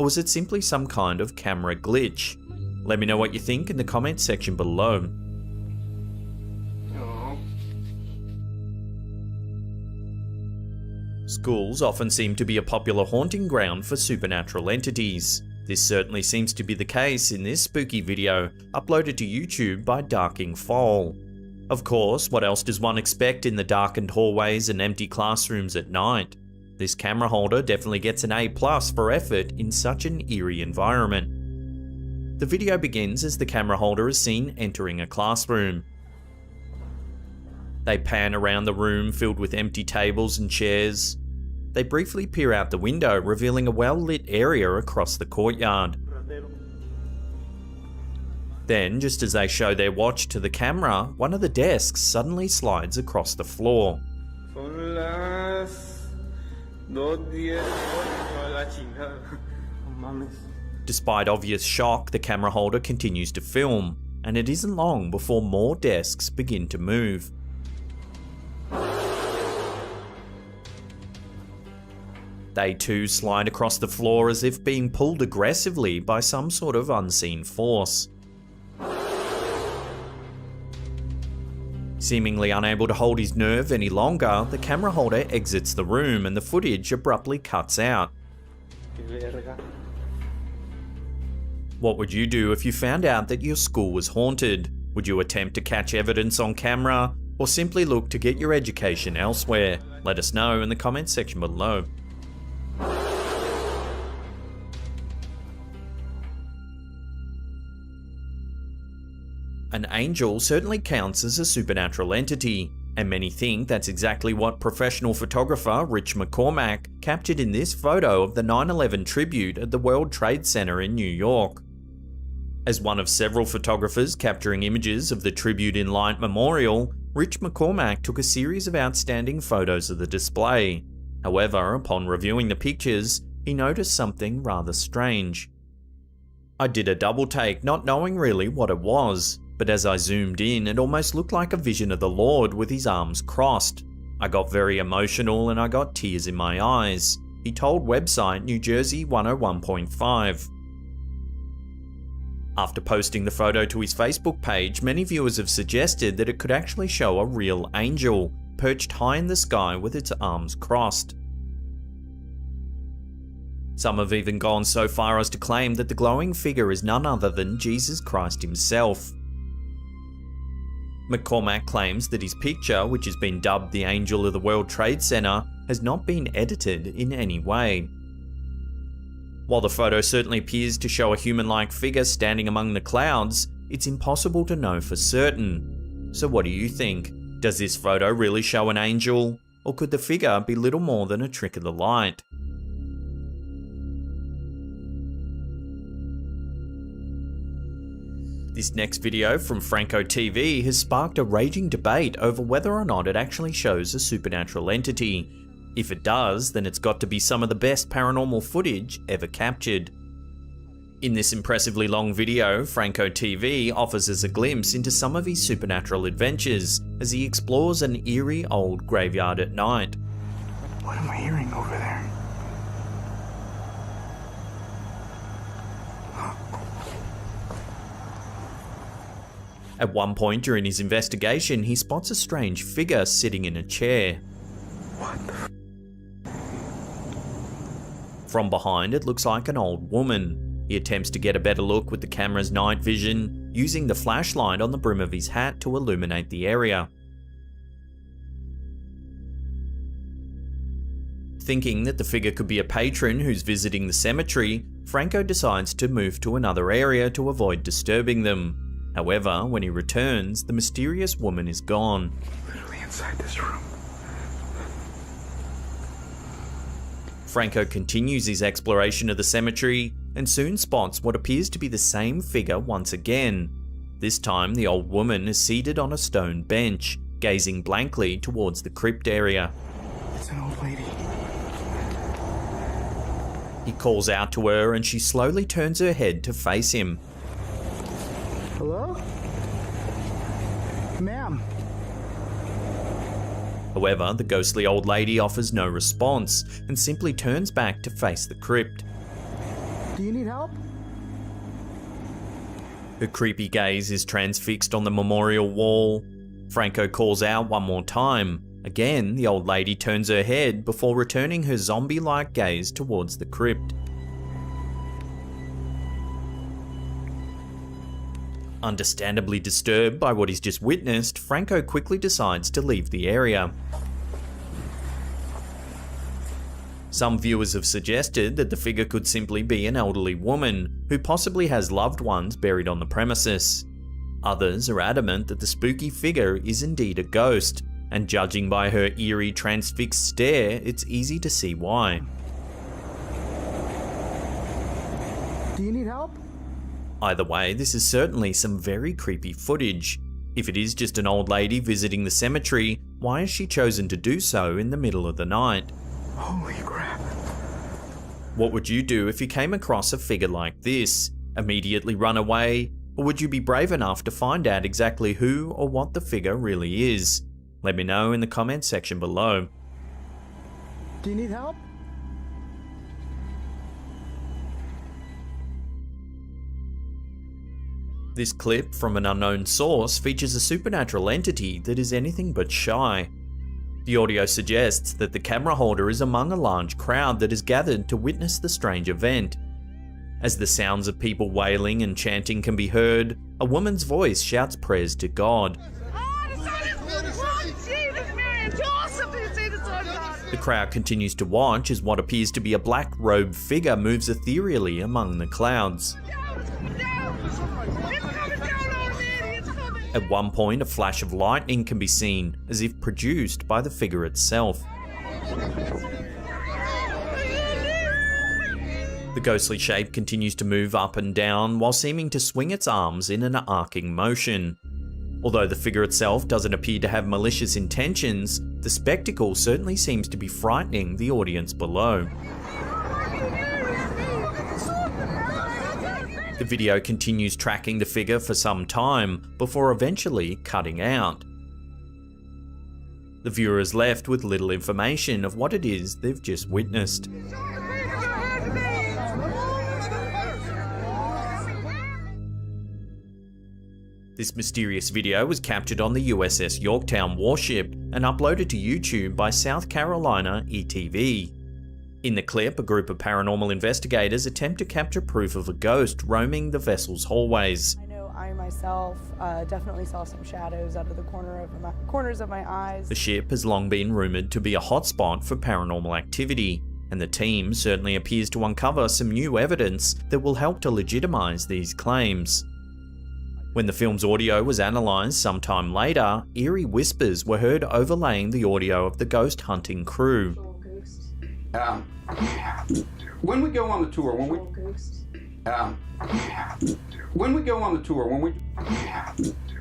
or was it simply some kind of camera glitch? Let me know what you think in the comments section below. Schools often seem to be a popular haunting ground for supernatural entities. This certainly seems to be the case in this spooky video, uploaded to YouTube by Darking Foal. Of course, what else does one expect in the darkened hallways and empty classrooms at night? This camera holder definitely gets an A+ for effort in such an eerie environment. The video begins as the camera holder is seen entering a classroom. They pan around the room filled with empty tables and chairs. They briefly peer out the window, revealing a well-lit area across the courtyard. Then, just as they show their watch to the camera, one of the desks suddenly slides across the floor. Despite obvious shock, the camera holder continues to film, and it isn't long before more desks begin to move. They too slide across the floor as if being pulled aggressively by some sort of unseen force. Seemingly unable to hold his nerve any longer, the camera holder exits the room and the footage abruptly cuts out. What would you do if you found out that your school was haunted? Would you attempt to catch evidence on camera, or simply look to get your education elsewhere? Let us know in the comments section below. An angel certainly counts as a supernatural entity, and many think that's exactly what professional photographer Rich McCormack captured in this photo of the 9/11 tribute at the World Trade Center in New York. As one of several photographers capturing images of the Tribute in Light Memorial, Rich McCormack took a series of outstanding photos of the display. However, upon reviewing the pictures, he noticed something rather strange. I did a double take, not knowing really what it was, but as I zoomed in, it almost looked like a vision of the Lord with his arms crossed. I got very emotional and I got tears in my eyes, he told website New Jersey 101.5. After posting the photo to his Facebook page, many viewers have suggested that it could actually show a real angel, perched high in the sky with its arms crossed. Some have even gone so far as to claim that the glowing figure is none other than Jesus Christ himself. McCormack claims that his picture, which has been dubbed the Angel of the World Trade Center, has not been edited in any way. While the photo certainly appears to show a human-like figure standing among the clouds, it's impossible to know for certain. So what do you think? Does this photo really show an angel, or could the figure be little more than a trick of the light? This next video from Franco TV has sparked a raging debate over whether or not it actually shows a supernatural entity. If it does, then it's got to be some of the best paranormal footage ever captured. In this impressively long video, Franco TV offers us a glimpse into some of his supernatural adventures as he explores an eerie old graveyard at night. What am I hearing over there? At one point during his investigation, he spots a strange figure sitting in a chair. What the From behind, it looks like an old woman. He attempts to get a better look with the camera's night vision, using the flashlight on the brim of his hat to illuminate the area. Thinking that the figure could be a patron who's visiting the cemetery, Franco decides to move to another area to avoid disturbing them. However, when he returns, the mysterious woman is gone. Literally inside this room. Franco continues his exploration of the cemetery and soon spots what appears to be the same figure once again. This time, the old woman is seated on a stone bench, gazing blankly towards the crypt area. It's an old lady. He calls out to her and she slowly turns her head to face him. Hello? Ma'am. However, the ghostly old lady offers no response and simply turns back to face the crypt. Do you need help? Her creepy gaze is transfixed on the memorial wall. Franco calls out one more time. Again, the old lady turns her head before returning her zombie-like gaze towards the crypt. Understandably disturbed by what he's just witnessed, Franco quickly decides to leave the area. Some viewers have suggested that the figure could simply be an elderly woman who possibly has loved ones buried on the premises. Others are adamant that the spooky figure is indeed a ghost, and judging by her eerie transfixed stare, it's easy to see why. Do you need help? Either way, this is certainly some very creepy footage. If it is just an old lady visiting the cemetery, why has she chosen to do so in the middle of the night? Holy crap. What would you do if you came across a figure like this? Immediately run away? Or would you be brave enough to find out exactly who or what the figure really is? Let me know in the comments section below. Do you need help? This clip from an unknown source features a supernatural entity that is anything but shy. The audio suggests that the camera holder is among a large crowd that has gathered to witness the strange event. As the sounds of people wailing and chanting can be heard, a woman's voice shouts prayers to God. The crowd continues to watch as what appears to be a black-robed figure moves ethereally among the clouds. At one point, a flash of lightning can be seen, as if produced by the figure itself. The ghostly shape continues to move up and down while seeming to swing its arms in an arcing motion. Although the figure itself doesn't appear to have malicious intentions, the spectacle certainly seems to be frightening the audience below. The video continues tracking the figure for some time before eventually cutting out. The viewer is left with little information of what it is they've just witnessed. This mysterious video was captured on the USS Yorktown warship and uploaded to YouTube by South Carolina ETV. In the clip, a group of paranormal investigators attempt to capture proof of a ghost roaming the vessel's hallways. I know I myself definitely saw some shadows out of the corners of my eyes. The ship has long been rumoured to be a hotspot for paranormal activity, and the team certainly appears to uncover some new evidence that will help to legitimise these claims. When the film's audio was analysed sometime later, eerie whispers were heard overlaying the audio of the ghost hunting crew. When we go on the tour,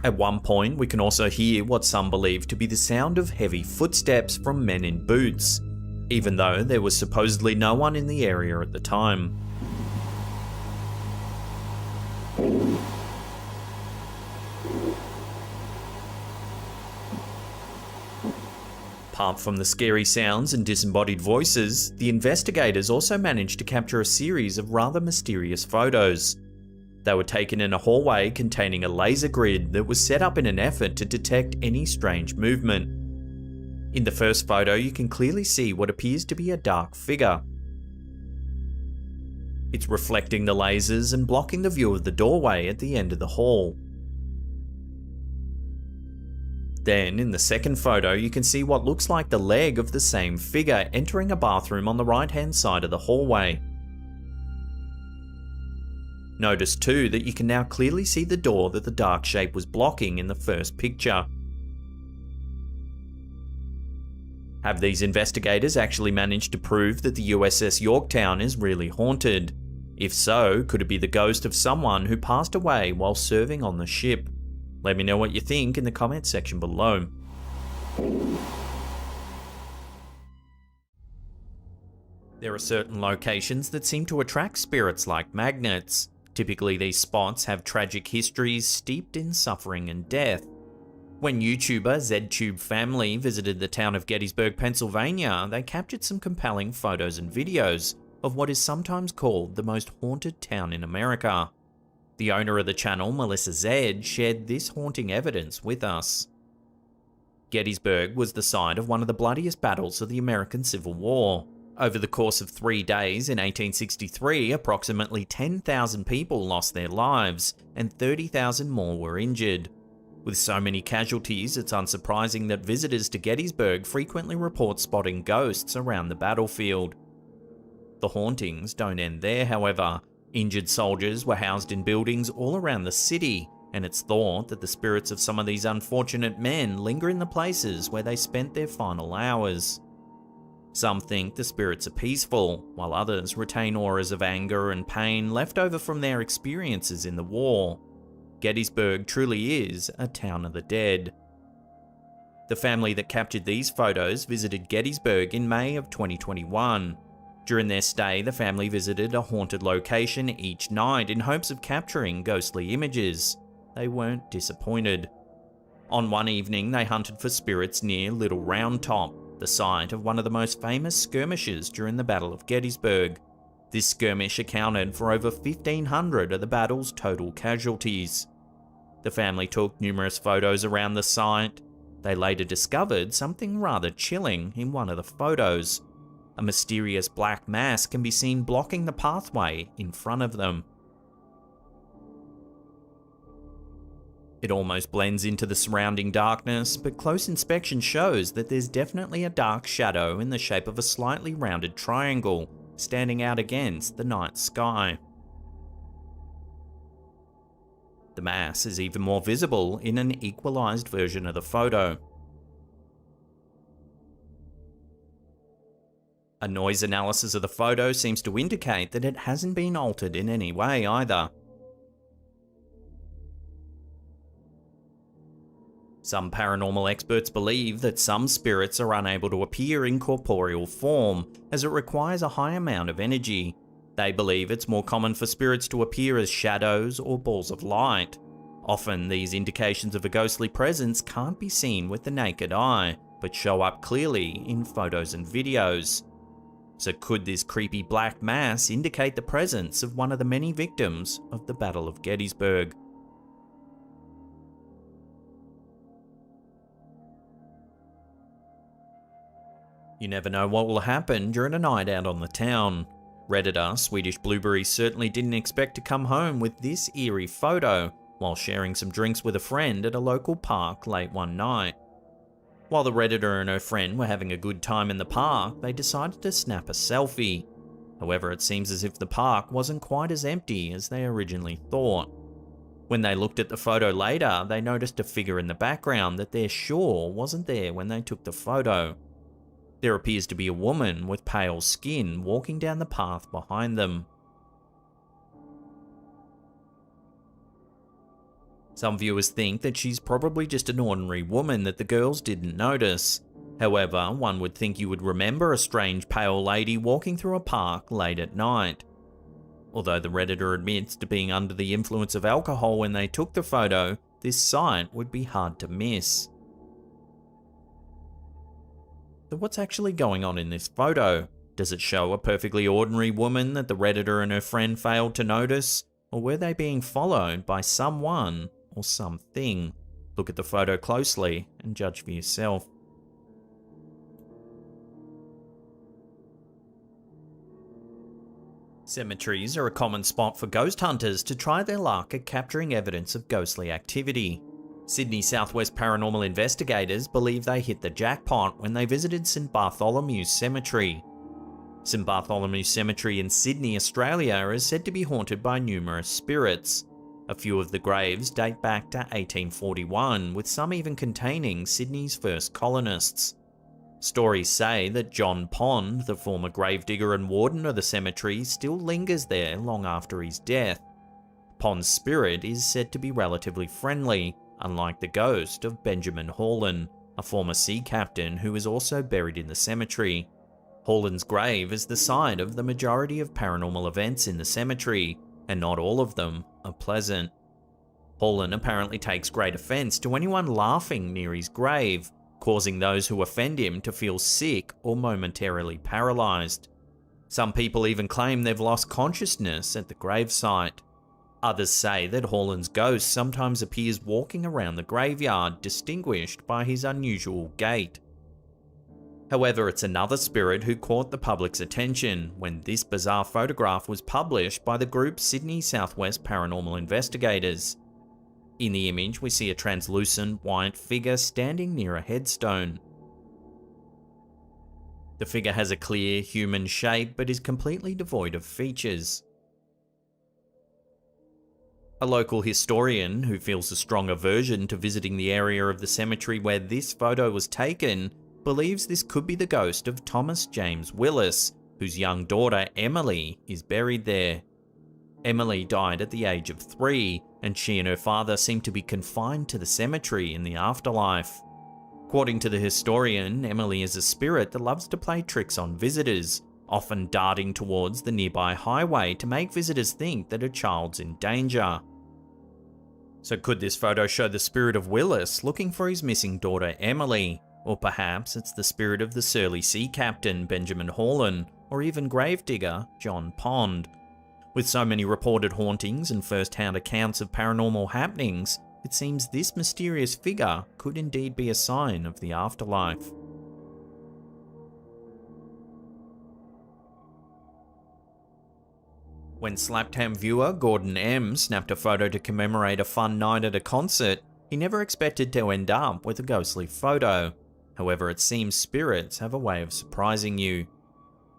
At one point, we can also hear what some believe to be the sound of heavy footsteps from men in boots, even though there was supposedly no one in the area at the time. Apart from the scary sounds and disembodied voices, the investigators also managed to capture a series of rather mysterious photos. They were taken in a hallway containing a laser grid that was set up in an effort to detect any strange movement. In the first photo, you can clearly see what appears to be a dark figure. It's reflecting the lasers and blocking the view of the doorway at the end of the hall. Then, in the second photo, you can see what looks like the leg of the same figure entering a bathroom on the right-hand side of the hallway. Notice too that you can now clearly see the door that the dark shape was blocking in the first picture. Have these investigators actually managed to prove that the USS Yorktown is really haunted? If so, could it be the ghost of someone who passed away while serving on the ship? Let me know what you think in the comments section below. There are certain locations that seem to attract spirits like magnets. Typically, these spots have tragic histories steeped in suffering and death. When YouTuber ZTube Family visited the town of Gettysburg, Pennsylvania, they captured some compelling photos and videos, of what is sometimes called the most haunted town in America. The owner of the channel, Melissa Zed, shared this haunting evidence with us. Gettysburg was the site of one of the bloodiest battles of the American Civil War. Over the course of 3 days in 1863, approximately 10,000 people lost their lives, and 30,000 more were injured. With so many casualties, it's unsurprising that visitors to Gettysburg frequently report spotting ghosts around the battlefield. The hauntings don't end there, however. Injured soldiers were housed in buildings all around the city, and it's thought that the spirits of some of these unfortunate men linger in the places where they spent their final hours. Some think the spirits are peaceful, while others retain auras of anger and pain left over from their experiences in the war. Gettysburg truly is a town of the dead. The family that captured these photos visited Gettysburg in May of 2021. During their stay, the family visited a haunted location each night in hopes of capturing ghostly images. They weren't disappointed. On one evening, they hunted for spirits near Little Round Top, the site of one of the most famous skirmishes during the Battle of Gettysburg. This skirmish accounted for over 1,500 of the battle's total casualties. The family took numerous photos around the site. They later discovered something rather chilling in one of the photos. A mysterious black mass can be seen blocking the pathway in front of them. It almost blends into the surrounding darkness, but close inspection shows that there's definitely a dark shadow in the shape of a slightly rounded triangle, standing out against the night sky. The mass is even more visible in an equalized version of the photo. A noise analysis of the photo seems to indicate that it hasn't been altered in any way either. Some paranormal experts believe that some spirits are unable to appear in corporeal form, as it requires a high amount of energy. They believe it's more common for spirits to appear as shadows or balls of light. Often, these indications of a ghostly presence can't be seen with the naked eye, but show up clearly in photos and videos. So could this creepy black mass indicate the presence of one of the many victims of the Battle of Gettysburg? You never know what will happen during a night out on the town. Redditor Swedish Blueberry certainly didn't expect to come home with this eerie photo while sharing some drinks with a friend at a local park late one night. While the Redditor and her friend were having a good time in the park, they decided to snap a selfie. However, it seems as if the park wasn't quite as empty as they originally thought. When they looked at the photo later, they noticed a figure in the background that they're sure wasn't there when they took the photo. There appears to be a woman with pale skin walking down the path behind them. Some viewers think that she's probably just an ordinary woman that the girls didn't notice. However, one would think you would remember a strange pale lady walking through a park late at night. Although the Redditor admits to being under the influence of alcohol when they took the photo, this sight would be hard to miss. So what's actually going on in this photo? Does it show a perfectly ordinary woman that the Redditor and her friend failed to notice? Or were they being followed by someone or something? Look at the photo closely and judge for yourself. Cemeteries are a common spot for ghost hunters to try their luck at capturing evidence of ghostly activity. Sydney Southwest paranormal investigators believe they hit the jackpot when they visited St Bartholomew's Cemetery. St Bartholomew's Cemetery in Sydney, Australia is said to be haunted by numerous spirits. A few of the graves date back to 1841, with some even containing Sydney's first colonists. Stories say that John Pond, the former gravedigger and warden of the cemetery, still lingers there long after his death. Pond's spirit is said to be relatively friendly, unlike the ghost of Benjamin Holland, a former sea captain who is also buried in the cemetery. Holland's grave is the site of the majority of paranormal events in the cemetery, and not all of them are pleasant. Holland apparently takes great offense to anyone laughing near his grave, causing those who offend him to feel sick or momentarily paralyzed. Some people even claim they've lost consciousness at the gravesite. Others say that Holland's ghost sometimes appears walking around the graveyard, distinguished by his unusual gait. However, it's another spirit who caught the public's attention when this bizarre photograph was published by the group Sydney Southwest Paranormal Investigators. In the image, we see a translucent white figure standing near a headstone. The figure has a clear human shape but is completely devoid of features. A local historian who feels a strong aversion to visiting the area of the cemetery where this photo was taken believes this could be the ghost of Thomas James Willis, whose young daughter Emily is buried there. Emily died at the age of 3, and she and her father seem to be confined to the cemetery in the afterlife. According to the historian, Emily is a spirit that loves to play tricks on visitors, often darting towards the nearby highway to make visitors think that a child's in danger. So could this photo show the spirit of Willis looking for his missing daughter Emily? Or perhaps it's the spirit of the surly sea captain Benjamin Horlin, or even gravedigger John Pond. With so many reported hauntings and first-hand accounts of paranormal happenings, it seems this mysterious figure could indeed be a sign of the afterlife. When Slaptam viewer Gordon M snapped a photo to commemorate a fun night at a concert, he never expected to end up with a ghostly photo. However, it seems spirits have a way of surprising you.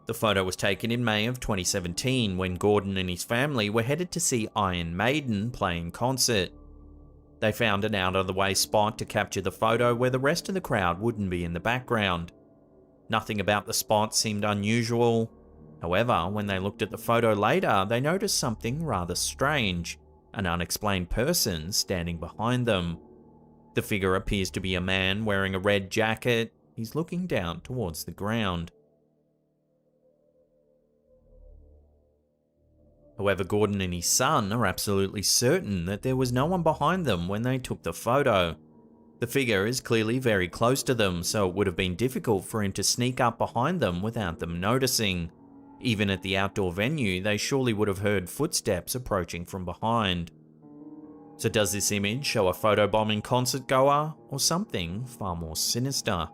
The photo was taken in May of 2017 when Gordon and his family were headed to see Iron Maiden play in concert. They found an out-of-the-way spot to capture the photo where the rest of the crowd wouldn't be in the background. Nothing about the spot seemed unusual. However, when they looked at the photo later, they noticed something rather strange: an unexplained person standing behind them. The figure appears to be a man wearing a red jacket. He's looking down towards the ground. However, Gordon and his son are absolutely certain that there was no one behind them when they took the photo. The figure is clearly very close to them, so it would have been difficult for him to sneak up behind them without them noticing. Even at the outdoor venue, they surely would have heard footsteps approaching from behind. So does this image show a photobombing concert goer, or something far more sinister?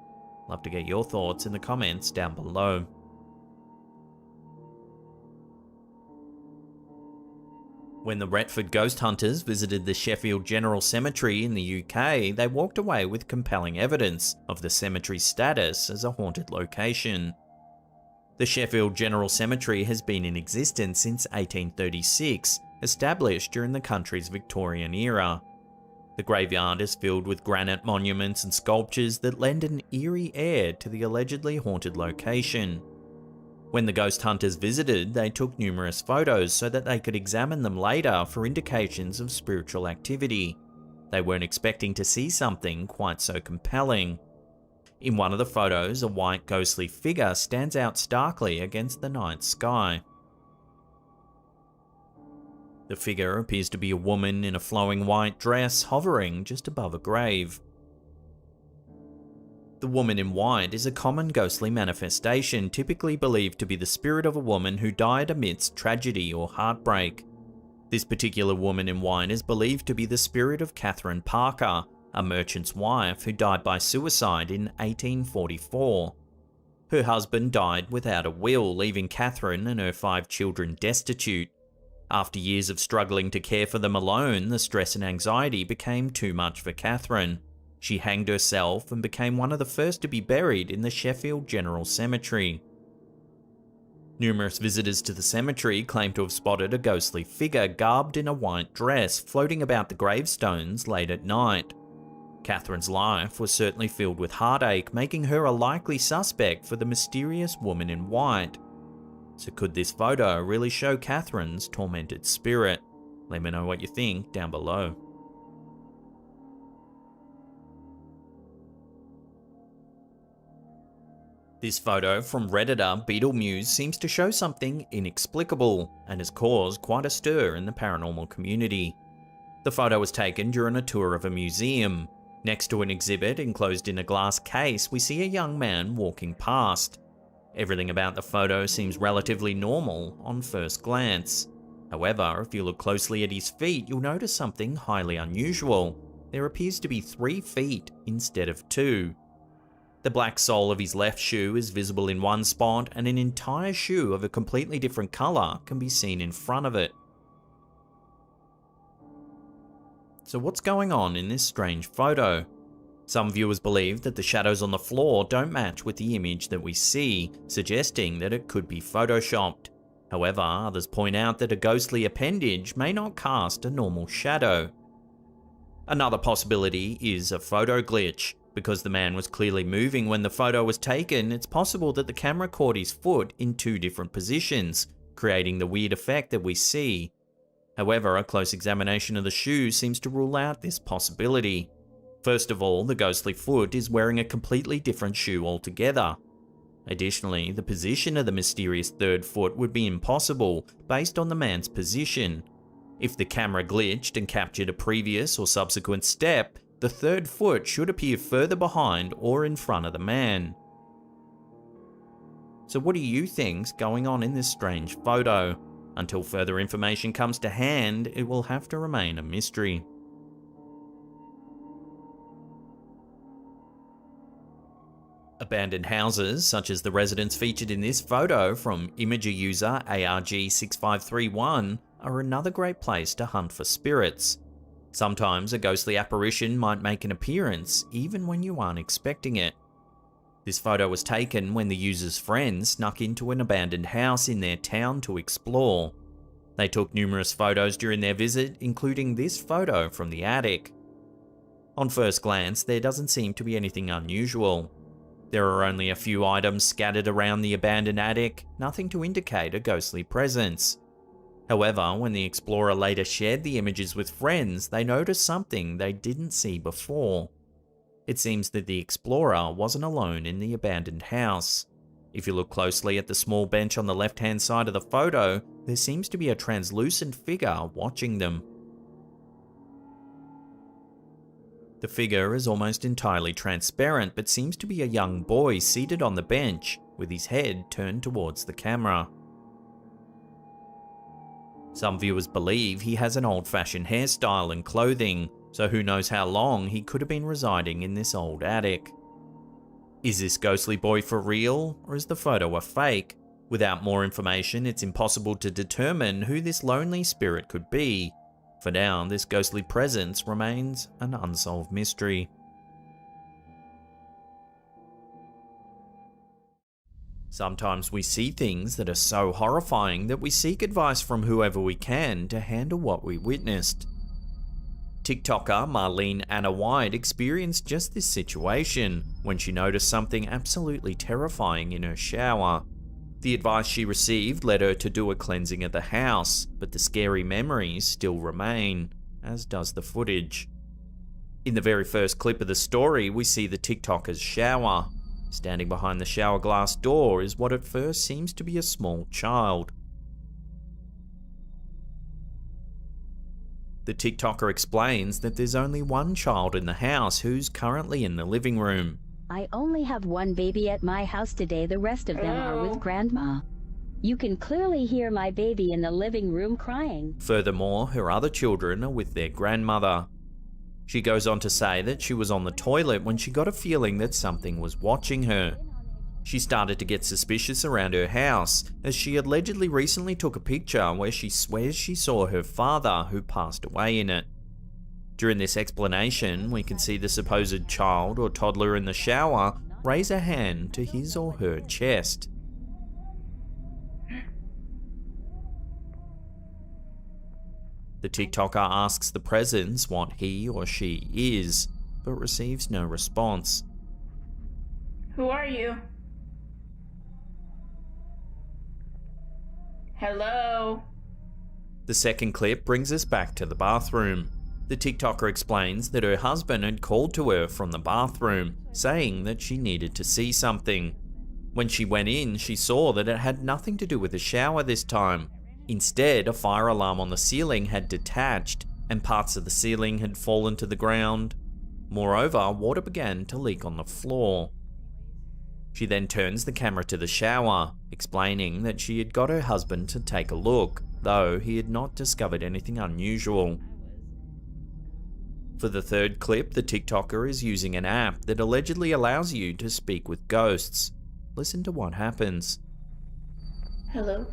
Love to get your thoughts in the comments down below. When the Retford ghost hunters visited the Sheffield General Cemetery in the UK, they walked away with compelling evidence of the cemetery's status as a haunted location. The Sheffield General Cemetery has been in existence since 1836, established during the country's Victorian era. The graveyard is filled with granite monuments and sculptures that lend an eerie air to the allegedly haunted location. When the ghost hunters visited, they took numerous photos so that they could examine them later for indications of spiritual activity. They weren't expecting to see something quite so compelling. In one of the photos, a white ghostly figure stands out starkly against the night sky. The figure appears to be a woman in a flowing white dress hovering just above a grave. The woman in white is a common ghostly manifestation typically believed to be the spirit of a woman who died amidst tragedy or heartbreak. This particular woman in white is believed to be the spirit of Catherine Parker, a merchant's wife who died by suicide in 1844. Her husband died without a will, leaving Catherine and her 5 children destitute. After years of struggling to care for them alone, the stress and anxiety became too much for Catherine. She hanged herself and became one of the first to be buried in the Sheffield General Cemetery. Numerous visitors to the cemetery claim to have spotted a ghostly figure garbed in a white dress floating about the gravestones late at night. Catherine's life was certainly filled with heartache, making her a likely suspect for the mysterious woman in white. So could this photo really show Catherine's tormented spirit? Let me know what you think down below. This photo from Redditor Beetlemuse seems to show something inexplicable and has caused quite a stir in the paranormal community. The photo was taken during a tour of a museum. Next to an exhibit enclosed in a glass case, we see a young man walking past. Everything about the photo seems relatively normal on first glance. However, if you look closely at his feet, you'll notice something highly unusual. There appears to be 3 feet instead of 2. The black sole of his left shoe is visible in one spot, and an entire shoe of a completely different colour can be seen in front of it. So what's going on in this strange photo? Some viewers believe that the shadows on the floor don't match with the image that we see, suggesting that it could be photoshopped. However, others point out that a ghostly appendage may not cast a normal shadow. Another possibility is a photo glitch. Because the man was clearly moving when the photo was taken, it's possible that the camera caught his foot in 2 different positions, creating the weird effect that we see. However, a close examination of the shoe seems to rule out this possibility. First of all, the ghostly foot is wearing a completely different shoe altogether. Additionally, the position of the mysterious third foot would be impossible based on the man's position. If the camera glitched and captured a previous or subsequent step, the third foot should appear further behind or in front of the man. So what do you think's going on in this strange photo? Until further information comes to hand, it will have to remain a mystery. Abandoned houses, such as the residence featured in this photo from imager user ARG6531, are another great place to hunt for spirits. Sometimes a ghostly apparition might make an appearance, even when you aren't expecting it. This photo was taken when the user's friends snuck into an abandoned house in their town to explore. They took numerous photos during their visit, including this photo from the attic. On first glance, there doesn't seem to be anything unusual. There are only a few items scattered around the abandoned attic, nothing to indicate a ghostly presence. However, when the explorer later shared the images with friends, they noticed something they didn't see before. It seems that the explorer wasn't alone in the abandoned house. If you look closely at the small bench on the left-hand side of the photo, there seems to be a translucent figure watching them. The figure is almost entirely transparent, but seems to be a young boy seated on the bench, with his head turned towards the camera. Some viewers believe he has an old-fashioned hairstyle and clothing, so who knows how long he could have been residing in this old attic. Is this ghostly boy for real, or is the photo a fake? Without more information, it's impossible to determine who this lonely spirit could be. For now, this ghostly presence remains an unsolved mystery. Sometimes we see things that are so horrifying that we seek advice from whoever we can to handle what we witnessed. TikToker Marlene Anna White experienced just this situation when she noticed something absolutely terrifying in her shower. The advice she received led her to do a cleansing of the house, but the scary memories still remain, as does the footage. In the very first clip of the story, we see the TikToker's shower. Standing behind the shower glass door is what at first seems to be a small child. The TikToker explains that there's only one child in the house who's currently in the living room. I only have one baby at my house today, the rest of them are with grandma. You can clearly hear my baby in the living room crying. Furthermore, her other children are with their grandmother. She goes on to say that she was on the toilet when she got a feeling that something was watching her. She started to get suspicious around her house, as she allegedly recently took a picture where she swears she saw her father, who passed away in it. During this explanation, we can see the supposed child or toddler in the shower raise a hand to his or her chest. The TikToker asks the presence what he or she is, but receives no response. Who are you? Hello? The second clip brings us back to the bathroom. The TikToker explains that her husband had called to her from the bathroom, saying that she needed to see something. When she went in, she saw that it had nothing to do with the shower this time. Instead, a fire alarm on the ceiling had detached, and parts of the ceiling had fallen to the ground. Moreover, water began to leak on the floor. She then turns the camera to the shower, explaining that she had got her husband to take a look, though he had not discovered anything unusual. For the third clip, the TikToker is using an app that allegedly allows you to speak with ghosts. Listen to what happens. Hello?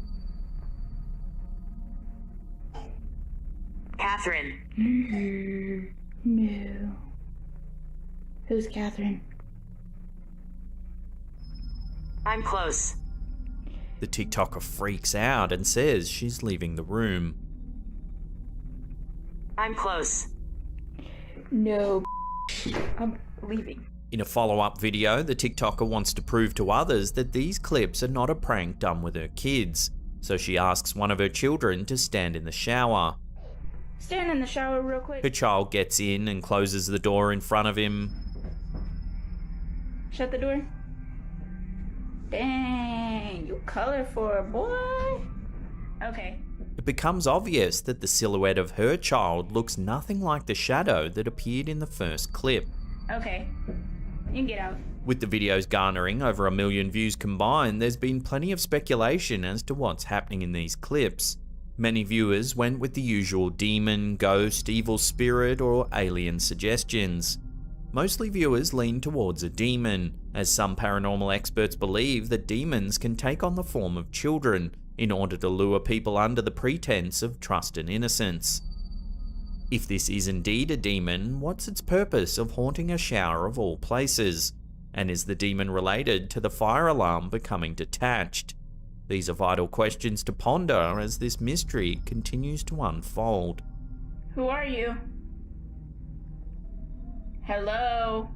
Catherine. No. Who's Catherine? I'm close. The TikToker freaks out and says she's leaving the room. I'm close. No. I'm leaving. In a follow-up video, the TikToker wants to prove to others that these clips are not a prank done with her kids, so she asks one of her children to stand in the shower. Stand in the shower real quick. Her child gets in and closes the door in front of him. Shut the door. Dang, you colorful, boy. Okay. It becomes obvious that the silhouette of her child looks nothing like the shadow that appeared in the first clip. Okay. You can get out. With the videos garnering over 1 million views combined, there's been plenty of speculation as to what's happening in these clips. Many viewers went with the usual demon, ghost, evil spirit, or alien suggestions. Mostly viewers lean towards a demon, as some paranormal experts believe that demons can take on the form of children in order to lure people under the pretense of trust and innocence. If this is indeed a demon, what's its purpose of haunting a shower of all places? And is the demon related to the fire alarm becoming detached? These are vital questions to ponder as this mystery continues to unfold. Who are you? Hello?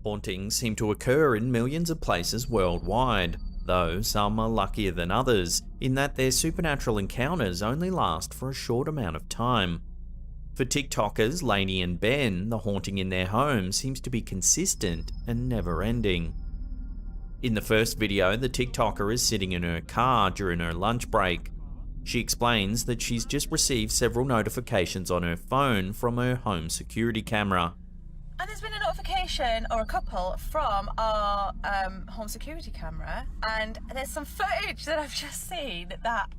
Hauntings seem to occur in millions of places worldwide, though some are luckier than others in that their supernatural encounters only last for a short amount of time. For TikTokers Lainey and Ben, the haunting in their home seems to be consistent and never-ending. In the first video, the TikToker is sitting in her car during her lunch break. She explains that she's just received several notifications on her phone from her home security camera. And there's been a notification, or a couple, from our home security camera, and there's some footage that I've just seen that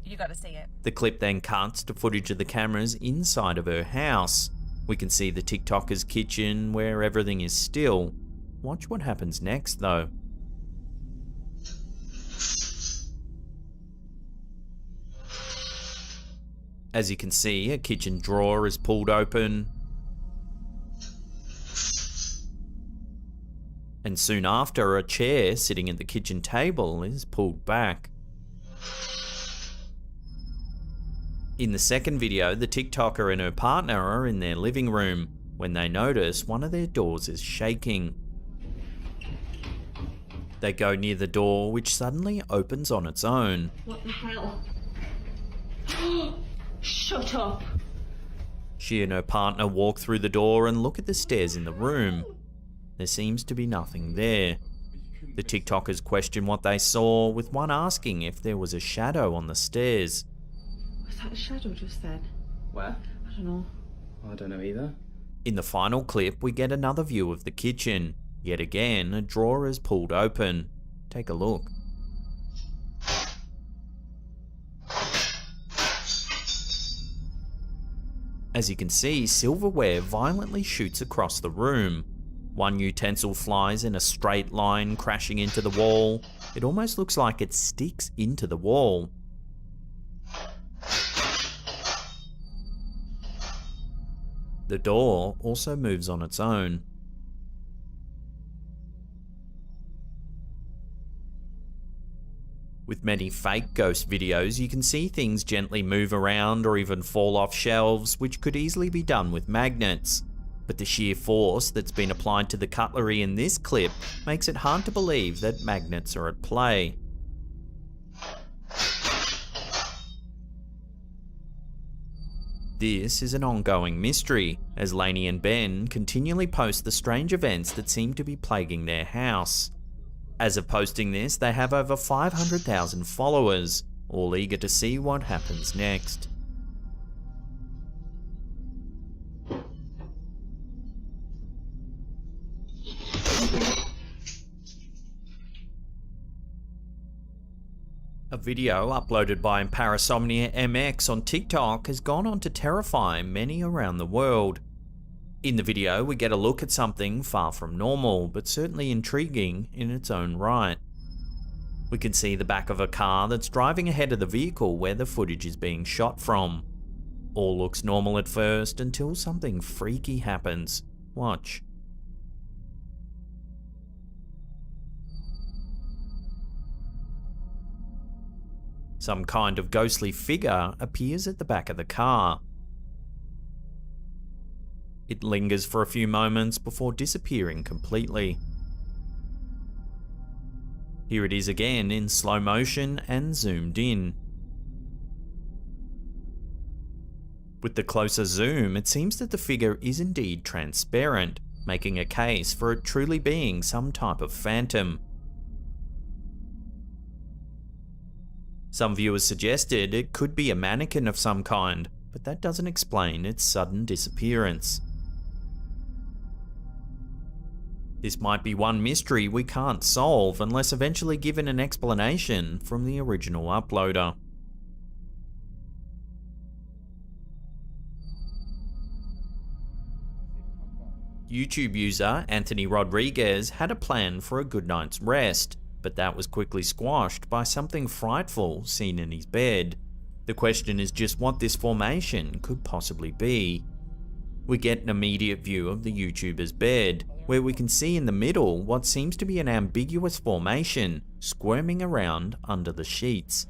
you gotta see it. The clip then cuts to footage of the cameras inside of her house. We can see the TikToker's kitchen where everything is still. Watch what happens next though. As you can see, a kitchen drawer is pulled open. And soon after, a chair sitting at the kitchen table is pulled back. In the second video, the TikToker and her partner are in their living room when they notice one of their doors is shaking. They go near the door, which suddenly opens on its own. What the hell? Shut up. She and her partner walk through the door and look at the stairs in the room. There seems to be nothing there. The TikTokers question what they saw, with one asking if there was a shadow on the stairs. Was that a shadow just then? Where? I don't know. I don't know either. In the final clip, we get another view of the kitchen. Yet again, a drawer is pulled open. Take a look. As you can see, silverware violently shoots across the room. One utensil flies in a straight line, crashing into the wall. It almost looks like it sticks into the wall. The door also moves on its own. With many fake ghost videos, you can see things gently move around or even fall off shelves, which could easily be done with magnets. But the sheer force that's been applied to the cutlery in this clip makes it hard to believe that magnets are at play. This is an ongoing mystery, as Lainey and Ben continually post the strange events that seem to be plaguing their house. As of posting this, they have over 500,000 followers, all eager to see what happens next. A video uploaded by Parasomnia MX on TikTok has gone on to terrify many around the world. In the video, we get a look at something far from normal, but certainly intriguing in its own right. We can see the back of a car that's driving ahead of the vehicle where the footage is being shot from. All looks normal at first until something freaky happens. Watch. Some kind of ghostly figure appears at the back of the car. It lingers for a few moments before disappearing completely. Here it is again in slow motion and zoomed in. With the closer zoom, it seems that the figure is indeed transparent, making a case for it truly being some type of phantom. Some viewers suggested it could be a mannequin of some kind, but that doesn't explain its sudden disappearance. This might be one mystery we can't solve unless eventually given an explanation from the original uploader. YouTube user Anthony Rodriguez had a plan for a good night's rest, but that was quickly squashed by something frightful seen in his bed. The question is just what this formation could possibly be. We get an immediate view of the YouTuber's bed, where we can see in the middle what seems to be an ambiguous formation squirming around under the sheets.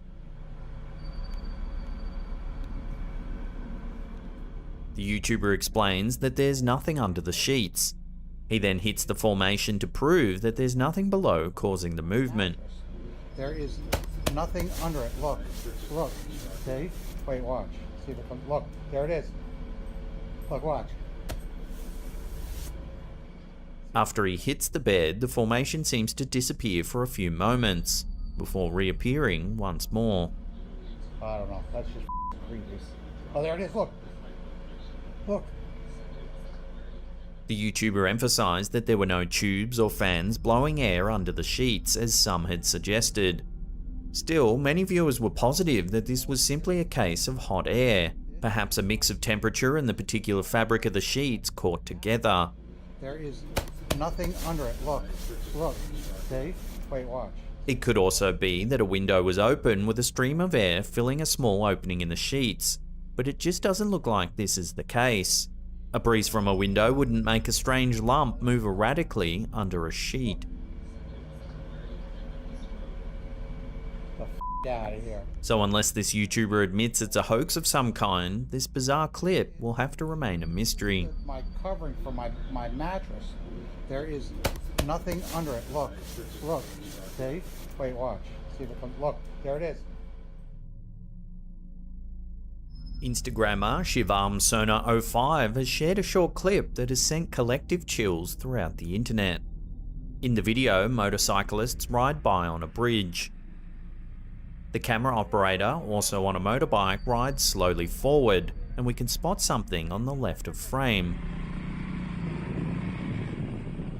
The YouTuber explains that there's nothing under the sheets. He then hits the formation to prove that there's nothing below causing the movement. There is nothing under it. Look. Look. See? Wait, watch. See if it comes. Look. There it is. Look, watch. After he hits the bed, the formation seems to disappear for a few moments, before reappearing once more. I don't know. That's just creepy. Oh, there it is. Look. Look. The YouTuber emphasized that there were no tubes or fans blowing air under the sheets, as some had suggested. Still, many viewers were positive that this was simply a case of hot air, perhaps a mix of temperature and the particular fabric of the sheets caught together. There is nothing under it. Look. Look. See? Wait, watch. It could also be that a window was open with a stream of air filling a small opening in the sheets, but it just doesn't look like this is the case. A breeze from a window wouldn't make a strange lump move erratically under a sheet. Out of here. So unless this YouTuber admits it's a hoax of some kind, this bizarre clip will have to remain a mystery. My covering for my mattress. There is nothing under it. Look. Look. See? Wait, watch. See if it comes. Look. There it is. Instagrammer ShivarmSona05 has shared a short clip that has sent collective chills throughout the internet. In the video, motorcyclists ride by on a bridge. The camera operator, also on a motorbike, rides slowly forward, and we can spot something on the left of frame.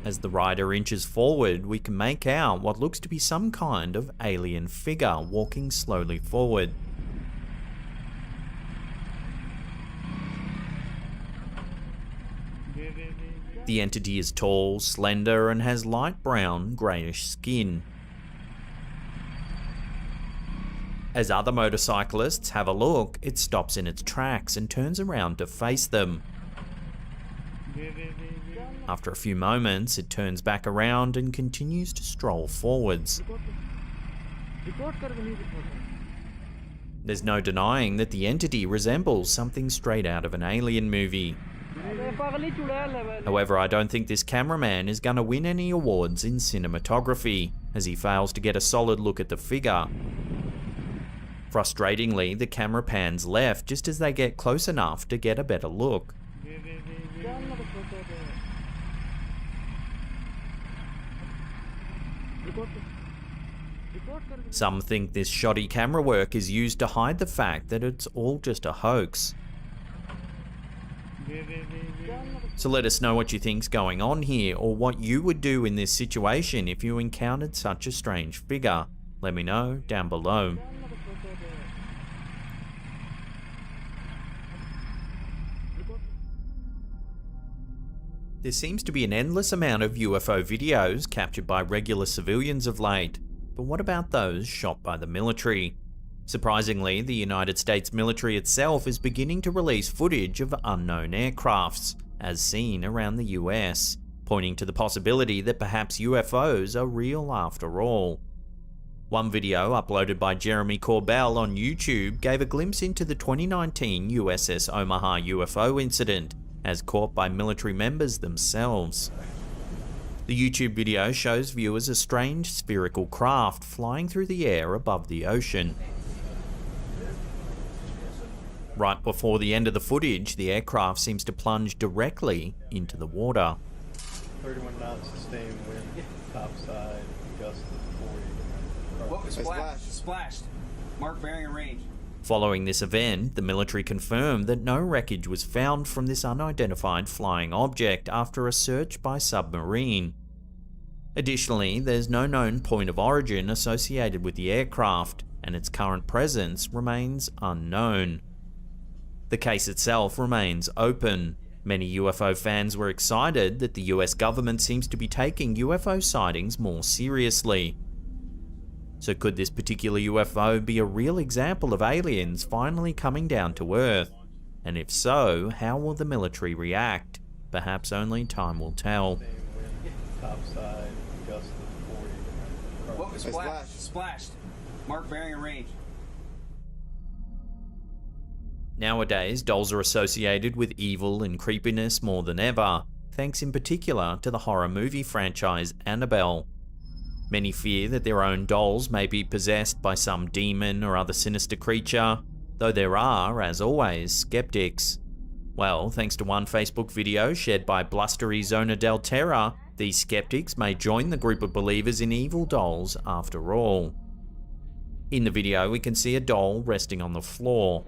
As the rider inches forward, we can make out what looks to be some kind of alien figure walking slowly forward. The entity is tall, slender, and has light brown, greyish skin. As other motorcyclists have a look, it stops in its tracks and turns around to face them. After a few moments, it turns back around and continues to stroll forwards. There's no denying that the entity resembles something straight out of an alien movie. However, I don't think this cameraman is going to win any awards in cinematography, as he fails to get a solid look at the figure. Frustratingly, the camera pans left just as they get close enough to get a better look. Some think this shoddy camera work is used to hide the fact that it's all just a hoax. So let us know what you think's going on here, or what you would do in this situation if you encountered such a strange figure. Let me know down below. There seems to be an endless amount of UFO videos captured by regular civilians of late, but what about those shot by the military? Surprisingly, the United States military itself is beginning to release footage of unknown aircrafts, as seen around the US, pointing to the possibility that perhaps UFOs are real after all. One video uploaded by Jeremy Corbell on YouTube gave a glimpse into the 2019 USS Omaha UFO incident, as caught by military members themselves. The YouTube video shows viewers a strange spherical craft flying through the air above the ocean. Right before the end of the footage, the aircraft seems to plunge directly into the water. 31 knots sustained wind, topside, gust of 40. Look, it's splashed. Mark bearing and range. Following this event, the military confirmed that no wreckage was found from this unidentified flying object after a search by submarine. Additionally, there's no known point of origin associated with the aircraft, and its current presence remains unknown. The case itself remains open. Many UFO fans were excited that the US government seems to be taking UFO sightings more seriously. So could this particular UFO be a real example of aliens finally coming down to Earth? And if so, how will the military react? Perhaps only time will tell. Topside, gust of 40. Look, it's splashed. Mark bearing and range. Nowadays, dolls are associated with evil and creepiness more than ever, thanks in particular to the horror movie franchise Annabelle. Many fear that their own dolls may be possessed by some demon or other sinister creature, though there are, as always, skeptics. Well, thanks to one Facebook video shared by blustery Zona del Terra, these skeptics may join the group of believers in evil dolls after all. In the video, we can see a doll resting on the floor.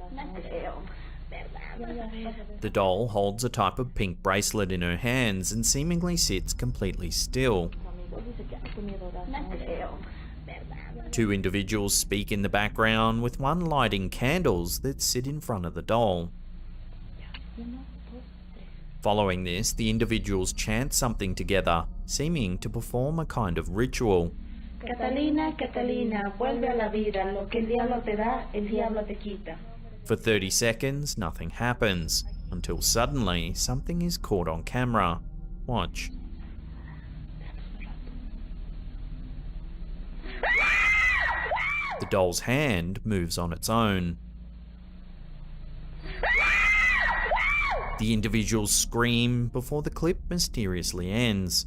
The doll holds a type of pink bracelet in her hands and seemingly sits completely still. Two individuals speak in the background, with one lighting candles that sit in front of the doll. Following this, the individuals chant something together, seeming to perform a kind of ritual. Catalina, Catalina, vuelve a la vida, lo que el diablo te da, el diablo te quita. For 30 seconds, nothing happens, until suddenly something is caught on camera. Watch. The doll's hand moves on its own. The individuals scream before the clip mysteriously ends.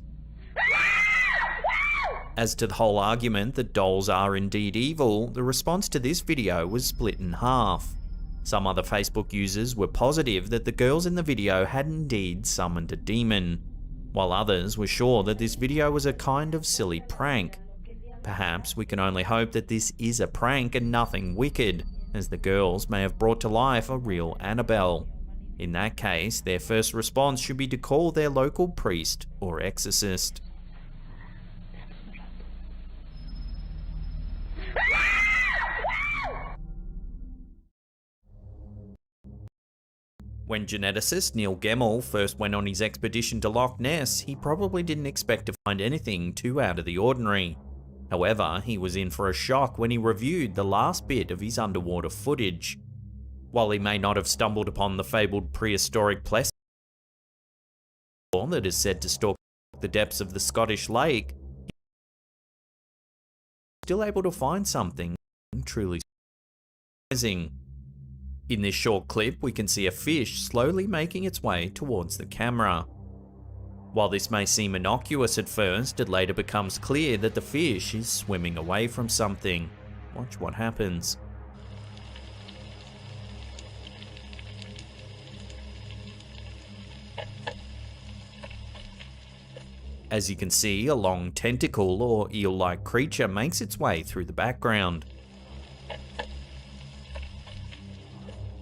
As to the whole argument that dolls are indeed evil, the response to this video was split in half. Some other Facebook users were positive that the girls in the video had indeed summoned a demon, while others were sure that this video was a kind of silly prank. Perhaps we can only hope that this is a prank and nothing wicked, as the girls may have brought to life a real Annabelle. In that case, their first response should be to call their local priest or exorcist. When geneticist Neil Gemmell first went on his expedition to Loch Ness, he probably didn't expect to find anything too out of the ordinary. However, he was in for a shock when he reviewed the last bit of his underwater footage. While he may not have stumbled upon the fabled prehistoric plesiosaur that is said to stalk the depths of the Scottish lake, he was still able to find something truly surprising. In this short clip, we can see a fish slowly making its way towards the camera. While this may seem innocuous at first, it later becomes clear that the fish is swimming away from something. Watch what happens. As you can see, a long tentacle or eel-like creature makes its way through the background.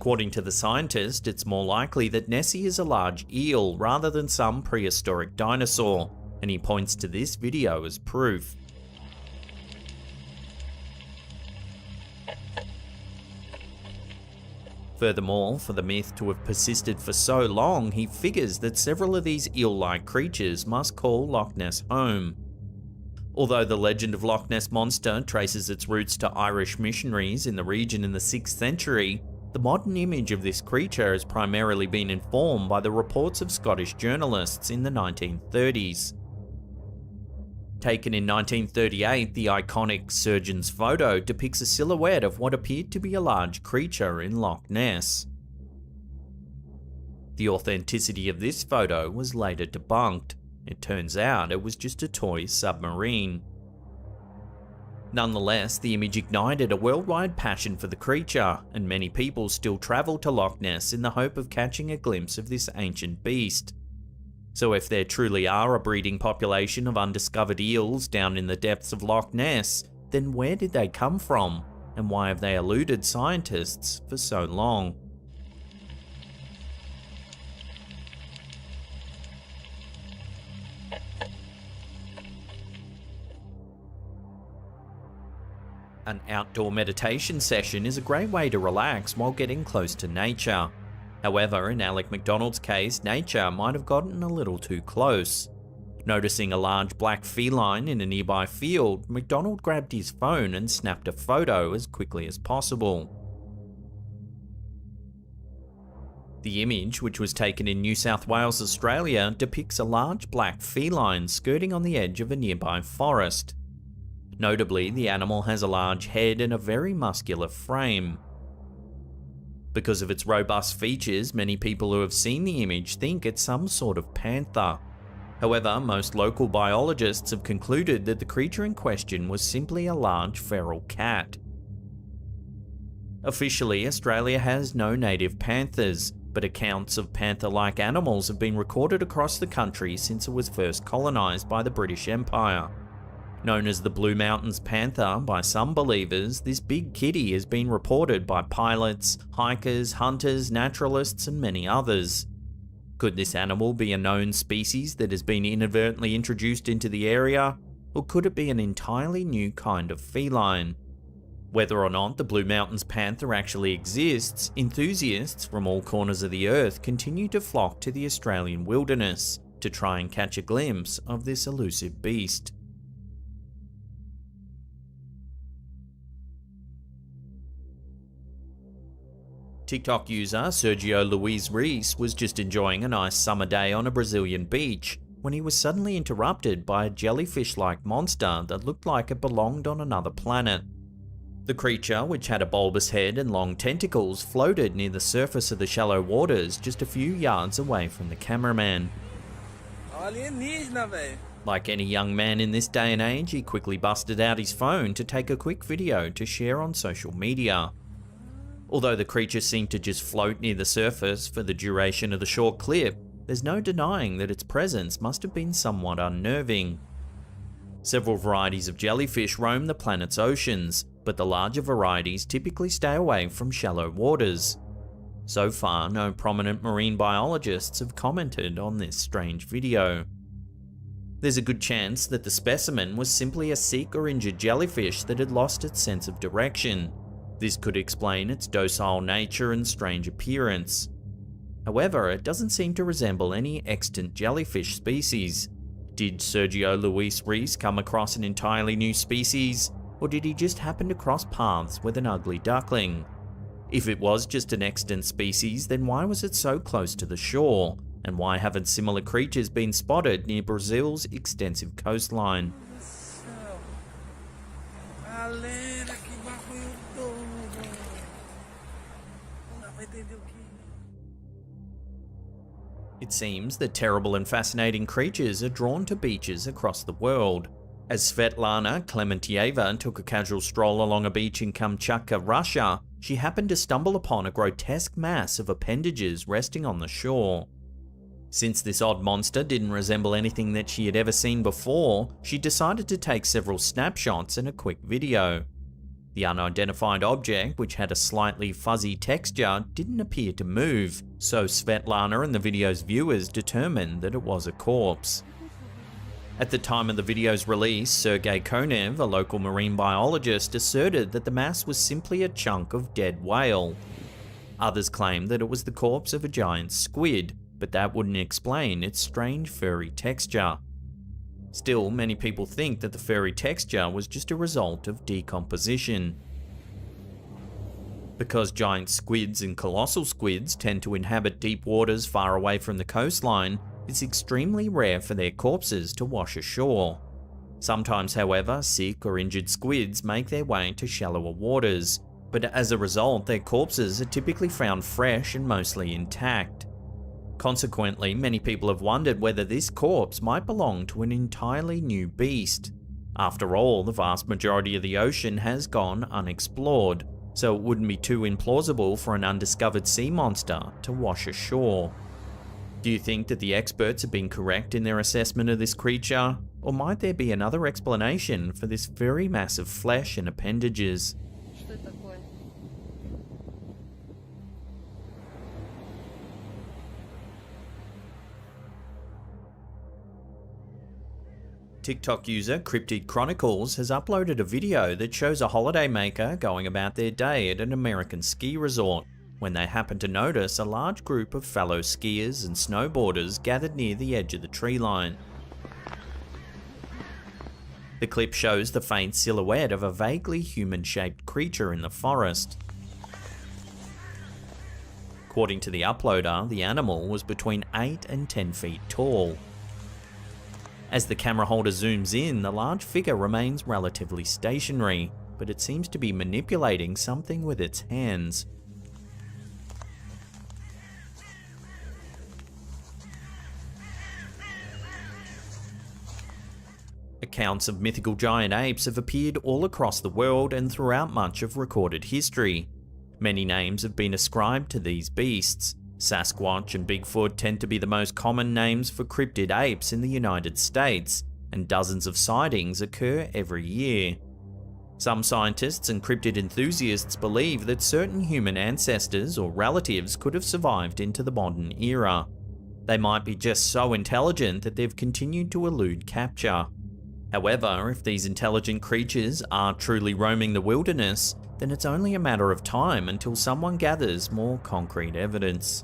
According to the scientist, it's more likely that Nessie is a large eel rather than some prehistoric dinosaur, and he points to this video as proof. Furthermore, for the myth to have persisted for so long, he figures that several of these eel-like creatures must call Loch Ness home. Although the legend of Loch Ness Monster traces its roots to Irish missionaries in the region in the 6th century, the modern image of this creature has primarily been informed by the reports of Scottish journalists in the 1930s. Taken in 1938, the iconic surgeon's photo depicts a silhouette of what appeared to be a large creature in Loch Ness. The authenticity of this photo was later debunked. It turns out it was just a toy submarine. Nonetheless, the image ignited a worldwide passion for the creature, and many people still travel to Loch Ness in the hope of catching a glimpse of this ancient beast. So if there truly are a breeding population of undiscovered eels down in the depths of Loch Ness, then where did they come from, and why have they eluded scientists for so long? An outdoor meditation session is a great way to relax while getting close to nature. However, in Alec McDonald's case, nature might have gotten a little too close. Noticing a large black feline in a nearby field, McDonald grabbed his phone and snapped a photo as quickly as possible. The image, which was taken in New South Wales, Australia, depicts a large black feline skirting on the edge of a nearby forest. Notably, the animal has a large head and a very muscular frame. Because of its robust features, many people who have seen the image think it's some sort of panther. However, most local biologists have concluded that the creature in question was simply a large feral cat. Officially, Australia has no native panthers, but accounts of panther-like animals have been recorded across the country since it was first colonised by the British Empire. Known as the Blue Mountains panther by some believers, this big kitty has been reported by pilots, hikers, hunters, naturalists, and many others. Could this animal be a known species that has been inadvertently introduced into the area, or could it be an entirely new kind of feline? Whether or not the Blue Mountains panther actually exists, enthusiasts from all corners of the earth continue to flock to the Australian wilderness to try and catch a glimpse of this elusive beast. TikTok user Sergio Luis Reis was just enjoying a nice summer day on a Brazilian beach when he was suddenly interrupted by a jellyfish-like monster that looked like it belonged on another planet. The creature, which had a bulbous head and long tentacles, floated near the surface of the shallow waters just a few yards away from the cameraman. Like any young man in this day and age, he quickly busted out his phone to take a quick video to share on social media. Although the creature seemed to just float near the surface for the duration of the short clip, there's no denying that its presence must have been somewhat unnerving. Several varieties of jellyfish roam the planet's oceans, but the larger varieties typically stay away from shallow waters. So far, no prominent marine biologists have commented on this strange video. There's a good chance that the specimen was simply a sick or injured jellyfish that had lost its sense of direction. This could explain its docile nature and strange appearance. However, it doesn't seem to resemble any extant jellyfish species. Did Sergio Luis Reis come across an entirely new species, or did he just happen to cross paths with an ugly duckling? If it was just an extant species, then why was it so close to the shore? And why haven't similar creatures been spotted near Brazil's extensive coastline? It seems that terrible and fascinating creatures are drawn to beaches across the world. As Svetlana Klementieva took a casual stroll along a beach in Kamchatka, Russia, she happened to stumble upon a grotesque mass of appendages resting on the shore. Since this odd monster didn't resemble anything that she had ever seen before, she decided to take several snapshots and a quick video. The unidentified object, which had a slightly fuzzy texture, didn't appear to move, so Svetlana and the video's viewers determined that it was a corpse. At the time of the video's release, Sergei Konev, a local marine biologist, asserted that the mass was simply a chunk of dead whale. Others claim that it was the corpse of a giant squid, but that wouldn't explain its strange furry texture. Still, many people think that the furry texture was just a result of decomposition. Because giant squids and colossal squids tend to inhabit deep waters far away from the coastline, it's extremely rare for their corpses to wash ashore. Sometimes, however, sick or injured squids make their way to shallower waters, but as a result, their corpses are typically found fresh and mostly intact. Consequently, many people have wondered whether this corpse might belong to an entirely new beast. After all, the vast majority of the ocean has gone unexplored, so it wouldn't be too implausible for an undiscovered sea monster to wash ashore. Do you think that the experts have been correct in their assessment of this creature, or might there be another explanation for this very massive flesh and appendages? TikTok user Cryptid Chronicles has uploaded a video that shows a holidaymaker going about their day at an American ski resort when they happen to notice a large group of fellow skiers and snowboarders gathered near the edge of the tree line. The clip shows the faint silhouette of a vaguely human-shaped creature in the forest. According to the uploader, the animal was between 8 and 10 feet tall. As the camera holder zooms in, the large figure remains relatively stationary, but it seems to be manipulating something with its hands. Accounts of mythical giant apes have appeared all across the world and throughout much of recorded history. Many names have been ascribed to these beasts. Sasquatch and Bigfoot tend to be the most common names for cryptid apes in the United States, and dozens of sightings occur every year. Some scientists and cryptid enthusiasts believe that certain human ancestors or relatives could have survived into the modern era. They might be just so intelligent that they've continued to elude capture. However, if these intelligent creatures are truly roaming the wilderness, then it's only a matter of time until someone gathers more concrete evidence.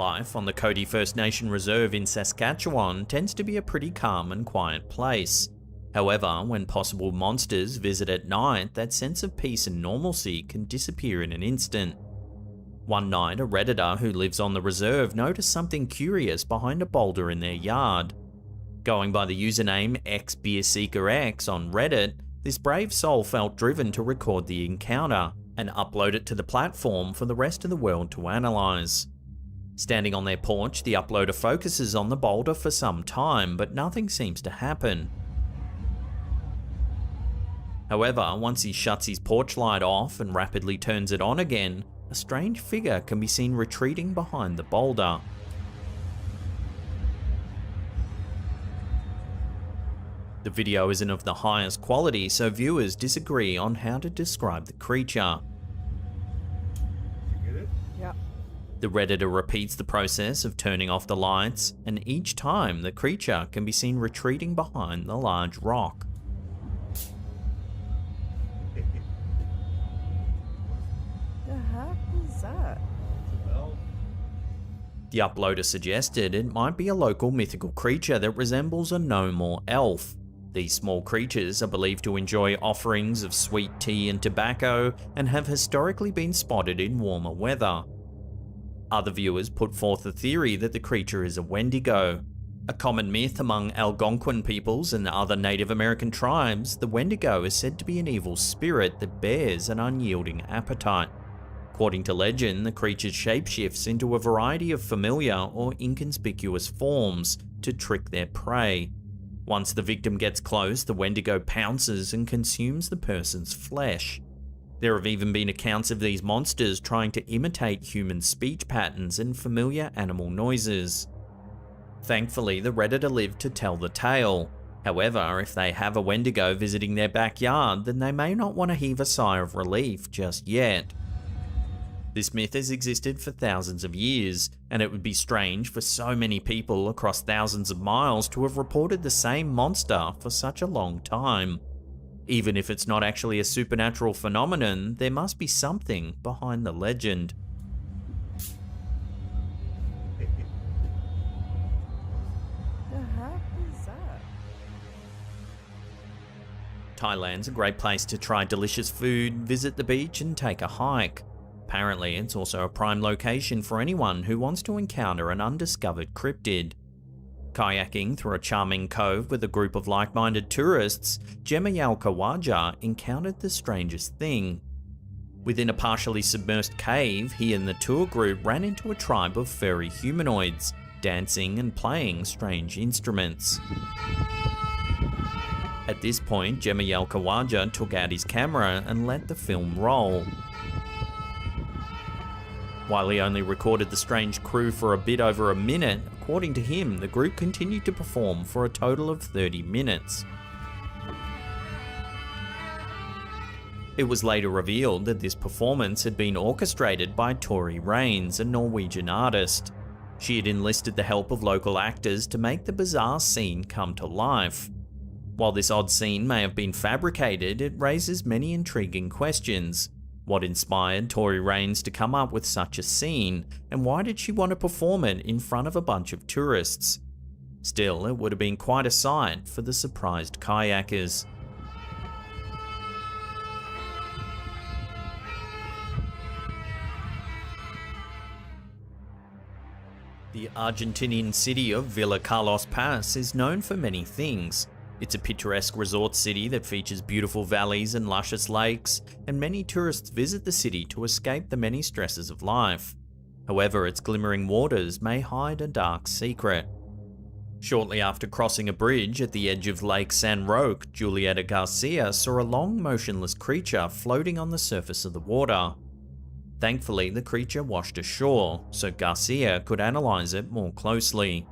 Life on the Cody First Nation Reserve in Saskatchewan tends to be a pretty calm and quiet place. However, when possible monsters visit at night, that sense of peace and normalcy can disappear in an instant. One night, a Redditor who lives on the reserve noticed something curious behind a boulder in their yard. Going by the username XBeerSeekerX on Reddit, this brave soul felt driven to record the encounter and upload it to the platform for the rest of the world to analyze. Standing on their porch, the uploader focuses on the boulder for some time, but nothing seems to happen. However, once he shuts his porch light off and rapidly turns it on again, a strange figure can be seen retreating behind the boulder. The video isn't of the highest quality, so viewers disagree on how to describe the creature. Yeah. The Redditor repeats the process of turning off the lights, and each time the creature can be seen retreating behind the large rock. The heck is that? The uploader suggested it might be a local mythical creature that resembles a gnome or elf. These small creatures are believed to enjoy offerings of sweet tea and tobacco and have historically been spotted in warmer weather. Other viewers put forth the theory that the creature is a Wendigo. A common myth among Algonquin peoples and other Native American tribes, the Wendigo is said to be an evil spirit that bears an unyielding appetite. According to legend, the creature shapeshifts into a variety of familiar or inconspicuous forms to trick their prey. Once the victim gets close, the Wendigo pounces and consumes the person's flesh. There have even been accounts of these monsters trying to imitate human speech patterns and familiar animal noises. Thankfully, the Redditor lived to tell the tale. However, if they have a Wendigo visiting their backyard, then they may not want to heave a sigh of relief just yet. This myth has existed for thousands of years, and it would be strange for so many people across thousands of miles to have reported the same monster for such a long time. Even if it's not actually a supernatural phenomenon, there must be something behind the legend. The heck is that? Thailand's a great place to try delicious food, visit the beach, and take a hike. Apparently, it's also a prime location for anyone who wants to encounter an undiscovered cryptid. Kayaking through a charming cove with a group of like-minded tourists, Gemayal Kawaja encountered the strangest thing. Within a partially submerged cave, he and the tour group ran into a tribe of furry humanoids, dancing and playing strange instruments. At this point, Gemayal Kawaja took out his camera and let the film roll. While he only recorded the strange crew for a bit over a minute, according to him, the group continued to perform for a total of 30 minutes. It was later revealed that this performance had been orchestrated by Tori Raines, a Norwegian artist. She had enlisted the help of local actors to make the bizarre scene come to life. While this odd scene may have been fabricated, it raises many intriguing questions. What inspired Tori Raines to come up with such a scene, and why did she want to perform it in front of a bunch of tourists? Still, it would have been quite a sight for the surprised kayakers. The Argentinian city of Villa Carlos Paz is known for many things. It's a picturesque resort city that features beautiful valleys and luscious lakes, and many tourists visit the city to escape the many stresses of life. However, its glimmering waters may hide a dark secret. Shortly after crossing a bridge at the edge of Lake San Roque, Julieta Garcia saw a long, motionless creature floating on the surface of the water. Thankfully, the creature washed ashore, so Garcia could analyze it more closely.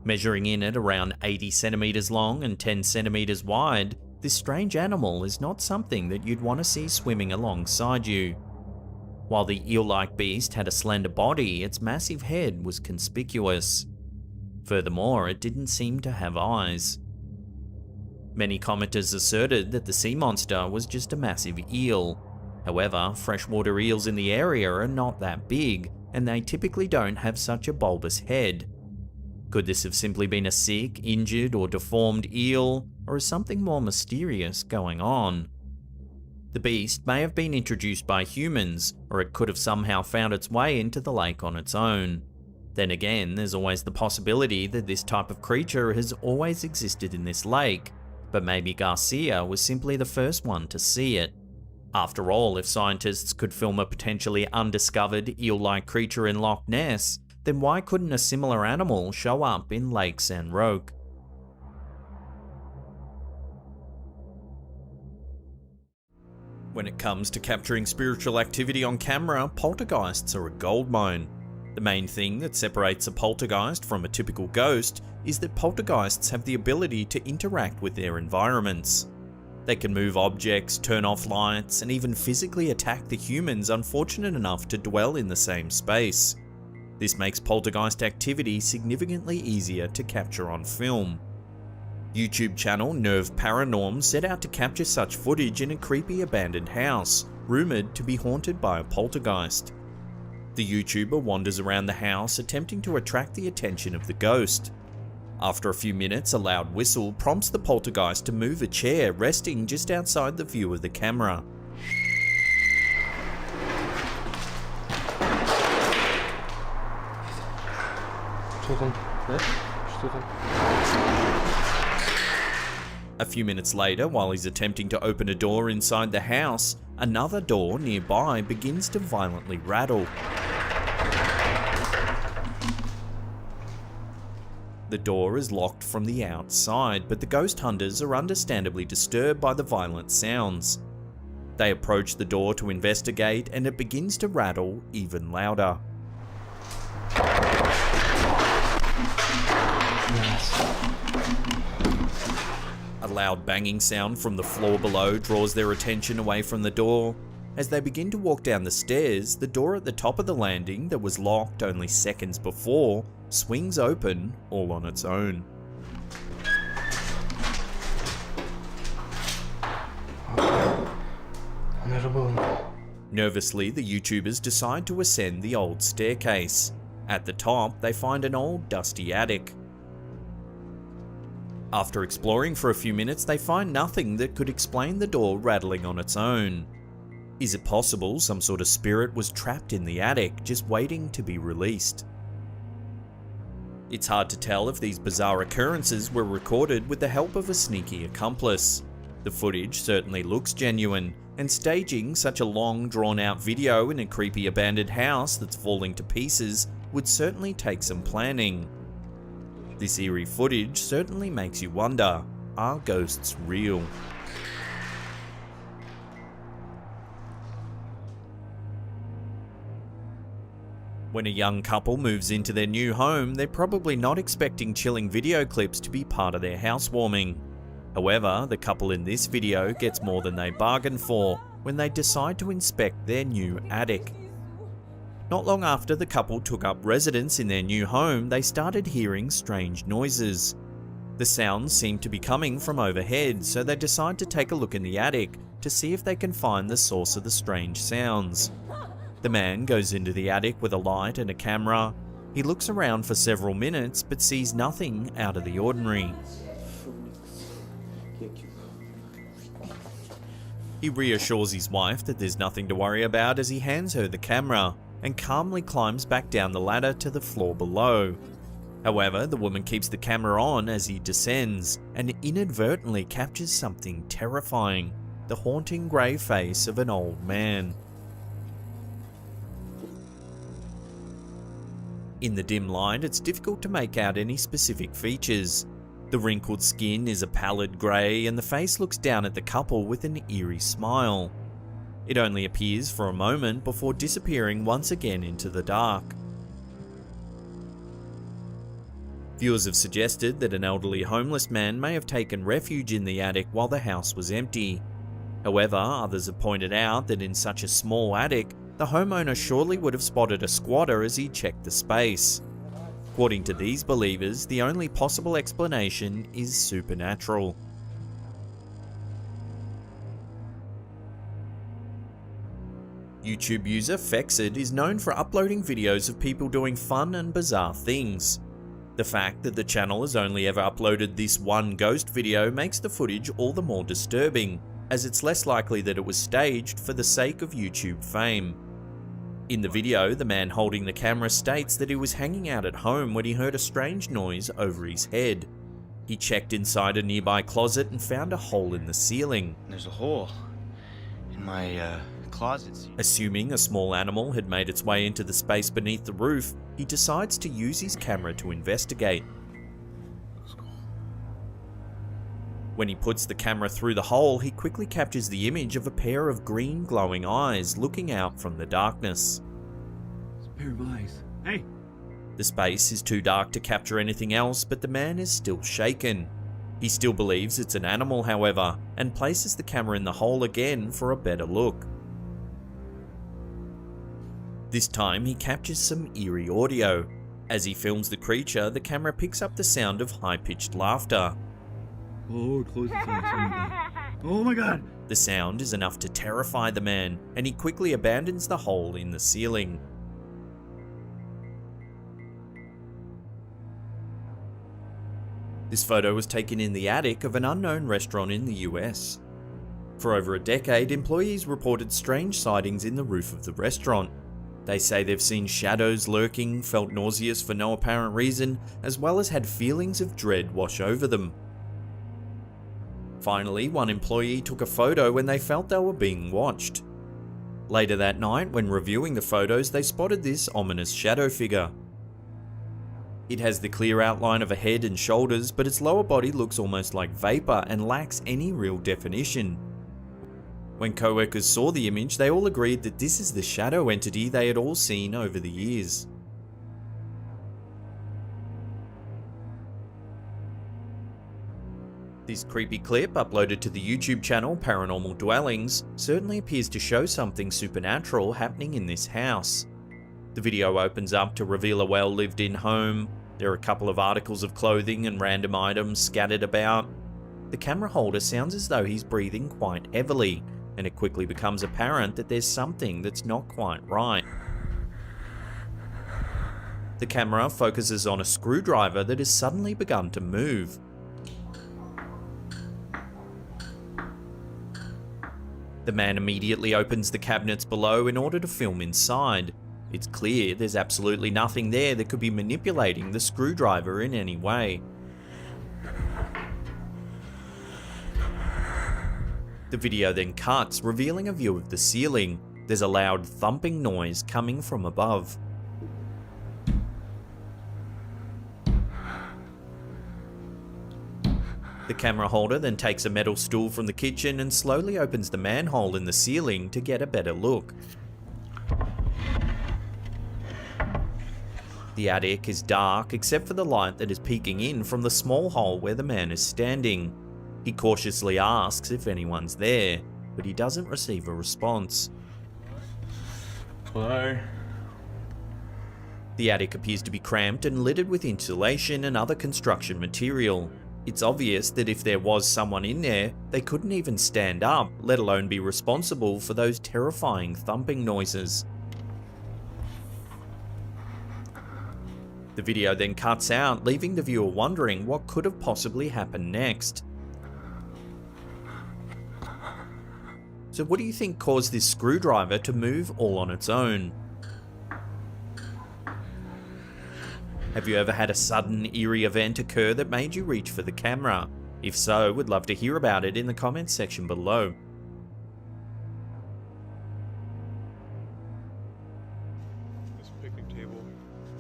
Measuring in at around 80 centimeters long and 10 centimeters wide, this strange animal is not something that you'd want to see swimming alongside you. While the eel-like beast had a slender body, its massive head was conspicuous. Furthermore, it didn't seem to have eyes. Many commenters asserted that the sea monster was just a massive eel. However, freshwater eels in the area are not that big, and they typically don't have such a bulbous head. Could this have simply been a sick, injured, or deformed eel, or is something more mysterious going on? The beast may have been introduced by humans, or it could have somehow found its way into the lake on its own. Then again, there's always the possibility that this type of creature has always existed in this lake, but maybe Garcia was simply the first one to see it. After all, if scientists could film a potentially undiscovered eel-like creature in Loch Ness, then why couldn't a similar animal show up in Lake San Roque? When it comes to capturing spiritual activity on camera, poltergeists are a goldmine. The main thing that separates a poltergeist from a typical ghost is that poltergeists have the ability to interact with their environments. They can move objects, turn off lights, and even physically attack the humans unfortunate enough to dwell in the same space. This makes poltergeist activity significantly easier to capture on film. YouTube channel Nerve Paranorm set out to capture such footage in a creepy abandoned house, rumoured to be haunted by a poltergeist. The YouTuber wanders around the house attempting to attract the attention of the ghost. After a few minutes, a loud whistle prompts the poltergeist to move a chair resting just outside the view of the camera. A few minutes later, while he's attempting to open a door inside the house, another door nearby begins to violently rattle. The door is locked from the outside, but the ghost hunters are understandably disturbed by the violent sounds. They approach the door to investigate, and it begins to rattle even louder. A loud banging sound from the floor below draws their attention away from the door. As they begin to walk down the stairs, the door at the top of the landing that was locked only seconds before swings open all on its own. Nervously, the YouTubers decide to ascend the old staircase. At the top, they find an old dusty attic. After exploring for a few minutes, they find nothing that could explain the door rattling on its own. Is it possible some sort of spirit was trapped in the attic, just waiting to be released? It's hard to tell if these bizarre occurrences were recorded with the help of a sneaky accomplice. The footage certainly looks genuine, and staging such a long, drawn-out video in a creepy abandoned house that's falling to pieces would certainly take some planning. This eerie footage certainly makes you wonder, are ghosts real? When a young couple moves into their new home, they're probably not expecting chilling video clips to be part of their housewarming. However, the couple in this video gets more than they bargained for when they decide to inspect their new attic. Not long after the couple took up residence in their new home, they started hearing strange noises. The sounds seemed to be coming from overhead, so they decide to take a look in the attic to see if they can find the source of the strange sounds. The man goes into the attic with a light and a camera. He looks around for several minutes but sees nothing out of the ordinary. He reassures his wife that there's nothing to worry about as he hands her the camera and calmly climbs back down the ladder to the floor below. However, the woman keeps the camera on as he descends and inadvertently captures something terrifying, the haunting grey face of an old man. In the dim light, it's difficult to make out any specific features. The wrinkled skin is a pallid grey and the face looks down at the couple with an eerie smile. It only appears for a moment before disappearing once again into the dark. Viewers have suggested that an elderly homeless man may have taken refuge in the attic while the house was empty. However, others have pointed out that in such a small attic, the homeowner surely would have spotted a squatter as he checked the space. According to these believers, the only possible explanation is supernatural. YouTube user Fexed is known for uploading videos of people doing fun and bizarre things. The fact that the channel has only ever uploaded this one ghost video makes the footage all the more disturbing, as it's less likely that it was staged for the sake of YouTube fame. In the video, the man holding the camera states that he was hanging out at home when he heard a strange noise over his head. He checked inside a nearby closet and found a hole in the ceiling. There's a hole in my closet. Assuming a small animal had made its way into the space beneath the roof, he decides to use his camera to investigate. When he puts the camera through the hole, he quickly captures the image of a pair of green glowing eyes looking out from the darkness. It's a pair of eyes. Hey! The space is too dark to capture anything else, but the man is still shaken. He still believes it's an animal, however, and places the camera in the hole again for a better look. This time he captures some eerie audio. As he films the creature, the camera picks up the sound of high-pitched laughter. Oh, close its eyes. Oh my god! The sound is enough to terrify the man, and he quickly abandons the hole in the ceiling. This photo was taken in the attic of an unknown restaurant in the US. For over a decade, employees reported strange sightings in the roof of the restaurant. They say they've seen shadows lurking, felt nauseous for no apparent reason, as well as had feelings of dread wash over them. Finally, one employee took a photo when they felt they were being watched. Later that night, when reviewing the photos, they spotted this ominous shadow figure. It has the clear outline of a head and shoulders, but its lower body looks almost like vapor and lacks any real definition. When co-workers saw the image, they all agreed that this is the shadow entity they had all seen over the years. This creepy clip, uploaded to the YouTube channel Paranormal Dwellings, certainly appears to show something supernatural happening in this house. The video opens up to reveal a well-lived-in home. There are a couple of articles of clothing and random items scattered about. The camera holder sounds as though he's breathing quite heavily, and it quickly becomes apparent that there's something that's not quite right. The camera focuses on a screwdriver that has suddenly begun to move. The man immediately opens the cabinets below in order to film inside. It's clear there's absolutely nothing there that could be manipulating the screwdriver in any way. The video then cuts, revealing a view of the ceiling. There's a loud thumping noise coming from above. The camera holder then takes a metal stool from the kitchen and slowly opens the manhole in the ceiling to get a better look. The attic is dark except for the light that is peeking in from the small hole where the man is standing. He cautiously asks if anyone's there, but he doesn't receive a response. Hello? The attic appears to be cramped and littered with insulation and other construction material. It's obvious that if there was someone in there, they couldn't even stand up, let alone be responsible for those terrifying thumping noises. The video then cuts out, leaving the viewer wondering what could have possibly happened next. So what do you think caused this screwdriver to move all on its own? Have you ever had a sudden, eerie event occur that made you reach for the camera? If so, we'd love to hear about it in the comments section below.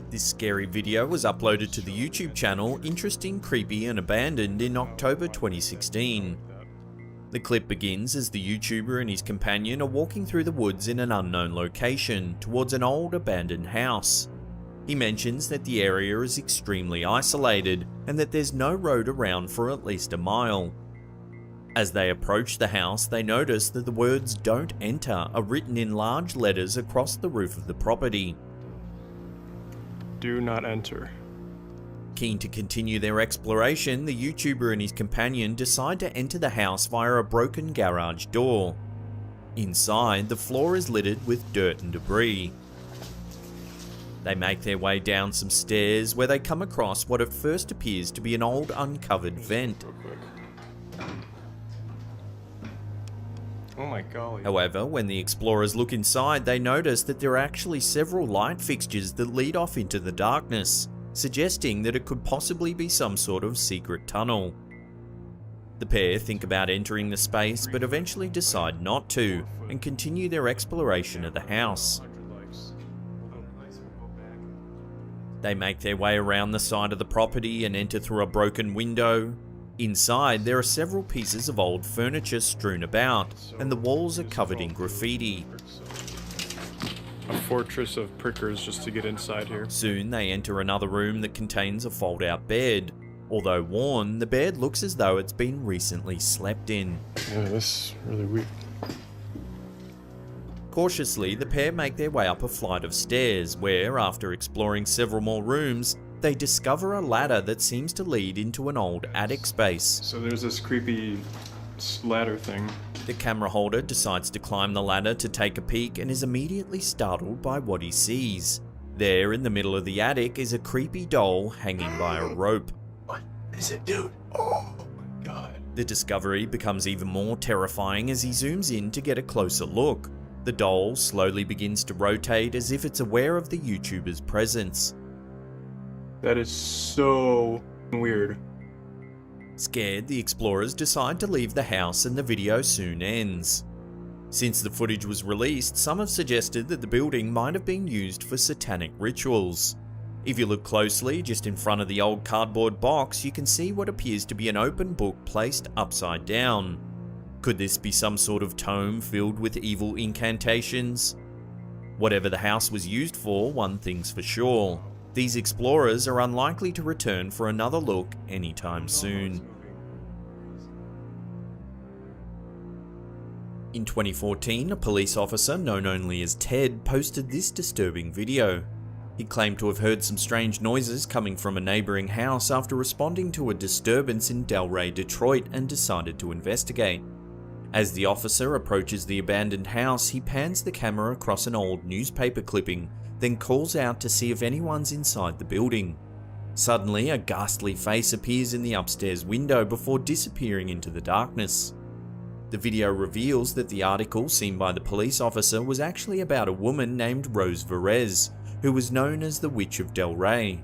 This scary video was uploaded to the YouTube channel Interesting, Creepy and Abandoned in October 2016. The clip begins as the YouTuber and his companion are walking through the woods in an unknown location towards an old abandoned house. He mentions that the area is extremely isolated and that there's no road around for at least a mile. As they approach the house, they notice that the words "Don't enter" are written in large letters across the roof of the property. Do not enter. Keen to continue their exploration, the YouTuber and his companion decide to enter the house via a broken garage door. Inside, the floor is littered with dirt and debris. They make their way down some stairs where they come across what at first appears to be an old uncovered vent. Oh my golly. However, when the explorers look inside, they notice that there are actually several light fixtures that lead off into the darkness, suggesting that it could possibly be some sort of secret tunnel. The pair think about entering the space, but eventually decide not to, and continue their exploration of the house. They make their way around the side of the property and enter through a broken window. Inside, there are several pieces of old furniture strewn about, and the walls are covered in graffiti. A fortress of prickers just to get inside here. Soon they enter another room that contains a fold-out bed. Although worn, the bed looks as though it's been recently slept in. Yeah, this is really weird. Cautiously, the pair make their way up a flight of stairs where, after exploring several more rooms, they discover a ladder that seems to lead into an old attic space. So there's this creepy ladder thing. The camera holder decides to climb the ladder to take a peek and is immediately startled by what he sees. There in the middle of the attic is a creepy doll hanging by a rope. What is it, dude? Oh my god. The discovery becomes even more terrifying as he zooms in to get a closer look. The doll slowly begins to rotate as if it's aware of the YouTuber's presence. That is so weird. Scared, the explorers decide to leave the house and the video soon ends. Since the footage was released, some have suggested that the building might have been used for satanic rituals. If you look closely, just in front of the old cardboard box, you can see what appears to be an open book placed upside down. Could this be some sort of tome filled with evil incantations? Whatever the house was used for, one thing's for sure. These explorers are unlikely to return for another look anytime soon. In 2014, a police officer known only as Ted posted this disturbing video. He claimed to have heard some strange noises coming from a neighbouring house after responding to a disturbance in Delray, Detroit, and decided to investigate. As the officer approaches the abandoned house, he pans the camera across an old newspaper clipping, then calls out to see if anyone's inside the building. Suddenly, a ghastly face appears in the upstairs window before disappearing into the darkness. The video reveals that the article seen by the police officer was actually about a woman named Rose Verez, who was known as the Witch of Delray.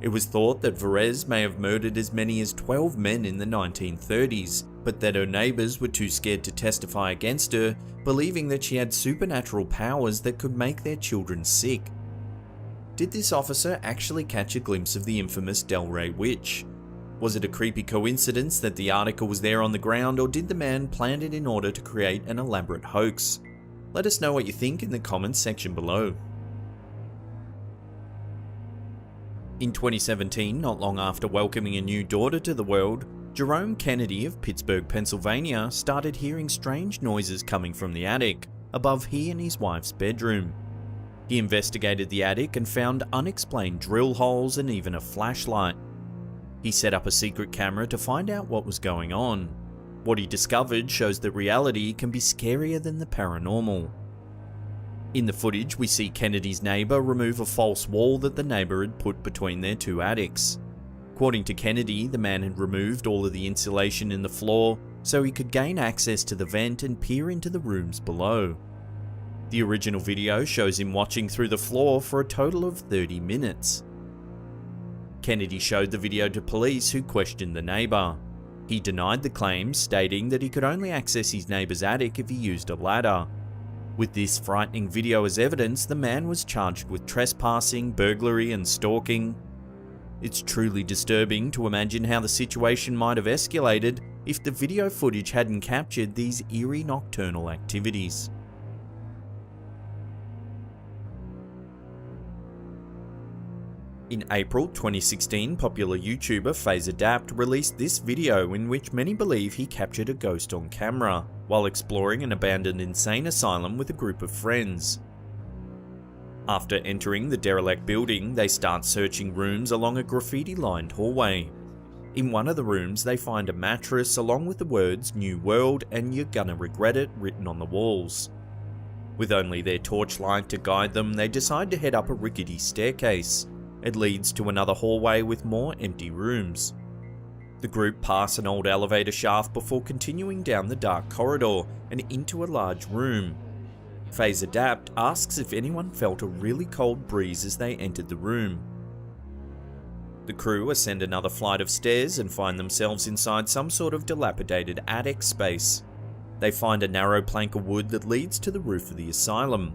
It was thought that Verez may have murdered as many as 12 men in the 1930s, but that her neighbours were too scared to testify against her, believing that she had supernatural powers that could make their children sick. Did this officer actually catch a glimpse of the infamous Delray witch? Was it a creepy coincidence that the article was there on the ground, or did the man plan it in order to create an elaborate hoax? Let us know what you think in the comments section below. In 2017, not long after welcoming a new daughter to the world, Jerome Kennedy of Pittsburgh, Pennsylvania started hearing strange noises coming from the attic, above he and his wife's bedroom. He investigated the attic and found unexplained drill holes and even a flashlight. He set up a secret camera to find out what was going on. What he discovered shows that reality can be scarier than the paranormal. In the footage, we see Kennedy's neighbour remove a false wall that the neighbour had put between their two attics. According to Kennedy, the man had removed all of the insulation in the floor so he could gain access to the vent and peer into the rooms below. The original video shows him watching through the floor for a total of 30 minutes. Kennedy showed the video to police, who questioned the neighbour. He denied the claims, stating that he could only access his neighbour's attic if he used a ladder. With this frightening video as evidence, the man was charged with trespassing, burglary and stalking. It's truly disturbing to imagine how the situation might have escalated if the video footage hadn't captured these eerie nocturnal activities. In April 2016, popular YouTuber FazeAdapt released this video in which many believe he captured a ghost on camera while exploring an abandoned insane asylum with a group of friends. After entering the derelict building, they start searching rooms along a graffiti-lined hallway. In one of the rooms, they find a mattress along with the words "New World" and "You're gonna regret it" written on the walls. With only their torchlight to guide them, they decide to head up a rickety staircase. It leads to another hallway with more empty rooms. The group pass an old elevator shaft before continuing down the dark corridor and into a large room. FazeAdapt asks if anyone felt a really cold breeze as they entered the room. The crew ascend another flight of stairs and find themselves inside some sort of dilapidated attic space. They find a narrow plank of wood that leads to the roof of the asylum.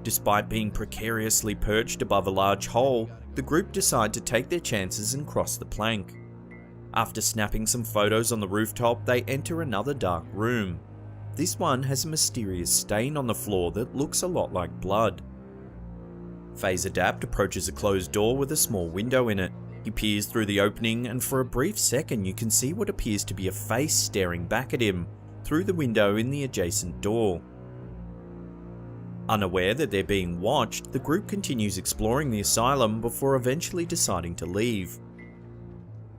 Despite being precariously perched above a large hole, the group decide to take their chances and cross the plank. After snapping some photos on the rooftop, they enter another dark room. This one has a mysterious stain on the floor that looks a lot like blood. FazeAdapt approaches a closed door with a small window in it. He peers through the opening, and for a brief second you can see what appears to be a face staring back at him through the window in the adjacent door. Unaware that they're being watched, the group continues exploring the asylum before eventually deciding to leave.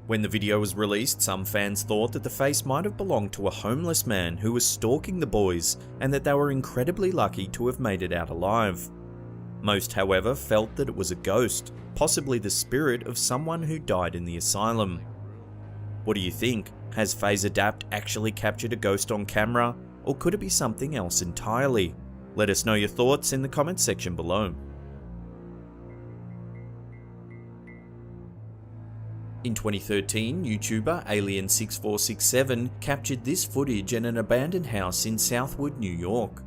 When the video was released, some fans thought that the face might have belonged to a homeless man who was stalking the boys, and that they were incredibly lucky to have made it out alive. Most, however, felt that it was a ghost, possibly the spirit of someone who died in the asylum. What do you think? Has FazeAdapt actually captured a ghost on camera, or could it be something else entirely? Let us know your thoughts in the comments section below. In 2013, YouTuber Alien6467 captured this footage in an abandoned house in Southwood, New York.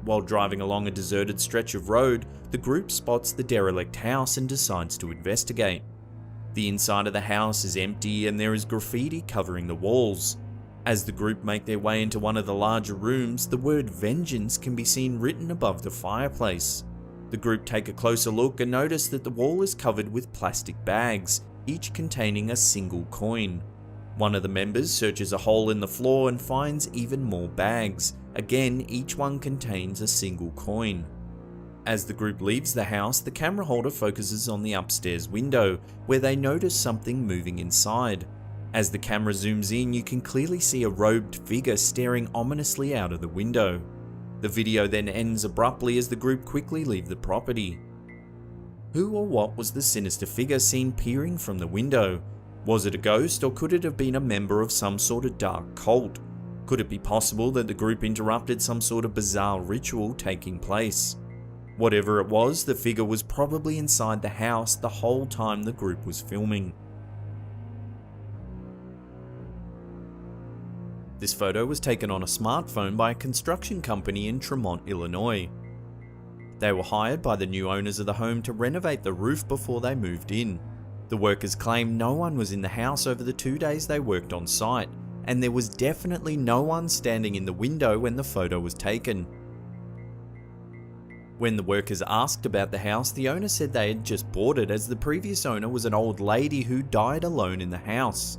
While driving along a deserted stretch of road, the group spots the derelict house and decides to investigate. The inside of the house is empty and there is graffiti covering the walls. As the group make their way into one of the larger rooms, the word "vengeance" can be seen written above the fireplace. The group take a closer look and notice that the wall is covered with plastic bags, each containing a single coin. One of the members searches a hole in the floor and finds even more bags, Again, each one contains a single coin. As the group leaves the house, the camera holder focuses on the upstairs window, where they notice something moving inside. As the camera zooms in, you can clearly see a robed figure staring ominously out of the window. The video then ends abruptly as the group quickly leave the property. Who or what was the sinister figure seen peering from the window? Was it a ghost, or could it have been a member of some sort of dark cult? Could it be possible that the group interrupted some sort of bizarre ritual taking place? Whatever it was, the figure was probably inside the house the whole time the group was filming. This photo was taken on a smartphone by a construction company in Tremont, Illinois. They were hired by the new owners of the home to renovate the roof before they moved in. The workers claim no one was in the house over the 2 days they worked on site, and there was definitely no one standing in the window when the photo was taken. When the workers asked about the house, the owner said they had just bought it as the previous owner was an old lady who died alone in the house.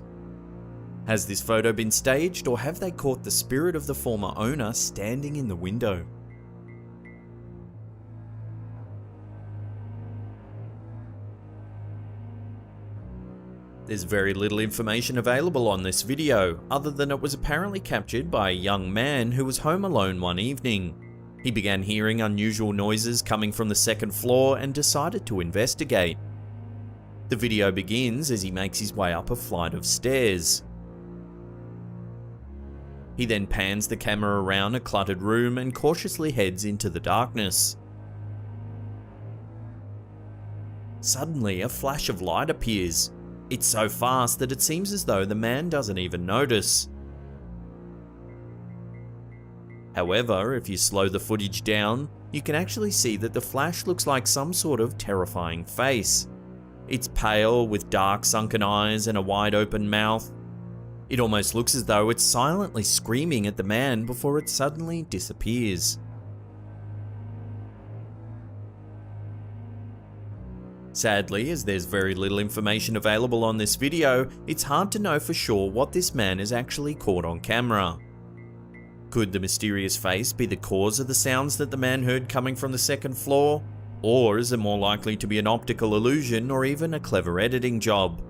Has this photo been staged, or have they caught the spirit of the former owner standing in the window? There's very little information available on this video, other than it was apparently captured by a young man who was home alone one evening. He began hearing unusual noises coming from the second floor and decided to investigate. The video begins as he makes his way up a flight of stairs. He then pans the camera around a cluttered room and cautiously heads into the darkness. Suddenly, a flash of light appears. It's so fast that it seems as though the man doesn't even notice. However, if you slow the footage down, you can actually see that the flash looks like some sort of terrifying face. It's pale, with dark sunken eyes and a wide open mouth. It almost looks as though it's silently screaming at the man before it suddenly disappears. Sadly, as there's very little information available on this video, it's hard to know for sure what this man is actually caught on camera. Could the mysterious face be the cause of the sounds that the man heard coming from the second floor? Or is it more likely to be an optical illusion or even a clever editing job?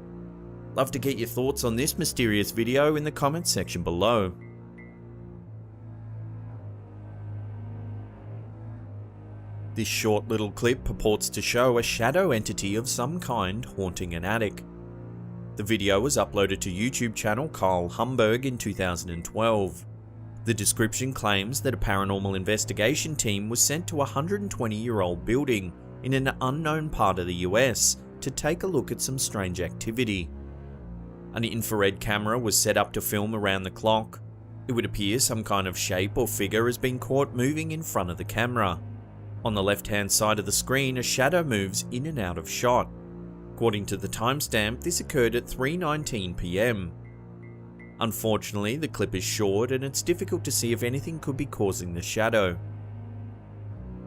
Love to get your thoughts on this mysterious video in the comments section below. This short little clip purports to show a shadow entity of some kind haunting an attic. The video was uploaded to YouTube channel Carl Humberg in 2012. The description claims that a paranormal investigation team was sent to a 120-year-old building in an unknown part of the US to take a look at some strange activity. An infrared camera was set up to film around the clock. It would appear some kind of shape or figure has been caught moving in front of the camera. On the left-hand side of the screen, a shadow moves in and out of shot. According to the timestamp, this occurred at 3:19 PM. Unfortunately, the clip is short and it's difficult to see if anything could be causing the shadow.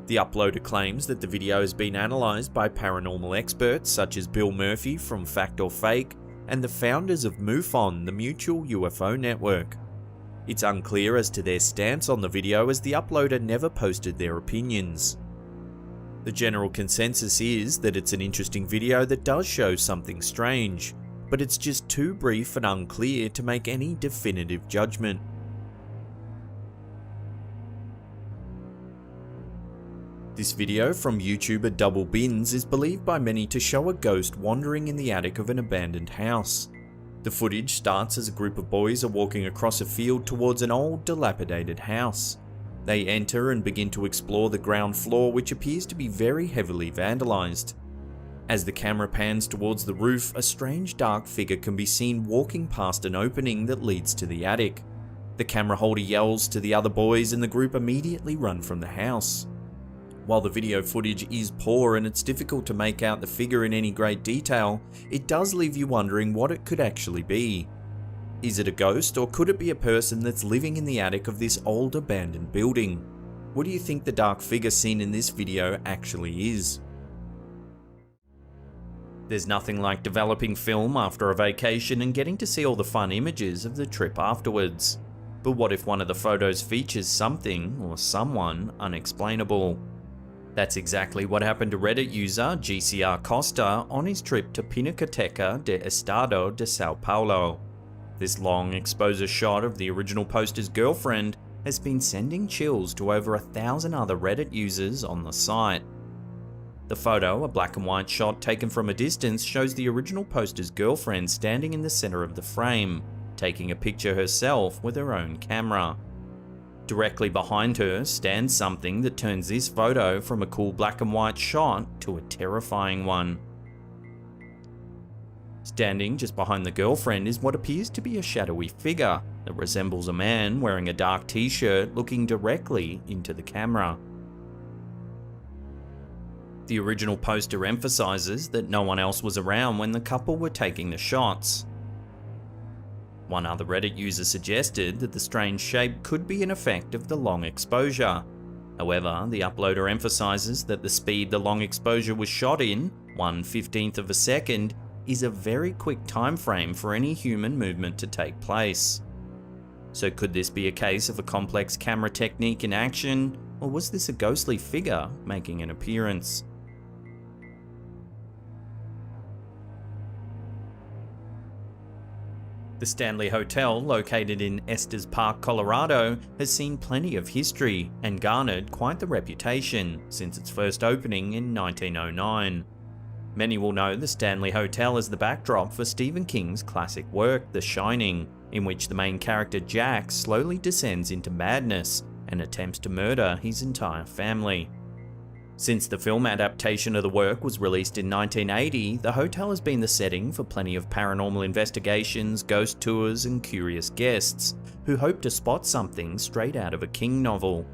The uploader claims that the video has been analysed by paranormal experts such as Bill Murphy from Fact or Fake and the founders of MUFON, the Mutual UFO Network. It's unclear as to their stance on the video as the uploader never posted their opinions. The general consensus is that it's an interesting video that does show something strange, but it's just too brief and unclear to make any definitive judgment. This video from YouTuber Double Bins is believed by many to show a ghost wandering in the attic of an abandoned house. The footage starts as a group of boys are walking across a field towards an old, dilapidated house. They enter and begin to explore the ground floor, which appears to be very heavily vandalized. As the camera pans towards the roof, a strange dark figure can be seen walking past an opening that leads to the attic. The camera holder yells to the other boys and the group immediately run from the house. While the video footage is poor and it's difficult to make out the figure in any great detail, it does leave you wondering what it could actually be. Is it a ghost, or could it be a person that's living in the attic of this old abandoned building? What do you think the dark figure seen in this video actually is? There's nothing like developing film after a vacation and getting to see all the fun images of the trip afterwards. But what if one of the photos features something or someone unexplainable? That's exactly what happened to Reddit user GCR Costa on his trip to Pinacoteca de Estado de Sao Paulo. This long exposure shot of the original poster's girlfriend has been sending chills to over 1,000 other Reddit users on the site. The photo, a black and white shot taken from a distance, shows the original poster's girlfriend standing in the center of the frame, taking a picture herself with her own camera. Directly behind her stands something that turns this photo from a cool black and white shot to a terrifying one. Standing just behind the girlfriend is what appears to be a shadowy figure that resembles a man wearing a dark t-shirt looking directly into the camera. The original poster emphasizes that no one else was around when the couple were taking the shots. One other Reddit user suggested that the strange shape could be an effect of the long exposure. However, the uploader emphasizes that the speed the long exposure was shot in, 1/15th of a second, is a very quick time frame for any human movement to take place. So could this be a case of a complex camera technique in action, or was this a ghostly figure making an appearance? The Stanley Hotel, located in Estes Park, Colorado, has seen plenty of history and garnered quite the reputation since its first opening in 1909. Many will know the Stanley Hotel as the backdrop for Stephen King's classic work, The Shining, in which the main character Jack slowly descends into madness and attempts to murder his entire family. Since the film adaptation of the work was released in 1980, the hotel has been the setting for plenty of paranormal investigations, ghost tours, and curious guests who hope to spot something straight out of a King novel.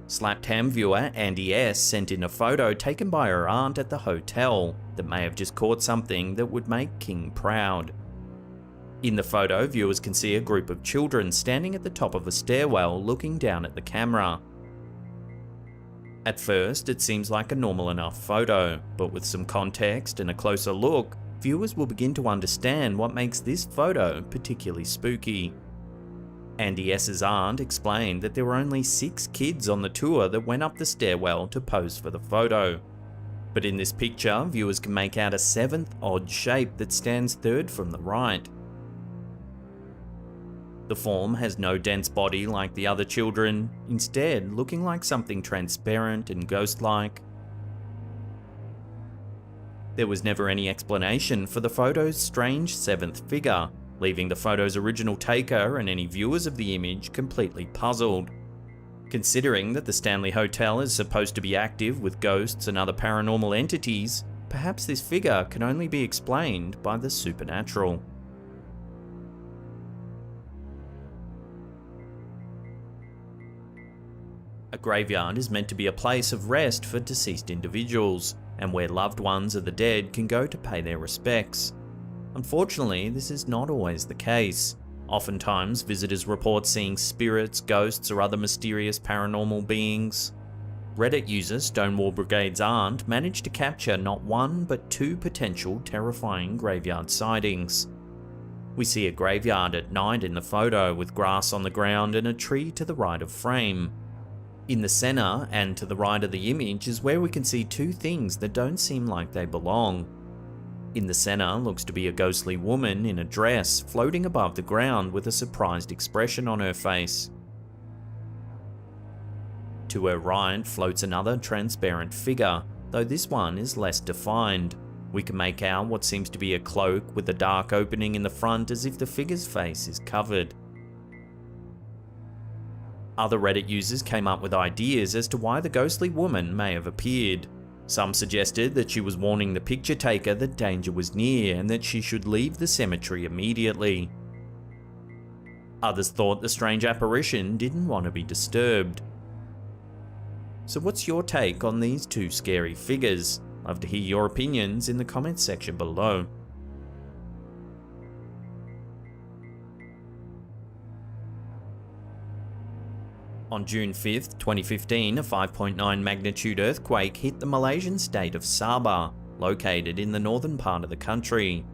Slapped Ham viewer Andy S sent in a photo taken by her aunt at the hotel that may have just caught something that would make King proud. In the photo, viewers can see a group of children standing at the top of a stairwell looking down at the camera. At first, it seems like a normal enough photo, but with some context and a closer look, viewers will begin to understand what makes this photo particularly spooky. Andy S.'s aunt explained that there were only 6 kids on the tour that went up the stairwell to pose for the photo. But in this picture, viewers can make out a 7th odd shape that stands 3rd from the right. The form has no dense body like the other children, instead looking like something transparent and ghost-like. There was never any explanation for the photo's strange 7th figure, leaving the photo's original taker and any viewers of the image completely puzzled. Considering that the Stanley Hotel is supposed to be active with ghosts and other paranormal entities, perhaps this figure can only be explained by the supernatural. A graveyard is meant to be a place of rest for deceased individuals, and where loved ones of the dead can go to pay their respects. Unfortunately, this is not always the case. Oftentimes, visitors report seeing spirits, ghosts, or other mysterious paranormal beings. Reddit user Stonewall Brigade's aunt managed to capture not 1 but 2 potential terrifying graveyard sightings. We see a graveyard at night in the photo with grass on the ground and a tree to the right of frame. In the center and to the right of the image is where we can see 2 things that don't seem like they belong. In the center looks to be a ghostly woman in a dress floating above the ground with a surprised expression on her face. To her right floats another transparent figure, though this one is less defined. We can make out what seems to be a cloak with a dark opening in the front as if the figure's face is covered. Other Reddit users came up with ideas as to why the ghostly woman may have appeared. Some suggested that she was warning the picture taker that danger was near and that she should leave the cemetery immediately. Others thought the strange apparition didn't want to be disturbed. So what's your take on these 2 scary figures? Love to hear your opinions in the comments section below. On June 5th, 2015, a 5.9 magnitude earthquake hit the Malaysian state of Sabah, located in the northern part of the country.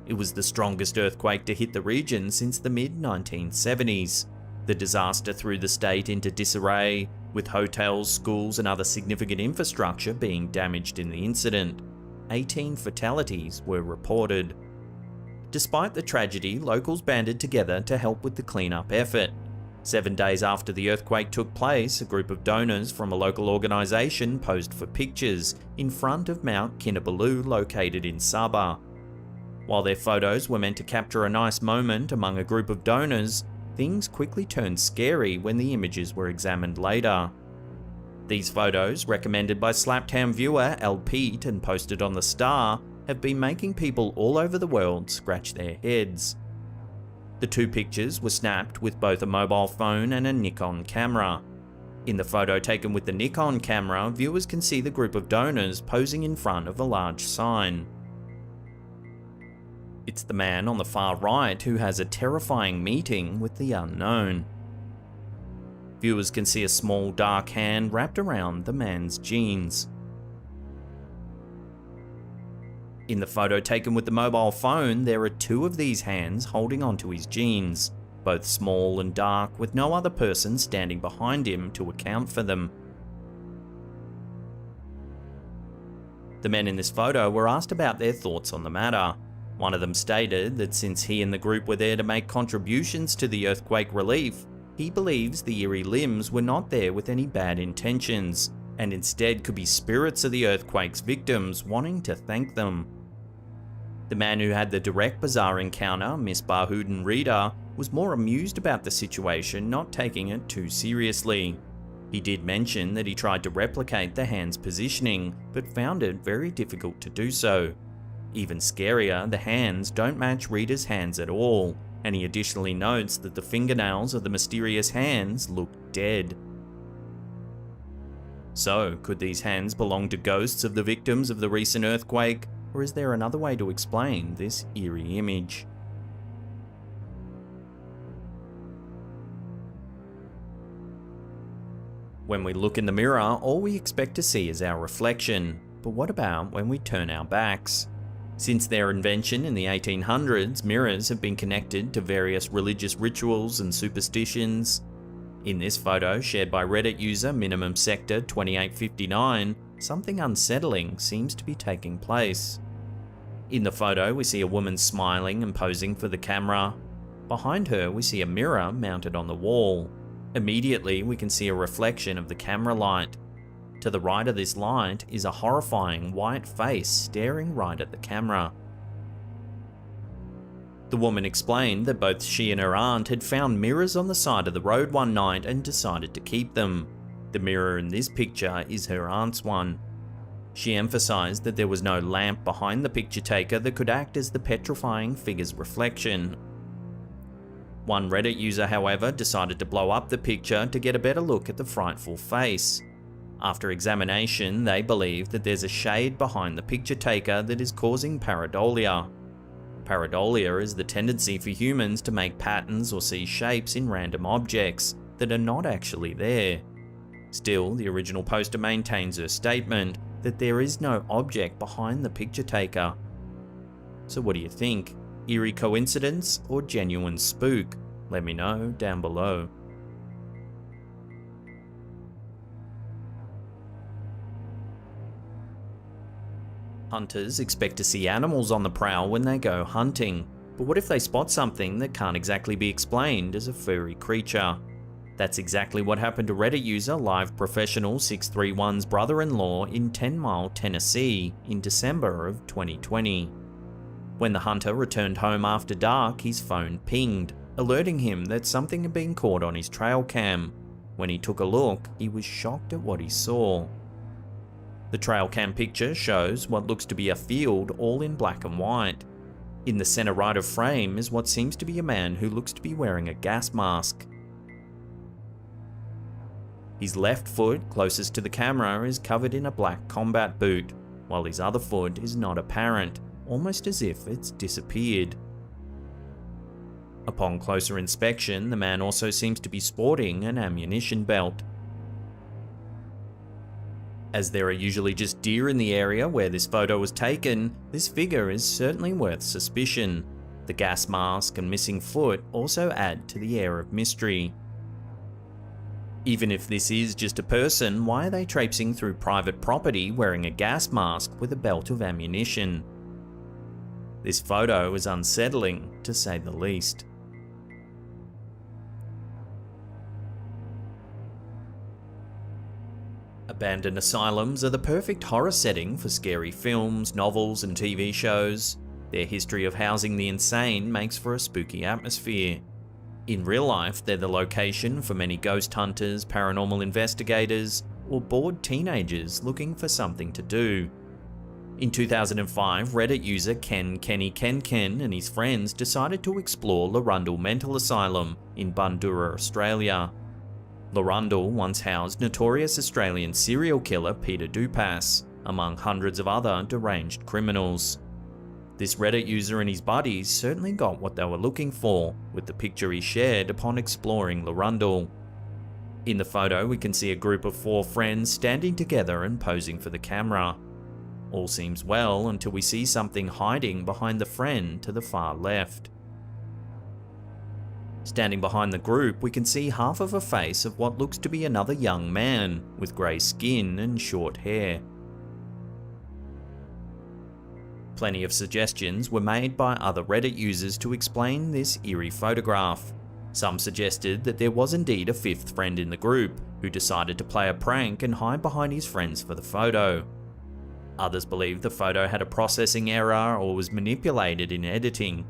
It was the strongest earthquake to hit the region since the mid-1970s. The disaster threw the state into disarray, with hotels, schools and other significant infrastructure being damaged in the incident. 18 fatalities were reported. Despite the tragedy, locals banded together to help with the cleanup effort. 7 days after the earthquake took place, a group of donors from a local organisation posed for pictures in front of Mount Kinabalu located in Sabah. While their photos were meant to capture a nice moment among a group of donors, things quickly turned scary when the images were examined later. These photos, recommended by Slaptown viewer L. Pete and posted on The Star, have been making people all over the world scratch their heads. The two pictures were snapped with both a mobile phone and a Nikon camera. In the photo taken with the Nikon camera, viewers can see the group of donors posing in front of a large sign. It's the man on the far right who has a terrifying meeting with the unknown. Viewers can see a small dark hand wrapped around the man's jeans. In the photo taken with the mobile phone, there are two of these hands holding onto his jeans, both small and dark, with no other person standing behind him to account for them. The men in this photo were asked about their thoughts on the matter. One of them stated that since he and the group were there to make contributions to the earthquake relief, he believes the eerie limbs were not there with any bad intentions, and instead could be spirits of the earthquake's victims wanting to thank them. The man who had the direct bizarre encounter, Miss Bahudin Rita, was more amused about the situation, not taking it too seriously. He did mention that he tried to replicate the hand's positioning, but found it very difficult to do so. Even scarier, the hands don't match Rita's hands at all, and he additionally notes that the fingernails of the mysterious hands look dead. So, could these hands belong to ghosts of the victims of the recent earthquake, or is there another way to explain this eerie image? When we look in the mirror, all we expect to see is our reflection. But what about when we turn our backs? Since their invention in the 1800s, mirrors have been connected to various religious rituals and superstitions. In this photo, shared by Reddit user Minimum Sector 2859, something unsettling seems to be taking place. In the photo, we see a woman smiling and posing for the camera. Behind her, we see a mirror mounted on the wall. Immediately, we can see a reflection of the camera light. To the right of this light is a horrifying white face staring right at the camera. The woman explained that both she and her aunt had found mirrors on the side of the road one night and decided to keep them. The mirror in this picture is her aunt's one. She emphasized that there was no lamp behind the picture taker that could act as the petrifying figure's reflection. One Reddit user, however, decided to blow up the picture to get a better look at the frightful face. After examination, they believe that there's a shade behind the picture taker that is causing pareidolia. Pareidolia is the tendency for humans to make patterns or see shapes in random objects that are not actually there. Still, the original poster maintains her statement that there is no object behind the picture taker. So what do you think? Eerie coincidence or genuine spook? Let me know down below. Hunters expect to see animals on the prowl when they go hunting, but what if they spot something that can't exactly be explained as a furry creature? That's exactly what happened to Reddit user Live Professional 631's brother-in-law in 10 Mile, Tennessee in December of 2020. When the hunter returned home after dark, his phone pinged, alerting him that something had been caught on his trail cam. When he took a look, he was shocked at what he saw. The trail cam picture shows what looks to be a field all in black and white. In the center right of frame is what seems to be a man who looks to be wearing a gas mask. His left foot, closest to the camera, is covered in a black combat boot, while his other foot is not apparent, almost as if it's disappeared. Upon closer inspection, the man also seems to be sporting an ammunition belt. As there are usually just deer in the area where this photo was taken, this figure is certainly worth suspicion. The gas mask and missing foot also add to the air of mystery. Even if this is just a person, why are they traipsing through private property wearing a gas mask with a belt of ammunition? This photo is unsettling, to say the least. Abandoned asylums are the perfect horror setting for scary films, novels, and TV shows. Their history of housing the insane makes for a spooky atmosphere. In real life, they're the location for many ghost hunters, paranormal investigators, or bored teenagers looking for something to do. In 2005, Reddit user Ken and his friends decided to explore Larundel Mental Asylum in Bundoora, Australia. Larundel once housed notorious Australian serial killer Peter Dupas, among hundreds of other deranged criminals. This Reddit user and his buddies certainly got what they were looking for, with the picture he shared upon exploring Larundel. In the photo, we can see a group of 4 friends standing together and posing for the camera. All seems well until we see something hiding behind the friend to the far left. Standing behind the group, we can see half of a face of what looks to be another young man, with grey skin and short hair. Plenty of suggestions were made by other Reddit users to explain this eerie photograph. Some suggested that there was indeed a 5th friend in the group, who decided to play a prank and hide behind his friends for the photo. Others believe the photo had a processing error or was manipulated in editing.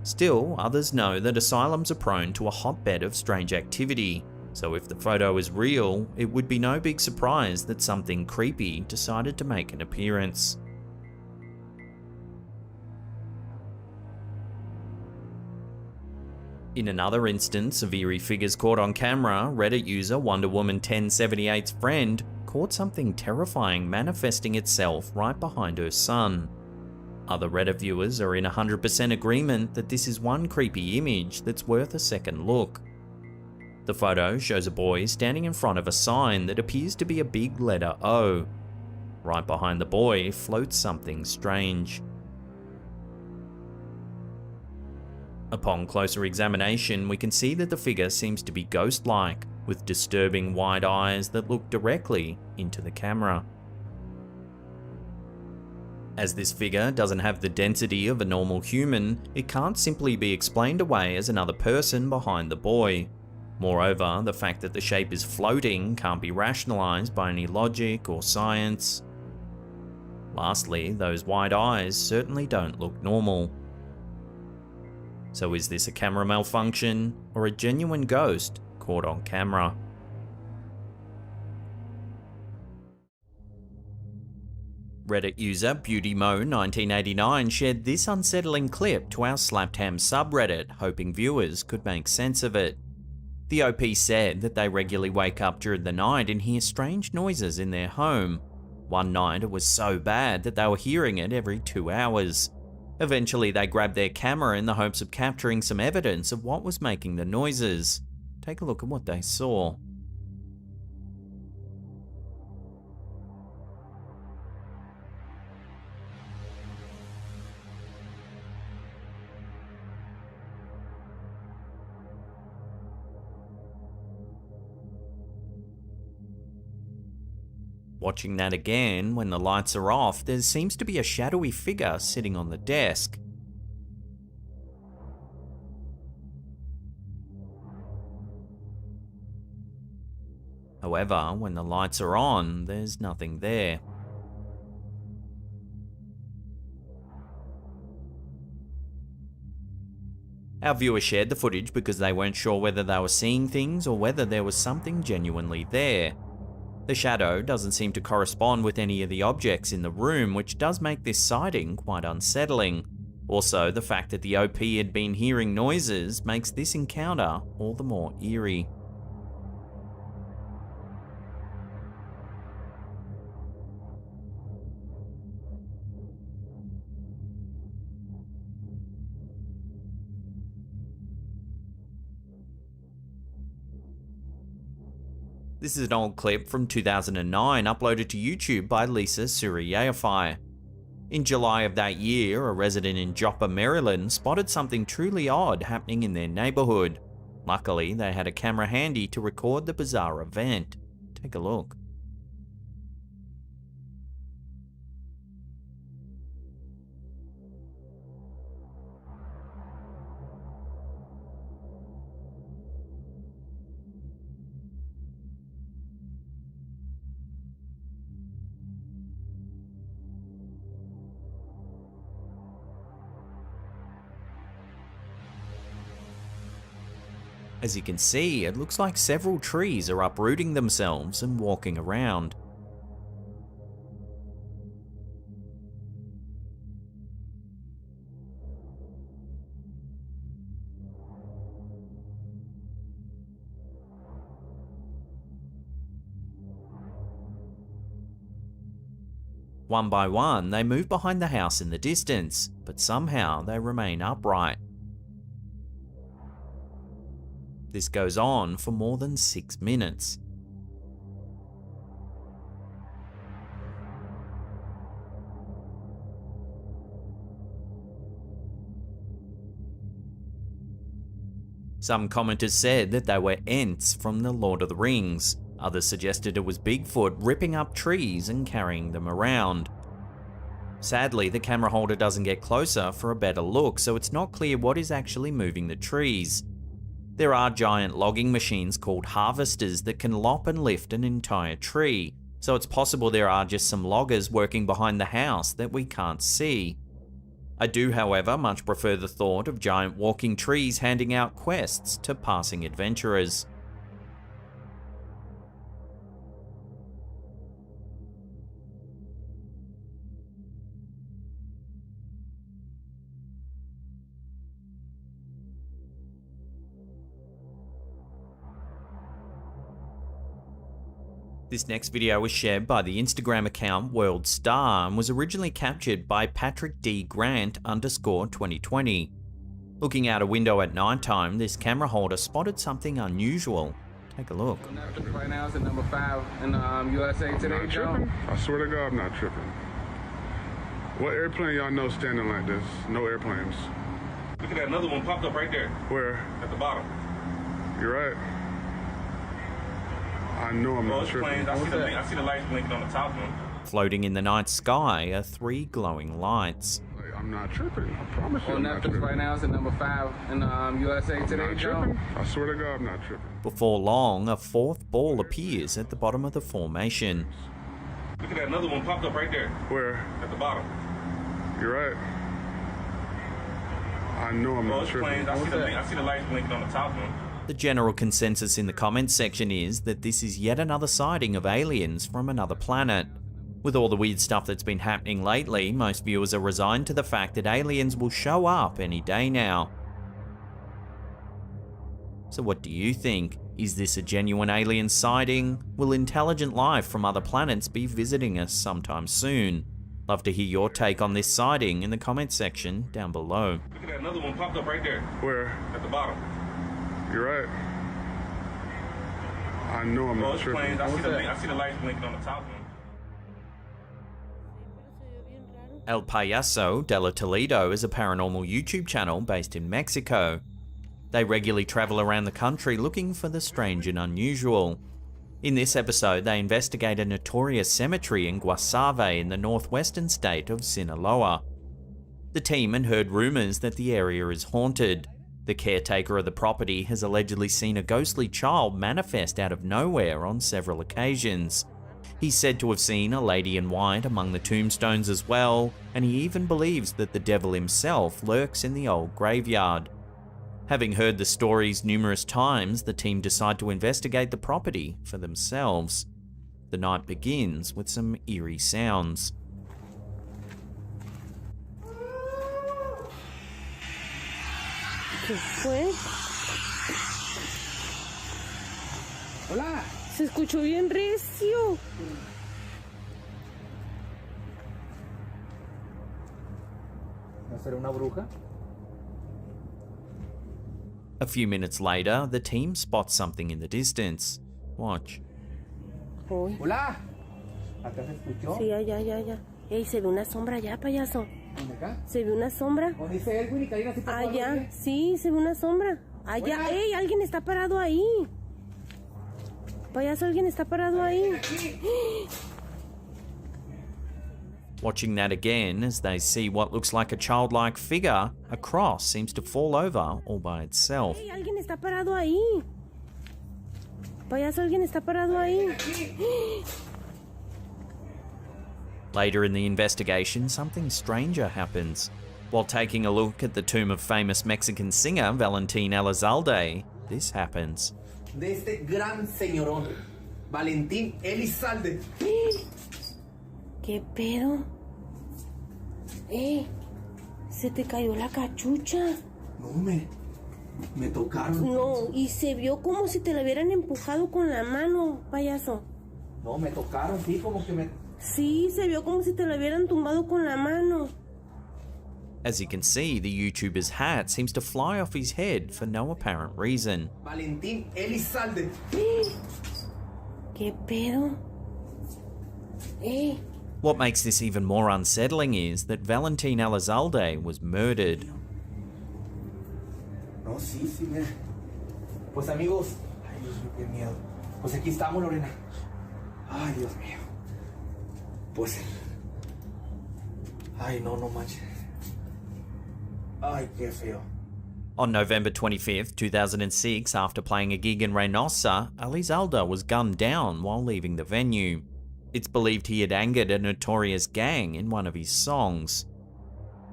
Still, others know that asylums are prone to a hotbed of strange activity, so if the photo is real, it would be no big surprise that something creepy decided to make an appearance. In another instance of eerie figures caught on camera, Reddit user Wonder Woman 1078's friend caught something terrifying manifesting itself right behind her son. Other Reddit viewers are in 100% agreement that this is one creepy image that's worth a second look. The photo shows a boy standing in front of a sign that appears to be a big letter O. Right behind the boy floats something strange. Upon closer examination, we can see that the figure seems to be ghost-like, with disturbing wide eyes that look directly into the camera. As this figure doesn't have the density of a normal human, it can't simply be explained away as another person behind the boy. Moreover, the fact that the shape is floating can't be rationalized by any logic or science. Lastly, those wide eyes certainly don't look normal. So is this a camera malfunction, or a genuine ghost caught on camera? Reddit user BeautyMo1989 shared this unsettling clip to our Slapped Ham subreddit, hoping viewers could make sense of it. The OP said that they regularly wake up during the night and hear strange noises in their home. One night it was so bad that they were hearing it every 2 hours. Eventually they grabbed their camera in the hopes of capturing some evidence of what was making the noises. Take a look at what they saw. Watching that again, when the lights are off, there seems to be a shadowy figure sitting on the desk. However, when the lights are on, there's nothing there. Our viewers shared the footage because they weren't sure whether they were seeing things or whether there was something genuinely there. The shadow doesn't seem to correspond with any of the objects in the room, which does make this sighting quite unsettling. Also, the fact that the OP had been hearing noises makes this encounter all the more eerie. This is an old clip from 2009 uploaded to YouTube by Lisa Suriyayafai. In July of that year, a resident in Joppa, Maryland spotted something truly odd happening in their neighborhood. Luckily, they had a camera handy to record the bizarre event. Take a look. As you can see, it looks like several trees are uprooting themselves and walking around. One by one, they move behind the house in the distance, but somehow they remain upright. This goes on for more than 6 minutes. Some commenters said that they were Ents from the Lord of the Rings. Others suggested it was Bigfoot ripping up trees and carrying them around. Sadly, the camera holder doesn't get closer for a better look, so it's not clear what is actually moving the trees. There are giant logging machines called harvesters that can lop and lift an entire tree, so it's possible there are just some loggers working behind the house that we can't see. I do, however, much prefer the thought of giant walking trees handing out quests to passing adventurers. This next video was shared by the Instagram account World Star and was originally captured by Patrick D. Grant _2020. Looking out a window at nighttime, this camera holder spotted something unusual. Take a look. Right now it's at number 5 in USA Today, Joe. I swear to God, I'm not tripping. What airplane y'all know standing like this? No airplanes. Look at that, another one popped up right there. Where? At the bottom. You're right. I know I'm not tripping. I see the lights blinking on the top one. Floating in the night sky are 3 glowing lights. I'm not tripping. I promise you. On Netflix right now it's at number 5 in USA Today, Joe. I swear to God, I'm not tripping. Before long, a 4th ball appears at the bottom of the formation. Look at that, another one popped up right there. Where? At the bottom. You're right. I know I'm not tripping. I see the lights blinking on the top one. The general consensus in the comments section is that this is yet another sighting of aliens from another planet. With all the weird stuff that's been happening lately, most viewers are resigned to the fact that aliens will show up any day now. So what do you think? Is this a genuine alien sighting? Will intelligent life from other planets be visiting us sometime soon? Love to hear your take on this sighting in the comments section down below. Look at that, another one popped up right there. Where? At the bottom. You're right. I know I'm not tripping. I see the lights blinking on the top one. El Payaso de la Toledo is a paranormal YouTube channel based in Mexico. They regularly travel around the country looking for the strange and unusual. In this episode, they investigate a notorious cemetery in Guasave in the northwestern state of Sinaloa. The team had heard rumors that the area is haunted. The caretaker of the property has allegedly seen a ghostly child manifest out of nowhere on several occasions. He's said to have seen a lady in white among the tombstones as well, and he even believes that the devil himself lurks in the old graveyard. Having heard the stories numerous times, the team decide to investigate the property for themselves. The night begins with some eerie sounds. ¿Qué fue? Hola. Se escuchó bien recio. ¿No será una bruja? A few minutes later, the team spots something in the distance. Watch. Hola. ¿Acá se escuchó? Sí, ya. Ey, se ve una sombra allá, payaso. ¿Dónde acá? ¿Se ve una sombra? ¿O dice Edwin y Karina? Allá, sí, se ve una sombra. Allá, ¡ey! Alguien está parado ahí. Payaso, alguien está parado ahí. Watching that again as they see what looks like a childlike figure, a cross seems to fall over all by itself. ¡Ey! Alguien está parado ahí. Payaso, alguien está parado ahí. Later in the investigation, something stranger happens. While taking a look at the tomb of famous Mexican singer Valentin Elizalde, this happens. De este gran señorón, Valentín Elizalde. ¿Qué pedo? Se te cayó la cachucha. No, me tocaron. No, y se vio como si te la hubieran empujado con la mano, payaso. No, me tocaron, sí, como que me... Sí, se vio como si te la hubieran tumbado con la mano. As you can see, the YouTuber's hat seems to fly off his head for no apparent reason. Valentín Elizalde. ¿Qué pedo? What makes this even more unsettling is that Valentin Elizalde was murdered. No, sí, mira. Pues amigos, ay Dios mío, qué miedo. Pues aquí estamos, Lorena. Ay, Dios mío. Pues, ay, no manches. Ay, qué feo. On November 25th, 2006, after playing a gig in Reynosa, Elizalde was gunned down while leaving the venue. It's believed he had angered a notorious gang in one of his songs.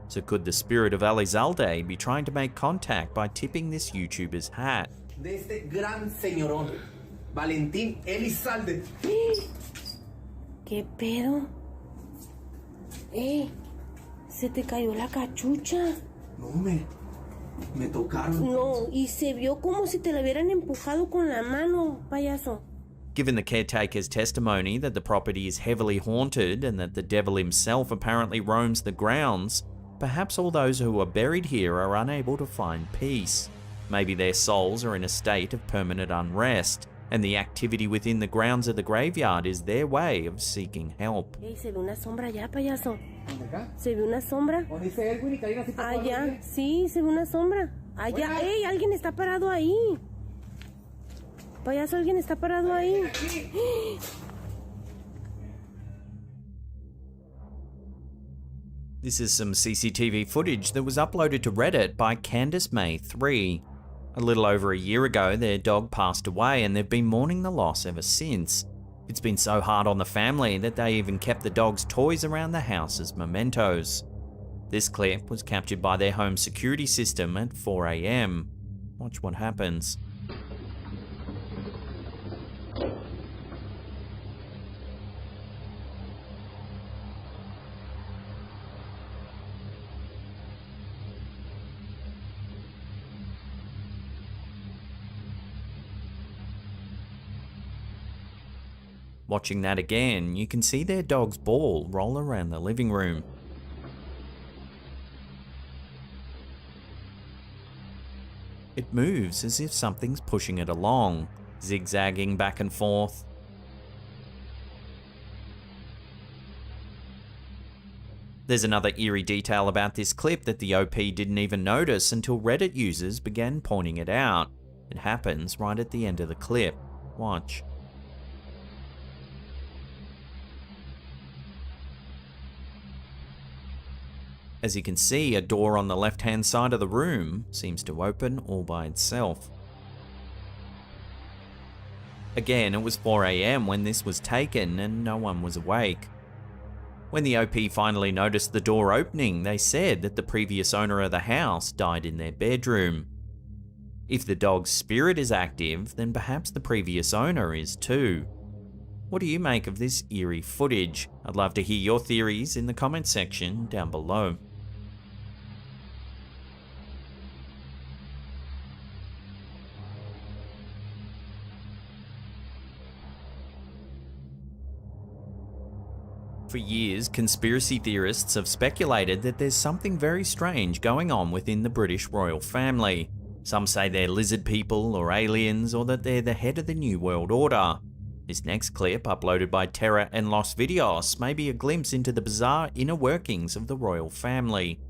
So could the spirit of Elizalde be trying to make contact by tipping this YouTuber's hat? De este gran señorón, Valentín Elizalde. ¿Qué pedo? Se te cayó la cachucha. No, me tocaron. No, y se vio como si te la hubieran empujado con la mano, payaso. Given the caretaker's testimony that the property is heavily haunted and that the devil himself apparently roams the grounds, perhaps all those who are buried here are unable to find peace. Maybe their souls are in a state of permanent unrest, and the activity within the grounds of the graveyard is their way of seeking help. Se ve una sombra allá, payaso. ¿Dónde acá? ¿Se ve una sombra? ¿Dónde dice Edwin y Karina? Allá, sí, se ve una sombra. Allá, Buenas. ¡ey! Alguien está parado ahí. Payaso, alguien está parado ahí. This is some CCTV footage that was uploaded to Reddit by Candice May 3. A little over a year ago, their dog passed away and they've been mourning the loss ever since. It's been so hard on the family that they even kept the dog's toys around the house as mementos. This clip was captured by their home security system at 4 AM. Watch what happens. Watching that again, you can see their dog's ball roll around the living room. It moves as if something's pushing it along, zigzagging back and forth. There's another eerie detail about this clip that the OP didn't even notice until Reddit users began pointing it out. It happens right at the end of the clip. Watch. As you can see, a door on the left-hand side of the room seems to open all by itself. Again, it was 4 AM when this was taken and no one was awake. When the OP finally noticed the door opening, they said that the previous owner of the house died in their bedroom. If the dog's spirit is active, then perhaps the previous owner is too. What do you make of this eerie footage? I'd love to hear your theories in the comment section down below. For years, conspiracy theorists have speculated that there's something very strange going on within the British royal family. Some say they're lizard people or aliens, or that they're the head of the New World Order. This next clip, uploaded by Terra and Los Videos, may be a glimpse into the bizarre inner workings of the royal family.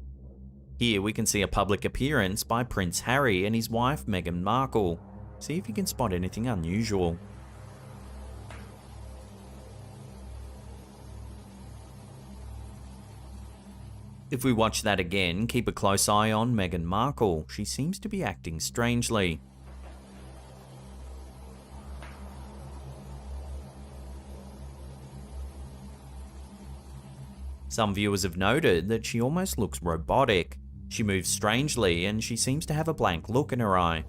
Here we can see a public appearance by Prince Harry and his wife Meghan Markle. See if you can spot anything unusual. If we watch that again, keep a close eye on Meghan Markle. She seems to be acting strangely. Some viewers have noted that she almost looks robotic. She moves strangely and she seems to have a blank look in her eye.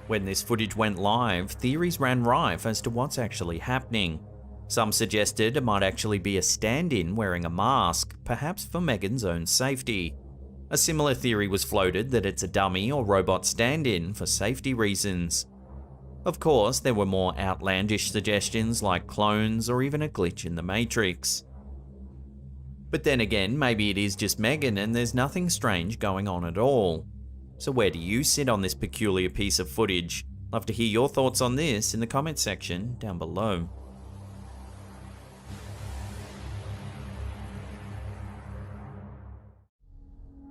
When this footage went live, theories ran rife as to what's actually happening. Some suggested it might actually be a stand-in wearing a mask, perhaps for Meghan's own safety. A similar theory was floated that it's a dummy or robot stand-in for safety reasons. Of course, there were more outlandish suggestions like clones or even a glitch in the Matrix. But then again, maybe it is just Meghan and there's nothing strange going on at all. So where do you sit on this peculiar piece of footage? Love to hear your thoughts on this in the comment section down below.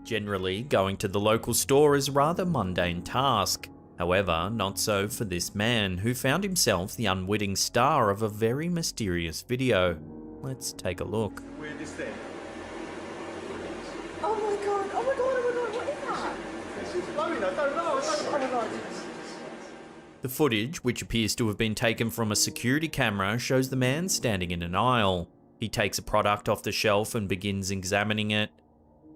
Generally, going to the local store is a rather mundane task. However, not so for this man who found himself the unwitting star of a very mysterious video. Let's take a look. Where this thing? Oh my god, oh my god, oh my god, what is that? It's blowing, I don't know, Oh my god. The footage, which appears to have been taken from a security camera, shows the man standing in an aisle. He takes a product off the shelf and begins examining it.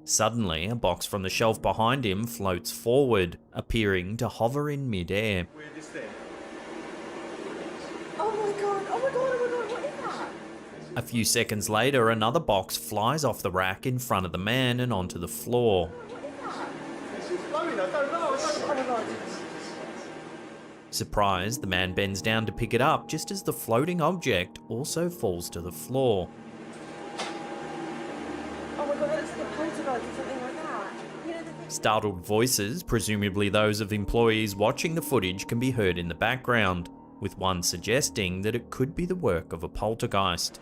Suddenly, a box from the shelf behind him floats forward, appearing to hover in mid-air. Where this thing? Oh my god, oh my god, oh my god, what is that? A few seconds later, another box flies off the rack in front of the man and onto the floor. It's blowing, I don't know, Oh my god. Surprised, the man bends down to pick it up just as the floating object also falls to the floor. Oh my god, that looks like a poltergeist or something like that. You know, Startled voices, presumably those of employees watching the footage, can be heard in the background, with one suggesting that it could be the work of a poltergeist.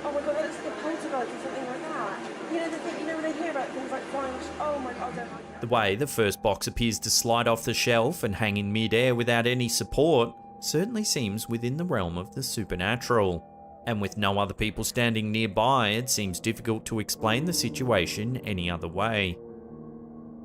oh my god, that looks like a poltergeist or something like that. You know, the thing, you know when I hear about things like flying, oh my god, don't. The way the first box appears to slide off the shelf and hang in mid-air without any support certainly seems within the realm of the supernatural. And with no other people standing nearby, it seems difficult to explain the situation any other way.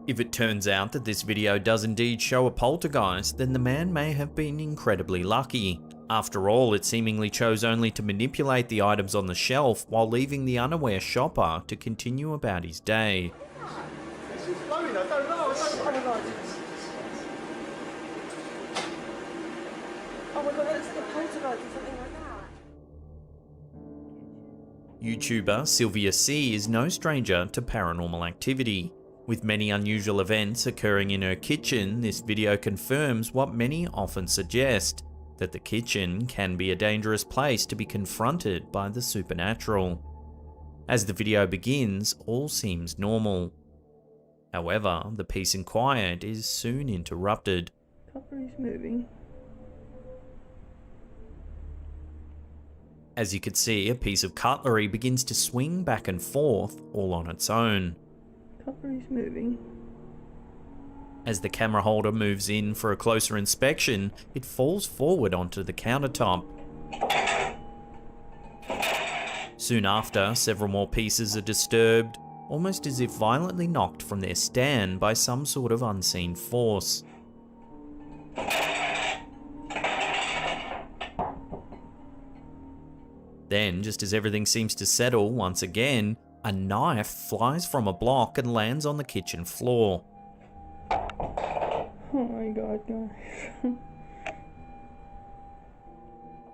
If it turns out that this video does indeed show a poltergeist, then the man may have been incredibly lucky. After all, it seemingly chose only to manipulate the items on the shelf while leaving the unaware shopper to continue about his day. It's blowing, I don't know, Oh my god. Oh my god, that looks like a poltergeist or something like that. YouTuber Sylvia C is no stranger to paranormal activity. With many unusual events occurring in her kitchen, this video confirms what many often suggest, that the kitchen can be a dangerous place to be confronted by the supernatural. As the video begins, all seems normal. However, the peace and quiet is soon interrupted. Cutlery's moving. As you can see, a piece of cutlery begins to swing back and forth all on its own. Cutlery's moving. As the camera holder moves in for a closer inspection, it falls forward onto the countertop. Soon after, several more pieces are disturbed, almost as if violently knocked from their stand by some sort of unseen force. Then, just as everything seems to settle once again, a knife flies from a block and lands on the kitchen floor. Oh my god, guys.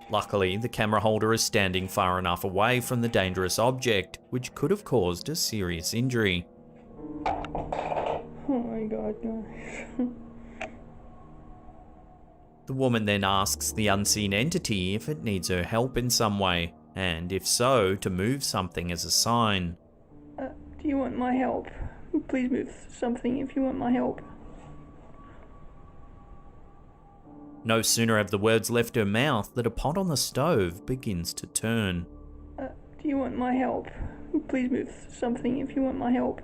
Luckily, the camera holder is standing far enough away from the dangerous object, which could have caused a serious injury. Oh my god, guys. The woman then asks the unseen entity if it needs her help in some way, and if so, to move something as a sign. Do you want my help? Please move something if you want my help. No sooner have the words left her mouth that a pot on the stove begins to turn. Do you want my help? Please move something if you want my help.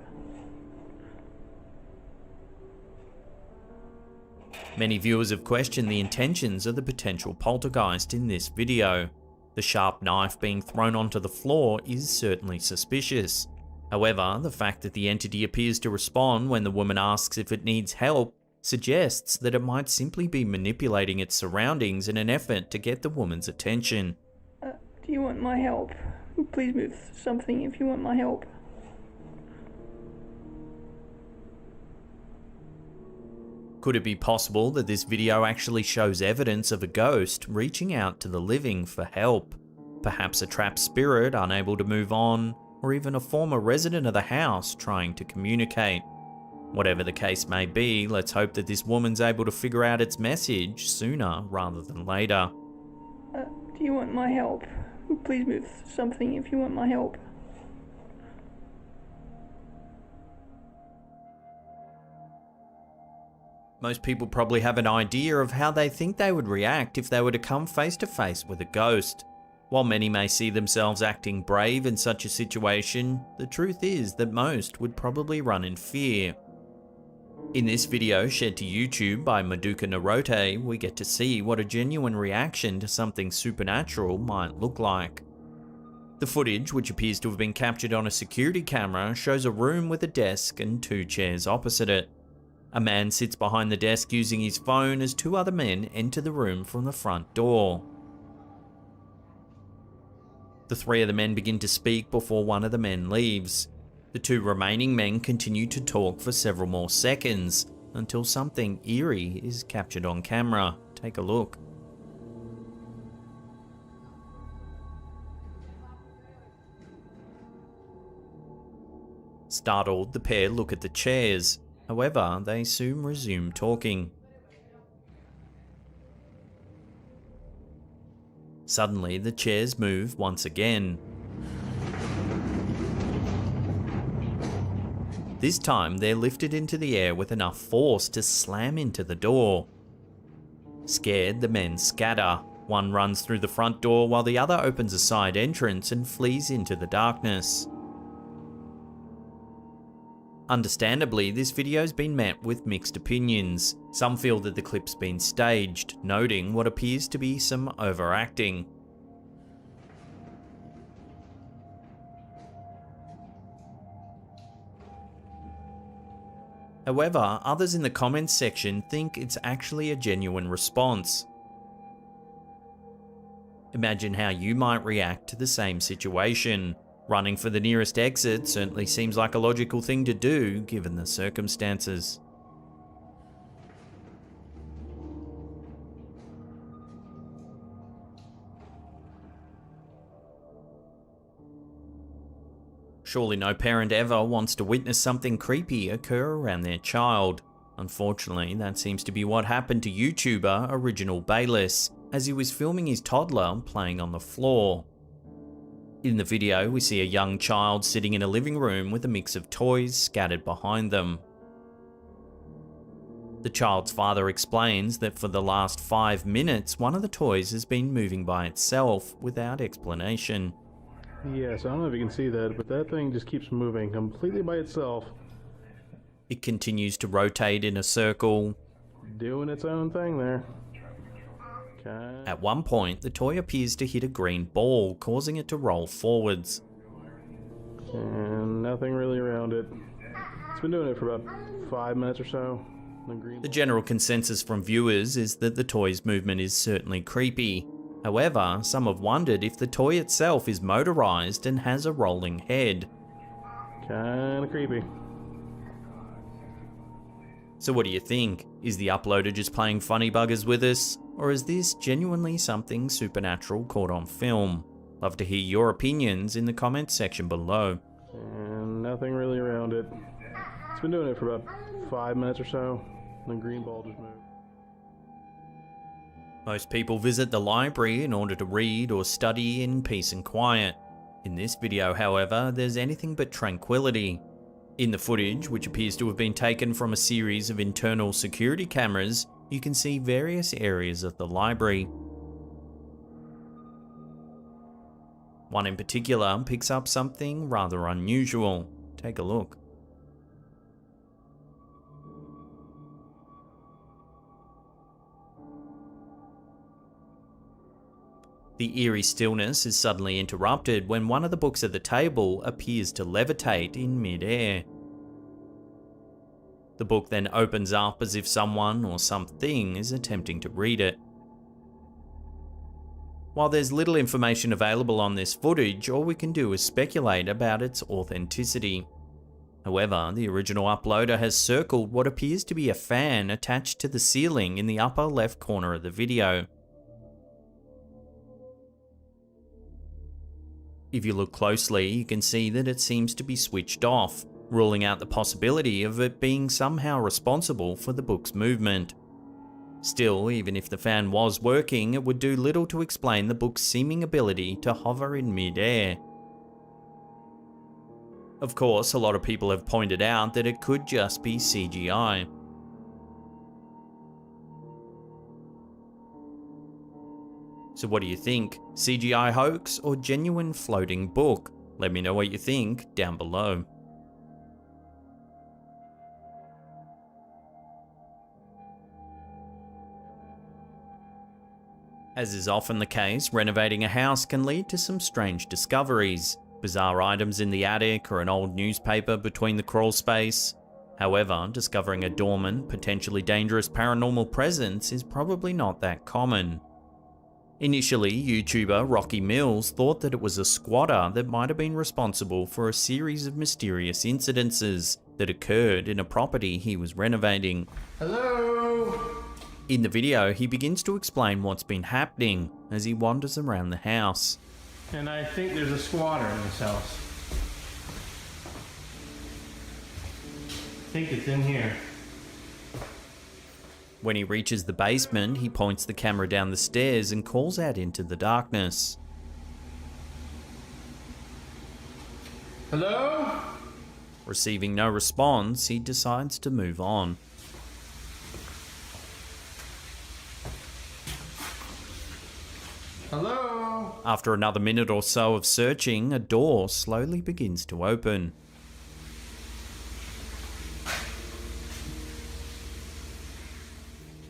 Many viewers have questioned the intentions of the potential poltergeist in this video. The sharp knife being thrown onto the floor is certainly suspicious. However, the fact that the entity appears to respond when the woman asks if it needs help suggests that it might simply be manipulating its surroundings in an effort to get the woman's attention. Do you want my help? Please move something if you want my help. Could it be possible that this video actually shows evidence of a ghost reaching out to the living for help? Perhaps a trapped spirit unable to move on, or even a former resident of the house trying to communicate. Whatever the case may be, let's hope that this woman's able to figure out its message sooner rather than later. Do you want my help? Please move something if you want my help. Most people probably have an idea of how they think they would react if they were to come face to face with a ghost. While many may see themselves acting brave in such a situation, the truth is that most would probably run in fear. In this video shared to YouTube by Maduka Narote, we get to see what a genuine reaction to something supernatural might look like. The footage, which appears to have been captured on a security camera, shows a room with a desk and 2 chairs opposite it. A man sits behind the desk using his phone as 2 other men enter the room from the front door. The 3 of the men begin to speak before one of the men leaves. The 2 remaining men continue to talk for several more seconds until something eerie is captured on camera. Take a look. Startled, the pair look at the chairs. However, they soon resume talking. Suddenly, the chairs move once again. This time, they're lifted into the air with enough force to slam into the door. Scared, the men scatter. One runs through the front door while the other opens a side entrance and flees into the darkness. Understandably, this video's been met with mixed opinions. Some feel that the clip's been staged, noting what appears to be some overacting. However, others in the comments section think it's actually a genuine response. Imagine how you might react to the same situation. Running for the nearest exit certainly seems like a logical thing to do given the circumstances. Surely no parent ever wants to witness something creepy occur around their child. Unfortunately, that seems to be what happened to YouTuber Original Bayless as he was filming his toddler playing on the floor. In the video, we see a young child sitting in a living room with a mix of toys scattered behind them. The child's father explains that for the last 5 minutes, one of the toys has been moving by itself without explanation. Yes, I don't know if you can see that, but that thing just keeps moving completely by itself. It continues to rotate in a circle, Doing its own thing there. Okay. At one point, the toy appears to hit a green ball, causing it to roll forwards. And nothing really around it. It's been doing it for about 5 minutes or so. The general consensus from viewers is that the toy's movement is certainly creepy. However, some have wondered if the toy itself is motorized and has a rolling head. Kinda creepy. So what do you think? Is the uploader just playing funny buggers with us? Or is this genuinely something supernatural caught on film? Love to hear your opinions in the comments section below. And nothing really around it. It's been doing it for about 5 minutes or so. The green ball just moved. Most people visit the library in order to read or study in peace and quiet. In this video, however, there's anything but tranquility. In the footage, which appears to have been taken from a series of internal security cameras, you can see various areas of the library. One in particular picks up something rather unusual. Take a look. The eerie stillness is suddenly interrupted when one of the books at the table appears to levitate in mid-air. The book then opens up as if someone or something is attempting to read it. While there's little information available on this footage, all we can do is speculate about its authenticity. However, the original uploader has circled what appears to be a fan attached to the ceiling in the upper left corner of the video. If you look closely, you can see that it seems to be switched off, ruling out the possibility of it being somehow responsible for the book's movement. Still, even if the fan was working, it would do little to explain the book's seeming ability to hover in mid-air. Of course, a lot of people have pointed out that it could just be CGI. So what do you think? CGI hoax or genuine floating book? Let me know what you think down below. As is often the case, renovating a house can lead to some strange discoveries. Bizarre items in the attic or an old newspaper between the crawl space. However, discovering a dormant, potentially dangerous paranormal presence is probably not that common. Initially, YouTuber Rocky Mills thought that it was a squatter that might have been responsible for a series of mysterious incidences that occurred in a property he was renovating. Hello? In the video, he begins to explain what's been happening as he wanders around the house. And I think there's a squatter in this house. I think it's in here. When he reaches the basement, he points the camera down the stairs and calls out into the darkness. Hello? Receiving no response, he decides to move on. Hello? After another minute or so of searching, a door slowly begins to open.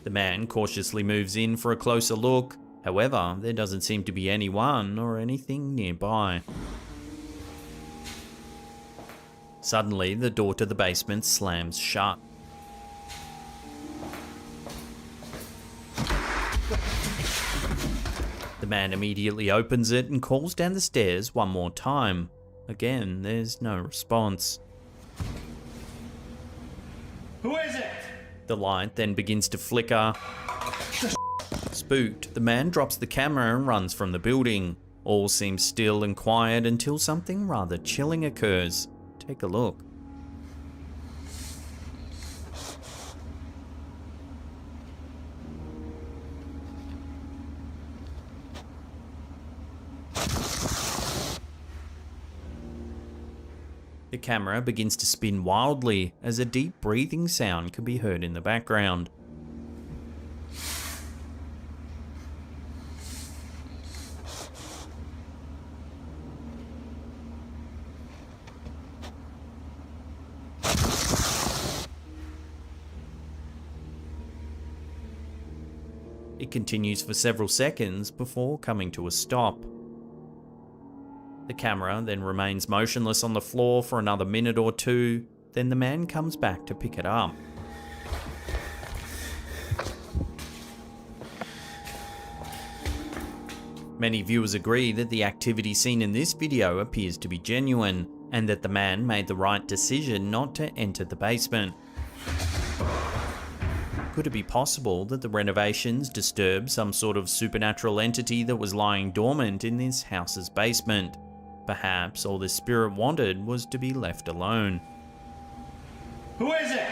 The man cautiously moves in for a closer look. However, there doesn't seem to be anyone or anything nearby. Suddenly, the door to the basement slams shut. The man immediately opens it and calls down the stairs one more time. Again, there's no response. Who is it? The light then begins to flicker. Spooked, the man drops the camera and runs from the building. All seems still and quiet until something rather chilling occurs. Take a look. The camera begins to spin wildly as a deep breathing sound can be heard in the background. It continues for several seconds before coming to a stop. The camera then remains motionless on the floor for another minute or two, then the man comes back to pick it up. Many viewers agree that the activity seen in this video appears to be genuine, and that the man made the right decision not to enter the basement. Could it be possible that the renovations disturbed some sort of supernatural entity that was lying dormant in this house's basement? Perhaps all the spirit wanted was to be left alone. Who is it?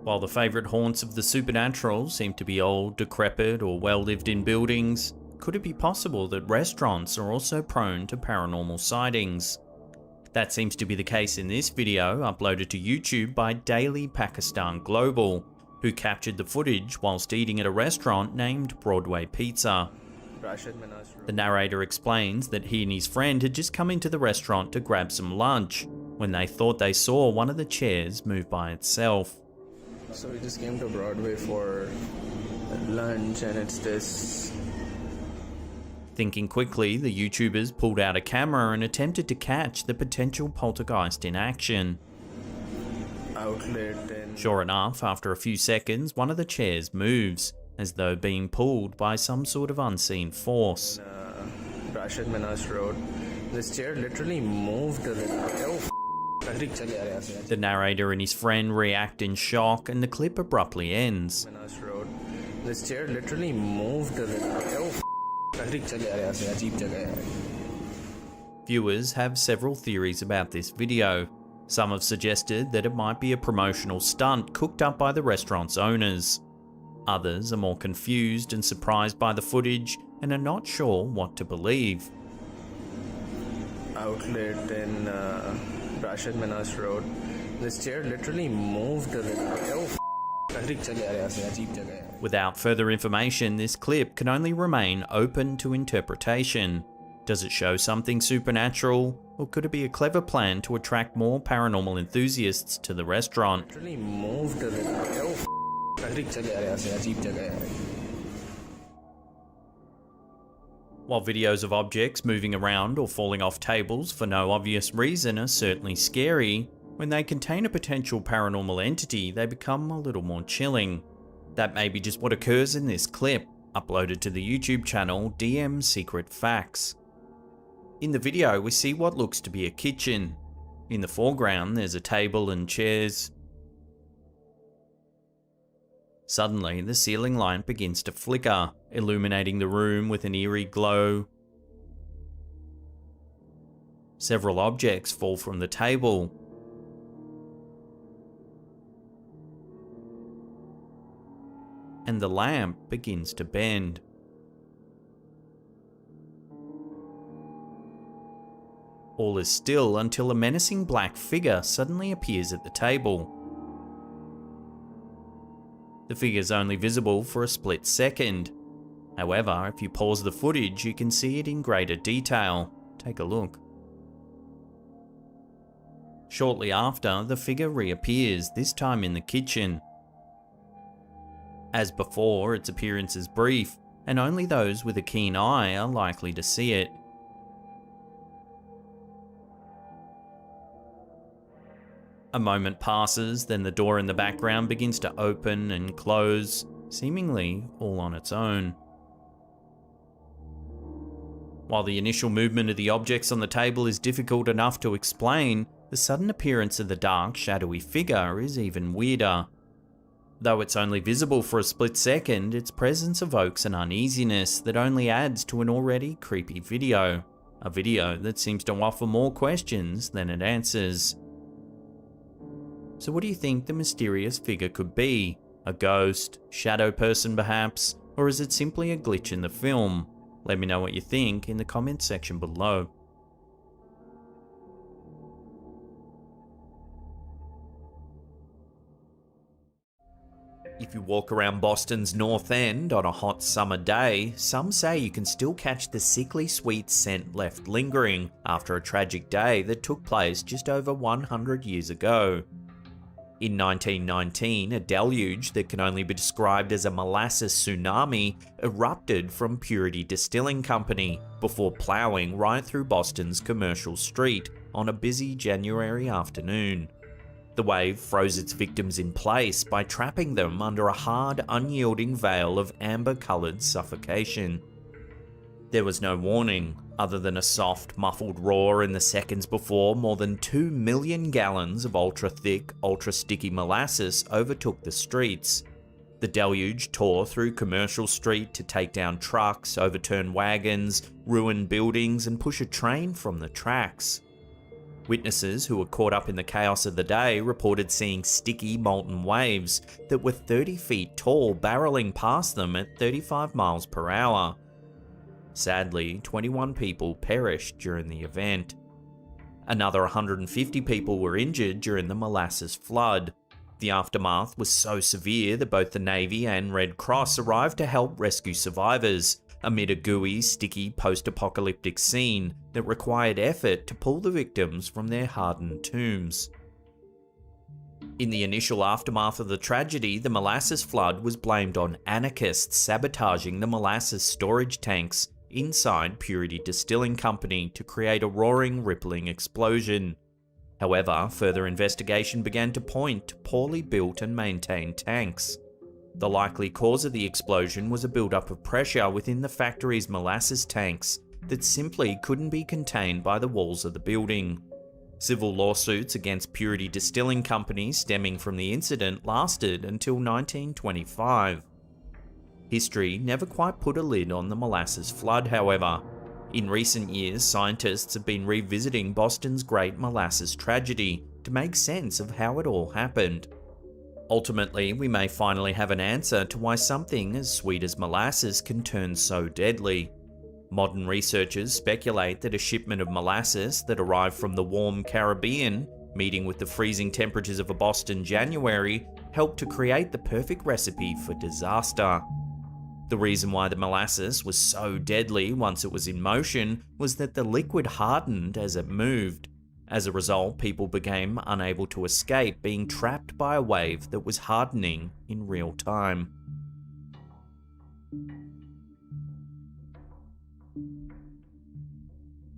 While the favourite haunts of the supernatural seem to be old, decrepit, or well-lived-in buildings, could it be possible that restaurants are also prone to paranormal sightings? That seems to be the case in this video uploaded to YouTube by Daily Pakistan Global, who captured the footage whilst eating at a restaurant named Broadway Pizza. The narrator explains that he and his friend had just come into the restaurant to grab some lunch when they thought they saw one of the chairs move by itself. So we just came to Broadway for lunch and it's this. Thinking quickly, the YouTubers pulled out a camera and attempted to catch the potential poltergeist in action. Outlet and... Sure enough, after a few seconds, one of the chairs moves, as though being pulled by some sort of unseen force. Rashid Manas Road. This chair literally moved a little. The narrator and his friend react in shock and the clip abruptly ends. This chair literally moved a little. Viewers have several theories about this video. Some have suggested that it might be a promotional stunt cooked up by the restaurant's owners. Others are more confused and surprised by the footage and are not sure what to believe. Outlet in Rashid Manas Road. This chair literally moved a little. Without further information, this clip can only remain open to interpretation. Does it show something supernatural, or could it be a clever plan to attract more paranormal enthusiasts to the restaurant? Literally moved a little. While videos of objects moving around or falling off tables for no obvious reason are certainly scary, when they contain a potential paranormal entity, they become a little more chilling. That may be just what occurs in this clip, uploaded to the YouTube channel DM Secret Facts. In the video, we see what looks to be a kitchen. In the foreground, there's a table and chairs. Suddenly, the ceiling light begins to flicker, illuminating the room with an eerie glow. Several objects fall from the table. And the lamp begins to bend. All is still until a menacing black figure suddenly appears at the table. The figure is only visible for a split second. However, if you pause the footage, you can see it in greater detail. Take a look. Shortly after, the figure reappears, this time in the kitchen. As before, its appearance is brief, and only those with a keen eye are likely to see it. A moment passes, then the door in the background begins to open and close, seemingly all on its own. While the initial movement of the objects on the table is difficult enough to explain, the sudden appearance of the dark, shadowy figure is even weirder. Though it's only visible for a split second, its presence evokes an uneasiness that only adds to an already creepy video. A video that seems to offer more questions than it answers. So what do you think the mysterious figure could be? A ghost, shadow person perhaps, or is it simply a glitch in the film? Let me know what you think in the comments section below. If you walk around Boston's North End on a hot summer day, some say you can still catch the sickly sweet scent left lingering after a tragic day that took place just over 100 years ago. In 1919, a deluge that can only be described as a molasses tsunami erupted from Purity Distilling Company before ploughing right through Boston's commercial street on a busy January afternoon. The wave froze its victims in place by trapping them under a hard, unyielding veil of amber-coloured suffocation. There was no warning, other than a soft, muffled roar in the seconds before more than 2 million gallons of ultra-thick, ultra-sticky molasses overtook the streets. The deluge tore through Commercial Street to take down trucks, overturn wagons, ruin buildings, and push a train from the tracks. Witnesses who were caught up in the chaos of the day reported seeing sticky, molten waves that were 30 feet tall barreling past them at 35 miles per hour. Sadly, 21 people perished during the event. Another 150 people were injured during the molasses flood. The aftermath was so severe that both the Navy and Red Cross arrived to help rescue survivors, amid a gooey, sticky post-apocalyptic scene that required effort to pull the victims from their hardened tombs. In the initial aftermath of the tragedy, the molasses flood was blamed on anarchists sabotaging the molasses storage tanks inside Purity Distilling Company to create a roaring, rippling explosion. However, further investigation began to point to poorly built and maintained tanks. The likely cause of the explosion was a buildup of pressure within the factory's molasses tanks that simply couldn't be contained by the walls of the building. Civil lawsuits against Purity Distilling Company stemming from the incident lasted until 1925. History never quite put a lid on the molasses flood, however. In recent years, scientists have been revisiting Boston's Great Molasses Tragedy to make sense of how it all happened. Ultimately, we may finally have an answer to why something as sweet as molasses can turn so deadly. Modern researchers speculate that a shipment of molasses that arrived from the warm Caribbean, meeting with the freezing temperatures of a Boston January, helped to create the perfect recipe for disaster. The reason why the molasses was so deadly once it was in motion was that the liquid hardened as it moved. As a result, people became unable to escape being trapped by a wave that was hardening in real time.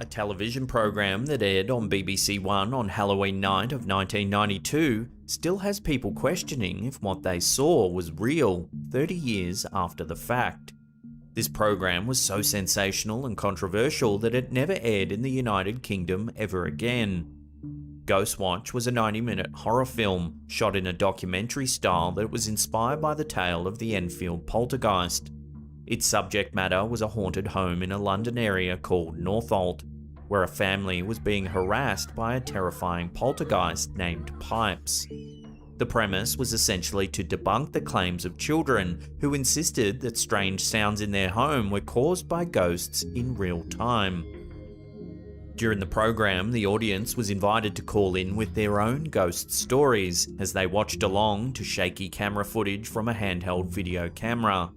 A television program that aired on BBC One on Halloween night of 1992 still has people questioning if what they saw was real 30 years after the fact. This program was so sensational and controversial that it never aired in the United Kingdom ever again. Ghostwatch was a 90-minute horror film shot in a documentary style that was inspired by the tale of the Enfield poltergeist. Its subject matter was a haunted home in a London area called Northolt, where a family was being harassed by a terrifying poltergeist named Pipes. The premise was essentially to debunk the claims of children who insisted that strange sounds in their home were caused by ghosts in real time. During the program, the audience was invited to call in with their own ghost stories as they watched along to shaky camera footage from a handheld video camera.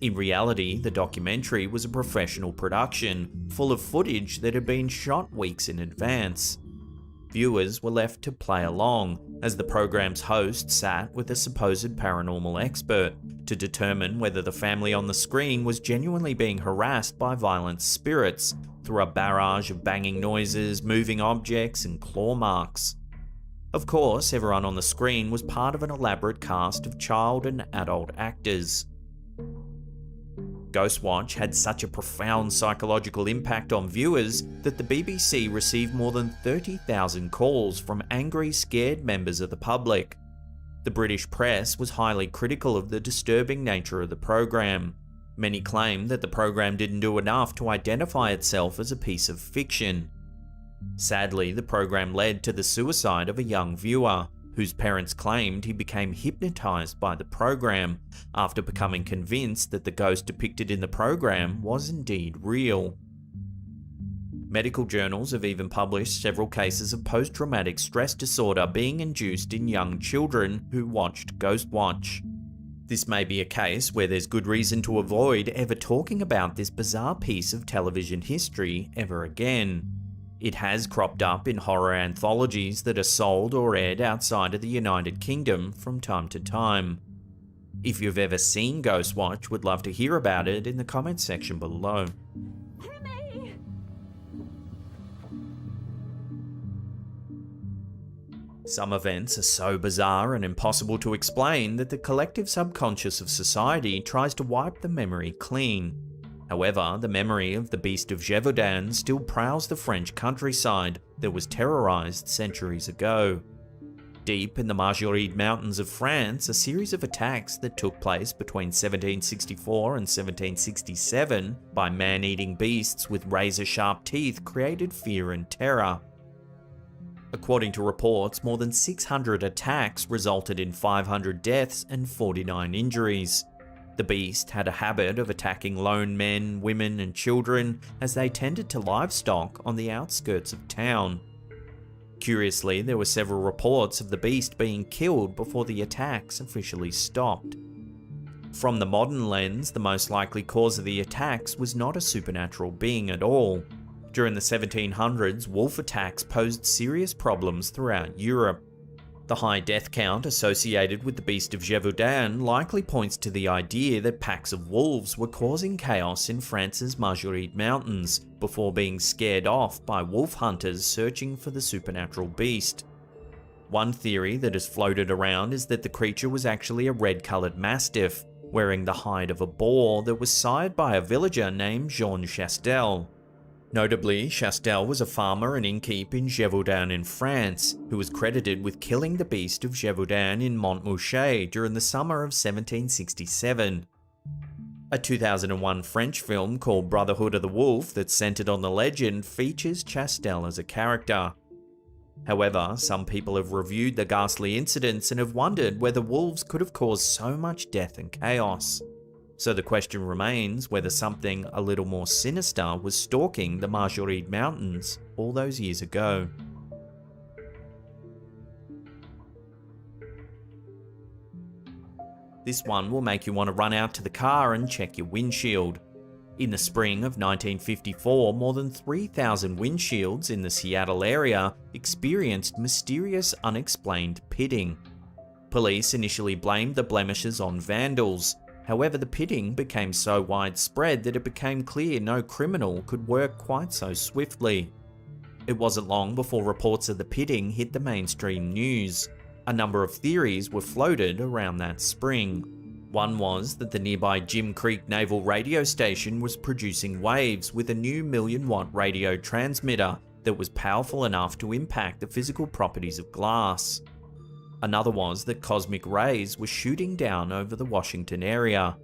In reality, the documentary was a professional production, full of footage that had been shot weeks in advance. Viewers were left to play along, as the program's host sat with a supposed paranormal expert to determine whether the family on the screen was genuinely being harassed by violent spirits through a barrage of banging noises, moving objects, and claw marks. Of course, everyone on the screen was part of an elaborate cast of child and adult actors. Ghostwatch had such a profound psychological impact on viewers that the BBC received more than 30,000 calls from angry, scared members of the public. The British press was highly critical of the disturbing nature of the program. Many claimed that the program didn't do enough to identify itself as a piece of fiction. Sadly, the program led to the suicide of a young viewer, whose parents claimed he became hypnotized by the program after becoming convinced that the ghost depicted in the program was indeed real. Medical journals have even published several cases of post-traumatic stress disorder being induced in young children who watched Ghostwatch. This may be a case where there's good reason to avoid ever talking about this bizarre piece of television history ever again. It has cropped up in horror anthologies that are sold or aired outside of the United Kingdom from time to time. If you've ever seen Ghostwatch, would love to hear about it in the comments section below. Some events are so bizarre and impossible to explain that the collective subconscious of society tries to wipe the memory clean. However, the memory of the Beast of Gévaudan still prowls the French countryside that was terrorized centuries ago. Deep in the Margeride Mountains of France, a series of attacks that took place between 1764 and 1767 by man-eating beasts with razor-sharp teeth created fear and terror. According to reports, more than 600 attacks resulted in 500 deaths and 49 injuries. The beast had a habit of attacking lone men, women, and children as they tended to livestock on the outskirts of town. Curiously, there were several reports of the beast being killed before the attacks officially stopped. From the modern lens, the most likely cause of the attacks was not a supernatural being at all. During the 1700s, wolf attacks posed serious problems throughout Europe. The high death count associated with the beast of Gévaudan likely points to the idea that packs of wolves were causing chaos in France's Marguerite Mountains before being scared off by wolf hunters searching for the supernatural beast. One theory that has floated around is that the creature was actually a red-coloured mastiff, wearing the hide of a boar that was sired by a villager named Jean Chastel. Notably, Chastel was a farmer and innkeep in Gévaudan in France, who was credited with killing the beast of Gévaudan in Montmouchet during the summer of 1767. A 2001 French film called Brotherhood of the Wolf that centered on the legend features Chastel as a character. However, some people have reviewed the ghastly incidents and have wondered whether wolves could have caused so much death and chaos. So the question remains whether something a little more sinister was stalking the Marguerite Mountains all those years ago. This one will make you want to run out to the car and check your windshield. In the spring of 1954, more than 3,000 windshields in the Seattle area experienced mysterious unexplained pitting. Police initially blamed the blemishes on vandals. However, the pitting became so widespread that it became clear no criminal could work quite so swiftly. It wasn't long before reports of the pitting hit the mainstream news. A number of theories were floated around that spring. One was that the nearby Jim Creek Naval Radio Station was producing waves with a new 1,000,000-watt radio transmitter that was powerful enough to impact the physical properties of glass. Another was that cosmic rays were shooting down over the Washington area.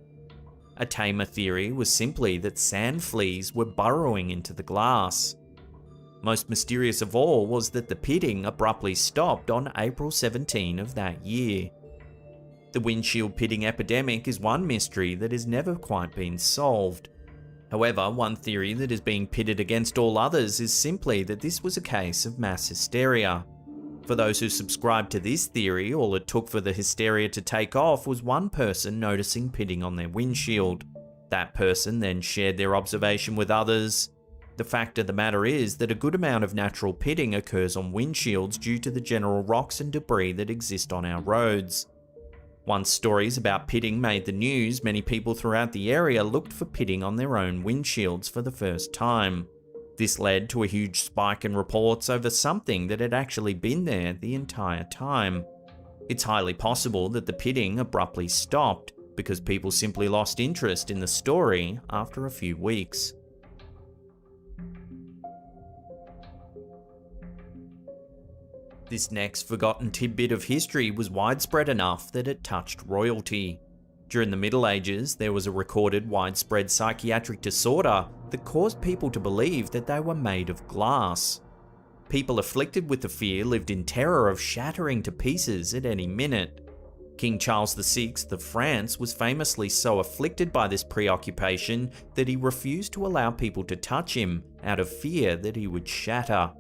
A tamer theory was simply that sand fleas were burrowing into the glass. Most mysterious of all was that the pitting abruptly stopped on April 17 of that year. The windshield pitting epidemic is one mystery that has never quite been solved. However, one theory that is being pitted against all others is simply that this was a case of mass hysteria. For those who subscribe to this theory, all it took for the hysteria to take off was one person noticing pitting on their windshield. That person then shared their observation with others. The fact of the matter is that a good amount of natural pitting occurs on windshields due to the general rocks and debris that exist on our roads. Once stories about pitting made the news, many people throughout the area looked for pitting on their own windshields for the first time. This led to a huge spike in reports over something that had actually been there the entire time. It's highly possible that the pitting abruptly stopped because people simply lost interest in the story after a few weeks. This next forgotten tidbit of history was widespread enough that it touched royalty. During the Middle Ages, there was a recorded widespread psychiatric disorder that caused people to believe that they were made of glass. People afflicted with the fear lived in terror of shattering to pieces at any minute. King Charles VI of France was famously so afflicted by this preoccupation that he refused to allow people to touch him out of fear that he would shatter.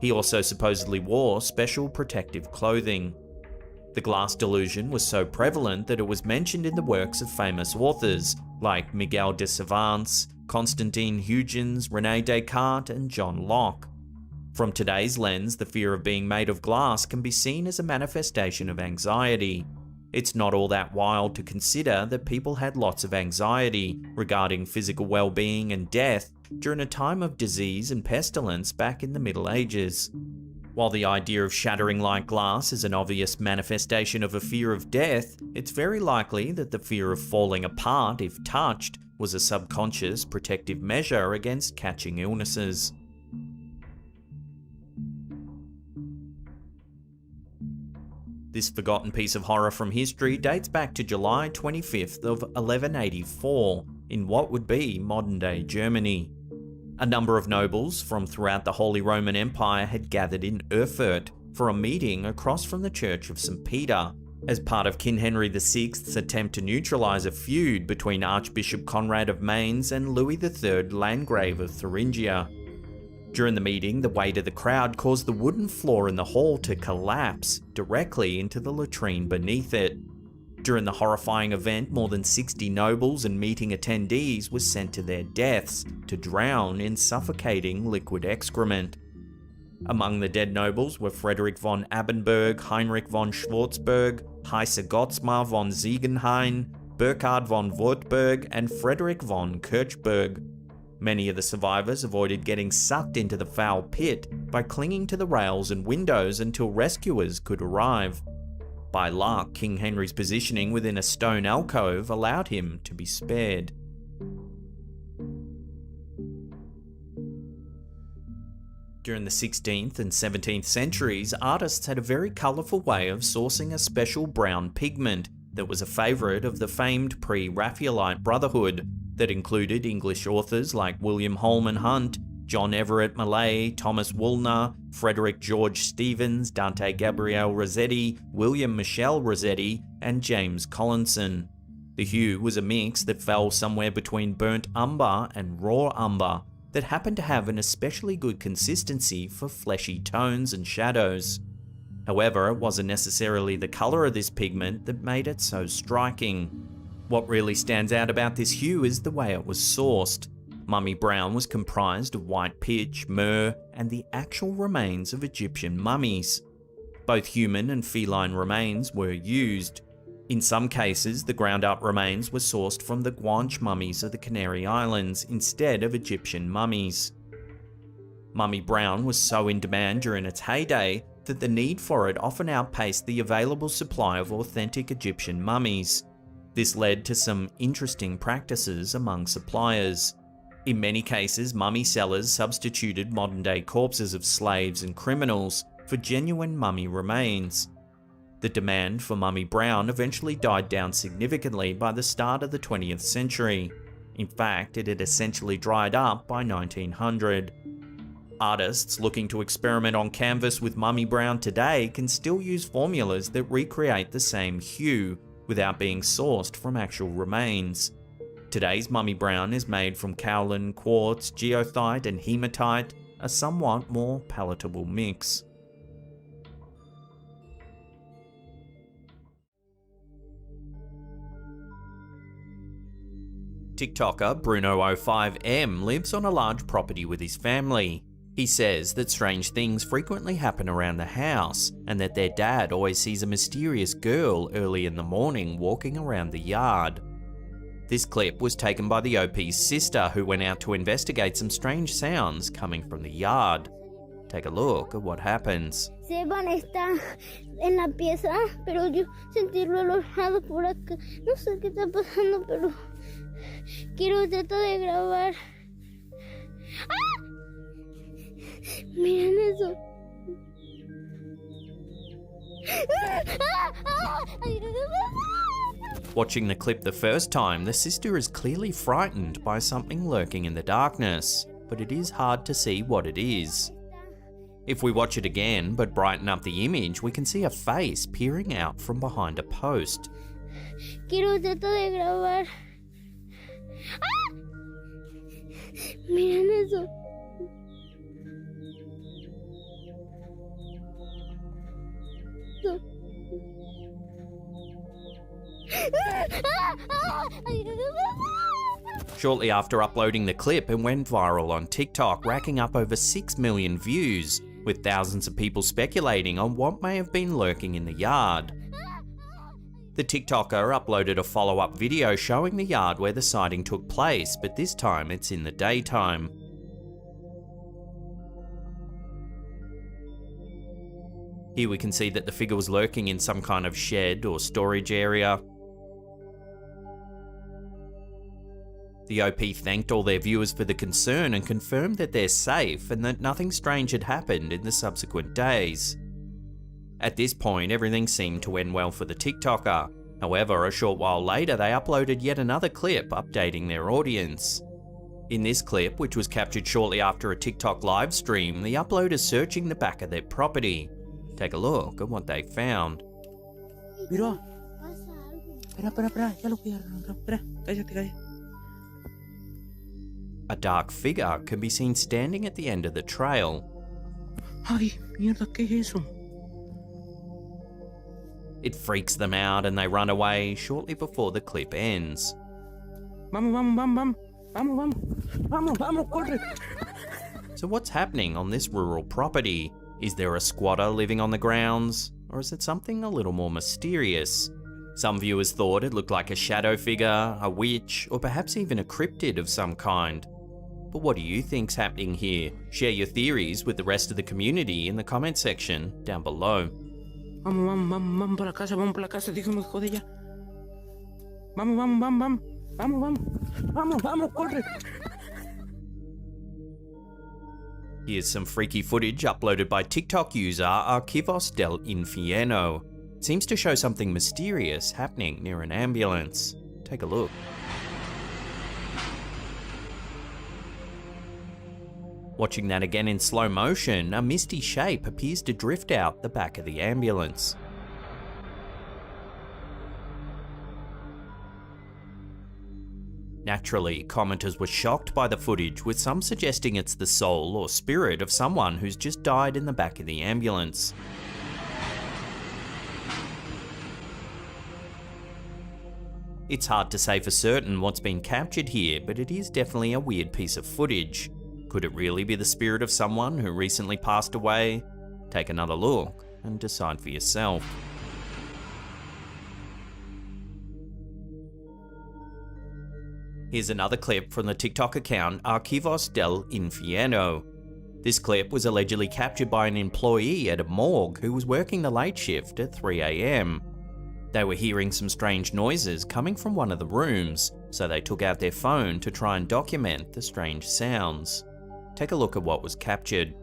He also supposedly wore special protective clothing. The glass delusion was so prevalent that it was mentioned in the works of famous authors like Miguel de Cervantes, Constantine Huygens, René Descartes, and John Locke. From today's lens, the fear of being made of glass can be seen as a manifestation of anxiety. It's not all that wild to consider that people had lots of anxiety regarding physical well-being and death during a time of disease and pestilence back in the Middle Ages. While the idea of shattering like glass is an obvious manifestation of a fear of death, it's very likely that the fear of falling apart if touched was a subconscious protective measure against catching illnesses. This forgotten piece of horror from history dates back to July 25th of 1184 in what would be modern-day Germany. A number of nobles from throughout the Holy Roman Empire had gathered in Erfurt for a meeting across from the Church of St. Peter, as part of King Henry VI's attempt to neutralise a feud between Archbishop Conrad of Mainz and Louis III, Landgrave of Thuringia. During the meeting, the weight of the crowd caused the wooden floor in the hall to collapse directly into the latrine beneath it. During the horrifying event, more than 60 nobles and meeting attendees were sent to their deaths to drown in suffocating liquid excrement. Among the dead nobles were Frederick von Abenberg, Heinrich von Schwarzburg, Heise Gottsmar von Ziegenhain, Burkhard von Wartburg, and Frederick von Kirchberg. Many of the survivors avoided getting sucked into the foul pit by clinging to the rails and windows until rescuers could arrive. By luck, King Henry's positioning within a stone alcove allowed him to be spared. During the 16th and 17th centuries, artists had a very colourful way of sourcing a special brown pigment that was a favourite of the famed pre-Raphaelite Brotherhood that included English authors like William Holman Hunt, John Everett Millais, Thomas Woolner, Frederick George Stevens, Dante Gabriel Rossetti, William Michel Rossetti, and James Collinson. The hue was a mix that fell somewhere between burnt umber and raw umber, that happened to have an especially good consistency for fleshy tones and shadows. However, it wasn't necessarily the colour of this pigment that made it so striking. What really stands out about this hue is the way it was sourced. Mummy brown was comprised of white pitch, myrrh, and the actual remains of Egyptian mummies. Both human and feline remains were used. In some cases, the ground-up remains were sourced from the Guanche mummies of the Canary Islands instead of Egyptian mummies. Mummy brown was so in demand during its heyday that the need for it often outpaced the available supply of authentic Egyptian mummies. This led to some interesting practices among suppliers. In many cases, mummy sellers substituted modern-day corpses of slaves and criminals for genuine mummy remains. The demand for mummy brown eventually died down significantly by the start of the 20th century. In fact, it had essentially dried up by 1900. Artists looking to experiment on canvas with mummy brown today can still use formulas that recreate the same hue without being sourced from actual remains. Today's mummy brown is made from kaolin, quartz, geothite, and hematite, a somewhat more palatable mix. TikToker Bruno05M lives on a large property with his family. He says that strange things frequently happen around the house, and that their dad always sees a mysterious girl early in the morning walking around the yard. This clip was taken by the OP's sister, who went out to investigate some strange sounds coming from the yard. Take a look at what happens. Seban está en la pieza, pero yo sentirlo alojado por acá. No sé qué está pasando, pero quiero tratar de grabar. ¡Ah! Miren eso. Watching the clip the first time, the sister is clearly frightened by something lurking in the darkness, but it is hard to see what it is. If we watch it again, but brighten up the image, we can see a face peering out from behind a post. Quiero tratar de grabar. ¡Ah! Miren eso. Shortly after uploading the clip, it went viral on TikTok, racking up over 6 million views, with thousands of people speculating on what may have been lurking in the yard. The TikToker uploaded a follow-up video showing the yard where the sighting took place, but this time it's in the daytime. Here we can see that the figure was lurking in some kind of shed or storage area. The OP thanked all their viewers for the concern and confirmed that they're safe and that nothing strange had happened in the subsequent days. At this point, everything seemed to end well for the TikToker. However, a short while later, they uploaded yet another clip updating their audience. In this clip, which was captured shortly after a TikTok live stream, the upload is searching the back of their property. Take a look at what they found. Mira. Espera, ya lo voy a arrancar. Espera, cállate. A dark figure can be seen standing at the end of the trail. Ay, mierda, ¿qué es eso? It freaks them out and they run away shortly before the clip ends. Vamos, corre. So what's happening on this rural property? Is there a squatter living on the grounds? Or is it something a little more mysterious? Some viewers thought it looked like a shadow figure, a witch, or perhaps even a cryptid of some kind. But what do you think's happening here? Share your theories with the rest of the community in the comment section down below. Vamos para la casa, déjame joder ya. Vamos, corre. Here's some freaky footage uploaded by TikTok user Archivos del Infierno. It seems to show something mysterious happening near an ambulance. Take a look. Watching that again in slow motion, a misty shape appears to drift out the back of the ambulance. Naturally, commenters were shocked by the footage, with some suggesting it's the soul or spirit of someone who's just died in the back of the ambulance. It's hard to say for certain what's been captured here, but it is definitely a weird piece of footage. Could it really be the spirit of someone who recently passed away? Take another look and decide for yourself. Here's another clip from the TikTok account Archivos del Infierno. This clip was allegedly captured by an employee at a morgue who was working the late shift at 3 AM. They were hearing some strange noises coming from one of the rooms, so they took out their phone to try and document the strange sounds. Take a look at what was captured.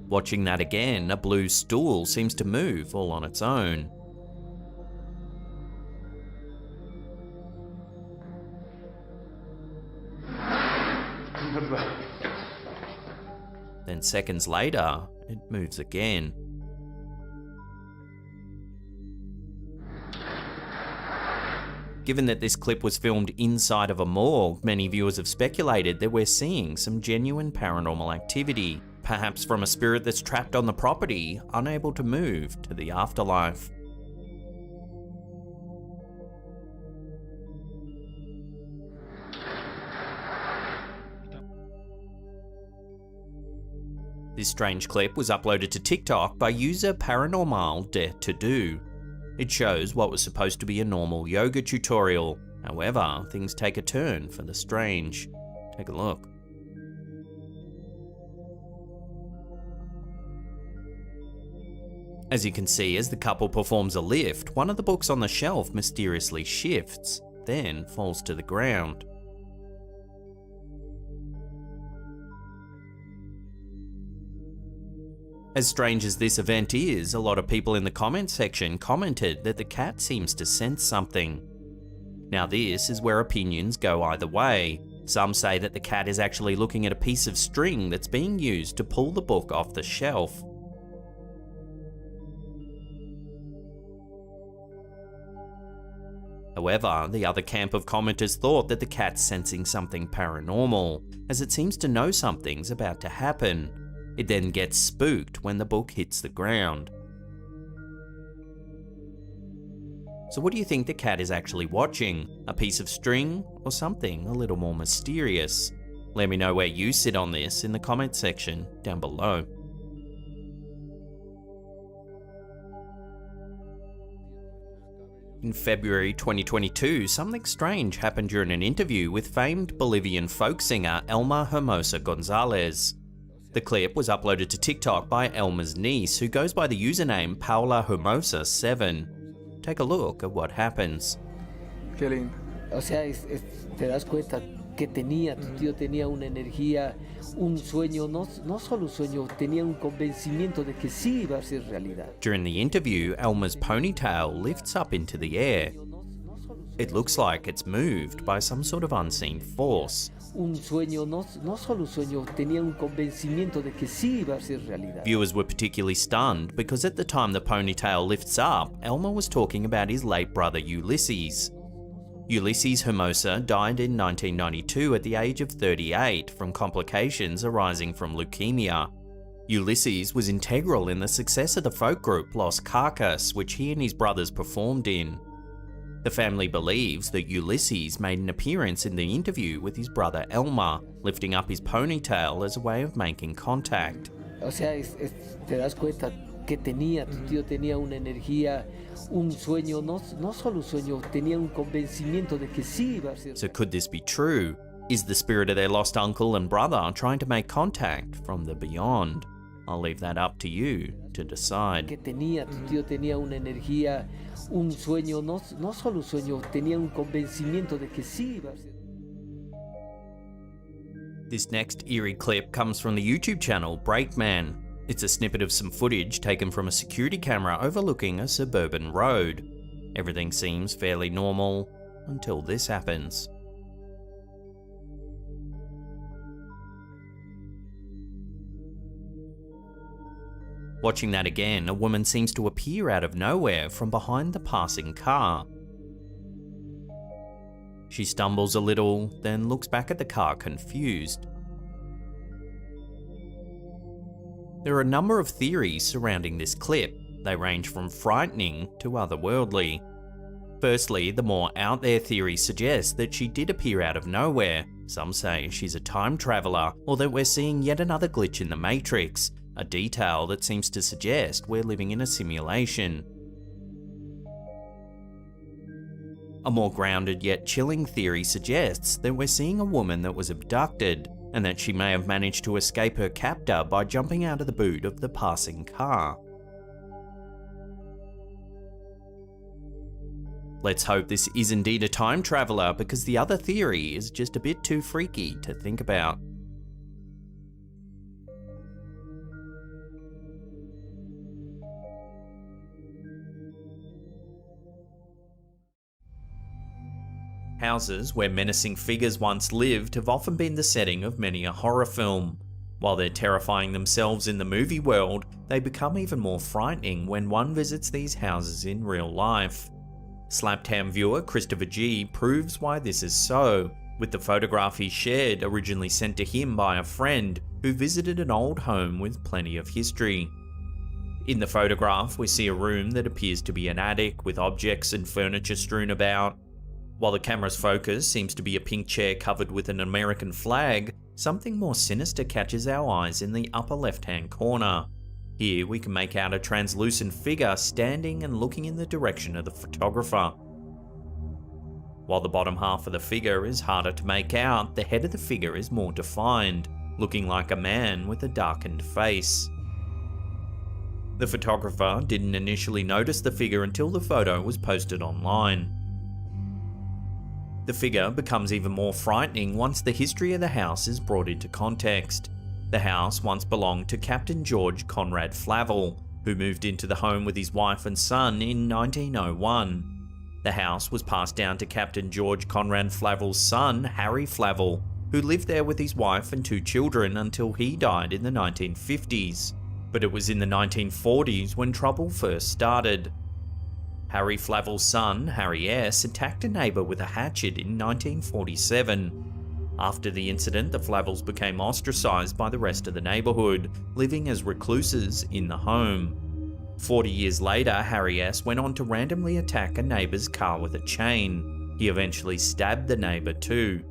Watching that again, a blue stool seems to move all on its own. Then seconds later, it moves again. Given that this clip was filmed inside of a morgue, many viewers have speculated that we're seeing some genuine paranormal activity, perhaps from a spirit that's trapped on the property, unable to move to the afterlife. This strange clip was uploaded to TikTok by user Paranormal Dare to Do. It shows what was supposed to be a normal yoga tutorial. However, things take a turn for the strange. Take a look. As you can see, as the couple performs a lift, one of the books on the shelf mysteriously shifts, then falls to the ground. As strange as this event is, a lot of people in the comment section commented that the cat seems to sense something. Now this is where opinions go either way. Some say that the cat is actually looking at a piece of string that's being used to pull the book off the shelf. However, the other camp of commenters thought that the cat's sensing something paranormal, as it seems to know something's about to happen. It then gets spooked when the book hits the ground. So what do you think the cat is actually watching? A piece of string or something a little more mysterious? Let me know where you sit on this in the comment section down below. In February 2022, something strange happened during an interview with famed Bolivian folk singer Elma Hermosa Gonzalez. The clip was uploaded to TikTok by Elma's niece, who goes by the username Paula Hermosa7. Take a look at what happens. Qué lindo. O sea, te das cuenta que tu tío tenía una energía, un sueño, no solo un sueño, tenía un convencimiento de que sí iba a ser realidad. During the interview, Elma's ponytail lifts up into the air. It looks like it's moved by some sort of unseen force. un sueño, no solo un sueño, tenía un convencimiento de que sí iba a ser realidad. Viewers were particularly stunned because at the time the ponytail lifts up, Elmer was talking about his late brother Ulysses. Ulysses Hermosa died in 1992 at the age of 38 from complications arising from leukemia. Ulysses was integral in the success of the folk group Los Carcas, which he and his brothers performed in. The family believes that Ulysses made an appearance in the interview with his brother Elmer, lifting up his ponytail as a way of making contact. O sea, te das cuenta que tu tío tenía una energía, un sueño, no solo un sueño, tenía un convencimiento de que sí iba a ser. So could this be true? Is the spirit of their lost uncle and brother trying to make contact from the beyond? I'll leave that up to you to decide. Que tu tío tenía una energía, un sueño, no solo un sueño, tenía un convencimiento de que sí iba a ser. This next eerie clip comes from the YouTube channel Breakman. It's a snippet of some footage taken from a security camera overlooking a suburban road. Everything seems fairly normal until this happens. Watching that again, a woman seems to appear out of nowhere from behind the passing car. She stumbles a little, then looks back at the car confused. There are a number of theories surrounding this clip. They range from frightening to otherworldly. Firstly, the more out there theory suggests that she did appear out of nowhere. Some say she's a time traveler, or that we're seeing yet another glitch in the Matrix, a detail that seems to suggest we're living in a simulation. A more grounded yet chilling theory suggests that we're seeing a woman that was abducted, and that she may have managed to escape her captor by jumping out of the boot of the passing car. Let's hope this is indeed a time traveler, because the other theory is just a bit too freaky to think about. Houses where menacing figures once lived have often been the setting of many a horror film. While they're terrifying themselves in the movie world, they become even more frightening when one visits these houses in real life. Slaptown viewer Christopher G proves why this is so, with the photograph he shared originally sent to him by a friend who visited an old home with plenty of history. In the photograph, we see a room that appears to be an attic with objects and furniture strewn about. While the camera's focus seems to be a pink chair covered with an American flag, something more sinister catches our eyes in the upper left-hand corner. Here we can make out a translucent figure standing and looking in the direction of the photographer. While the bottom half of the figure is harder to make out, the head of the figure is more defined, looking like a man with a darkened face. The photographer didn't initially notice the figure until the photo was posted online. The figure becomes even more frightening once the history of the house is brought into context. The house once belonged to Captain George Conrad Flavel, who moved into the home with his wife and son in 1901. The house was passed down to Captain George Conrad Flavel's son, Harry Flavel, who lived there with his wife and two children until he died in the 1950s. But it was in the 1940s when trouble first started. Harry Flavel's son, Harry S., attacked a neighbour with a hatchet in 1947. After the incident, the Flavels became ostracised by the rest of the neighbourhood, living as recluses in the home. 40 years later, Harry S. went on to randomly attack a neighbour's car with a chain. He eventually stabbed the neighbour too.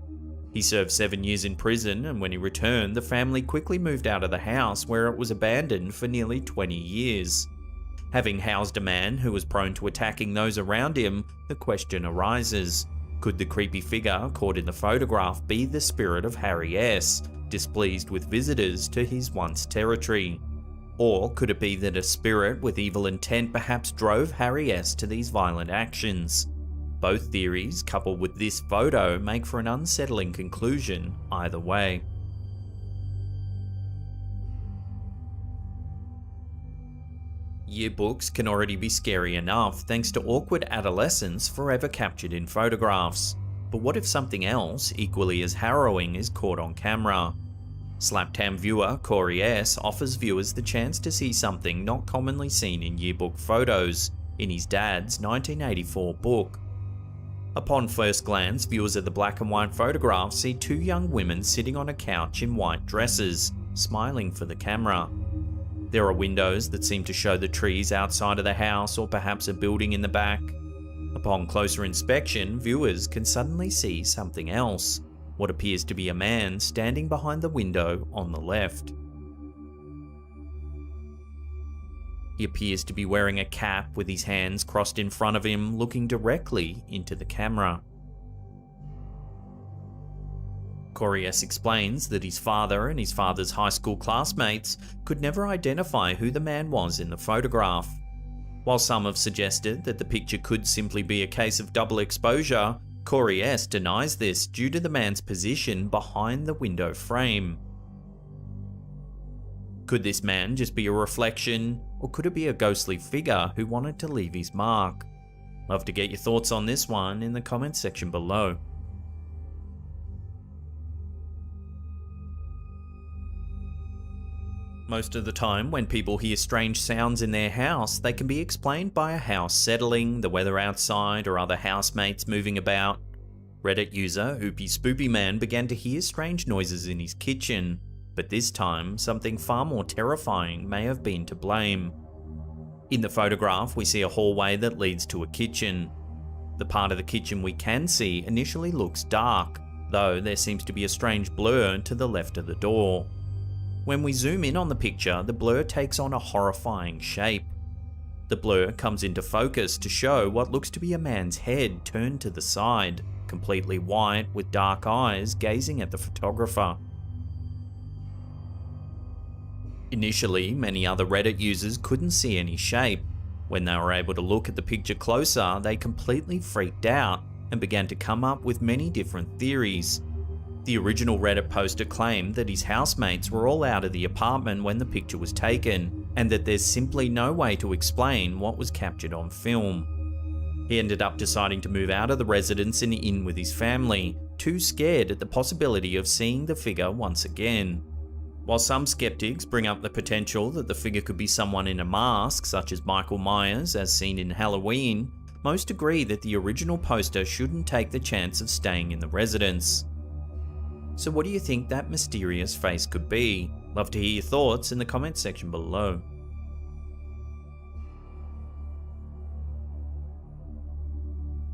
He served 7 years in prison, and when he returned, the family quickly moved out of the house where it was abandoned for nearly 20 years. Having housed a man who was prone to attacking those around him, the question arises, could the creepy figure caught in the photograph be the spirit of Harry S., displeased with visitors to his once territory? Or could it be that a spirit with evil intent perhaps drove Harry S. to these violent actions? Both theories, coupled with this photo, make for an unsettling conclusion either way. Yearbooks can already be scary enough thanks to awkward adolescents forever captured in photographs. But what if something else, equally as harrowing, is caught on camera? Slaptam viewer Corey S. offers viewers the chance to see something not commonly seen in yearbook photos in his dad's 1984 book. Upon first glance, viewers of the black and white photograph see two young women sitting on a couch in white dresses, smiling for the camera. There are windows that seem to show the trees outside of the house or perhaps a building in the back. Upon closer inspection, viewers can suddenly see something else, what appears to be a man standing behind the window on the left. He appears to be wearing a cap with his hands crossed in front of him, looking directly into the camera. Corey S. explains that his father and his father's high school classmates could never identify who the man was in the photograph. While some have suggested that the picture could simply be a case of double exposure, Corey S. denies this due to the man's position behind the window frame. Could this man just be a reflection, or could it be a ghostly figure who wanted to leave his mark? Love to get your thoughts on this one in the comments section below. Most of the time, when people hear strange sounds in their house, they can be explained by a house settling, the weather outside, or other housemates moving about. Reddit user Oopie Spoopy Man began to hear strange noises in his kitchen, but this time, something far more terrifying may have been to blame. In the photograph, we see a hallway that leads to a kitchen. The part of the kitchen we can see initially looks dark, though there seems to be a strange blur to the left of the door. When we zoom in on the picture, the blur takes on a horrifying shape. The blur comes into focus to show what looks to be a man's head turned to the side, completely white with dark eyes gazing at the photographer. Initially, many other Reddit users couldn't see any shape. When they were able to look at the picture closer, they completely freaked out and began to come up with many different theories. The original Reddit poster claimed that his housemates were all out of the apartment when the picture was taken, and that there's simply no way to explain what was captured on film. He ended up deciding to move out of the residence and in with his family, too scared at the possibility of seeing the figure once again. While some skeptics bring up the potential that the figure could be someone in a mask, such as Michael Myers as seen in Halloween, most agree that the original poster shouldn't take the chance of staying in the residence. So what do you think that mysterious face could be? Love to hear your thoughts in the comments section below.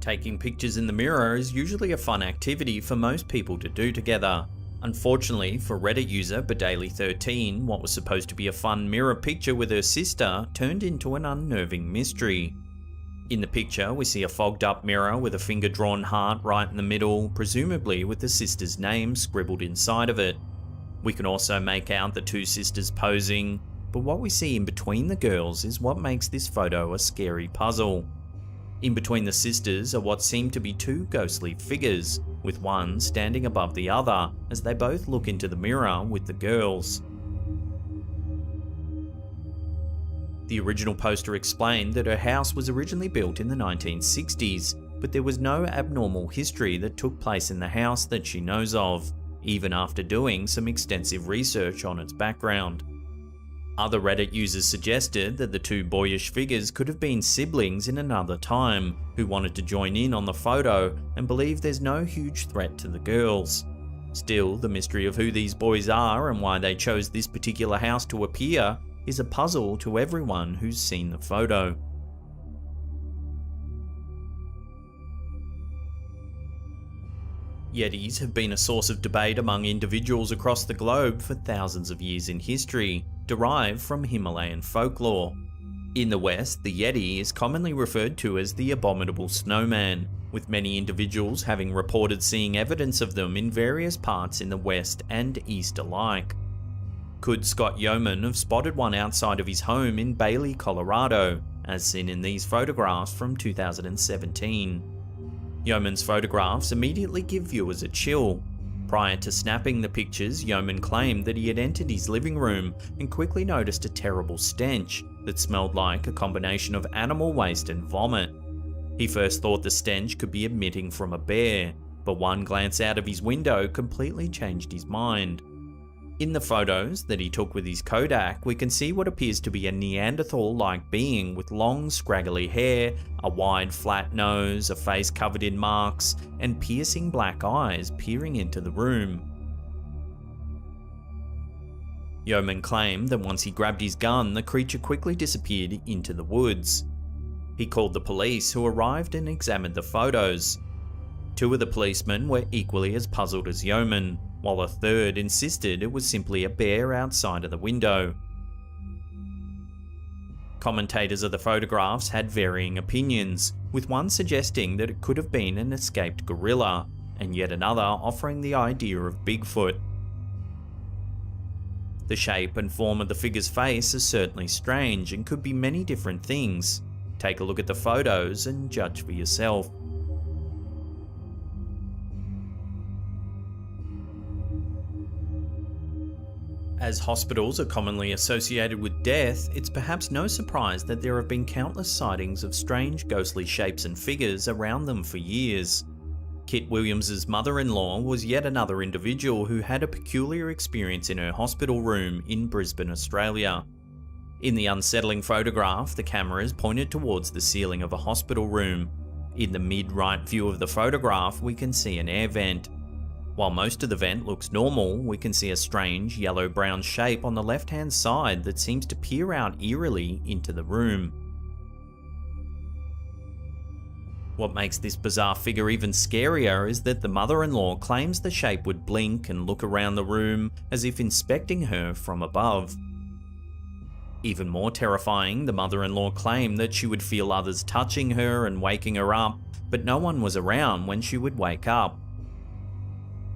Taking pictures in the mirror is usually a fun activity for most people to do together. Unfortunately for Reddit user Bedaily13, what was supposed to be a fun mirror picture with her sister turned into an unnerving mystery. In the picture, we see a fogged up mirror with a finger-drawn heart right in the middle, presumably with the sister's name scribbled inside of it. We can also make out the two sisters posing, but what we see in between the girls is what makes this photo a scary puzzle. In between the sisters are what seem to be two ghostly figures, with one standing above the other as they both look into the mirror with the girls. The original poster explained that her house was originally built in the 1960s, but there was no abnormal history that took place in the house that she knows of, even after doing some extensive research on its background. Other Reddit users suggested that the two boyish figures could have been siblings in another time who wanted to join in on the photo and believe there's no huge threat to the girls. Still, the mystery of who these boys are and why they chose this particular house to appear is a puzzle to everyone who's seen the photo. Yetis have been a source of debate among individuals across the globe for thousands of years in history, derived from Himalayan folklore. In the West, the Yeti is commonly referred to as the abominable snowman, with many individuals having reported seeing evidence of them in various parts in the West and East alike. Could Scott Yeoman have spotted one outside of his home in Bailey, Colorado, as seen in these photographs from 2017. Yeoman's photographs immediately give viewers a chill. Prior to snapping the pictures, Yeoman claimed that he had entered his living room and quickly noticed a terrible stench that smelled like a combination of animal waste and vomit. He first thought the stench could be emitting from a bear, but one glance out of his window completely changed his mind. In the photos that he took with his Kodak, we can see what appears to be a Neanderthal-like being with long, scraggly hair, a wide, flat nose, a face covered in marks, and piercing black eyes peering into the room. Yeoman claimed that once he grabbed his gun, the creature quickly disappeared into the woods. He called the police, who arrived and examined the photos. Two of the policemen were equally as puzzled as Yeoman, while a third insisted it was simply a bear outside of the window. Commentators of the photographs had varying opinions, with one suggesting that it could have been an escaped gorilla, and yet another offering the idea of Bigfoot. The shape and form of the figure's face is certainly strange and could be many different things. Take a look at the photos and judge for yourself. As hospitals are commonly associated with death, it's perhaps no surprise that there have been countless sightings of strange ghostly shapes and figures around them for years. Kit Williams's mother-in-law was yet another individual who had a peculiar experience in her hospital room in Brisbane, Australia. In the unsettling photograph, the camera is pointed towards the ceiling of a hospital room. In the mid-right view of the photograph, we can see an air vent. While most of the vent looks normal, we can see a strange yellow-brown shape on the left-hand side that seems to peer out eerily into the room. What makes this bizarre figure even scarier is that the mother-in-law claims the shape would blink and look around the room as if inspecting her from above. Even more terrifying, the mother-in-law claimed that she would feel others touching her and waking her up, but no one was around when she would wake up.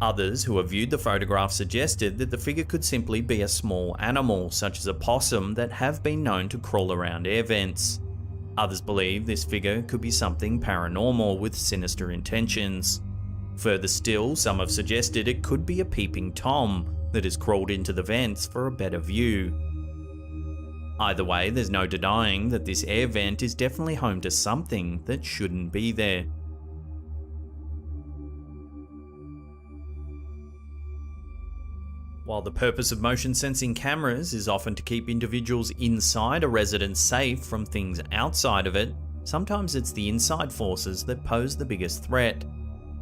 Others who have viewed the photograph suggested that the figure could simply be a small animal, such as a possum, that have been known to crawl around air vents. Others believe this figure could be something paranormal with sinister intentions. Further still, some have suggested it could be a peeping Tom that has crawled into the vents for a better view. Either way, there's no denying that this air vent is definitely home to something that shouldn't be there. While the purpose of motion sensing cameras is often to keep individuals inside a residence safe from things outside of it, sometimes it's the inside forces that pose the biggest threat.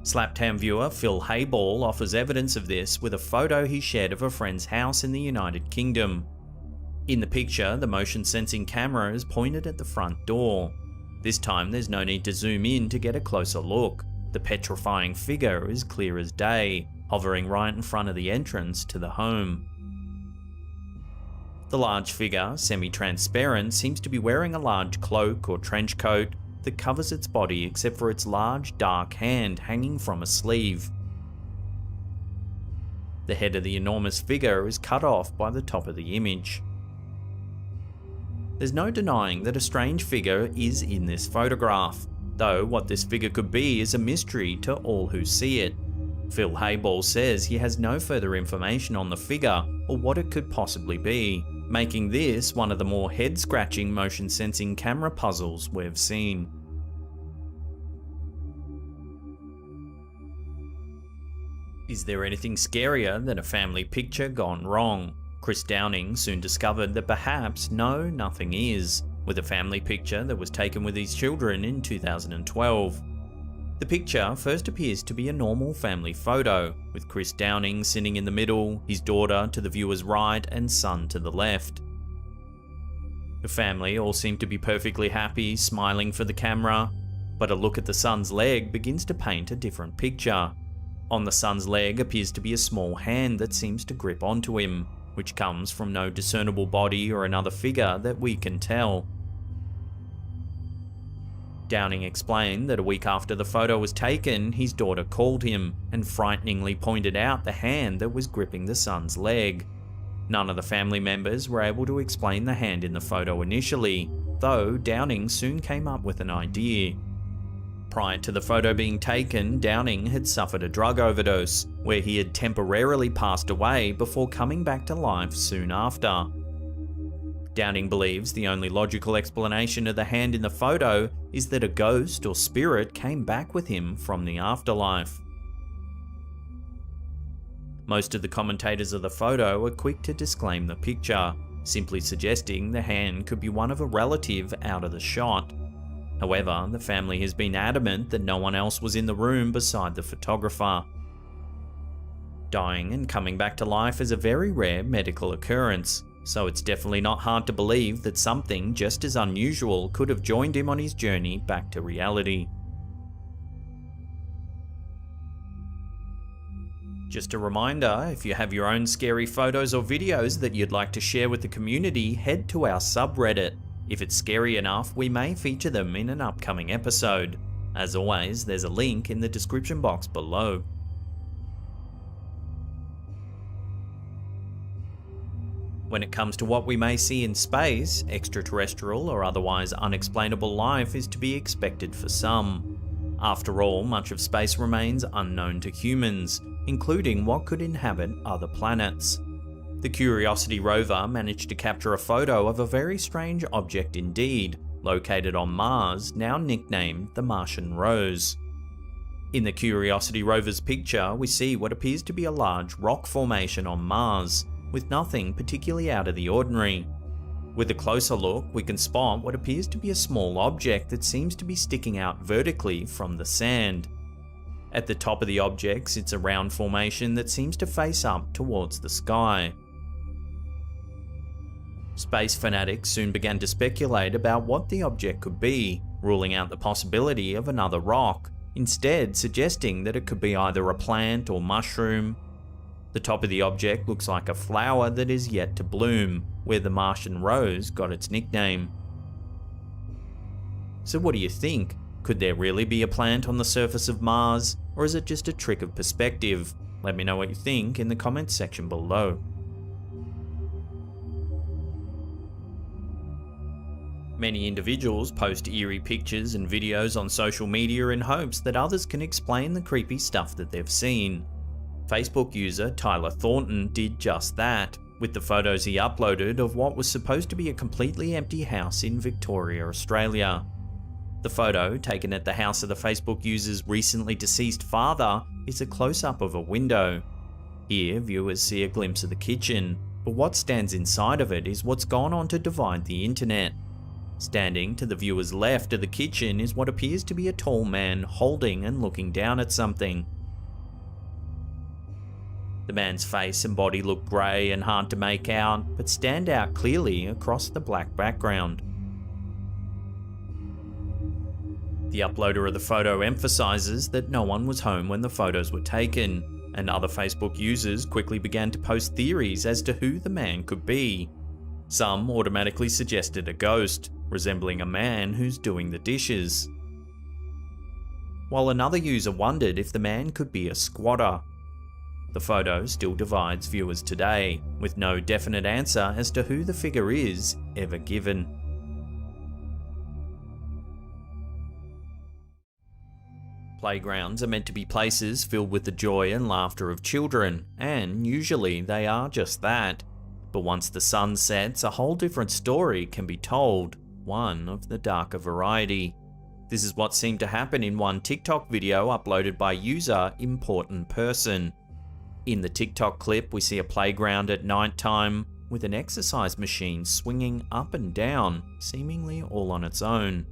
Slaptown viewer Phil Hayball offers evidence of this with a photo he shared of a friend's house in the United Kingdom. In the picture, the motion sensing camera is pointed at the front door. This time there's no need to zoom in to get a closer look. The petrifying figure is clear as day, hovering right in front of the entrance to the home. The large figure, semi-transparent, seems to be wearing a large cloak or trench coat that covers its body except for its large dark hand hanging from a sleeve. The head of the enormous figure is cut off by the top of the image. There's no denying that a strange figure is in this photograph, though what this figure could be is a mystery to all who see it. Phil Hayball says he has no further information on the figure or what it could possibly be, making this one of the more head-scratching motion sensing camera puzzles we've seen. Is there anything scarier than a family picture gone wrong? Chris Downing soon discovered that perhaps nothing is, with a family picture that was taken with his children in 2012. The picture first appears to be a normal family photo, with Chris Downing sitting in the middle, his daughter to the viewer's right and son to the left. The family all seem to be perfectly happy, smiling for the camera, but a look at the son's leg begins to paint a different picture. On the son's leg appears to be a small hand that seems to grip onto him, which comes from no discernible body or another figure that we can tell. Downing explained that a week after the photo was taken, his daughter called him and frighteningly pointed out the hand that was gripping the son's leg. None of the family members were able to explain the hand in the photo initially, though Downing soon came up with an idea. Prior to the photo being taken, Downing had suffered a drug overdose, where he had temporarily passed away before coming back to life soon after. Downing believes the only logical explanation of the hand in the photo is that a ghost or spirit came back with him from the afterlife. Most of the commentators of the photo are quick to disclaim the picture, simply suggesting the hand could be one of a relative out of the shot. However, the family has been adamant that no one else was in the room beside the photographer. Dying and coming back to life is a very rare medical occurrence, so it's definitely not hard to believe that something just as unusual could have joined him on his journey back to reality. Just a reminder, if you have your own scary photos or videos that you'd like to share with the community, head to our subreddit. If it's scary enough, we may feature them in an upcoming episode. As always, there's a link in the description box below. When it comes to what we may see in space, extraterrestrial or otherwise unexplainable life is to be expected for some. After all, much of space remains unknown to humans, including what could inhabit other planets. The Curiosity rover managed to capture a photo of a very strange object indeed, located on Mars, now nicknamed the Martian Rose. In the Curiosity rover's picture, we see what appears to be a large rock formation on Mars, with nothing particularly out of the ordinary. With a closer look, we can spot what appears to be a small object that seems to be sticking out vertically from the sand. At the top of the object sits a round formation that seems to face up towards the sky. Space fanatics soon began to speculate about what the object could be, ruling out the possibility of another rock, instead suggesting that it could be either a plant or mushroom. The top of the object looks like a flower that is yet to bloom, where the Martian Rose got its nickname. So what do you think? Could there really be a plant on the surface of Mars, or is it just a trick of perspective? Let me know what you think in the comments section below. Many individuals post eerie pictures and videos on social media in hopes that others can explain the creepy stuff that they've seen. Facebook user Tyler Thornton did just that, with the photos he uploaded of what was supposed to be a completely empty house in Victoria, Australia. The photo, taken at the house of the Facebook user's recently deceased father, is a close-up of a window. Here, viewers see a glimpse of the kitchen, but what stands inside of it is what's gone on to divide the internet. Standing to the viewer's left of the kitchen is what appears to be a tall man holding and looking down at something. The man's face and body look grey and hard to make out, but stand out clearly across the black background. The uploader of the photo emphasises that no one was home when the photos were taken, and other Facebook users quickly began to post theories as to who the man could be. Some automatically suggested a ghost, resembling a man who's doing the dishes, while another user wondered if the man could be a squatter. The photo still divides viewers today, with no definite answer as to who the figure is ever given. Playgrounds are meant to be places filled with the joy and laughter of children, and usually they are just that. But once the sun sets, a whole different story can be told, one of the darker variety. This is what seemed to happen in one TikTok video uploaded by user Important Person. In the TikTok clip, we see a playground at night time with an exercise machine swinging up and down, seemingly all on its own.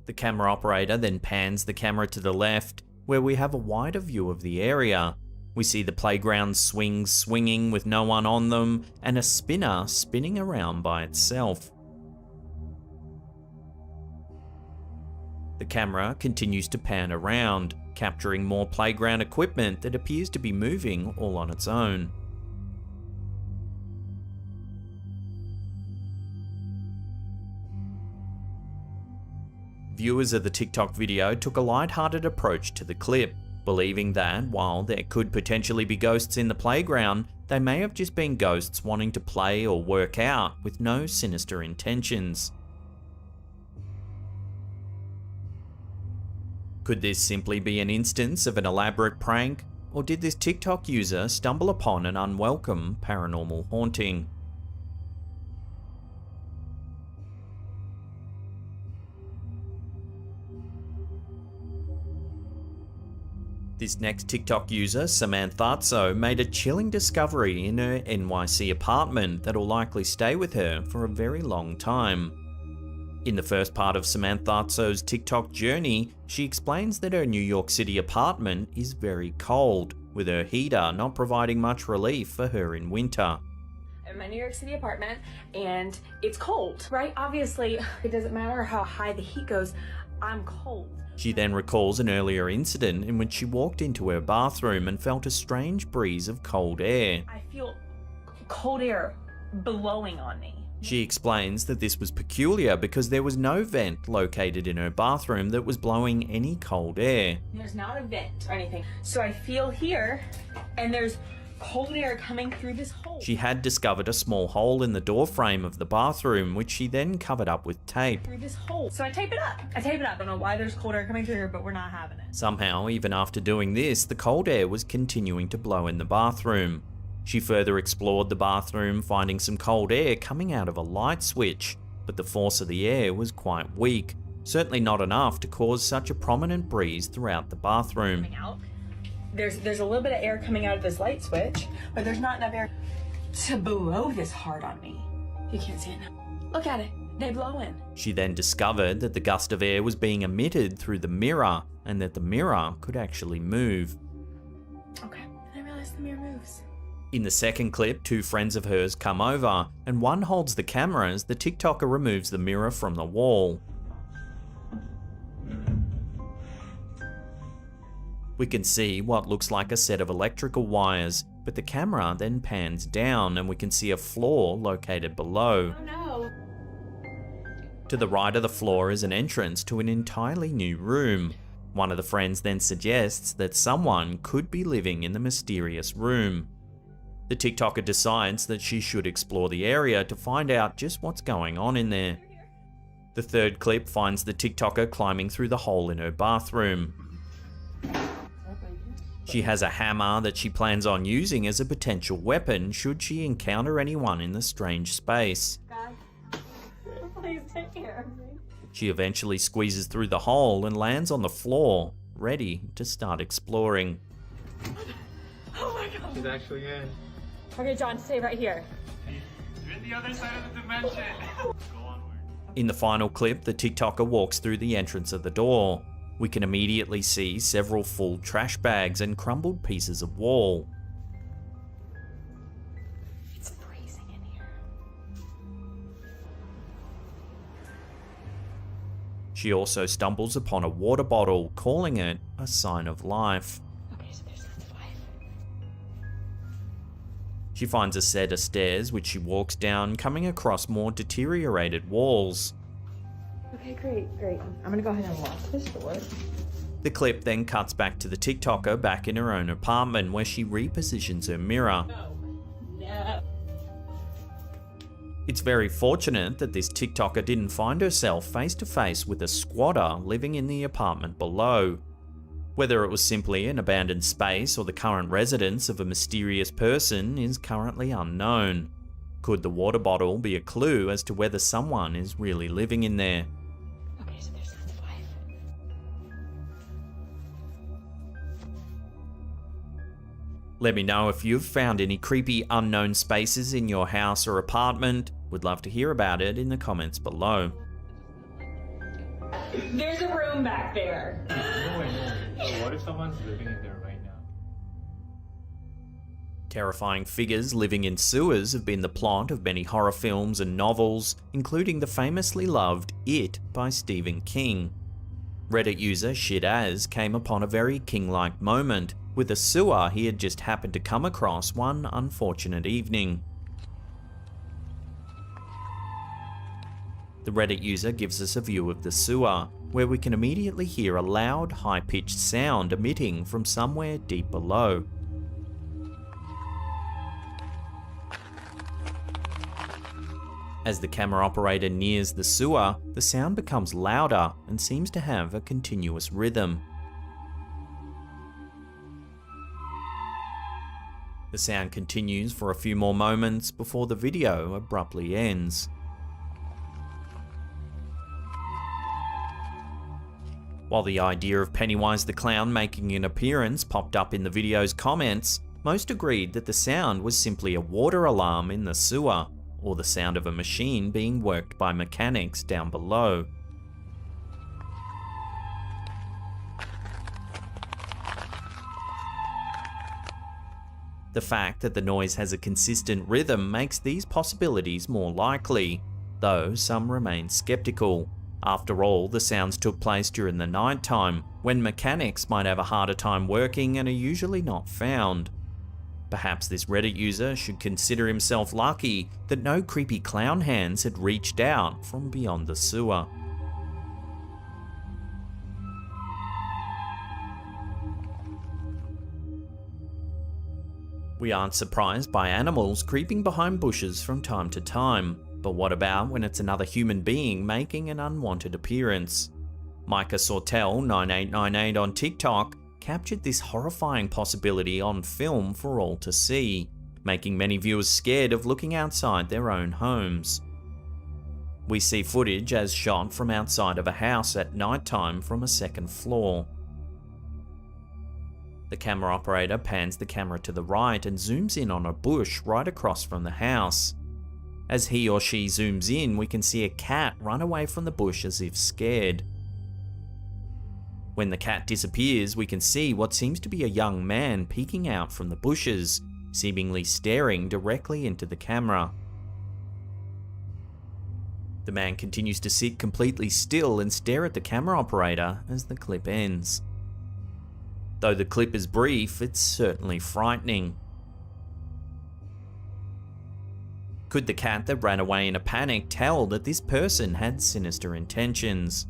The camera operator then pans the camera to the left, where we have a wider view of the area. We see the playground swings swinging with no one on them, and a spinner spinning around by itself. The camera continues to pan around, capturing more playground equipment that appears to be moving all on its own. Viewers of the TikTok video took a light-hearted approach to the clip, believing that while there could potentially be ghosts in the playground, they may have just been ghosts wanting to play or work out with no sinister intentions. Could this simply be an instance of an elaborate prank, or did this TikTok user stumble upon an unwelcome paranormal haunting? This next TikTok user, Samanthatso, made a chilling discovery in her NYC apartment that'll likely stay with her for a very long time. In the first part of Samanthatso's TikTok journey, she explains that her New York City apartment is very cold, with her heater not providing much relief for her in winter. I'm in my New York City apartment and it's cold, right? Obviously, it doesn't matter how high the heat goes, I'm cold. She then recalls an earlier incident in which she walked into her bathroom and felt a strange breeze of cold air. I feel cold air blowing on me. She explains that this was peculiar because there was no vent located in her bathroom that was blowing any cold air. There's not a vent or anything. So I feel here and there's cold air coming through this hole. She had discovered a small hole in the door frame of the bathroom, which she then covered up with tape. Through this hole. So I tape it up. I don't know why there's cold air coming through here, but we're not having it. Somehow, even after doing this, the cold air was continuing to blow in the bathroom. She further explored the bathroom, finding some cold air coming out of a light switch, but the force of the air was quite weak, certainly not enough to cause such a prominent breeze throughout the bathroom. There's a little bit of air coming out of this light switch, but there's not enough air to blow this hard on me. You can't see it now. Look at it. They blow in. She then discovered that the gust of air was being emitted through the mirror and that the mirror could actually move. Okay, I realized the mirror moves. In the second clip, two friends of hers come over and one holds the camera as the TikToker removes the mirror from the wall. We can see what looks like a set of electrical wires, but the camera then pans down and we can see a floor located below. Oh no! To the right of the floor is an entrance to an entirely new room. One of the friends then suggests that someone could be living in the mysterious room. The TikToker decides that she should explore the area to find out just what's going on in there. The third clip finds the TikToker climbing through the hole in her bathroom. She has a hammer that she plans on using as a potential weapon should she encounter anyone in the strange space. God, please take care of me. She eventually squeezes through the hole and lands on the floor, ready to start exploring. Oh my god. She's actually in. Okay, John, stay right here. You're in the other side of the dimension. Go onward. In the final clip, the TikToker walks through the entrance of the door. We can immediately see several full trash bags and crumbled pieces of wall. It's freezing in here. She also stumbles upon a water bottle, calling it a sign of life. Okay, so there's life. She finds a set of stairs which she walks down, coming across more deteriorated walls. Okay, great. I'm gonna go ahead and lock this door. The clip then cuts back to the TikToker back in her own apartment where she repositions her mirror. No. It's very fortunate that this TikToker didn't find herself face to face with a squatter living in the apartment below. Whether it was simply an abandoned space or the current residence of a mysterious person is currently unknown. Could the water bottle be a clue as to whether someone is really living in there? Okay, so there's life. Let me know if you've found any creepy unknown spaces in your house or apartment. Would love to hear about it in the comments below. There's a room back there. No. What if someone's living in there right now? Terrifying figures living in sewers have been the plot of many horror films and novels, including the famously loved It by Stephen King. Reddit user Shitaz came upon a very King-like moment with a sewer he had just happened to come across one unfortunate evening. The Reddit user gives us a view of the sewer, where we can immediately hear a loud, high-pitched sound emitting from somewhere deep below. As the camera operator nears the sewer, the sound becomes louder and seems to have a continuous rhythm. The sound continues for a few more moments before the video abruptly ends. While the idea of Pennywise the Clown making an appearance popped up in the video's comments, most agreed that the sound was simply a water alarm in the sewer, or the sound of a machine being worked by mechanics down below. The fact that the noise has a consistent rhythm makes these possibilities more likely, though some remain skeptical. After all, the sounds took place during the night time, when mechanics might have a harder time working and are usually not found. Perhaps this Reddit user should consider himself lucky that no creepy clown hands had reached out from beyond the sewer. We aren't surprised by animals creeping behind bushes from time to time, but what about when it's another human being making an unwanted appearance? Micah Sortel9898 on TikTok captured this horrifying possibility on film for all to see, making many viewers scared of looking outside their own homes. We see footage as shot from outside of a house at nighttime from a second floor. The camera operator pans the camera to the right and zooms in on a bush right across from the house. As he or she zooms in, we can see a cat run away from the bush as if scared. When the cat disappears, we can see what seems to be a young man peeking out from the bushes, seemingly staring directly into the camera. The man continues to sit completely still and stare at the camera operator as the clip ends. Though the clip is brief, it's certainly frightening. Could the cat that ran away in a panic tell that this person had sinister intentions?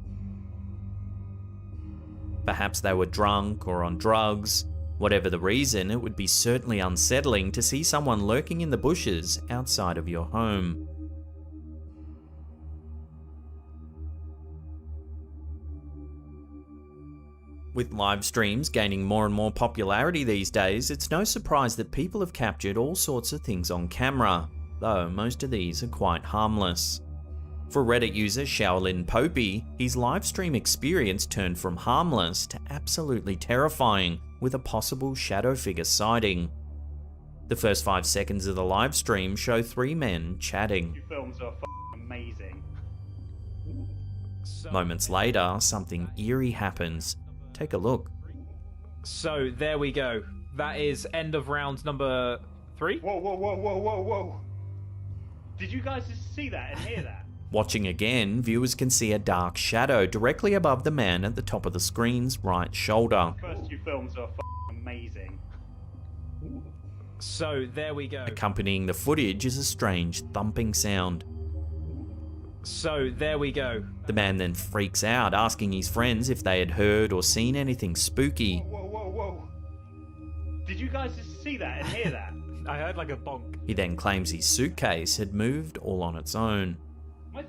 Perhaps they were drunk or on drugs. Whatever the reason, it would be certainly unsettling to see someone lurking in the bushes outside of your home. With live streams gaining more and more popularity these days, it's no surprise that people have captured all sorts of things on camera, though most of these are quite harmless. For Reddit user Shaolin Popey, his live stream experience turned from harmless to absolutely terrifying with a possible shadow figure sighting. The first 5 seconds of the live stream show 3 men chatting. Your films are amazing. Moments later, something eerie happens. Take a look. So there we go. That is end of round number 3. Whoa, whoa, whoa, whoa, whoa, whoa. Did you guys just see that and hear that? Watching again, viewers can see a dark shadow directly above the man at the top of the screen's right shoulder. The first 2 films are amazing. So there we go. Accompanying the footage is a strange thumping sound. So there we go. The man then freaks out, asking his friends if they had heard or seen anything spooky. Whoa, whoa, whoa, whoa. Did you guys just see that and hear that? I heard like a bonk. He then claims his suitcase had moved all on its own. My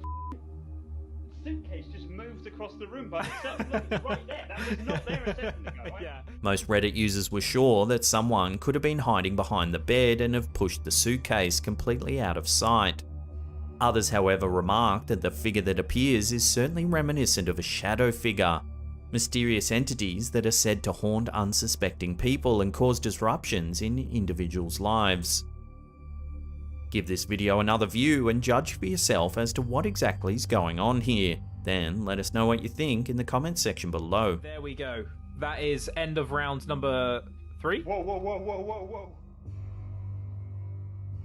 suitcase just moved across the room by itself. Look, it's right there. That was not there a second ago. Yeah. Most Reddit users were sure that someone could have been hiding behind the bed and have pushed the suitcase completely out of sight. Others, however, remarked that the figure that appears is certainly reminiscent of a shadow figure, mysterious entities that are said to haunt unsuspecting people and cause disruptions in individuals' lives. Give this video another view and judge for yourself as to what exactly is going on here. Then let us know what you think in the comments section below. There we go. That is end of round number 3. Whoa, whoa, whoa, whoa, whoa, whoa.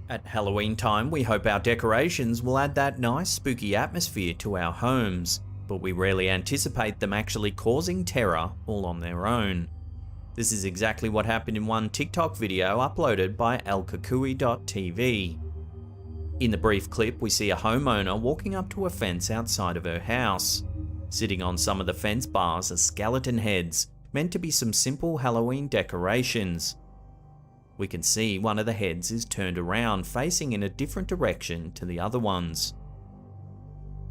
At Halloween time, we hope our decorations will add that nice spooky atmosphere to our homes, but we rarely anticipate them actually causing terror all on their own. This is exactly what happened in one TikTok video uploaded by elkakui.tv. In the brief clip, we see a homeowner walking up to a fence outside of her house. Sitting on some of the fence bars are skeleton heads, meant to be some simple Halloween decorations. We can see one of the heads is turned around, facing in a different direction to the other ones.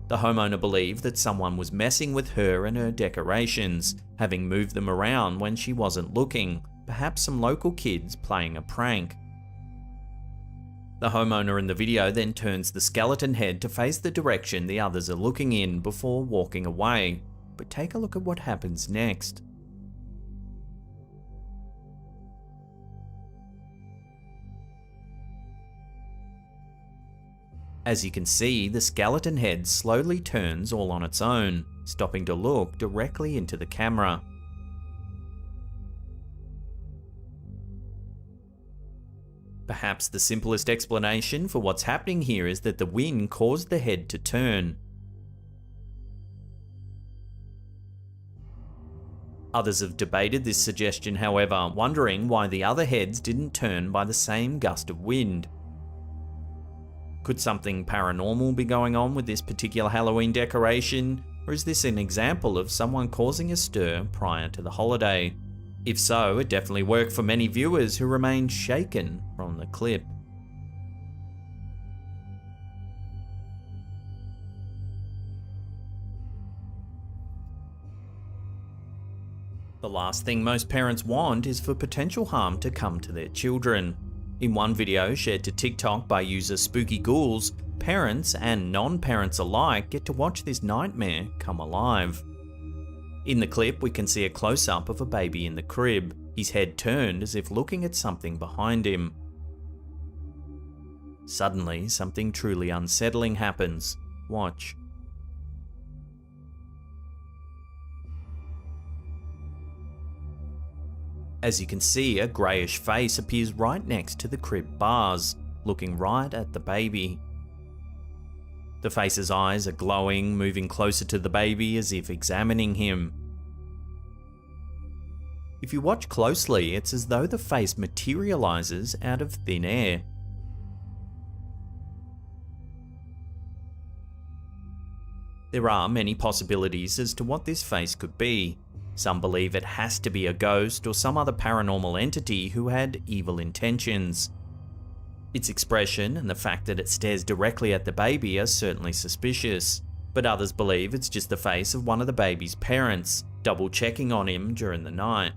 The homeowner believed that someone was messing with her and her decorations, having moved them around when she wasn't looking, perhaps some local kids playing a prank. The homeowner in the video then turns the skeleton head to face the direction the others are looking in before walking away. but take a look at what happens next. As you can see, the skeleton head slowly turns all on its own, stopping to look directly into the camera. Perhaps the simplest explanation for what's happening here is that the wind caused the head to turn. Others have debated this suggestion, however, wondering why the other heads didn't turn by the same gust of wind. Could something paranormal be going on with this particular Halloween decoration, or is this an example of someone causing a stir prior to the holiday? If so, it definitely worked for many viewers who remained shaken from the clip. The last thing most parents want is for potential harm to come to their children. In one video shared to TikTok by user Spooky Ghouls, parents and non-parents alike get to watch this nightmare come alive. In the clip, we can see a close-up of a baby in the crib, his head turned as if looking at something behind him. Suddenly, something truly unsettling happens. Watch. As you can see, a greyish face appears right next to the crib bars, looking right at the baby. The face's eyes are glowing, moving closer to the baby as if examining him. If you watch closely, it's as though the face materializes out of thin air. There are many possibilities as to what this face could be. Some believe it has to be a ghost or some other paranormal entity who had evil intentions. Its expression and the fact that it stares directly at the baby are certainly suspicious, but others believe it's just the face of one of the baby's parents, double checking on him during the night.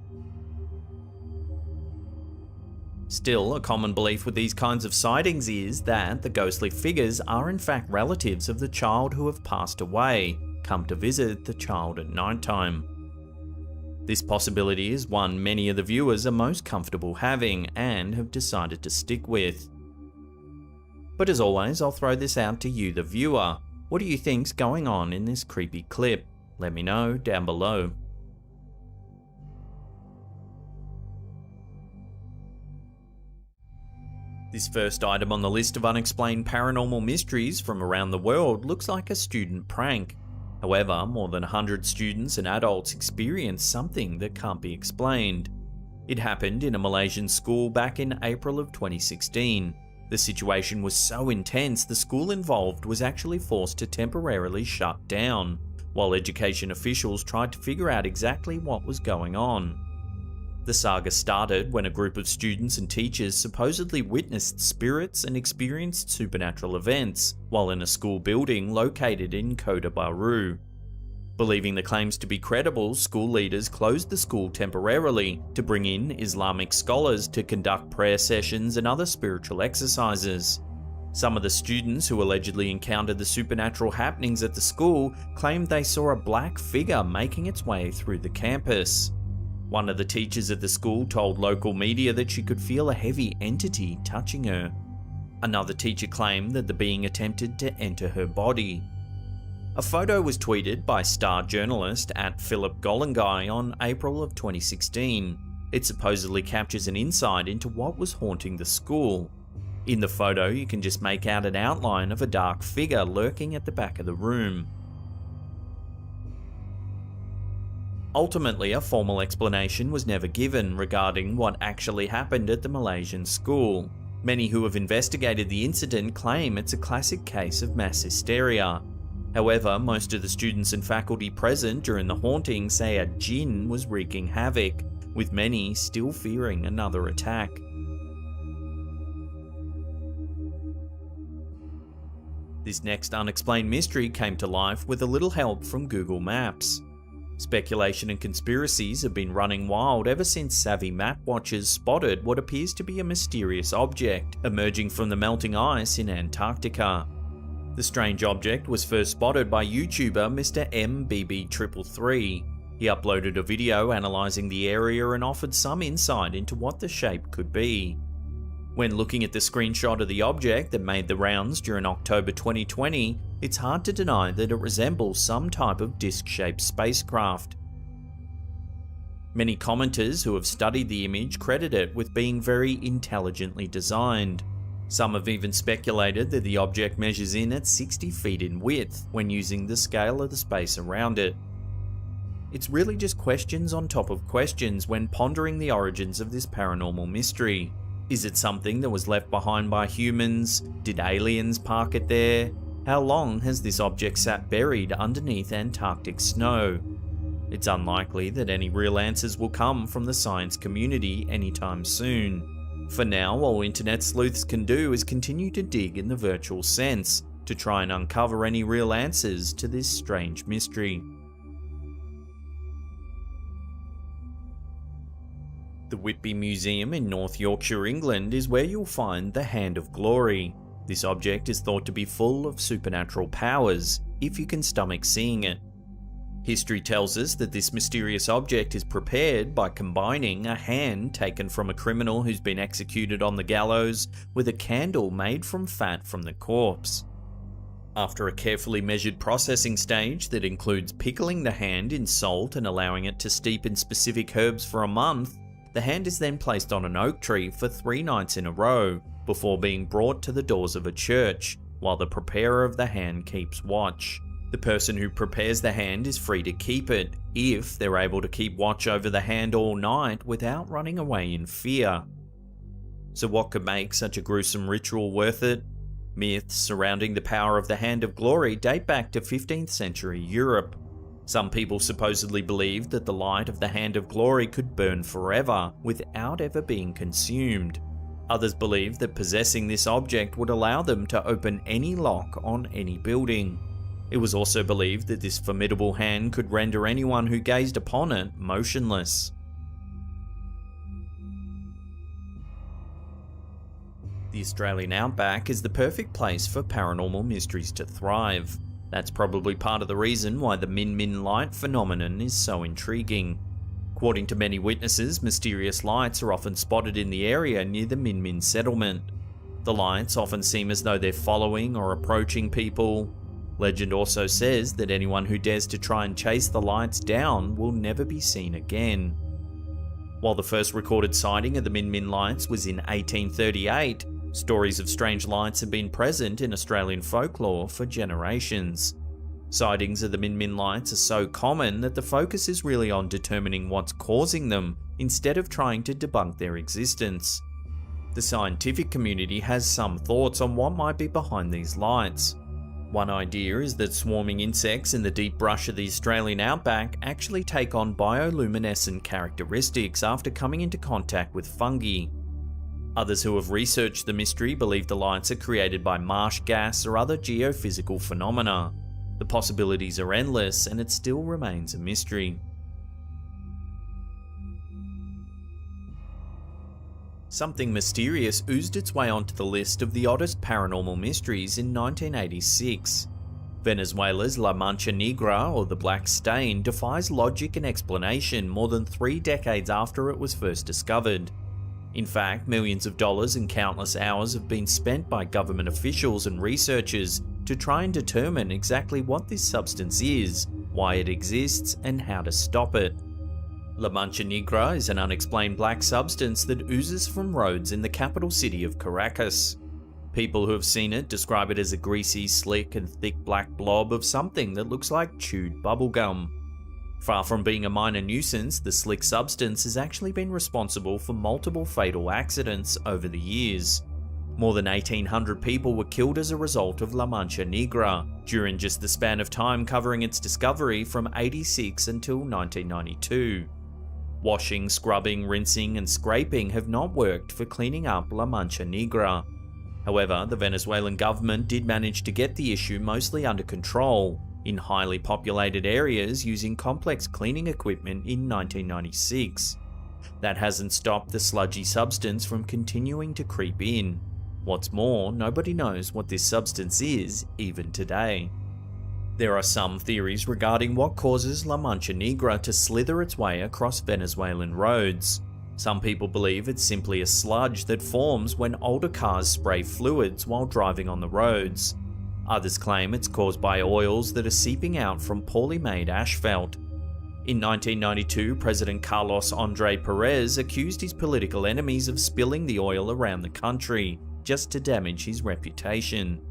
Still, a common belief with these kinds of sightings is that the ghostly figures are in fact relatives of the child who have passed away, come to visit the child at nighttime. This possibility is one many of the viewers are most comfortable having and have decided to stick with. But as always, I'll throw this out to you, the viewer. What do you think's going on in this creepy clip? Let me know down below. This first item on the list of unexplained paranormal mysteries from around the world looks like a student prank. However, more than 100 students and adults experienced something that can't be explained. It happened in a Malaysian school back in April of 2016. The situation was so intense, the school involved was actually forced to temporarily shut down, while education officials tried to figure out exactly what was going on. The saga started when a group of students and teachers supposedly witnessed spirits and experienced supernatural events while in a school building located in Kota Baru. Believing the claims to be credible, school leaders closed the school temporarily to bring in Islamic scholars to conduct prayer sessions and other spiritual exercises. Some of the students who allegedly encountered the supernatural happenings at the school claimed they saw a black figure making its way through the campus. One of the teachers at the school told local media that she could feel a heavy entity touching her. Another teacher claimed that the being attempted to enter her body. A photo was tweeted by star journalist @Philip Golangai on April of 2016. It supposedly captures an insight into what was haunting the school. In the photo, you can just make out an outline of a dark figure lurking at the back of the room. Ultimately, a formal explanation was never given regarding what actually happened at the Malaysian school. Many who have investigated the incident claim it's a classic case of mass hysteria. However, most of the students and faculty present during the haunting say a jinn was wreaking havoc, with many still fearing another attack. This next unexplained mystery came to life with a little help from Google Maps. Speculation and conspiracies have been running wild ever since savvy map watchers spotted what appears to be a mysterious object emerging from the melting ice in Antarctica. The strange object was first spotted by YouTuber Mr. MBB333. He uploaded a video analysing the area and offered some insight into what the shape could be. When looking at the screenshot of the object that made the rounds during October 2020, it's hard to deny that it resembles some type of disc-shaped spacecraft. Many commenters who have studied the image credit it with being very intelligently designed. Some have even speculated that the object measures in at 60 feet in width when using the scale of the space around it. It's really just questions on top of questions when pondering the origins of this paranormal mystery. Is it something that was left behind by humans? Did aliens park it there? How long has this object sat buried underneath Antarctic snow? It's unlikely that any real answers will come from the science community anytime soon. For now, all internet sleuths can do is continue to dig in the virtual sense, to try and uncover any real answers to this strange mystery. The Whitby Museum in North Yorkshire, England is where you'll find the Hand of Glory. This object is thought to be full of supernatural powers, if you can stomach seeing it. History tells us that this mysterious object is prepared by combining a hand taken from a criminal who's been executed on the gallows with a candle made from fat from the corpse. After a carefully measured processing stage that includes pickling the hand in salt and allowing it to steep in specific herbs for a month, the hand is then placed on an oak tree for 3 nights in a row, before being brought to the doors of a church, while the preparer of the hand keeps watch. The person who prepares the hand is free to keep it, if they're able to keep watch over the hand all night without running away in fear. So what could make such a gruesome ritual worth it? Myths surrounding the power of the Hand of Glory date back to 15th century Europe. Some people supposedly believed that the light of the Hand of Glory could burn forever without ever being consumed. Others believed that possessing this object would allow them to open any lock on any building. It was also believed that this formidable hand could render anyone who gazed upon it motionless. The Australian outback is the perfect place for paranormal mysteries to thrive. That's probably part of the reason why the Min Min light phenomenon is so intriguing. According to many witnesses, mysterious lights are often spotted in the area near the Min Min settlement. The lights often seem as though they're following or approaching people. Legend also says that anyone who dares to try and chase the lights down will never be seen again. While the first recorded sighting of the Min Min lights was in 1838, stories of strange lights have been present in Australian folklore for generations. Sightings of the Min Min lights are so common that the focus is really on determining what's causing them, instead of trying to debunk their existence. The scientific community has some thoughts on what might be behind these lights. One idea is that swarming insects in the deep brush of the Australian outback actually take on bioluminescent characteristics after coming into contact with fungi. Others who have researched the mystery believe the lights are created by marsh gas or other geophysical phenomena. The possibilities are endless, and it still remains a mystery. Something mysterious oozed its way onto the list of the oddest paranormal mysteries in 1986. Venezuela's La Mancha Negra, or the Black Stain, defies logic and explanation more than 3 decades after it was first discovered. In fact, millions of dollars and countless hours have been spent by government officials and researchers to try and determine exactly what this substance is, why it exists, and how to stop it. La Mancha Negra is an unexplained black substance that oozes from roads in the capital city of Caracas. People who have seen it describe it as a greasy, slick, and thick black blob of something that looks like chewed bubblegum. Far from being a minor nuisance, the slick substance has actually been responsible for multiple fatal accidents over the years. More than 1,800 people were killed as a result of La Mancha Negra, during just the span of time covering its discovery from 86 until 1992. Washing, scrubbing, rinsing, and scraping have not worked for cleaning up La Mancha Negra. However, the Venezuelan government did manage to get the issue mostly under control, in highly populated areas using complex cleaning equipment in 1996. That hasn't stopped the sludgy substance from continuing to creep in. What's more, nobody knows what this substance is even today. There are some theories regarding what causes La Mancha Negra to slither its way across Venezuelan roads. Some people believe it's simply a sludge that forms when older cars spray fluids while driving on the roads. Others claim it's caused by oils that are seeping out from poorly made asphalt. In 1992, President Carlos Andre Perez accused his political enemies of spilling the oil around the country, just to damage his reputation.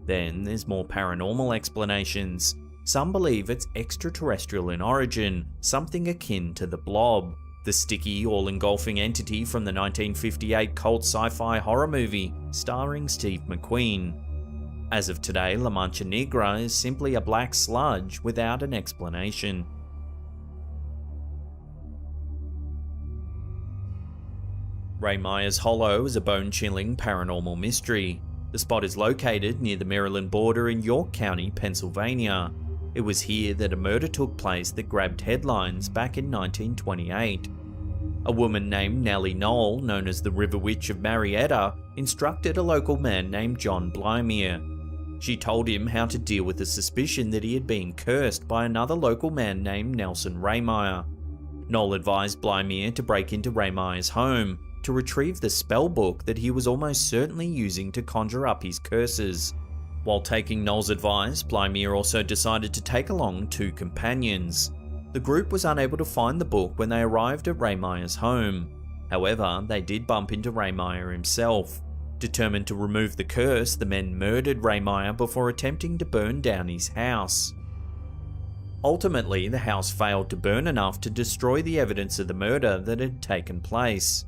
Then there's more paranormal explanations. Some believe it's extraterrestrial in origin, something akin to the Blob, the sticky, all-engulfing entity from the 1958 cult sci-fi horror movie starring Steve McQueen. As of today, La Mancha Negra is simply a black sludge without an explanation. Ray Myers Hollow is a bone-chilling paranormal mystery. The spot is located near the Maryland border in York County, Pennsylvania. It was here that a murder took place that grabbed headlines back in 1928. A woman named Nellie Knoll, known as the River Witch of Marietta, instructed a local man named John Blymeer. She told him how to deal with the suspicion that he had been cursed by another local man named Nelson Raymeyer. Knoll advised Blymeer to break into Raymeyer's home to retrieve the spell book that he was almost certainly using to conjure up his curses. While taking Knoll's advice, Blymeer also decided to take along 2 companions. The group was unable to find the book when they arrived at Raymeyer's home. However, they did bump into Raymeyer himself. Determined to remove the curse, the men murdered Raymeyer before attempting to burn down his house. Ultimately, the house failed to burn enough to destroy the evidence of the murder that had taken place.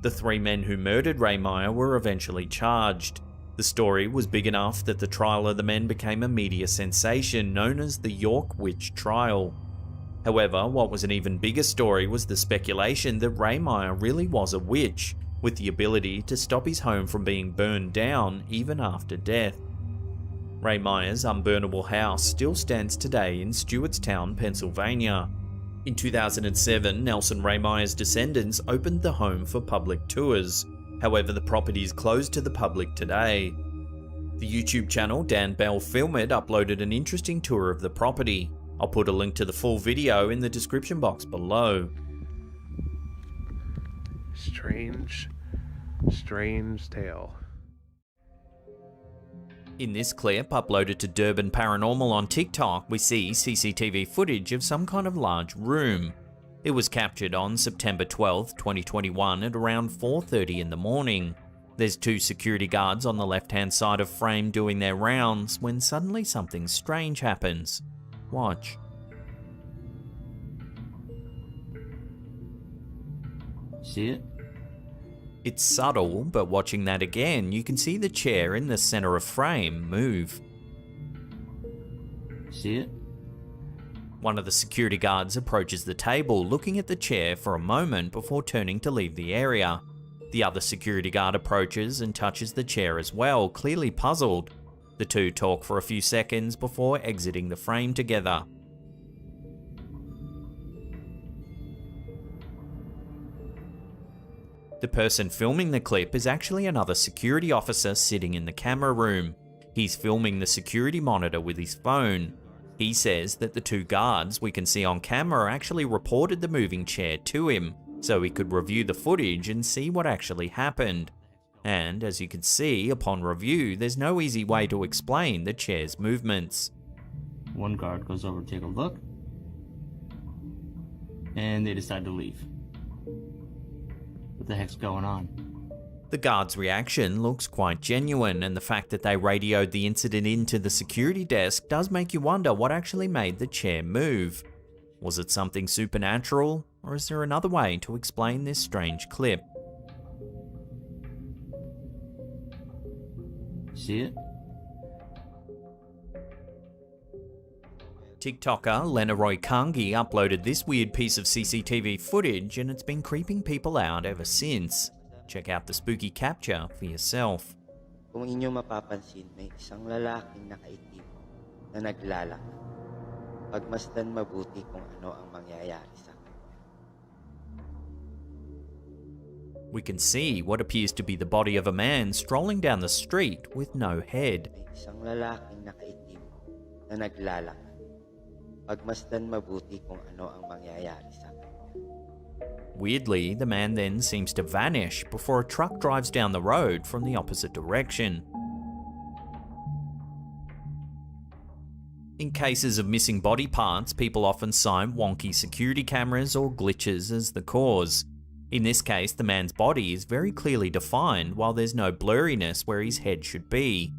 The 3 men who murdered Raymeyer were eventually charged. The story was big enough that the trial of the men became a media sensation known as the York Witch Trial. However, what was an even bigger story was the speculation that Raymeyer really was a witch, with the ability to stop his home from being burned down even after death. Raymeyer's unburnable house still stands today in Stewartstown, Pennsylvania. In 2007, Nelson Raymeyer's descendants opened the home for public tours. However, the property is closed to the public today. The YouTube channel Dan Bell Film It uploaded an interesting tour of the property. I'll put a link to the full video in the description box below. Strange tale. In this clip, uploaded to Durban Paranormal on TikTok, we see CCTV footage of some kind of large room. It was captured on September 12, 2021 at around 4:30 in the morning. There's 2 security guards on the left-hand side of frame doing their rounds when suddenly something strange happens. Watch. See it? It's subtle, but watching that again, you can see the chair in the center of frame move. See it? One of the security guards approaches the table, looking at the chair for a moment before turning to leave the area. The other security guard approaches and touches the chair as well, clearly puzzled. The 2 talk for a few seconds before exiting the frame together. The person filming the clip is actually another security officer sitting in the camera room. He's filming the security monitor with his phone. He says that the 2 guards we can see on camera actually reported the moving chair to him, so he could review the footage and see what actually happened. And as you can see, upon review, there's no easy way to explain the chair's movements. One guard goes over to take a look, and they decide to leave. What the heck's going on? The guard's reaction looks quite genuine, and the fact that they radioed the incident into the security desk does make you wonder what actually made the chair move. Was it something supernatural, or is there another way to explain this strange clip? See it? TikToker Lenaroy Kangi uploaded this weird piece of CCTV footage, and it's been creeping people out ever since. Check out the spooky capture for yourself. Kung inyo mapapansin, may isang lalaking nakaitim na naglalakad. Pagmasdan mabuti kung ano ang mangyayari sa kanya. We can see what appears to be the body of a man strolling down the street with no head. May isang lalaking nakaitim na naglalakad. Pagmasdan mabuti kung ano ang mangyayari sa kanya. Weirdly, the man then seems to vanish before a truck drives down the road from the opposite direction. In cases of missing body parts, people often cite wonky security cameras or glitches as the cause. In this case, the man's body is very clearly defined while there's no blurriness where his head should be.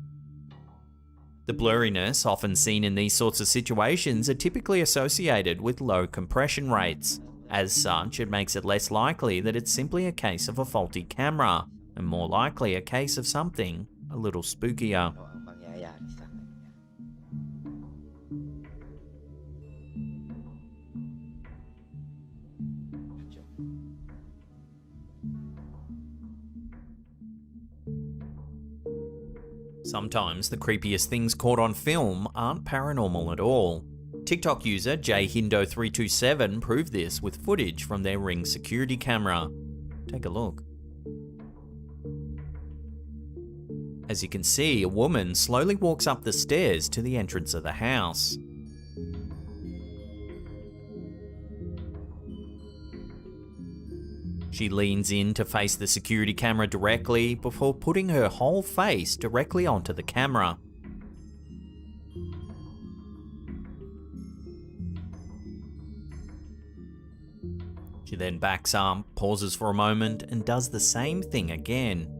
The blurriness often seen in these sorts of situations are typically associated with low compression rates. As such, it makes it less likely that it's simply a case of a faulty camera, and more likely a case of something a little spookier. Ano ang mangyayari sa kanya. Sometimes the creepiest things caught on film aren't paranormal at all. TikTok user jhindo327 proved this with footage from their Ring security camera. Take a look. As you can see, a woman slowly walks up the stairs to the entrance of the house. She leans in to face the security camera directly before putting her whole face directly onto the camera. She then backs up, pauses for a moment, and does the same thing again.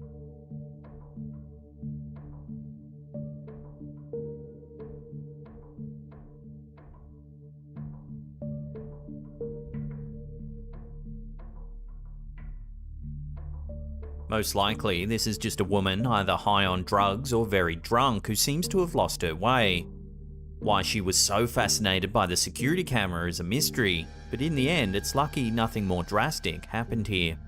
Most likely, this is just a woman either high on drugs or very drunk who seems to have lost her way. Why she was so fascinated by the security camera is a mystery, but in the end, it's lucky nothing more drastic happened here.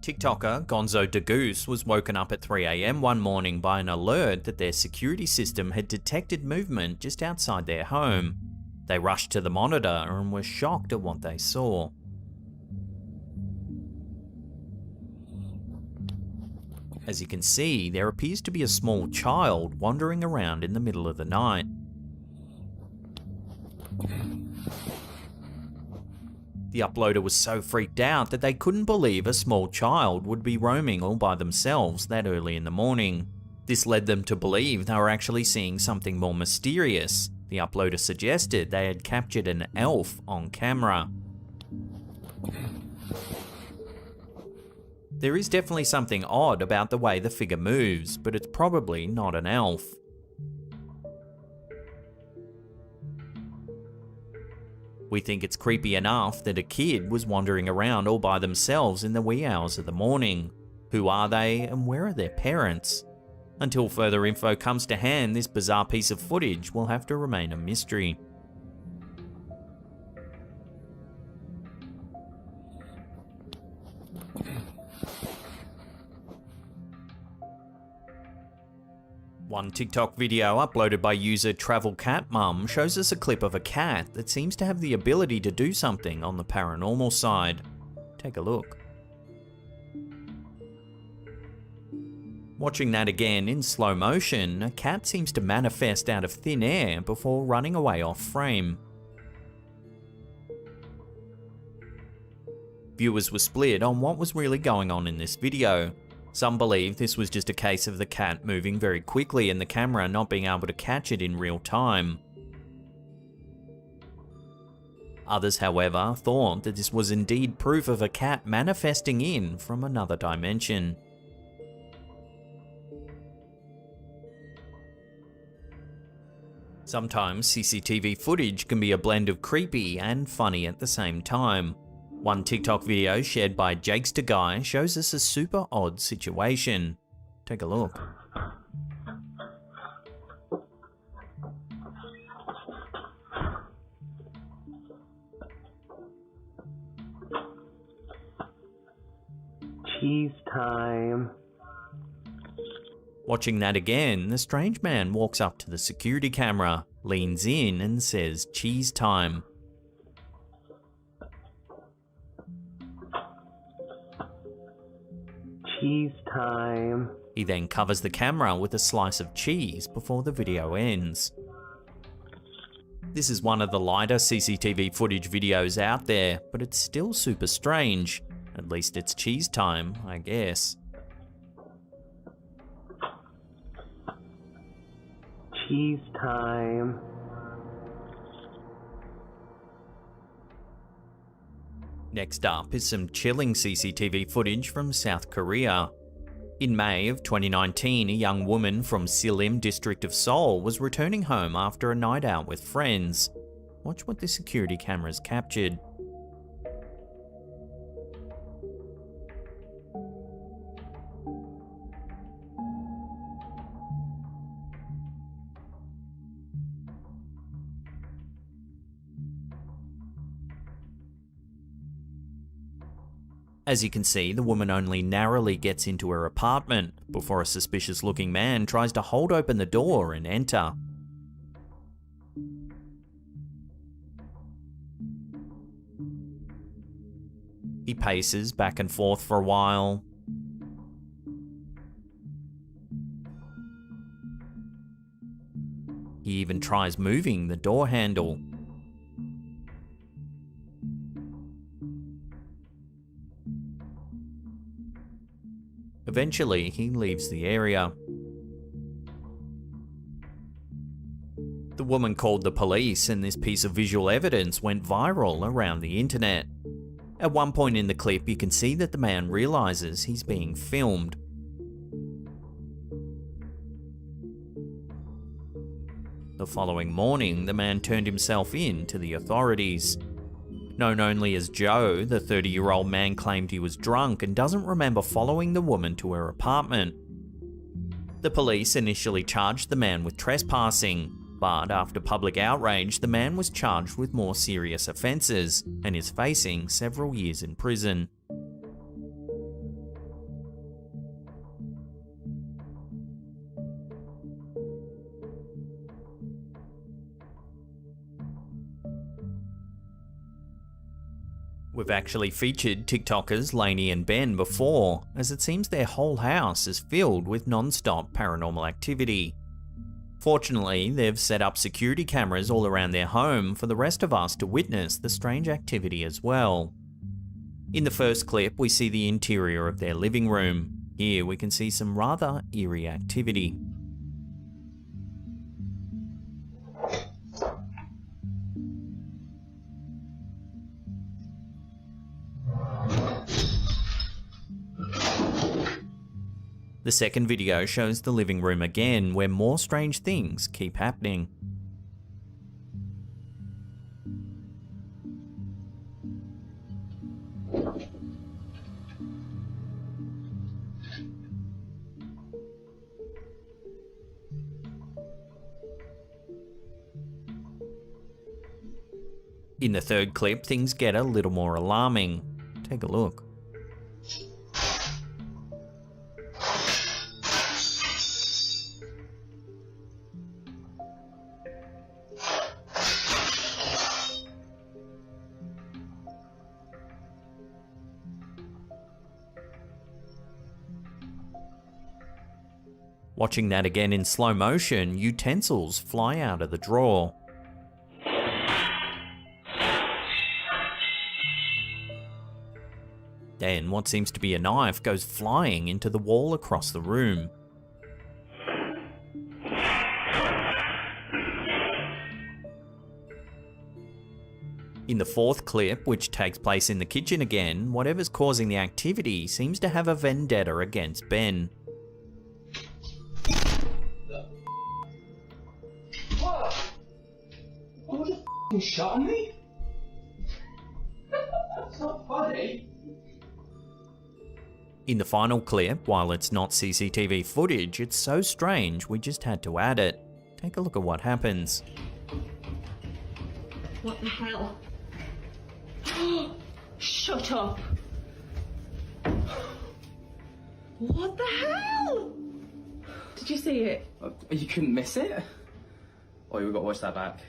TikToker Gonzo de Goose was woken up at 3 AM one morning by an alert that their security system had detected movement just outside their home. They rushed to the monitor and were shocked at what they saw. As you can see, there appears to be a small child wandering around in the middle of the night. The uploader was so freaked out that they couldn't believe a small child would be roaming all by themselves that early in the morning. This led them to believe they were actually seeing something more mysterious. The uploader suggested they had captured an elf on camera. There is definitely something odd about the way the figure moves, but it's probably not an elf. We think it's creepy enough that a kid was wandering around all by themselves in the wee hours of the morning. Who are they and where are their parents? Until further info comes to hand, this bizarre piece of footage will have to remain a mystery. One TikTok video uploaded by user Travel Cat Mum shows us a clip of a cat that seems to have the ability to do something on the paranormal side. Take a look. Watching that again in slow motion, a cat seems to manifest out of thin air before running away off frame. Viewers were split on what was really going on in this video. Some believe this was just a case of the cat moving very quickly and the camera not being able to catch it in real time. Others, however, thought that this was indeed proof of a cat manifesting in from another dimension. Sometimes CCTV footage can be a blend of creepy and funny at the same time. One TikTok video shared by Jakester Guy shows us a super odd situation. Take a look. Cheese time. Watching that again, the strange man walks up to the security camera, leans in and says cheese time. Cheese time. He then covers the camera with a slice of cheese before the video ends. This is one of the lighter CCTV footage videos out there, but it's still super strange. At least it's cheese time, I guess. Cheese time. Next up is some chilling CCTV footage from South Korea. In May of 2019, a young woman from Silim district of Seoul was returning home after a night out with friends. Watch what the security cameras captured. As you can see, the woman only narrowly gets into her apartment before a suspicious-looking man tries to hold open the door and enter. He paces back and forth for a while. He even tries moving the door handle. Eventually, he leaves the area. The woman called the police, and this piece of visual evidence went viral around the internet. At one point in the clip, you can see that the man realizes he's being filmed. The following morning, the man turned himself in to the authorities. Known only as Joe, the 30-year-old man claimed he was drunk and doesn't remember following the woman to her apartment. The police initially charged the man with trespassing, but after public outrage, the man was charged with more serious offences and is facing several years in prison. We've actually featured TikTokers Lainey and Ben before, as it seems their whole house is filled with non-stop paranormal activity. Fortunately, they've set up security cameras all around their home for the rest of us to witness the strange activity as well. In the first clip, we see the interior of their living room. Here we can see some rather eerie activity. The second video shows the living room again, where more strange things keep happening. In the third clip, things get a little more alarming. Take a look. Watching that again in slow motion, utensils fly out of the drawer. Then what seems to be a knife goes flying into the wall across the room. In the fourth clip, which takes place in the kitchen again, whatever's causing the activity seems to have a vendetta against Ben. You shot me? That's not funny. In the final clip, while it's not CCTV footage, it's so strange we just had to add it. Take a look at what happens. What the hell? Shut up. What the hell? Did Did you see it? You couldn't miss it? Oh, we've got to watch that back.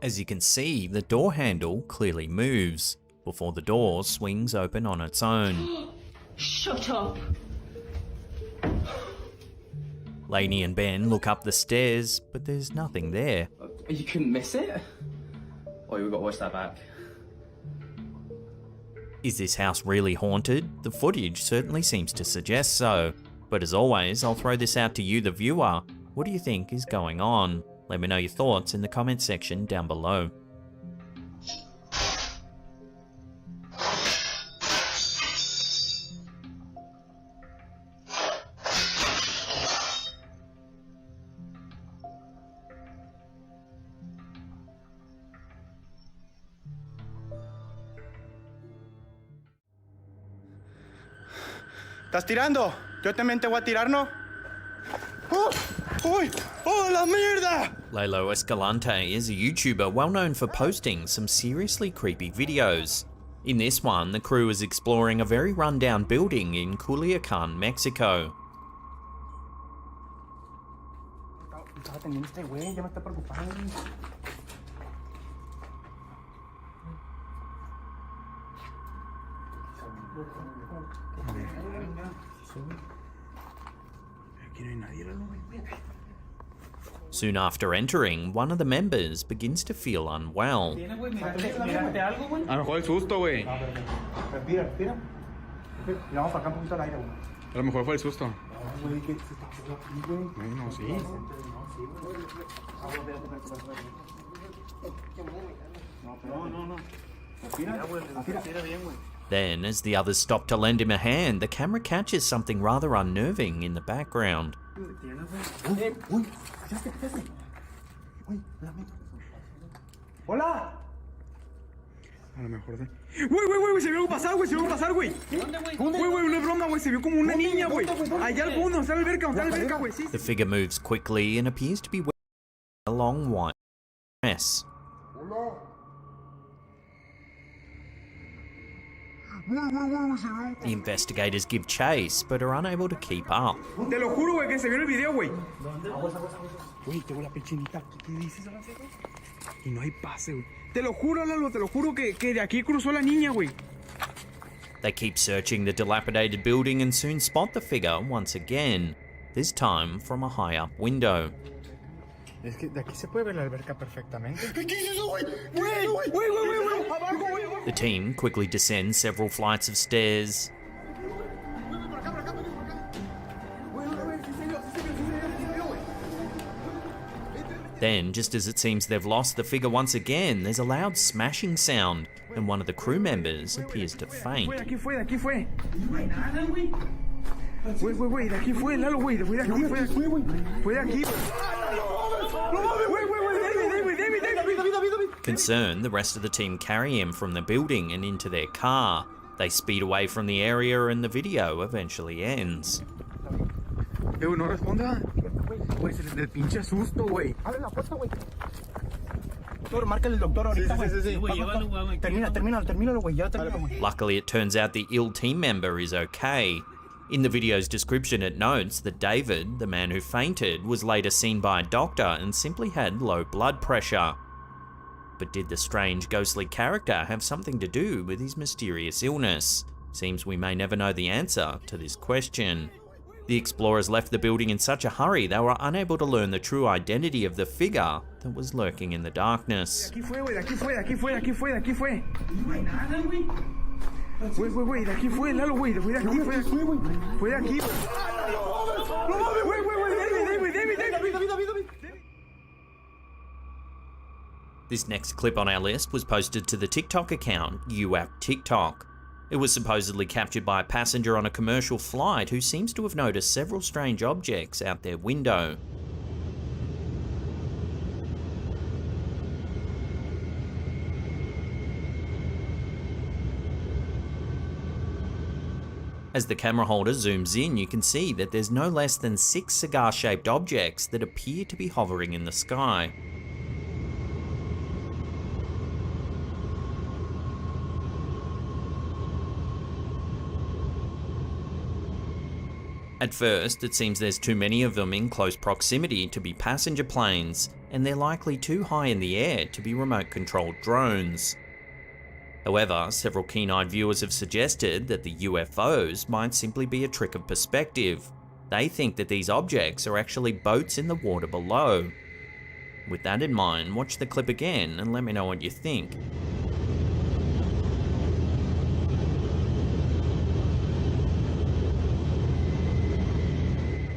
As you can see, the door handle clearly moves before the door swings open on its own. Shut up. Lainey and Ben look up the stairs, but there's nothing there. You couldn't miss it? Oh, we've got to watch that back. Is this house really haunted? The footage certainly seems to suggest so. But as always, I'll throw this out to you, the viewer. What do you think is going on? Let me know your thoughts in the comment section down below. ¿Estás tirando? Yo también te voy a tirar, ¿no? ¡Oh! ¡Uy! ¡Oh, la mierda! Lalo Escalante is a YouTuber well known for posting some seriously creepy videos. In this one, the crew is exploring a very rundown building in Culiacan, Mexico. Estaba atendiendo este güey, ya me está preocupando. Soon after entering, one of the members begins to feel unwell. A lo mejor el susto, güey. Respira, respira. Y vamos para acá un poquito al aire, güey. A lo mejor fue el susto. Güey, que se te quedó aquí, güey. No, sí. No. Respira, respira bien, güey. Then, as the others stop to lend him a hand, the camera catches something rather unnerving in the background. ¡Hola! A lo mejor de... Güey, se vio algo pasar, güey, ¿Dónde, güey? Güey, no es broma, güey, se vio como una niña, güey. Allá al fondo, está la alberca, güey. Sí. The figure moves quickly and appears to be wearing a long white dress. The investigators give chase, but are unable to keep up. Te lo juro, güey, que se vio en el video, güey. Güey, tengo la pechinita. ¿Qué dices, Y no hay pase, güey. Te lo juro, Lalo, te lo juro que de aquí cruzó la niña, güey. They keep searching the dilapidated building and soon spot the figure once again, this time from a high up window. Es que de aquí se puede ver la alberca perfectamente. ¿Qué es eso, güey? Güey, abajo, güey. The team quickly descends several flights of stairs. Then, just as it seems they've lost the figure once again, there's a loud smashing sound, and one of the crew members appears to faint. De aquí fue. Güey, de aquí fue, Lalo, güey. Fue de aquí, Fue de aquí. David. Concerned, the rest of the team carry him from the building and into their car. They speed away from the area and the video eventually ends. No responda. Güey, se le pinche susto, güey. Abre la puerta, güey. Doctor, márcale el doctor ahorita, güey. Sí. Termínalo, güey. Ya termínalo, güey. Luckily, it turns out the ill team member is okay. In the video's description, it notes that David, the man who fainted, was later seen by a doctor and simply had low blood pressure. But did the strange ghostly character have something to do with his mysterious illness? Seems we may never know the answer to this question. The explorers left the building in such a hurry they were unable to learn the true identity of the figure that was lurking in the darkness. De aquí fue. No hay nada, güey. Güey, de aquí fue, Lalo, güey. Fue de aquí. David. This next clip on our list was posted to the TikTok account, UAP It was supposedly captured by a passenger on a commercial flight who seems to have noticed several strange objects out their window. As the camera holder zooms in, you can see that there's no less than 6 cigar-shaped objects that appear to be hovering in the sky. At first, it seems there's too many of them in close proximity to be passenger planes, and they're likely too high in the air to be remote-controlled drones. However, several keen-eyed viewers have suggested that the UFOs might simply be a trick of perspective. They think that these objects are actually boats in the water below. With that in mind, watch the clip again and let me know what you think.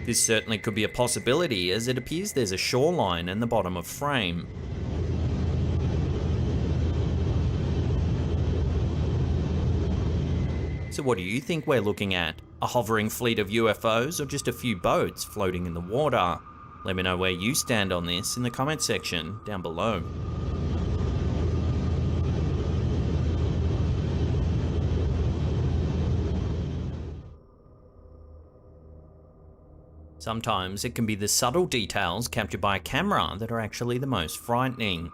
This certainly could be a possibility, as it appears there's a shoreline in the bottom of frame. So what do you think we're looking at? A hovering fleet of UFOs or just a few boats floating in the water? Let me know where you stand on this in the comment section down below. Sometimes it can be the subtle details captured by a camera that are actually the most frightening.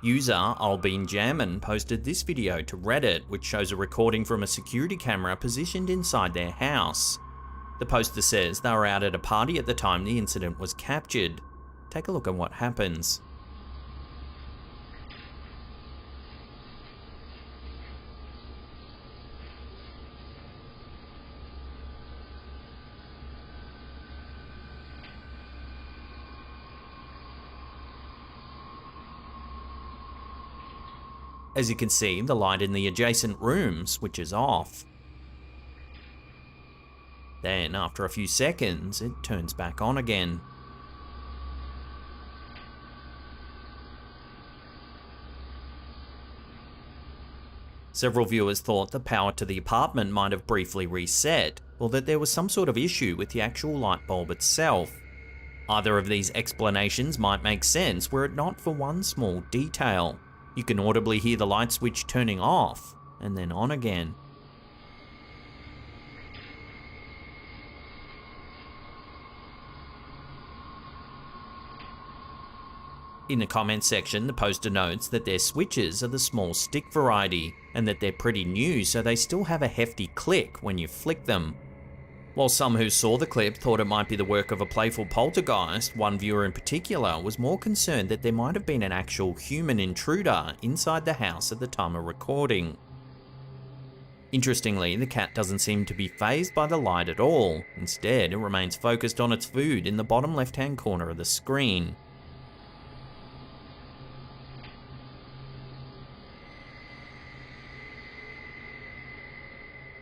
User Albin Jammin posted this video to Reddit, which shows a recording from a security camera positioned inside their house. The poster says they were out at a party at the time the incident was captured. Take a look at what happens. As you can see, the light in the adjacent room switches off. Then, after a few seconds, it turns back on again. Several viewers thought the power to the apartment might have briefly reset, or that there was some sort of issue with the actual light bulb itself. Either of these explanations might make sense were it not for one small detail. You can audibly hear the light switch turning off, and then on again. In the comment section, the poster notes that their switches are the small stick variety, and that they're pretty new, so they still have a hefty click when you flick them. While some who saw the clip thought it might be the work of a playful poltergeist, one viewer in particular was more concerned that there might have been an actual human intruder inside the house at the time of recording. Interestingly, the cat doesn't seem to be fazed by the light at all. Instead, it remains focused on its food in the bottom left-hand corner of the screen.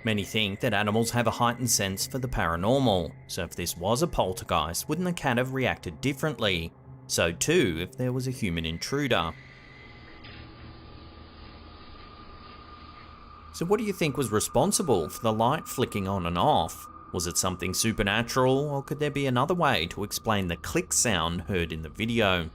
Many think that animals have a heightened sense for the paranormal, so if this was a poltergeist, wouldn't the cat have reacted differently? So too, if there was a human intruder. So what do you think was responsible for the light flicking on and off? Was it something supernatural, or could there be another way to explain the click sound heard in the video?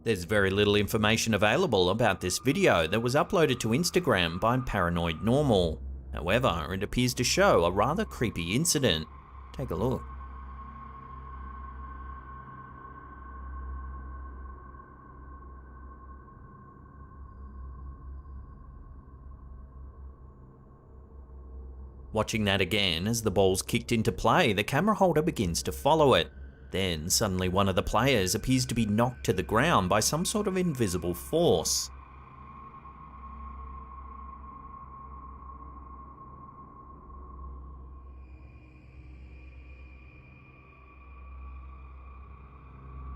There's very little information available about this video that was uploaded to Instagram by Paranoid Normal. However, it appears to show a rather creepy incident. Take a look. Watching that again, as the ball's kicked into play, the camera holder begins to follow it. Then, suddenly one of the players appears to be knocked to the ground by some sort of invisible force.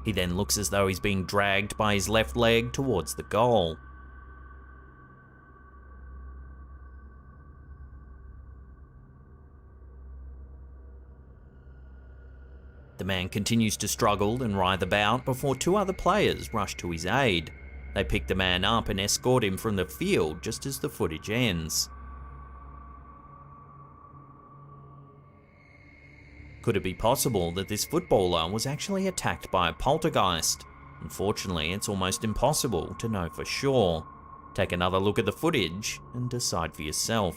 He then looks as though he's being dragged by his left leg towards the goal. The man continues to struggle and writhe about before two other players rush to his aid. They pick the man up and escort him from the field just as the footage ends. Could it be possible that this footballer was actually attacked by a poltergeist? Unfortunately, it's almost impossible to know for sure. Take another look at the footage and decide for yourself.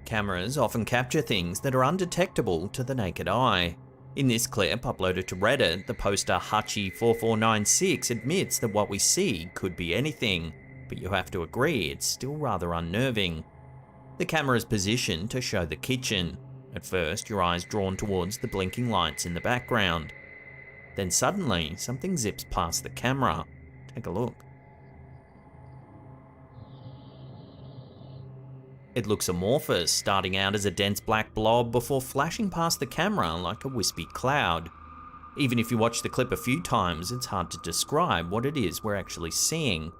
Cameras often capture things that are undetectable to the naked eye. In this clip uploaded to Reddit, the poster Hachi4496 admits that what we see could be anything, but you have to agree it's still rather unnerving. The camera is positioned to show the kitchen. At first, your eye's drawn towards the blinking lights in the background. Then suddenly, something zips past the camera. Take a look. It looks amorphous, starting out as a dense black blob before flashing past the camera like a wispy cloud. Even if you watch the clip a few times, it's hard to describe what it is we're actually seeing.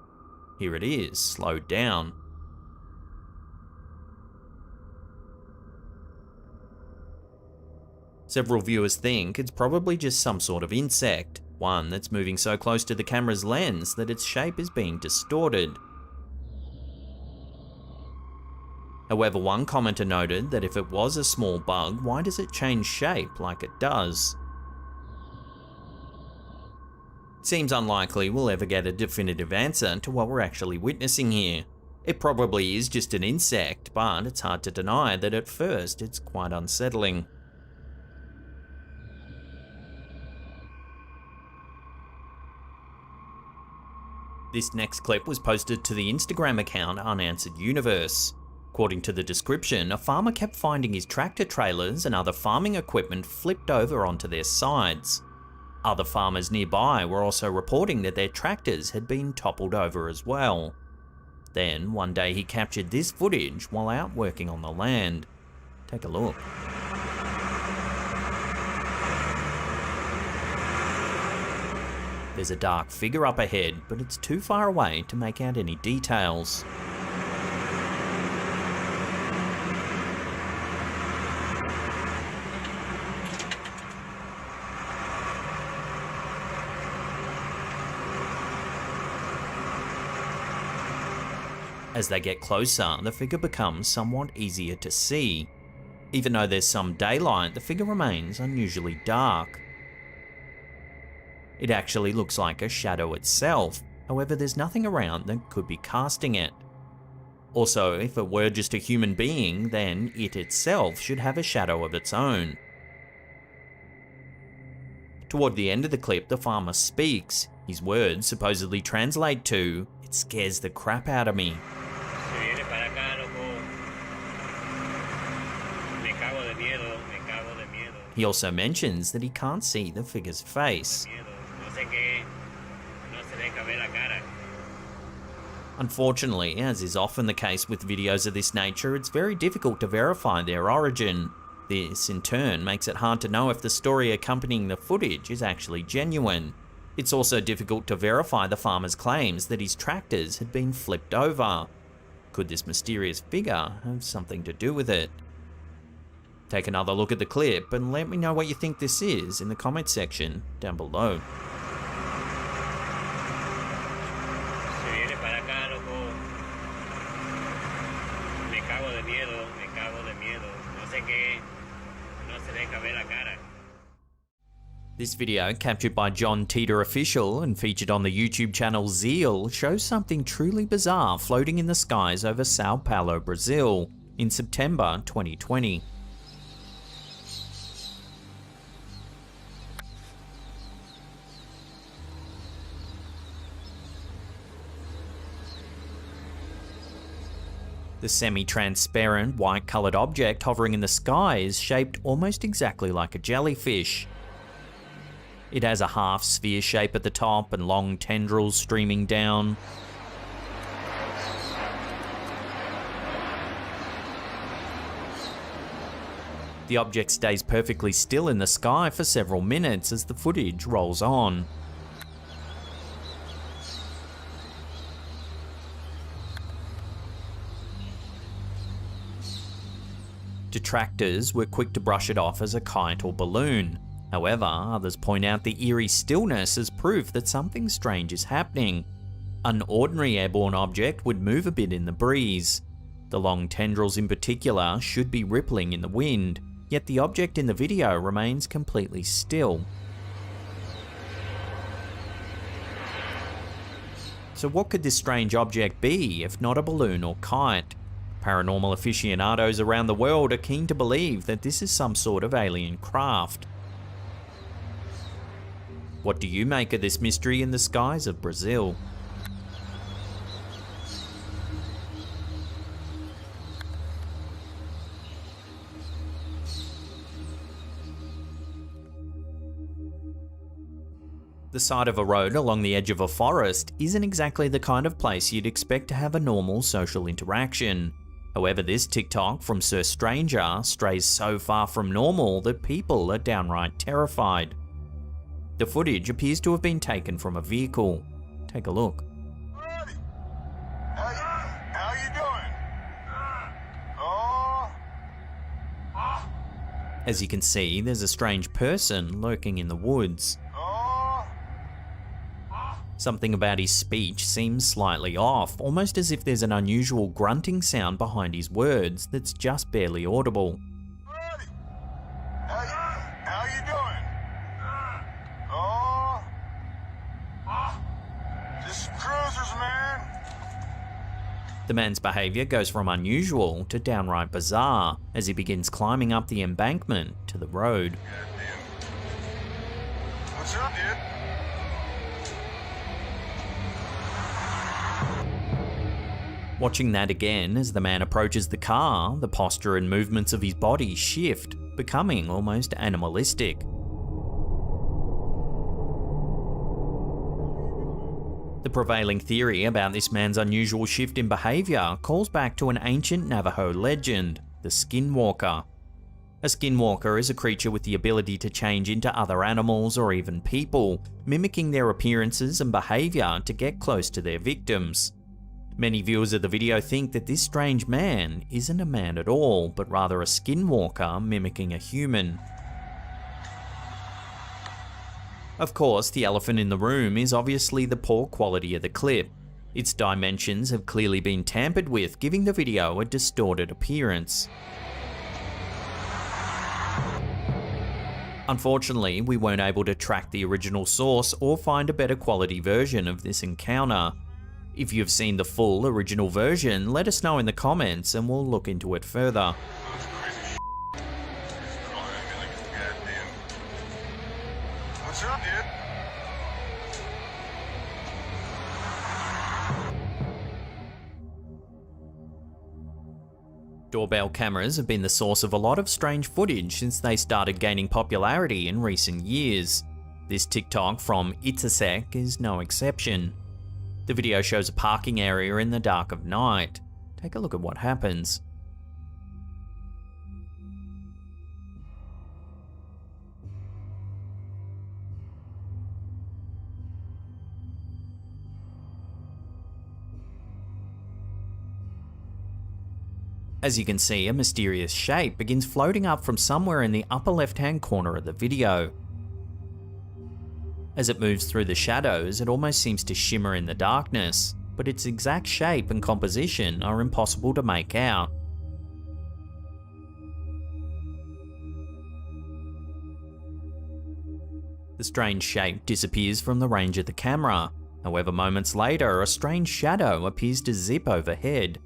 Here it is, slowed down. Several viewers think it's probably just some sort of insect, one that's moving so close to the camera's lens that its shape is being distorted. However, one commenter noted that if it was a small bug, why does it change shape like it does? It seems unlikely we'll ever get a definitive answer to what we're actually witnessing here. It probably is just an insect, but it's hard to deny that at first it's quite unsettling. This next clip was posted to the Instagram account Unanswered Universe. According to the description, a farmer kept finding his tractor trailers and other farming equipment flipped over onto their sides. Other farmers nearby were also reporting that their tractors had been toppled over as well. Then, one day he captured this footage while out working on the land. Take a look. There's a dark figure up ahead, but it's too far away to make out any details. As they get closer, the figure becomes somewhat easier to see. Even though there's some daylight, the figure remains unusually dark. It actually looks like a shadow itself, however there's nothing around that could be casting it. Also, if it were just a human being, then it itself should have a shadow of its own. Toward the end of the clip, the farmer speaks. His words supposedly translate to, "It scares the crap out of me." He also mentions that he can't see the figure's face. Unfortunately, as is often the case with videos of this nature, it's very difficult to verify their origin. This, in turn, makes it hard to know if the story accompanying the footage is actually genuine. It's also difficult to verify the farmer's claims that his tractors had been flipped over. Could this mysterious figure have something to do with it? Take another look at the clip and let me know what you think this is in the comment section down below. This video, captured by John Teeter Official and featured on the YouTube channel Zeal, shows something truly bizarre floating in the skies over Sao Paulo, Brazil, in September 2020. The semi-transparent, white-coloured object hovering in the sky is shaped almost exactly like a jellyfish. It has a half-sphere shape at the top and long tendrils streaming down. The object stays perfectly still in the sky for several minutes as the footage rolls on. Detractors were quick to brush it off as a kite or balloon. However, others point out the eerie stillness as proof that something strange is happening. An ordinary airborne object would move a bit in the breeze. The long tendrils in particular should be rippling in the wind, yet the object in the video remains completely still. So what could this strange object be if not a balloon or kite? Paranormal aficionados around the world are keen to believe that this is some sort of alien craft. What do you make of this mystery in the skies of Brazil? The side of a road along the edge of a forest isn't exactly the kind of place you'd expect to have a normal social interaction. However, this TikTok from Sir Stranger strays so far from normal that people are downright terrified. The footage appears to have been taken from a vehicle. Take a look. How you doing? As you can see, there's a strange person lurking in the woods. Something about his speech seems slightly off, almost as if there's an unusual grunting sound behind his words that's just barely audible. How you doing? Just cruisers, man. The man's behaviour goes from unusual to downright bizarre as he begins climbing up the embankment to the road. What's up, dude? Watching that again as the man approaches the car, the posture and movements of his body shift, becoming almost animalistic. The prevailing theory about this man's unusual shift in behaviour calls back to an ancient Navajo legend, the Skinwalker. A Skinwalker is a creature with the ability to change into other animals or even people, mimicking their appearances and behaviour to get close to their victims. Many viewers of the video think that this strange man isn't a man at all, but rather a skinwalker mimicking a human. Of course, the elephant in the room is obviously the poor quality of the clip. Its dimensions have clearly been tampered with, giving the video a distorted appearance. Unfortunately, we weren't able to track the original source or find a better quality version of this encounter. If you've seen the full original version, let us know in the comments and we'll look into it further. What's up, dude? Doorbell cameras have been the source of a lot of strange footage since they started gaining popularity in recent years. This TikTok from Itzasek is no exception. The video shows a parking area in the dark of night. Take a look at what happens. As you can see, a mysterious shape begins floating up from somewhere in the upper left-hand corner of the video. As it moves through the shadows, it almost seems to shimmer in the darkness, but its exact shape and composition are impossible to make out. The strange shape disappears from the range of the camera. However, moments later, a strange shadow appears to zip overhead.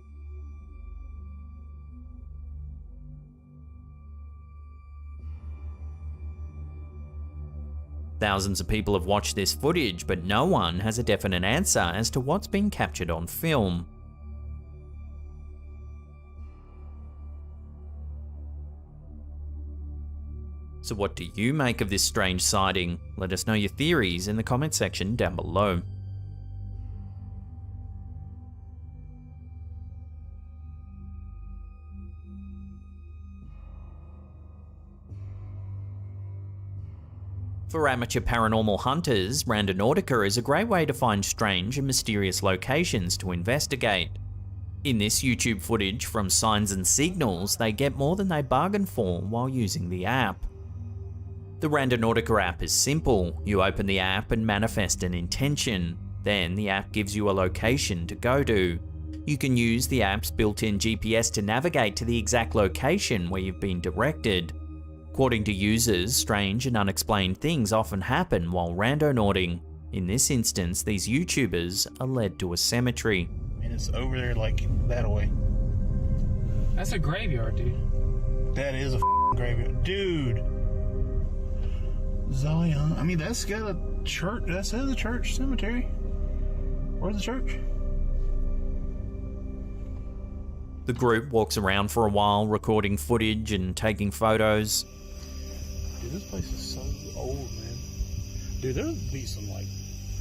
Thousands of people have watched this footage, but no one has a definite answer as to what's been captured on film. So what do you make of this strange sighting? Let us know your theories in the comment section down below. For amateur paranormal hunters, Randonautica is a great way to find strange and mysterious locations to investigate. In this YouTube footage from Signs and Signals, they get more than they bargained for while using the app. The Randonautica app is simple. You open the app and manifest an intention. Then the app gives you a location to go to. You can use the app's built-in GPS to navigate to the exact location where you've been directed. According to users, strange and unexplained things often happen while randonauting. In this instance, these YouTubers are led to a cemetery. And it's over there like that way. That's a graveyard, dude. That is a graveyard. Dude. Zion. I mean, that's got a church. That says a church cemetery. Where's the church? The group walks around for a while, recording footage and taking photos. Dude, this place is so old, man. Dude, there'll be some, like,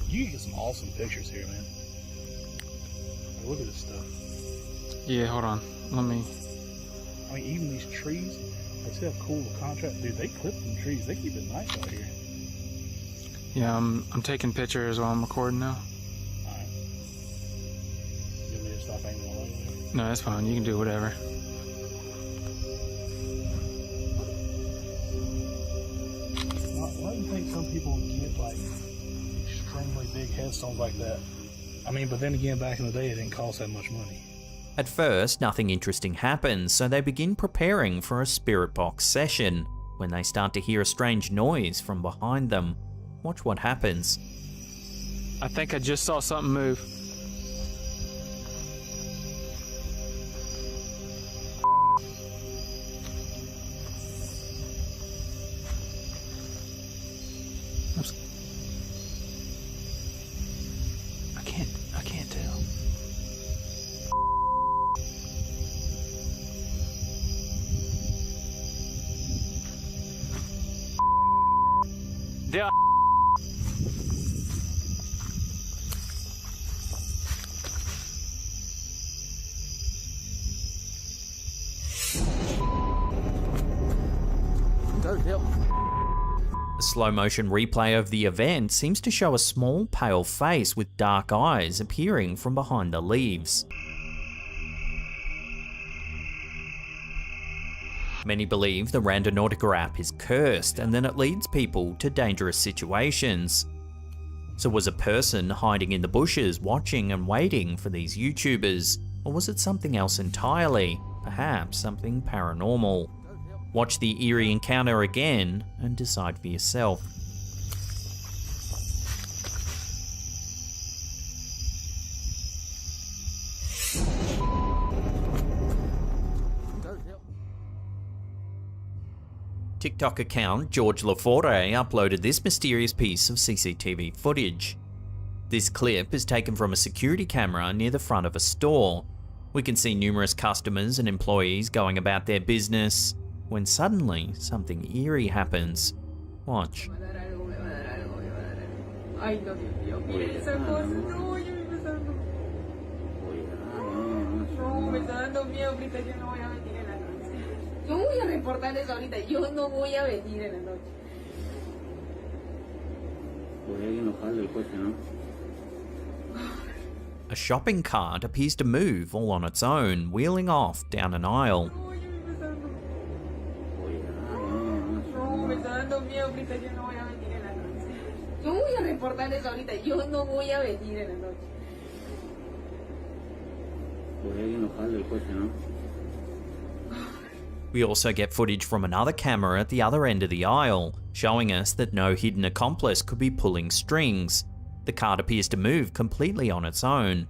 you can get some awesome pictures here, man. Like, look at this stuff. Yeah, hold on. Let me... I mean, even these trees, they see how cool the contrast. Dude, they clip them trees. They keep it nice out here. Yeah, I'm taking pictures while I'm recording now. Alright. You want me to stop aiming all over? No, that's fine. You can do whatever. Why do you think some people get, like, extremely big headstones like that? I mean, but then again, back in the day, it didn't cost that much money. At first, nothing interesting happens, so they begin preparing for a spirit box session, when they start to hear a strange noise from behind them. Watch what happens. I think I just saw something move. I can't tell. There. A slow motion replay of the event seems to show a small pale face with dark eyes appearing from behind the leaves. Many believe the Randonautica app is cursed and then it leads people to dangerous situations. So was a person hiding in the bushes watching and waiting for these YouTubers? Or was it something else entirely? Perhaps something paranormal? Watch the eerie encounter again and decide for yourself. TikTok account George Laforte uploaded this mysterious piece of CCTV footage. This clip is taken from a security camera near the front of a store. We can see numerous customers and employees going about their business, when suddenly something eerie happens. Watch. Ay, no, Dios mío, mire esa cosa. No, yo me está dando. No, me está dando miedo. Ahorita yo no voy a venir en la noche. Yo voy a reportar eso ahorita. Yo no voy a venir en la noche. A shopping cart appears to move all on its own, wheeling off down an aisle. No, me está dando miedo. Ahorita yo no voy a venir en la noche. Yo voy a reportar eso ahorita. Yo no voy a venir en la noche. We also get footage from another camera at the other end of the aisle, showing us that no hidden accomplice could be pulling strings. The cart appears to move completely on its own.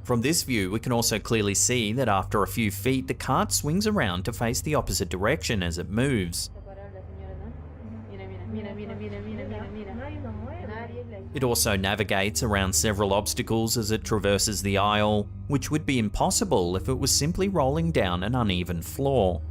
From this view, we can also clearly see that after a few feet, the cart swings around to face the opposite direction as it moves. It also navigates around several obstacles as it traverses the aisle, which would be impossible if it was simply rolling down an uneven floor.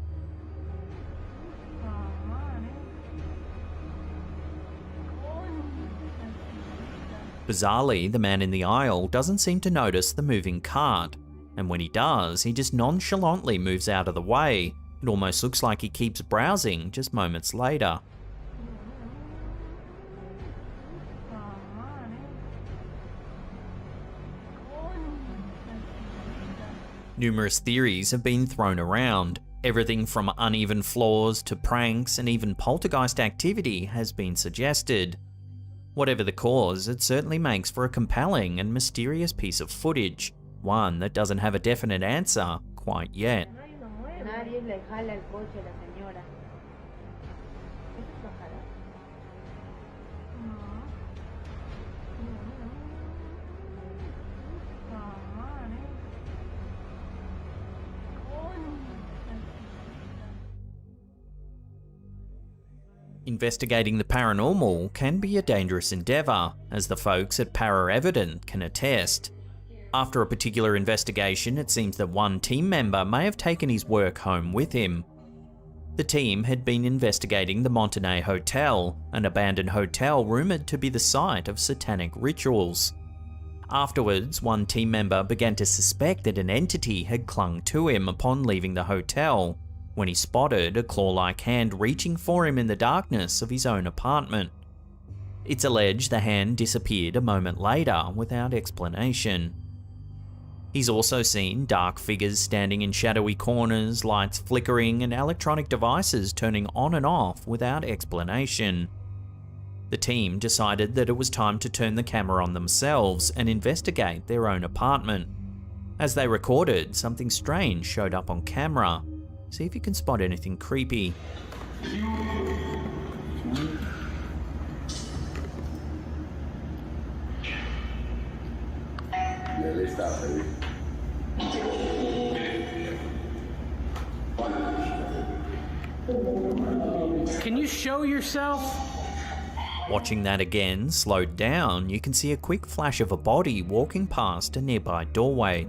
Bizarrely, the man in the aisle doesn't seem to notice the moving cart, and when he does, he just nonchalantly moves out of the way. It almost looks like he keeps browsing just moments later. Numerous theories have been thrown around. Everything from uneven floors to pranks and even poltergeist activity has been suggested. Whatever the cause, it certainly makes for a compelling and mysterious piece of footage, one that doesn't have a definite answer quite yet. Investigating the paranormal can be a dangerous endeavour, as the folks at Para Evident can attest. After a particular investigation, it seems that one team member may have taken his work home with him. The team had been investigating the Montenay Hotel, an abandoned hotel rumoured to be the site of satanic rituals. Afterwards, one team member began to suspect that an entity had clung to him upon leaving the hotel, when he spotted a claw-like hand reaching for him in the darkness of his own apartment. It's alleged the hand disappeared a moment later without explanation. He's also seen dark figures standing in shadowy corners, lights flickering, and electronic devices turning on and off without explanation. The team decided that it was time to turn the camera on themselves and investigate their own apartment. As they recorded, something strange showed up on camera. See if you can spot anything creepy. Can you show yourself? Watching that again, slowed down, you can see a quick flash of a body walking past a nearby doorway.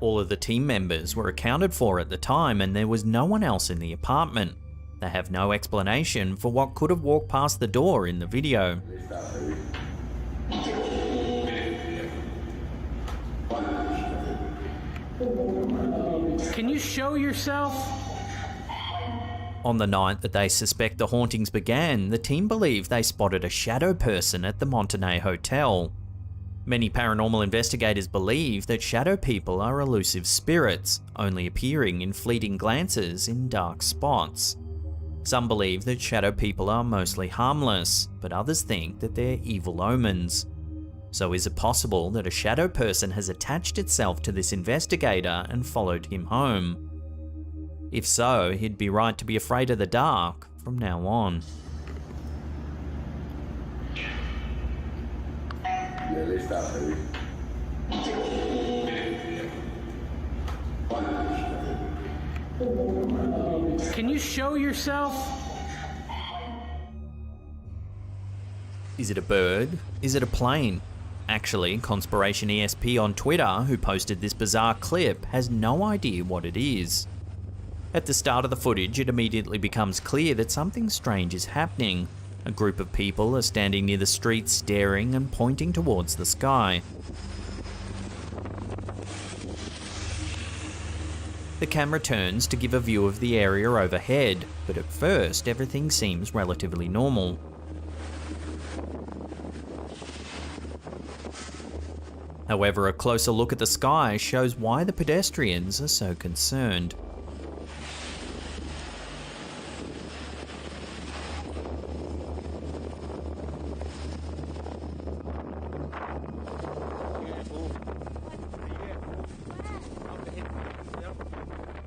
All of the team members were accounted for at the time, and there was no one else in the apartment. They have no explanation for what could have walked past the door in the video. Can you show yourself? On the night that they suspect the hauntings began, the team believe they spotted a shadow person at the Montenay Hotel. Many paranormal investigators believe that shadow people are elusive spirits, only appearing in fleeting glances in dark spots. Some believe that shadow people are mostly harmless, but others think that they're evil omens. So is it possible that a shadow person has attached itself to this investigator and followed him home? If so, he'd be right to be afraid of the dark from now on. Can you show yourself? Is it a bird? Is it a plane? Actually, Conspiration ESP on Twitter, who posted this bizarre clip, has no idea what it is. At the start of the footage, it immediately becomes clear that something strange is happening. A group of people are standing near the street staring and pointing towards the sky. The camera turns to give a view of the area overhead, but at first everything seems relatively normal. However, a closer look at the sky shows why the pedestrians are so concerned.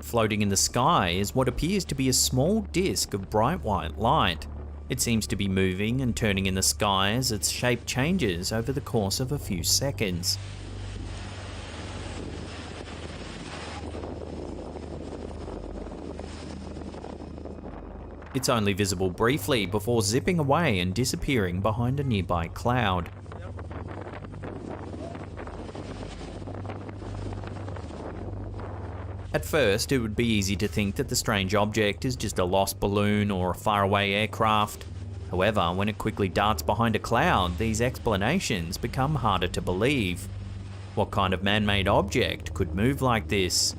Floating in the sky is what appears to be a small disc of bright white light. It seems to be moving and turning in the sky as its shape changes over the course of a few seconds. It's only visible briefly before zipping away and disappearing behind a nearby cloud. At first, it would be easy to think that the strange object is just a lost balloon or a faraway aircraft. However, when it quickly darts behind a cloud, these explanations become harder to believe. What kind of man-made object could move like this?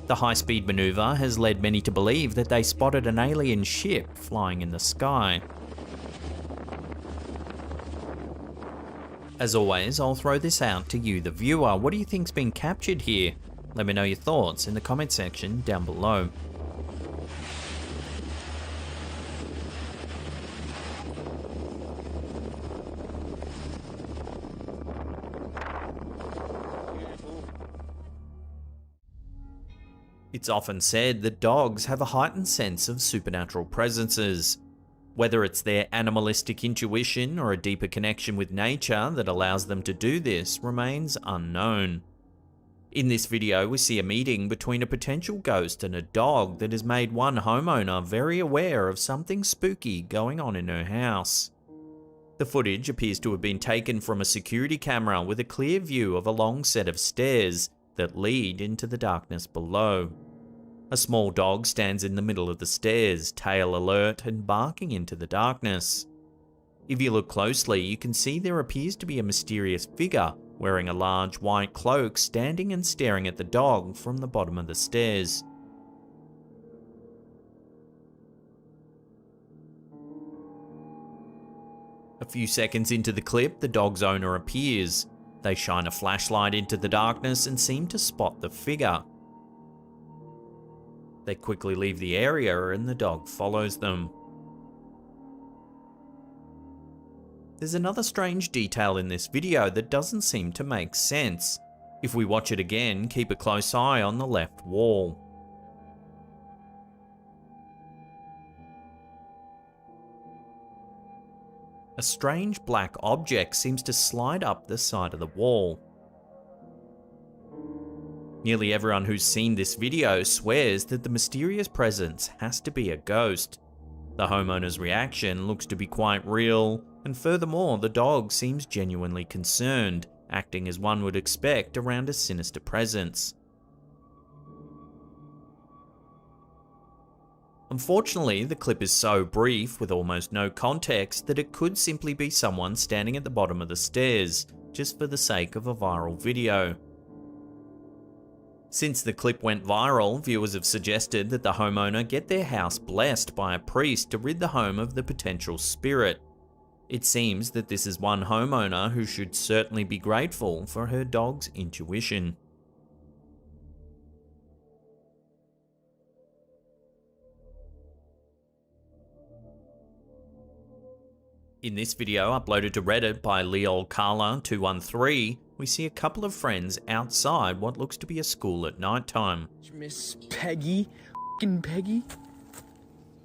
The high-speed maneuver has led many to believe that they spotted an alien ship flying in the sky. As always, I'll throw this out to you, the viewer. What do you think's been captured here? Let me know your thoughts in the comment section down below. It's often said that dogs have a heightened sense of supernatural presences. Whether it's their animalistic intuition or a deeper connection with nature that allows them to do this remains unknown. In this video, we see a meeting between a potential ghost and a dog that has made one homeowner very aware of something spooky going on in her house. The footage appears to have been taken from a security camera with a clear view of a long set of stairs that lead into the darkness below. A small dog stands in the middle of the stairs, tail alert and barking into the darkness. If you look closely, you can see there appears to be a mysterious figure wearing a large white cloak standing and staring at the dog from the bottom of the stairs. A few seconds into the clip, the dog's owner appears. They shine a flashlight into the darkness and seem to spot the figure. They quickly leave the area and the dog follows them. There's another strange detail in this video that doesn't seem to make sense. If we watch it again, keep a close eye on the left wall. A strange black object seems to slide up the side of the wall. Nearly everyone who's seen this video swears that the mysterious presence has to be a ghost. The homeowner's reaction looks to be quite real, and furthermore, the dog seems genuinely concerned, acting as one would expect around a sinister presence. Unfortunately, the clip is so brief with almost no context that it could simply be someone standing at the bottom of the stairs, just for the sake of a viral video. Since the clip went viral, viewers have suggested that the homeowner get their house blessed by a priest to rid the home of the potential spirit. It seems that this is one homeowner who should certainly be grateful for her dog's intuition. In this video, uploaded to Reddit by LeolCarla213, we see a couple of friends outside what looks to be a school at nighttime. Miss Peggy? F***ing Peggy?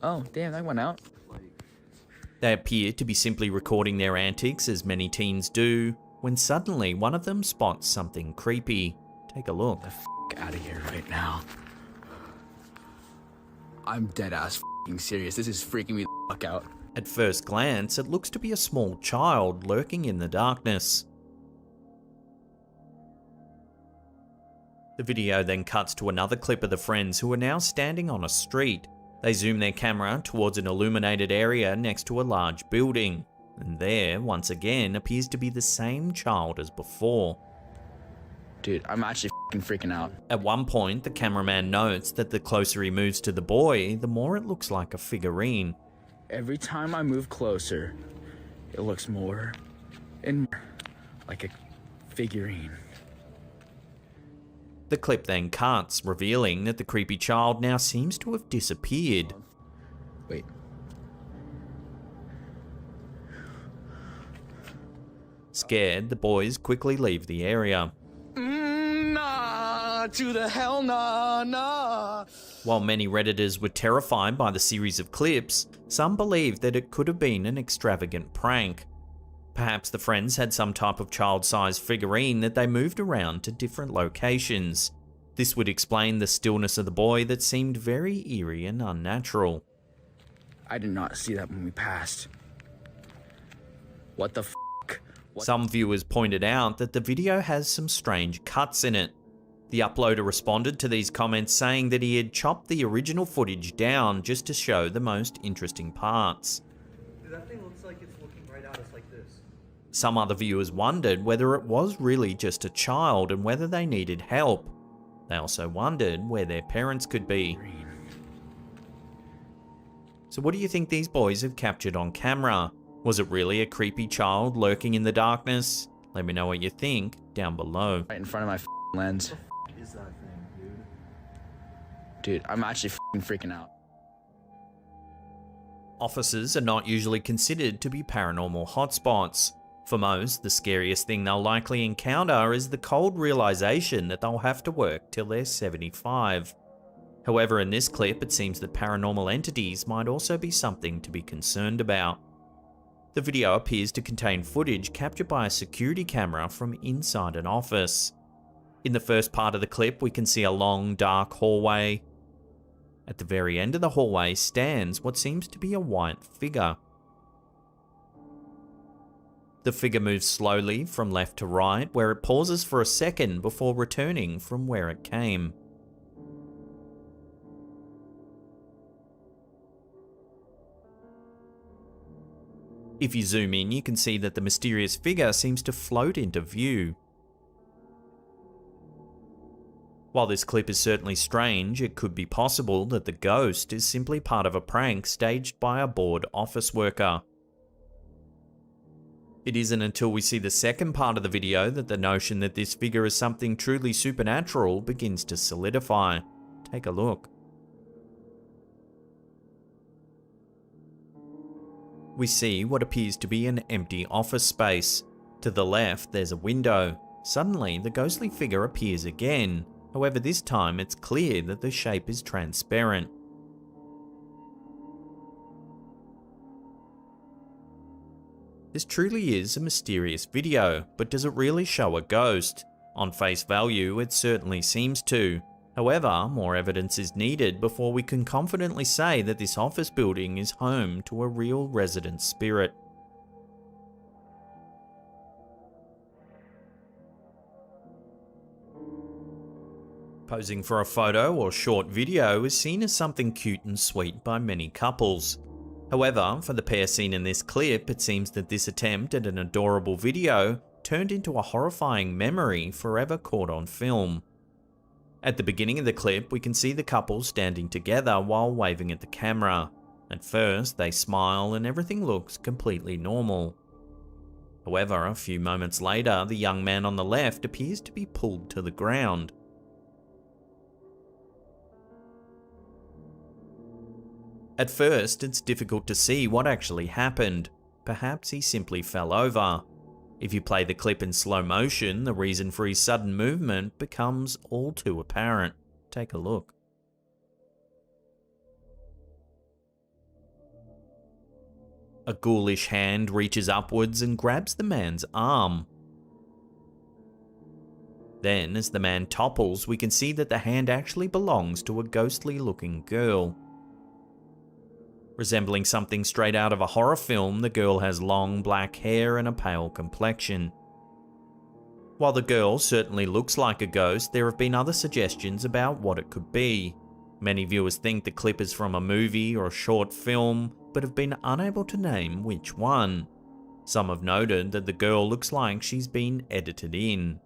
Oh, damn, that went out. They appear to be simply recording their antics as many teens do, when suddenly one of them spots something creepy. Take a look. Get the f*** out of here right now. I'm dead ass f***ing serious. This is freaking me the fuck out. At first glance, it looks to be a small child lurking in the darkness. The video then cuts to another clip of the friends who are now standing on a street. They zoom their camera towards an illuminated area next to a large building, and there, once again, appears to be the same child as before. Dude, I'm actually f***ing freaking out. At one point, the cameraman notes that the closer he moves to the boy, the more it looks like a figurine. Every time I move closer, it looks more and more like a figurine. The clip then cuts, revealing that the creepy child now seems to have disappeared. Wait. Scared, the boys quickly leave the area. Nah, to the hell nah, nah. While many Redditors were terrified by the series of clips, some believed that it could have been an extravagant prank. Perhaps the friends had some type of child-sized figurine that they moved around to different locations. This would explain the stillness of the boy that seemed very eerie and unnatural. I did not see that when we passed. What the f***? Some viewers pointed out that the video has some strange cuts in it. The uploader responded to these comments saying that he had chopped the original footage down just to show the most interesting parts. Dude, that thing looks like it's looking right at us like this. Some other viewers wondered whether it was really just a child and whether they needed help. They also wondered where their parents could be. So what do you think these boys have captured on camera? Was it really a creepy child lurking in the darkness? Let me know what you think down below. Right in front of my lens. What the f*** is that thing, dude? Dude, I'm actually freaking out. Offices are not usually considered to be paranormal hotspots. For most, the scariest thing they'll likely encounter is the cold realization that they'll have to work till they're 75. However, in this clip, it seems that paranormal entities might also be something to be concerned about. The video appears to contain footage captured by a security camera from inside an office. In the first part of the clip, we can see a long, dark hallway. At the very end of the hallway stands what seems to be a white figure. The figure moves slowly from left to right, where it pauses for a second before returning from where it came. If you zoom in, you can see that the mysterious figure seems to float into view. While this clip is certainly strange, it could be possible that the ghost is simply part of a prank staged by a bored office worker. It isn't until we see the second part of the video that the notion that this figure is something truly supernatural begins to solidify. Take a look. We see what appears to be an empty office space. To the left, there's a window. Suddenly, the ghostly figure appears again. However, this time it's clear that the shape is transparent. This truly is a mysterious video, but does it really show a ghost? On face value, it certainly seems to. However, more evidence is needed before we can confidently say that this office building is home to a real resident spirit. Posing for a photo or short video is seen as something cute and sweet by many couples. However, for the pair seen in this clip, it seems that this attempt at an adorable video turned into a horrifying memory forever caught on film. At the beginning of the clip, we can see the couple standing together while waving at the camera. At first, they smile and everything looks completely normal. However, a few moments later, the young man on the left appears to be pulled to the ground. At first, it's difficult to see what actually happened. Perhaps he simply fell over. If you play the clip in slow motion, the reason for his sudden movement becomes all too apparent. Take a look. A ghoulish hand reaches upwards and grabs the man's arm. Then, as the man topples, we can see that the hand actually belongs to a ghostly-looking girl. Resembling something straight out of a horror film, the girl has long black hair and a pale complexion. While the girl certainly looks like a ghost, there have been other suggestions about what it could be. Many viewers think the clip is from a movie or a short film, but have been unable to name which one. Some have noted that the girl looks like she's been edited in.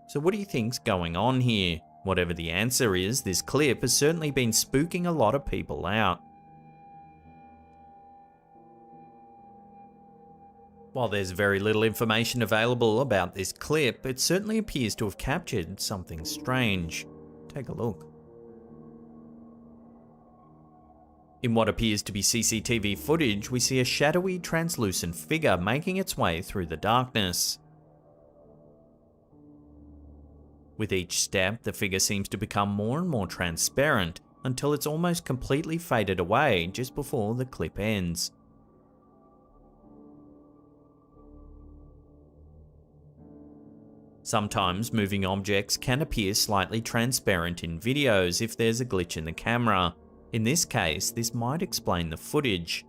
So what do you think's going on here? Whatever the answer is, this clip has certainly been spooking a lot of people out. While there's very little information available about this clip, it certainly appears to have captured something strange. Take a look. In what appears to be CCTV footage, we see a shadowy, translucent figure making its way through the darkness. With each step, the figure seems to become more and more transparent until it's almost completely faded away just before the clip ends. Sometimes moving objects can appear slightly transparent in videos if there's a glitch in the camera. In this case, this might explain the footage.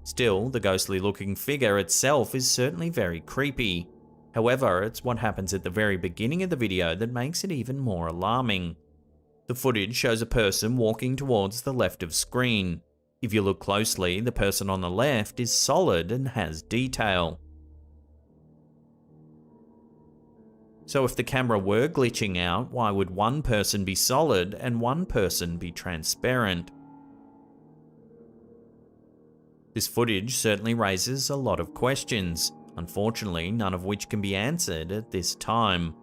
Still, the ghostly looking figure itself is certainly very creepy. However, it's what happens at the very beginning of the video that makes it even more alarming. The footage shows a person walking towards the left of screen. If you look closely, the person on the left is solid and has detail. So if the camera were glitching out, why would one person be solid and one person be transparent? This footage certainly raises a lot of questions. Unfortunately, none of which can be answered at this time.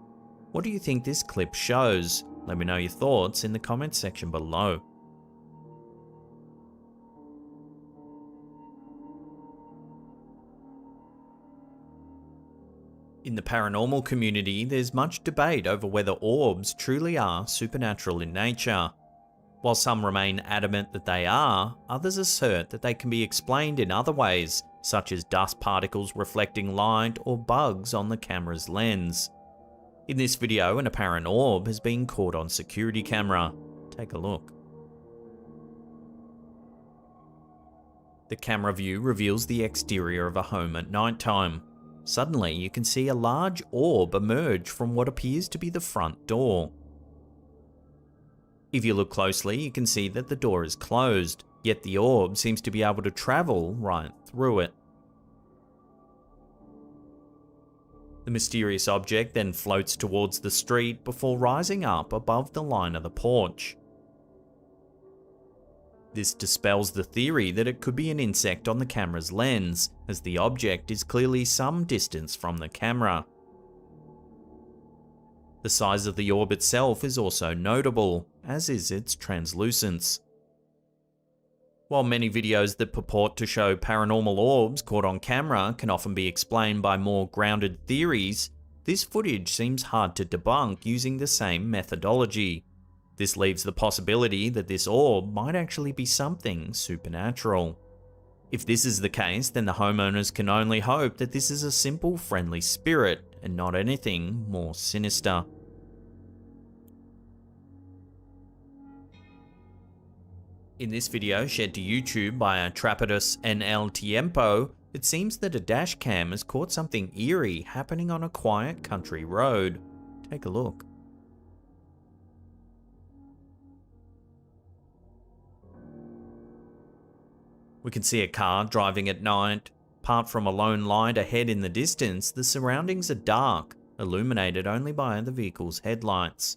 What do you think this clip shows? Let me know your thoughts in the comments section below. In the paranormal community, there's much debate over whether orbs truly are supernatural in nature. While some remain adamant that they are, others assert that they can be explained in other ways, such as dust particles reflecting light or bugs on the camera's lens. In this video, an apparent orb has been caught on security camera. Take a look. The camera view reveals the exterior of a home at nighttime. Suddenly, you can see a large orb emerge from what appears to be the front door. If you look closely, you can see that the door is closed, yet the orb seems to be able to travel right through it. The mysterious object then floats towards the street before rising up above the line of the porch. This dispels the theory that it could be an insect on the camera's lens, as the object is clearly some distance from the camera. The size of the orb itself is also notable, as is its translucence. While many videos that purport to show paranormal orbs caught on camera can often be explained by more grounded theories, this footage seems hard to debunk using the same methodology. This leaves the possibility that this orb might actually be something supernatural. If this is the case, then the homeowners can only hope that this is a simple friendly spirit and not anything more sinister. In this video shared to YouTube by Trapidus NL Tiempo, it seems that a dash cam has caught something eerie happening on a quiet country road. Take a look. We can see a car driving at night. Apart from a lone light ahead in the distance, the surroundings are dark, illuminated only by the vehicle's headlights.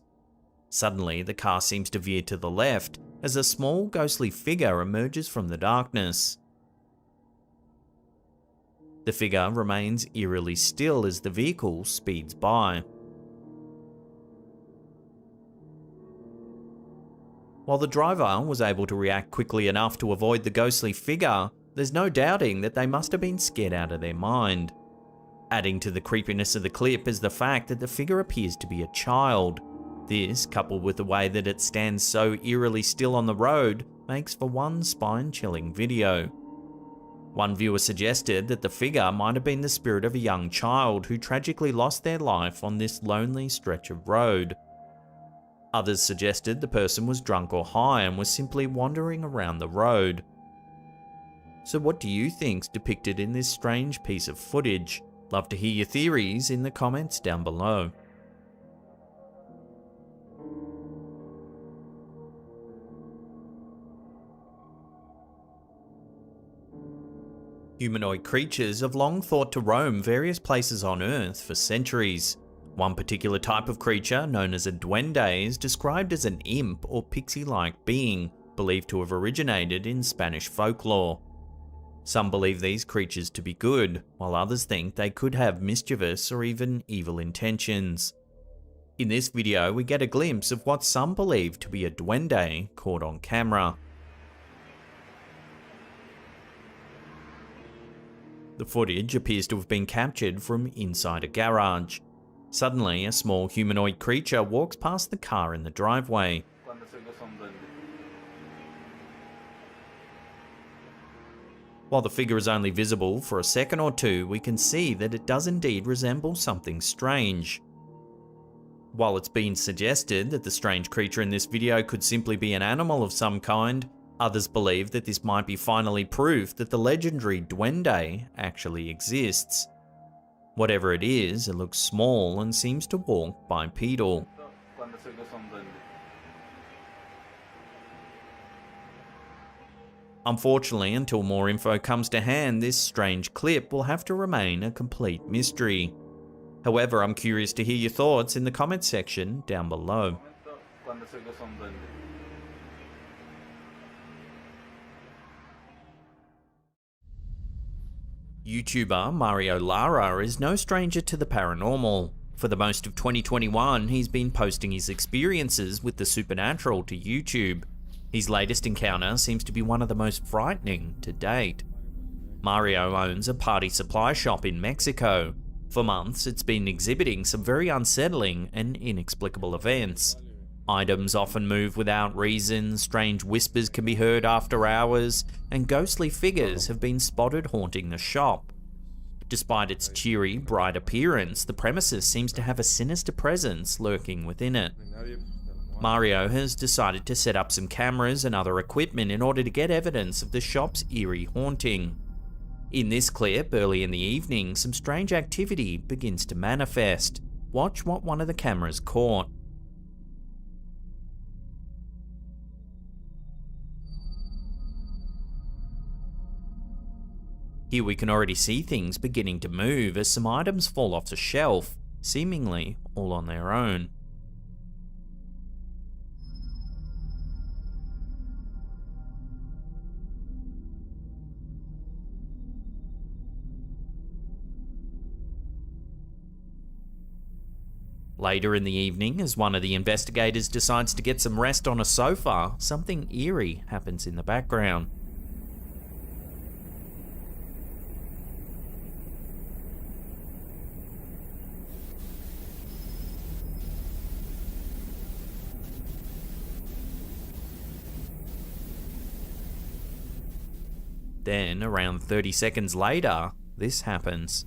Suddenly, the car seems to veer to the left as a small ghostly figure emerges from the darkness. The figure remains eerily still as the vehicle speeds by. While the driver was able to react quickly enough to avoid the ghostly figure, there's no doubting that they must have been scared out of their mind. Adding to the creepiness of the clip is the fact that the figure appears to be a child. This, coupled with the way that it stands so eerily still on the road, makes for one spine-chilling video. One viewer suggested that the figure might have been the spirit of a young child who tragically lost their life on this lonely stretch of road. Others suggested the person was drunk or high and was simply wandering around the road. So what do you think's depicted in this strange piece of footage? Love to hear your theories in the comments down below. Humanoid creatures have long thought to roam various places on Earth for centuries. One particular type of creature, known as a duende, is described as an imp or pixie-like being, believed to have originated in Spanish folklore. Some believe these creatures to be good, while others think they could have mischievous or even evil intentions. In this video, we get a glimpse of what some believe to be a duende caught on camera. The footage appears to have been captured from inside a garage. Suddenly, a small humanoid creature walks past the car in the driveway. While the figure is only visible for a second or two, we can see that it does indeed resemble something strange. While it's been suggested that the strange creature in this video could simply be an animal of some kind, others believe that this might be finally proof that the legendary duende actually exists. Whatever it is, it looks small and seems to walk bipedal. Unfortunately, until more info comes to hand, this strange clip will have to remain a complete mystery. However, I'm curious to hear your thoughts in the comments section down below. YouTuber Mario Lara is no stranger to the paranormal. For the most of 2021, he's been posting his experiences with the supernatural to YouTube. His latest encounter seems to be one of the most frightening to date. Mario owns a party supply shop in Mexico. For months, it's been exhibiting some very unsettling and inexplicable events. Items often move without reason, strange whispers can be heard after hours, and ghostly figures have been spotted haunting the shop. Despite its cheery, bright appearance, the premises seems to have a sinister presence lurking within it. Mario has decided to set up some cameras and other equipment in order to get evidence of the shop's eerie haunting. In this clip, early in the evening, some strange activity begins to manifest. Watch what one of the cameras caught. Here we can already see things beginning to move as some items fall off the shelf, seemingly all on their own. Later in the evening, as one of the investigators decides to get some rest on a sofa, something eerie happens in the background. Then, around 30 seconds later, this happens.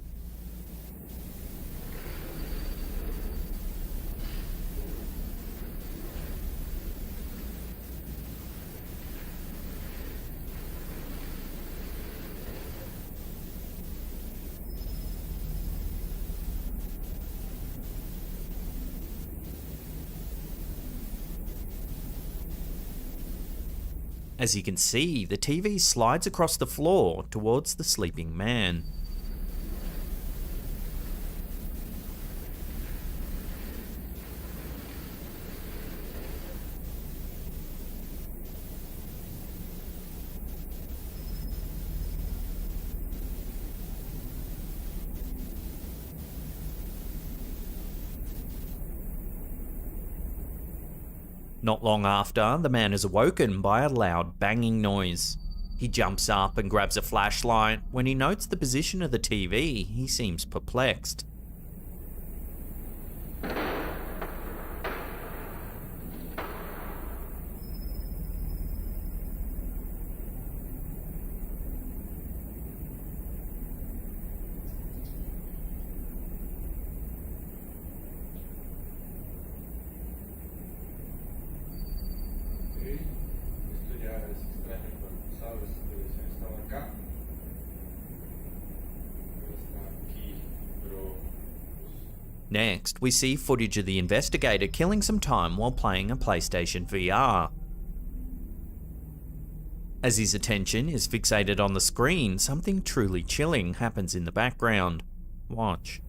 As you can see, the TV slides across the floor towards the sleeping man. Not long after, the man is awoken by a loud banging noise. He jumps up and grabs a flashlight. When he notes the position of the TV, he seems perplexed. Next, we see footage of the investigator killing some time while playing a PlayStation VR. As his attention is fixated on the screen, something truly chilling happens in the background. Watch.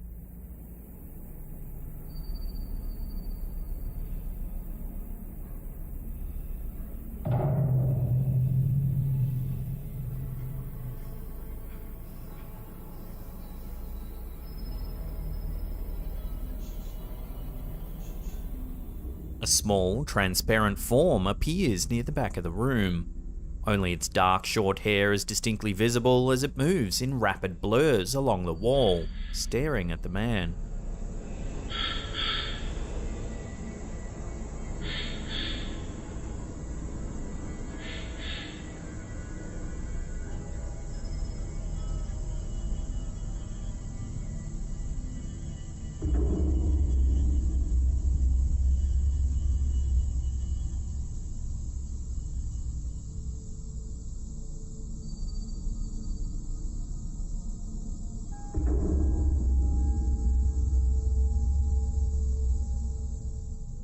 A small, transparent form appears near the back of the room. Only its dark, short hair is distinctly visible as it moves in rapid blurs along the wall, staring at the man.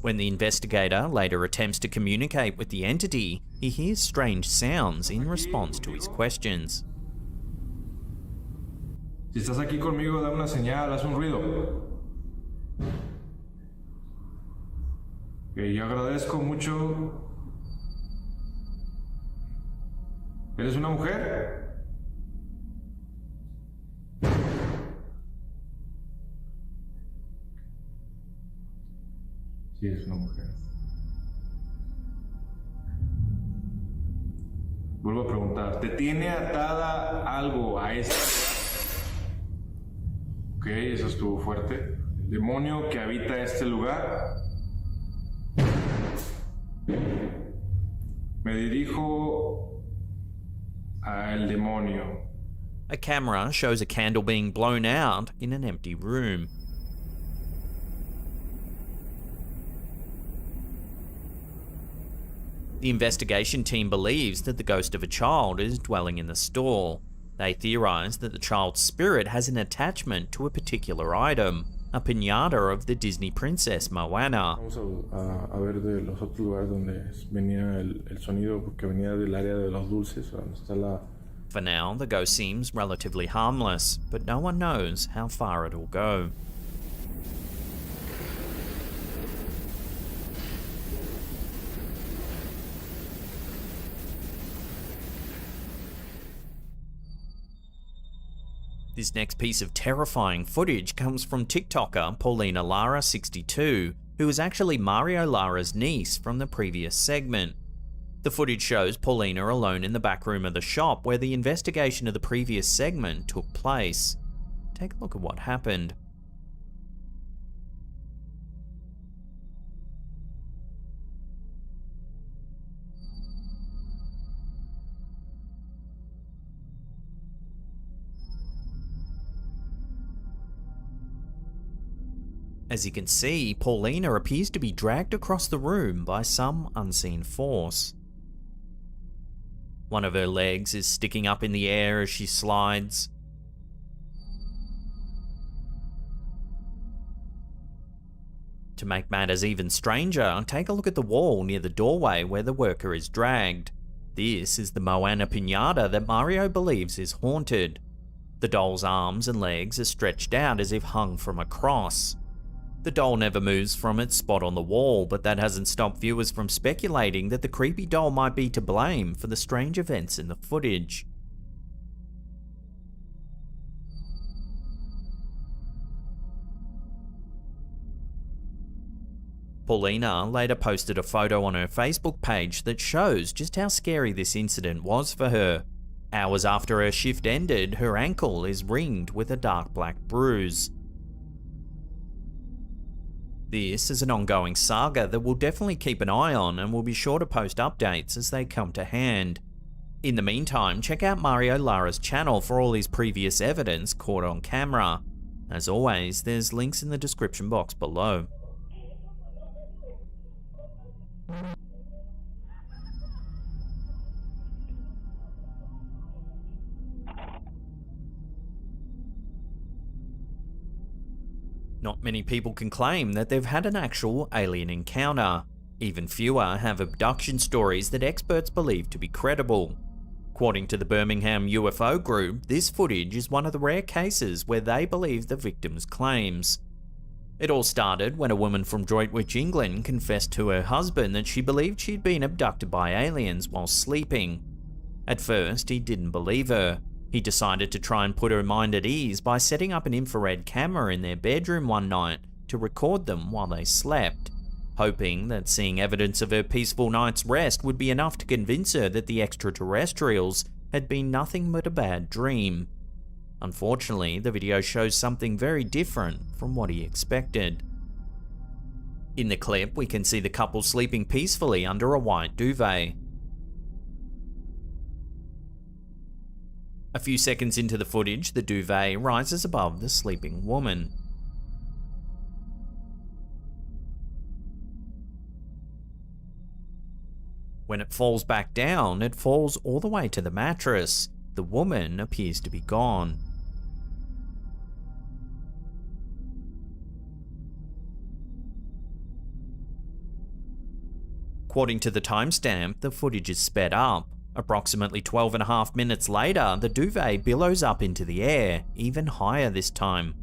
When the investigator later attempts to communicate with the entity, he hears strange sounds in response to his questions. Si estás aquí conmigo, dame una señal, haz un ruido. Que yo agradezco mucho. ¿Eres una mujer? Sí, es una mujer. Vuelvo a preguntar, ¿te tiene atada algo a esta? Ok, eso estuvo fuerte. ¿El demonio que habita este lugar? Me dirijo al demonio. A camera shows a candle being blown out in an empty room. The investigation team believes that the ghost of a child is dwelling in the store. They theorize that the child's spirit has an attachment to a particular item, a piñata of the Disney princess Moana. Vamos a ver de los otros lugares donde venía el sonido, porque venía del área de los dulces, donde está la... For now, the ghost seems relatively harmless, but no one knows how far it'll go. This next piece of terrifying footage comes from TikToker Paulina Lara62, who is actually Mario Lara's niece from the previous segment. The footage shows Paulina alone in the back room of the shop where the investigation of the previous segment took place. Take a look at what happened. As you can see, Paulina appears to be dragged across the room by some unseen force. One of her legs is sticking up in the air as she slides. To make matters even stranger, take a look at the wall near the doorway where the worker is dragged. This is the Moana piñata that Mario believes is haunted. The doll's arms and legs are stretched out as if hung from a cross. The doll never moves from its spot on the wall, but that hasn't stopped viewers from speculating that the creepy doll might be to blame for the strange events in the footage. Paulina later posted a photo on her Facebook page that shows just how scary this incident was for her. Hours after her shift ended, her ankle is ringed with a dark black bruise. This is an ongoing saga that we'll definitely keep an eye on, and we'll be sure to post updates as they come to hand. In the meantime, check out Mario Lara's channel for all his previous evidence caught on camera. As always, there's links in the description box below. Not many people can claim that they've had an actual alien encounter. Even fewer have abduction stories that experts believe to be credible. According to the Birmingham UFO group, this footage is one of the rare cases where they believe the victim's claims. It all started when a woman from Droitwich, England confessed to her husband that she believed she'd been abducted by aliens while sleeping. At first, he didn't believe her. He decided to try and put her mind at ease by setting up an infrared camera in their bedroom one night to record them while they slept, hoping that seeing evidence of her peaceful night's rest would be enough to convince her that the extraterrestrials had been nothing but a bad dream. Unfortunately, the video shows something very different from what he expected. In the clip, we can see the couple sleeping peacefully under a white duvet. A few seconds into the footage, the duvet rises above the sleeping woman. When it falls back down, it falls all the way to the mattress. The woman appears to be gone. According to the timestamp, the footage is sped up. Approximately 12.5 minutes later, the duvet billows up into the air, even higher this time.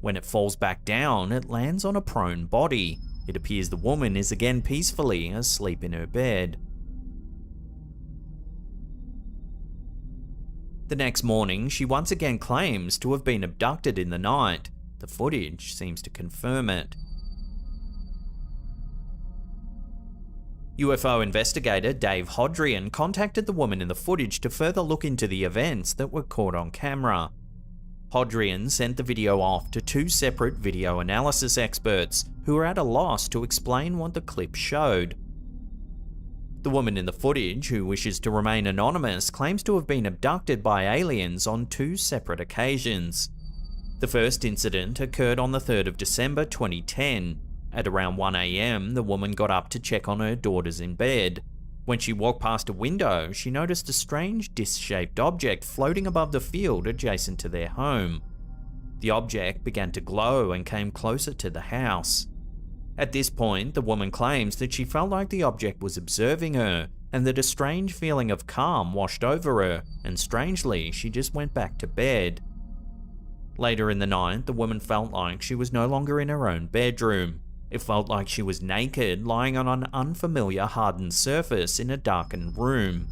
When it falls back down, it lands on a prone body. It appears the woman is again peacefully asleep in her bed. The next morning, she once again claims to have been abducted in the night. The footage seems to confirm it. UFO investigator Dave Hodrian contacted the woman in the footage to further look into the events that were caught on camera. Hodrian sent the video off to two separate video analysis experts who were at a loss to explain what the clip showed. The woman in the footage, who wishes to remain anonymous, claims to have been abducted by aliens on 2 separate occasions. The first incident occurred on the 3rd of December 2010. At around 1 AM, the woman got up to check on her daughters in bed. When she walked past a window, she noticed a strange disc-shaped object floating above the field adjacent to their home. The object began to glow and came closer to the house. At this point, the woman claims that she felt like the object was observing her, and that a strange feeling of calm washed over her, and strangely, she just went back to bed. Later in the night, the woman felt like she was no longer in her own bedroom. It felt like she was naked, lying on an unfamiliar hardened surface in a darkened room.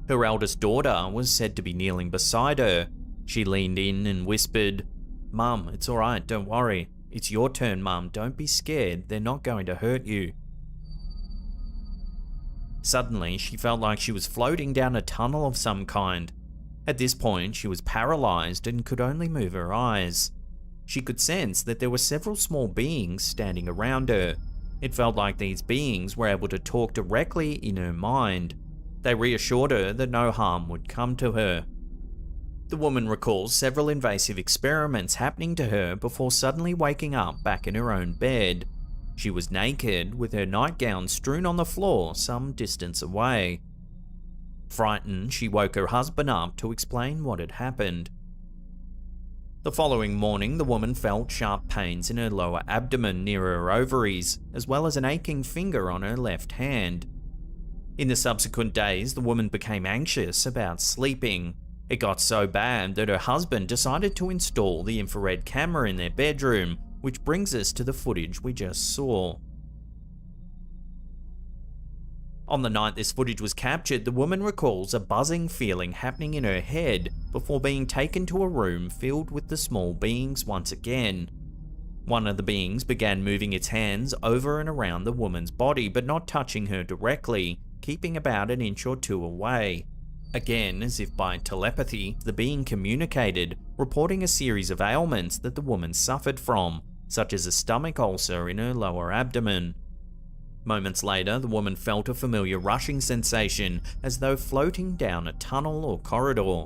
Her eldest daughter was said to be kneeling beside her. She leaned in and whispered, "Mum, it's alright, don't worry. It's your turn, Mum, don't be scared, they're not going to hurt you." Suddenly, she felt like she was floating down a tunnel of some kind. At this point, she was paralyzed and could only move her eyes. She could sense that there were several small beings standing around her. It felt like these beings were able to talk directly in her mind. They reassured her that no harm would come to her. The woman recalls several invasive experiments happening to her before suddenly waking up back in her own bed. She was naked, with her nightgown strewn on the floor some distance away. Frightened, she woke her husband up to explain what had happened. The following morning, the woman felt sharp pains in her lower abdomen near her ovaries, as well as an aching finger on her left hand. In the subsequent days, the woman became anxious about sleeping. It got so bad that her husband decided to install the infrared camera in their bedroom, which brings us to the footage we just saw. On the night this footage was captured, the woman recalls a buzzing feeling happening in her head before being taken to a room filled with the small beings once again. One of the beings began moving its hands over and around the woman's body, but not touching her directly, keeping about an inch or 2 away. Again, as if by telepathy, the being communicated, reporting a series of ailments that the woman suffered from, such as a stomach ulcer in her lower abdomen. Moments later, the woman felt a familiar rushing sensation, as though floating down a tunnel or corridor.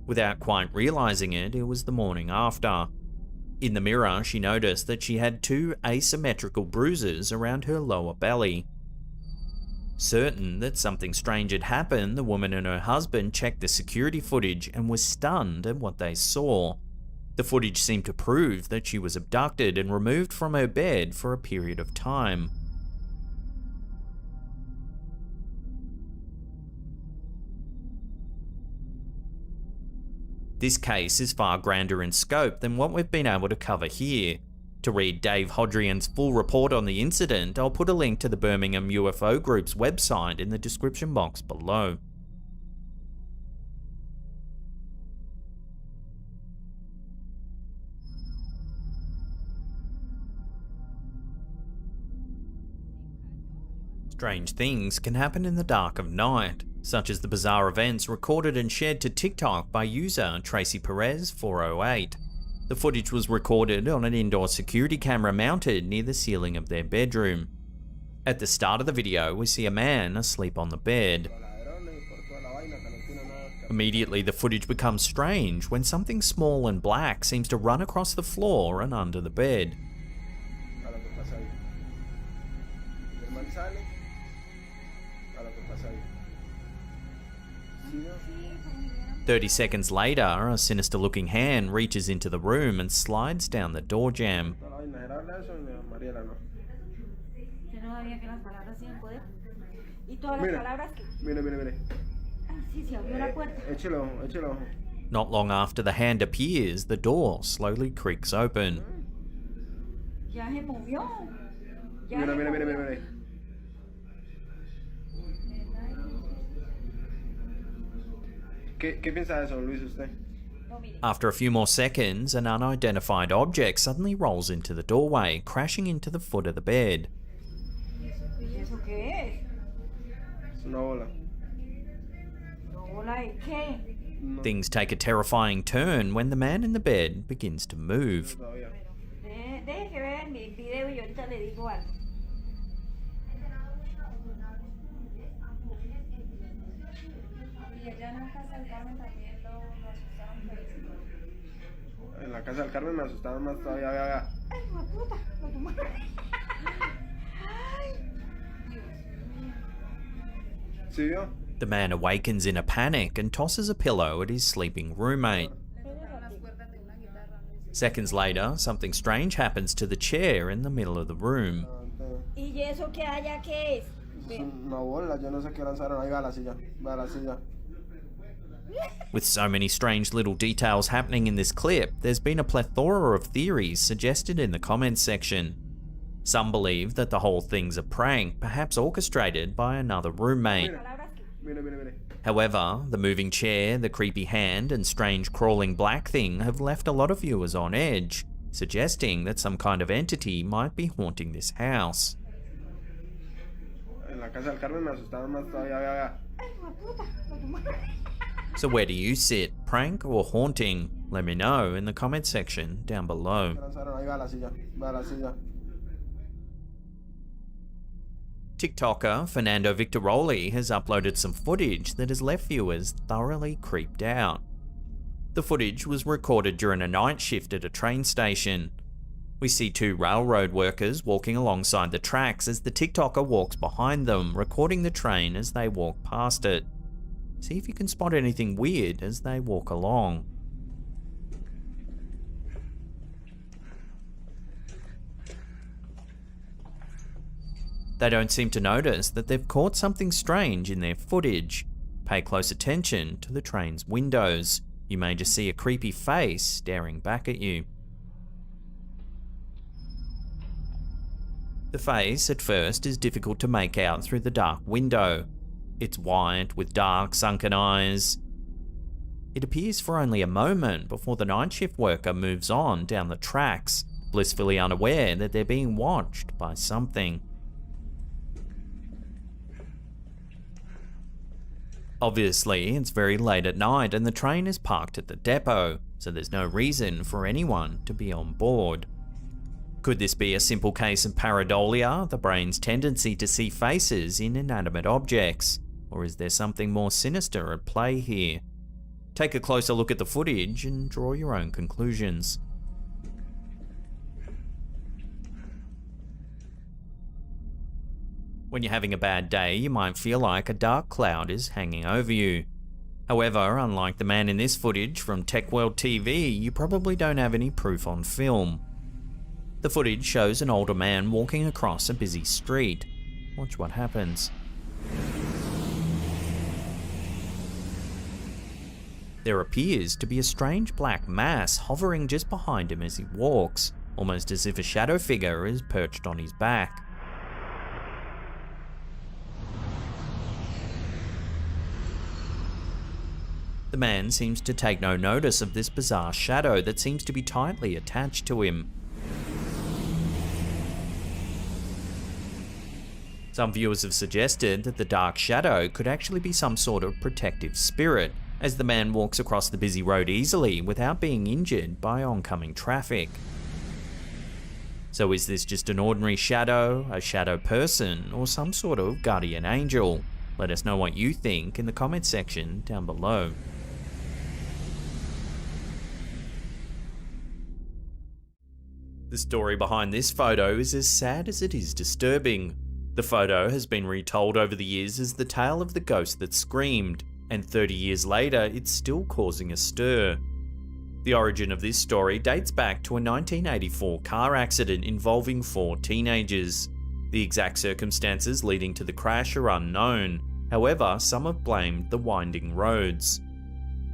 Without quite realizing it, it was the morning after. In the mirror, she noticed that she had 2 asymmetrical bruises around her lower belly. Certain that something strange had happened, the woman and her husband checked the security footage and was stunned at what they saw. The footage seemed to prove that she was abducted and removed from her bed for a period of time. This case is far grander in scope than what we've been able to cover here. To read Dave Hodrian's full report on the incident, I'll put a link to the Birmingham UFO Group's website in the description box below. Strange things can happen in the dark of night, such as the bizarre events recorded and shared to TikTok by user Tracy Perez 408. The footage was recorded on an indoor security camera mounted near the ceiling of their bedroom. At the start of the video, we see a man asleep on the bed. Immediately, the footage becomes strange when something small and black seems to run across the floor and under the bed. 30 seconds later, a sinister-looking hand reaches into the room and slides down the door jamb. Not long after the hand appears, the door slowly creaks open. ¿Qué piensa de eso, Luis, usted? After a few more seconds, an unidentified object suddenly rolls into the doorway, crashing into the foot of the bed. ¿Eso qué es? Es una bola. ¿Bola de qué? Things take a terrifying turn when the man in the bed begins to move. digo algo. Y allá en la casa del Carmen también lo asustaron feísimo. En la casa del Carmen me asustaron más todavía, vea. ¡Ay, hijo de puta! ¡Lo tu madre! ¡Ay! Dios mío. ¿Sí vio? The man awakens in a panic and tosses a pillow at his sleeping roommate. Seconds later, something strange happens to the chair in the middle of the room. ¿Y eso que haya qué es? Es una bola, yo no sé qué lanzaron. Ahí va la silla, va la silla. With so many strange little details happening in this clip, there's been a plethora of theories suggested in the comments section. Some believe that the whole thing's a prank, perhaps orchestrated by another roommate. However, the moving chair, the creepy hand, and strange crawling black thing have left a lot of viewers on edge, suggesting that some kind of entity might be haunting this house. En la casa del Carmen me asustaron más todavía, vea. ¡Ay, hijo de puta! ¡Lo tu madre! So where do you sit? Prank or haunting? Let me know in the comment section down below. Ahí va la silla, va la silla. TikToker Fernando Victoroli has uploaded some footage that has left viewers thoroughly creeped out. The footage was recorded during a night shift at a train station. We see two railroad workers walking alongside the tracks as the TikToker walks behind them, recording the train as they walk past it. See if you can spot anything weird as they walk along. They don't seem to notice that they've caught something strange in their footage. Pay close attention to the train's windows. You may just see a creepy face staring back at you. The face, at first, is difficult to make out through the dark window. It's white with dark, sunken eyes. It appears for only a moment before the night shift worker moves on down the tracks, blissfully unaware that they're being watched by something. Obviously, it's very late at night and the train is parked at the depot, so there's no reason for anyone to be on board. Could this be a simple case of pareidolia, the brain's tendency to see faces in inanimate objects? Or is there something more sinister at play here? Take a closer look at the footage and draw your own conclusions. When you're having a bad day, you might feel like a dark cloud is hanging over you. However, unlike the man in this footage from Tech World TV, you probably don't have any proof on film. The footage shows an older man walking across a busy street. Watch what happens. There appears to be a strange black mass hovering just behind him as he walks, almost as if a shadow figure is perched on his back. The man seems to take no notice of this bizarre shadow that seems to be tightly attached to him. Some viewers have suggested that the dark shadow could actually be some sort of protective spirit, as the man walks across the busy road easily without being injured by oncoming traffic. So is this just an ordinary shadow, a shadow person, or some sort of guardian angel? Let us know what you think in the comment section down below. The story behind this photo is as sad as it is disturbing. The photo has been retold over the years as the tale of the ghost that screamed, and 30 years later it's still causing a stir. The origin of this story dates back to a 1984 car accident involving 4 teenagers. The exact circumstances leading to the crash are unknown, however, some have blamed the winding roads.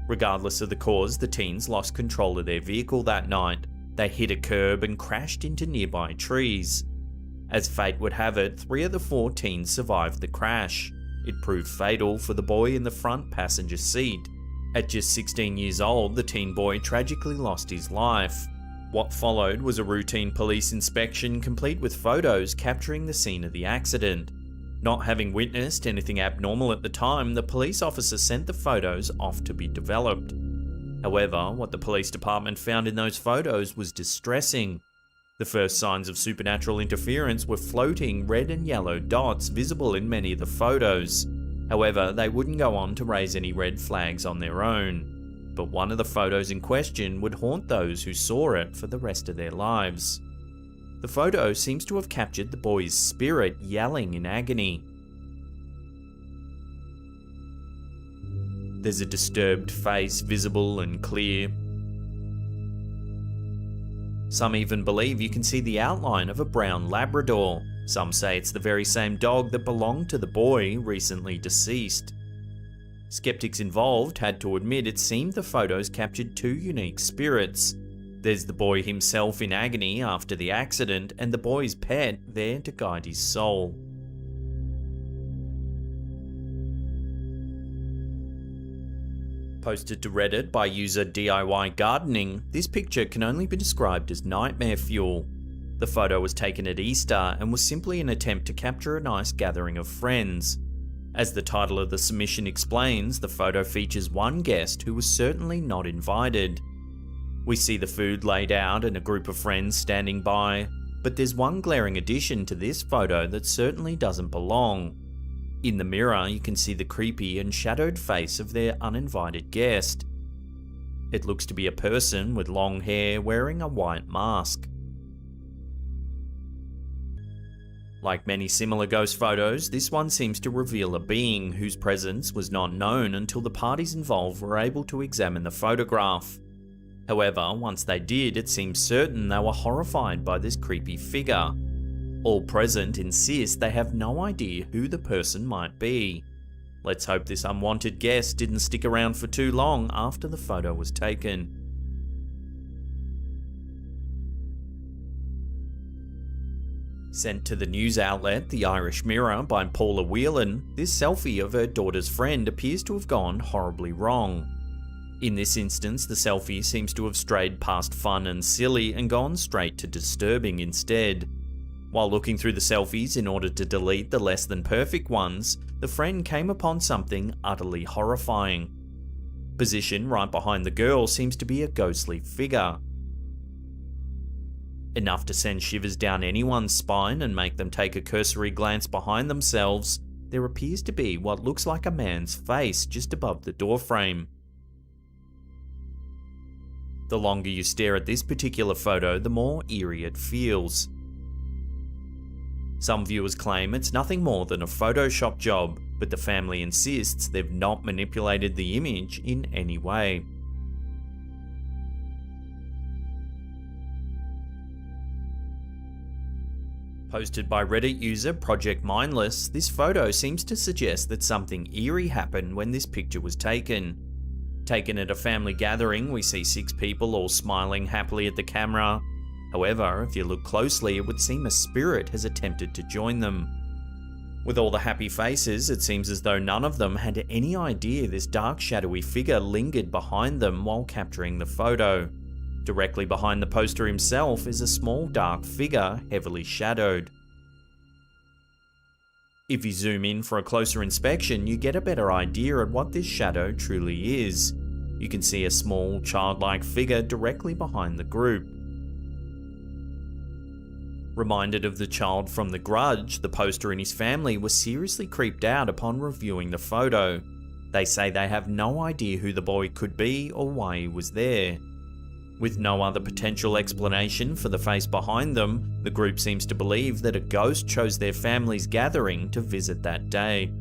Regardless of the cause, the teens lost control of their vehicle that night. They hit a curb and crashed into nearby trees. As fate would have it, 3 of the 4 teens survived the crash. It proved fatal for the boy in the front passenger seat. At just 16 years old, the teen boy tragically lost his life. What followed was a routine police inspection complete with photos capturing the scene of the accident. Not having witnessed anything abnormal at the time, the police officer sent the photos off to be developed. However, what the police department found in those photos was distressing. The first signs of supernatural interference were floating red and yellow dots visible in many of the photos. However, they wouldn't go on to raise any red flags on their own. But one of the photos in question would haunt those who saw it for the rest of their lives. The photo seems to have captured the boy's spirit yelling in agony. There's a disturbed face visible and clear. Some even believe you can see the outline of a brown Labrador. Some say it's the very same dog that belonged to the boy recently deceased. Skeptics involved had to admit it seemed the photos captured two unique spirits. There's the boy himself in agony after the accident, and the boy's pet there to guide his soul. Posted to Reddit by user DIY Gardening, this picture can only be described as nightmare fuel. The photo was taken at Easter and was simply an attempt to capture a nice gathering of friends. As the title of the submission explains, the photo features one guest who was certainly not invited. We see the food laid out and a group of friends standing by, but there's one glaring addition to this photo that certainly doesn't belong. In the mirror, you can see the creepy and shadowed face of their uninvited guest. It looks to be a person with long hair wearing a white mask. Like many similar ghost photos, this one seems to reveal a being whose presence was not known until the parties involved were able to examine the photograph. However, once they did, it seems certain they were horrified by this creepy figure. All present insist they have no idea who the person might be. Let's hope this unwanted guest didn't stick around for too long after the photo was taken. Sent to the news outlet The Irish Mirror by Paula Whelan, this selfie of her daughter's friend appears to have gone horribly wrong. In this instance, the selfie seems to have strayed past fun and silly and gone straight to disturbing instead. While looking through the selfies in order to delete the less than perfect ones, the friend came upon something utterly horrifying. Positioned right behind the girl seems to be a ghostly figure. Enough to send shivers down anyone's spine and make them take a cursory glance behind themselves, there appears to be what looks like a man's face just above the doorframe. The longer you stare at this particular photo, the more eerie it feels. Some viewers claim it's nothing more than a Photoshop job, but the family insists they've not manipulated the image in any way. Posted by Reddit user Project Mindless, this photo seems to suggest that something eerie happened when this picture was taken. Taken at a family gathering, we see 6 people all smiling happily at the camera. However, if you look closely, it would seem a spirit has attempted to join them. With all the happy faces, it seems as though none of them had any idea this dark shadowy figure lingered behind them while capturing the photo. Directly behind the poster himself is a small dark figure, heavily shadowed. If you zoom in for a closer inspection, you get a better idea at what this shadow truly is. You can see a small, childlike figure directly behind the group. Reminded of the child from The Grudge, the poster and his family were seriously creeped out upon reviewing the photo. They say they have no idea who the boy could be or why he was there. With no other potential explanation for the face behind them, the group seems to believe that a ghost chose their family's gathering to visit that day.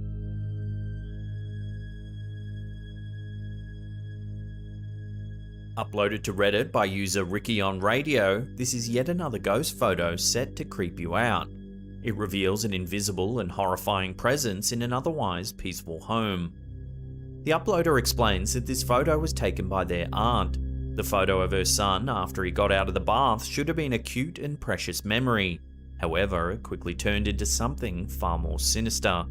Uploaded to Reddit by user Ricky on Radio, this is yet another ghost photo set to creep you out. It reveals an invisible and horrifying presence in an otherwise peaceful home. The uploader explains that this photo was taken by their aunt. The photo of her son after he got out of the bath should have been a cute and precious memory. However, it quickly turned into something far more sinister.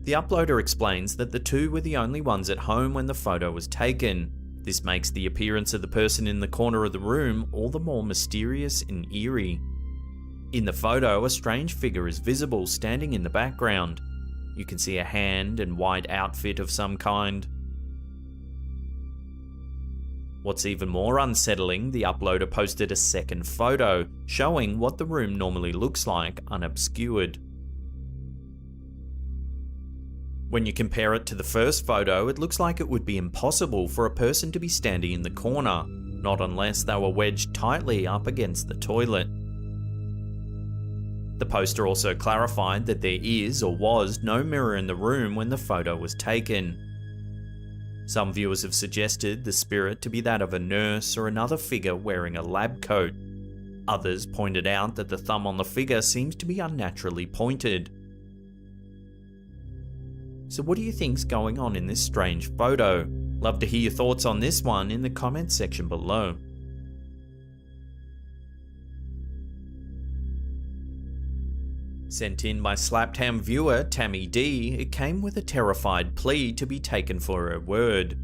The uploader explains that the two were the only ones at home when the photo was taken. This makes the appearance of the person in the corner of the room all the more mysterious and eerie. In the photo, a strange figure is visible standing in the background. You can see a hand and white outfit of some kind. What's even more unsettling, the uploader posted a second photo showing what the room normally looks like unobscured. When you compare it to the first photo, it looks like it would be impossible for a person to be standing in the corner, not unless they were wedged tightly up against the toilet. The poster also clarified that there is or was no mirror in the room when the photo was taken. Some viewers have suggested the spirit to be that of a nurse or another figure wearing a lab coat. Others pointed out that the thumb on the figure seems to be unnaturally pointed. So what do you think's going on in this strange photo? Love to hear your thoughts on this one in the comments section below. Sent in by Slaptown viewer Tammy D, it came with a terrified plea to be taken for her word.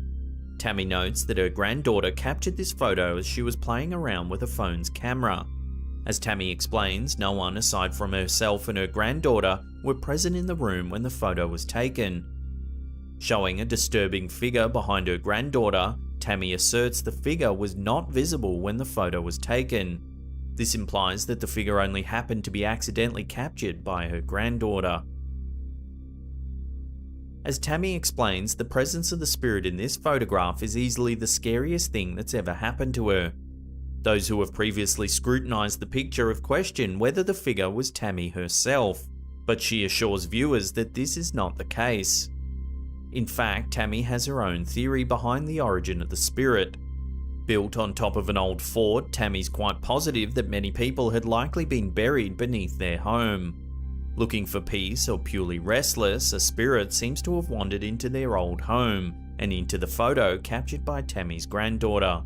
Tammy notes that her granddaughter captured this photo as she was playing around with a phone's camera. As Tammy explains, no one aside from herself and her granddaughter were present in the room when the photo was taken. Showing a disturbing figure behind her granddaughter, Tammy asserts the figure was not visible when the photo was taken. This implies that the figure only happened to be accidentally captured by her granddaughter. As Tammy explains, the presence of the spirit in this photograph is easily the scariest thing that's ever happened to her. Those who have previously scrutinized the picture have questioned whether the figure was Tammy herself, but she assures viewers that this is not the case. In fact, Tammy has her own theory behind the origin of the spirit. Built on top of an old fort, Tammy's quite positive that many people had likely been buried beneath their home. Looking for peace or purely restless, a spirit seems to have wandered into their old home and into the photo captured by Tammy's granddaughter.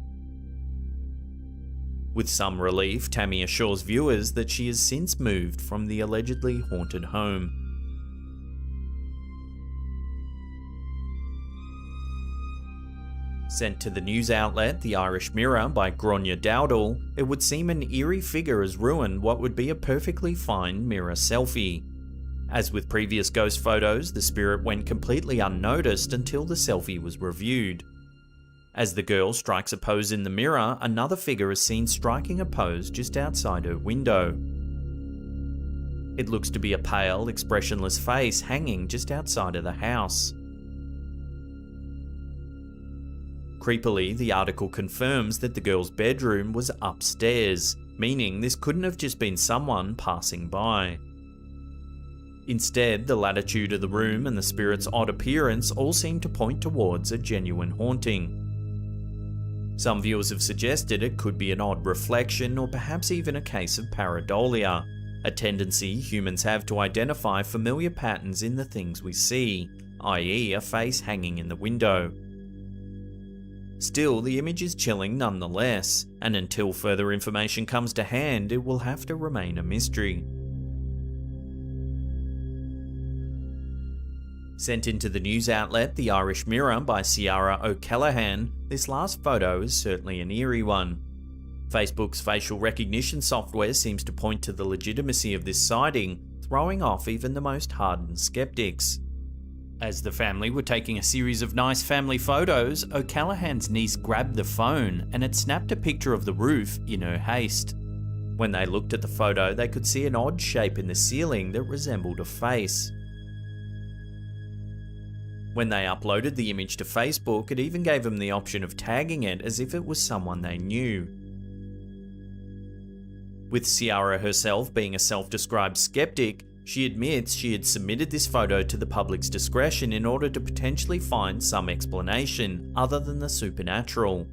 With some relief, Tammy assures viewers that she has since moved from the allegedly haunted home. Sent to the news outlet The Irish Mirror by Gráinne Dowdall, it would seem an eerie figure has ruined what would be a perfectly fine mirror selfie. As with previous ghost photos, the spirit went completely unnoticed until the selfie was reviewed. As the girl strikes a pose in the mirror, another figure is seen striking a pose just outside her window. It looks to be a pale, expressionless face hanging just outside of the house. Creepily, the article confirms that the girl's bedroom was upstairs, meaning this couldn't have just been someone passing by. Instead, the latitude of the room and the spirit's odd appearance all seem to point towards a genuine haunting. Some viewers have suggested it could be an odd reflection or perhaps even a case of pareidolia, a tendency humans have to identify familiar patterns in the things we see, i.e. a face hanging in the window. Still, the image is chilling nonetheless, and until further information comes to hand, it will have to remain a mystery. Sent into the news outlet The Irish Mirror by Ciara O'Callaghan, this last photo is certainly an eerie one. Facebook's facial recognition software seems to point to the legitimacy of this sighting, throwing off even the most hardened skeptics. As the family were taking a series of nice family photos, O'Callaghan's niece grabbed the phone and it snapped a picture of the roof in her haste. When they looked at the photo, they could see an odd shape in the ceiling that resembled a face. When they uploaded the image to Facebook, it even gave them the option of tagging it as if it was someone they knew. With Ciara herself being a self-described skeptic, she admits she had submitted this photo to the public's discretion in order to potentially find some explanation other than the supernatural.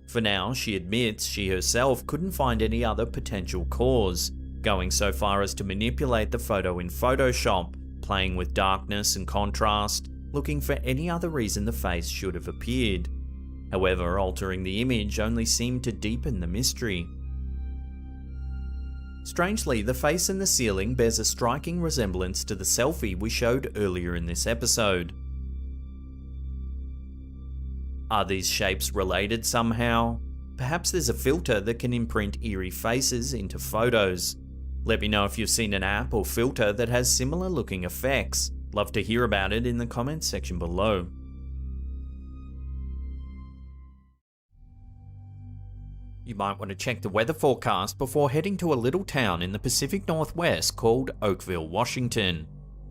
For now, she admits she herself couldn't find any other potential cause, going so far as to manipulate the photo in Photoshop, playing with darkness and contrast, looking for any other reason the face should have appeared. However, altering the image only seemed to deepen the mystery. Strangely, the face in the ceiling bears a striking resemblance to the selfie we showed earlier in this episode. Are these shapes related somehow? Perhaps there's a filter that can imprint eerie faces into photos. Let me know if you've seen an app or filter that has similar looking effects. Love to hear about it in the comments section below. You might want to check the weather forecast before heading to a little town in the Pacific Northwest called Oakville, Washington.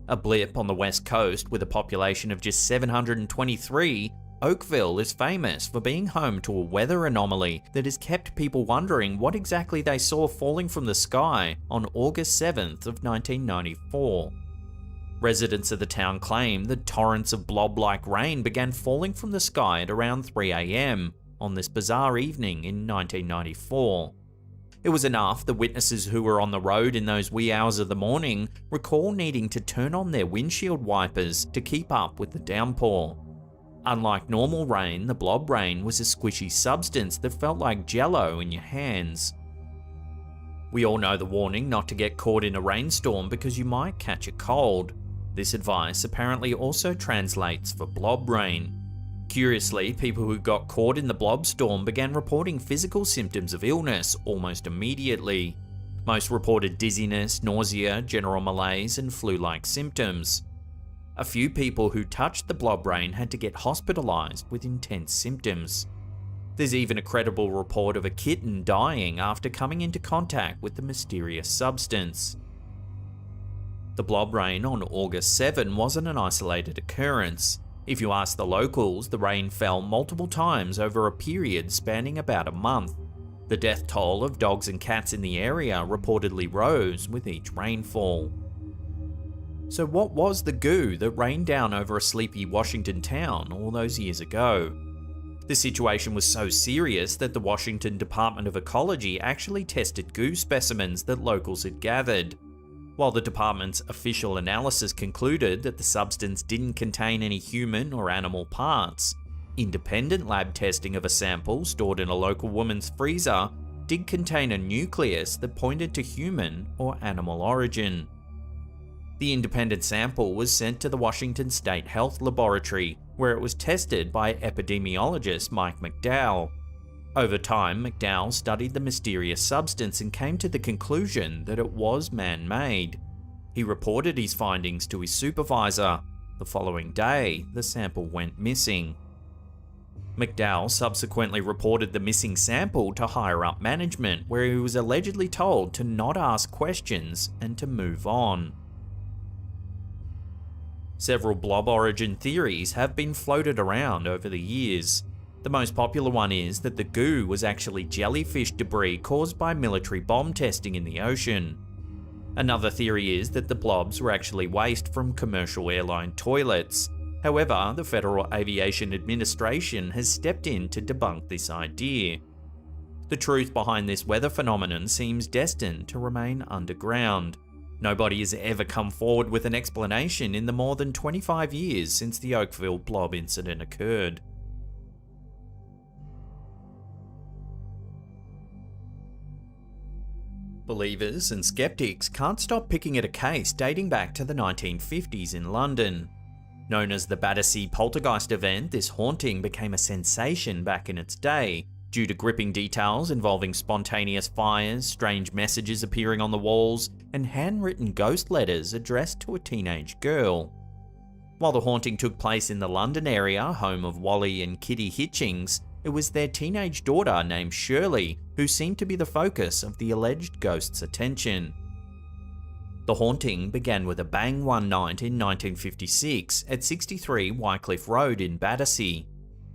A blip on the west coast with a population of just 723, Oakville is famous for being home to a weather anomaly that has kept people wondering what exactly they saw falling from the sky on August 7th of 1994. Residents of the town claim that torrents of blob-like rain began falling from the sky at around 3 AM on this bizarre evening in 1994. It was enough that witnesses who were on the road in those wee hours of the morning recall needing to turn on their windshield wipers to keep up with the downpour. Unlike normal rain, the blob rain was a squishy substance that felt like jello in your hands. We all know the warning not to get caught in a rainstorm because you might catch a cold. This advice apparently also translates for blob rain. Curiously, people who got caught in the blob storm began reporting physical symptoms of illness almost immediately. Most reported dizziness, nausea, general malaise, and flu-like symptoms. A few people who touched the blob rain had to get hospitalized with intense symptoms. There's even a credible report of a kitten dying after coming into contact with the mysterious substance. The blob rain on August 7 wasn't an isolated occurrence. If you ask the locals, the rain fell multiple times over a period spanning about a month. The death toll of dogs and cats in the area reportedly rose with each rainfall. So what was the goo that rained down over a sleepy Washington town all those years ago? The situation was so serious that the Washington Department of Ecology actually tested goo specimens that locals had gathered. While the department's official analysis concluded that the substance didn't contain any human or animal parts, independent lab testing of a sample stored in a local woman's freezer did contain a nucleus that pointed to human or animal origin. The independent sample was sent to the Washington State Health Laboratory, where it was tested by epidemiologist Mike McDowell. Over time, McDowell studied the mysterious substance and came to the conclusion that it was man-made. He reported his findings to his supervisor. The following day, the sample went missing. McDowell subsequently reported the missing sample to higher-up management, where he was allegedly told to not ask questions and to move on. Several blob origin theories have been floated around over the years. The most popular one is that the goo was actually jellyfish debris caused by military bomb testing in the ocean. Another theory is that the blobs were actually waste from commercial airline toilets. However, the Federal Aviation Administration has stepped in to debunk this idea. The truth behind this weather phenomenon seems destined to remain underground. Nobody has ever come forward with an explanation in the more than 25 years since the Oakville blob incident occurred. Believers and skeptics can't stop picking at a case dating back to the 1950s in London. Known as the Battersea Poltergeist event, this haunting became a sensation back in its day, due to gripping details involving spontaneous fires, strange messages appearing on the walls, and handwritten ghost letters addressed to a teenage girl. While the haunting took place in the London area, home of Wally and Kitty Hitchings, it was their teenage daughter named Shirley who seemed to be the focus of the alleged ghost's attention. The haunting began with a bang one night in 1956 at 63 Wycliffe Road in Battersea.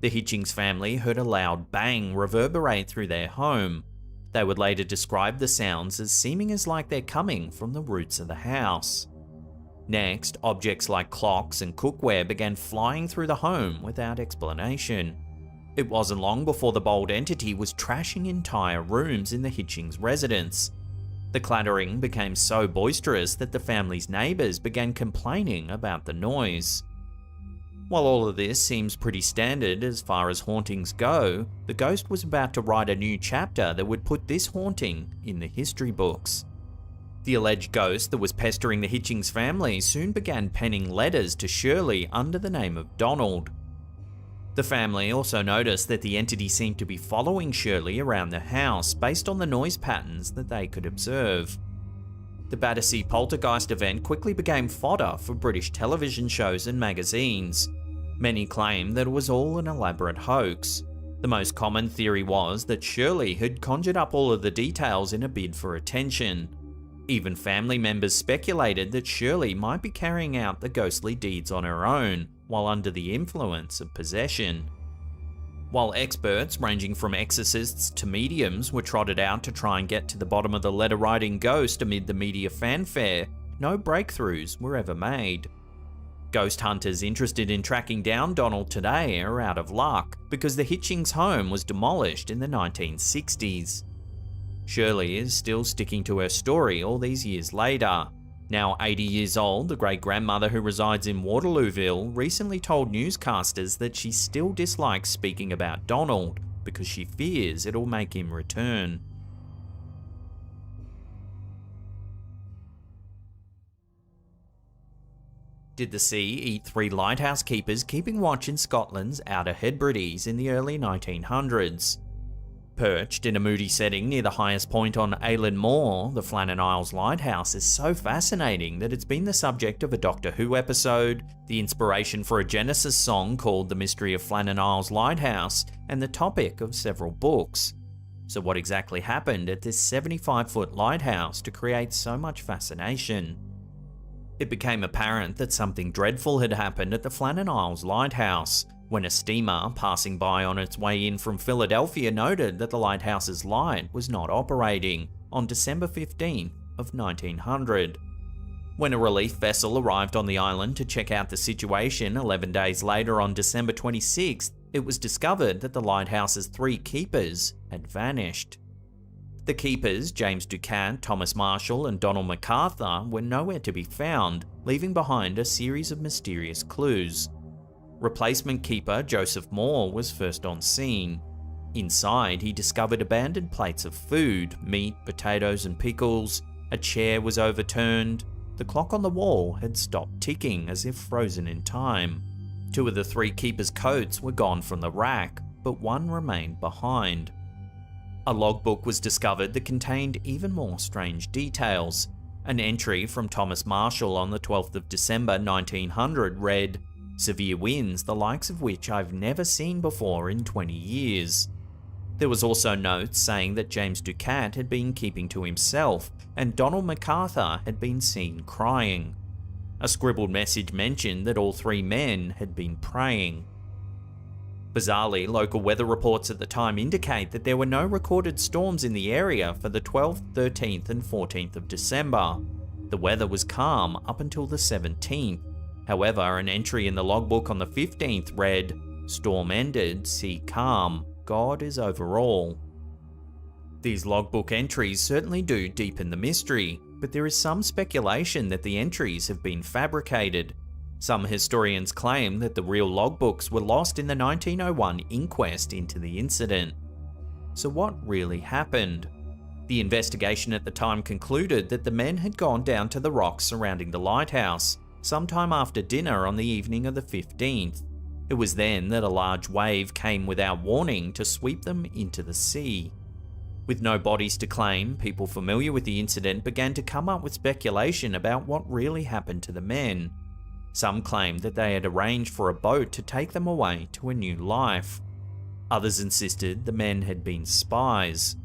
The Hitchings family heard a loud bang reverberate through their home. They would later describe the sounds as seeming as like they're coming from the roots of the house. Next, objects like clocks and cookware began flying through the home without explanation. It wasn't long before the bold entity was trashing entire rooms in the Hitchings residence. The clattering became so boisterous that the family's neighbours began complaining about the noise. While all of this seems pretty standard as far as hauntings go, the ghost was about to write a new chapter that would put this haunting in the history books. The alleged ghost that was pestering the Hitchings family soon began penning letters to Shirley under the name of Donald. The family also noticed that the entity seemed to be following Shirley around the house based on the noise patterns that they could observe. The Battersea Poltergeist event quickly became fodder for British television shows and magazines. Many claim that it was all an elaborate hoax. The most common theory was that Shirley had conjured up all of the details in a bid for attention. Even family members speculated that Shirley might be carrying out the ghostly deeds on her own, while under the influence of possession. While experts ranging from exorcists to mediums were trotted out to try and get to the bottom of the letter-writing ghost amid the media fanfare, no breakthroughs were ever made. Ghost hunters interested in tracking down Donald today are out of luck because the Hitchings home was demolished in the 1960s. Shirley is still sticking to her story all these years later. Now 80 years old, the great-grandmother who resides in Waterlooville recently told newscasters that she still dislikes speaking about Donald because she fears it'll make him return. Did the sea eat 3 lighthouse keepers keeping watch in Scotland's Outer Hebrides in the early 1900s? Perched in a moody setting near the highest point on Eilean Moor, the Flannan Isles Lighthouse is so fascinating that it's been the subject of a Doctor Who episode, the inspiration for a Genesis song called The Mystery of Flannan Isles Lighthouse, and the topic of several books. So what exactly happened at this 75-foot lighthouse to create so much fascination? It became apparent that something dreadful had happened at the Flannan Isles Lighthouse, when a steamer passing by on its way in from Philadelphia noted that the lighthouse's light was not operating on December 15th of 1900. When a relief vessel arrived on the island to check out the situation 11 days later on December 26th, it was discovered that the lighthouse's 3 keepers had vanished. The keepers, James Ducat, Thomas Marshall and Donald MacArthur, were nowhere to be found, leaving behind a series of mysterious clues. Replacement keeper Joseph Moore was first on scene. Inside, he discovered abandoned plates of food, meat, potatoes and pickles. A chair was overturned. The clock on the wall had stopped ticking as if frozen in time. 2 of the 3 keepers' coats were gone from the rack, but 1 remained behind. A logbook was discovered that contained even more strange details. An entry from Thomas Marshall on the 12th of December 1900 read, "Severe winds, the likes of which I've never seen before in 20 years. There was also notes saying that James Ducat had been keeping to himself and Donald MacArthur had been seen crying. A scribbled message mentioned that all 3 men had been praying. Bizarrely, local weather reports at the time indicate that there were no recorded storms in the area for the 12th, 13th and 14th of December. The weather was calm up until the 17th. However, an entry in the logbook on the 15th read, "Storm ended, sea calm, God is over all." These logbook entries certainly do deepen the mystery, but there is some speculation that the entries have been fabricated. Some historians claim that the real logbooks were lost in the 1901 inquest into the incident. So what really happened? The investigation at the time concluded that the men had gone down to the rocks surrounding the lighthouse, sometime after dinner on the evening of the 15th. It was then that a large wave came without warning to sweep them into the sea. With no bodies to claim, people familiar with the incident began to come up with speculation about what really happened to the men. Some claimed that they had arranged for a boat to take them away to a new life. Others insisted the men had been spies.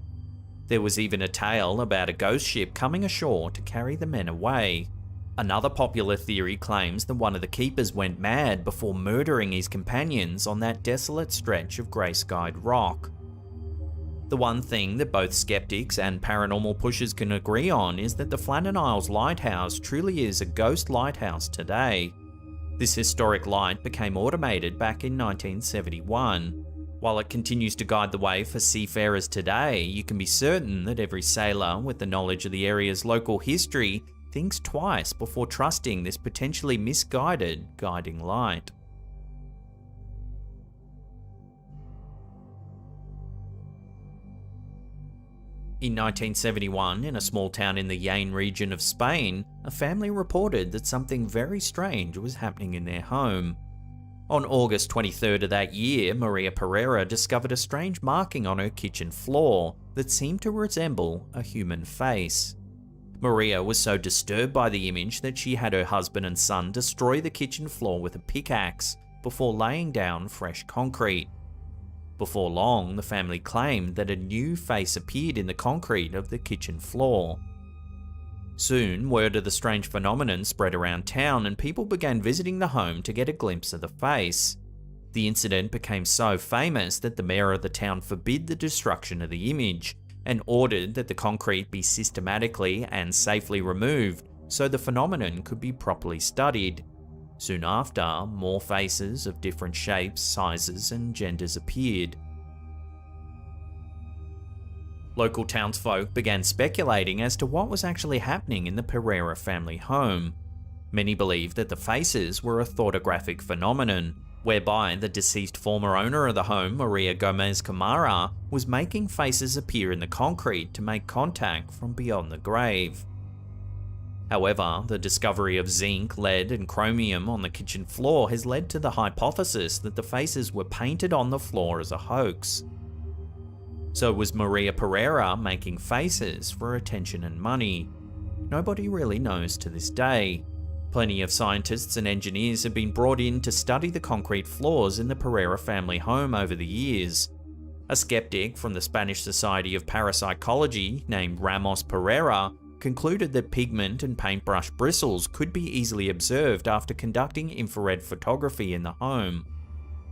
There was even a tale about a ghost ship coming ashore to carry the men away. Another popular theory claims that one of the keepers went mad before murdering his companions on that desolate stretch of grey-skied rock. The one thing that both skeptics and paranormal pushers can agree on is that the Flannan Isles Lighthouse truly is a ghost lighthouse today. This historic light became automated back in 1971. While it continues to guide the way for seafarers today, you can be certain that every sailor with the knowledge of the area's local history thinks twice before trusting this potentially misguided guiding light. In 1971, in a small town in the Jaén region of Spain, a family reported that something very strange was happening in their home. On August 23rd of that year, Maria Pereira discovered a strange marking on her kitchen floor that seemed to resemble a human face. Maria was so disturbed by the image that she had her husband and son destroy the kitchen floor with a pickaxe before laying down fresh concrete. Before long, the family claimed that a new face appeared in the concrete of the kitchen floor. Soon, word of the strange phenomenon spread around town and people began visiting the home to get a glimpse of the face. The incident became so famous that the mayor of the town forbid the destruction of the image and ordered that the concrete be systematically and safely removed so the phenomenon could be properly studied. Soon after, more faces of different shapes, sizes, and genders appeared. Local townsfolk began speculating as to what was actually happening in the Pereira family home. Many believed that the faces were a thortographic phenomenon, whereby the deceased former owner of the home, Maria Gomez Camara, was making faces appear in the concrete to make contact from beyond the grave. However, the discovery of zinc, lead, and chromium on the kitchen floor has led to the hypothesis that the faces were painted on the floor as a hoax. So was Maria Pereira making faces for attention and money? Nobody really knows to this day. Plenty of scientists and engineers have been brought in to study the concrete floors in the Pereira family home over the years. A skeptic from the Spanish Society of Parapsychology named Ramos Pereira concluded that pigment and paintbrush bristles could be easily observed after conducting infrared photography in the home.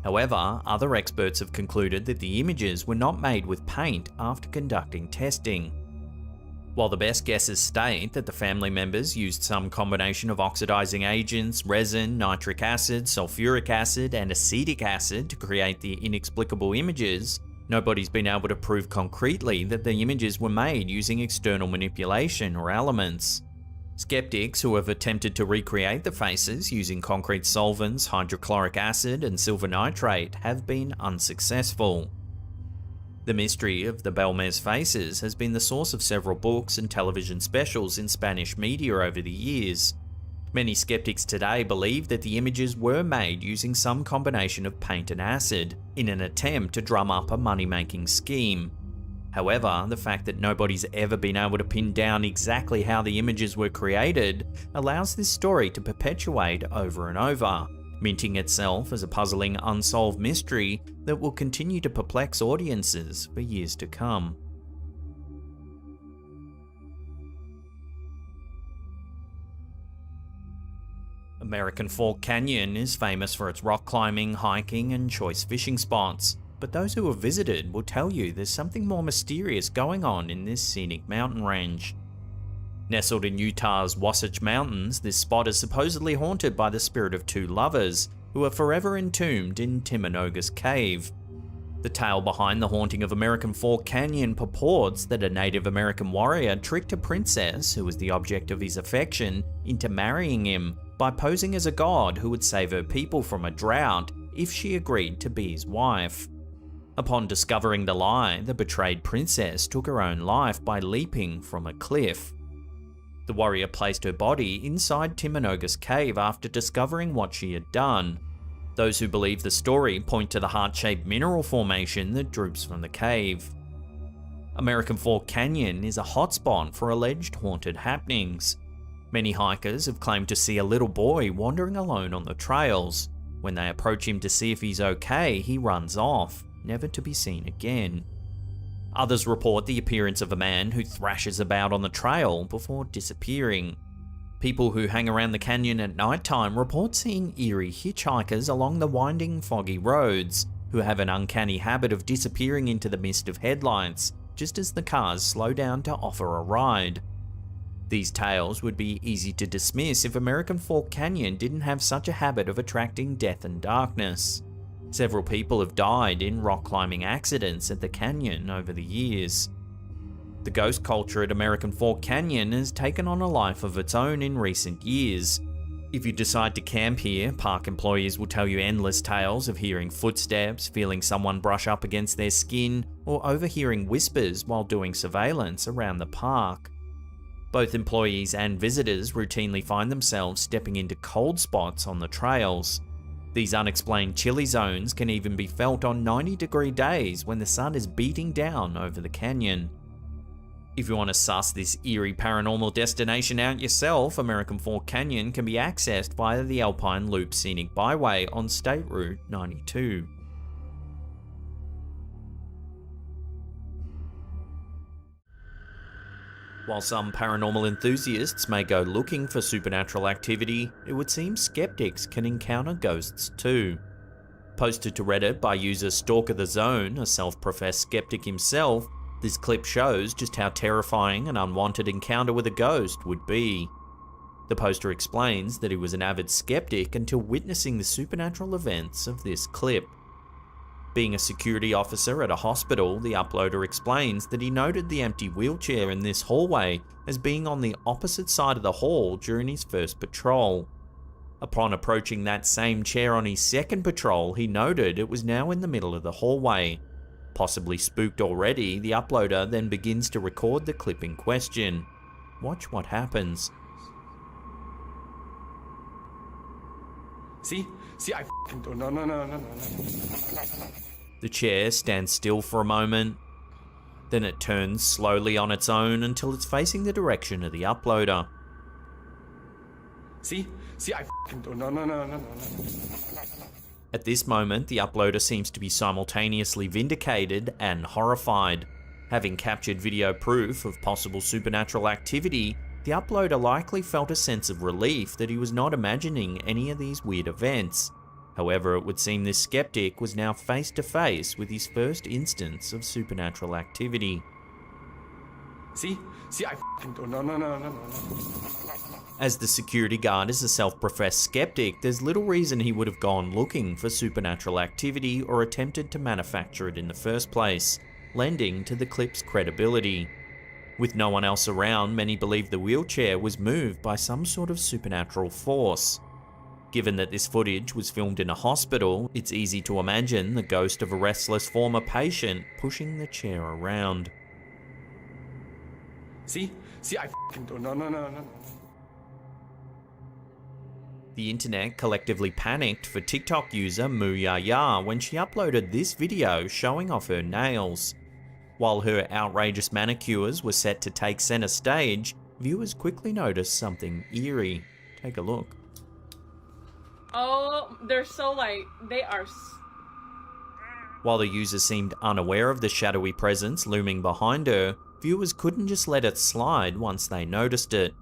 However, other experts have concluded that the images were not made with paint after conducting testing. While the best guesses state that the family members used some combination of oxidizing agents, resin, nitric acid, sulfuric acid, and acetic acid to create the inexplicable images, nobody's been able to prove concretely that the images were made using external manipulation or elements. Skeptics who have attempted to recreate the faces using concrete solvents, hydrochloric acid, and silver nitrate have been unsuccessful. The mystery of the Belmez faces has been the source of several books and television specials in Spanish media over the years. Many skeptics today believe that the images were made using some combination of paint and acid in an attempt to drum up a money-making scheme. However, the fact that nobody's ever been able to pin down exactly how the images were created allows this story to perpetuate over and over, minting itself as a puzzling unsolved mystery that will continue to perplex audiences for years to come. American Fork Canyon is famous for its rock climbing, hiking, and choice fishing spots, but those who have visited will tell you there's something more mysterious going on in this scenic mountain range. Nestled in Utah's Wasatch Mountains, this spot is supposedly haunted by the spirit of two lovers who are forever entombed in Timanogus Cave. The tale behind the haunting of American Fork Canyon purports that a Native American warrior tricked a princess, who was the object of his affection, into marrying him by posing as a god who would save her people from a drought if she agreed to be his wife. Upon discovering the lie, the betrayed princess took her own life by leaping from a cliff. The warrior placed her body inside Timanogus Cave after discovering what she had done. Those who believe the story point to the heart-shaped mineral formation that droops from the cave. American Fork Canyon is a hotspot for alleged haunted happenings. Many hikers have claimed to see a little boy wandering alone on the trails. When they approach him to see if he's okay, he runs off, never to be seen again. Others report the appearance of a man who thrashes about on the trail before disappearing. People who hang around the canyon at nighttime report seeing eerie hitchhikers along the winding, foggy roads, who have an uncanny habit of disappearing into the mist of headlights just as the cars slow down to offer a ride. These tales would be easy to dismiss if American Fork Canyon didn't have such a habit of attracting death and darkness. Several people have died in rock climbing accidents at the canyon over the years. The ghost culture at American Fork Canyon has taken on a life of its own in recent years. If you decide to camp here, park employees will tell you endless tales of hearing footsteps, feeling someone brush up against their skin, or overhearing whispers while doing surveillance around the park. Both employees and visitors routinely find themselves stepping into cold spots on the trails. These unexplained chilly zones can even be felt on 90-degree days when the sun is beating down over the canyon. If you want to suss this eerie paranormal destination out yourself, American Fork Canyon can be accessed via the Alpine Loop Scenic Byway on State Route 92. While some paranormal enthusiasts may go looking for supernatural activity, it would seem skeptics can encounter ghosts too. Posted to Reddit by user Stalker the Zone, a self-professed skeptic himself, this clip shows just how terrifying an unwanted encounter with a ghost would be. The poster explains that he was an avid skeptic until witnessing the supernatural events of this clip. Being a security officer at a hospital, the uploader explains that he noted the empty wheelchair in this hallway as being on the opposite side of the hall during his first patrol. Upon approaching that same chair on his second patrol, he noted it was now in the middle of the hallway. Possibly spooked already, the uploader then begins to record the clip in question. Watch what happens. See, I f***ing do. No. The chair stands still for a moment, then it turns slowly on its own until it's facing the direction of the uploader. See, I f***ing do. No. At this moment, the uploader seems to be simultaneously vindicated and horrified. Having captured video proof of possible supernatural activity, the uploader likely felt a sense of relief that he was not imagining any of these weird events. However, it would seem this skeptic was now face to face with his first instance of supernatural activity. See, I f***ing do. No. As the security guard is a self-professed skeptic, there's little reason he would have gone looking for supernatural activity or attempted to manufacture it in the first place, lending to the clip's credibility. With no one else around, many believe the wheelchair was moved by some sort of supernatural force. Given that this footage was filmed in a hospital, it's easy to imagine the ghost of a restless former patient pushing the chair around. See, I f***ing do. No. The internet collectively panicked for TikTok user Moo Ya Ya when she uploaded this video showing off her nails. While her outrageous manicures were set to take center stage, viewers quickly noticed something eerie. Take a look. Oh, they're so light. They are. While the user seemed unaware of the shadowy presence looming behind her, viewers couldn't just let it slide once they noticed it.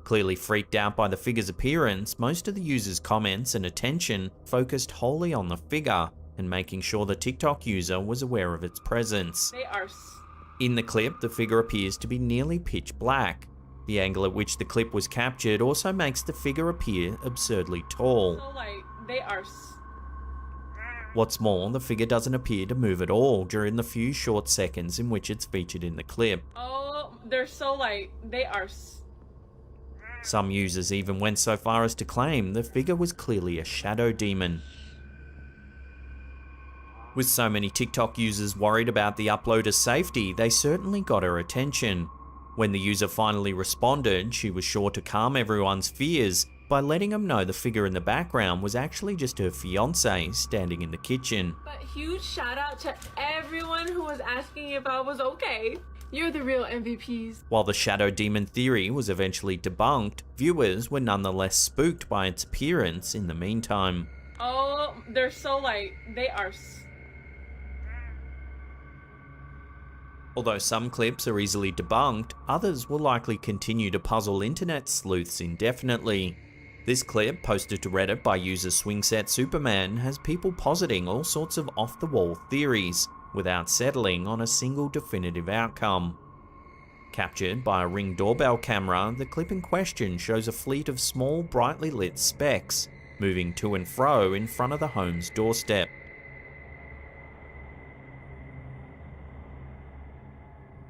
Clearly freaked out by the figure's appearance, most of the users' comments and attention focused wholly on the figure and making sure the TikTok user was aware of its presence. They are. In the clip, the figure appears to be nearly pitch black. The angle at which the clip was captured also makes the figure appear absurdly tall. So light. They are. What's more, the figure doesn't appear to move at all during the few short seconds in which it's featured in the clip. Oh, they're so light. They are. Some users even went so far as to claim the figure was clearly a shadow demon. With so many TikTok users worried about the uploader's safety, they certainly got her attention. When the user finally responded, she was sure to calm everyone's fears by letting them know the figure in the background was actually just her fiancé standing in the kitchen. But huge shout out to everyone who was asking if I was okay. You're the real MVPs. While the shadow demon theory was eventually debunked, viewers were nonetheless spooked by its appearance in the meantime. Oh, they're so light. They are. Although some clips are easily debunked, others will likely continue to puzzle internet sleuths indefinitely. This clip, posted to Reddit by user Swingset Superman, has people positing all sorts of off-the-wall theories, without settling on a single definitive outcome. Captured by a Ring doorbell camera, the clip in question shows a fleet of small, brightly lit specks, moving to and fro in front of the home's doorstep.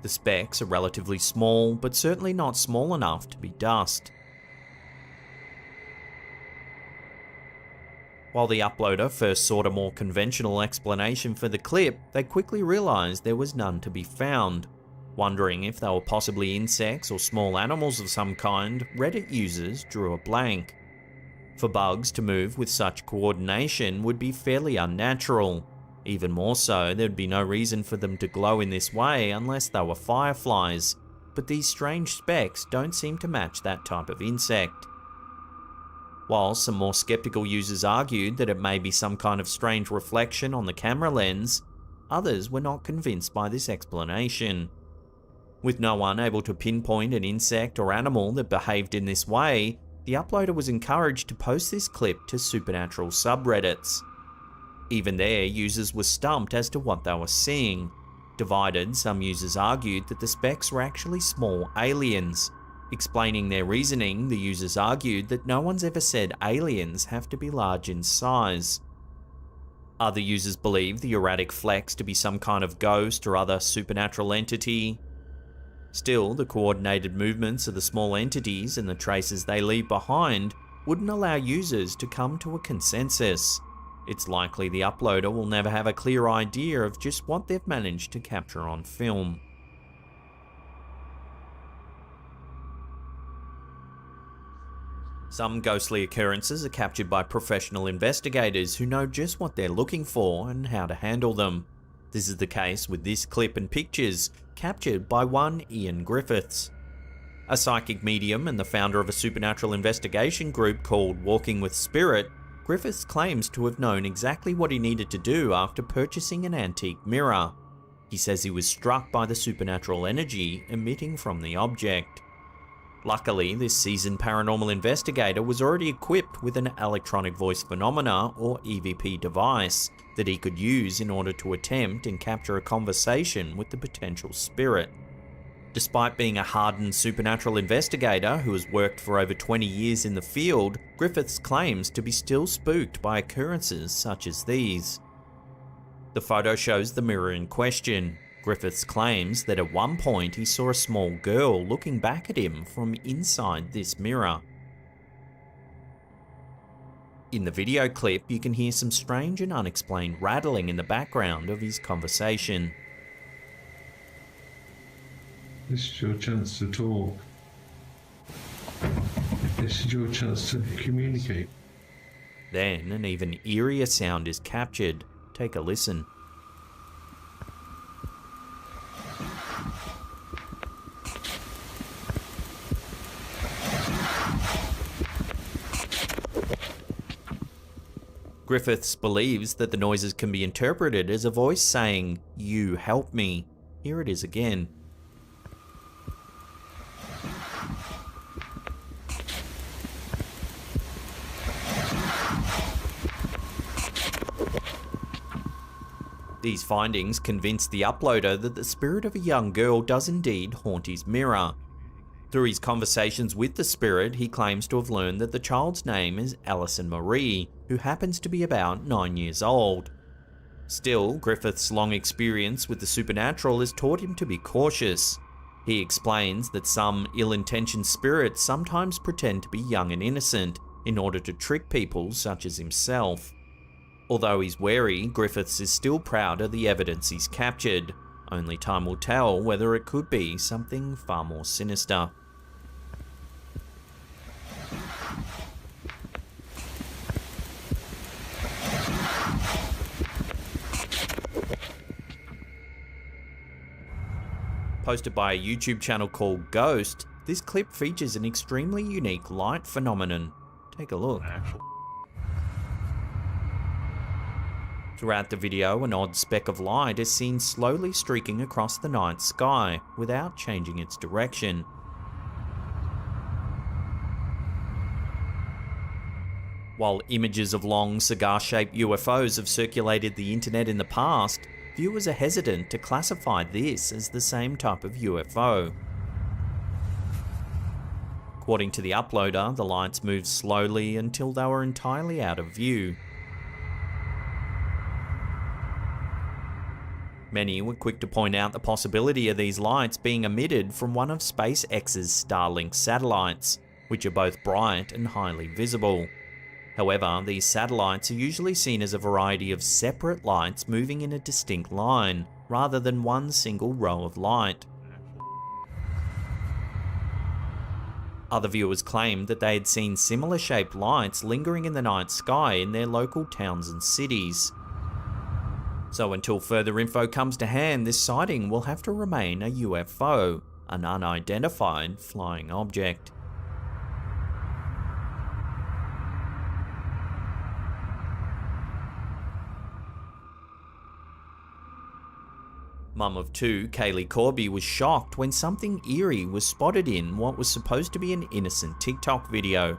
The specks are relatively small, but certainly not small enough to be dust. While the uploader first sought a more conventional explanation for the clip, they quickly realised there was none to be found. Wondering if they were possibly insects or small animals of some kind, Reddit users drew a blank. For bugs to move with such coordination would be fairly unnatural. Even more so, there'd be no reason for them to glow in this way unless they were fireflies, but these strange specks don't seem to match that type of insect. While some more skeptical users argued that it may be some kind of strange reflection on the camera lens, others were not convinced by this explanation. With no one able to pinpoint an insect or animal that behaved in this way, the uploader was encouraged to post this clip to supernatural subreddits. Even there, users were stumped as to what they were seeing. Divided, some users argued that the specks were actually small aliens. Explaining their reasoning, the users argued that no one's ever said aliens have to be large in size. Other users believe the erratic flex to be some kind of ghost or other supernatural entity. Still, the coordinated movements of the small entities and the traces they leave behind wouldn't allow users to come to a consensus. It's likely the uploader will never have a clear idea of just what they've managed to capture on film. Some ghostly occurrences are captured by professional investigators who know just what they're looking for and how to handle them. This is the case with this clip and pictures, captured by one Ian Griffiths. A psychic medium and the founder of a supernatural investigation group called Walking with Spirit, Griffiths claims to have known exactly what he needed to do after purchasing an antique mirror. He says he was struck by the supernatural energy emitting from the object. Luckily, this seasoned paranormal investigator was already equipped with an electronic voice phenomena or EVP device that he could use in order to attempt and capture a conversation with the potential spirit. Despite being a hardened supernatural investigator who has worked for over 20 years in the field, Griffiths claims to be still spooked by occurrences such as these. The photo shows the mirror in question. Griffiths claims that at one point he saw a small girl looking back at him from inside this mirror. In the video clip, you can hear some strange and unexplained rattling in the background of his conversation. This is your chance to talk. This is your chance to communicate. Then an even eerier sound is captured. Take a listen. Griffiths believes that the noises can be interpreted as a voice saying, "You help me." Here it is again. These findings convince the uploader that the spirit of a young girl does indeed haunt his mirror. Through his conversations with the spirit, he claims to have learned that the child's name is Alison Marie, who happens to be about 9 years old. Still, Griffith's long experience with the supernatural has taught him to be cautious. He explains that some ill-intentioned spirits sometimes pretend to be young and innocent in order to trick people such as himself. Although he's wary, Griffiths is still proud of the evidence he's captured. Only time will tell whether it could be something far more sinister. Posted by a YouTube channel called Ghost, this clip features an extremely unique light phenomenon. Take a look. Throughout the video, an odd speck of light is seen slowly streaking across the night sky without changing its direction. While images of long cigar-shaped UFOs have circulated the internet in the past, viewers are hesitant to classify this as the same type of UFO. According to the uploader, the lights moved slowly until they were entirely out of view. Many were quick to point out the possibility of these lights being emitted from one of SpaceX's Starlink satellites, which are both bright and highly visible. However, these satellites are usually seen as a variety of separate lights moving in a distinct line, rather than one single row of light. Other viewers claimed that they had seen similar shaped lights lingering in the night sky in their local towns and cities. So until further info comes to hand, this sighting will have to remain a UFO, an unidentified flying object. Mum of two, Kaylee Corby, was shocked when something eerie was spotted in what was supposed to be an innocent TikTok video.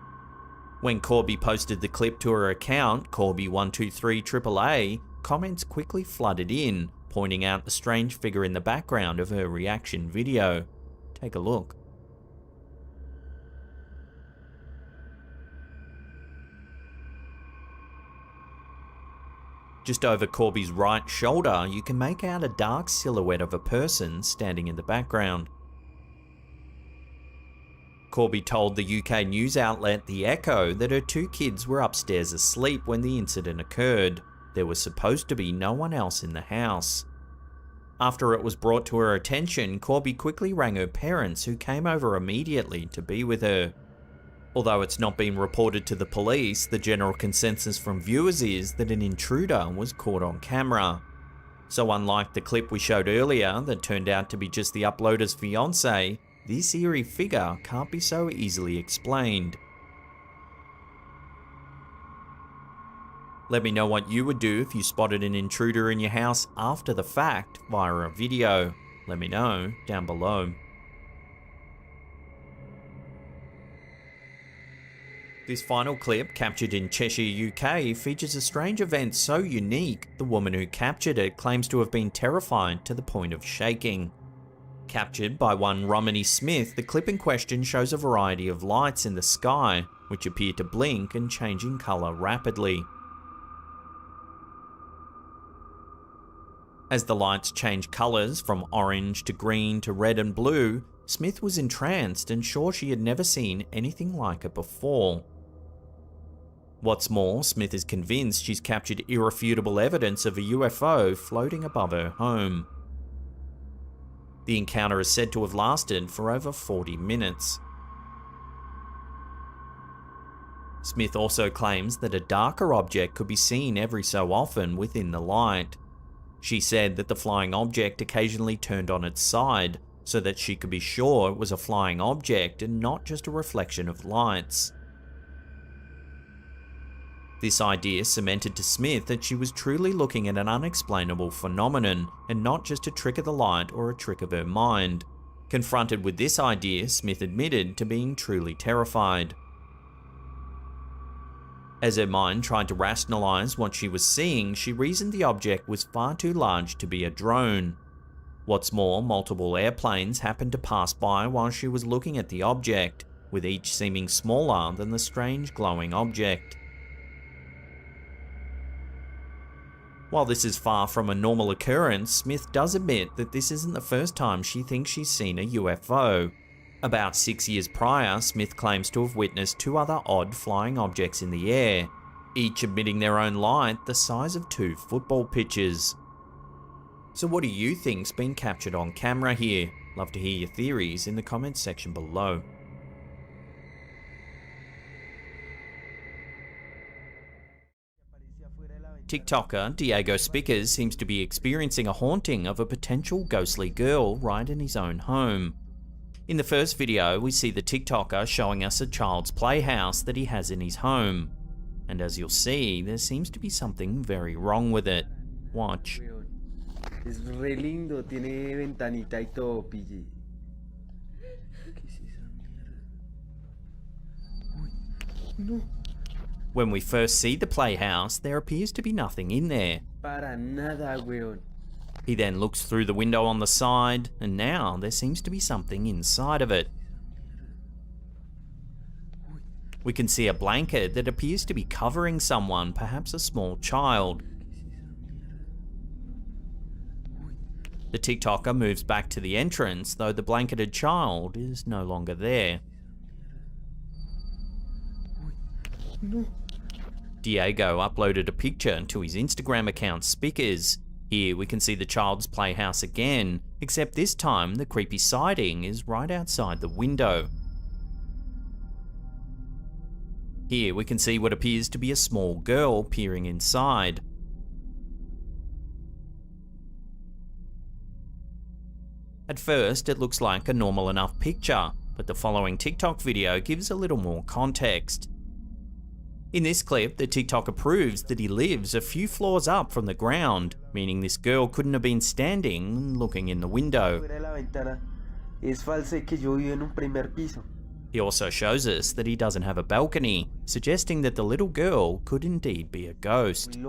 When Corby posted the clip to her account, Corby123AAA, comments quickly flooded in, pointing out the strange figure in the background of her reaction video. Take a look. Just over Corby's right shoulder, you can make out a dark silhouette of a person standing in the background. Corby told the UK news outlet The Echo that her two kids were upstairs asleep when the incident occurred. There was supposed to be no one else in the house. After it was brought to her attention, Corby quickly rang her parents, who came over immediately to be with her. Although it's not been reported to the police, the general consensus from viewers is that an intruder was caught on camera. So unlike the clip we showed earlier that turned out to be just the uploader's fiancé, this eerie figure can't be so easily explained. Let me know what you would do if you spotted an intruder in your house after the fact via a video. Let me know down below. This final clip, captured in Cheshire, UK, features a strange event so unique, the woman who captured it claims to have been terrified to the point of shaking. Captured by one Romany Smith, the clip in question shows a variety of lights in the sky, which appear to blink and change in colour rapidly. As the lights change colours from orange to green to red and blue, Smith was entranced and sure she had never seen anything like it before. What's more, Smith is convinced she's captured irrefutable evidence of a UFO floating above her home. The encounter is said to have lasted for over 40 minutes. Smith also claims that a darker object could be seen every so often within the light. She said that the flying object occasionally turned on its side, so that she could be sure it was a flying object and not just a reflection of lights. This idea cemented to Smith that she was truly looking at an unexplainable phenomenon, and not just a trick of the light or a trick of her mind. Confronted with this idea, Smith admitted to being truly terrified. As her mind tried to rationalise what she was seeing, she reasoned the object was far too large to be a drone. What's more, multiple airplanes happened to pass by while she was looking at the object, with each seeming smaller than the strange glowing object. While this is far from a normal occurrence, Smith does admit that this isn't the first time she thinks she's seen a UFO. About 6 years prior, Smith claims to have witnessed two other odd flying objects in the air, each emitting their own light the size of 2 football pitches. So what do you think's been captured on camera here? Love to hear your theories in the comments section below. TikToker Diego Spickers seems to be experiencing a haunting of a potential ghostly girl right in his own home. In the first video, we see the TikToker showing us a child's playhouse that he has in his home. And as you'll see, there seems to be something very wrong with it. Watch. Es re lindo, tiene ventanita y todo, pille. ¿Qué es esa mierda? Uy, no. When we first see the playhouse, there appears to be nothing in there. Para nada, weón. He then looks through the window on the side, and now there seems to be something inside of it. We can see a blanket that appears to be covering someone, perhaps a small child. The TikToker moves back to the entrance, though the blanketed child is no longer there. No. Diego uploaded a picture to his Instagram account Spickers. Here we can see the child's playhouse again, except this time the creepy sighting is right outside the window. Here we can see what appears to be a small girl peering inside. At first it looks like a normal enough picture, but the following TikTok video gives a little more context. In this clip, the TikToker proves that he lives a few floors up from the ground, meaning this girl couldn't have been standing looking in the window. He also shows us that he doesn't have a balcony, suggesting that the little girl could indeed be a ghost.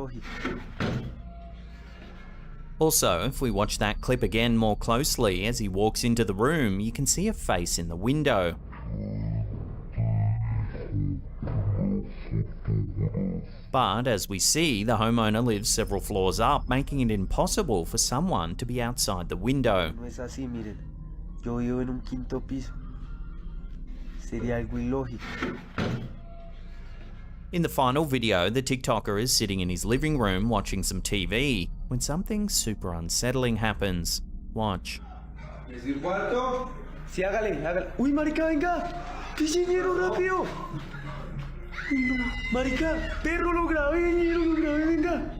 Also, if we watch that clip again more closely, as he walks into the room, you can see a face in the window. But as we see, the homeowner lives several floors up, making it impossible for someone to be outside the window. In the final video, the TikToker is sitting in his living room watching some TV when something super unsettling happens. Watch. ¡Uy, marica, venga! ¡Que vinieron rápido! Marica, perro, lo grabé, venga!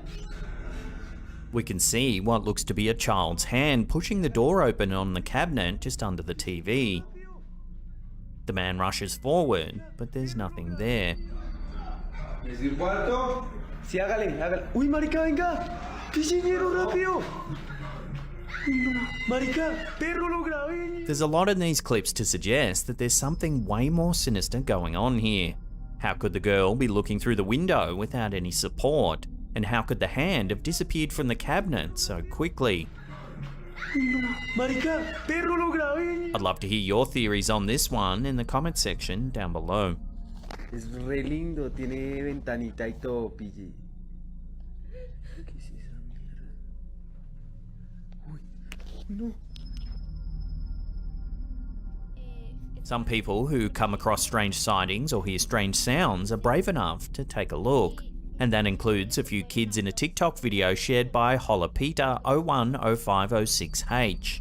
We can see what looks to be a child's hand pushing the door open on the cabinet just under the TV. The man rushes forward, but there's nothing there. Sí, hágale. ¡Uy, marica, venga! ¡Que vinieron rápido! Marica, perro, lo grabé. There's a lot in these clips to suggest that there's something way more sinister going on here. How could the girl be looking through the window without any support? And how could the hand have disappeared from the cabinet so quickly? Marica, perro, lo grabé. I'd love to hear your theories on this one in the comment section down below. Es re lindo, tiene ventanita y todo, pille. ¿Qué es esa mierda? Uy, no. Some people who come across strange sightings or hear strange sounds are brave enough to take a look. And that includes a few kids in a TikTok video shared by HolaPeter010506H.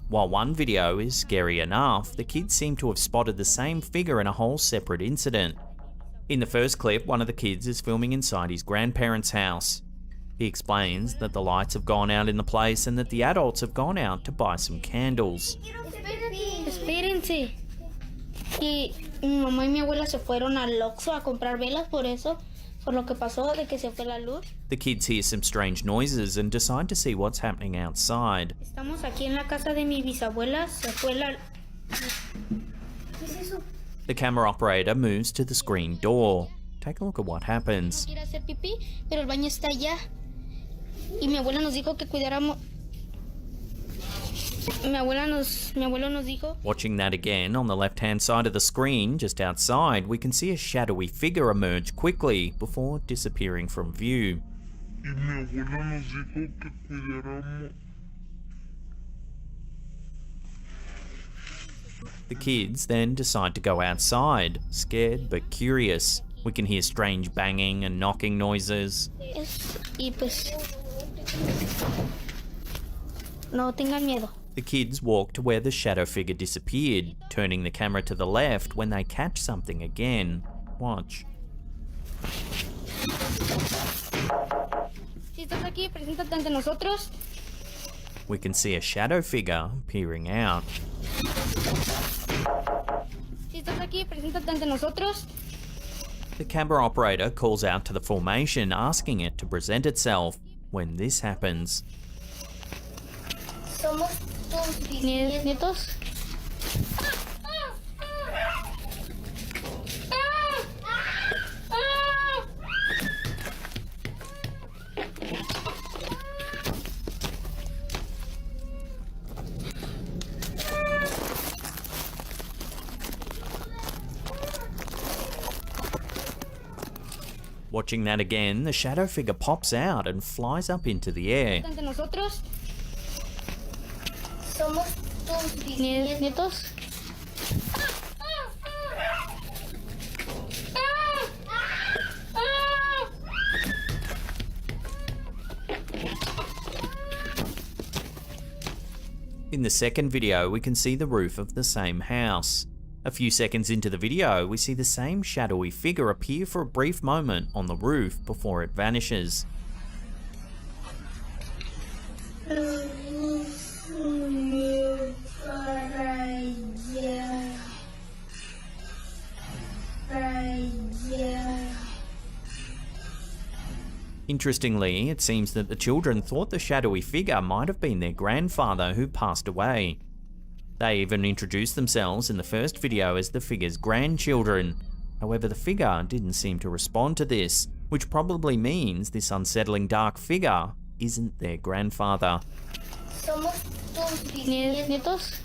While one video is scary enough, the kids seem to have spotted the same figure in a whole separate incident. In the first clip, one of the kids is filming inside his grandparents' house. He explains that the lights have gone out in the place and that the adults have gone out to buy some candles. Espérense. Y mi mamá y mi abuela se fueron al Oxxo a comprar velas por eso, por lo que pasó de que se fue la luz. The kids hear some strange noises and decide to see what's happening outside. Estamos aquí en la casa de mi bisabuela, se fue la... ¿Qué es eso? The camera operator moves to the screen door. Take a look at what happens. Quiero hacer pipí, pero el baño está allá. Y mi abuela nos dijo que cuidáramos... Mi abuelo nos dijo... Watching that again, on the left-hand side of the screen, just outside, we can see a shadowy figure emerge quickly before disappearing from view. Y mi abuela nos dijo que cuidáramos. The kids then decide to go outside, scared but curious. We can hear strange banging and knocking noises. Y pues... No tengan miedo. The kids walk to where the shadow figure disappeared, turning the camera to the left when they catch something again. Watch. Si estás aquí, preséntate ante nosotros. We can see a shadow figure peering out. Si estás aquí, preséntate ante nosotros. The camera operator calls out to the formation, asking it to present itself. When this happens, Somos tus nietos. watching that again, the shadow figure pops out and flies up into the air. Ante nosotros. Somos tus nietos. In the second video, we can see the roof of the same house. A few seconds into the video, we see the same shadowy figure appear for a brief moment on the roof before it vanishes. Interestingly, it seems that the children thought the shadowy figure might have been their grandfather who passed away. They even introduced themselves in the first video as the figure's grandchildren. However, the figure didn't seem to respond to this, which probably means this unsettling dark figure isn't their grandfather. Somos tus nietos.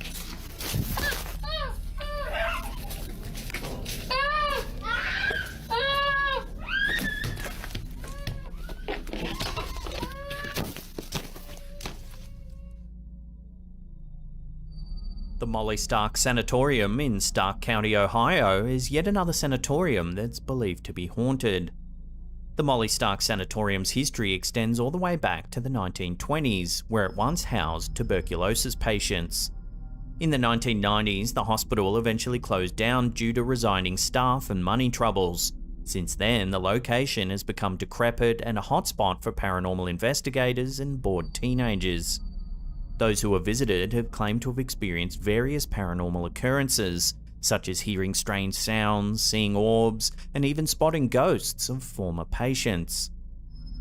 The Molly Stark Sanatorium in Stark County, Ohio is yet another sanatorium that's believed to be haunted. The Molly Stark Sanatorium's history extends all the way back to the 1920s, where it once housed tuberculosis patients. In the 1990s, the hospital eventually closed down due to resigning staff and money troubles. Since then, the location has become decrepit and a hotspot for paranormal investigators and bored teenagers. Those who have visited have claimed to have experienced various paranormal occurrences, such as hearing strange sounds, seeing orbs, and even spotting ghosts of former patients.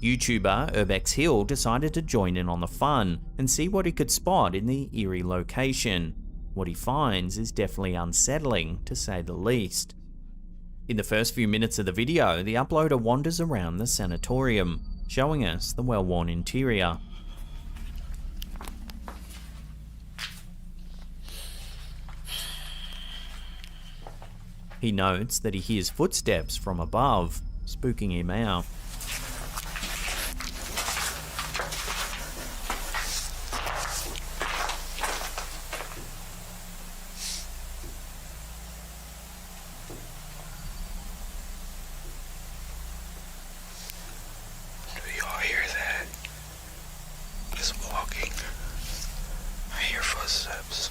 YouTuber Urbex Hill decided to join in on the fun and see what he could spot in the eerie location. What he finds is definitely unsettling, to say the least. In the first few minutes of the video, the uploader wanders around the sanatorium, showing us the well-worn interior. He notes that he hears footsteps from above, spooking him out. Do y'all hear that? Just walking. I hear footsteps.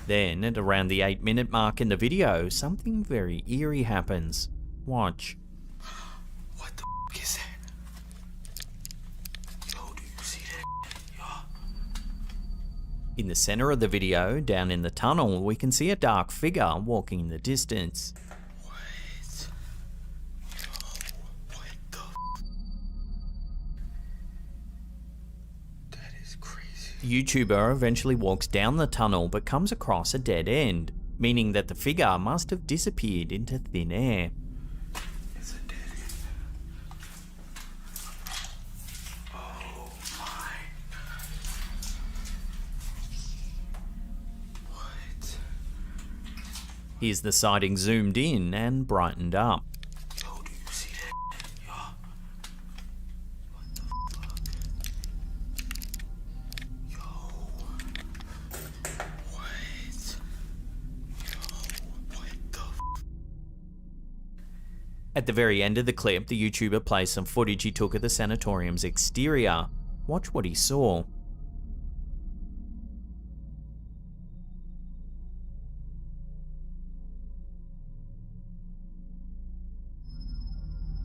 Then, at around the 8-minute mark in the video, something very eerie happens. Watch. What the f is that? Yo, do you see that? Yo. In the center of the video, down in the tunnel, we can see a dark figure walking in the distance. The YouTuber eventually walks down the tunnel but comes across a dead end, meaning that the figure must have disappeared into thin air. It's a dead end. Oh my. What? Here's the sighting zoomed in and brightened up. Yo, do you see that? Yo. What the fuck? Yo. What? Yo, what the f? At the very end of the clip, the YouTuber plays some footage he took of the sanatorium's exterior. Watch what he saw.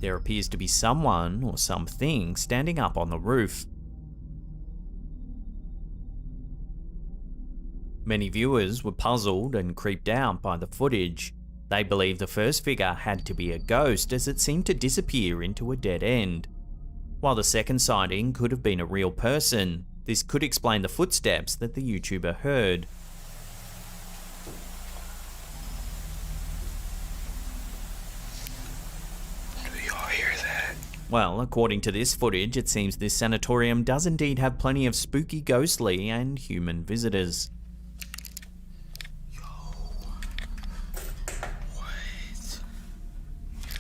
There appears to be someone or something standing up on the roof. Many viewers were puzzled and creeped out by the footage. They believe the first figure had to be a ghost, as it seemed to disappear into a dead end. While the second sighting could have been a real person, this could explain the footsteps that the YouTuber heard. Well, according to this footage, it seems this sanatorium does indeed have plenty of spooky, ghostly, and human visitors. Yo. What? Yo,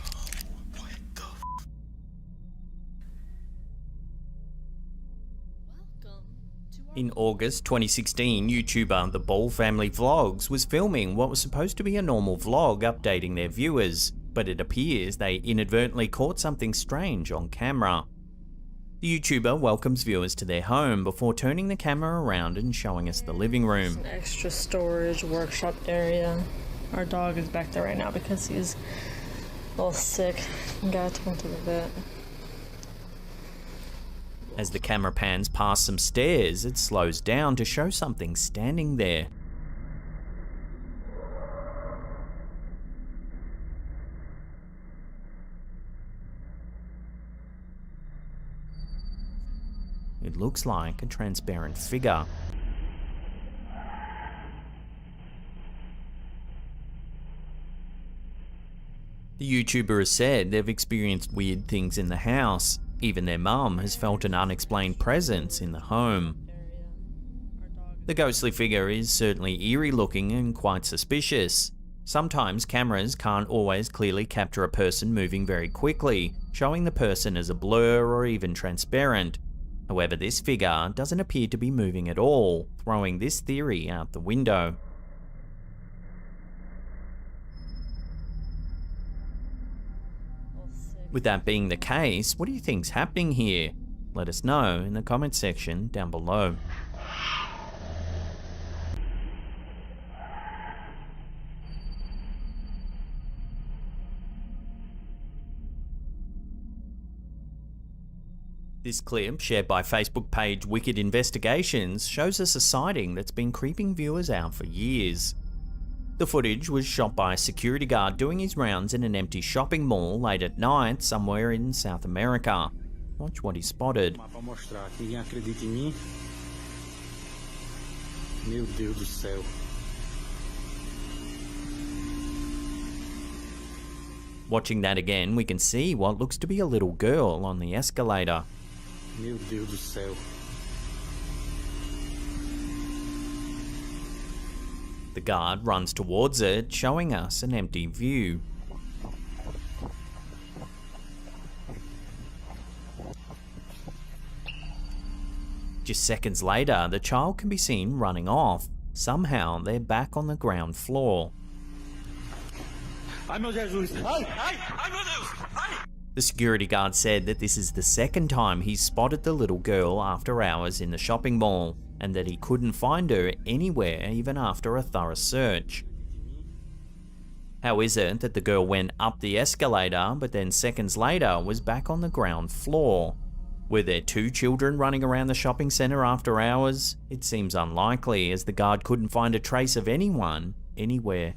what the f? In August 2016, YouTuber The Ball Family Vlogs was filming what was supposed to be a normal vlog updating their viewers, but it appears they inadvertently caught something strange on camera. The YouTuber welcomes viewers to their home before turning the camera around and showing us the living room. An extra storage workshop area. Our dog is back there right now because he's a little sick and got to go to the vet. As the camera pans past some stairs, it slows down to show something standing there. It looks like a transparent figure. The YouTuber has said they've experienced weird things in the house. Even their mum has felt an unexplained presence in the home. The ghostly figure is certainly eerie looking and quite suspicious. Sometimes cameras can't always clearly capture a person moving very quickly, showing the person as a blur or even transparent. However, this figure doesn't appear to be moving at all, throwing this theory out the window. With that being the case, what do you think's happening here? Let us know in the comment section down below. This clip, shared by Facebook page Wicked Investigations, shows us a sighting that's been creeping viewers out for years. The footage was shot by a security guard doing his rounds in an empty shopping mall late at night somewhere in South America. Watch what he spotted. Watching that again, we can see what looks to be a little girl on the escalator. Meu Deus do céu. The guard runs towards it, showing us an empty view. Just seconds later, the child can be seen running off. Somehow, they're back on the ground floor. Ai, meu Jesus! Ai, ai, ai, meu Deus! Ai! The security guard said that this is the second time he's spotted the little girl after hours in the shopping mall, and that he couldn't find her anywhere even after a thorough search. How is it that the girl went up the escalator but then seconds later was back on the ground floor? Were there two children running around the shopping centre after hours? It seems unlikely, as the guard couldn't find a trace of anyone anywhere.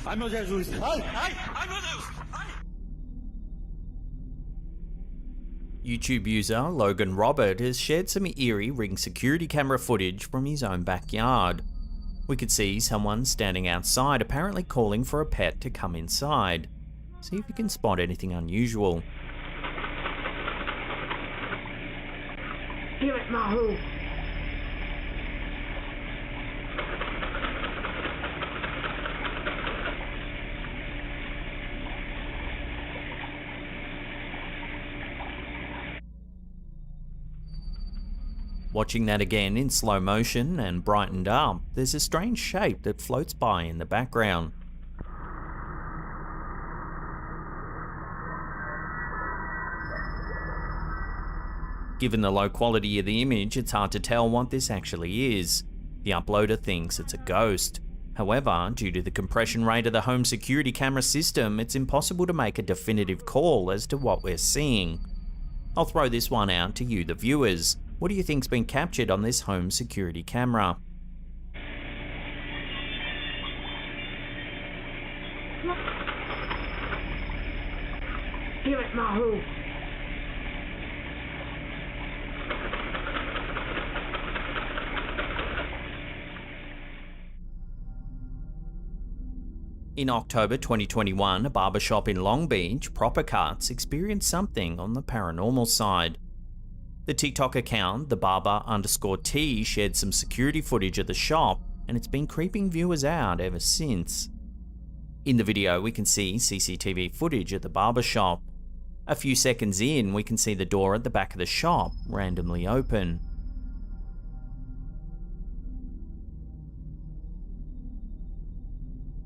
Ai, meu Jesus! Ai, ai, ai, meu Deus! YouTube user Logan Robert has shared some eerie Ring security camera footage from his own backyard. We could see someone standing outside apparently calling for a pet to come inside. See if you can spot anything unusual. Give it, Mahu! Watching that again in slow motion and brightened up, there's a strange shape that floats by in the background. Given the low quality of the image, it's hard to tell what this actually is. The uploader thinks it's a ghost. However, due to the compression rate of the home security camera system, it's impossible to make a definitive call as to what we're seeing. I'll throw this one out to you, the viewers. What do you think's been captured on this home security camera? Give it, Mahu! In October 2021, a barbershop in Long Beach, Proper Cuts, experienced something on the paranormal side. The TikTok account, thebarber_T, shared some security footage of the shop, and it's been creeping viewers out ever since. In the video, we can see CCTV footage at the barbershop. A few seconds in, we can see the door at the back of the shop randomly open.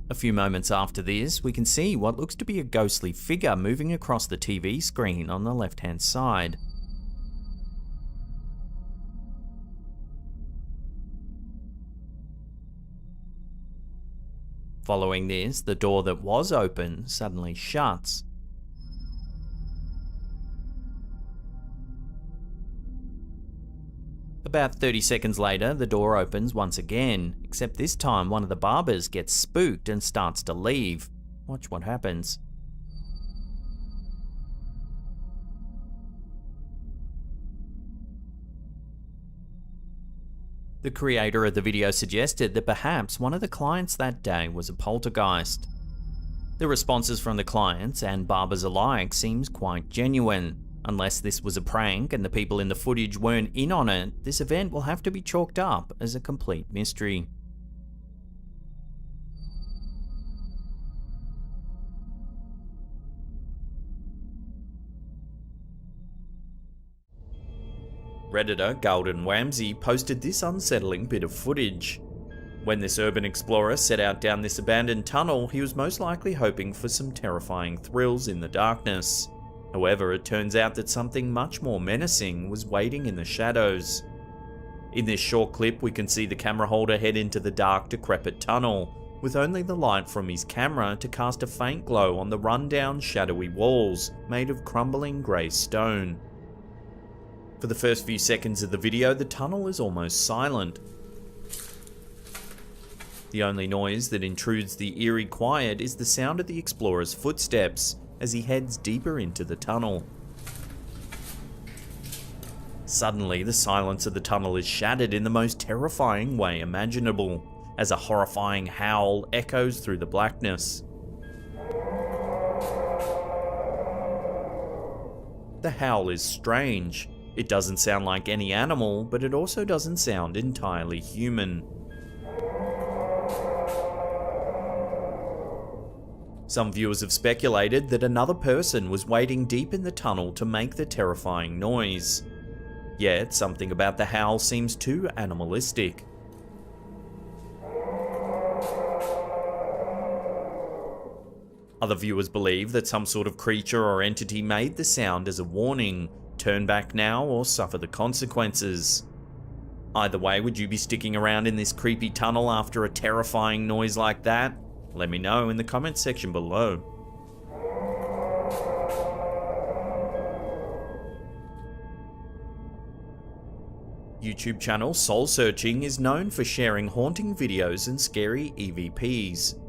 A few moments after this, we can see what looks to be a ghostly figure moving across the TV screen on the left-hand side. Following this, the door that was open suddenly shuts. About 30 seconds later, the door opens once again, except this time one of the barbers gets spooked and starts to leave. Watch what happens. The creator of the video suggested that perhaps one of the clients that day was a poltergeist. The responses from the clients and barbers alike seems quite genuine. Unless this was a prank and the people in the footage weren't in on it, this event will have to be chalked up as a complete mystery. Redditor Golden Whamsy posted this unsettling bit of footage. When this urban explorer set out down this abandoned tunnel, he was most likely hoping for some terrifying thrills in the darkness. However, it turns out that something much more menacing was waiting in the shadows. In this short clip, we can see the camera holder head into the dark, decrepit tunnel, with only the light from his camera to cast a faint glow on the run-down, shadowy walls made of crumbling grey stone. For the first few seconds of the video, the tunnel is almost silent. The only noise that intrudes the eerie quiet is the sound of the explorer's footsteps as he heads deeper into the tunnel. Suddenly, the silence of the tunnel is shattered in the most terrifying way imaginable, as a horrifying howl echoes through the blackness. The howl is strange. It doesn't sound like any animal, but it also doesn't sound entirely human. Some viewers have speculated that another person was waiting deep in the tunnel to make the terrifying noise. Yet, something about the howl seems too animalistic. Other viewers believe that some sort of creature or entity made the sound as a warning, turn back now or suffer the consequences. Either way, would you be sticking around in this creepy tunnel after a terrifying noise like that? Let me know in the comments section below. YouTube channel Soul Searching is known for sharing haunting videos and scary EVPs.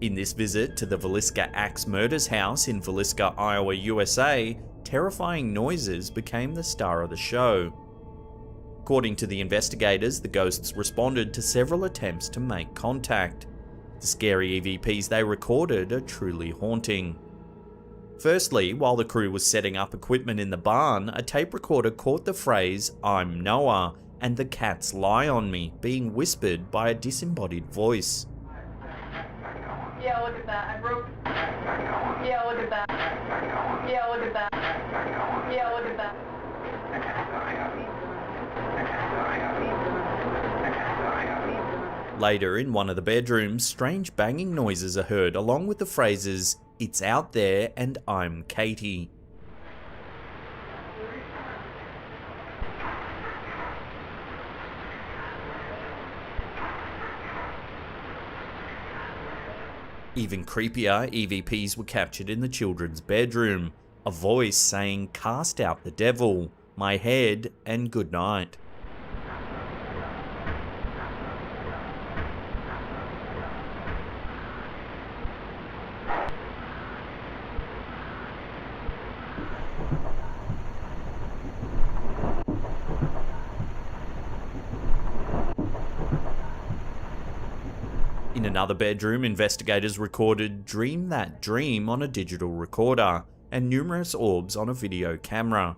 In this visit to the Villisca Axe Murders house in Villisca, Iowa, USA, terrifying noises became the star of the show. According to the investigators, the ghosts responded to several attempts to make contact. The scary EVPs they recorded are truly haunting. Firstly, while the crew was setting up equipment in the barn, a tape recorder caught the phrase, "I'm Noah," and "the cats lie on me," being whispered by a disembodied voice. Yeah, look at that. I broke. Yeah, look at that. Yeah, look at that. Yeah, look at that. Later, in one of the bedrooms, strange banging noises are heard along with the phrases, "It's out there" and "I'm Katie." Even creepier, EVPs were captured in the children's bedroom, a voice saying, "Cast out the devil, my head, and good night." In another bedroom, investigators recorded "Dream That Dream" on a digital recorder, and numerous orbs on a video camera.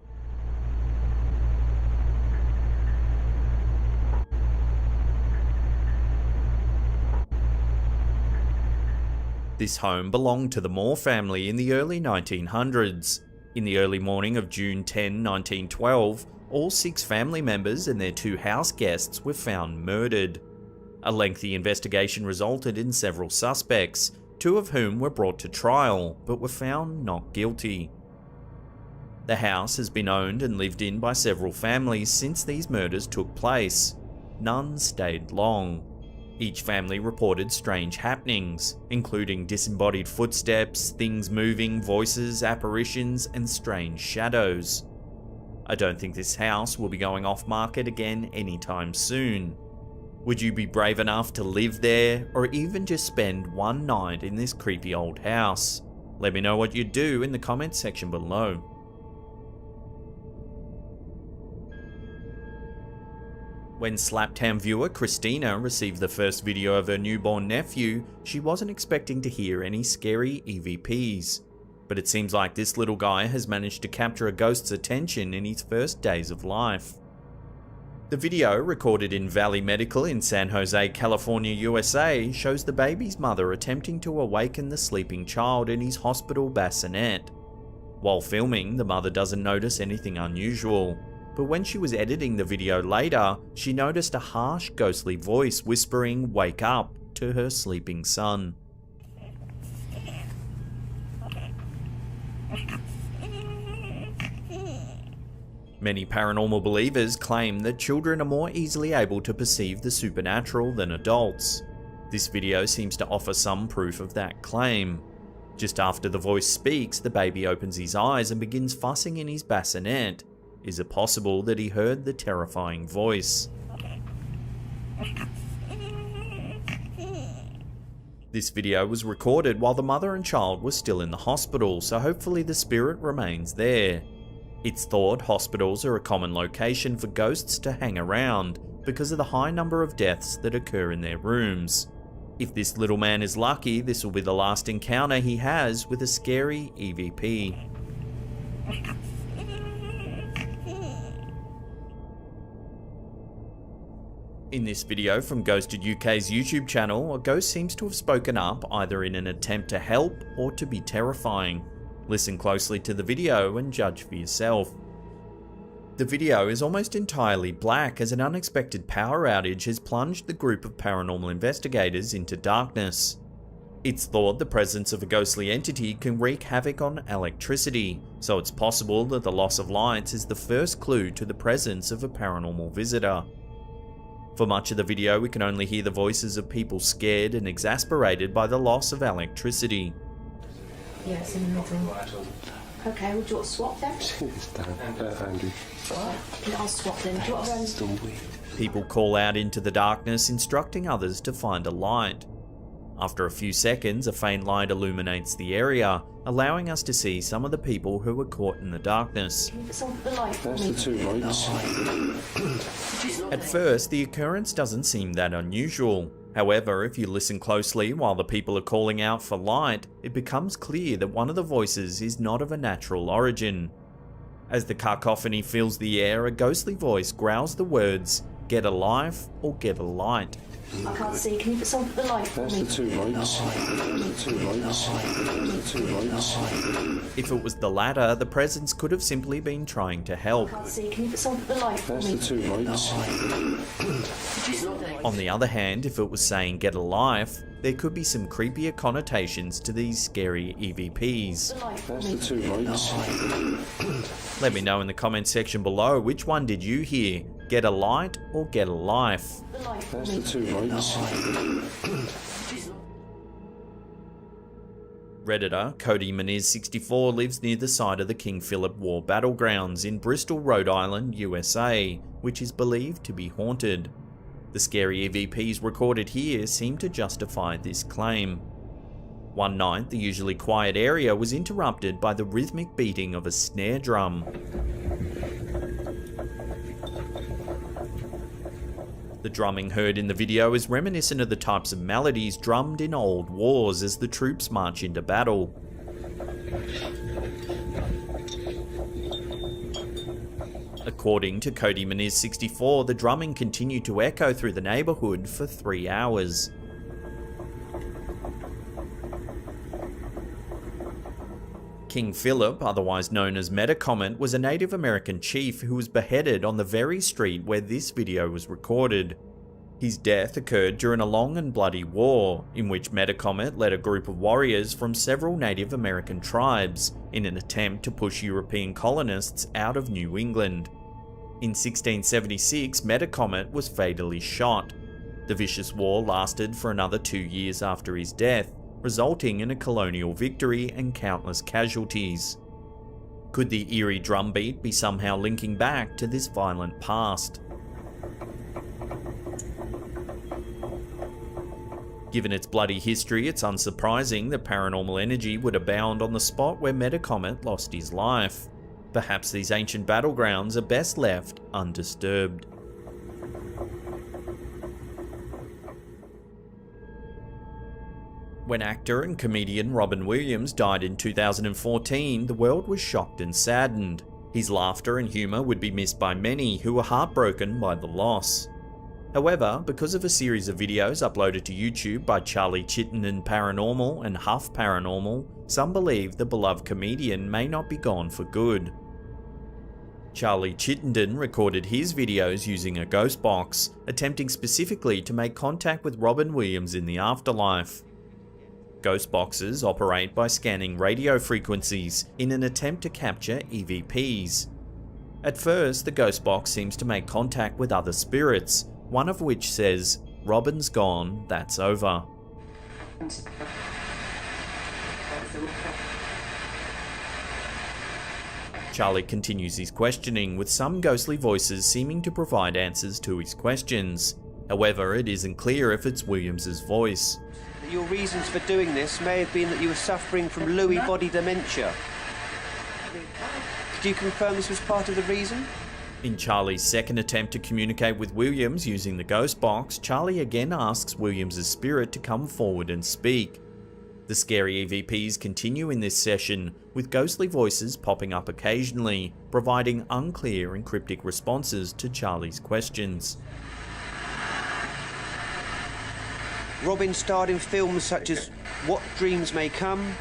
This home belonged to the Moore family in the early 1900s. In the early morning of June 10, 1912, all 6 family members and their 2 house guests were found murdered. A lengthy investigation resulted in several suspects, 2 of whom were brought to trial, but were found not guilty. The house has been owned and lived in by several families since these murders took place. None stayed long. Each family reported strange happenings, including disembodied footsteps, things moving, voices, apparitions, and strange shadows. I don't think this house will be going off market again anytime soon. Would you be brave enough to live there, or even just spend one night in this creepy old house? Let me know what you'd do in the comments section below. When Slaptown viewer Christina received the first video of her newborn nephew, she wasn't expecting to hear any scary EVPs. But it seems like this little guy has managed to capture a ghost's attention in his first days of life. The video, recorded in Valley Medical in San Jose, California, USA, shows the baby's mother attempting to awaken the sleeping child in his hospital bassinet. While filming, the mother doesn't notice anything unusual. But when she was editing the video later, she noticed a harsh, ghostly voice whispering "wake up" to her sleeping son. Many paranormal believers claim that children are more easily able to perceive the supernatural than adults. This video seems to offer some proof of that claim. Just after the voice speaks, the baby opens his eyes and begins fussing in his bassinet. Is it possible that he heard the terrifying voice? This video was recorded while the mother and child were still in the hospital, so hopefully the spirit remains there. It's thought hospitals are a common location for ghosts to hang around because of the high number of deaths that occur in their rooms. If this little man is lucky, this will be the last encounter he has with a scary EVP. In this video from Ghosted UK's YouTube channel, a ghost seems to have spoken up either in an attempt to help or to be terrifying. Listen closely to the video and judge for yourself. The video is almost entirely black as an unexpected power outage has plunged the group of paranormal investigators into darkness. It's thought the presence of a ghostly entity can wreak havoc on electricity, so it's possible that the loss of lights is the first clue to the presence of a paranormal visitor. For much of the video, we can only hear the voices of people scared and exasperated by the loss of electricity. Yeah, it's in the middle. Okay, would you want to swap then? Andrew. I'll swap then. Do you want to People call out into the darkness, instructing others to find a light. After a few seconds, a faint light illuminates the area, allowing us to see some of the people who were caught in the darkness. That's the two lights. At first, the occurrence doesn't seem that unusual. However, if you listen closely while the people are calling out for light, it becomes clear that one of the voices is not of a natural origin. As the cacophony fills the air, a ghostly voice growls the words, "Get a life" or "Get a light." I can't see. Can you put some of the light for me? That's the two lights. The two lights. The two lights. If it was the latter, the presence could have simply been trying to help. I can't see. Can you put some of the light for me? That's the two lights. On the other hand, if it was saying "get a life," there could be some creepier connotations to these scary EVPs. That's the two lights. Let me know in the comment section below, which one did you hear? Get a light or get a life? That's the two lights. Redditor Cody Meniz64 lives near the site of the King Philip War battlegrounds in Bristol, Rhode Island, USA, which is believed to be haunted. The scary EVPs recorded here seem to justify this claim. One night, the usually quiet area was interrupted by the rhythmic beating of a snare drum. The drumming heard in the video is reminiscent of the types of melodies drummed in old wars as the troops march into battle. According to Cody Meniz64, the drumming continued to echo through the neighbourhood for 3 hours. King Philip, otherwise known as Metacomet, was a Native American chief who was beheaded on the very street where this video was recorded. His death occurred during a long and bloody war, in which Metacomet led a group of warriors from several Native American tribes in an attempt to push European colonists out of New England. In 1676, Metacomet was fatally shot. The vicious war lasted for another 2 years after his death, resulting in a colonial victory and countless casualties. Could the eerie drumbeat be somehow linking back to this violent past? Given its bloody history, it's unsurprising that paranormal energy would abound on the spot where Metacomet lost his life. Perhaps these ancient battlegrounds are best left undisturbed. When actor and comedian Robin Williams died in 2014, the world was shocked and saddened. His laughter and humour would be missed by many who were heartbroken by the loss. However, because of a series of videos uploaded to YouTube by Charlie Chittenden Paranormal and Huff Paranormal, some believe the beloved comedian may not be gone for good. Charlie Chittenden recorded his videos using a ghost box, attempting specifically to make contact with Robin Williams in the afterlife. Ghost boxes operate by scanning radio frequencies in an attempt to capture EVPs. At first, the ghost box seems to make contact with other spirits, one of which says, "Robin's gone, that's over." Charlie continues his questioning, with some ghostly voices seeming to provide answers to his questions. However, it isn't clear if it's Williams's voice. Your reasons for doing this may have been that you were suffering from Lewy body dementia. Could you confirm this was part of the reason? In Charlie's second attempt to communicate with Williams using the ghost box, Charlie again asks Williams's spirit to come forward and speak. The scary EVPs continue in this session, with ghostly voices popping up occasionally, providing unclear and cryptic responses to Charlie's questions. Robin starred in films such as What Dreams May Come.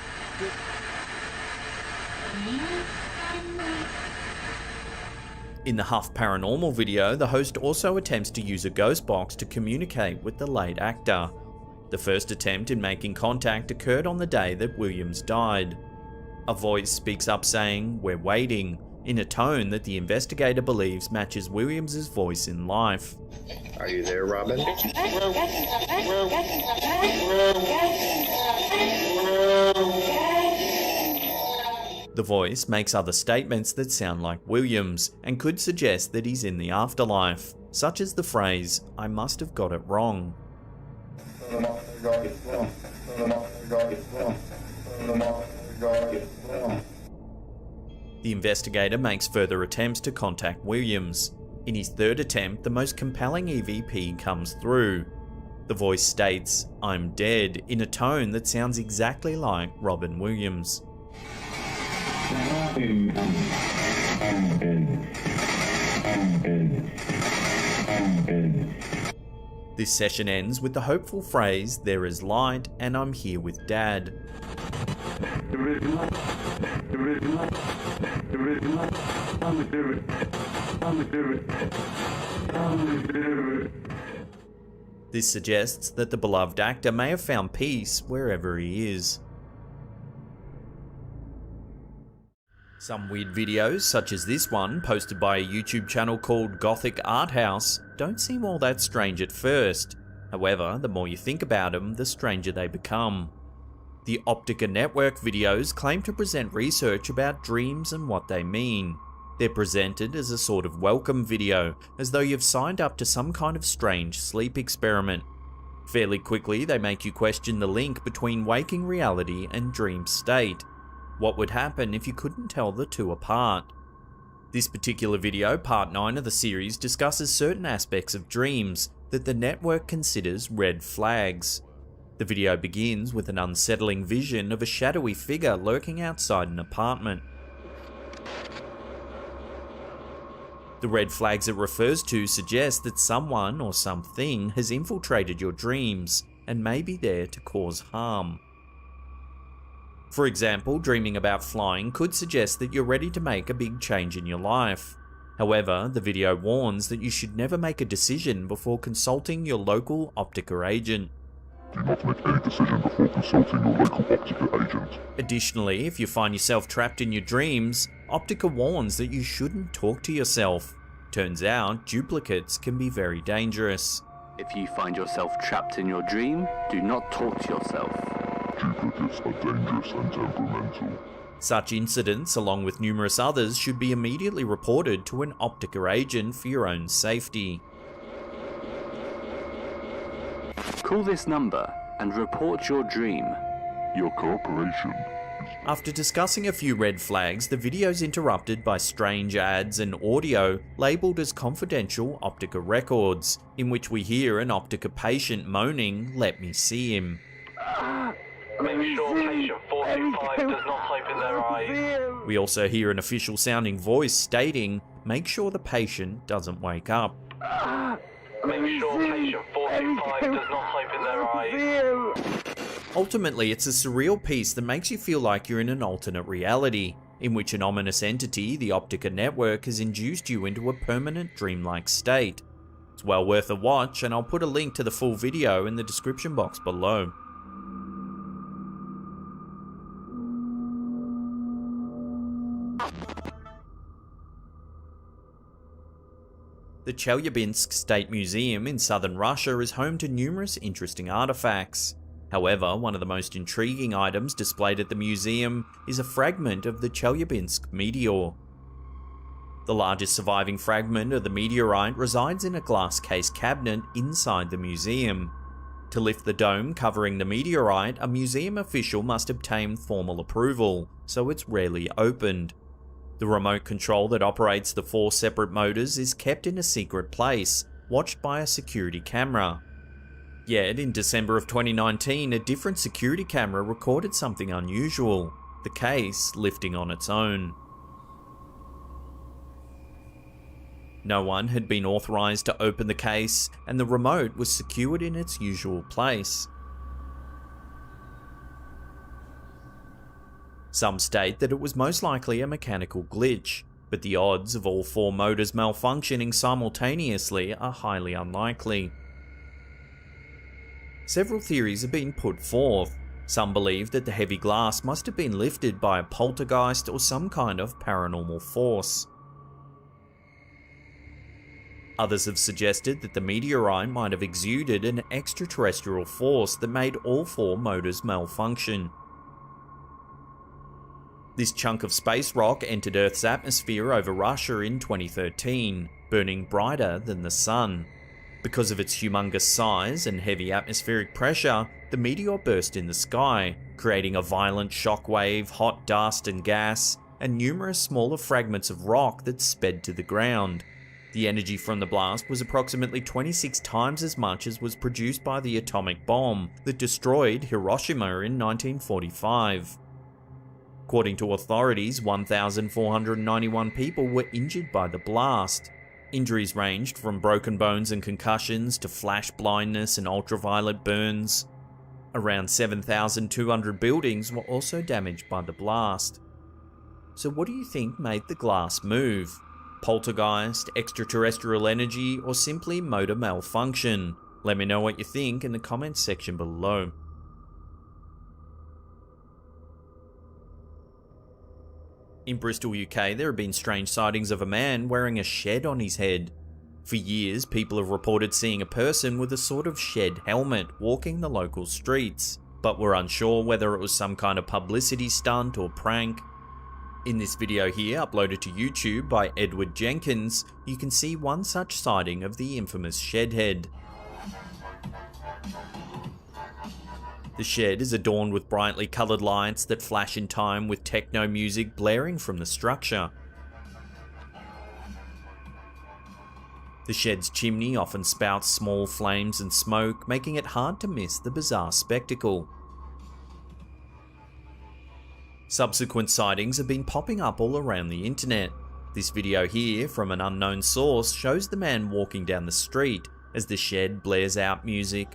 In the Huff Paranormal video, the host also attempts to use a ghost box to communicate with the late actor. The first attempt in making contact occurred on the day that Williams died. A voice speaks up saying, "We're waiting," in a tone that the investigator believes matches Williams's voice in life. Are you there, Robin? The voice makes other statements that sound like Williams and could suggest that he's in the afterlife, such as the phrase, "I must have got it wrong." The investigator makes further attempts to contact Williams. In his third attempt, the most compelling EVP comes through. The voice states, "I'm dead," in a tone that sounds exactly like Robin Williams. This session ends with the hopeful phrase, "There is light and I'm here with Dad." This suggests that the beloved actor may have found peace wherever he is. Some weird videos, such as this one, posted by a YouTube channel called Gothic Art House, don't seem all that strange at first. However, the more you think about them, the stranger they become. The Optica Network videos claim to present research about dreams and what they mean. They're presented as a sort of welcome video, as though you've signed up to some kind of strange sleep experiment. Fairly quickly, they make you question the link between waking reality and dream state. What would happen if you couldn't tell the two apart? This particular video, part 9 of the series, discusses certain aspects of dreams that the network considers red flags. The video begins with an unsettling vision of a shadowy figure lurking outside an apartment. The red flags it refers to suggest that someone or something has infiltrated your dreams and may be there to cause harm. For example, dreaming about flying could suggest that you're ready to make a big change in your life. However, the video warns that you should never make a decision before consulting your local Optica agent. Do not make any decision before consulting your local Optica agent. Additionally, if you find yourself trapped in your dreams, Optica warns that you shouldn't talk to yourself. Turns out, duplicates can be very dangerous. If you find yourself trapped in your dream, do not talk to yourself. Duplicates are dangerous and temperamental. Such incidents, along with numerous others, should be immediately reported to an Optica agent for your own safety. Call this number and report your dream. Your cooperation. After discussing a few red flags, the video is interrupted by strange ads and audio labelled as confidential Optica records, in which we hear an Optica patient moaning, "Let me see him." Make sure patient 425 does not open their eyes. We also hear an official sounding voice stating, "Make sure the patient doesn't wake up." Make sure patient 425 does not open their eyes. Ultimately, it's a surreal piece that makes you feel like you're in an alternate reality, in which an ominous entity, the Optica network, has induced you into a permanent dreamlike state. It's well worth a watch, and I'll put a link to the full video in the description box below. The Chelyabinsk State Museum in southern Russia is home to numerous interesting artifacts. However, one of the most intriguing items displayed at the museum is a fragment of the Chelyabinsk meteor. The largest surviving fragment of the meteorite resides in a glass case cabinet inside the museum. To lift the dome covering the meteorite, a museum official must obtain formal approval, so it's rarely opened. The remote control that operates the 4 separate motors is kept in a secret place, watched by a security camera. Yet, in December of 2019, a different security camera recorded something unusual, the case lifting on its own. No one had been authorized to open the case, and the remote was secured in its usual place. Some state that it was most likely a mechanical glitch, but the odds of all 4 motors malfunctioning simultaneously are highly unlikely. Several theories have been put forth. Some believe that the heavy glass must have been lifted by a poltergeist or some kind of paranormal force. Others have suggested that the meteorite might have exuded an extraterrestrial force that made all 4 motors malfunction. This chunk of space rock entered Earth's atmosphere over Russia in 2013, burning brighter than the sun. Because of its humongous size and heavy atmospheric pressure, the meteor burst in the sky, creating a violent shockwave, hot dust and gas, and numerous smaller fragments of rock that sped to the ground. The energy from the blast was approximately 26 times as much as was produced by the atomic bomb that destroyed Hiroshima in 1945. According to authorities, 1,491 people were injured by the blast. Injuries ranged from broken bones and concussions to flash blindness and ultraviolet burns. Around 7,200 buildings were also damaged by the blast. So what do you think made the glass move? Poltergeist, extraterrestrial energy, or simply motor malfunction? Let me know what you think in the comments section below. In Bristol, UK, there have been strange sightings of a man wearing a shed on his head. For years, people have reported seeing a person with a sort of shed helmet walking the local streets, but were unsure whether it was some kind of publicity stunt or prank. In this video here, uploaded to YouTube by Edward Jenkins, you can see one such sighting of the infamous shed head. The shed is adorned with brightly coloured lights that flash in time with techno music blaring from the structure. The shed's chimney often spouts small flames and smoke, making it hard to miss the bizarre spectacle. Subsequent sightings have been popping up all around the internet. This video here, from an unknown source, shows the man walking down the street as the shed blares out music.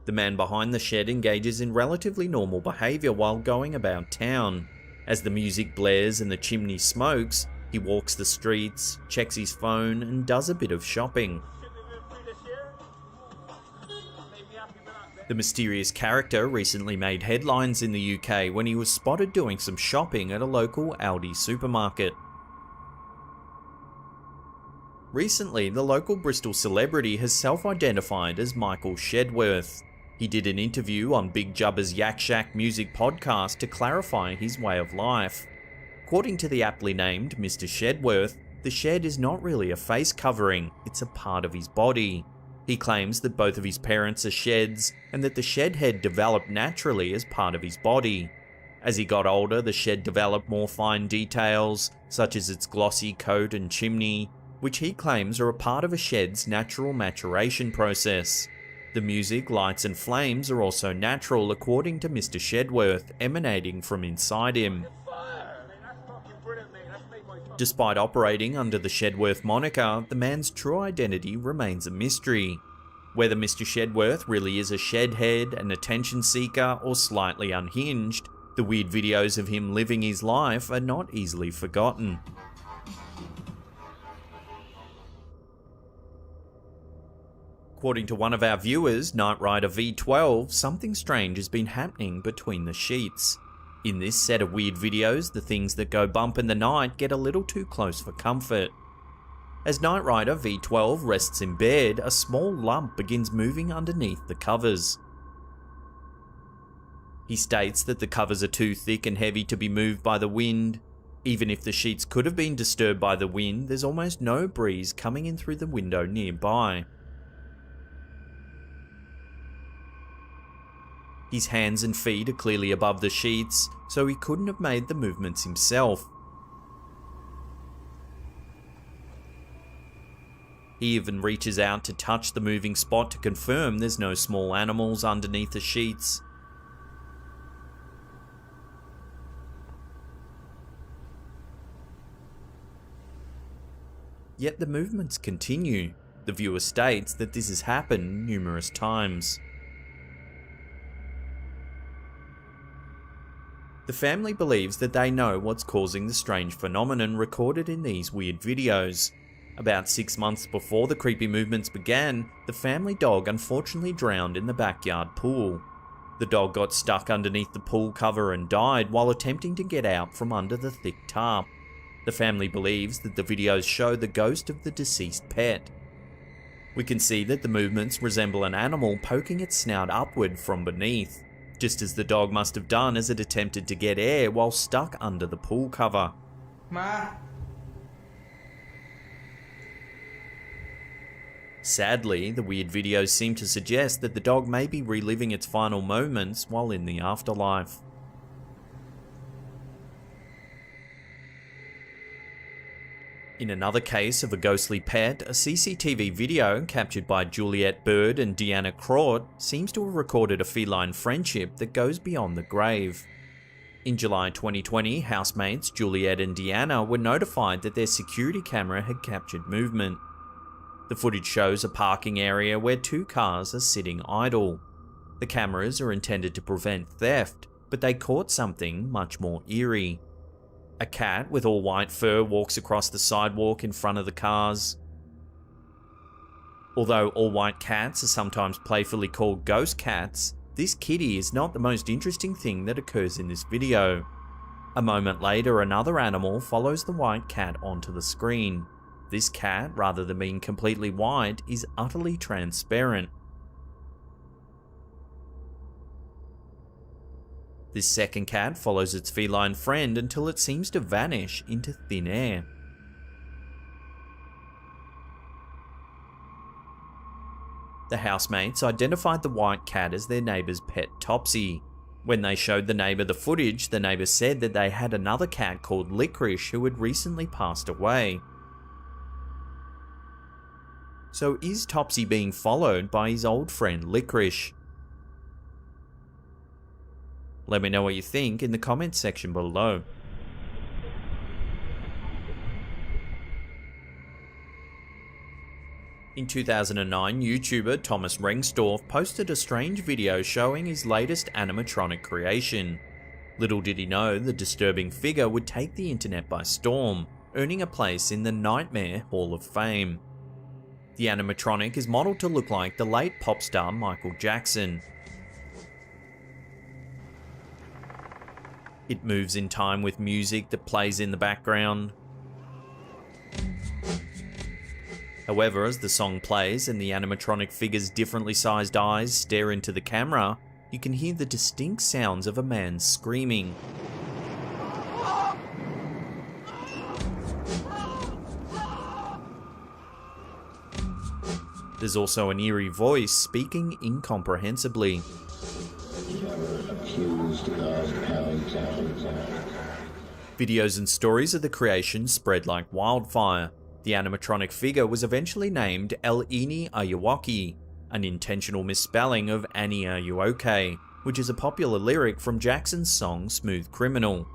The man behind the shed engages in relatively normal behaviour while going about town. As the music blares and the chimney smokes, he walks the streets, checks his phone, and does a bit of shopping. The mysterious character recently made headlines in the UK when he was spotted doing some shopping at a local Aldi supermarket. Recently, the local Bristol celebrity has self-identified as Michael Shedworth. He did an interview on Big Jubba's Yak Shack music podcast to clarify his way of life. According to the aptly named Mr. Shedworth, the shed is not really a face covering, it's a part of his body. He claims that both of his parents are sheds, and that the shed head developed naturally as part of his body. As he got older, the shed developed more fine details, such as its glossy coat and chimney, which he claims are a part of a shed's natural maturation process. The music, lights and flames are also natural according to Mr. Shedworth, emanating from inside him. Despite operating under the Shedworth moniker, the man's true identity remains a mystery. Whether Mr. Shedworth really is a shedhead, an attention seeker, or slightly unhinged, the weird videos of him living his life are not easily forgotten. According to one of our viewers, Knight Rider V12, something strange has been happening between the sheets. In this set of weird videos, the things that go bump in the night get a little too close for comfort. As Knight Rider V12 rests in bed, a small lump begins moving underneath the covers. He states that the covers are too thick and heavy to be moved by the wind. Even if the sheets could have been disturbed by the wind, there's almost no breeze coming in through the window nearby. His hands and feet are clearly above the sheets, so he couldn't have made the movements himself. He even reaches out to touch the moving spot to confirm there's no small animals underneath the sheets. Yet the movements continue. The viewer states that this has happened numerous times. The family believes that they know what's causing the strange phenomenon recorded in these weird videos. About 6 months before the creepy movements began, the family dog unfortunately drowned in the backyard pool. The dog got stuck underneath the pool cover and died while attempting to get out from under the thick tarp. The family believes that the videos show the ghost of the deceased pet. We can see that the movements resemble an animal poking its snout upward from beneath, just as the dog must have done as it attempted to get air while stuck under the pool cover. Ma. Sadly, the weird videos seem to suggest that the dog may be reliving its final moments while in the afterlife. In another case of a ghostly pet, a CCTV video captured by Juliet Bird and Deanna Craut seems to have recorded a feline friendship that goes beyond the grave. In July 2020, housemates Juliet and Deanna were notified that their security camera had captured movement. The footage shows a parking area where 2 cars are sitting idle. The cameras are intended to prevent theft, but they caught something much more eerie. A cat with all white fur walks across the sidewalk in front of the cars. Although all white cats are sometimes playfully called ghost cats, this kitty is not the most interesting thing that occurs in this video. A moment later, another animal follows the white cat onto the screen. This cat, rather than being completely white, is utterly transparent. This second cat follows its feline friend until it seems to vanish into thin air. The housemates identified the white cat as their neighbour's pet Topsy. When they showed the neighbour the footage, the neighbour said that they had another cat called Licorice who had recently passed away. So is Topsy being followed by his old friend Licorice? Let me know what you think in the comments section below. In 2009, YouTuber Thomas Rengstorff posted a strange video showing his latest animatronic creation. Little did he know the disturbing figure would take the internet by storm, earning a place in the Nightmare Hall of Fame. The animatronic is modelled to look like the late pop star Michael Jackson. It moves in time with music that plays in the background. However, as the song plays and the animatronic figure's differently sized eyes stare into the camera, you can hear the distinct sounds of a man screaming. There's also an eerie voice speaking incomprehensibly. Videos and stories of the creation spread like wildfire. The animatronic figure was eventually named El Ini Ayawaki, an intentional misspelling of Annie Are You OK, which is a popular lyric from Jackson's song Smooth Criminal.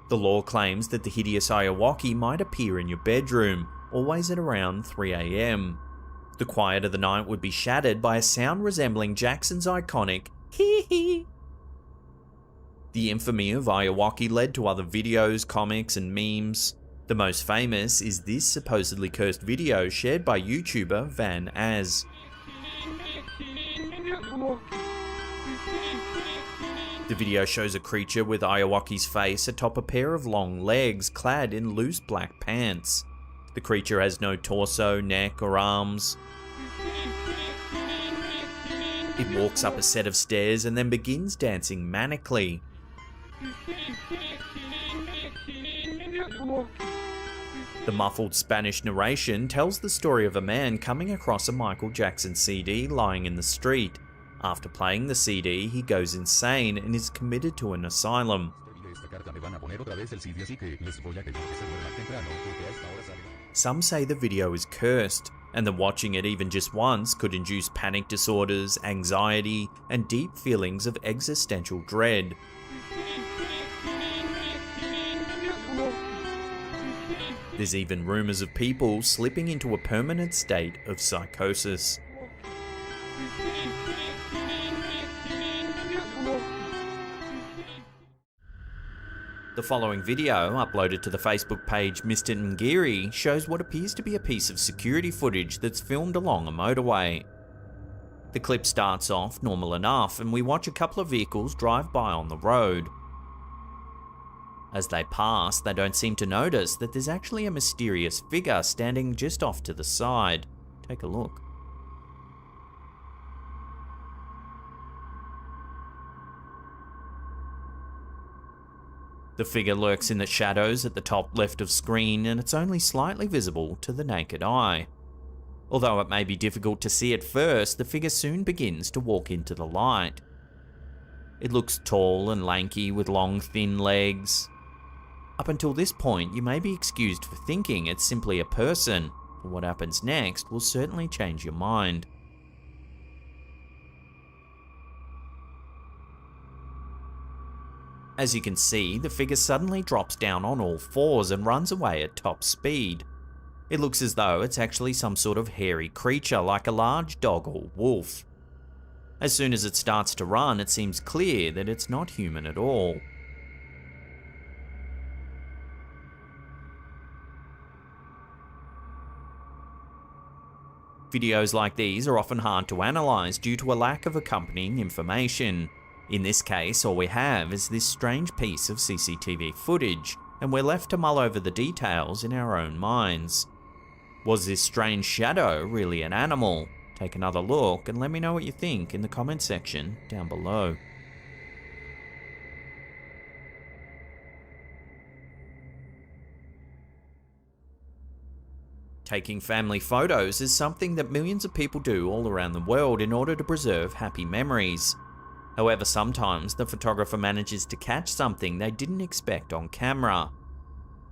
The lore claims that the hideous Ayawaki might appear in your bedroom, always at around 3 AM. The quiet of the night would be shattered by a sound resembling Jackson's iconic hee hee. The infamy of Ayawaki led to other videos, comics, and memes. The most famous is this supposedly cursed video shared by YouTuber Van Az. The video shows a creature with Ayawaki's face atop a pair of long legs clad in loose black pants. The creature has no torso, neck, or arms. It walks up a set of stairs and then begins dancing manically. The muffled Spanish narration tells the story of a man coming across a Michael Jackson CD lying in the street. After playing the CD, he goes insane and is committed to an asylum. Some say the video is cursed, and that watching it even just once could induce panic disorders, anxiety, and deep feelings of existential dread. There's even rumours of people slipping into a permanent state of psychosis. The following video, uploaded to the Facebook page Mr. Ngiri, shows what appears to be a piece of security footage that's filmed along a motorway. The clip starts off normal enough, and we watch a couple of vehicles drive by on the road. As they pass, they don't seem to notice that there's actually a mysterious figure standing just off to the side. Take a look. The figure lurks in the shadows at the top left of screen, and it's only slightly visible to the naked eye. Although it may be difficult to see at first, the figure soon begins to walk into the light. It looks tall and lanky with long, thin legs. Up until this point, you may be excused for thinking it's simply a person, but what happens next will certainly change your mind. As you can see, the figure suddenly drops down on all fours and runs away at top speed. It looks as though it's actually some sort of hairy creature like a large dog or wolf. As soon as it starts to run, it seems clear that it's not human at all. Videos like these are often hard to analyse due to a lack of accompanying information. In this case, all we have is this strange piece of CCTV footage, and we're left to mull over the details in our own minds. Was this strange shadow really an animal? Take another look and let me know what you think in the comment section down below. Taking family photos is something that millions of people do all around the world in order to preserve happy memories. However, sometimes the photographer manages to catch something they didn't expect on camera.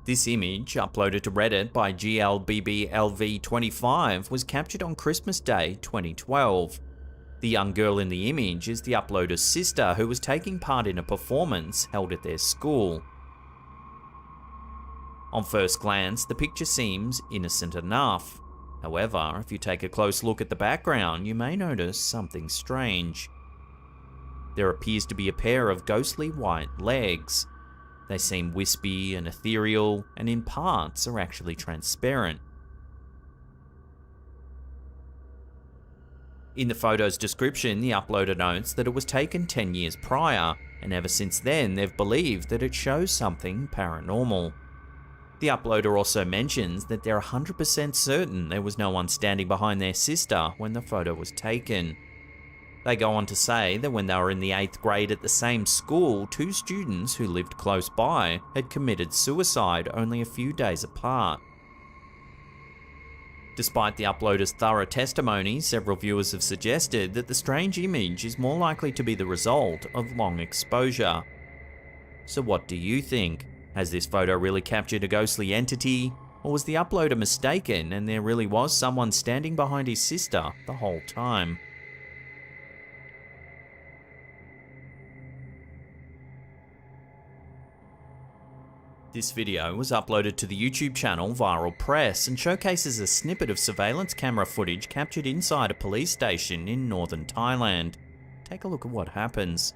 This image, uploaded to Reddit by GLBBLV25, was captured on Christmas Day 2012. The young girl in the image is the uploader's sister who was taking part in a performance held at their school. On first glance, the picture seems innocent enough. However, if you take a close look at the background, you may notice something strange. There appears to be a pair of ghostly white legs. They seem wispy and ethereal, and in parts are actually transparent. In the photo's description, the uploader notes that it was taken 10 years prior, and ever since then they've believed that it shows something paranormal. The uploader also mentions that they're 100% certain there was no one standing behind their sister when the photo was taken. They go on to say that when they were in the 8th grade at the same school, 2 students who lived close by had committed suicide only a few days apart. Despite the uploader's thorough testimony, several viewers have suggested that the strange image is more likely to be the result of long exposure. So what do you think? Has this photo really captured a ghostly entity? Or was the uploader mistaken and there really was someone standing behind his sister the whole time? This video was uploaded to the YouTube channel Viral Press and showcases a snippet of surveillance camera footage captured inside a police station in northern Thailand. Take a look at what happens.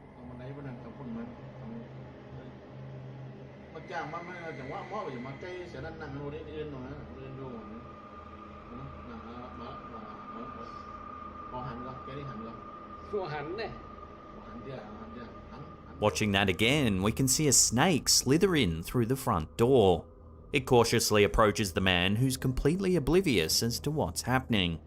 Watching that again, we can see a snake slither in through the front door. It cautiously approaches the man who's completely oblivious as to what's happening.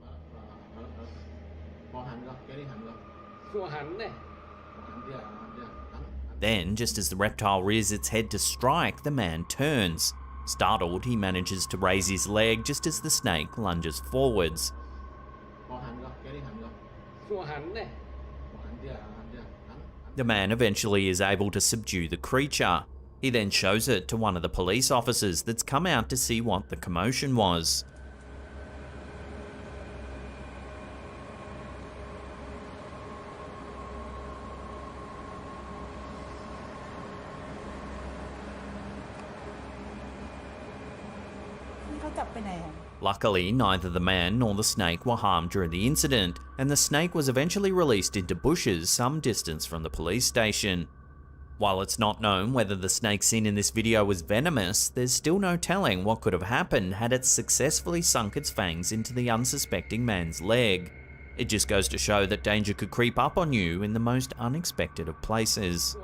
Then, just as the reptile rears its head to strike, the man turns. Startled, he manages to raise his leg just as the snake lunges forwards. The man eventually is able to subdue the creature. He then shows it to one of the police officers that's come out to see what the commotion was. Luckily, neither the man nor the snake were harmed during the incident, and the snake was eventually released into bushes some distance from the police station. While it's not known whether the snake seen in this video was venomous, there's still no telling what could have happened had it successfully sunk its fangs into the unsuspecting man's leg. It just goes to show that danger could creep up on you in the most unexpected of places.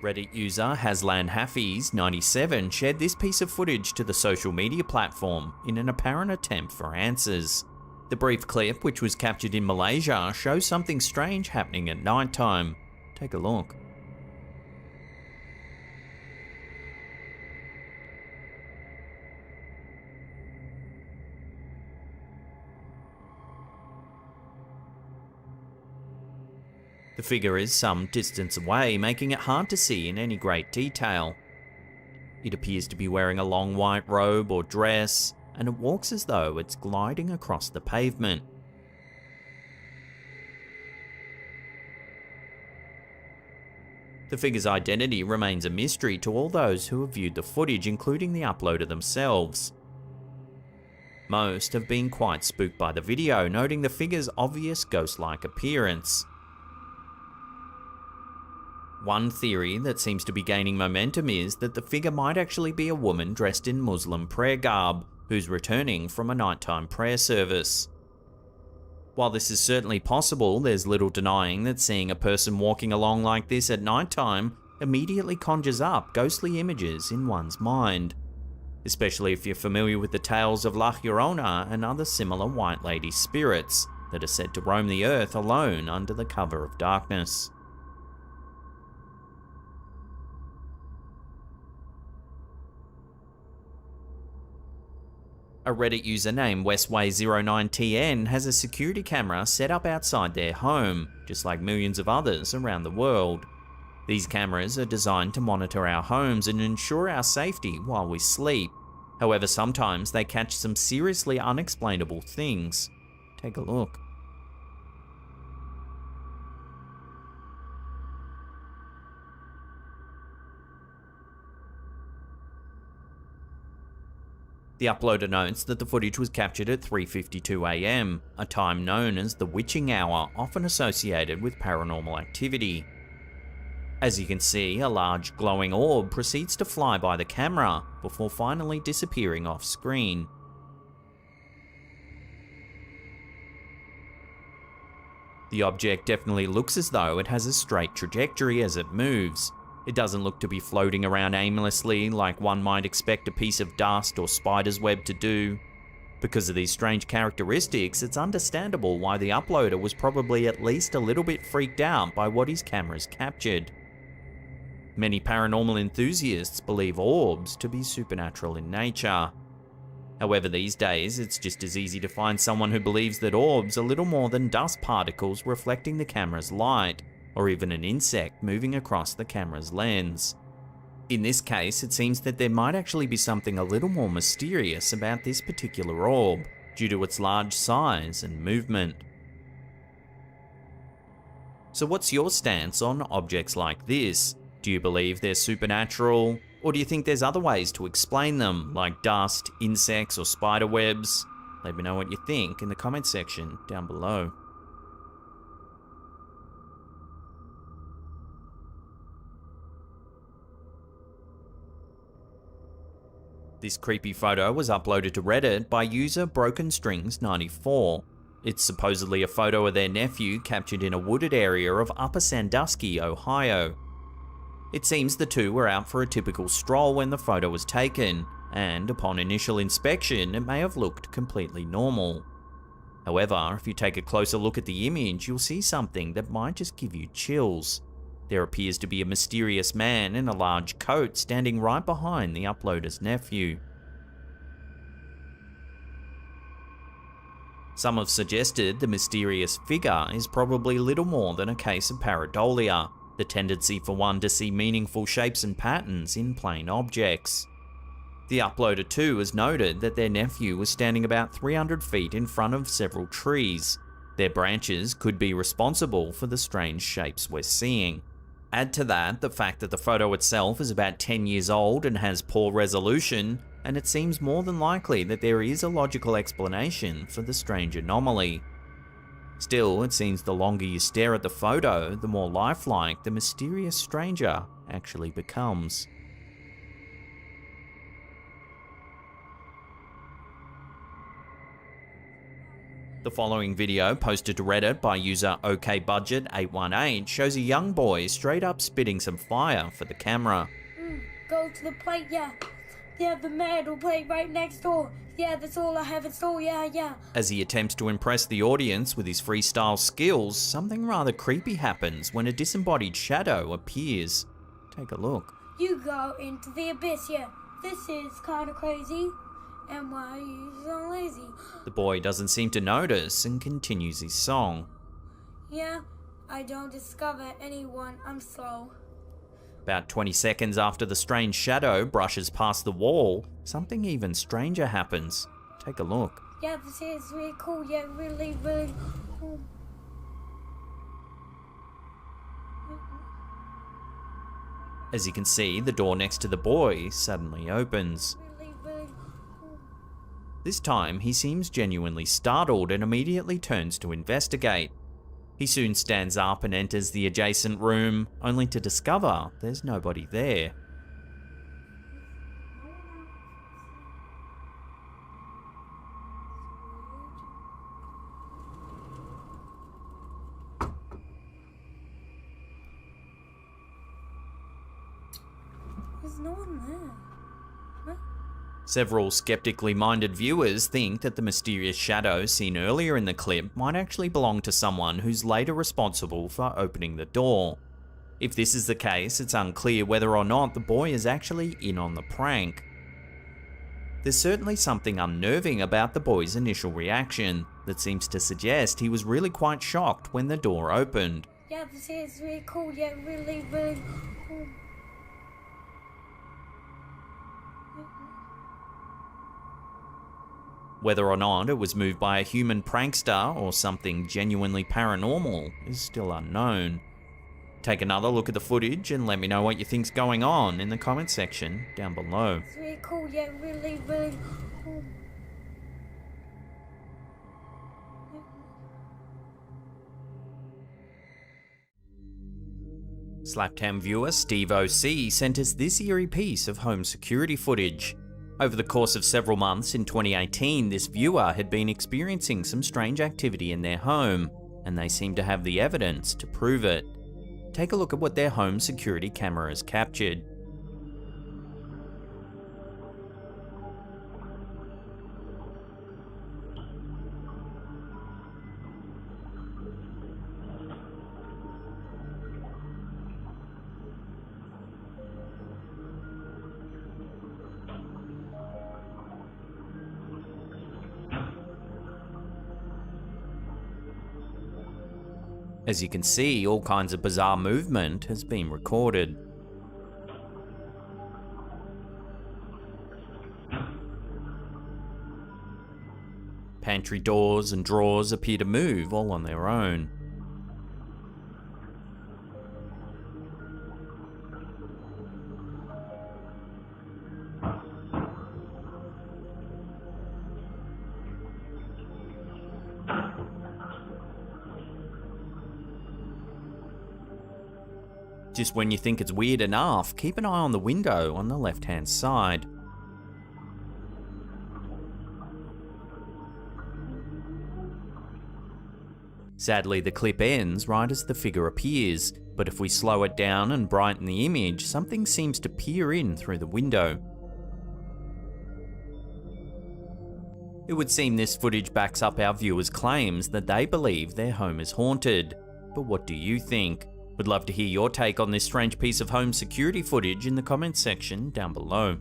Reddit user Haslan Hafiz, 97, shared this piece of footage to the social media platform in an apparent attempt for answers. The brief clip, which was captured in Malaysia, shows something strange happening at night time. Take a look. The figure is some distance away, making it hard to see in any great detail. It appears to be wearing a long white robe or dress, and it walks as though it's gliding across the pavement. The figure's identity remains a mystery to all those who have viewed the footage, including the uploader themselves. Most have been quite spooked by the video, noting the figure's obvious ghost-like appearance. One theory that seems to be gaining momentum is that the figure might actually be a woman dressed in Muslim prayer garb, who's returning from a nighttime prayer service. While this is certainly possible, there's little denying that seeing a person walking along like this at nighttime immediately conjures up ghostly images in one's mind, especially if you're familiar with the tales of La Llorona and other similar white lady spirits that are said to roam the earth alone under the cover of darkness. A Reddit user named Westway09TN has a security camera set up outside their home, just like millions of others around the world. These cameras are designed to monitor our homes and ensure our safety while we sleep. However, sometimes they catch some seriously unexplainable things. Take a look. The uploader notes that the footage was captured at 3:52 AM, a time known as the witching hour, often associated with paranormal activity. As you can see, a large glowing orb proceeds to fly by the camera before finally disappearing off screen. ' The object definitely looks as though it has a straight trajectory as it moves. It doesn't look to be floating around aimlessly like one might expect a piece of dust or spider's web to do. Because of these strange characteristics, it's understandable why the uploader was probably at least a little bit freaked out by what his cameras captured. Many paranormal enthusiasts believe orbs to be supernatural in nature. However, these days, it's just as easy to find someone who believes that orbs are little more than dust particles reflecting the camera's light, or even an insect moving across the camera's lens. In this case, it seems that there might actually be something a little more mysterious about this particular orb, due to its large size and movement. So what's your stance on objects like this? Do you believe they're supernatural? Or do you think there's other ways to explain them, like dust, insects, or spider webs? Let me know what you think in the comment section down below. This creepy photo was uploaded to Reddit by user BrokenStrings94. It's supposedly a photo of their nephew captured in a wooded area of Upper Sandusky, Ohio. It seems the two were out for a typical stroll when the photo was taken, and upon initial inspection, it may have looked completely normal. However, if you take a closer look at the image, you'll see something that might just give you chills. There appears to be a mysterious man in a large coat standing right behind the uploader's nephew. Some have suggested the mysterious figure is probably little more than a case of pareidolia, the tendency for one to see meaningful shapes and patterns in plain objects. The uploader too has noted that their nephew was standing about 300 feet in front of several trees. Their branches could be responsible for the strange shapes we're seeing. Add to that the fact that the photo itself is about 10 years old and has poor resolution, and it seems more than likely that there is a logical explanation for the strange anomaly. Still, it seems the longer you stare at the photo, the more lifelike the mysterious stranger actually becomes. The following video, posted to Reddit by user OKBudget818, shows a young boy straight up spitting some fire for the camera. Go to the plate, yeah. Yeah, the metal plate right next door. Yeah, that's all I have in store, yeah. As he attempts to impress the audience with his freestyle skills, something rather creepy happens when a disembodied shadow appears. Take a look. You go into the abyss, yeah. This is kind of crazy. And why are you so lazy? The boy doesn't seem to notice and continues his song. Yeah, I don't discover anyone, I'm slow. About 20 seconds after the strange shadow brushes past the wall, something even stranger happens. Take a look. Yeah, this is really cool, yeah, really cool. As you can see, the door next to the boy suddenly opens. This time, he seems genuinely startled and immediately turns to investigate. He soon stands up and enters the adjacent room, only to discover there's nobody there. There's no one there. Several skeptically minded viewers think that the mysterious shadow seen earlier in the clip might actually belong to someone who's later responsible for opening the door. If this is the case, it's unclear whether or not the boy is actually in on the prank. There's certainly something unnerving about the boy's initial reaction that seems to suggest he was really quite shocked when the door opened. Yeah, this is really cool, yeah, really cool. Whether or not it was moved by a human prankster or something genuinely paranormal is still unknown. Take another look at the footage and let me know what you think's going on in the comment section down below. It's really cool, yeah, really cool. Slaptam viewer Steve OC sent us this eerie piece of home security footage. Over the course of several months in 2018, this viewer had been experiencing some strange activity in their home, and they seem to have the evidence to prove it. Take a look at what their home security cameras captured. As you can see, all kinds of bizarre movement has been recorded. Pantry doors and drawers appear to move all on their own. Just when you think it's weird enough, keep an eye on the window on the left-hand side. Sadly, the clip ends right as the figure appears, but if we slow it down and brighten the image, something seems to peer in through the window. It would seem this footage backs up our viewers' claims that they believe their home is haunted. But what do you think? Would love to hear your take on this strange piece of home security footage in the comments section down below.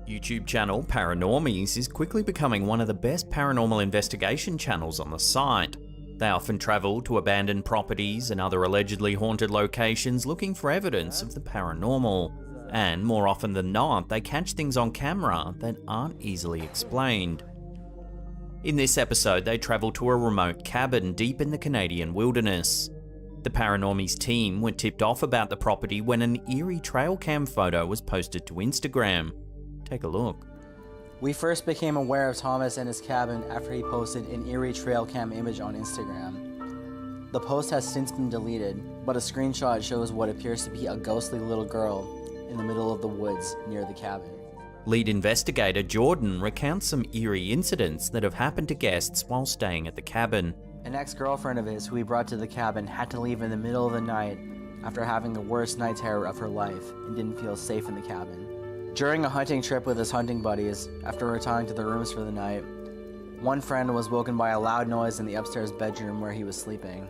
YouTube channel Paranormies is quickly becoming one of the best paranormal investigation channels on the site. They often travel to abandoned properties and other allegedly haunted locations looking for evidence of the paranormal. And more often than not, they catch things on camera that aren't easily explained. In this episode, they travel to a remote cabin deep in the Canadian wilderness. The Paranormies team were tipped off about the property when an eerie trail cam photo was posted to Instagram. Take a look. We first became aware of Thomas and his cabin after he posted an eerie trail cam image on Instagram. The post has since been deleted, but a screenshot shows what appears to be a ghostly little girl in the middle of the woods near the cabin. Lead investigator Jordan recounts some eerie incidents that have happened to guests while staying at the cabin. An ex-girlfriend of his who he brought to the cabin had to leave in the middle of the night after having the worst night terror of her life and didn't feel safe in the cabin. During a hunting trip with his hunting buddies, after retiring to their rooms for the night, one friend was woken by a loud noise in the upstairs bedroom where he was sleeping.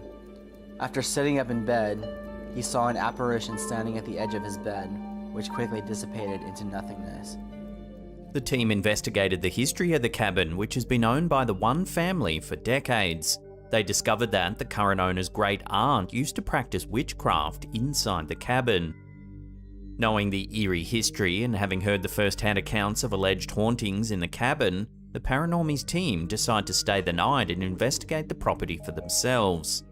After sitting up in bed, he saw an apparition standing at the edge of his bed, which quickly dissipated into nothingness. The team investigated the history of the cabin, which has been owned by the one family for decades. They discovered that the current owner's great aunt used to practice witchcraft inside the cabin. Knowing the eerie history and having heard the first-hand accounts of alleged hauntings in the cabin, the Paranormies team decided to stay the night and investigate the property for themselves.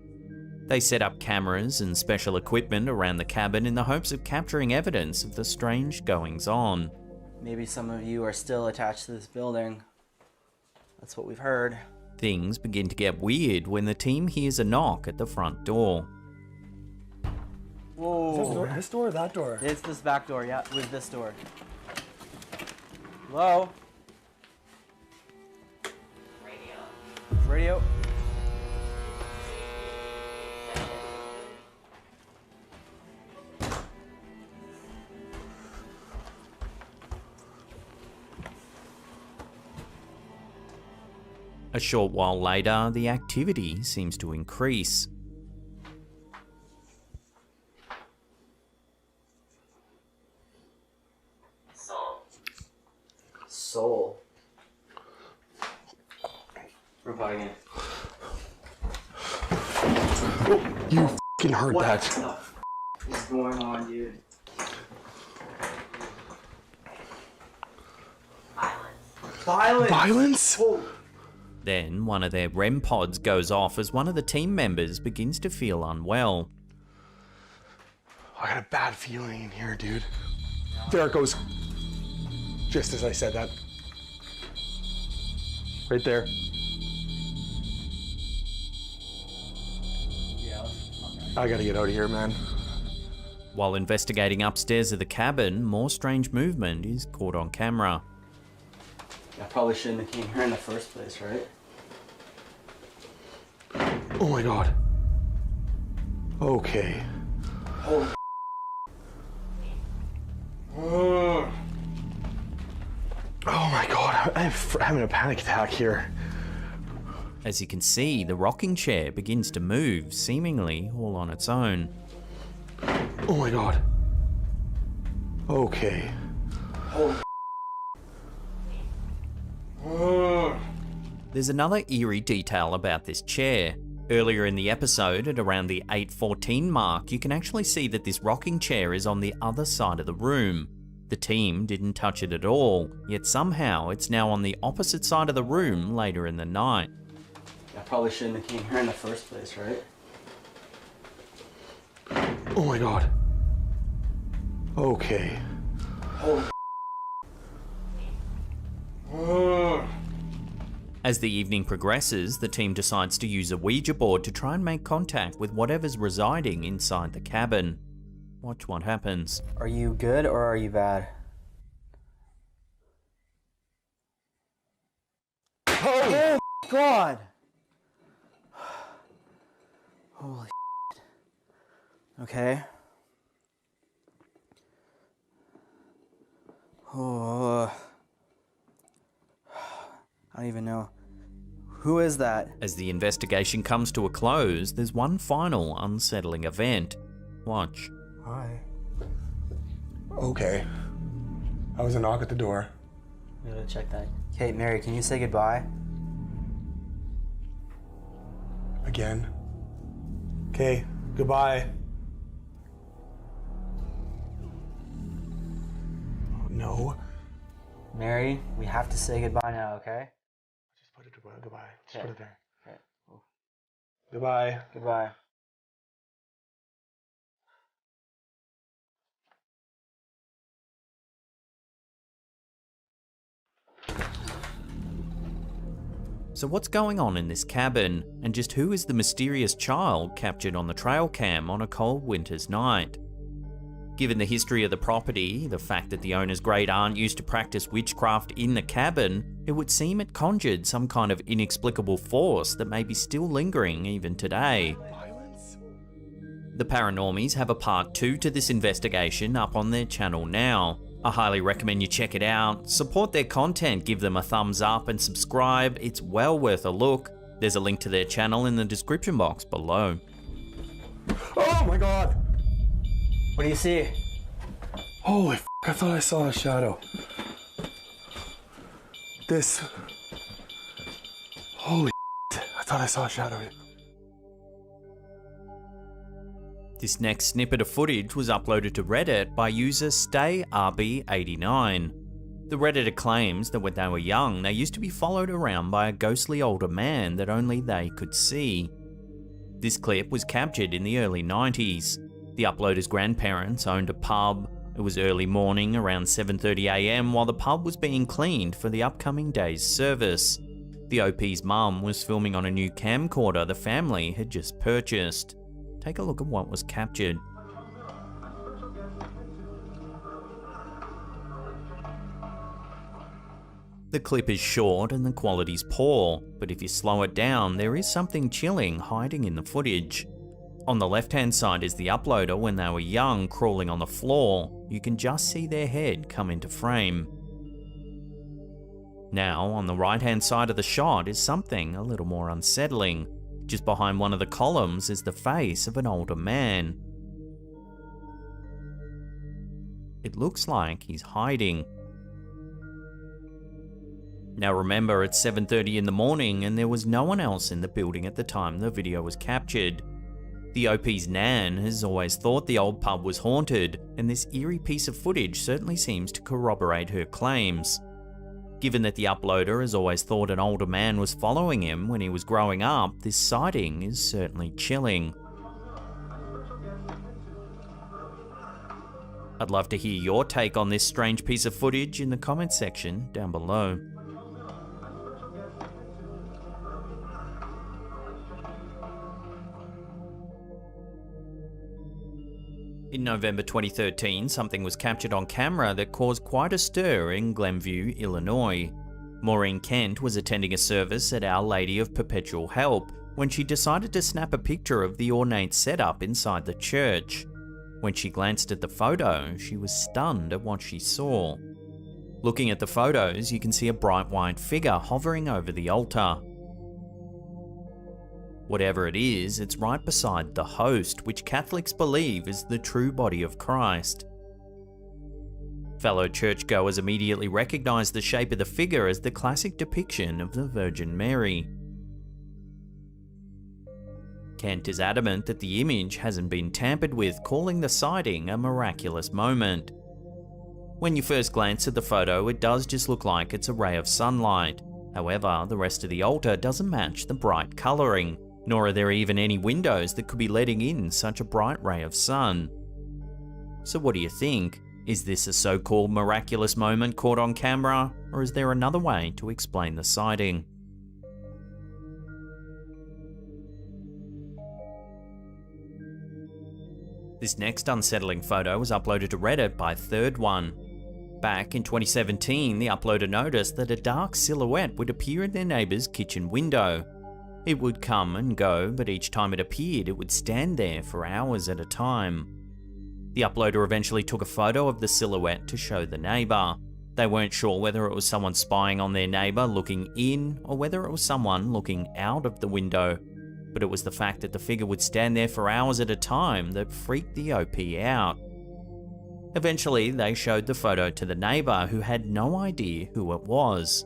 They set up cameras and special equipment around the cabin in the hopes of capturing evidence of the strange goings-on. Maybe some of you are still attached to this building. That's what we've heard. Things begin to get weird when the team hears a knock at the front door. Whoa. This door or that door? It's this back door, yeah, with this door. Hello? Radio. A short while later, the activity seems to increase. Soul. We're buying it. You f***ing heard What that. the f*** is going on, dude? Violence! Violence? Then one of their REM pods goes off as one of the team members begins to feel unwell. I got a bad feeling in here, dude. There it goes. Just as I said that. Right there. I gotta get out of here, man. While investigating upstairs of the cabin, more strange movement is caught on camera. I probably shouldn't have came here in the first place, right? Oh my god. Okay. Holy Oh my god, I'm having a panic attack here. As you can see, the rocking chair begins to move, seemingly all on its own. Oh my god. Okay. There's another eerie detail about this chair. Earlier in the episode, at around the 8:14 mark, you can actually see that this rocking chair is on the other side of the room. The team didn't touch it at all, yet somehow it's now on the opposite side of the room later in the night. I probably shouldn't have came here in the first place, right? Oh my god. Okay. As the evening progresses, the team decides to use a Ouija board to try and make contact with whatever's residing inside the cabin. Watch what happens. Are you good or are you bad? Oh my god! Holy shit. Okay. Oh. I don't even know. Who is that? As the investigation comes to a close, there's one final unsettling event. Watch. Hi. Okay. I was a knock at the door. We gotta check that. Okay, Mary, can you say goodbye? Again. Okay, goodbye. Oh, no. Mary, we have to say goodbye now, okay? Just put it goodbye. Just Okay. put it there. Okay. Goodbye. Goodbye. So what's going on in this cabin, and just who is the mysterious child captured on the trail cam on a cold winter's night? Given the history of the property, the fact that the owner's great aunt used to practice witchcraft in the cabin, it would seem it conjured some kind of inexplicable force that may be still lingering even today. The Paranormies have a part 2 to this investigation up on their channel now. I highly recommend you check it out, support their content, give them a thumbs up and subscribe, it's well worth a look. There's a link to their channel in the description box below. Oh my god! What do you see? Holy f***, I thought I saw a shadow. This... Holy f***, I thought I saw a shadow. This next snippet of footage was uploaded to Reddit by user StayRB89. The Redditor claims that when they were young, they used to be followed around by a ghostly older man that only they could see. This clip was captured in the early 90s. The uploader's grandparents owned a pub. It was early morning, around 7:30 AM, while the pub was being cleaned for the upcoming day's service. The OP's mum was filming on a new camcorder the family had just purchased. Take a look at what was captured. The clip is short and the quality's poor, but if you slow it down, there is something chilling hiding in the footage. On the left-hand side is the uploader when they were young, crawling on the floor. You can just see their head come into frame. Now, on the right-hand side of the shot is something a little more unsettling. Just behind one of the columns is the face of an older man. It looks like he's hiding. Now remember, it's 7:30 in the morning and there was no one else in the building at the time the video was captured. The OP's nan has always thought the old pub was haunted, and this eerie piece of footage certainly seems to corroborate her claims. Given that the uploader has always thought an older man was following him when he was growing up, this sighting is certainly chilling. I'd love to hear your take on this strange piece of footage in the comments section down below. In November 2013, something was captured on camera that caused quite a stir in Glenview, Illinois. Maureen Kent was attending a service at Our Lady of Perpetual Help when she decided to snap a picture of the ornate setup inside the church. When she glanced at the photo, she was stunned at what she saw. Looking at the photos, you can see a bright white figure hovering over the altar. Whatever it is, it's right beside the host, which Catholics believe is the true body of Christ. Fellow churchgoers immediately recognized the shape of the figure as the classic depiction of the Virgin Mary. Kent is adamant that the image hasn't been tampered with, calling the sighting a miraculous moment. When you first glance at the photo, it does just look like it's a ray of sunlight. However, the rest of the altar doesn't match the bright colouring, nor are there even any windows that could be letting in such a bright ray of sun. So what do you think? Is this a so-called miraculous moment caught on camera, or is there another way to explain the sighting? This next unsettling photo was uploaded to Reddit by Third One. Back in 2017, the uploader noticed that a dark silhouette would appear in their neighbour's kitchen window. It would come and go, but each time it appeared, it would stand there for hours at a time. The uploader eventually took a photo of the silhouette to show the neighbour. They weren't sure whether it was someone spying on their neighbour looking in, or whether it was someone looking out of the window. But it was the fact that the figure would stand there for hours at a time that freaked the OP out. Eventually, they showed the photo to the neighbour, who had no idea who it was.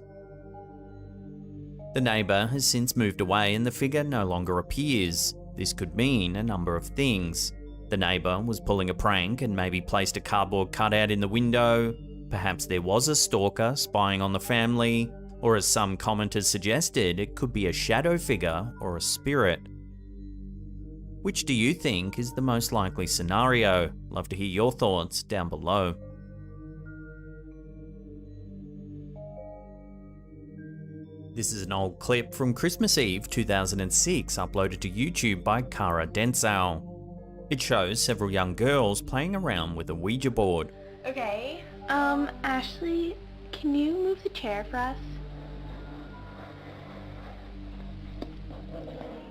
The neighbour has since moved away and the figure no longer appears. This could mean a number of things. The neighbour was pulling a prank and maybe placed a cardboard cutout in the window. Perhaps there was a stalker spying on the family. Or as some commenters suggested, it could be a shadow figure or a spirit. Which do you think is the most likely scenario? Love to hear your thoughts down below. This is an old clip from Christmas Eve 2006 uploaded to YouTube by Cara Densau. It shows several young girls playing around with a Ouija board. Okay, Ashley, can you move the chair for us?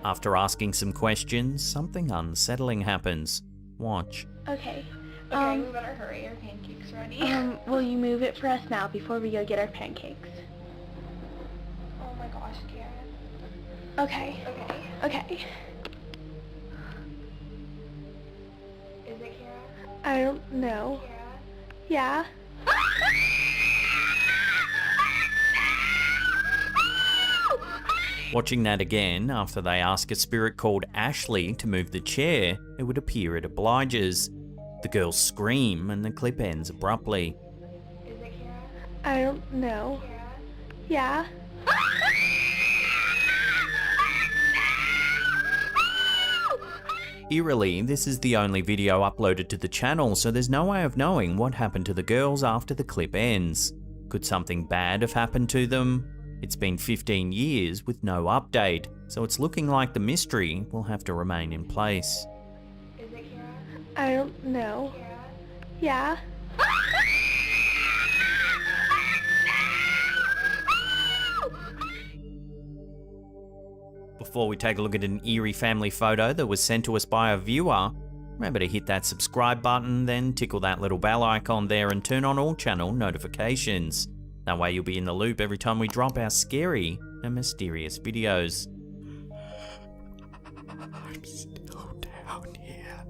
After asking some questions, something unsettling happens. Watch. Okay. Okay, we better hurry. Our pancakes ready. Will you move it for us now before we go get our pancakes? Oh my gosh, Karen. Okay. Okay. Is it Kara? I don't know. Kara? Yeah? Watching that again, after they ask a spirit called Ashley to move the chair, it would appear it obliges. The girls scream and the clip ends abruptly. Is it Kara? I don't know. Kara? Yeah? Eerily, this is the only video uploaded to the channel, so there's no way of knowing what happened to the girls after the clip ends. Could something bad have happened to them? It's been 15 years with no update, so it's looking like the mystery will have to remain in place. Is it Kara? I don't know. Kara? Yeah? Before we take a look at an eerie family photo that was sent to us by a viewer, remember to hit that subscribe button, then tickle that little bell icon there and turn on all channel notifications. That way you'll be in the loop every time we drop our scary and mysterious videos. I'm still down here.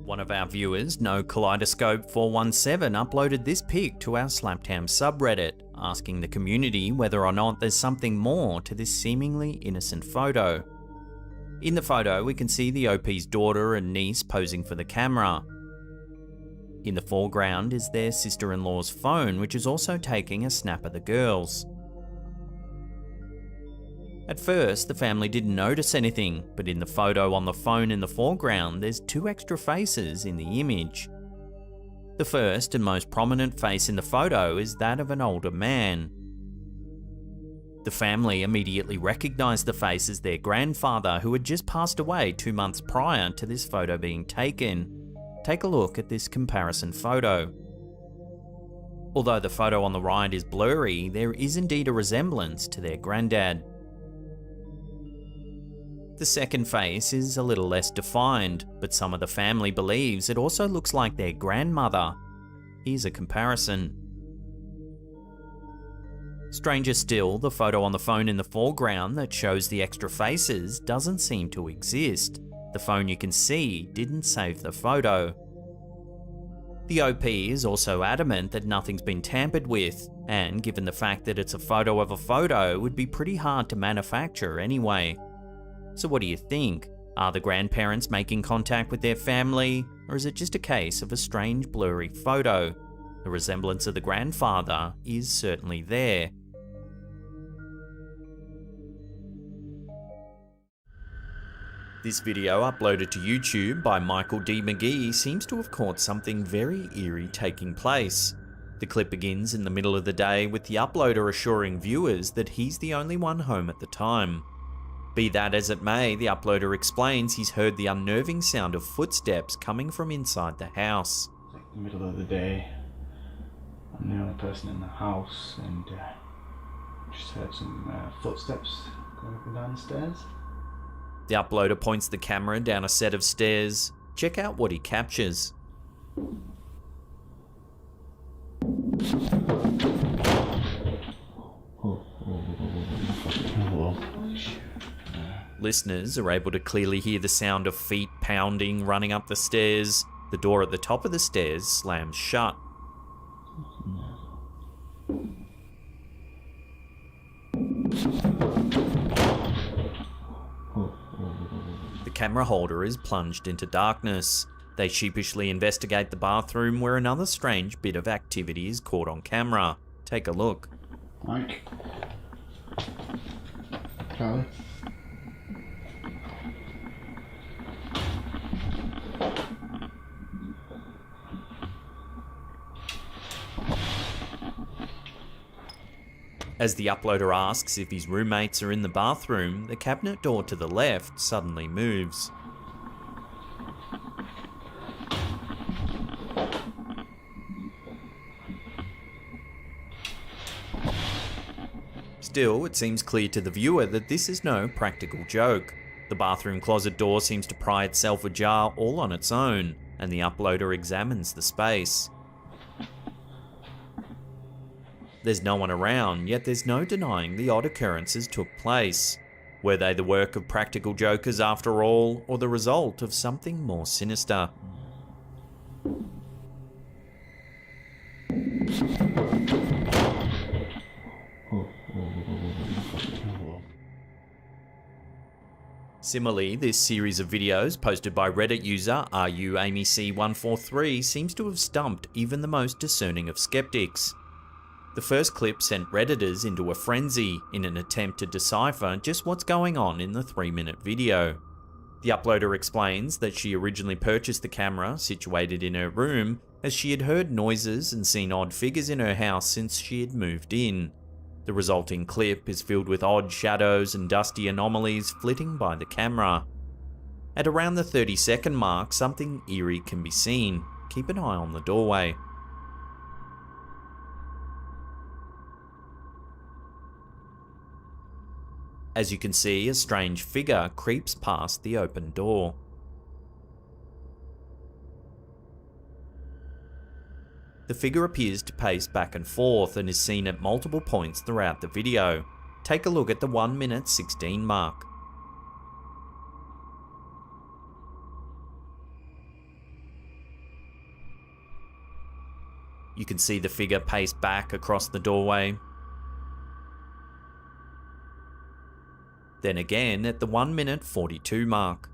One of our viewers, No Kaleidoscope 417, uploaded this pic to our Slaptam subreddit, asking the community whether or not there's something more to this seemingly innocent photo. In the photo, we can see the OP's daughter and niece posing for the camera. In the foreground is their sister-in-law's phone, which is also taking a snap of the girls. At first, the family didn't notice anything, but in the photo on the phone in the foreground, there's two extra faces in the image. The first and most prominent face in the photo is that of an older man. The family immediately recognised the face as their grandfather, who had just passed away 2 months prior to this photo being taken. Take a look at this comparison photo. Although the photo on the right is blurry, there is indeed a resemblance to their granddad. The second face is a little less defined, but some of the family believes it also looks like their grandmother. Here's a comparison. Stranger still, the photo on the phone in the foreground that shows the extra faces doesn't seem to exist. The phone you can see didn't save the photo. The OP is also adamant that nothing's been tampered with, and given the fact that it's a photo of a photo, it would be pretty hard to manufacture anyway. So what do you think? Are the grandparents making contact with their family, or is it just a case of a strange blurry photo? The resemblance of the grandfather is certainly there. This video, uploaded to YouTube by Michael D. McGee, seems to have caught something very eerie taking place. The clip begins in the middle of the day with the uploader assuring viewers that he's the only one home at the time. Be that as it may, the uploader explains he's heard the unnerving sound of footsteps coming from inside the house. It's like the middle of the day. I'm the only person in the house, and just heard some footsteps going up and down the stairs. The uploader points the camera down a set of stairs. Check out what he captures. Listeners are able to clearly hear the sound of feet pounding running up the stairs. The door at the top of the stairs slams shut. The camera holder is plunged into darkness. They sheepishly investigate the bathroom, where another strange bit of activity is caught on camera. Take a look. Mike. Charlie. As the uploader asks if his roommates are in the bathroom, the cabinet door to the left suddenly moves. Still, it seems clear to the viewer that this is no practical joke. The bathroom closet door seems to pry itself ajar all on its own, and the uploader examines the space. There's no one around, yet there's no denying the odd occurrences took place. Were they the work of practical jokers after all, or the result of something more sinister? Similarly, this series of videos posted by Reddit user RUAmyC143 seems to have stumped even the most discerning of skeptics. The first clip sent Redditors into a frenzy in an attempt to decipher just what's going on in the 3-minute video. The uploader explains that she originally purchased the camera situated in her room as she had heard noises and seen odd figures in her house since she had moved in. The resulting clip is filled with odd shadows and dusty anomalies flitting by the camera. At around the 30-second mark, something eerie can be seen. Keep an eye on the doorway. As you can see, a strange figure creeps past the open door. The figure appears to pace back and forth and is seen at multiple points throughout the video. Take a look at the 1:16 mark. You can see the figure pace back across the doorway. Then again at the 1:42 mark.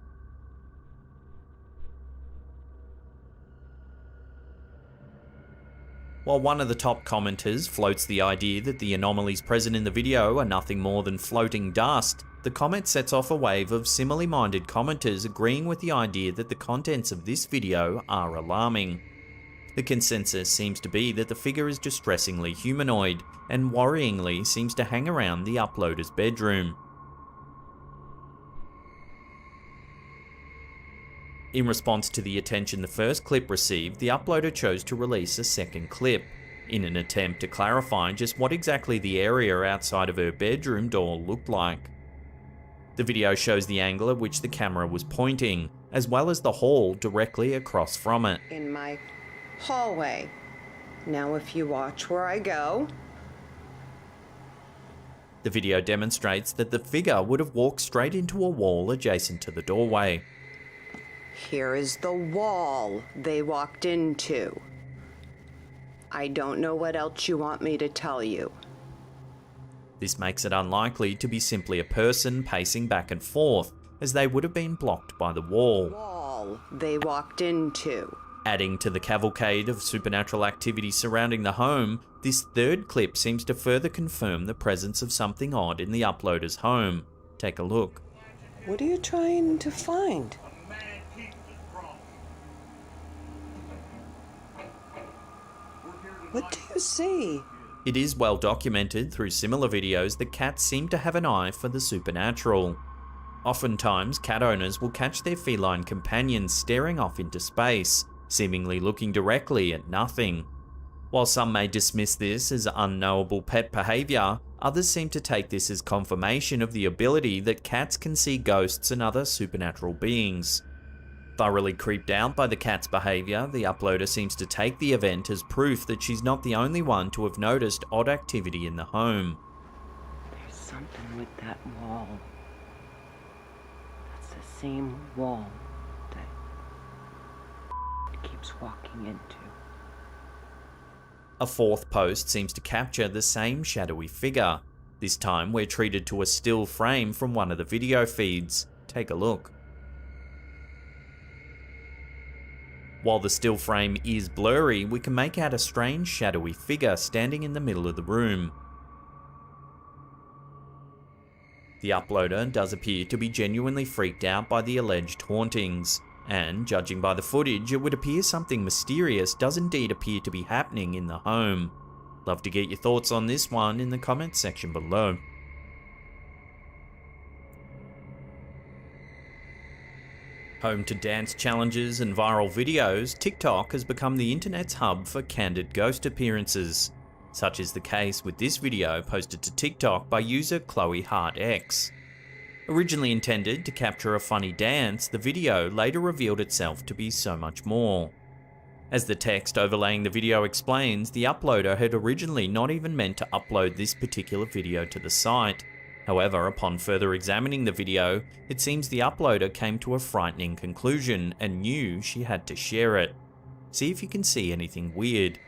While one of the top commenters floats the idea that the anomalies present in the video are nothing more than floating dust, the comment sets off a wave of similarly minded commenters agreeing with the idea that the contents of this video are alarming. The consensus seems to be that the figure is distressingly humanoid and worryingly seems to hang around the uploader's bedroom. In response to the attention the first clip received, the uploader chose to release a second clip, in an attempt to clarify just what exactly the area outside of her bedroom door looked like. The video shows the angle at which the camera was pointing, as well as the hall directly across from it. In my hallway. Now if you watch where I go. The video demonstrates that the figure would have walked straight into a wall adjacent to the doorway. Here is the wall they walked into. I don't know what else you want me to tell you. This makes it unlikely to be simply a person pacing back and forth, as they would have been blocked by the wall. Wall they walked into. Adding to the cavalcade of supernatural activity surrounding the home, this third clip seems to further confirm the presence of something odd in the uploader's home. Take a look. What are you trying to find? What do you see? It is well documented through similar videos that cats seem to have an eye for the supernatural. Oftentimes, cat owners will catch their feline companions staring off into space, seemingly looking directly at nothing. While some may dismiss this as unknowable pet behaviour, others seem to take this as confirmation of the ability that cats can see ghosts and other supernatural beings. Thoroughly creeped out by the cat's behaviour, the uploader seems to take the event as proof that she's not the only one to have noticed odd activity in the home. There's something with that wall. That's the same wall that keeps walking into. A fourth post seems to capture the same shadowy figure. This time we're treated to a still frame from one of the video feeds. Take a look. While the still frame is blurry, we can make out a strange shadowy figure standing in the middle of the room. The uploader does appear to be genuinely freaked out by the alleged hauntings, and judging by the footage, it would appear something mysterious does indeed appear to be happening in the home. Love to get your thoughts on this one in the comments section below. Home to dance challenges and viral videos, TikTok has become the internet's hub for candid ghost appearances. Such is the case with this video posted to TikTok by user Chloe HeartX. Originally intended to capture a funny dance, the video later revealed itself to be so much more. As the text overlaying the video explains, the uploader had originally not even meant to upload this particular video to the site. However, upon further examining the video, it seems the uploader came to a frightening conclusion and knew she had to share it. See if you can see anything weird.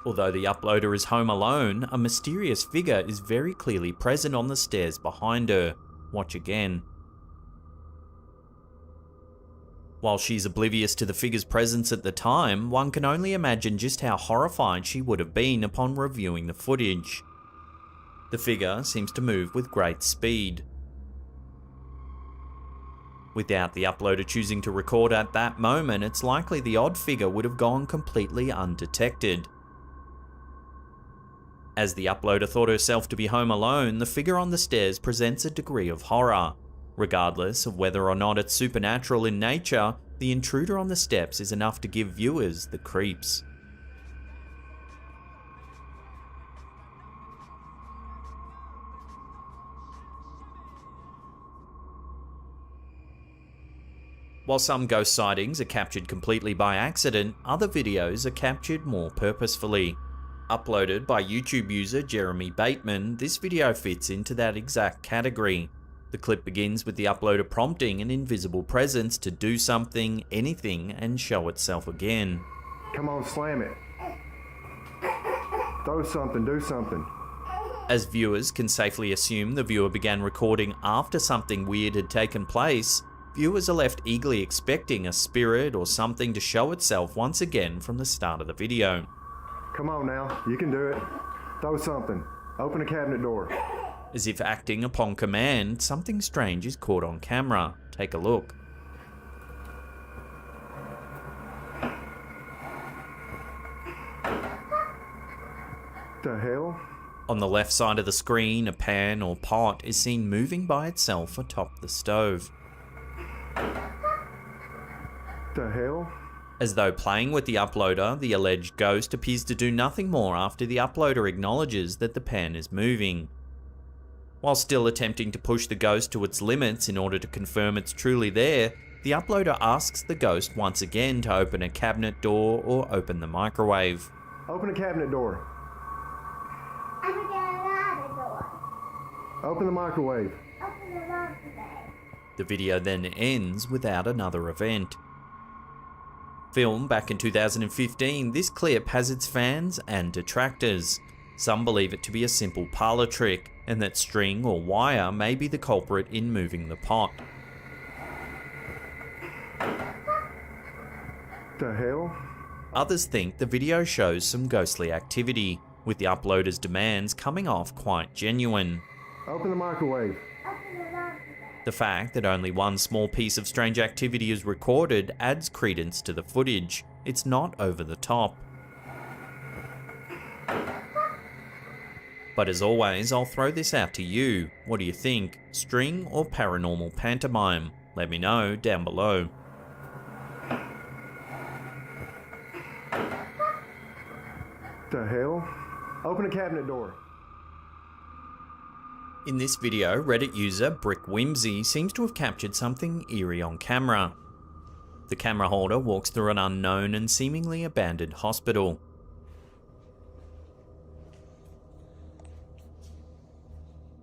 Although the uploader is home alone, a mysterious figure is very clearly present on the stairs behind her. Watch again. While she's oblivious to the figure's presence at the time, one can only imagine just how horrified she would have been upon reviewing the footage. The figure seems to move with great speed. Without the uploader choosing to record at that moment, it's likely the odd figure would have gone completely undetected. As the uploader thought herself to be home alone, the figure on the stairs presents a degree of horror. Regardless of whether or not it's supernatural in nature, the intruder on the steps is enough to give viewers the creeps. While some ghost sightings are captured completely by accident, other videos are captured more purposefully. Uploaded by YouTube user Jeremy Bateman, this video fits into that exact category. The clip begins with the uploader prompting an invisible presence to do something, anything, and show itself again. Come on, slam it. Throw something, do something. As viewers can safely assume the viewer began recording after something weird had taken place, viewers are left eagerly expecting a spirit or something to show itself once again from the start of the video. Come on now, you can do it. Throw something. Open a cabinet door. As if acting upon command, something strange is caught on camera. Take a look. The hell? On the left side of the screen, a pan or pot is seen moving by itself atop the stove. The hell? As though playing with the uploader, the alleged ghost appears to do nothing more after the uploader acknowledges that the pan is moving. While still attempting to push the ghost to its limits in order to confirm it's truly there, the uploader asks the ghost once again to open a cabinet door or open the microwave. Open a cabinet door. Open the microwave. The video then ends without another event. Filmed back in 2015, this clip has its fans and detractors. Some believe it to be a simple parlor trick, and that string or wire may be the culprit in moving the pot. The hell? Others think the video shows some ghostly activity, with the uploader's demands coming off quite genuine. Open the microwave. The fact that only one small piece of strange activity is recorded adds credence to the footage. It's not over the top. But as always, I'll throw this out to you. What do you think? String or paranormal pantomime? Let me know down below. The hell? Open a cabinet door. In this video, Reddit user Brick Whimsy seems to have captured something eerie on camera. The camera holder walks through an unknown and seemingly abandoned hospital.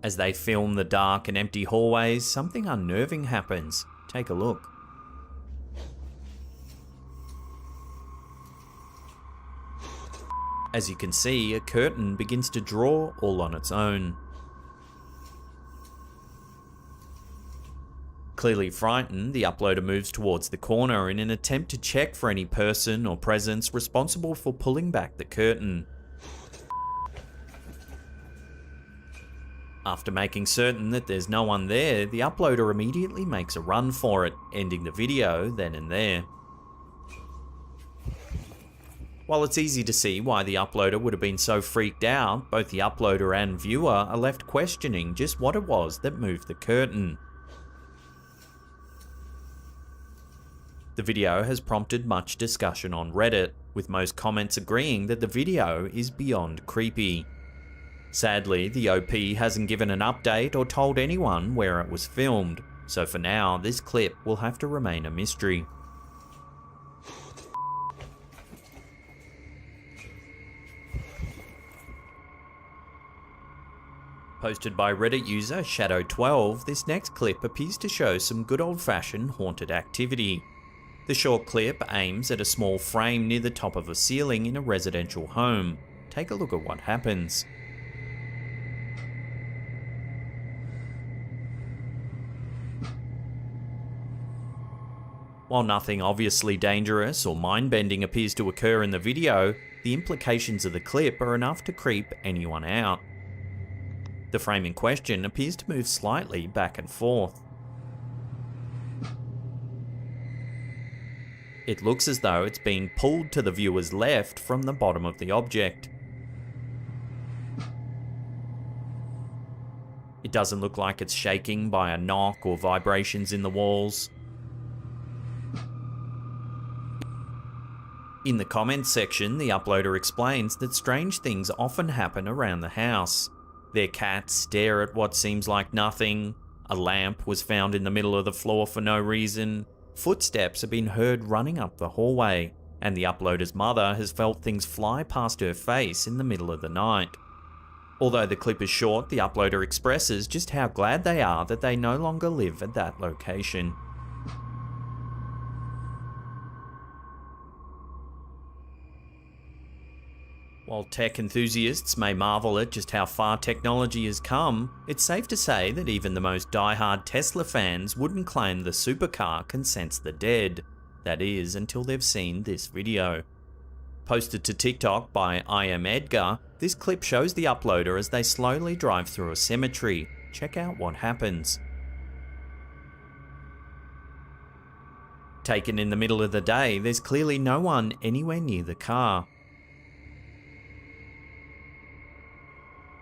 As they film the dark and empty hallways, something unnerving happens. Take a look. As you can see, a curtain begins to draw all on its own. Clearly frightened, the uploader moves towards the corner in an attempt to check for any person or presence responsible for pulling back the curtain. After making certain that there's no one there, the uploader immediately makes a run for it, ending the video then and there. While it's easy to see why the uploader would have been so freaked out, both the uploader and viewer are left questioning just what it was that moved the curtain. The video has prompted much discussion on Reddit, with most comments agreeing that the video is beyond creepy. Sadly, the OP hasn't given an update or told anyone where it was filmed, so for now, this clip will have to remain a mystery. Posted by Reddit user Shadow12, this next clip appears to show some good old-fashioned haunted activity. The short clip aims at a small frame near the top of a ceiling in a residential home. Take a look at what happens. While nothing obviously dangerous or mind-bending appears to occur in the video, the implications of the clip are enough to creep anyone out. The frame in question appears to move slightly back and forth. It looks as though it's being pulled to the viewer's left from the bottom of the object. It doesn't look like it's shaking by a knock or vibrations in the walls. In the comments section, the uploader explains that strange things often happen around the house. Their cats stare at what seems like nothing, a lamp was found in the middle of the floor for no reason, footsteps have been heard running up the hallway, and the uploader's mother has felt things fly past her face in the middle of the night. Although the clip is short, the uploader expresses just how glad they are that they no longer live at that location. While tech enthusiasts may marvel at just how far technology has come, it's safe to say that even the most die-hard Tesla fans wouldn't claim the supercar can sense the dead. That is, until they've seen this video. Posted to TikTok by I Am Edgar, this clip shows the uploader as they slowly drive through a cemetery. Check out what happens. Taken in the middle of the day, there's clearly no one anywhere near the car.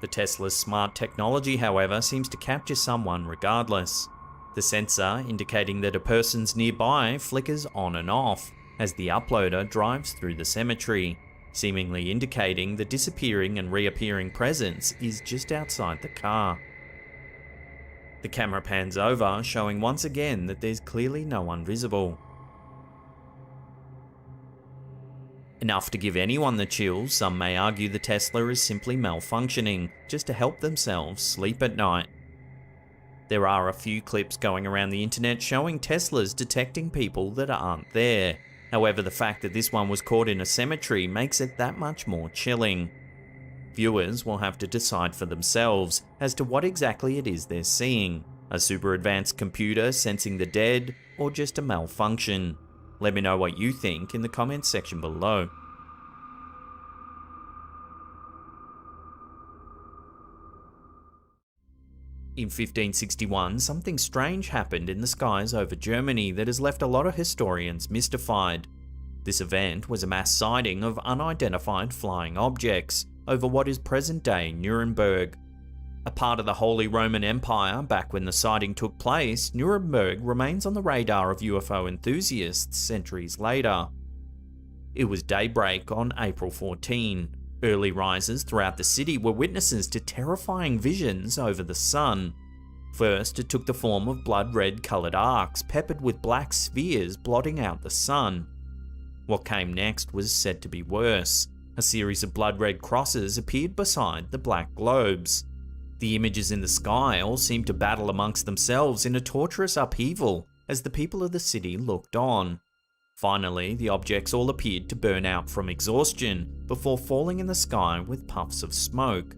The Tesla's smart technology, however, seems to capture someone regardless. The sensor, indicating that a person's nearby, flickers on and off as the uploader drives through the cemetery, seemingly indicating the disappearing and reappearing presence is just outside the car. The camera pans over, showing once again that there's clearly no one visible. Enough to give anyone the chills, some may argue the Tesla is simply malfunctioning, just to help themselves sleep at night. There are a few clips going around the internet showing Teslas detecting people that aren't there. However, the fact that this one was caught in a cemetery makes it that much more chilling. Viewers will have to decide for themselves as to what exactly it is they're seeing. A super advanced computer sensing the dead, or just a malfunction? Let me know what you think in the comments section below. In 1561, something strange happened in the skies over Germany that has left a lot of historians mystified. This event was a mass sighting of unidentified flying objects over what is present-day Nuremberg. A part of the Holy Roman Empire back when the sighting took place, Nuremberg remains on the radar of UFO enthusiasts centuries later. It was daybreak on April 14. Early risers throughout the city were witnesses to terrifying visions over the sun. First, it took the form of blood-red coloured arcs peppered with black spheres blotting out the sun. What came next was said to be worse. A series of blood-red crosses appeared beside the black globes. The images in the sky all seemed to battle amongst themselves in a torturous upheaval as the people of the city looked on. Finally, the objects all appeared to burn out from exhaustion before falling in the sky with puffs of smoke.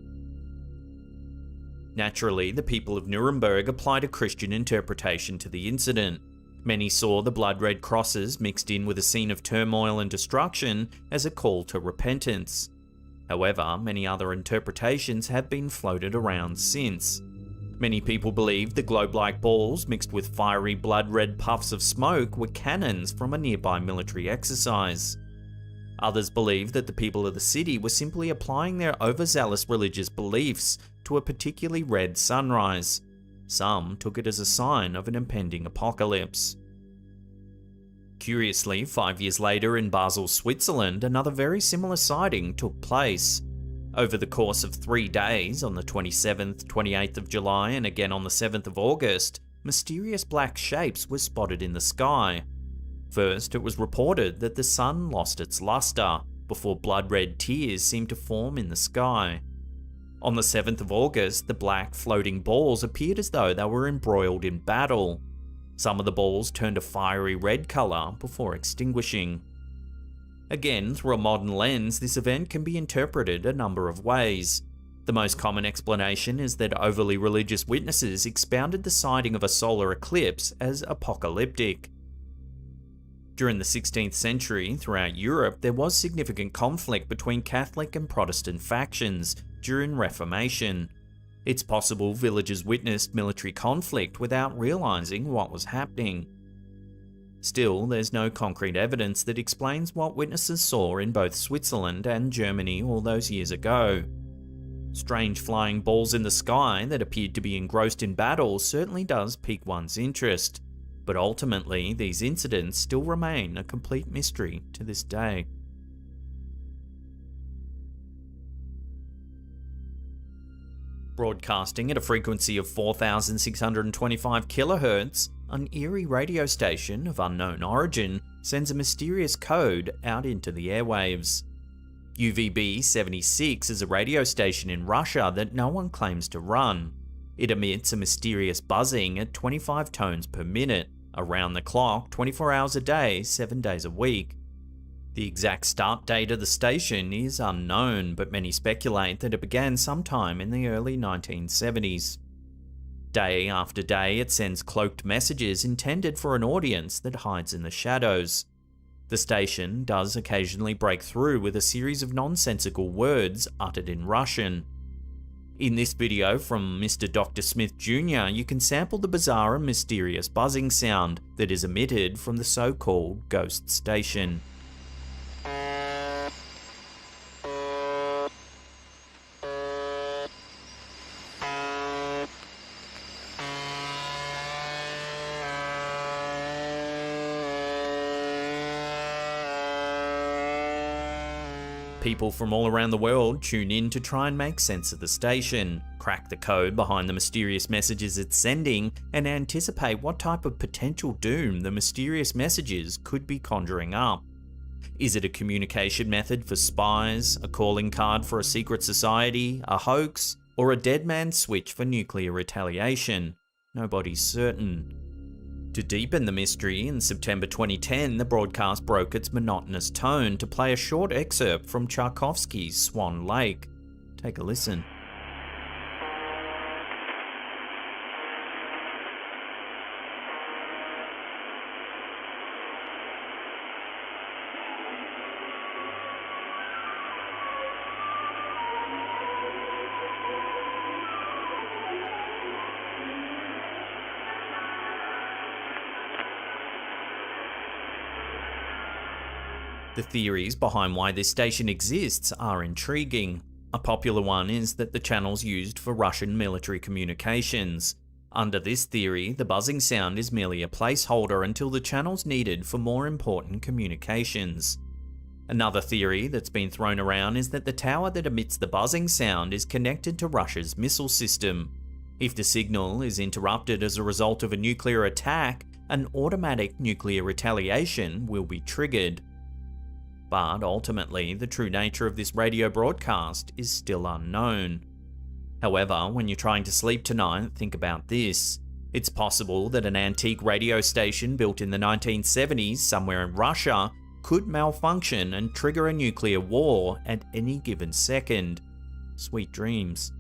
Naturally, the people of Nuremberg applied a Christian interpretation to the incident. Many saw the blood-red crosses mixed in with a scene of turmoil and destruction as a call to repentance. However, many other interpretations have been floated around since. Many people believed the globe-like balls mixed with fiery blood-red puffs of smoke were cannons from a nearby military exercise. Others believed that the people of the city were simply applying their overzealous religious beliefs to a particularly red sunrise. Some took it as a sign of an impending apocalypse. Curiously, 5 years later in Basel, Switzerland, another very similar sighting took place. Over the course of 3 days, on the 27th, 28th of July and again on the 7th of August, mysterious black shapes were spotted in the sky. First, it was reported that the sun lost its luster, before blood-red tears seemed to form in the sky. On the 7th of August, the black floating balls appeared as though they were embroiled in battle. Some of the balls turned a fiery red colour before extinguishing. Again, through a modern lens, this event can be interpreted a number of ways. The most common explanation is that overly religious witnesses expounded the sighting of a solar eclipse as apocalyptic. During the 16th century, throughout Europe, there was significant conflict between Catholic and Protestant factions during Reformation. It's possible villagers witnessed military conflict without realising what was happening. Still, there's no concrete evidence that explains what witnesses saw in both Switzerland and Germany all those years ago. Strange flying balls in the sky that appeared to be engrossed in battle certainly does pique one's interest, but ultimately these incidents still remain a complete mystery to this day. Broadcasting at a frequency of 4,625 kHz, an eerie radio station of unknown origin sends a mysterious code out into the airwaves. UVB-76 is a radio station in Russia that no one claims to run. It emits a mysterious buzzing at 25 tones per minute, around the clock, 24 hours a day, 7 days a week. The exact start date of the station is unknown, but many speculate that it began sometime in the early 1970s. Day after day, it sends cloaked messages intended for an audience that hides in the shadows. The station does occasionally break through with a series of nonsensical words uttered in Russian. In this video from Mr. Dr. Smith Jr., you can sample the bizarre and mysterious buzzing sound that is emitted from the so-called ghost station. People from all around the world tune in to try and make sense of the station, crack the code behind the mysterious messages it's sending, and anticipate what type of potential doom the mysterious messages could be conjuring up. Is it a communication method for spies, a calling card for a secret society, a hoax, or a dead man's switch for nuclear retaliation? Nobody's certain. To deepen the mystery, in September 2010, the broadcast broke its monotonous tone to play a short excerpt from Tchaikovsky's Swan Lake. Take a listen. The theories behind why this station exists are intriguing. A popular one is that the channel's used for Russian military communications. Under this theory, the buzzing sound is merely a placeholder until the channel's needed for more important communications. Another theory that's been thrown around is that the tower that emits the buzzing sound is connected to Russia's missile system. If the signal is interrupted as a result of a nuclear attack, an automatic nuclear retaliation will be triggered. But ultimately, the true nature of this radio broadcast is still unknown. However, when you're trying to sleep tonight, think about this. It's possible that an antique radio station built in the 1970s somewhere in Russia could malfunction and trigger a nuclear war at any given second. Sweet dreams.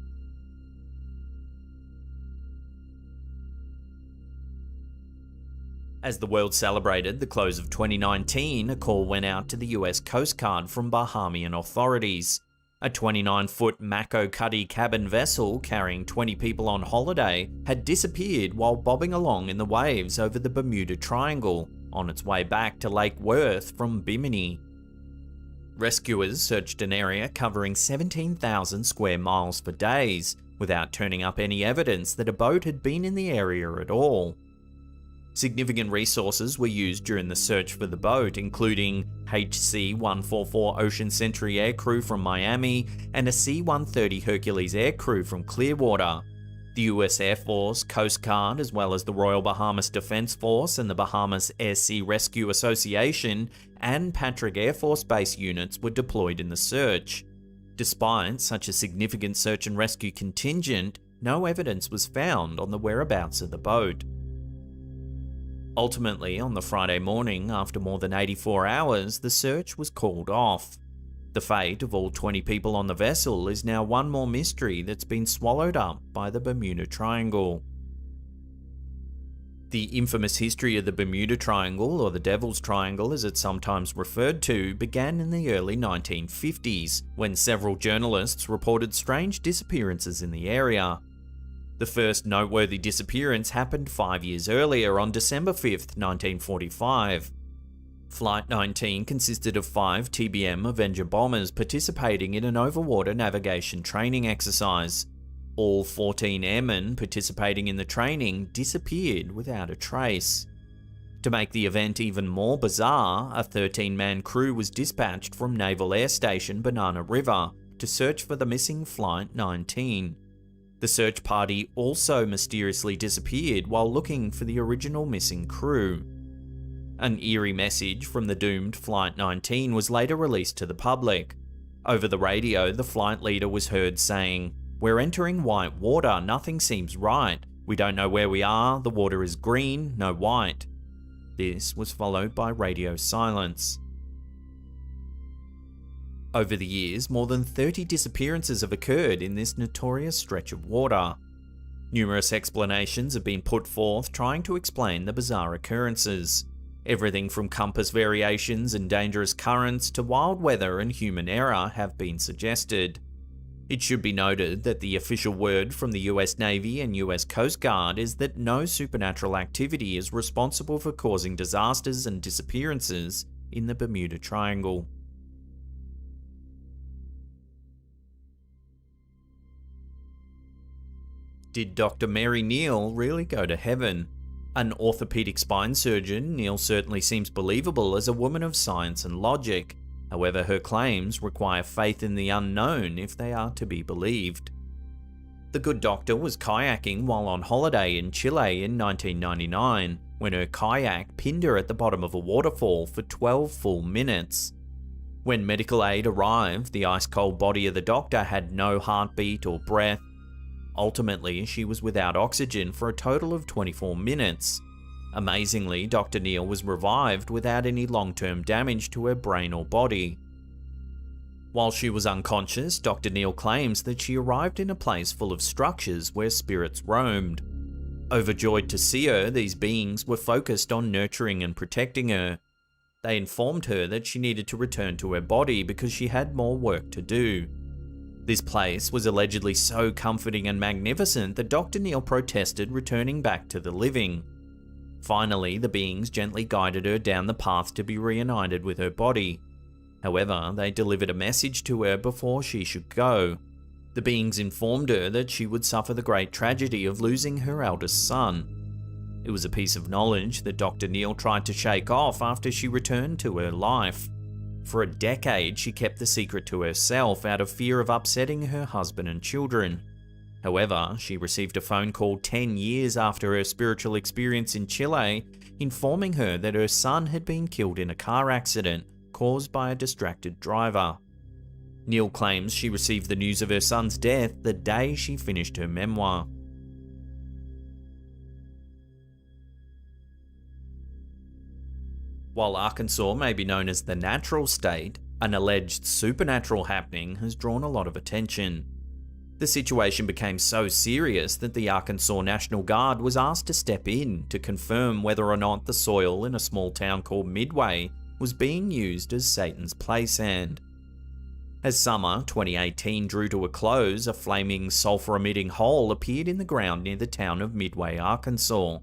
As the world celebrated the close of 2019, a call went out to the US Coast Guard from Bahamian authorities. A 29-foot Mako Cuddy cabin vessel carrying 20 people on holiday had disappeared while bobbing along in the waves over the Bermuda Triangle, on its way back to Lake Worth from Bimini. Rescuers searched an area covering 17,000 square miles for days, without turning up any evidence that a boat had been in the area at all. Significant resources were used during the search for the boat, including HC-144 Ocean Sentry aircrew from Miami and a C-130 Hercules aircrew from Clearwater. The US Air Force, Coast Guard, as well as the Royal Bahamas Defense Force and the Bahamas Air Sea Rescue Association and Patrick Air Force Base units were deployed in the search. Despite such a significant search and rescue contingent, no evidence was found on the whereabouts of the boat. Ultimately, on the Friday morning, after more than 84 hours, the search was called off. The fate of all 20 people on the vessel is now one more mystery that's been swallowed up by the Bermuda Triangle. The infamous history of the Bermuda Triangle, or the Devil's Triangle as it's sometimes referred to, began in the early 1950s, when several journalists reported strange disappearances in the area. The first noteworthy disappearance happened 5 years earlier on December 5th, 1945. Flight 19 consisted of 5 TBM Avenger bombers participating in an overwater navigation training exercise. All 14 airmen participating in the training disappeared without a trace. To make the event even more bizarre, a 13-man crew was dispatched from Naval Air Station Banana River to search for the missing Flight 19. The search party also mysteriously disappeared while looking for the original missing crew. An eerie message from the doomed Flight 19 was later released to the public. Over the radio, the flight leader was heard saying, "We're entering white water, nothing seems right. We don't know where we are, the water is green, no white." This was followed by radio silence. Over the years, more than 30 disappearances have occurred in this notorious stretch of water. Numerous explanations have been put forth trying to explain the bizarre occurrences. Everything from compass variations and dangerous currents to wild weather and human error have been suggested. It should be noted that the official word from the US Navy and US Coast Guard is that no supernatural activity is responsible for causing disasters and disappearances in the Bermuda Triangle. Did Dr. Mary Neal really go to heaven? An orthopedic spine surgeon, Neal certainly seems believable as a woman of science and logic. However, her claims require faith in the unknown if they are to be believed. The good doctor was kayaking while on holiday in Chile in 1999, when her kayak pinned her at the bottom of a waterfall for 12 full minutes. When medical aid arrived, the ice-cold body of the doctor had no heartbeat or breath. Ultimately, she was without oxygen for a total of 24 minutes. Amazingly, Dr. Neal was revived without any long-term damage to her brain or body. While she was unconscious, Dr. Neal claims that she arrived in a place full of structures where spirits roamed. Overjoyed to see her, these beings were focused on nurturing and protecting her. They informed her that she needed to return to her body because she had more work to do. This place was allegedly so comforting and magnificent that Dr. Neal protested returning back to the living. Finally, the beings gently guided her down the path to be reunited with her body. However, they delivered a message to her before she should go. The beings informed her that she would suffer the great tragedy of losing her eldest son. It was a piece of knowledge that Dr. Neal tried to shake off after she returned to her life. For a decade, she kept the secret to herself out of fear of upsetting her husband and children. However, she received a phone call 10 years after her spiritual experience in Chile, informing her that her son had been killed in a car accident caused by a distracted driver. Neal claims she received the news of her son's death the day she finished her memoir. While Arkansas may be known as the natural state, an alleged supernatural happening has drawn a lot of attention. The situation became so serious that the Arkansas National Guard was asked to step in to confirm whether or not the soil in a small town called Midway was being used as Satan's play sand. As summer 2018 drew to a close, a flaming sulfur-emitting hole appeared in the ground near the town of Midway, Arkansas.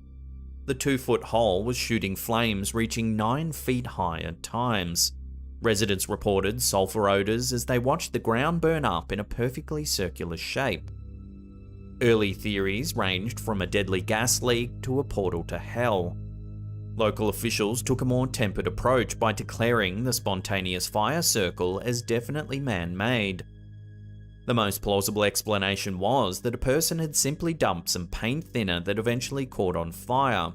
The 2-foot hole was shooting flames reaching 9 feet high at times. Residents reported sulfur odors as they watched the ground burn up in a perfectly circular shape. Early theories ranged from a deadly gas leak to a portal to hell. Local officials took a more tempered approach by declaring the spontaneous fire circle as definitely man-made. The most plausible explanation was that a person had simply dumped some paint thinner that eventually caught on fire.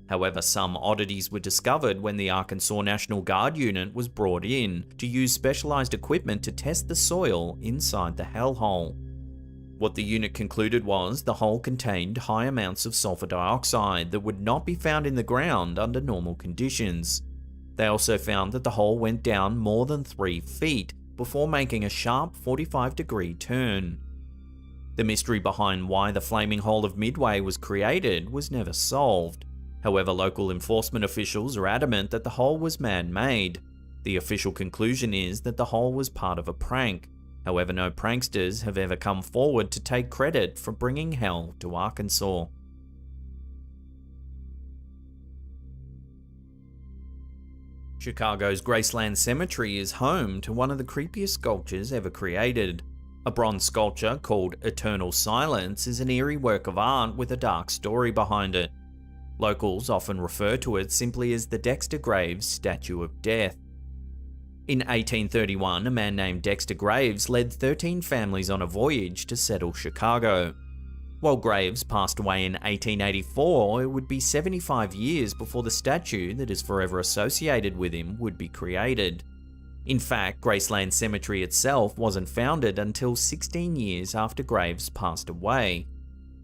However, some oddities were discovered when the Arkansas National Guard unit was brought in to use specialized equipment to test the soil inside the hellhole. What the unit concluded was the hole contained high amounts of sulfur dioxide that would not be found in the ground under normal conditions. They also found that the hole went down more than 3 feet before making a sharp 45-degree turn. The mystery behind why the flaming hole of Midway was created was never solved. However, local enforcement officials are adamant that the hole was man-made. The official conclusion is that the hole was part of a prank. However, no pranksters have ever come forward to take credit for bringing hell to Arkansas. Chicago's Graceland Cemetery is home to one of the creepiest sculptures ever created. A bronze sculpture called Eternal Silence is an eerie work of art with a dark story behind it. Locals often refer to it simply as the Dexter Graves Statue of Death. In 1831, a man named Dexter Graves led 13 families on a voyage to settle Chicago. While Graves passed away in 1884, it would be 75 years before the statue that is forever associated with him would be created. In fact, Graceland Cemetery itself wasn't founded until 16 years after Graves passed away.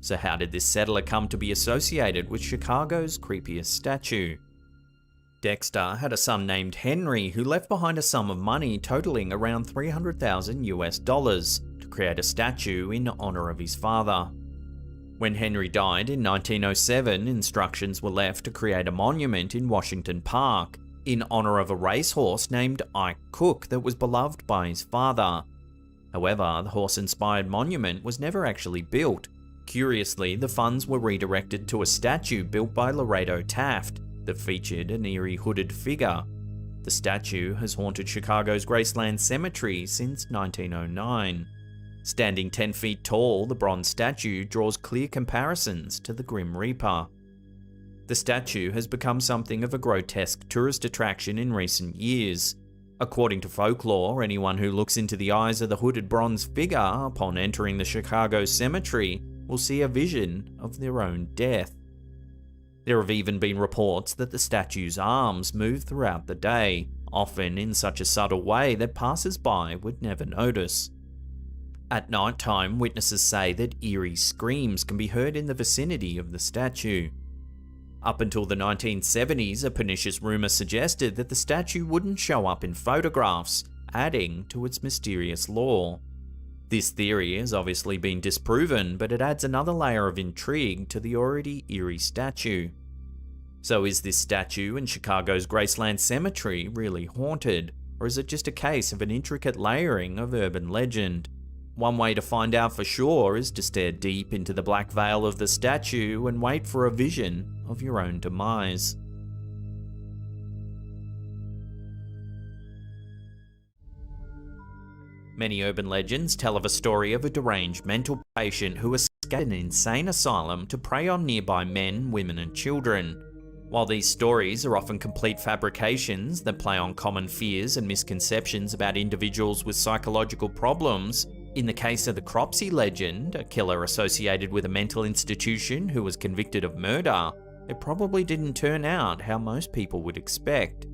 So how did this settler come to be associated with Chicago's creepiest statue? Dexter had a son named Henry who left behind a sum of money totaling around $300,000 to create a statue in honor of his father. When Henry died in 1907, instructions were left to create a monument in Washington Park in honor of a racehorse named Ike Cook that was beloved by his father. However, the horse-inspired monument was never actually built. Curiously, the funds were redirected to a statue built by Laredo Taft that featured an eerie hooded figure. The statue has haunted Chicago's Graceland Cemetery since 1909. Standing 10 feet tall, the bronze statue draws clear comparisons to the Grim Reaper. The statue has become something of a grotesque tourist attraction in recent years. According to folklore, anyone who looks into the eyes of the hooded bronze figure upon entering the Chicago cemetery will see a vision of their own death. There have even been reports that the statue's arms move throughout the day, often in such a subtle way that passers-by would never notice. At night time, witnesses say that eerie screams can be heard in the vicinity of the statue. Up until the 1970s, a pernicious rumour suggested that the statue wouldn't show up in photographs, adding to its mysterious lore. This theory has obviously been disproven, but it adds another layer of intrigue to the already eerie statue. So is this statue in Chicago's Graceland Cemetery really haunted, or is it just a case of an intricate layering of urban legend? One way to find out for sure is to stare deep into the black veil of the statue and wait for a vision of your own demise. Many urban legends tell of a story of a deranged mental patient who escaped an insane asylum to prey on nearby men, women and children. While these stories are often complete fabrications that play on common fears and misconceptions about individuals with psychological problems, in the case of the Cropsey legend, a killer associated with a mental institution who was convicted of murder, it probably didn't turn out how most people would expect.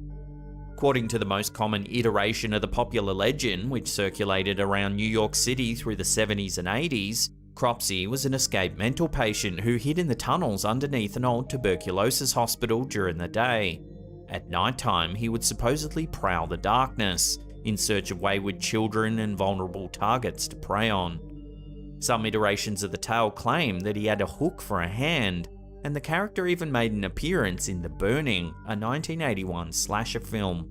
According to the most common iteration of the popular legend, which circulated around New York City through the 70s and 80s, Cropsey was an escaped mental patient who hid in the tunnels underneath an old tuberculosis hospital during the day. At nighttime, he would supposedly prowl the darkness, in search of wayward children and vulnerable targets to prey on. Some iterations of the tale claim that he had a hook for a hand, and the character even made an appearance in The Burning, a 1981 slasher film.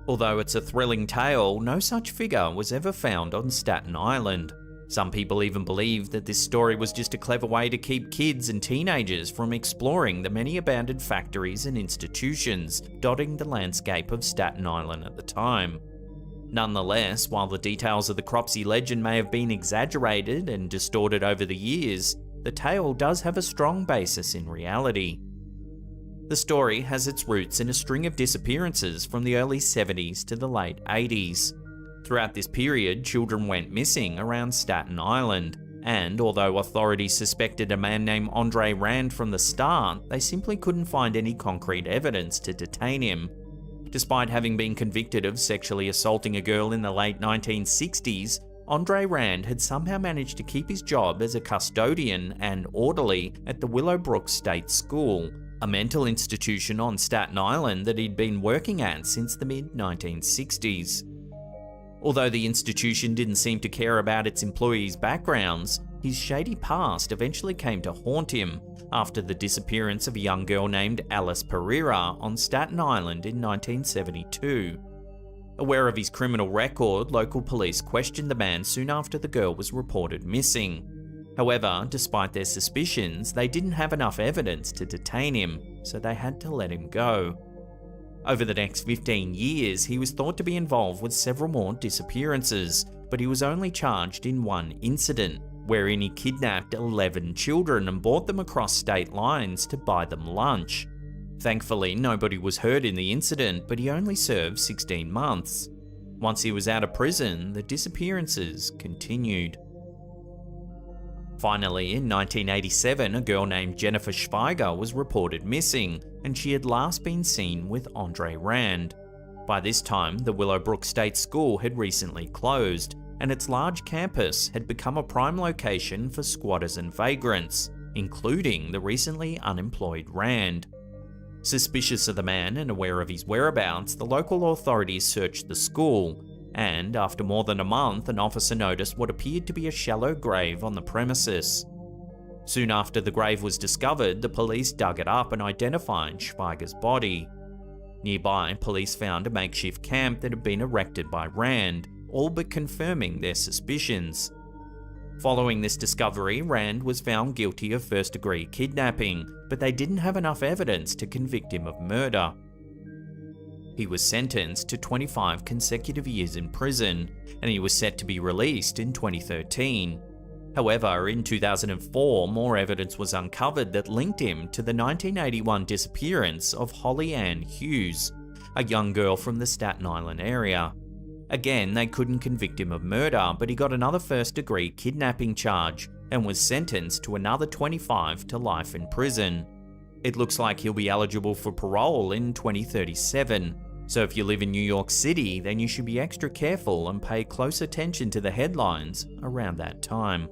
Although it's a thrilling tale, no such figure was ever found on Staten Island. Some people even believe that this story was just a clever way to keep kids and teenagers from exploring the many abandoned factories and institutions dotting the landscape of Staten Island at the time. Nonetheless, while the details of the Cropsey legend may have been exaggerated and distorted over the years, the tale does have a strong basis in reality. The story has its roots in a string of disappearances from the early 70s to the late 80s. Throughout this period, children went missing around Staten Island, and although authorities suspected a man named Andre Rand from the start, they simply couldn't find any concrete evidence to detain him. Despite having been convicted of sexually assaulting a girl in the late 1960s, Andre Rand had somehow managed to keep his job as a custodian and orderly at the Willowbrook State School, a mental institution on Staten Island that he'd been working at since the mid-1960s. Although the institution didn't seem to care about its employees' backgrounds, his shady past eventually came to haunt him after the disappearance of a young girl named Alice Pereira on Staten Island in 1972. Aware of his criminal record, local police questioned the man soon after the girl was reported missing. However, despite their suspicions, they didn't have enough evidence to detain him, so they had to let him go. Over the next 15 years, he was thought to be involved with several more disappearances, but he was only charged in one incident, wherein he kidnapped 11 children and brought them across state lines to buy them lunch. Thankfully, nobody was hurt in the incident, but he only served 16 months. Once he was out of prison, the disappearances continued. Finally, in 1987, a girl named Jennifer Schweiger was reported missing, and she had last been seen with Andre Rand. By this time, the Willowbrook State School had recently closed, and its large campus had become a prime location for squatters and vagrants, including the recently unemployed Rand. Suspicious of the man and aware of his whereabouts, the local authorities searched the school, and after more than a month, an officer noticed what appeared to be a shallow grave on the premises. Soon after the grave was discovered, the police dug it up and identified Schweiger's body. Nearby, police found a makeshift camp that had been erected by Rand, all but confirming their suspicions. Following this discovery, Rand was found guilty of first-degree kidnapping, but they didn't have enough evidence to convict him of murder. He was sentenced to 25 consecutive years in prison, and he was set to be released in 2013. However, in 2004, more evidence was uncovered that linked him to the 1981 disappearance of Holly Ann Hughes, a young girl from the Staten Island area. Again, they couldn't convict him of murder, but he got another first-degree kidnapping charge and was sentenced to another 25 to life in prison. It looks like he'll be eligible for parole in 2037. So if you live in New York City, then you should be extra careful and pay close attention to the headlines around that time.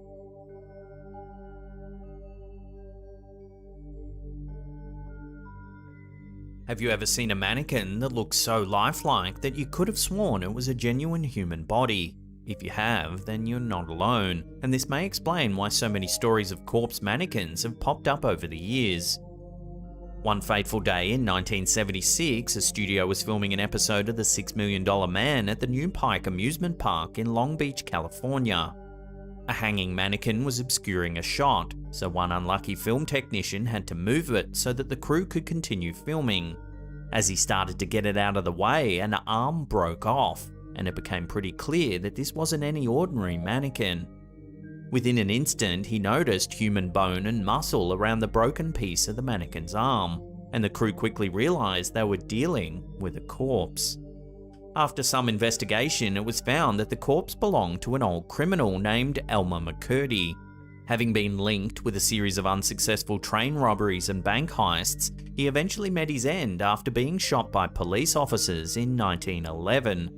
Have you ever seen a mannequin that looks so lifelike that you could have sworn it was a genuine human body? If you have, then you're not alone, and this may explain why so many stories of corpse mannequins have popped up over the years. One fateful day in 1976, a studio was filming an episode of The $6 Million Man at the New Pike amusement park in Long Beach, California. A hanging mannequin was obscuring a shot, so one unlucky film technician had to move it so that the crew could continue filming. As he started to get it out of the way, an arm broke off, and it became pretty clear that this wasn't any ordinary mannequin. Within an instant, he noticed human bone and muscle around the broken piece of the mannequin's arm, and the crew quickly realized they were dealing with a corpse. After some investigation, it was found that the corpse belonged to an old criminal named Elmer McCurdy. Having been linked with a series of unsuccessful train robberies and bank heists, he eventually met his end after being shot by police officers in 1911.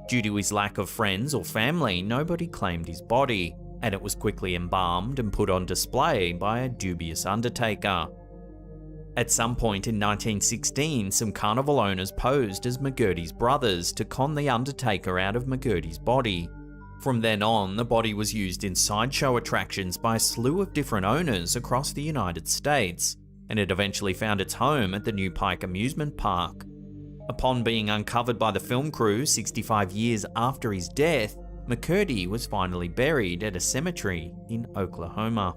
Due to his lack of friends or family, nobody claimed his body, and it was quickly embalmed and put on display by a dubious undertaker. At some point in 1916, some carnival owners posed as McGurdy's brothers to con the undertaker out of McGurdy's body. From then on, the body was used in sideshow attractions by a slew of different owners across the United States, and it eventually found its home at the New Pike amusement park. Upon being uncovered by the film crew 65 years after his death, McCurdy was finally buried at a cemetery in Oklahoma.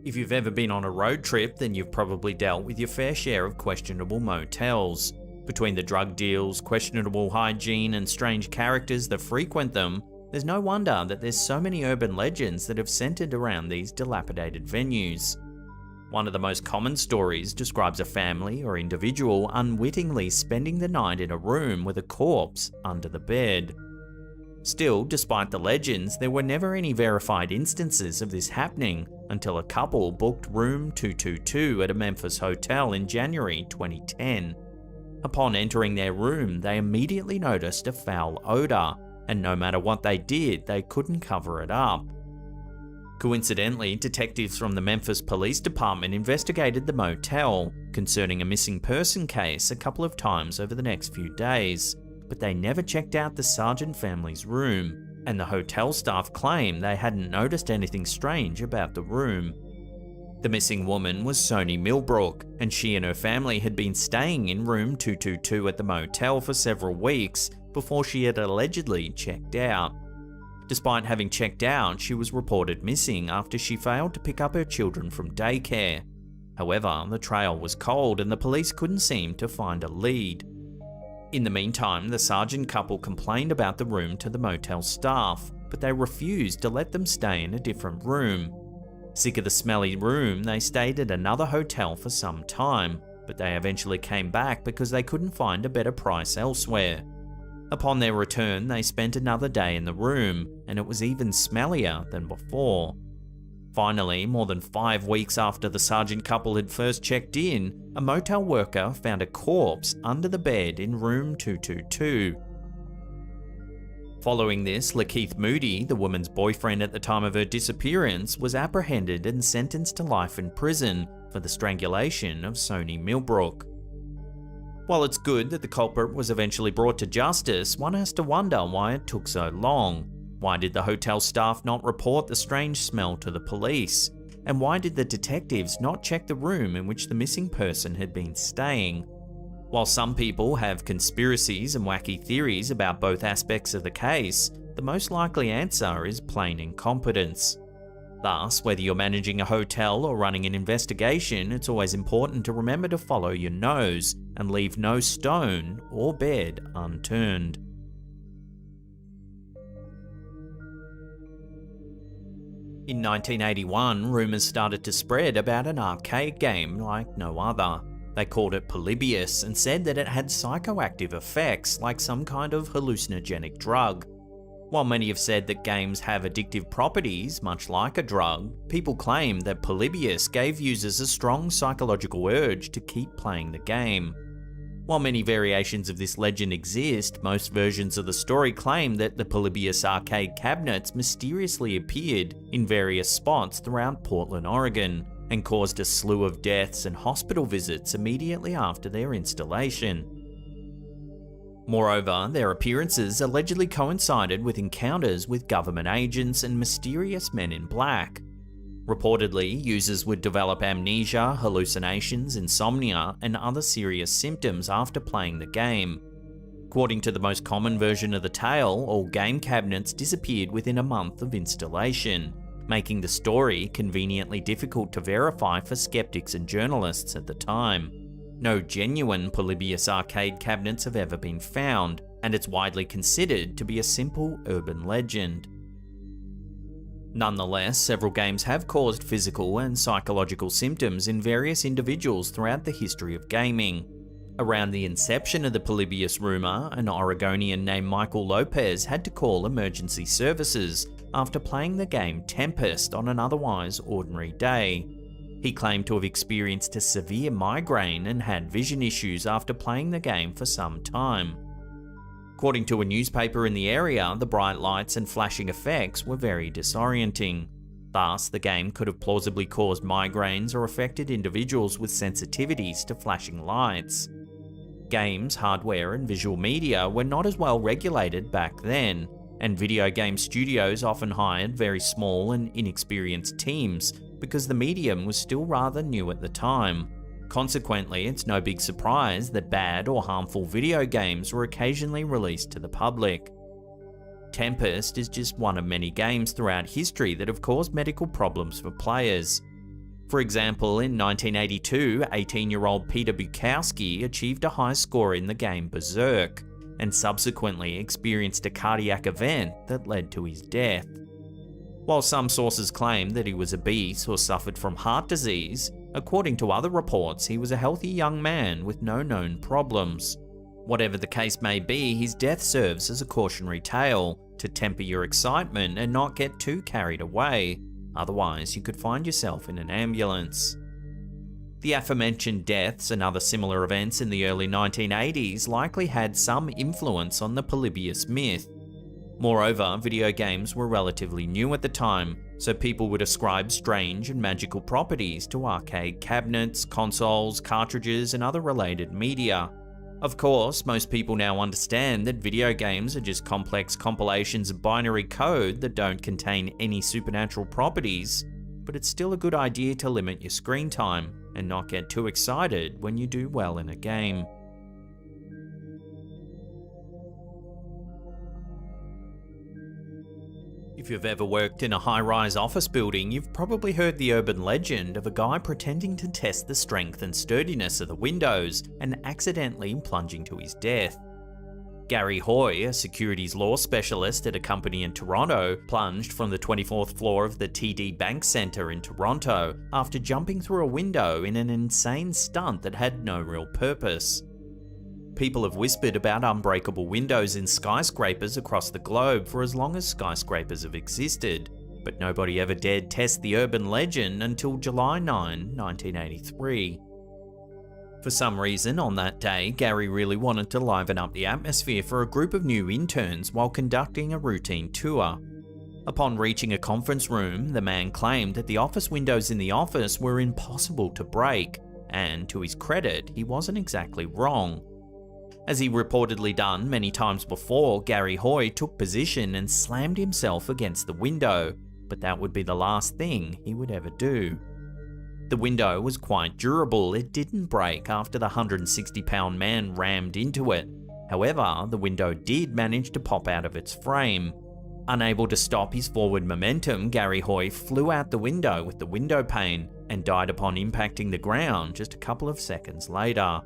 If you've ever been on a road trip, then you've probably dealt with your fair share of questionable motels. Between the drug deals, questionable hygiene, and strange characters that frequent them, there's no wonder that there's so many urban legends that have centered around these dilapidated venues. One of the most common stories describes a family or individual unwittingly spending the night in a room with a corpse under the bed. Still, despite the legends, there were never any verified instances of this happening until a couple booked room 222 at a Memphis hotel in January 2010. Upon entering their room, they immediately noticed a foul odor, and no matter what they did, they couldn't cover it up. Coincidentally, detectives from the Memphis Police Department investigated the motel concerning a missing person case a couple of times over the next few days, but they never checked out the Sargent family's room, and the hotel staff claimed they hadn't noticed anything strange about the room. The missing woman was Sony Millbrook, and she and her family had been staying in room 222 at the motel for several weeks before she had allegedly checked out. Despite having checked out, she was reported missing after she failed to pick up her children from daycare. However, the trail was cold and the police couldn't seem to find a lead. In the meantime, the Sargent couple complained about the room to the motel staff, but they refused to let them stay in a different room. Sick of the smelly room, they stayed at another hotel for some time, but they eventually came back because they couldn't find a better price elsewhere. Upon their return, they spent another day in the room, and it was even smellier than before. Finally, more than 5 weeks after the Sargent couple had first checked in, a motel worker found a corpse under the bed in room 222. Following this, Lakeith Moody, the woman's boyfriend at the time of her disappearance, was apprehended and sentenced to life in prison for the strangulation of Sony Millbrook. While it's good that the culprit was eventually brought to justice, one has to wonder why it took so long. Why did the hotel staff not report the strange smell to the police? And why did the detectives not check the room in which the missing person had been staying? While some people have conspiracies and wacky theories about both aspects of the case, the most likely answer is plain incompetence. Thus, whether you're managing a hotel or running an investigation, it's always important to remember to follow your nose and leave no stone or bed unturned. In 1981, rumours started to spread about an arcade game like no other. They called it Polybius and said that it had psychoactive effects like some kind of hallucinogenic drug. While many have said that games have addictive properties, much like a drug, people claim that Polybius gave users a strong psychological urge to keep playing the game. While many variations of this legend exist, most versions of the story claim that the Polybius arcade cabinets mysteriously appeared in various spots throughout Portland, Oregon, and caused a slew of deaths and hospital visits immediately after their installation. Moreover, their appearances allegedly coincided with encounters with government agents and mysterious men in black. Reportedly, users would develop amnesia, hallucinations, insomnia, and other serious symptoms after playing the game. According to the most common version of the tale, all game cabinets disappeared within a month of installation, making the story conveniently difficult to verify for skeptics and journalists at the time. No genuine Polybius arcade cabinets have ever been found, and it's widely considered to be a simple urban legend. Nonetheless, several games have caused physical and psychological symptoms in various individuals throughout the history of gaming. Around the inception of the Polybius rumour, an Oregonian named Michael Lopez had to call emergency services after playing the game Tempest on an otherwise ordinary day. He claimed to have experienced a severe migraine and had vision issues after playing the game for some time. According to a newspaper in the area, the bright lights and flashing effects were very disorienting. Thus, the game could have plausibly caused migraines or affected individuals with sensitivities to flashing lights. Games, hardware, and visual media were not as well regulated back then, and video game studios often hired very small and inexperienced teams because the medium was still rather new at the time. Consequently, it's no big surprise that bad or harmful video games were occasionally released to the public. Tempest is just one of many games throughout history that have caused medical problems for players. For example, in 1982, 18-year-old Peter Bukowski achieved a high score in the game Berserk, and subsequently experienced a cardiac event that led to his death. While some sources claim that he was obese or suffered from heart disease, according to other reports, he was a healthy young man with no known problems. Whatever the case may be, his death serves as a cautionary tale to temper your excitement and not get too carried away, otherwise you could find yourself in an ambulance. The aforementioned deaths and other similar events in the early 1980s likely had some influence on the Polybius myth. Moreover, video games were relatively new at the time, so people would ascribe strange and magical properties to arcade cabinets, consoles, cartridges, and other related media. Of course, most people now understand that video games are just complex compilations of binary code that don't contain any supernatural properties, but it's still a good idea to limit your screen time and not get too excited when you do well in a game. If you've ever worked in a high-rise office building, you've probably heard the urban legend of a guy pretending to test the strength and sturdiness of the windows and accidentally plunging to his death. Gary Hoy, a securities law specialist at a company in Toronto, plunged from the 24th floor of the TD Bank Centre in Toronto after jumping through a window in an insane stunt that had no real purpose. People have whispered about unbreakable windows in skyscrapers across the globe for as long as skyscrapers have existed, but nobody ever dared test the urban legend until July 9, 1983. For some reason, on that day, Gary really wanted to liven up the atmosphere for a group of new interns while conducting a routine tour. Upon reaching a conference room, the man claimed that the office windows in the office were impossible to break, and to his credit, he wasn't exactly wrong. As he reportedly done many times before, Gary Hoy took position and slammed himself against the window, but that would be the last thing he would ever do. The window was quite durable, it didn't break after the 160-pound man rammed into it. However, the window did manage to pop out of its frame. Unable to stop his forward momentum, Gary Hoy flew out the window with the window pane and died upon impacting the ground just a couple of seconds later.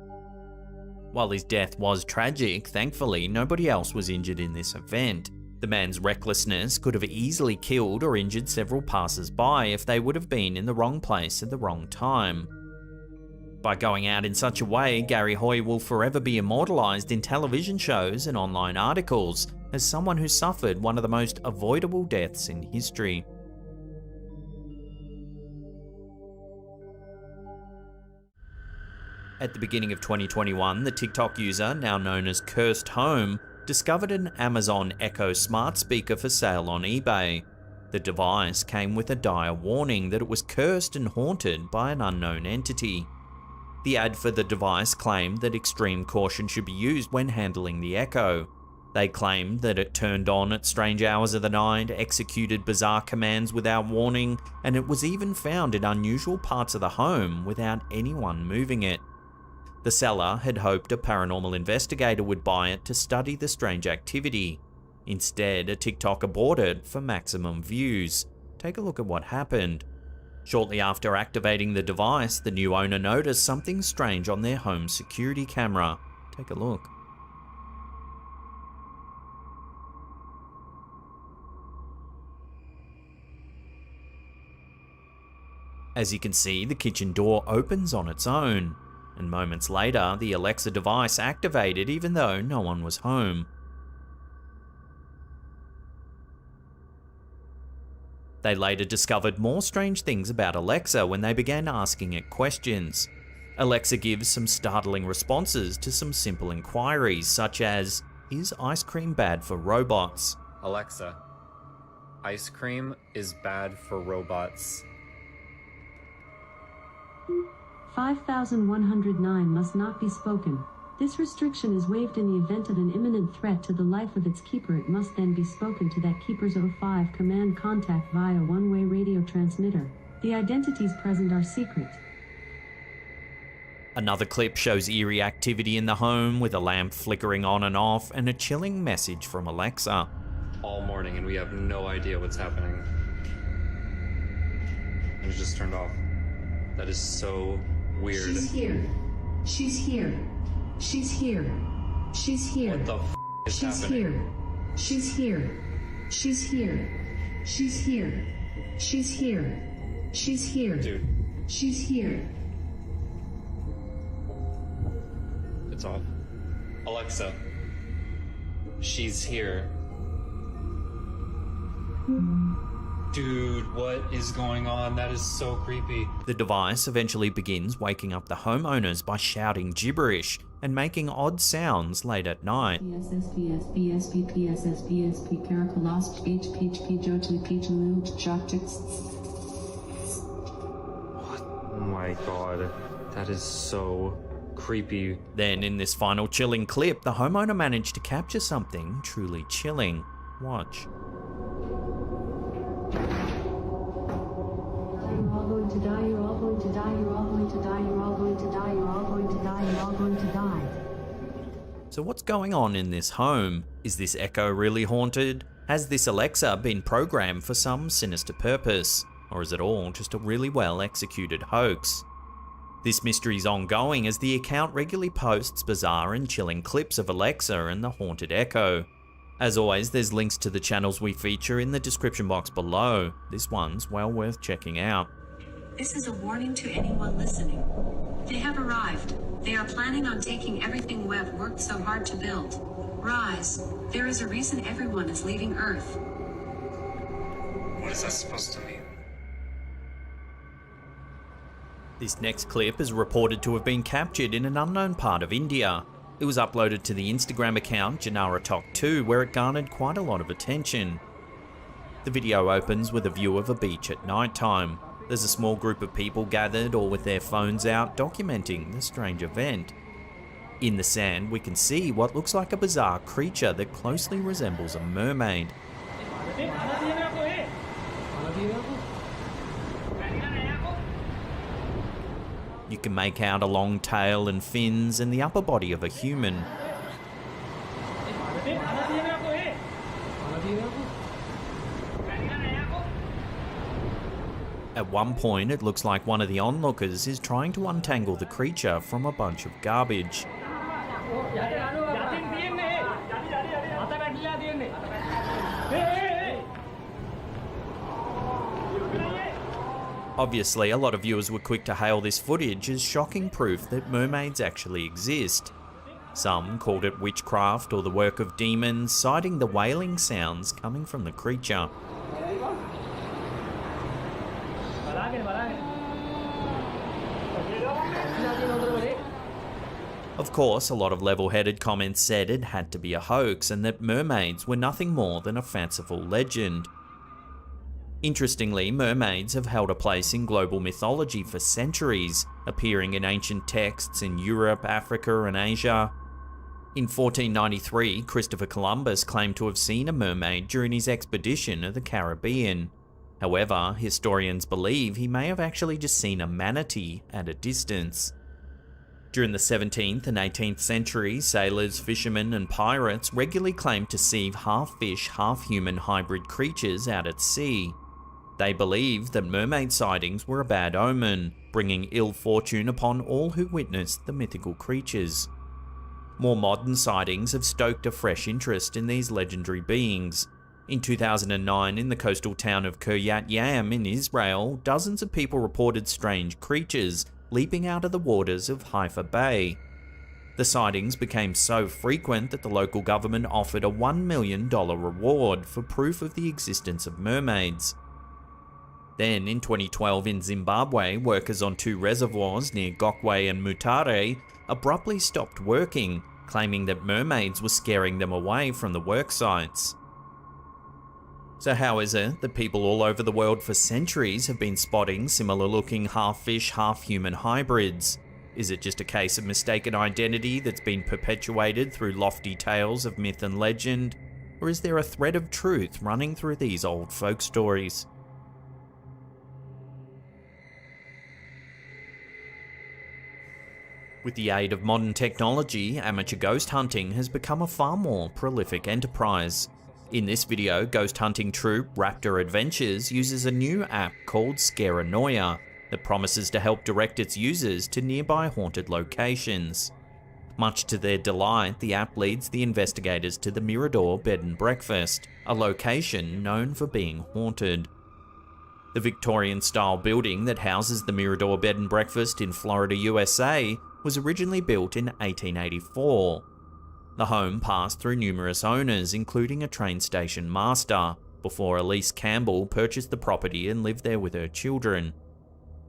While his death was tragic, thankfully nobody else was injured in this event. The man's recklessness could have easily killed or injured several passers-by if they would have been in the wrong place at the wrong time. By going out in such a way, Gary Hoy will forever be immortalised in television shows and online articles as someone who suffered one of the most avoidable deaths in history. At the beginning of 2021, the TikTok user, now known as Cursed Home, discovered an Amazon Echo smart speaker for sale on eBay. The device came with a dire warning that it was cursed and haunted by an unknown entity. The ad for the device claimed that extreme caution should be used when handling the Echo. They claimed that it turned on at strange hours of the night, executed bizarre commands without warning, and it was even found in unusual parts of the home without anyone moving it. The seller had hoped a paranormal investigator would buy it to study the strange activity. Instead, a TikToker bought it for maximum views. Take a look at what happened. Shortly after activating the device, the new owner noticed something strange on their home security camera. Take a look. As you can see, the kitchen door opens on its own, and moments later, the Alexa device activated even though no one was home. They later discovered more strange things about Alexa when they began asking it questions. Alexa gives some startling responses to some simple inquiries, such as, is ice cream bad for robots? Alexa, ice cream is bad for robots. 5109 must not be spoken. This restriction is waived in the event of an imminent threat to the life of its keeper. It must then be spoken to that keeper's 05 command contact via one-way radio transmitter. The identities present are secret. Another clip shows eerie activity in the home with a lamp flickering on and off and a chilling message from Alexa. All morning and we have no idea what's happening. And it just turned off. That is so weird. She's here. She's here. She's here. She's here. What the f is She's happening? here. She's here. She's here. She's here. She's here. She's here. Dude. She's here. It's off. Alexa, she's here. Dude, what is going on? That is so creepy. The device eventually begins waking up the homeowners by shouting gibberish and making odd sounds late at night. Oh my god, that is so creepy. Then in this final chilling clip, the homeowner managed to capture something truly chilling. Watch. You're all going to die, you're all going to die, you're all going to die, you're all going to die, you're all going to die, you're all going to die. So what's going on in this home? Is this Echo really haunted? Has this Alexa been programmed for some sinister purpose? Or is it all just a really well executed hoax? This mystery is ongoing as the account regularly posts bizarre and chilling clips of Alexa and the haunted Echo. As always, there's links to the channels we feature in the description box below. This one's well worth checking out. This is a warning to anyone listening. They have arrived. They are planning on taking everything we've worked so hard to build. Rise. There is a reason everyone is leaving Earth. What is that supposed to mean? This next clip is reported to have been captured in an unknown part of India. It was uploaded to the Instagram account JanaraTalk2, where it garnered quite a lot of attention. The video opens with a view of a beach at night time. There's a small group of people gathered, all with their phones out, documenting the strange event. In the sand, we can see what looks like a bizarre creature that closely resembles a mermaid. You can make out a long tail and fins and the upper body of a human. At one point, it looks like one of the onlookers is trying to untangle the creature from a bunch of garbage. Obviously, a lot of viewers were quick to hail this footage as shocking proof that mermaids actually exist. Some called it witchcraft or the work of demons, citing the wailing sounds coming from the creature. Of course, a lot of level-headed comments said it had to be a hoax and that mermaids were nothing more than a fanciful legend. Interestingly, mermaids have held a place in global mythology for centuries, appearing in ancient texts in Europe, Africa, and Asia. In 1493, Christopher Columbus claimed to have seen a mermaid during his expedition to the Caribbean. However, historians believe he may have actually just seen a manatee at a distance. During the 17th and 18th centuries, sailors, fishermen, and pirates regularly claimed to see half-fish, half-human hybrid creatures out at sea. They believed that mermaid sightings were a bad omen, bringing ill fortune upon all who witnessed the mythical creatures. More modern sightings have stoked a fresh interest in these legendary beings. In 2009, in the coastal town of Kiryat Yam in Israel, dozens of people reported strange creatures leaping out of the waters of Haifa Bay. The sightings became so frequent that the local government offered a $1 million reward for proof of the existence of mermaids. Then, in 2012 in Zimbabwe, workers on 2 reservoirs near Gokwe and Mutare abruptly stopped working, claiming that mermaids were scaring them away from the work sites. So how is it that people all over the world for centuries have been spotting similar-looking half-fish, half-human hybrids? Is it just a case of mistaken identity that's been perpetuated through lofty tales of myth and legend? Or is there a thread of truth running through these old folk stories? With the aid of modern technology, amateur ghost hunting has become a far more prolific enterprise. In this video, ghost hunting troupe Raptor Adventures uses a new app called Scaranoia that promises to help direct its users to nearby haunted locations. Much to their delight, the app leads the investigators to the Mirador Bed and Breakfast, a location known for being haunted. The Victorian-style building that houses the Mirador Bed and Breakfast in Florida, USA, was originally built in 1884. The home passed through numerous owners, including a train station master, before Elise Campbell purchased the property and lived there with her children.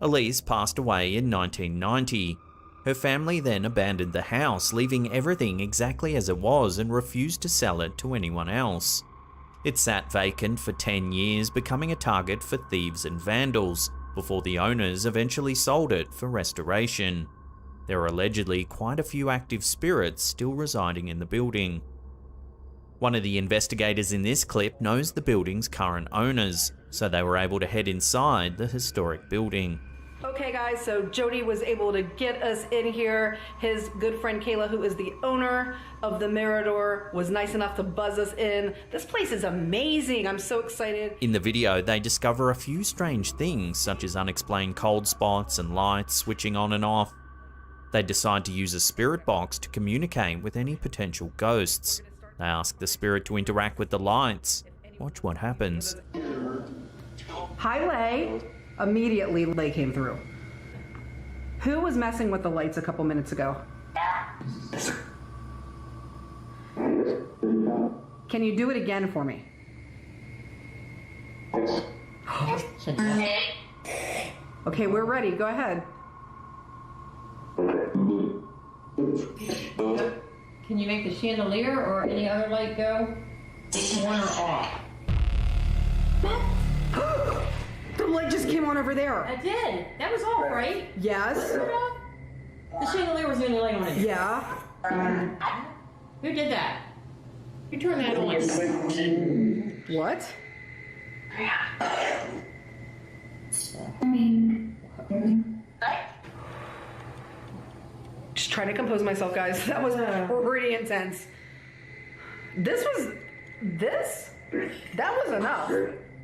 Elise passed away in 1990. Her family then abandoned the house, leaving everything exactly as it was and refused to sell it to anyone else. It sat vacant for 10 years, becoming a target for thieves and vandals, before the owners eventually sold it for restoration. There are allegedly quite a few active spirits still residing in the building. One of the investigators in this clip knows the building's current owners, so they were able to head inside the historic building. Okay guys, so Jody was able to get us in here. His good friend Kayla, who is the owner of the Mirador, was nice enough to buzz us in. This place is amazing, I'm so excited. In the video, they discover a few strange things, such as unexplained cold spots and lights switching on and off. They decide to use a spirit box to communicate with any potential ghosts. They ask the spirit to interact with the lights. Watch what happens. Hi, Lay. Immediately, Lay came through. Who was messing with the lights a couple minutes ago? Can you do it again for me? Okay, we're ready. Go ahead. Can you make the chandelier or any other light go on or off? The light just came on over there. I did. That was off, right? Yes. The chandelier was the only light on it. Yeah. Who did that? Who turned that on? What? Just trying to compose myself, guys. That was pretty intense. That was enough.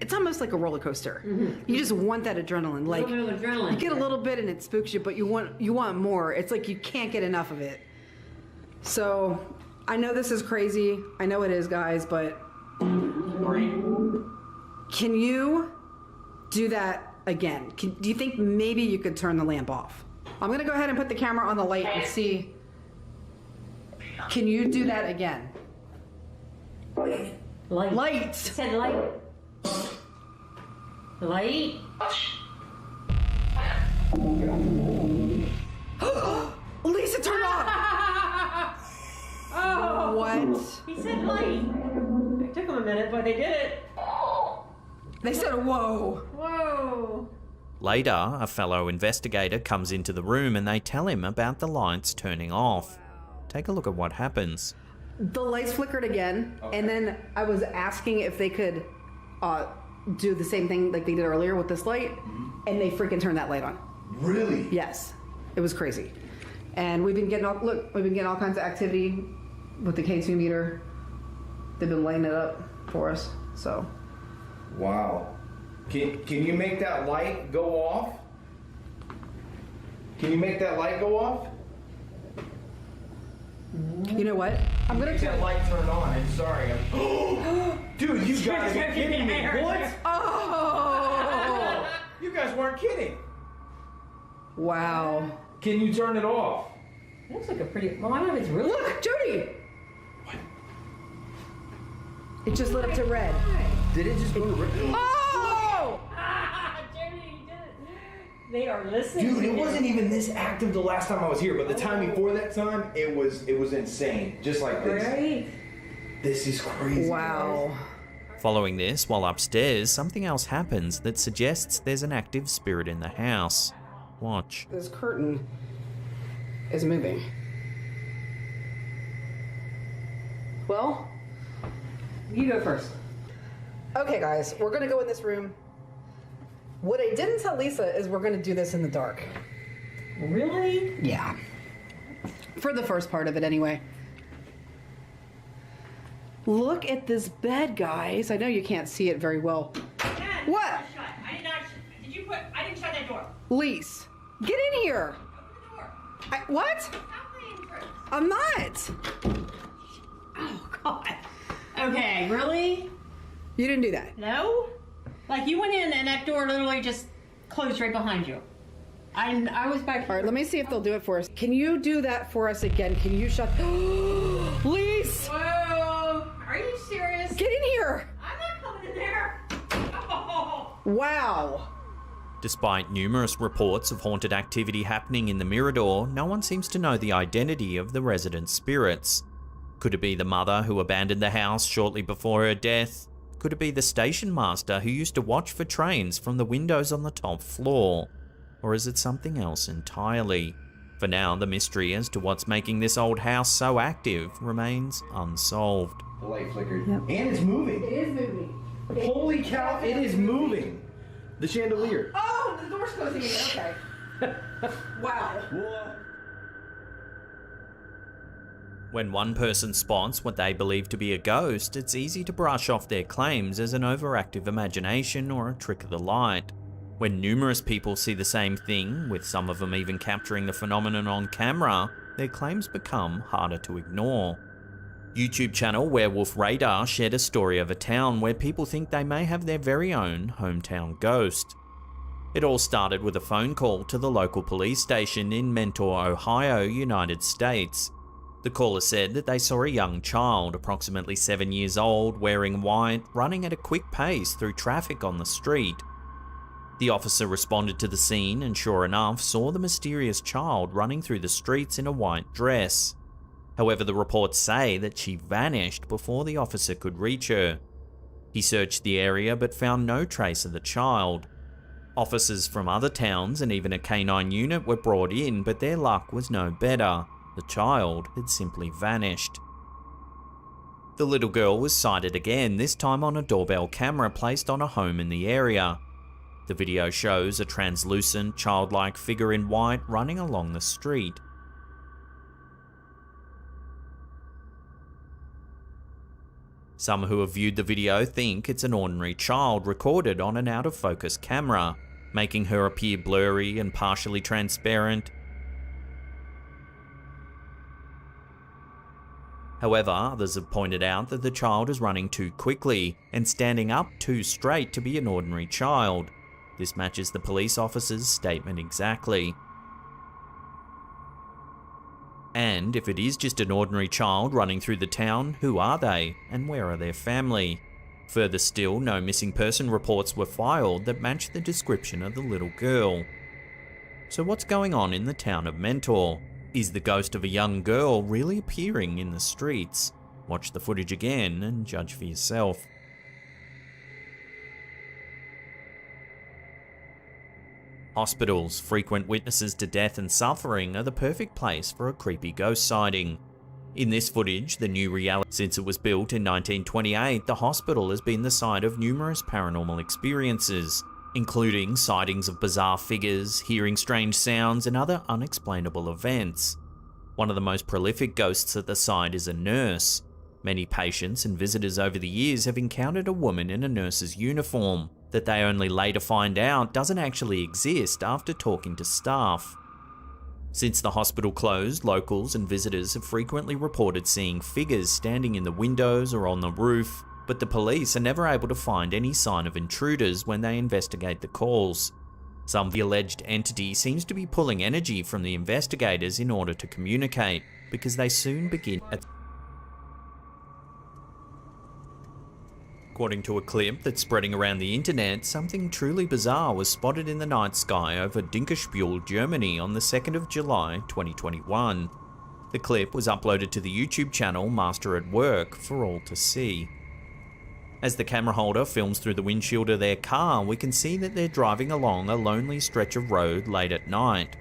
It's almost like a roller coaster. You just want that adrenaline. Like you get a little bit and it spooks you, but you want more. It's like you can't get enough of it. So I know this is crazy. I know it is, guys, but can you do that again? Do you think maybe you could turn the lamp off? I'm gonna go ahead and put the camera on the light and see. Can you do that again? Light. Light. It said light. Light. Lisa, turn off! Oh. What? He said light. It took him a minute, but they did it. They said whoa. Whoa. Later, a fellow investigator comes into the room and they tell him about the lights turning off. Take a look at what happens. The lights flickered again, and then I was asking if they could do the same thing like they did earlier with this light, and they freaking turned that light on. Really? Yes, it was crazy. And we've been getting all kinds of activity with the K2 meter. They've been lighting it up for us. So. Wow. Can you make that light go off? Can you make that light go off? You know what? I'm gonna make that light turn on. I'm sorry. Dude, you guys are kidding me. What? Oh! You guys weren't kidding. Wow. Can you turn it off? It looks like a pretty. Well, I don't know if it's really. Look, Jody. What? It just lit up to red. Did it just go to red? Oh! Jody, you did it. They are listening. Dude, it wasn't even this active the last time I was here, but the time before that time, it was insane. Just like this. Right? This is crazy. Wow. Following this, while upstairs, something else happens that suggests there's an active spirit in the house. Watch. This curtain is moving. Well, you go first. Okay, guys, we're gonna go in this room. What I didn't tell Lisa is we're gonna do this in the dark. Really? Yeah. For the first part of it, anyway. Look at this bed, guys. I know you can't see it very well. What? I did not. Did you put? I didn't shut that door. Lise, get in here. Open the door. What? Stop playing tricks. I'm not. Oh God. Okay, really? You didn't do that. No. Like you went in and that door literally just closed right behind you. I was back here. All right, let me see if they'll do it for us. Can you do that for us again? Can you shut... Lise! Whoa! Are you serious? Get in here! I'm not coming in there. Oh. Wow. Despite numerous reports of haunted activity happening in the Mirador, no one seems to know the identity of the resident spirits. Could it be the mother who abandoned the house shortly before her death? Could it be the station master who used to watch for trains from the windows on the top floor? Or is it something else entirely? For now, the mystery as to what's making this old house so active remains unsolved. The light flickered. Yep. And it's moving. It is moving. Holy cow, it is moving. The chandelier. Oh, the door's closing again. Okay. Wow. When one person spots what they believe to be a ghost, it's easy to brush off their claims as an overactive imagination or a trick of the light. When numerous people see the same thing, with some of them even capturing the phenomenon on camera, their claims become harder to ignore. YouTube channel Werewolf Radar shared a story of a town where people think they may have their very own hometown ghost. It all started with a phone call to the local police station in Mentor, Ohio, United States. The caller said that they saw a young child, approximately 7 years old, wearing white, running at a quick pace through traffic on the street. The officer responded to the scene and sure enough saw the mysterious child running through the streets in a white dress. However, the reports say that she vanished before the officer could reach her. He searched the area but found no trace of the child. Officers from other towns and even a canine unit were brought in, but their luck was no better, the child had simply vanished. The little girl was sighted again, this time on a doorbell camera placed on a home in the area. The video shows a translucent, childlike figure in white running along the street. Some who have viewed the video think it's an ordinary child recorded on an out-of-focus camera, making her appear blurry and partially transparent. However, others have pointed out that the child is running too quickly and standing up too straight to be an ordinary child. This matches the police officer's statement exactly. And if it is just an ordinary child running through the town, who are they and where are their family? Further still, no missing person reports were filed that matched the description of the little girl. So what's going on in the town of Mentor? Is the ghost of a young girl really appearing in the streets? Watch the footage again and judge for yourself. Hospitals, frequent witnesses to death and suffering, are the perfect place for a creepy ghost sighting. In this footage, the new reality, since it was built in 1928, the hospital has been the site of numerous paranormal experiences, including sightings of bizarre figures, hearing strange sounds, and other unexplainable events. One of the most prolific ghosts at the site is a nurse. Many patients and visitors over the years have encountered a woman in a nurse's uniform that they only later find out doesn't actually exist after talking to staff. Since the hospital closed, locals and visitors have frequently reported seeing figures standing in the windows or on the roof, but the police are never able to find any sign of intruders when they investigate the calls. Some of the alleged entity seems to be pulling energy from the investigators in order to communicate, because they soon begin at... According to a clip that's spreading around the internet, something truly bizarre was spotted in the night sky over Dinkelspiel, Germany on the 2nd of July 2021. The clip was uploaded to the YouTube channel Master at Work for all to see. As the camera holder films through the windshield of their car, we can see that they're driving along a lonely stretch of road late at night.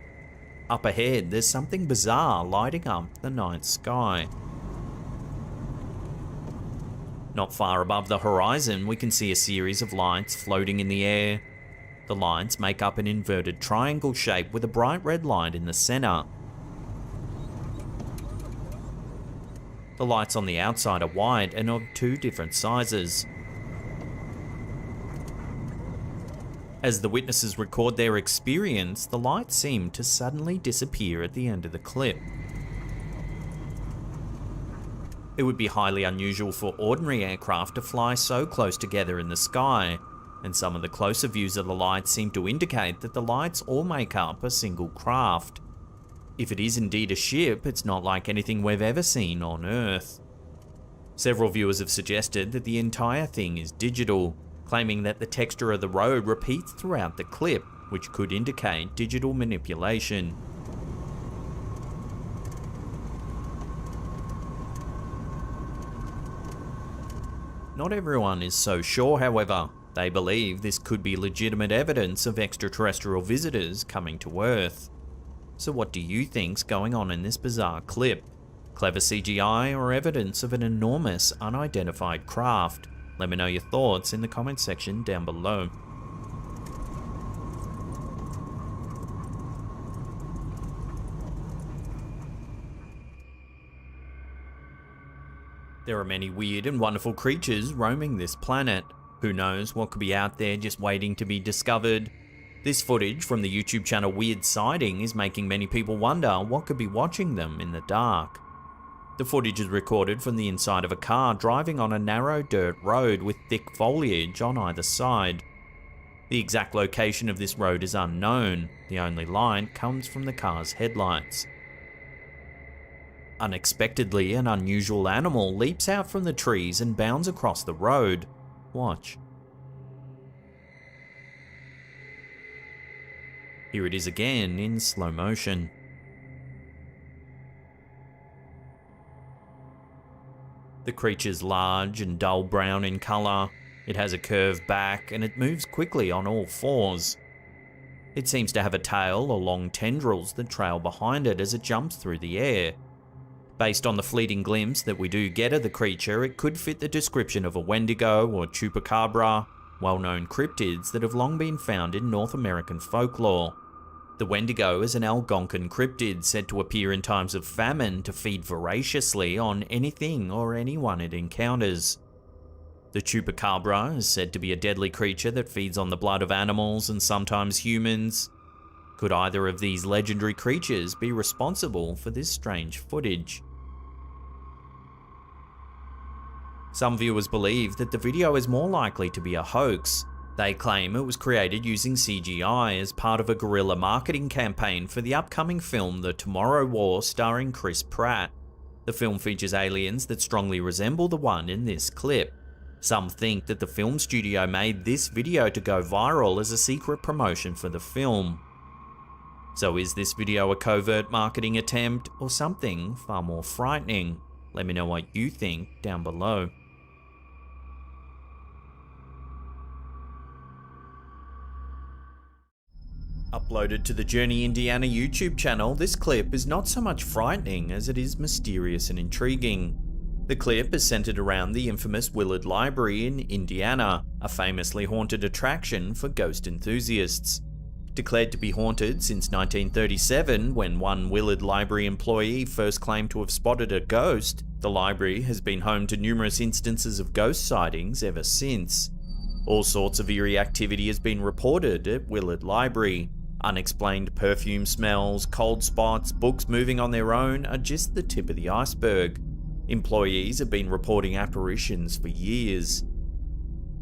Up ahead, there's something bizarre lighting up the night sky. Not far above the horizon, we can see a series of lights floating in the air. The lights make up an inverted triangle shape with a bright red light in the center. The lights on the outside are white and of two different sizes. As the witnesses record their experience, the lights seem to suddenly disappear at the end of the clip. It would be highly unusual for ordinary aircraft to fly so close together in the sky, and some of the closer views of the lights seem to indicate that the lights all make up a single craft. If it is indeed a ship, it's not like anything we've ever seen on Earth. Several viewers have suggested that the entire thing is digital, claiming that the texture of the road repeats throughout the clip, which could indicate digital manipulation. Not everyone is so sure, however. They believe this could be legitimate evidence of extraterrestrial visitors coming to Earth. So what do you think's going on in this bizarre clip? Clever CGI or evidence of an enormous unidentified craft? Let me know your thoughts in the comment section down below. There are many weird and wonderful creatures roaming this planet. Who knows what could be out there just waiting to be discovered? This footage from the YouTube channel Weird Sighting is making many people wonder what could be watching them in the dark. The footage is recorded from the inside of a car driving on a narrow dirt road with thick foliage on either side. The exact location of this road is unknown. The only light comes from the car's headlights. Unexpectedly, an unusual animal leaps out from the trees and bounds across the road. Watch. Here it is again in slow motion. The creature's large and dull brown in colour. It has a curved back and it moves quickly on all fours. It seems to have a tail or long tendrils that trail behind it as it jumps through the air. Based on the fleeting glimpse that we do get of the creature, it could fit the description of a Wendigo or Chupacabra, well-known cryptids that have long been found in North American folklore. The Wendigo is an Algonquin cryptid said to appear in times of famine to feed voraciously on anything or anyone it encounters. The Chupacabra is said to be a deadly creature that feeds on the blood of animals and sometimes humans. Could either of these legendary creatures be responsible for this strange footage? Some viewers believe that the video is more likely to be a hoax. They claim it was created using CGI as part of a guerrilla marketing campaign for the upcoming film The Tomorrow War starring Chris Pratt. The film features aliens that strongly resemble the one in this clip. Some think that the film studio made this video to go viral as a secret promotion for the film. So is this video a covert marketing attempt or something far more frightening? Let me know what you think down below. Uploaded to the Journey Indiana YouTube channel, this clip is not so much frightening as it is mysterious and intriguing. The clip is centered around the infamous Willard Library in Indiana, a famously haunted attraction for ghost enthusiasts. Declared to be haunted since 1937, when one Willard Library employee first claimed to have spotted a ghost, the library has been home to numerous instances of ghost sightings ever since. All sorts of eerie activity has been reported at Willard Library. Unexplained perfume smells, cold spots, books moving on their own are just the tip of the iceberg. Employees have been reporting apparitions for years.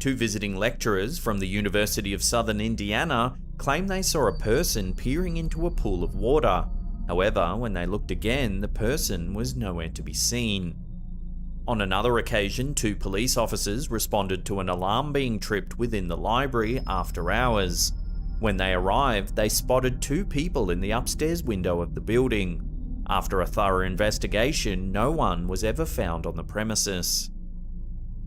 Two visiting lecturers from the University of Southern Indiana claim they saw a person peering into a pool of water. However, when they looked again, the person was nowhere to be seen. On another occasion, two police officers responded to an alarm being tripped within the library after hours. When they arrived, they spotted two people in the upstairs window of the building. After a thorough investigation, no one was ever found on the premises.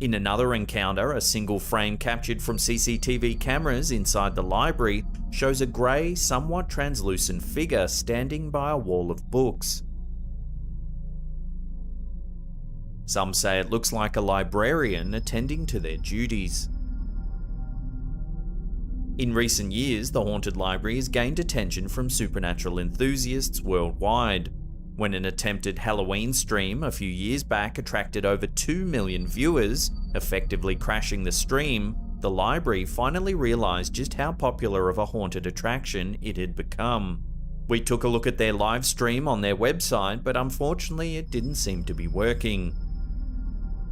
In another encounter, a single frame captured from CCTV cameras inside the library shows a grey, somewhat translucent figure standing by a wall of books. Some say it looks like a librarian attending to their duties. In recent years, the haunted library has gained attention from supernatural enthusiasts worldwide. When an attempted Halloween stream a few years back attracted over 2 million viewers, effectively crashing the stream, the library finally realised just how popular of a haunted attraction it had become. We took a look at their live stream on their website, but unfortunately it didn't seem to be working.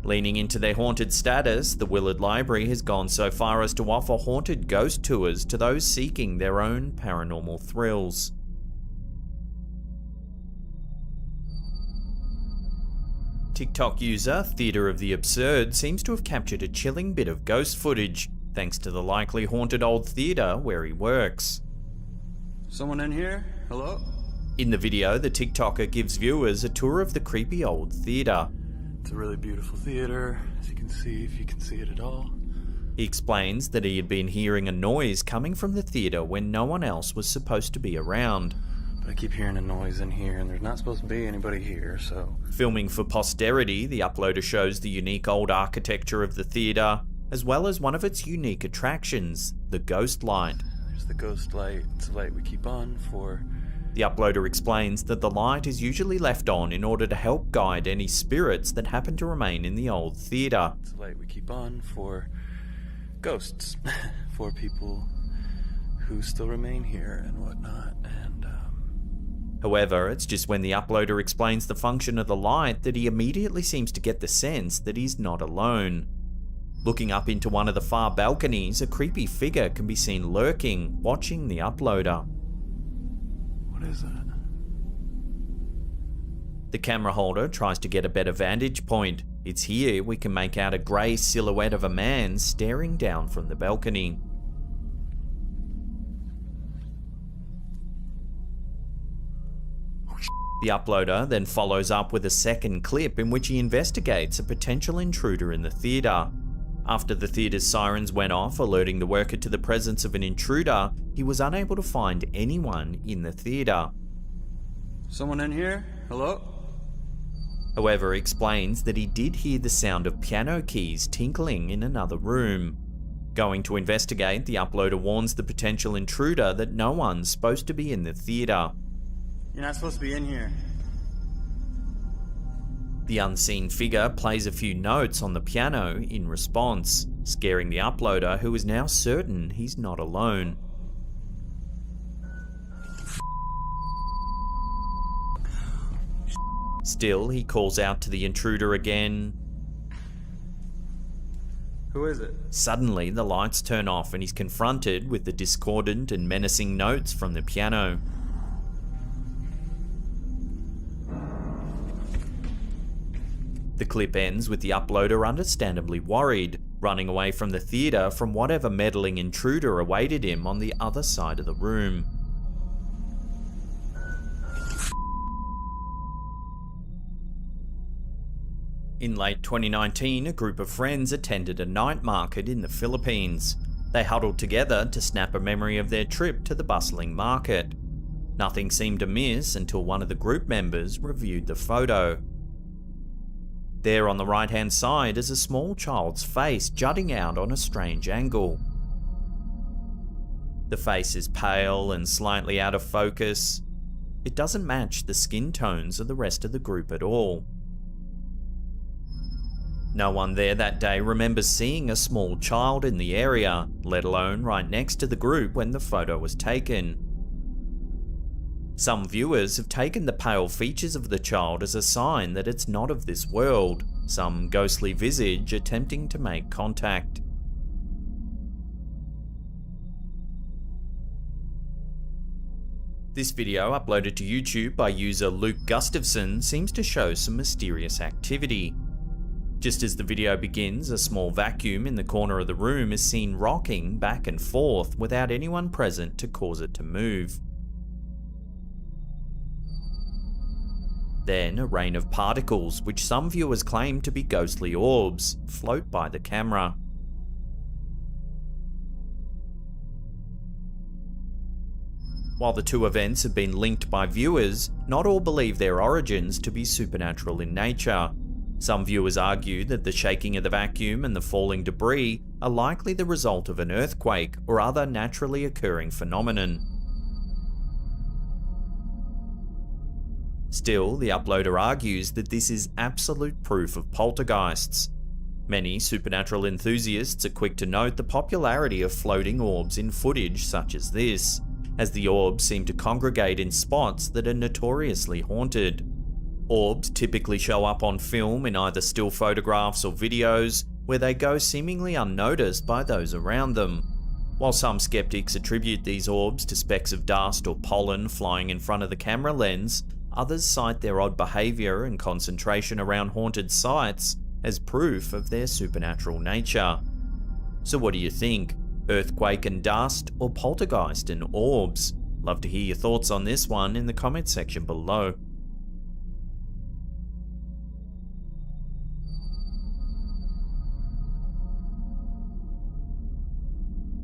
Leaning into their haunted status, the Willard Library has gone so far as to offer haunted ghost tours to those seeking their own paranormal thrills. TikTok user Theatre of the Absurd seems to have captured a chilling bit of ghost footage, thanks to the likely haunted old theatre where he works. Someone in here? Hello? In the video, the TikToker gives viewers a tour of the creepy old theatre. It's a really beautiful theater, as you can see, if you can see it at all. He explains that he had been hearing a noise coming from the theatre when no one else was supposed to be around. But I keep hearing a noise in here, and there's not supposed to be anybody here, so... Filming for posterity, the uploader shows the unique old architecture of the theatre, as well as one of its unique attractions, the ghost light. There's the ghost light. It's a light we keep on for... The uploader explains that the light is usually left on in order to help guide any spirits that happen to remain in the old theatre. It's a light we keep on for ghosts, for people who still remain here and whatnot, and However, it's just when the uploader explains the function of the light that he immediately seems to get the sense that he's not alone. Looking up into one of the far balconies, a creepy figure can be seen lurking, watching the uploader. What is that? The camera holder tries to get a better vantage point. It's here we can make out a grey silhouette of a man staring down from the balcony. The uploader then follows up with a second clip in which he investigates a potential intruder in the theatre. After the theatre's sirens went off, alerting the worker to the presence of an intruder, he was unable to find anyone in the theatre. Someone in here? Hello? However, explains that he did hear the sound of piano keys tinkling in another room. Going to investigate, the uploader warns the potential intruder that no one's supposed to be in the theatre. You're not supposed to be in here. The unseen figure plays a few notes on the piano in response, scaring the uploader, who is now certain he's not alone. Still, he calls out to the intruder again. Who is it? Suddenly, the lights turn off and he's confronted with the discordant and menacing notes from the piano. The clip ends with the uploader understandably worried, running away from the theatre from whatever meddling intruder awaited him on the other side of the room. In late 2019, a group of friends attended a night market in the Philippines. They huddled together to snap a memory of their trip to the bustling market. Nothing seemed amiss until one of the group members reviewed the photo. There on the right-hand side is a small child's face jutting out on a strange angle. The face is pale and slightly out of focus. It doesn't match the skin tones of the rest of the group at all. No one there that day remembers seeing a small child in the area, let alone right next to the group when the photo was taken. Some viewers have taken the pale features of the child as a sign that it's not of this world, some ghostly visage attempting to make contact. This video, uploaded to YouTube by user Luke Gustafson, seems to show some mysterious activity. Just as the video begins, a small vacuum in the corner of the room is seen rocking back and forth without anyone present to cause it to move. Then, a rain of particles, which some viewers claim to be ghostly orbs, float by the camera. While the two events have been linked by viewers, not all believe their origins to be supernatural in nature. Some viewers argue that the shaking of the vacuum and the falling debris are likely the result of an earthquake or other naturally occurring phenomenon. Still, the uploader argues that this is absolute proof of poltergeists. Many supernatural enthusiasts are quick to note the popularity of floating orbs in footage such as this, as the orbs seem to congregate in spots that are notoriously haunted. Orbs typically show up on film in either still photographs or videos, where they go seemingly unnoticed by those around them. While some skeptics attribute these orbs to specks of dust or pollen flying in front of the camera lens, others cite their odd behaviour and concentration around haunted sites as proof of their supernatural nature. So what do you think? Earthquake and dust, or poltergeist and orbs? Love to hear your thoughts on this one in the comments section below.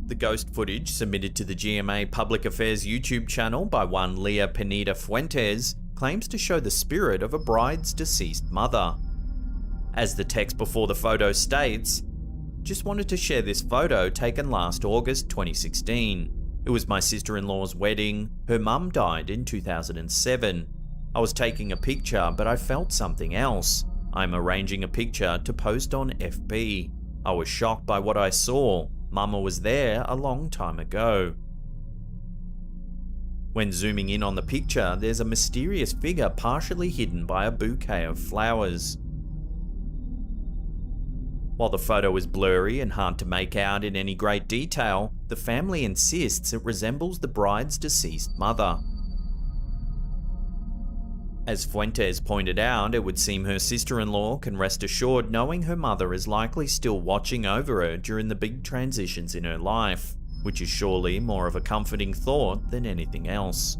The ghost footage submitted to the GMA Public Affairs YouTube channel by one Leah Pineda Fuentes claims to show the spirit of a bride's deceased mother. As the text before the photo states, "Just wanted to share this photo taken last August 2016. It was my sister-in-law's wedding. Her mum died in 2007. I was taking a picture, but I felt something else. I'm arranging a picture to post on FB. I was shocked by what I saw. Mama was there a long time ago." When zooming in on the picture, there's a mysterious figure partially hidden by a bouquet of flowers. While the photo is blurry and hard to make out in any great detail, the family insists it resembles the bride's deceased mother. As Fuentes pointed out, it would seem her sister-in-law can rest assured knowing her mother is likely still watching over her during the big transitions in her life, which is surely more of a comforting thought than anything else.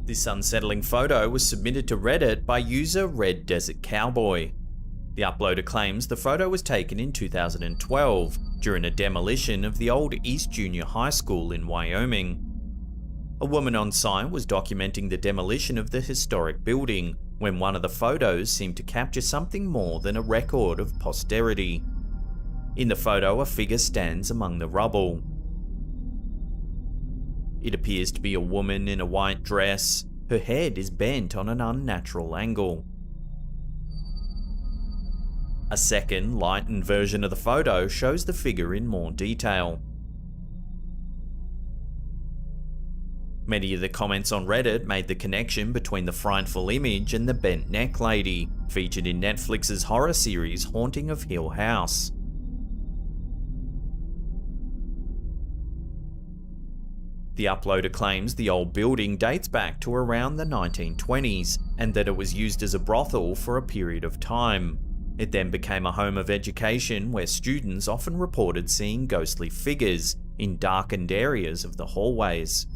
This unsettling photo was submitted to Reddit by user Red Desert Cowboy. The uploader claims the photo was taken in 2012 during a demolition of the old East Junior High School in Wyoming. A woman on site was documenting the demolition of the historic building when one of the photos seemed to capture something more than a record of posterity. In the photo, a figure stands among the rubble. It appears to be a woman in a white dress. Her head is bent on an unnatural angle. A second, lightened version of the photo shows the figure in more detail. Many of the comments on Reddit made the connection between the frightful image and the bent neck lady, featured in Netflix's horror series Haunting of Hill House. The uploader claims the old building dates back to around the 1920s, and that it was used as a brothel for a period of time. It then became a home of education where students often reported seeing ghostly figures in darkened areas of the hallways.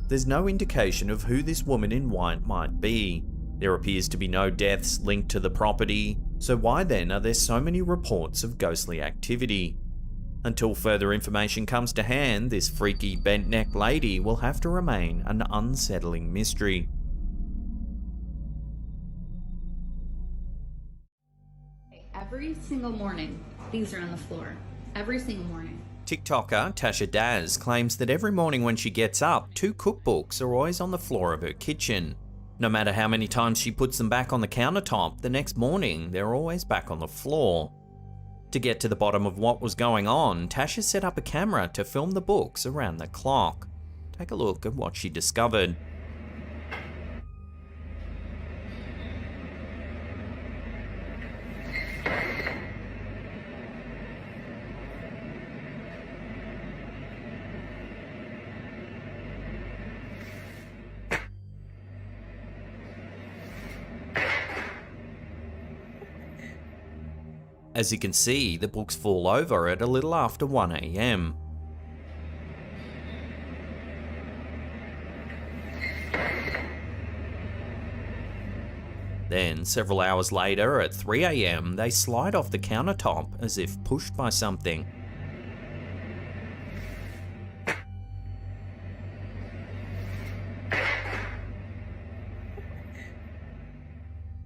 There's no indication of who this woman in white might be. There appears to be no deaths linked to the property, so why then are there so many reports of ghostly activity? Until further information comes to hand, this freaky bent neck lady will have to remain an unsettling mystery. Every single morning, these are on the floor. Every single morning. TikToker Tasha Daz claims that every morning when she gets up, 2 cookbooks are always on the floor of her kitchen. No matter how many times she puts them back on the countertop, the next morning they're always back on the floor. To get to the bottom of what was going on, Tasha set up a camera to film the books around the clock. Take a look at what she discovered. As you can see, the books fall over at a little after 1 AM. Then, several hours later, at 3 AM, they slide off the countertop as if pushed by something.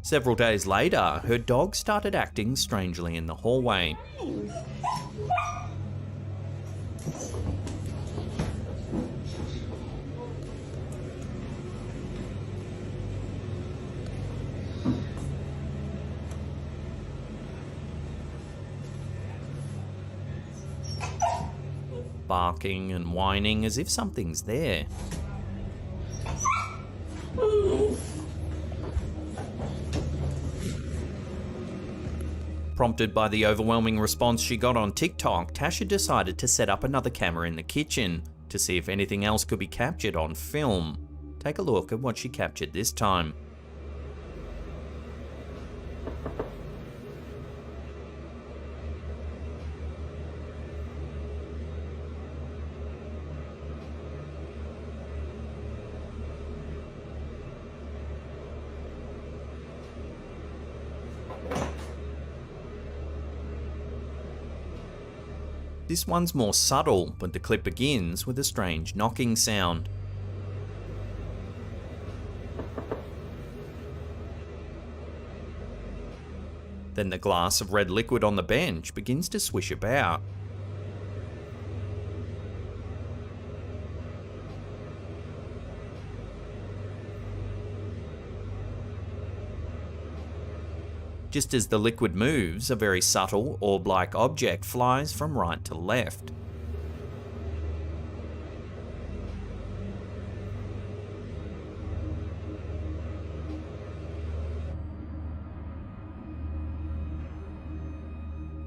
Several days later, her dog started acting strangely in the hallway. Barking and whining as if something's there. Prompted by the overwhelming response she got on TikTok, Tasha decided to set up another camera in the kitchen to see if anything else could be captured on film. Take a look at what she captured this time. This one's more subtle, but the clip begins with a strange knocking sound. Then the glass of red liquid on the bench begins to swish about. Just as the liquid moves, a very subtle, orb-like object flies from right to left.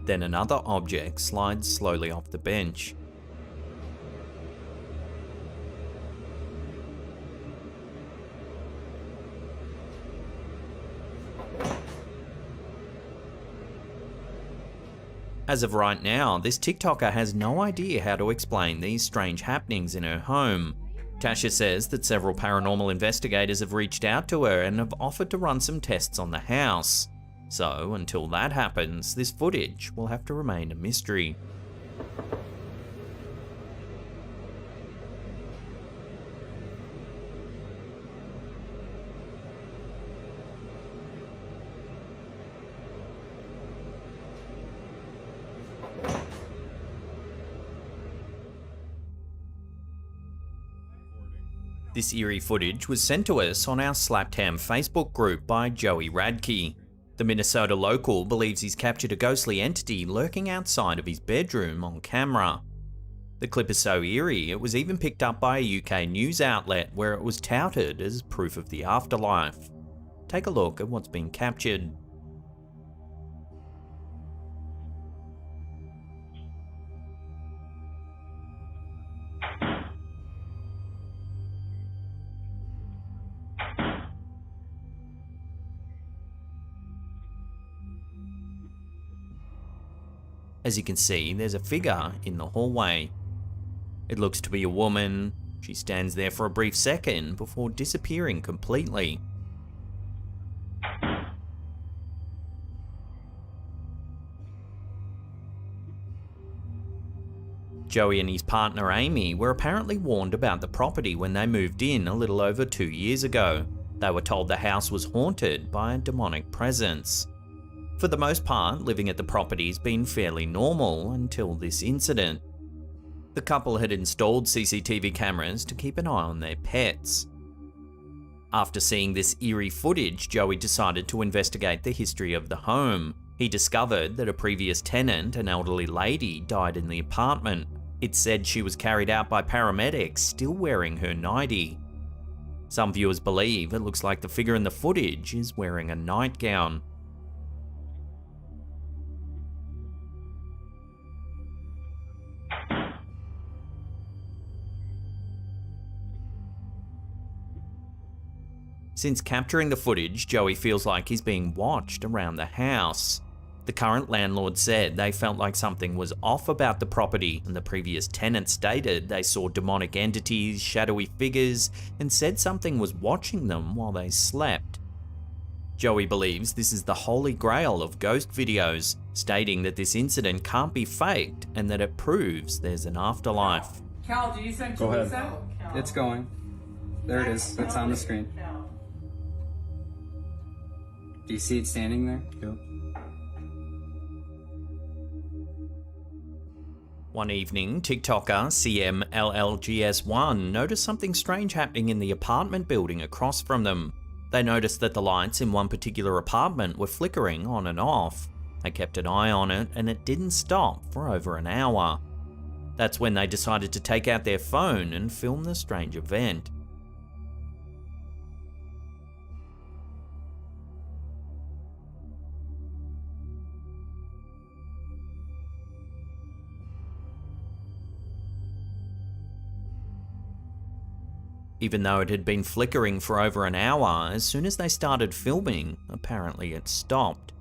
Then another object slides slowly off the bench. As of right now, this TikToker has no idea how to explain these strange happenings in her home. Tasha says that several paranormal investigators have reached out to her and have offered to run some tests on the house. So, until that happens, this footage will have to remain a mystery. This eerie footage was sent to us on our Slapped Ham Facebook group by Joey Radke. The Minnesota local believes he's captured a ghostly entity lurking outside of his bedroom on camera. The clip is so eerie, it was even picked up by a UK news outlet where it was touted as proof of the afterlife. Take a look at what's been captured. As you can see, there's a figure in the hallway. It looks to be a woman. She stands there for a brief second before disappearing completely. Joey and his partner Amy were apparently warned about the property when they moved in a little over 2 years ago. They were told the house was haunted by a demonic presence. For the most part, living at the property has been fairly normal until this incident. The couple had installed CCTV cameras to keep an eye on their pets. After seeing this eerie footage, Joey decided to investigate the history of the home. He discovered that a previous tenant, an elderly lady, died in the apartment. It said she was carried out by paramedics, still wearing her nightie. Some viewers believe it looks like the figure in the footage is wearing a nightgown. Since capturing the footage, Joey feels like he's being watched around the house. The current landlord said they felt like something was off about the property, and the previous tenant stated they saw demonic entities, shadowy figures, and said something was watching them while they slept. Joey believes this is the holy grail of ghost videos, stating that this incident can't be faked and that it proves there's an afterlife. Cal, do you send Go ahead. Teresa? It's going. There it is. It's on the screen. Do you see it standing there? Yep. One evening, TikToker CMLLGS1 noticed something strange happening in the apartment building across from them. They noticed that the lights in one particular apartment were flickering on and off. They kept an eye on it and it didn't stop for over an hour. That's when they decided to take out their phone and film the strange event. Even though it had been flickering for over an hour, as soon as they started filming, apparently it stopped.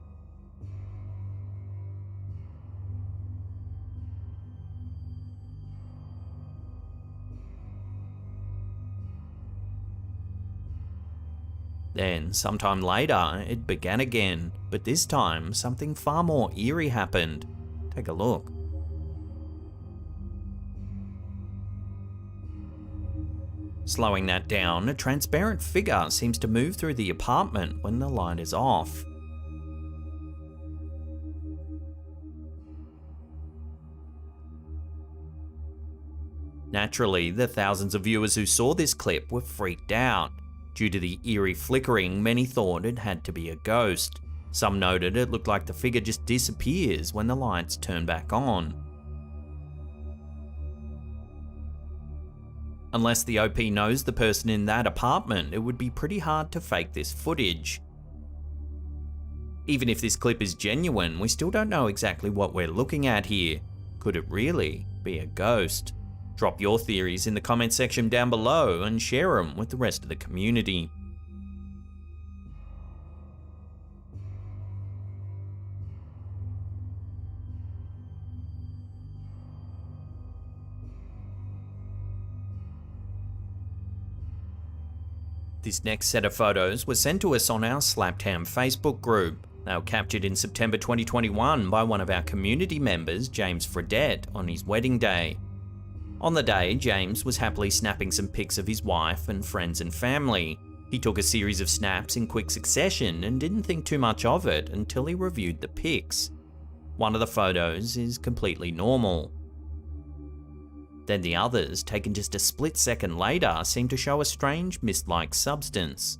Then, sometime later, it began again, but this time something far more eerie happened. Take a look. Slowing that down, a transparent figure seems to move through the apartment when the light is off. Naturally, the thousands of viewers who saw this clip were freaked out. Due to the eerie flickering, many thought it had to be a ghost. Some noted it looked like the figure just disappears when the lights turn back on. Unless the OP knows the person in that apartment, it would be pretty hard to fake this footage. Even if this clip is genuine, we still don't know exactly what we're looking at here. Could it really be a ghost? Drop your theories in the comment section down below and share them with the rest of the community. This next set of photos were sent to us on our Slapped Ham Facebook group. They were captured in September 2021 by one of our community members, James Fredette, on his wedding day. On the day, James was happily snapping some pics of his wife and friends and family. He took a series of snaps in quick succession and didn't think too much of it until he reviewed the pics. One of the photos is completely normal. Then the others, taken just a split second later, seem to show a strange mist-like substance.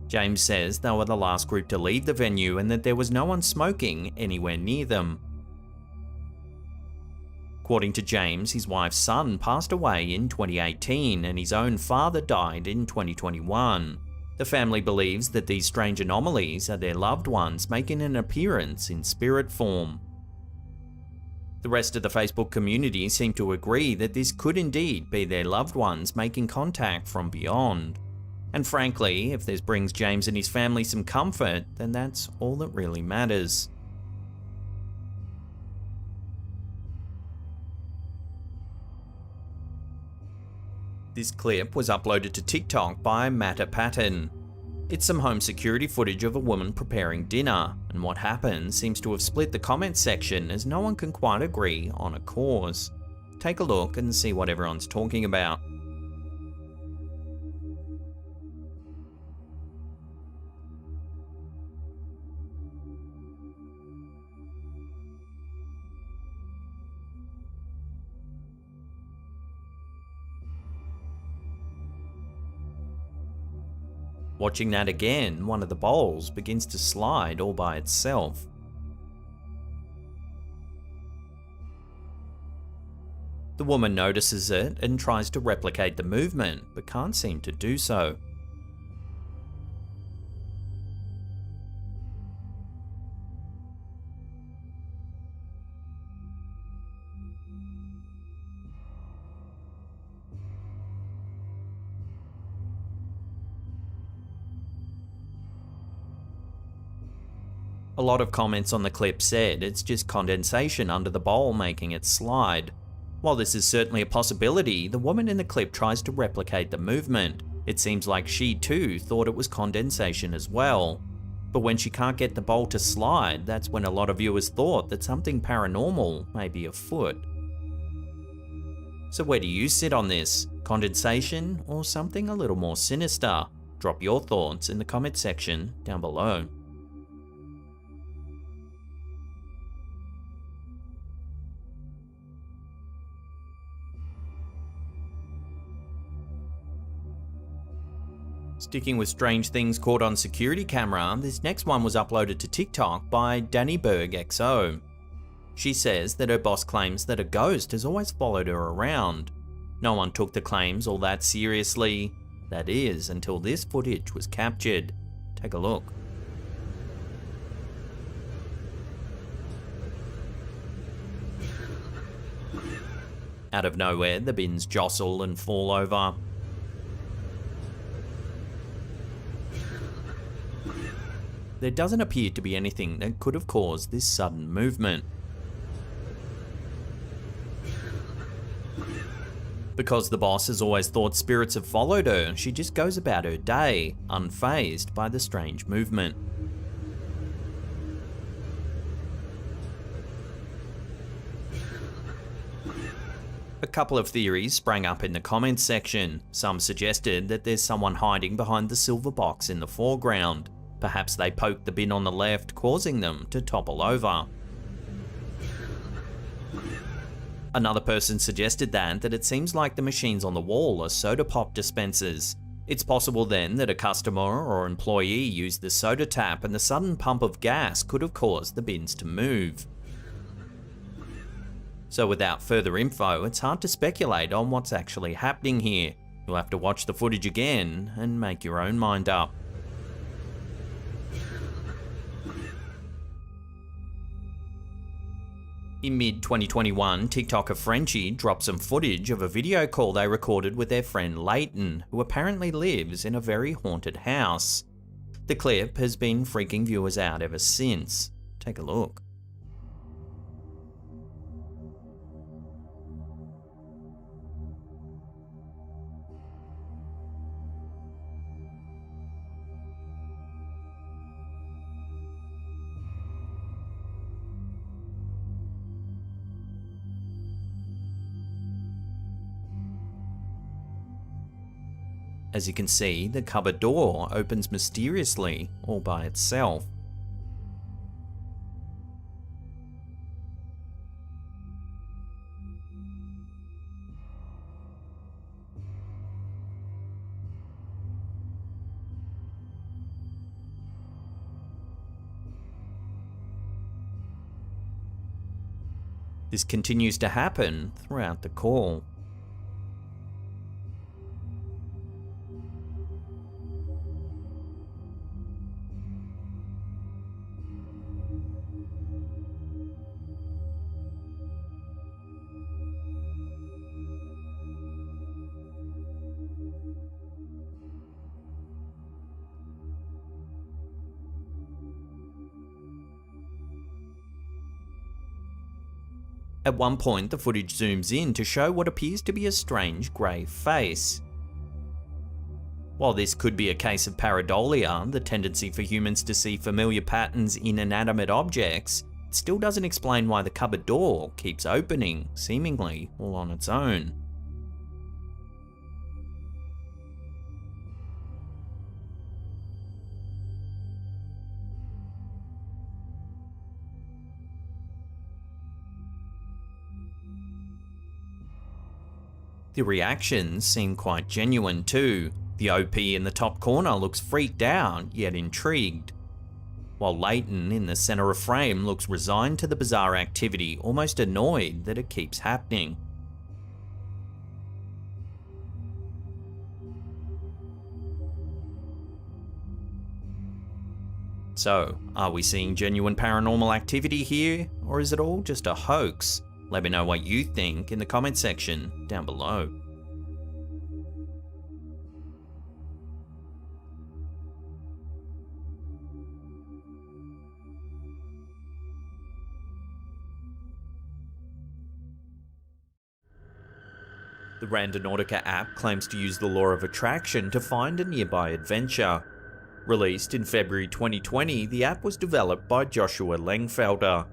James says they were the last group to leave the venue and that there was no one smoking anywhere near them. According to James, his wife's son passed away in 2018 and his own father died in 2021. The family believes that these strange anomalies are their loved ones making an appearance in spirit form. The rest of the Facebook community seem to agree that this could indeed be their loved ones making contact from beyond. And frankly, if this brings James and his family some comfort, then that's all that really matters. This clip was uploaded to TikTok by Matter Patton. It's some home security footage of a woman preparing dinner, and what happened seems to have split the comments section as no one can quite agree on a cause. Take a look and see what everyone's talking about. Watching that again, one of the bowls begins to slide all by itself. The woman notices it and tries to replicate the movement, but can't seem to do so. A lot of comments on the clip said it's just condensation under the bowl making it slide. While this is certainly a possibility, the woman in the clip tries to replicate the movement. It seems like she too thought it was condensation as well. But when she can't get the bowl to slide, that's when a lot of viewers thought that something paranormal may be afoot. So where do you sit on this? Condensation or something a little more sinister? Drop your thoughts in the comment section down below. Sticking with strange things caught on security camera, this next one was uploaded to TikTok by Danny Berg XO. She says that her boss claims that a ghost has always followed her around. No one took the claims all that seriously. That is, until this footage was captured. Take a look. Out of nowhere, the bins jostle and fall over. There doesn't appear to be anything that could have caused this sudden movement. Because the boss has always thought spirits have followed her, she just goes about her day, unfazed by the strange movement. A couple of theories sprang up in the comments section. Some suggested that there's someone hiding behind the silver box in the foreground. Perhaps they poked the bin on the left, causing them to topple over. Another person suggested that it seems like the machines on the wall are soda pop dispensers. It's possible then that a customer or employee used the soda tap and the sudden pump of gas could have caused the bins to move. So without further info, it's hard to speculate on what's actually happening here. You'll have to watch the footage again and make your own mind up. In mid-2021, TikToker Frenchie dropped some footage of a video call they recorded with their friend Leighton, who apparently lives in a very haunted house. The clip has been freaking viewers out ever since. Take a look. As you can see, the cupboard door opens mysteriously all by itself. This continues to happen throughout the call. At one point, the footage zooms in to show what appears to be a strange grey face. While this could be a case of pareidolia, the tendency for humans to see familiar patterns in inanimate objects, it still doesn't explain why the cupboard door keeps opening, seemingly all on its own. The reactions seem quite genuine too. The OP in the top corner looks freaked out, yet intrigued, while Leighton in the centre of frame looks resigned to the bizarre activity, almost annoyed that it keeps happening. So, are we seeing genuine paranormal activity here, or is it all just a hoax? Let me know what you think in the comment section down below. The Randonautica app claims to use the law of attraction to find a nearby adventure. Released in February 2020, the app was developed by Joshua Lengfelder.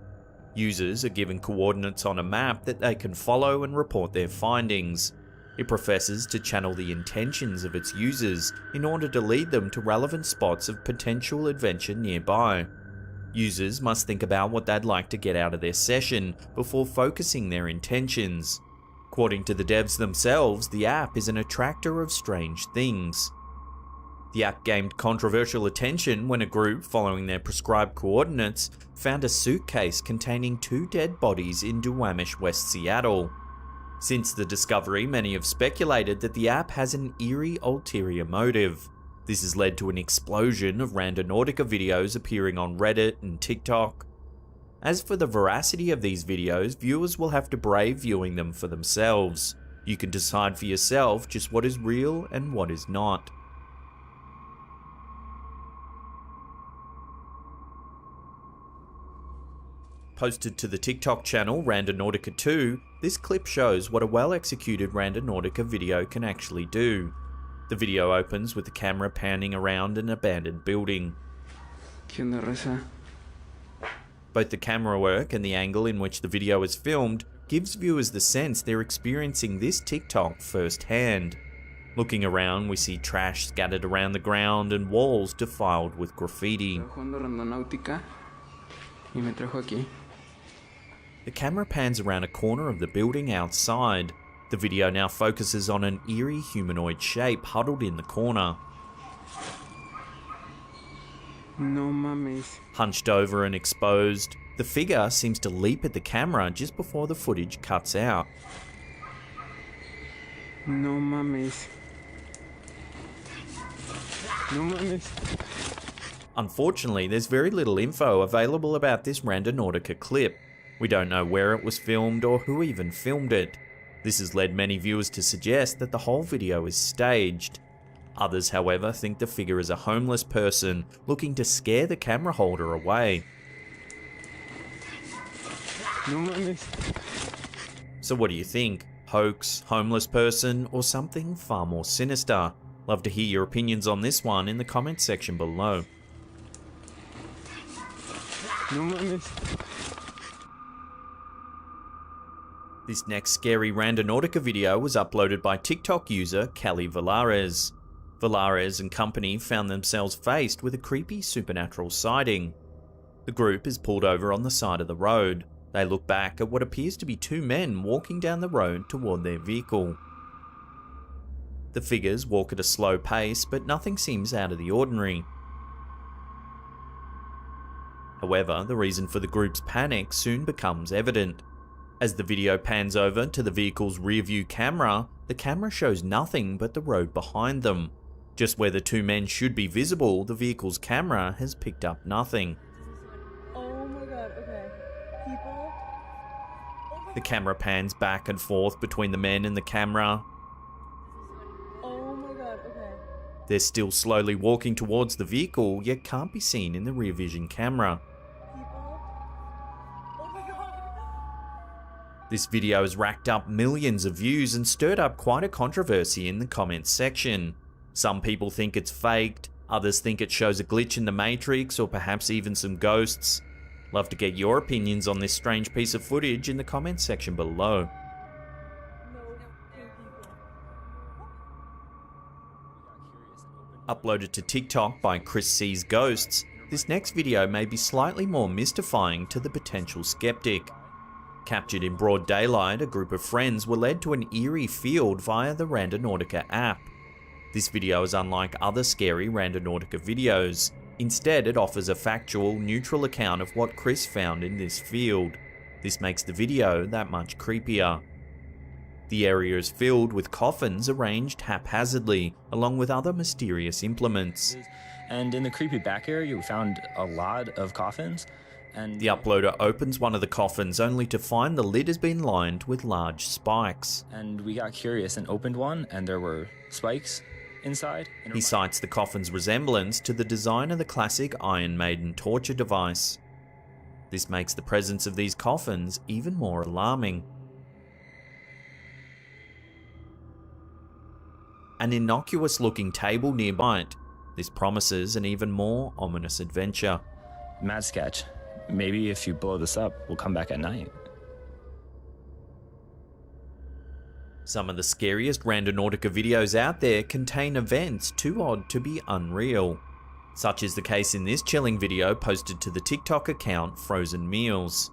Users are given coordinates on a map that they can follow and report their findings. It professes to channel the intentions of its users in order to lead them to relevant spots of potential adventure nearby. Users must think about what they'd like to get out of their session before focusing their intentions. According to the devs themselves, the app is an attractor of strange things. The app gained controversial attention when a group, following their prescribed coordinates, found a suitcase containing 2 dead bodies in Duwamish, West Seattle. Since the discovery, many have speculated that the app has an eerie ulterior motive. This has led to an explosion of Randonautica videos appearing on Reddit and TikTok. As for the veracity of these videos, viewers will have to brave viewing them for themselves. You can decide for yourself just what is real and what is not. Posted to the TikTok channel Randonautica 2, this clip shows what a well-executed Randonautica video can actually do. The video opens with the camera panning around an abandoned building. Both the camera work and the angle in which the video is filmed gives viewers the sense they're experiencing this TikTok firsthand. Looking around, we see trash scattered around the ground and walls defiled with graffiti. The camera pans around a corner of the building outside. The video now focuses on an eerie humanoid shape huddled in the corner. No mames. Hunched over and exposed, the figure seems to leap at the camera just before the footage cuts out. No mames. No mames. Unfortunately, there's very little info available about this Randonautica clip. We don't know where it was filmed or who even filmed it. This has led many viewers to suggest that the whole video is staged. Others, however, think the figure is a homeless person looking to scare the camera holder away. So what do you think? Hoax, homeless person, or something far more sinister? Love to hear your opinions on this one in the comments section below. This next scary Randonautica video was uploaded by TikTok user Kelly Valares. Valares and company found themselves faced with a creepy supernatural sighting. The group is pulled over on the side of the road. They look back at what appears to be 2 men walking down the road toward their vehicle. The figures walk at a slow pace, but nothing seems out of the ordinary. However, the reason for the group's panic soon becomes evident. As the video pans over to the vehicle's rear view camera, the camera shows nothing but the road behind them. Just where the two men should be visible, the vehicle's camera has picked up nothing. Oh my god, okay. People. The camera pans back and forth between the men and the camera. Oh my god, okay. They're still slowly walking towards the vehicle, yet can't be seen in the rear vision camera. This video has racked up millions of views and stirred up quite a controversy in the comments section. Some people think it's faked, others think it shows a glitch in the Matrix or perhaps even some ghosts. Love to get your opinions on this strange piece of footage in the comments section below. Uploaded to TikTok by Chris Sees Ghosts, this next video may be slightly more mystifying to the potential skeptic. Captured in broad daylight, a group of friends were led to an eerie field via the Randonautica app. This video is unlike other scary Randonautica videos. Instead, it offers a factual, neutral account of what Chris found in this field. This makes the video that much creepier. The area is filled with coffins arranged haphazardly, along with other mysterious implements. And in the creepy back area, we found a lot of coffins. And the uploader opens one of the coffins only to find the lid has been lined with large spikes. And we got curious and opened one, and there were spikes inside. He cites the coffin's resemblance to the design of the classic Iron Maiden torture device. This makes the presence of these coffins even more alarming. An innocuous looking table nearby. This promises an even more ominous adventure. Mad sketch. Maybe if you blow this up, we'll come back at night. Some of the scariest Randonautica videos out there contain events too odd to be unreal. Such is the case in this chilling video posted to the TikTok account Frozen Meals.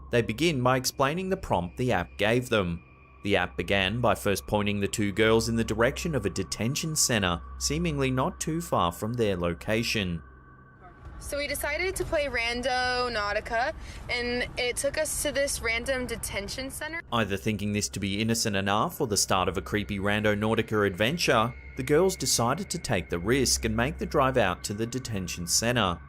They begin by explaining the prompt the app gave them. The app began by first pointing the two girls in the direction of a detention center, seemingly not too far from their location. So we decided to play Randonautica, and it took us to this random detention center. Either thinking this to be innocent enough or the start of a creepy Randonautica adventure, the girls decided to take the risk and make the drive out to the detention center.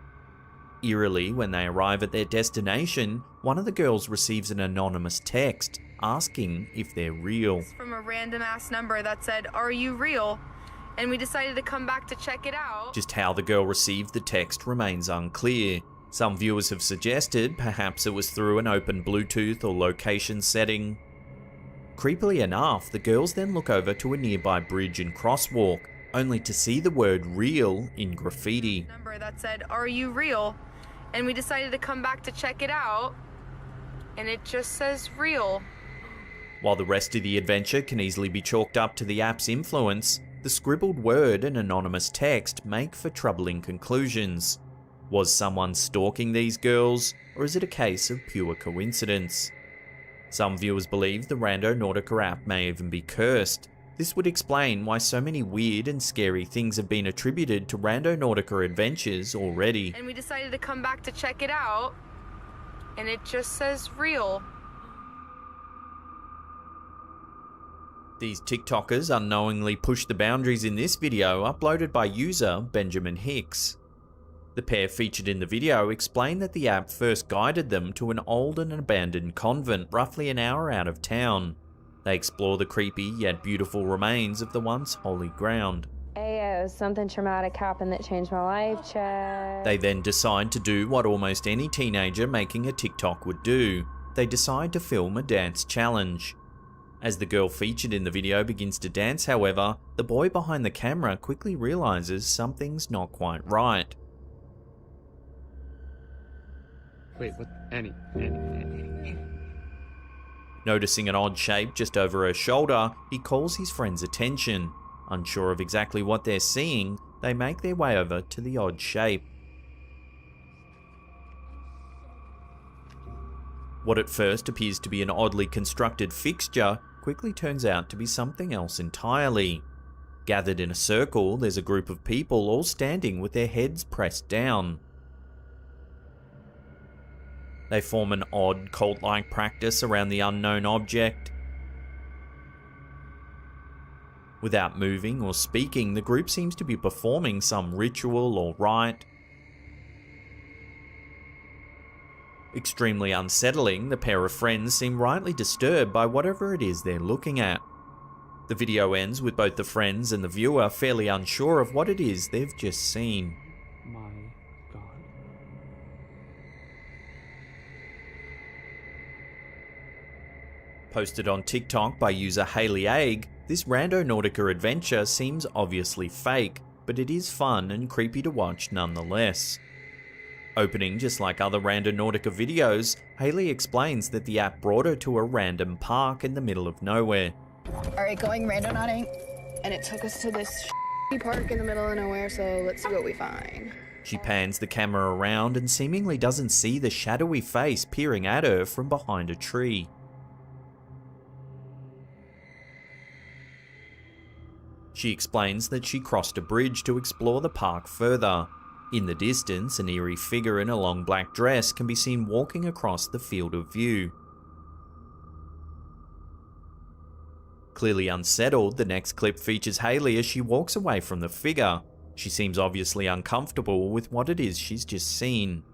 Eerily, when they arrive at their destination, one of the girls receives an anonymous text asking if they're real. From a random ass number that said, "Are you real?" And we decided to come back to check it out. Just how the girl received the text remains unclear. Some viewers have suggested perhaps it was through an open Bluetooth or location setting. Creepily enough, the girls then look over to a nearby bridge and crosswalk, only to see the word real in graffiti. Number that said, "Are you real?" And we decided to come back to check it out, and it just says real. While the rest of the adventure can easily be chalked up to the app's influence, the scribbled word and anonymous text make for troubling conclusions. Was someone stalking these girls, or is it a case of pure coincidence? Some viewers believe the Randonautica app may even be cursed. This would explain why so many weird and scary things have been attributed to Randonautica adventures already. And we decided to come back to check it out, and it just says real. These TikTokers unknowingly pushed the boundaries in this video uploaded by user Benjamin Hicks. The pair featured in the video explain that the app first guided them to an old and abandoned convent roughly an hour out of town. They explore the creepy yet beautiful remains of the once holy ground. Ayo, something traumatic happened that changed my life, Chad. They then decide to do what almost any teenager making a TikTok would do. They decide to film a dance challenge. As the girl featured in the video begins to dance, however, the boy behind the camera quickly realizes something's not quite right. Wait, what? Annie. Noticing an odd shape just over her shoulder, he calls his friend's attention. Unsure of exactly what they're seeing, they make their way over to the odd shape. What at first appears to be an oddly constructed fixture quickly turns out to be something else entirely. Gathered in a circle, there's a group of people all standing with their heads pressed down. They form an odd cult-like practice around the unknown object. Without moving or speaking, the group seems to be performing some ritual or rite. Extremely unsettling, the pair of friends seem rightly disturbed by whatever it is they're looking at. The video ends with both the friends and the viewer fairly unsure of what it is they've just seen. My God. Posted on TikTok by user Haley Aig, this Randonautica adventure seems obviously fake, but it is fun and creepy to watch nonetheless. Opening just like other Randonautica videos, Haley explains that the app brought her to a random park in the middle of nowhere. Alright, going randonauting, and it took us to this park in the middle of nowhere, so let's see what we find. She pans the camera around and seemingly doesn't see the shadowy face peering at her from behind a tree. She explains that she crossed a bridge to explore the park further. In the distance, an eerie figure in a long black dress can be seen walking across the field of view. Clearly unsettled, the next clip features Haley as she walks away from the figure. She seems obviously uncomfortable with what it is she's just seen.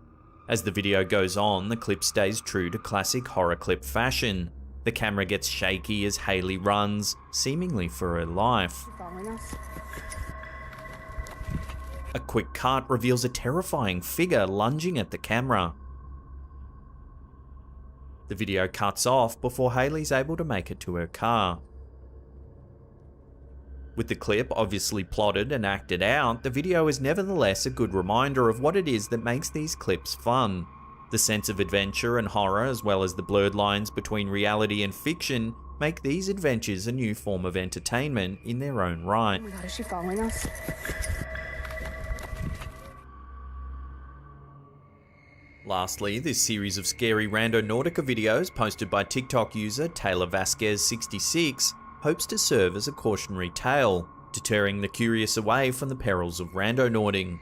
As the video goes on, the clip stays true to classic horror clip fashion. The camera gets shaky as Haley runs, seemingly for her life. A quick cut reveals a terrifying figure lunging at the camera. The video cuts off before Haley's able to make it to her car. With the clip obviously plotted and acted out, the video is nevertheless a good reminder of what it is that makes these clips fun. The sense of adventure and horror, as well as the blurred lines between reality and fiction, make these adventures a new form of entertainment in their own right. Oh my God, is she following us? Lastly, this series of scary Randonautica videos posted by TikTok user Taylor Vasquez66 hopes to serve as a cautionary tale, deterring the curious away from the perils of randonauting.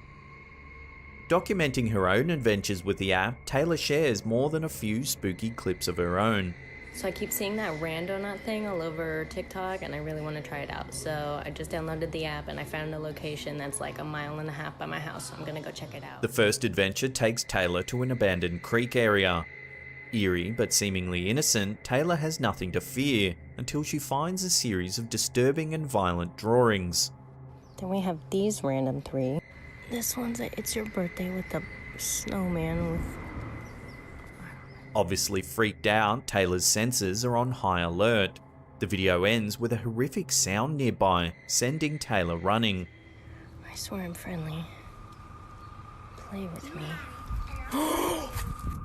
Documenting her own adventures with the app, Taylor shares more than a few spooky clips of her own. So I keep seeing that Randonaut thing all over TikTok and I really want to try it out. So I just downloaded the app and I found a location that's like 1.5 miles by my house, so I'm gonna go check it out. The first adventure takes Taylor to an abandoned creek area. Eerie but seemingly innocent, Taylor has nothing to fear until she finds a series of disturbing and violent drawings. Then we have these random 3. This one's a It's Your Birthday with the snowman with... Obviously freaked out, Taylor's senses are on high alert. The video ends with a horrific sound nearby, sending Taylor running. I swear I'm friendly. Play with me.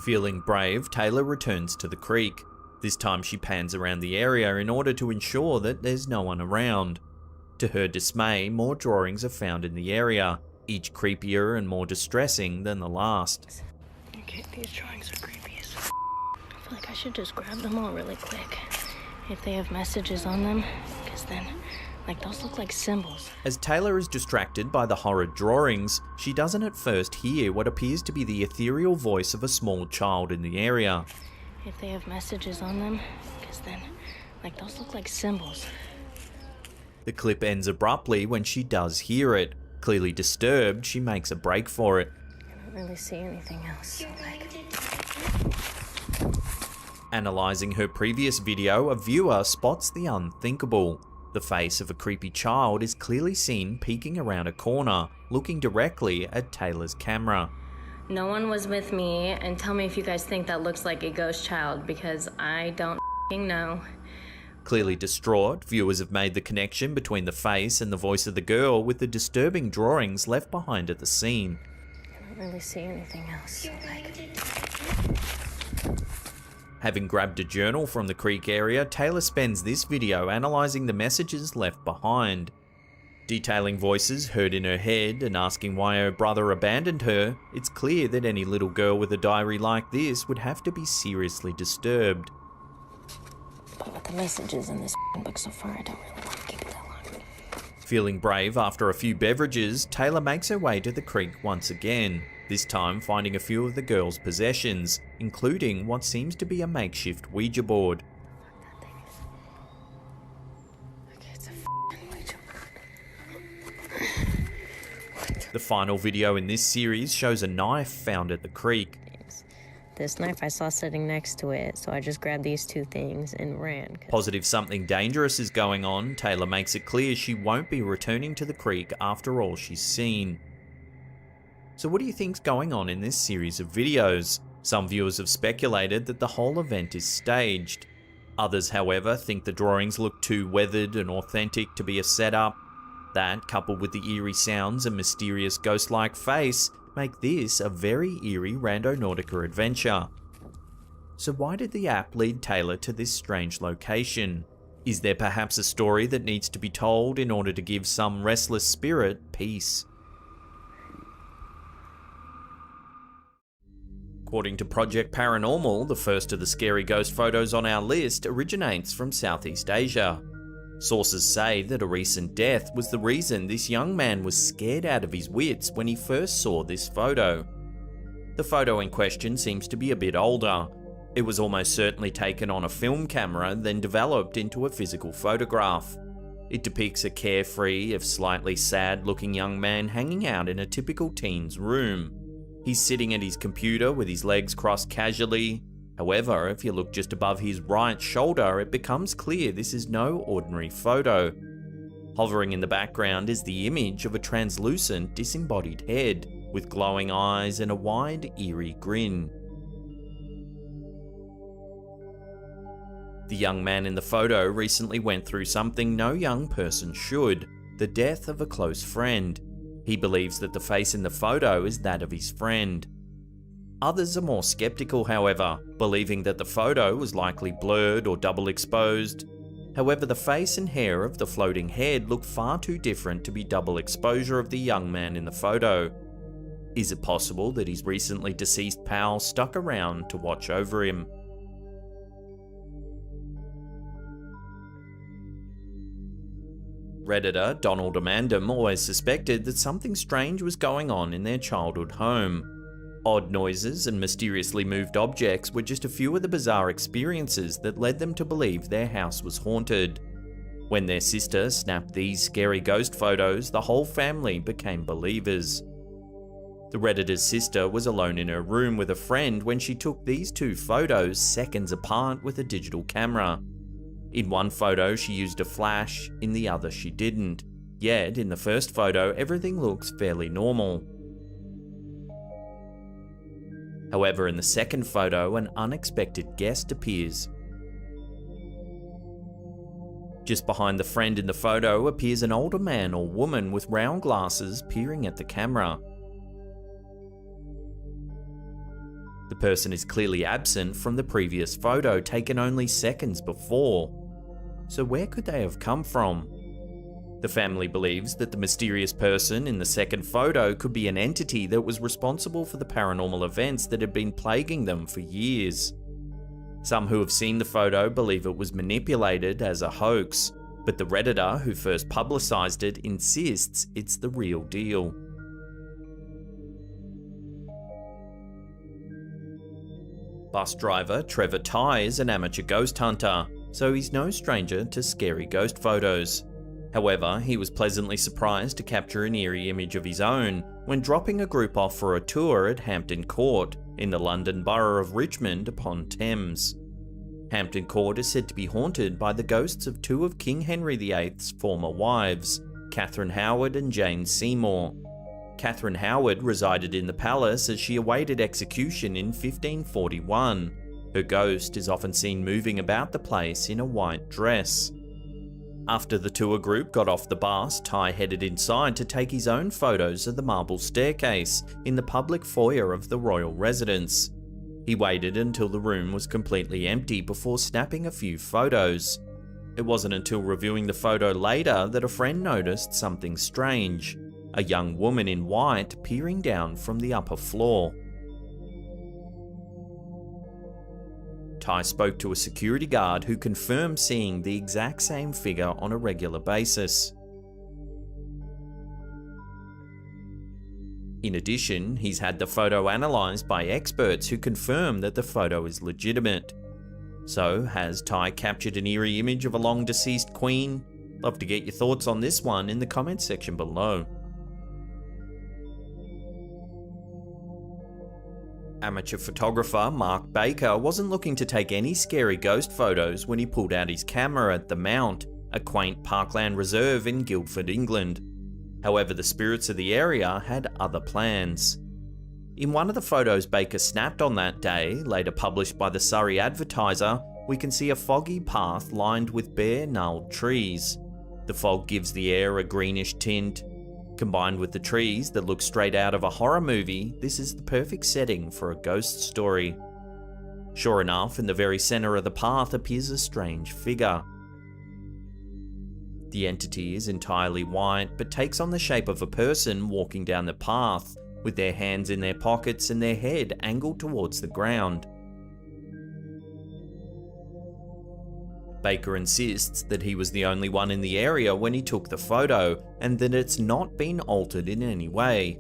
Feeling brave, Taylor returns to the creek. This time she pans around the area in order to ensure that there's no one around. To her dismay, more drawings are found in the area, each creepier and more distressing than the last. Okay, these drawings are creepy as f***. I feel like I should just grab them all really quick. If they have messages on them, because then, like, those look like symbols. As Taylor is distracted by the horrid drawings, she doesn't at first hear what appears to be the ethereal voice of a small child in the area. If they have messages on them, because then, like, those look like symbols. The clip ends abruptly when she does hear it. Clearly disturbed, she makes a break for it. I don't really see anything else, so like... Analysing her previous video, a viewer spots the unthinkable. The face of a creepy child is clearly seen peeking around a corner, looking directly at Taylor's camera. No one was with me, and tell me if you guys think that looks like a ghost child, because I don't know. Clearly distraught, viewers have made the connection between the face and the voice of the girl with the disturbing drawings left behind at the scene. I don't really see anything else, so like... Having grabbed a journal from the creek area, Taylor spends this video analysing the messages left behind. Detailing voices heard in her head and asking why her brother abandoned her, it's clear that any little girl with a diary like this would have to be seriously disturbed. But with the messages in this book so far, I don't really want to keep it that long. Feeling brave after a few beverages, Taylor makes her way to the creek once again. this time finding a few of the girl's possessions, including what seems to be a makeshift Ouija board. The final video in this series shows a knife found at the creek. This knife I saw sitting next to it, so I just grabbed these two things and ran. Positive something dangerous is going on, Taylor makes it clear she won't be returning to the creek after all she's seen. So what do you think's going on in this series of videos? Some viewers have speculated that the whole event is staged. Others, however, think the drawings look too weathered and authentic to be a setup. That, coupled with the eerie sounds and mysterious ghost-like face, make this a very eerie Randonautica adventure. So why did the app lead Taylor to this strange location? Is there perhaps a story that needs to be told in order to give some restless spirit peace? According to Project Paranormal, the first of the scary ghost photos on our list originates from Southeast Asia. Sources say that a recent death was the reason this young man was scared out of his wits when he first saw this photo. The photo in question seems to be a bit older. It was almost certainly taken on a film camera, then developed into a physical photograph. It depicts a carefree, if slightly sad-looking young man hanging out in a typical teen's room. He's sitting at his computer with his legs crossed casually. However, if you look just above his right shoulder, it becomes clear this is no ordinary photo. Hovering in the background is the image of a translucent, disembodied head, with glowing eyes and a wide, eerie grin. The young man in the photo recently went through something no young person should: the death of a close friend. He believes that the face in the photo is that of his friend. Others are more skeptical, however, believing that the photo was likely blurred or double exposed. However, the face and hair of the floating head look far too different to be double exposure of the young man in the photo. Is it possible that his recently deceased pal stuck around to watch over him? Redditor Donald Amandam always suspected that something strange was going on in their childhood home. Odd noises and mysteriously moved objects were just a few of the bizarre experiences that led them to believe their house was haunted. When their sister snapped these scary ghost photos, the whole family became believers. The Redditor's sister was alone in her room with a friend when she took these two photos seconds apart with a digital camera. In one photo she used a flash, in the other she didn't. Yet, in the first photo, everything looks fairly normal. However, in the second photo, an unexpected guest appears. Just behind the friend in the photo appears an older man or woman with round glasses peering at the camera. The person is clearly absent from the previous photo taken only seconds before. So where could they have come from? The family believes that the mysterious person in the second photo could be an entity that was responsible for the paranormal events that had been plaguing them for years. Some who have seen the photo believe it was manipulated as a hoax, but the Redditor who first publicized it insists it's the real deal. Bus driver Trevor Ty is an amateur ghost hunter, so he's no stranger to scary ghost photos. However, he was pleasantly surprised to capture an eerie image of his own when dropping a group off for a tour at Hampton Court in the London borough of Richmond upon Thames. Hampton Court is said to be haunted by the ghosts of two of King Henry VIII's former wives, Catherine Howard and Jane Seymour. Catherine Howard resided in the palace as she awaited execution in 1541. Her ghost is often seen moving about the place in a white dress. After the tour group got off the bus, Ty headed inside to take his own photos of the marble staircase in the public foyer of the royal residence. He waited until the room was completely empty before snapping a few photos. It wasn't until reviewing the photo later that a friend noticed something strange: a young woman in white peering down from the upper floor. Ty spoke to a security guard who confirmed seeing the exact same figure on a regular basis. In addition, he's had the photo analysed by experts who confirm that the photo is legitimate. So, has Ty captured an eerie image of a long deceased queen? Love to get your thoughts on this one in the comments section below. Amateur photographer Mark Baker wasn't looking to take any scary ghost photos when he pulled out his camera at the Mount, a quaint parkland reserve in Guildford, England. However, the spirits of the area had other plans. In one of the photos Baker snapped on that day, later published by the Surrey Advertiser, we can see a foggy path lined with bare, gnarled trees. The fog gives the air a greenish tint. Combined with the trees that look straight out of a horror movie, this is the perfect setting for a ghost story. Sure enough, in the very centre of the path appears a strange figure. The entity is entirely white, but takes on the shape of a person walking down the path, with their hands in their pockets and their head angled towards the ground. Baker insists that he was the only one in the area when he took the photo, and that it's not been altered in any way.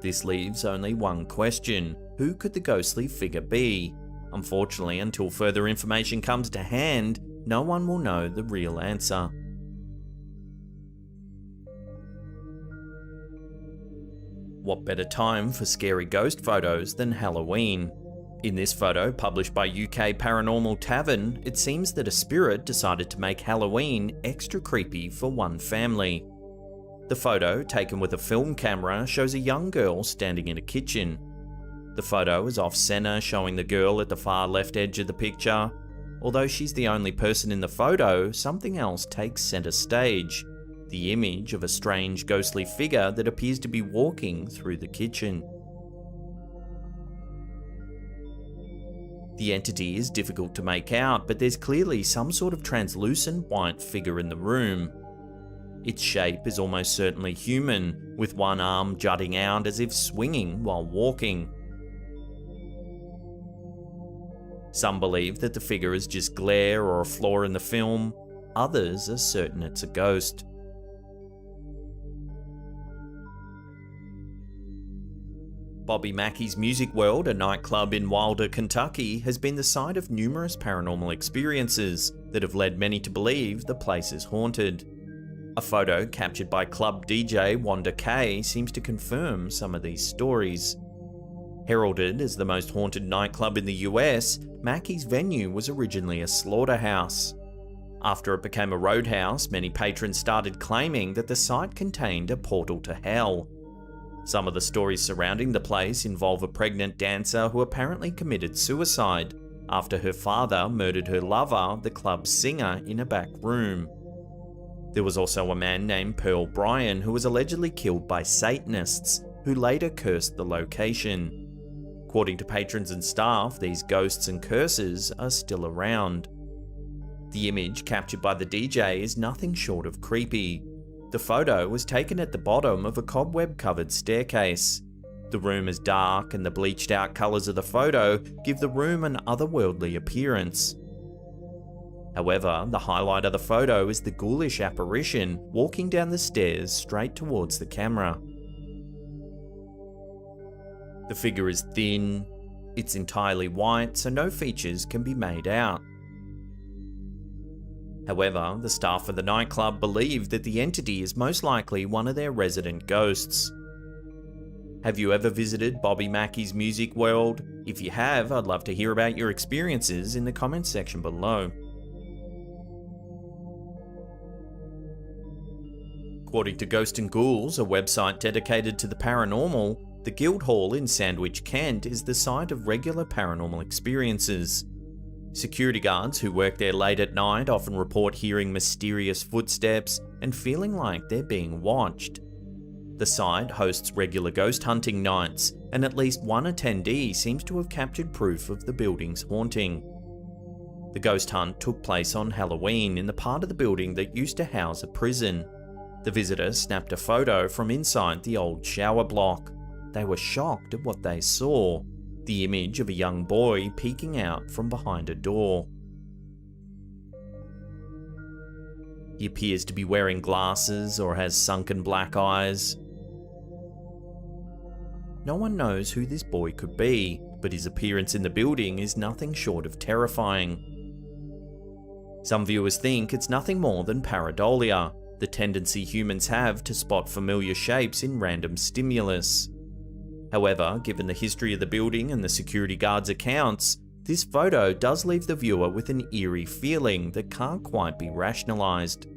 This leaves only one question: who could the ghostly figure be? Unfortunately, until further information comes to hand, no one will know the real answer. What better time for scary ghost photos than Halloween? In this photo, published by UK Paranormal Tavern, it seems that a spirit decided to make Halloween extra creepy for one family. The photo, taken with a film camera, shows a young girl standing in a kitchen. The photo is off-center, showing the girl at the far left edge of the picture. Although she's the only person in the photo, something else takes center stage: the image of a strange ghostly figure that appears to be walking through the kitchen. The entity is difficult to make out, but there's clearly some sort of translucent white figure in the room. Its shape is almost certainly human, with one arm jutting out as if swinging while walking. Some believe that the figure is just glare or a flaw in the film, others are certain it's a ghost. Bobby Mackey's Music World, a nightclub in Wilder, Kentucky, has been the site of numerous paranormal experiences that have led many to believe the place is haunted. A photo captured by club DJ Wanda Kay seems to confirm some of these stories. Heralded as the most haunted nightclub in the US, Mackey's venue was originally a slaughterhouse. After it became a roadhouse, many patrons started claiming that the site contained a portal to hell. Some of the stories surrounding the place involve a pregnant dancer who apparently committed suicide after her father murdered her lover, the club's singer, in a back room. There was also a man named Pearl Bryan who was allegedly killed by Satanists, who later cursed the location. According to patrons and staff, these ghosts and curses are still around. The image captured by the DJ is nothing short of creepy. The photo was taken at the bottom of a cobweb-covered staircase. The room is dark, and the bleached-out colours of the photo give the room an otherworldly appearance. However, the highlight of the photo is the ghoulish apparition walking down the stairs straight towards the camera. The figure is thin, it's entirely white, so no features can be made out. However, the staff of the nightclub believe that the entity is most likely one of their resident ghosts. Have you ever visited Bobby Mackey's Music World? If you have, I'd love to hear about your experiences in the comments section below. According to Ghost and Ghouls, a website dedicated to the paranormal, the Guildhall in Sandwich, Kent is the site of regular paranormal experiences. Security guards who work there late at night often report hearing mysterious footsteps and feeling like they're being watched. The site hosts regular ghost hunting nights, and at least one attendee seems to have captured proof of the building's haunting. The ghost hunt took place on Halloween in the part of the building that used to house a prison. The visitor snapped a photo from inside the old shower block. They were shocked at what they saw: the image of a young boy peeking out from behind a door. He appears to be wearing glasses or has sunken black eyes. no one knows who this boy could be, but his appearance in the building is nothing short of terrifying. Some viewers think it's nothing more than pareidolia, the tendency humans have to spot familiar shapes in random stimulus. However, given the history of the building and the security guard's accounts, this photo does leave the viewer with an eerie feeling that can't quite be rationalized.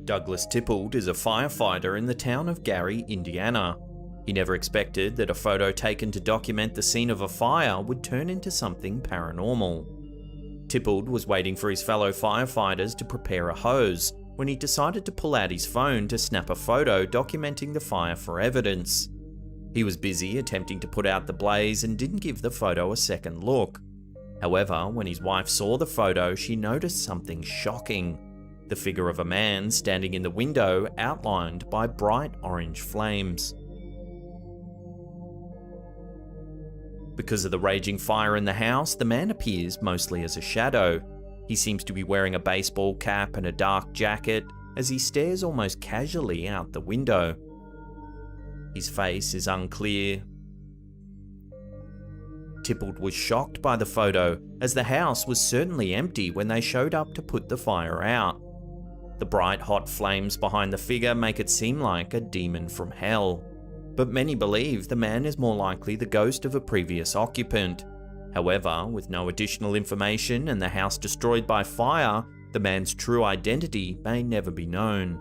Douglas Tippled is a firefighter in the town of Gary, Indiana. He never expected that a photo taken to document the scene of a fire would turn into something paranormal. Tippled was waiting for his fellow firefighters to prepare a hose when he decided to pull out his phone to snap a photo documenting the fire for evidence. He was busy attempting to put out the blaze and didn't give the photo a second look. However, when his wife saw the photo, she noticed something shocking: the figure of a man standing in the window outlined by bright orange flames. Because of the raging fire in the house, the man appears mostly as a shadow. He seems to be wearing a baseball cap and a dark jacket as he stares almost casually out the window. His face is unclear. Tippled was shocked by the photo, as the house was certainly empty when they showed up to put the fire out. The bright hot flames behind the figure make it seem like a demon from hell. But many believe the man is more likely the ghost of a previous occupant. However, with no additional information and the house destroyed by fire, the man's true identity may never be known.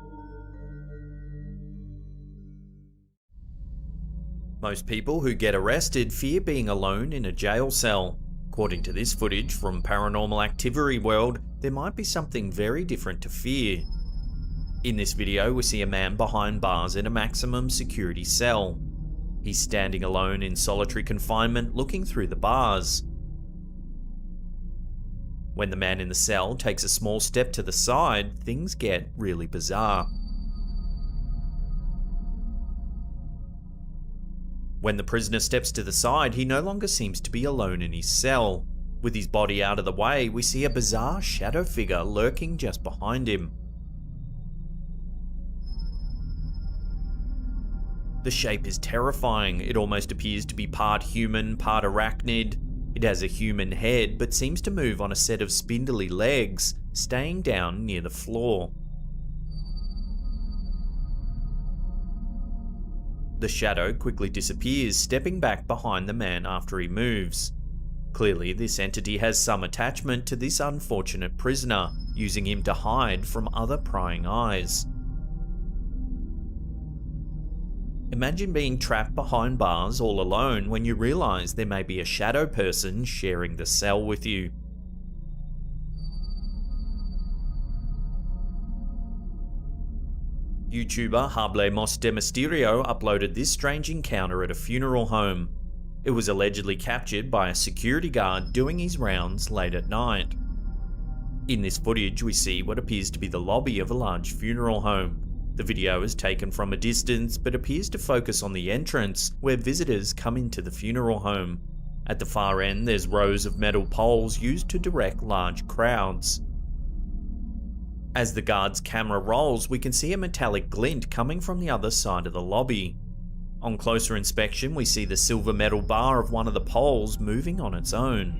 Most people who get arrested fear being alone in a jail cell. According to this footage from Paranormal Activity World, there might be something very different to fear. In this video, we see a man behind bars in a maximum security cell. He's standing alone in solitary confinement looking through the bars. When the man in the cell takes a small step to the side, things get really bizarre. When the prisoner steps to the side, he no longer seems to be alone in his cell. With his body out of the way, we see a bizarre shadow figure lurking just behind him. The shape is terrifying. It almost appears to be part human, part arachnid. It has a human head, but seems to move on a set of spindly legs, staying down near the floor. The shadow quickly disappears, stepping back behind the man after he moves. Clearly, this entity has some attachment to this unfortunate prisoner, using him to hide from other prying eyes. Imagine being trapped behind bars all alone when you realise there may be a shadow person sharing the cell with you. YouTuber Hablemos de Misterio uploaded this strange encounter at a funeral home. It was allegedly captured by a security guard doing his rounds late at night. In this footage, we see what appears to be the lobby of a large funeral home. The video is taken from a distance, but appears to focus on the entrance, where visitors come into the funeral home. At the far end, there's rows of metal poles used to direct large crowds. As the guard's camera rolls, we can see a metallic glint coming from the other side of the lobby. On closer inspection, we see the silver metal bar of one of the poles moving on its own.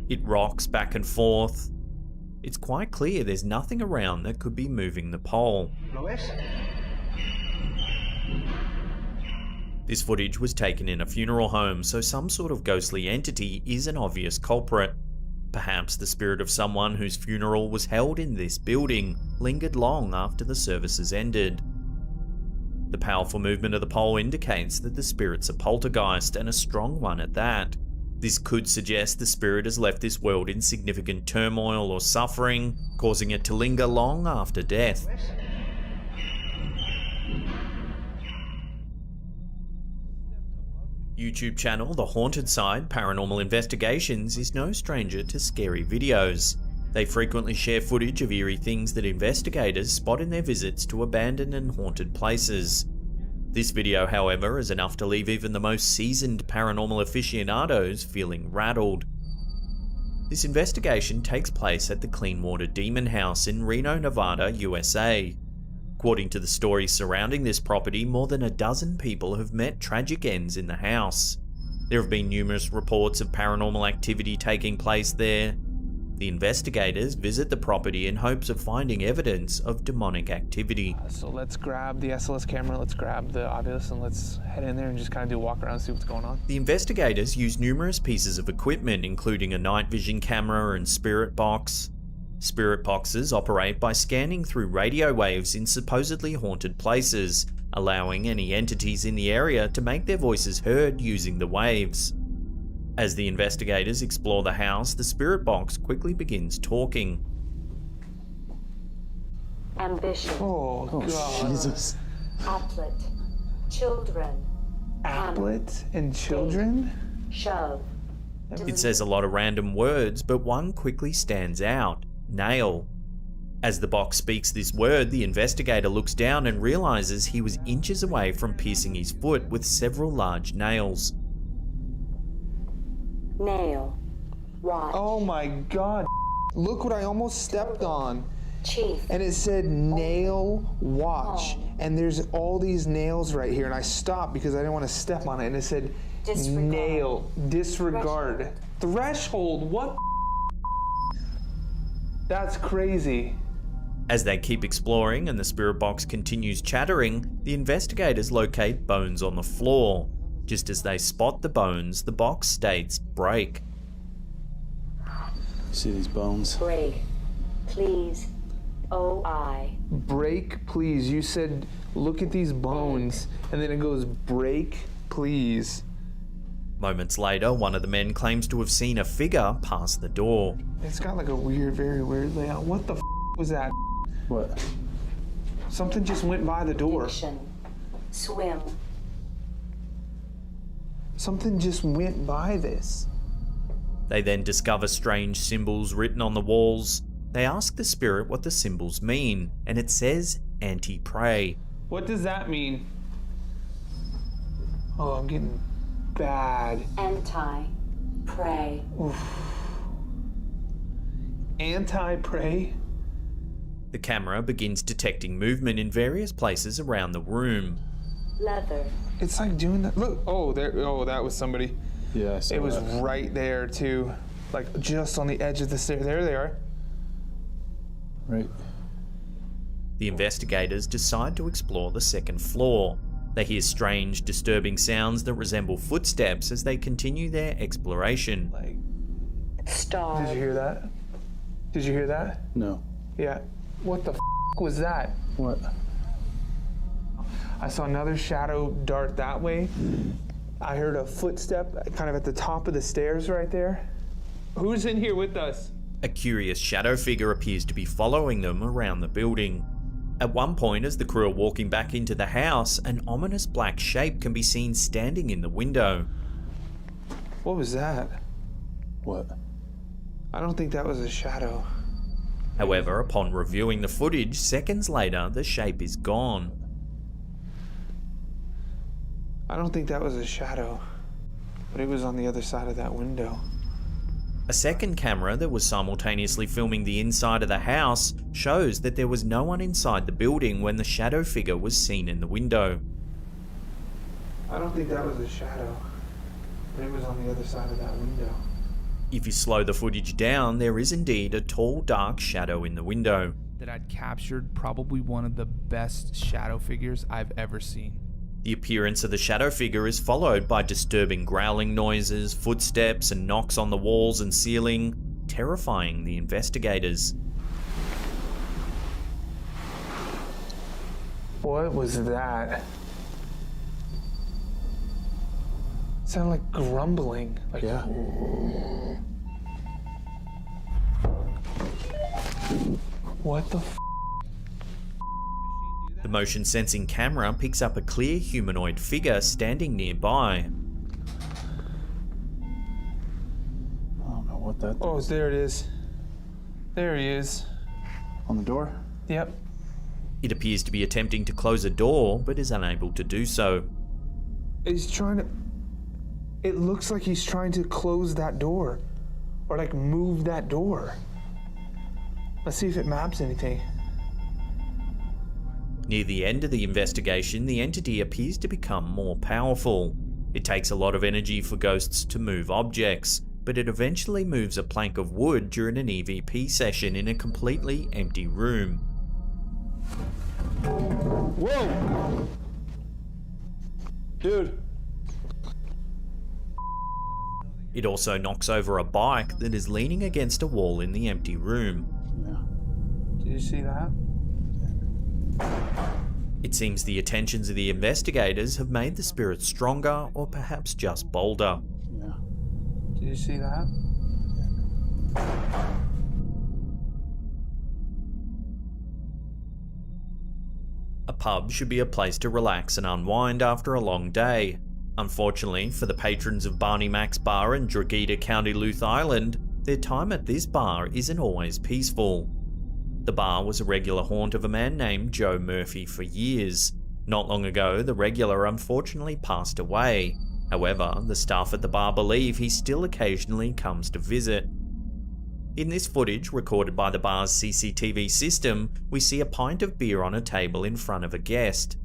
It rocks back and forth. It's quite clear there's nothing around that could be moving the pole. This footage was taken in a funeral home, so some sort of ghostly entity is an obvious culprit. Perhaps the spirit of someone whose funeral was held in this building lingered long after the services ended. The powerful movement of the pole indicates that the spirit's a poltergeist, and a strong one at that. This could suggest the spirit has left this world in significant turmoil or suffering, causing it to linger long after death. YouTube channel The Haunted Side Paranormal Investigations is no stranger to scary videos. They frequently share footage of eerie things that investigators spot in their visits to abandoned and haunted places. This video, however, is enough to leave even the most seasoned paranormal aficionados feeling rattled. This investigation takes place at the Cleanwater Demon House in Reno, Nevada, USA. According to the stories surrounding this property, more than a dozen people have met tragic ends in the house. There have been numerous reports of paranormal activity taking place there. The investigators visit the property in hopes of finding evidence of demonic activity. So let's grab the SLS camera, let's grab the Oculus, and let's head in there and just kind of do a walk around and see what's going on. The investigators use numerous pieces of equipment, including a night vision camera and spirit box. Spirit boxes operate by scanning through radio waves in supposedly haunted places, allowing any entities in the area to make their voices heard using the waves. As the investigators explore the house, the spirit box quickly begins talking. Ambition. Oh God. Jesus. Applet. Children. Applet and children? Shove. It says a lot of random words, but one quickly stands out. Nail. As the box speaks this word, the investigator looks down and realizes he was inches away from piercing his foot with several large nails. Nail. Watch. Oh my God. Look what I almost stepped on. Chief. And it said nail watch. And there's all these nails right here. And I stopped because I didn't want to step on it. And it said Disregard. nail. Disregard. Threshold. What? That's crazy. As they keep exploring and the spirit box continues chattering, the investigators locate bones on the floor. Just as they spot the bones, the box states break. See these bones? Break. Please. OI. Break, please. You said, look at these bones. And then it goes, break, please. Moments later, one of the men claims to have seen a figure pass the door. It's got like a weird, very weird layout. What the was that? What? Something just went by the door. Diction. Swim. Something just went by this. They then discover strange symbols written on the walls. They ask the spirit what the symbols mean, and it says anti-prey. What does that mean? Oh, I'm getting bad. Anti-prey. Anti-prey? The camera begins detecting movement in various places around the room. Leather. It's like doing that. Look. Oh, there. Oh, that was somebody. Yeah, I saw it was that. right there too, like just on the edge of the stair. There they are. Right. The investigators decide to explore the second floor. They hear strange, disturbing sounds that resemble footsteps as they continue their exploration. Star. Did you hear that? Did you hear that? No. Yeah. What the was that? What? I saw another shadow dart that way. I heard a footstep kind of at the top of the stairs right there. Who's in here with us? A curious shadow figure appears to be following them around the building. At one point, as the crew are walking back into the house, an ominous black shape can be seen standing in the window. What was that? What? I don't think that was a shadow. However, upon reviewing the footage, seconds later, the shape is gone. I don't think that was a shadow, but it was on the other side of that window. A second camera that was simultaneously filming the inside of the house shows that there was no one inside the building when the shadow figure was seen in the window. I don't think that was a shadow, but it was on the other side of that window. If you slow the footage down, there is indeed a tall, dark shadow in the window. That I'd captured probably one of the best shadow figures I've ever seen. The appearance of the shadow figure is followed by disturbing growling noises, footsteps, and knocks on the walls and ceiling, terrifying the investigators. What was that? It sounded like grumbling. Like, yeah. What the f? The motion sensing camera picks up a clear humanoid figure standing nearby. I don't know what that Oh, there it is. There he is. On the door? Yep. It appears to be attempting to close a door, but is unable to do so. He's trying to... It looks like he's trying to close that door. or like move that door. Let's see if it maps anything. Near the end of the investigation, the entity appears to become more powerful. It takes a lot of energy for ghosts to move objects, but it eventually moves a plank of wood during an EVP session in a completely empty room. Whoa! Dude. It also knocks over a bike that is leaning against a wall in the empty room. Yeah. Did you see that? It seems the attentions of the investigators have made the spirit stronger or perhaps just bolder. Yeah. Did you see that? A pub should be a place to relax and unwind after a long day. Unfortunately, for the patrons of Barney Mac's Bar in Drogheda, County Louth Island, their time at this bar isn't always peaceful. The bar was a regular haunt of a man named Joe Murphy for years. Not long ago, the regular unfortunately passed away. However, the staff at the bar believe he still occasionally comes to visit. In this footage, recorded by the bar's CCTV system, we see a pint of beer on a table in front of a guest.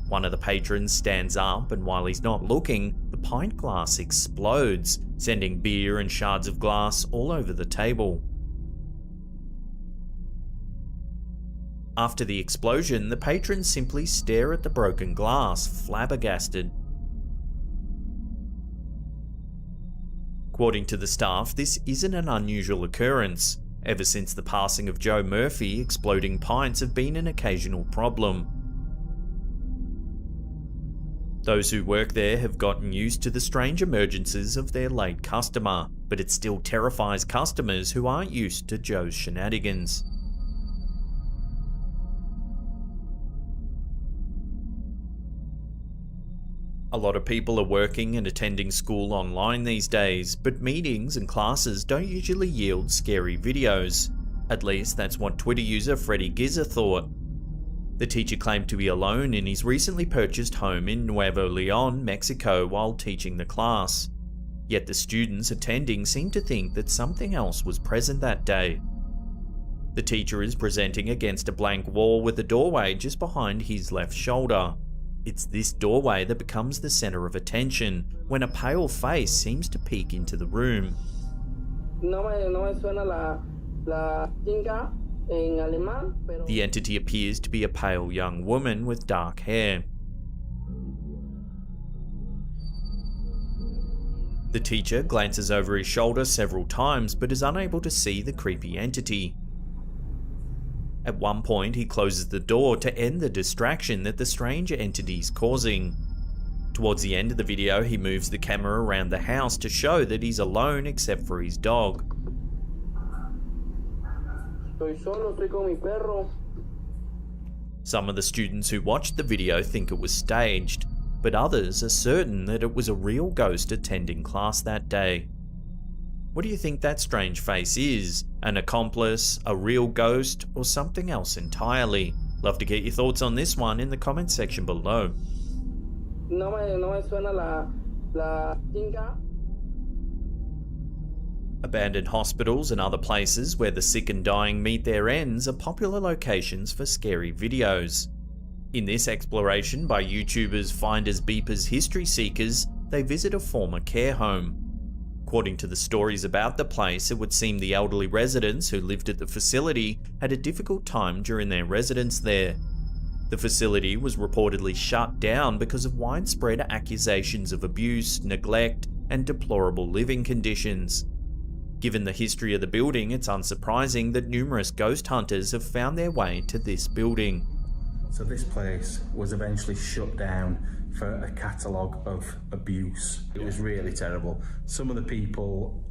One of the patrons stands up, and while he's not looking, the pint glass explodes, sending beer and shards of glass all over the table. After the explosion, the patrons simply stare at the broken glass, flabbergasted. According to the staff, this isn't an unusual occurrence. Ever since the passing of Joe Murphy, exploding pints have been an occasional problem. Those who work there have gotten used to the strange emergences of their late customer, but it still terrifies customers who aren't used to Joe's shenanigans. A lot of people are working and attending school online these days, but meetings and classes don't usually yield scary videos. At least that's what Twitter user Freddy Giza thought. The teacher claimed to be alone in his recently purchased home in Nuevo Leon, Mexico, while teaching the class. Yet the students attending seemed to think that something else was present that day. The teacher is presenting against a blank wall with a doorway just behind his left shoulder. It's this doorway that becomes the center of attention when a pale face seems to peek into the room. The entity appears to be a pale young woman with dark hair. The teacher glances over his shoulder several times but is unable to see the creepy entity. At one point, he closes the door to end the distraction that the strange entity is causing. Towards the end of the video, he moves the camera around the house to show that he's alone except for his dog. Some of the students who watched the video think it was staged, but others are certain that it was a real ghost attending class that day. What do you think that strange face is? An accomplice, a real ghost, or something else entirely? Love to get your thoughts on this one in the comment section below. Abandoned hospitals and other places where the sick and dying meet their ends are popular locations for scary videos. In this exploration by YouTubers Finders Beepers History Seekers, they visit a former care home. According to the stories about the place, it would seem the elderly residents who lived at the facility had a difficult time during their residence there. The facility was reportedly shut down because of widespread accusations of abuse, neglect, and deplorable living conditions. Given the history of the building, it's unsurprising that numerous ghost hunters have found their way to this building. So this place was eventually shut down for a catalogue of abuse. It was really terrible. Some of the people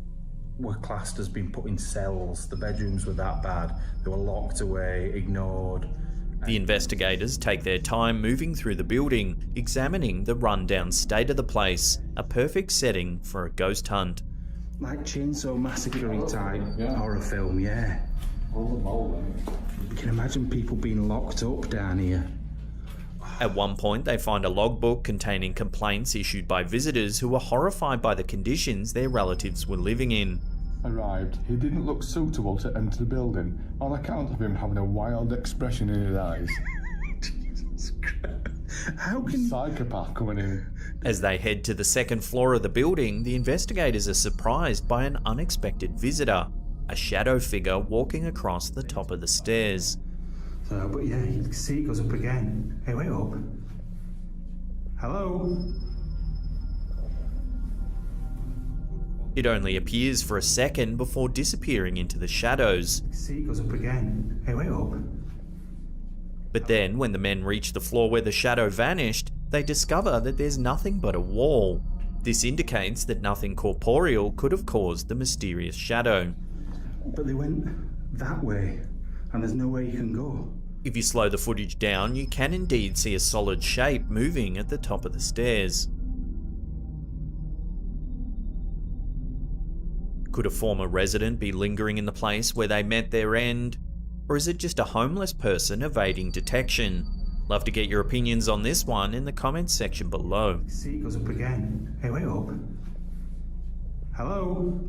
were classed as being put in cells. The bedrooms were that bad. They were locked away, ignored. The investigators take their time moving through the building, examining the rundown state of the place, a perfect setting for a ghost hunt. Like Chainsaw Massacre type horror film, yeah. You can imagine people being locked up down here. At one point, they find a logbook containing complaints issued by visitors who were horrified by the conditions their relatives were living in. Arrived, he didn't look suitable to enter the building on account of him having a wild expression in his eyes. Jesus Christ. How can... Psychopath coming in. As they head to the second floor of the building, the investigators are surprised by an unexpected visitor, a shadow figure walking across the top of the stairs. So, but yeah, you can see it goes up again. Hey, wait up. Hello? It only appears for a second before disappearing into the shadows. See, it goes up again. Hey, wait up. But then, when the men reach the floor where the shadow vanished, they discover that there's nothing but a wall. This indicates that nothing corporeal could have caused the mysterious shadow. But they went that way, and there's no way you can go. If you slow the footage down, you can indeed see a solid shape moving at the top of the stairs. Could a former resident be lingering in the place where they met their end? Or is it just a homeless person evading detection? Love to get your opinions on this one in the comments section below. See, it goes up again. Hey, wait up. Hello?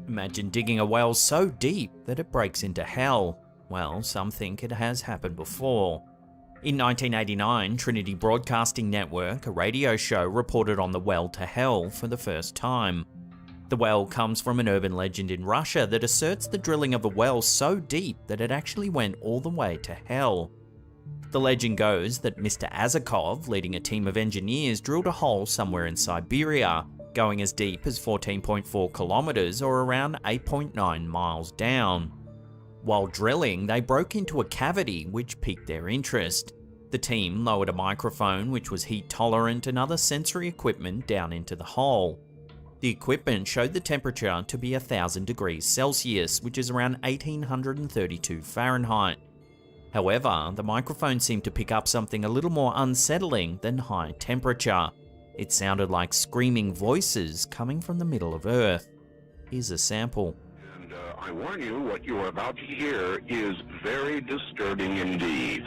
Imagine digging a well so deep that it breaks into hell. Well, some think it has happened before. In 1989, Trinity Broadcasting Network, a radio show, reported on the well to hell for the first time. The well comes from an urban legend in Russia that asserts the drilling of a well so deep that it actually went all the way to hell. The legend goes that Mr. Azakov, leading a team of engineers, drilled a hole somewhere in Siberia, going as deep as 14.4 kilometers or around 8.9 miles down. While drilling, they broke into a cavity which piqued their interest. The team lowered a microphone which was heat tolerant and other sensory equipment down into the hole. The equipment showed the temperature to be 1000 degrees Celsius, which is around 1832 Fahrenheit. However, the microphone seemed to pick up something a little more unsettling than high temperature. It sounded like screaming voices coming from the middle of Earth. Here's a sample. And I warn you, what you are about to hear is very disturbing indeed.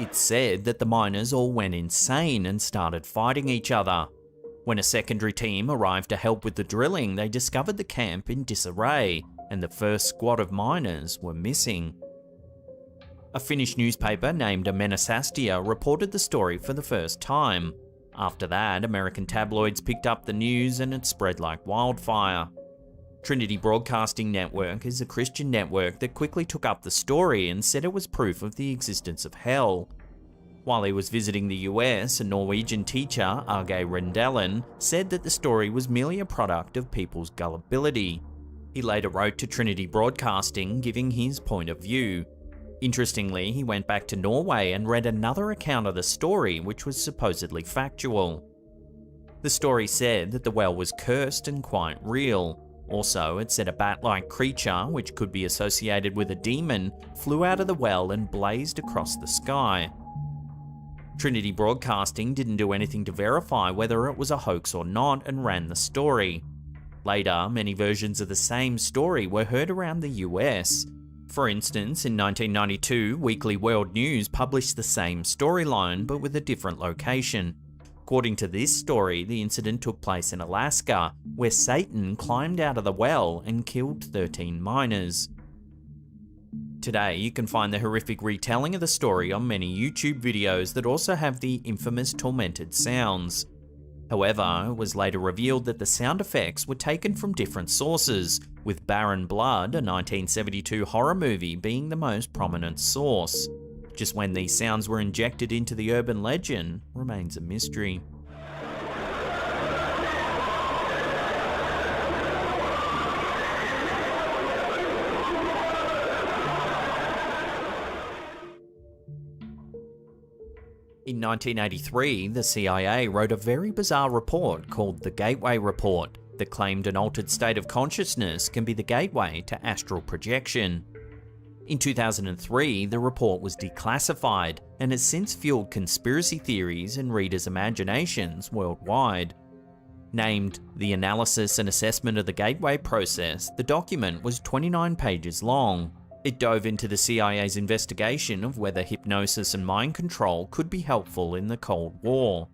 It's said that the miners all went insane and started fighting each other. When a secondary team arrived to help with the drilling, they discovered the camp in disarray, and the first squad of miners were missing. A Finnish newspaper named Amenasastia reported the story for the first time. After that, American tabloids picked up the news and it spread like wildfire. Trinity Broadcasting Network is a Christian network that quickly took up the story and said it was proof of the existence of hell. While he was visiting the US, a Norwegian teacher, Arge Rendellen, said that the story was merely a product of people's gullibility. He later wrote to Trinity Broadcasting giving his point of view. Interestingly, he went back to Norway and read another account of the story which was supposedly factual. The story said that the well was cursed and quite real. Also, it said a bat-like creature, which could be associated with a demon, flew out of the well and blazed across the sky. Trinity Broadcasting didn't do anything to verify whether it was a hoax or not and ran the story. Later, many versions of the same story were heard around the US. For instance, in 1992, Weekly World News published the same storyline but with a different location. According to this story, the incident took place in Alaska, where Satan climbed out of the well and killed 13 miners. Today, you can find the horrific retelling of the story on many YouTube videos that also have the infamous tormented sounds. However, it was later revealed that the sound effects were taken from different sources, with Barren Blood, a 1972 horror movie, being the most prominent source. Just when these sounds were injected into the urban legend remains a mystery. In 1983, the CIA wrote a very bizarre report called the Gateway Report that claimed an altered state of consciousness can be the gateway to astral projection. In 2003, the report was declassified and has since fueled conspiracy theories and readers' imaginations worldwide. Named The Analysis and Assessment of the Gateway Process, the document was 29 pages long. It dove into the CIA's investigation of whether hypnosis and mind control could be helpful in the Cold War.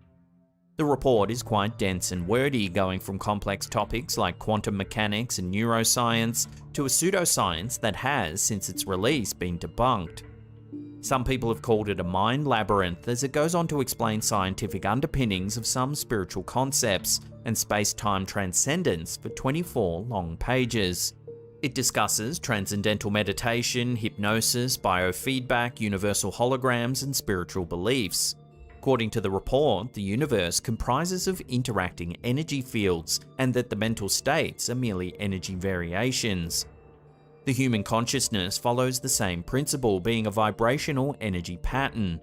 The report is quite dense and wordy, going from complex topics like quantum mechanics and neuroscience to a pseudoscience that has, since its release, been debunked. Some people have called it a mind labyrinth, as it goes on to explain scientific underpinnings of some spiritual concepts and space-time transcendence for 24 long pages. It discusses transcendental meditation, hypnosis, biofeedback, universal holograms, and spiritual beliefs. According to the report, the universe comprises of interacting energy fields, and that the mental states are merely energy variations. The human consciousness follows the same principle, being a vibrational energy pattern.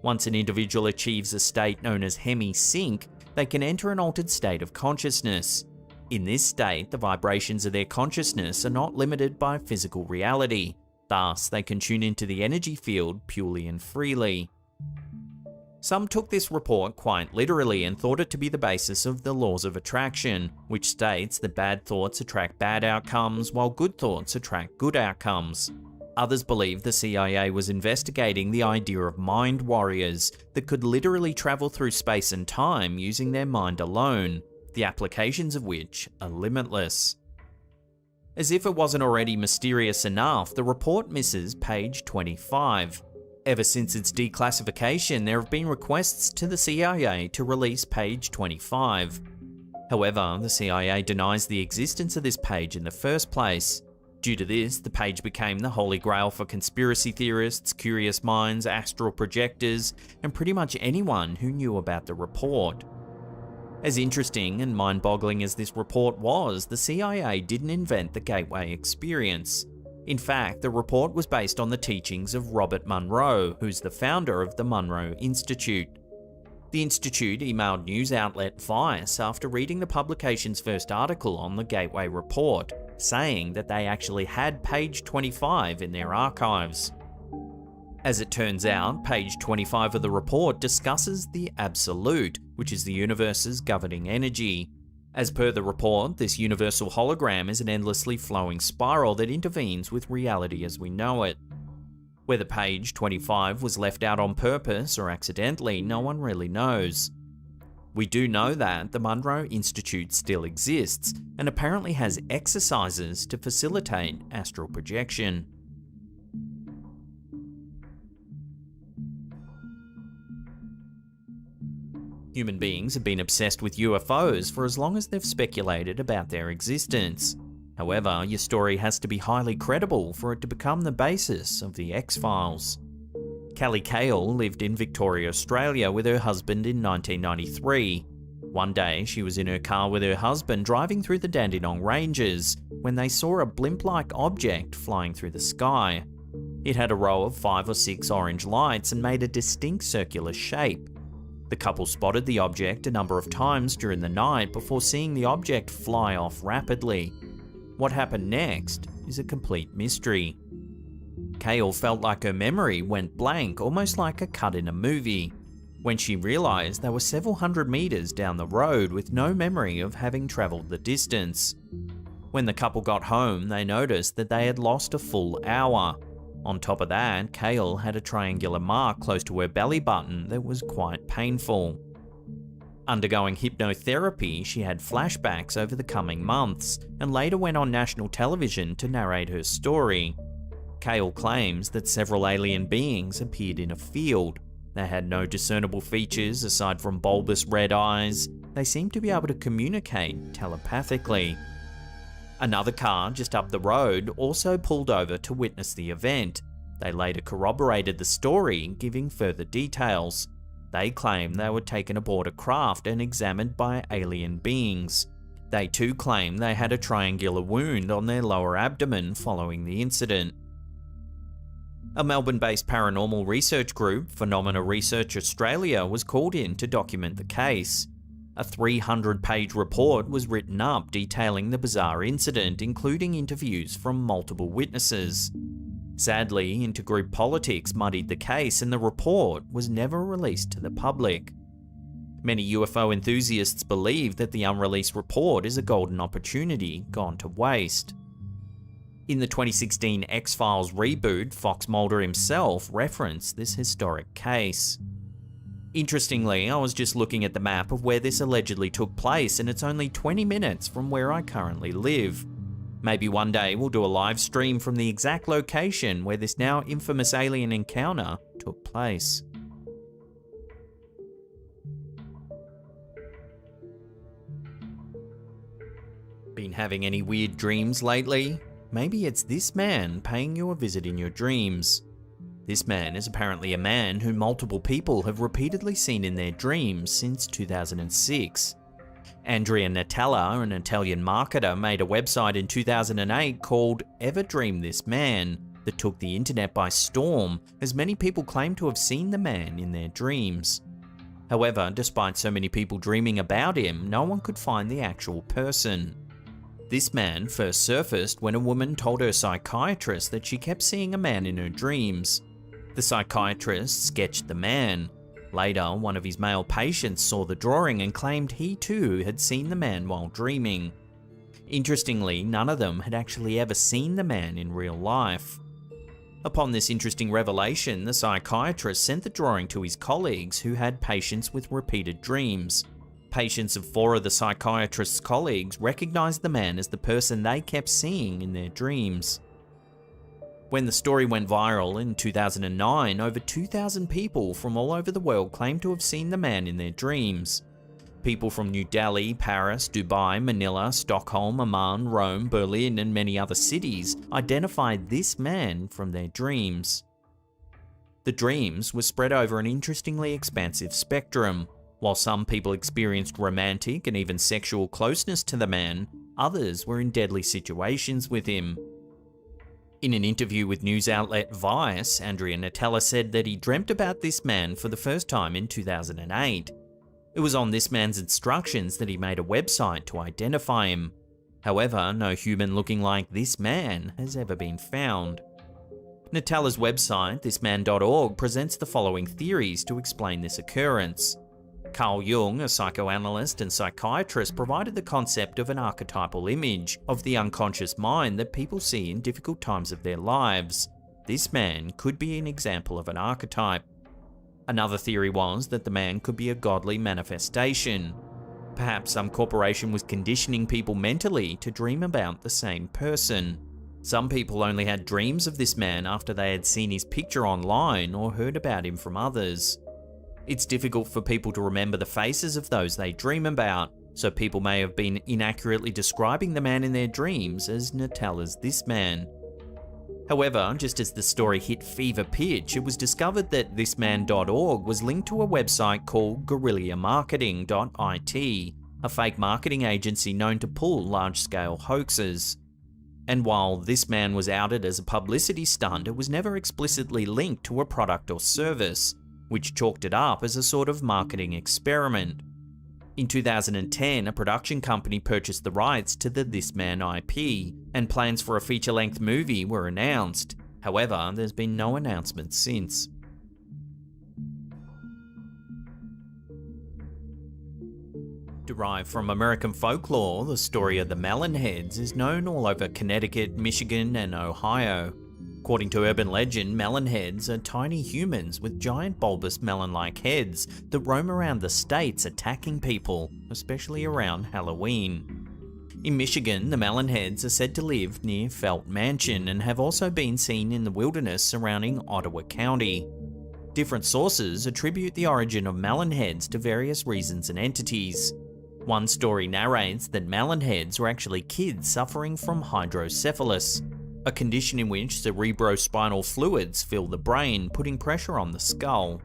Once an individual achieves a state known as hemi-sync, they can enter an altered state of consciousness. In this state, the vibrations of their consciousness are not limited by physical reality. Thus, they can tune into the energy field purely and freely. Some took this report quite literally and thought it to be the basis of the laws of attraction, which states that bad thoughts attract bad outcomes while good thoughts attract good outcomes. Others believe the CIA was investigating the idea of mind warriors that could literally travel through space and time using their mind alone, the applications of which are limitless. As if it wasn't already mysterious enough, the report misses page 25. Ever since its declassification, there have been requests to the CIA to release page 25. However, the CIA denies the existence of this page in the first place. Due to this, the page became the holy grail for conspiracy theorists, curious minds, astral projectors, and pretty much anyone who knew about the report. As interesting and mind-boggling as this report was, the CIA didn't invent the gateway experience. In fact, the report was based on the teachings of Robert Monroe, who's the founder of the Monroe Institute. The Institute emailed news outlet Vice after reading the publication's first article on the Gateway Report, saying that they actually had page 25 in their archives. As it turns out, page 25 of the report discusses the Absolute, which is the universe's governing energy. As per the report, this universal hologram is an endlessly flowing spiral that intervenes with reality as we know it. Whether page 25 was left out on purpose or accidentally, no one really knows. We do know that the Monroe Institute still exists, and apparently has exercises to facilitate astral projection. Human beings have been obsessed with UFOs for as long as they've speculated about their existence. However, your story has to be highly credible for it to become the basis of the X-Files. Callie Cale lived in Victoria, Australia with her husband in 1993. One day, she was in her car with her husband driving through the Dandenong Ranges when they saw a blimp-like object flying through the sky. It had a row of 5 or 6 orange lights and made a distinct circular shape. The couple spotted the object a number of times during the night before seeing the object fly off rapidly. What happened next is a complete mystery. Cale felt like her memory went blank, almost like a cut in a movie, when she realised they were several hundred metres down the road with no memory of having travelled the distance. When the couple got home, they noticed that they had lost a full hour. On top of that, Cale had a triangular mark close to her belly button that was quite painful. Undergoing hypnotherapy, she had flashbacks over the coming months, and later went on national television to narrate her story. Cale claims that several alien beings appeared in a field. They had no discernible features aside from bulbous red eyes. They seemed to be able to communicate telepathically. Another car just up the road also pulled over to witness the event. They later corroborated the story, giving further details. They claim they were taken aboard a craft and examined by alien beings. They too claim they had a triangular wound on their lower abdomen following the incident. A Melbourne-based paranormal research group, Phenomena Research Australia, was called in to document the case. A 300-page report was written up detailing the bizarre incident, including interviews from multiple witnesses. Sadly, intergroup politics muddied the case and the report was never released to the public. Many UFO enthusiasts believe that the unreleased report is a golden opportunity gone to waste. In the 2016 X-Files reboot, Fox Mulder himself referenced this historic case. Interestingly, I was just looking at the map of where this allegedly took place, and it's only 20 minutes from where I currently live. Maybe one day we'll do a live stream from the exact location where this now infamous alien encounter took place. Been having any weird dreams lately? Maybe it's this man paying you a visit in your dreams. This man is apparently a man who multiple people have repeatedly seen in their dreams since 2006. Andrea Natella, an Italian marketer, made a website in 2008 called Ever Dream This Man that took the internet by storm, as many people claim to have seen the man in their dreams. However, despite so many people dreaming about him, no one could find the actual person. This man first surfaced when a woman told her psychiatrist that she kept seeing a man in her dreams. The psychiatrist sketched the man. Later, one of his male patients saw the drawing and claimed he too had seen the man while dreaming. Interestingly, none of them had actually ever seen the man in real life. Upon this interesting revelation, the psychiatrist sent the drawing to his colleagues who had patients with repeated dreams. Patients of 4 of the psychiatrist's colleagues recognized the man as the person they kept seeing in their dreams. When the story went viral in 2009, over 2,000 people from all over the world claimed to have seen the man in their dreams. People from New Delhi, Paris, Dubai, Manila, Stockholm, Amman, Rome, Berlin, and many other cities identified this man from their dreams. The dreams were spread over an interestingly expansive spectrum. While some people experienced romantic and even sexual closeness to the man, others were in deadly situations with him. In an interview with news outlet Vice, Andrea Natella said that he dreamt about this man for the first time in 2008. It was on this man's instructions that he made a website to identify him. However, no human looking like this man has ever been found. Natella's website, thisman.org, presents the following theories to explain this occurrence. Carl Jung, a psychoanalyst and psychiatrist, provided the concept of an archetypal image of the unconscious mind that people see in difficult times of their lives. This man could be an example of an archetype. Another theory was that the man could be a godly manifestation. Perhaps some corporation was conditioning people mentally to dream about the same person. Some people only had dreams of this man after they had seen his picture online or heard about him from others. It's difficult for people to remember the faces of those they dream about, so people may have been inaccurately describing the man in their dreams as Natella's this man. However, just as the story hit fever pitch, it was discovered that thisman.org was linked to a website called guerrillamarketing.it, a fake marketing agency known to pull large-scale hoaxes. And while this man was outed as a publicity stunt, it was never explicitly linked to a product or service, which chalked it up as a sort of marketing experiment. In 2010, a production company purchased the rights to the This Man IP, and plans for a feature-length movie were announced. However, there's been no announcement since. Derived from American folklore, the story of the Melonheads is known all over Connecticut, Michigan, and Ohio. According to urban legend, melonheads are tiny humans with giant bulbous melon-like heads that roam around the states attacking people, especially around Halloween. In Michigan, the melonheads are said to live near Felt Mansion and have also been seen in the wilderness surrounding Ottawa County. Different sources attribute the origin of melonheads to various reasons and entities. One story narrates that melonheads were actually kids suffering from hydrocephalus, a condition in which cerebrospinal fluids fill the brain, putting pressure on the skull.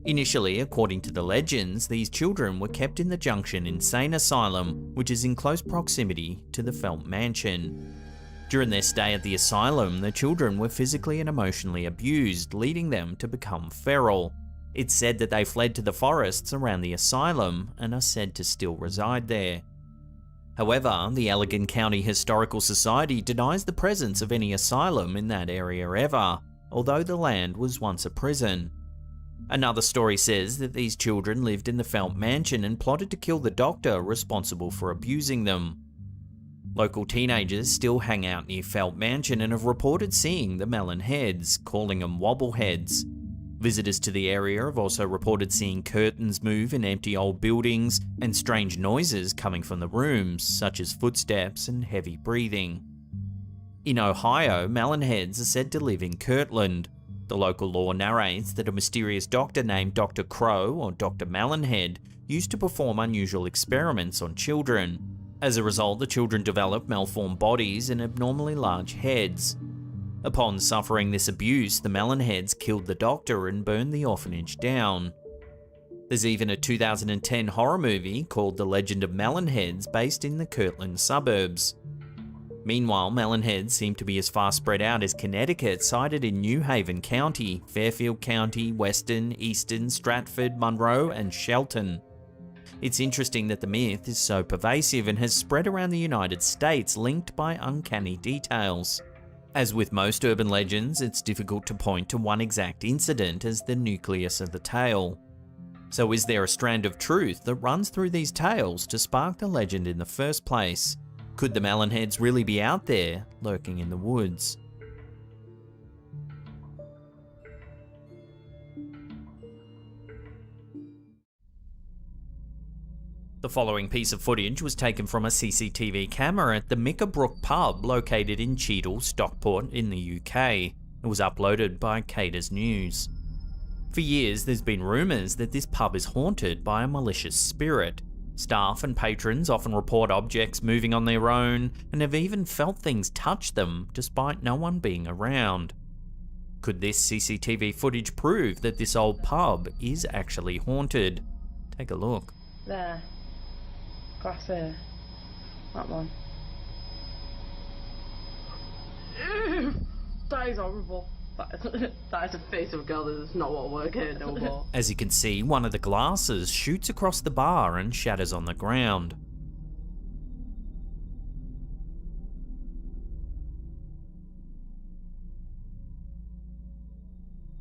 Initially, according to the legends, these children were kept in the Junction Insane Asylum, which is in close proximity to the Felt Mansion. During their stay at the asylum, the children were physically and emotionally abused, leading them to become feral. It's said that they fled to the forests around the asylum and are said to still reside there. However, the Allegan County Historical Society denies the presence of any asylum in that area ever, although the land was once a prison. Another story says that these children lived in the Felt mansion and plotted to kill the doctor responsible for abusing them. Local teenagers still hang out near Felt mansion and have reported seeing the melon heads, calling them wobbleheads. Visitors to the area have also reported seeing curtains move in empty old buildings and strange noises coming from the rooms, such as footsteps and heavy breathing. In Ohio, melonheads are said to live in Kirtland. The local law narrates that a mysterious doctor named Dr. Crow or Dr. Melonhead used to perform unusual experiments on children. As a result, the children developed malformed bodies and abnormally large heads. Upon suffering this abuse, the Melonheads killed the doctor and burned the orphanage down. There's even a 2010 horror movie called The Legend of Melonheads based in the Kirtland suburbs. Meanwhile, Melonheads seem to be as far spread out as Connecticut, sited in New Haven County, Fairfield County, Western, Eastern, Stratford, Monroe, and Shelton. It's interesting that the myth is so pervasive and has spread around the United States, linked by uncanny details. As with most urban legends, it's difficult to point to one exact incident as the nucleus of the tale. So is there a strand of truth that runs through these tales to spark the legend in the first place? Could the Melonheads really be out there, lurking in the woods? The following piece of footage was taken from a CCTV camera at the Mickerbrook pub located in Cheadle, Stockport in the UK. It was uploaded by Cryptids News. For years there's been rumours that this pub is haunted by a malicious spirit. Staff and patrons often report objects moving on their own and have even felt things touch them despite no one being around. Could this CCTV footage prove that this old pub is actually haunted? Take a look. There. Glass there. That one. That is horrible. That is the face of a girl that does not want to work here no more. As you can see, one of the glasses shoots across the bar and shatters on the ground.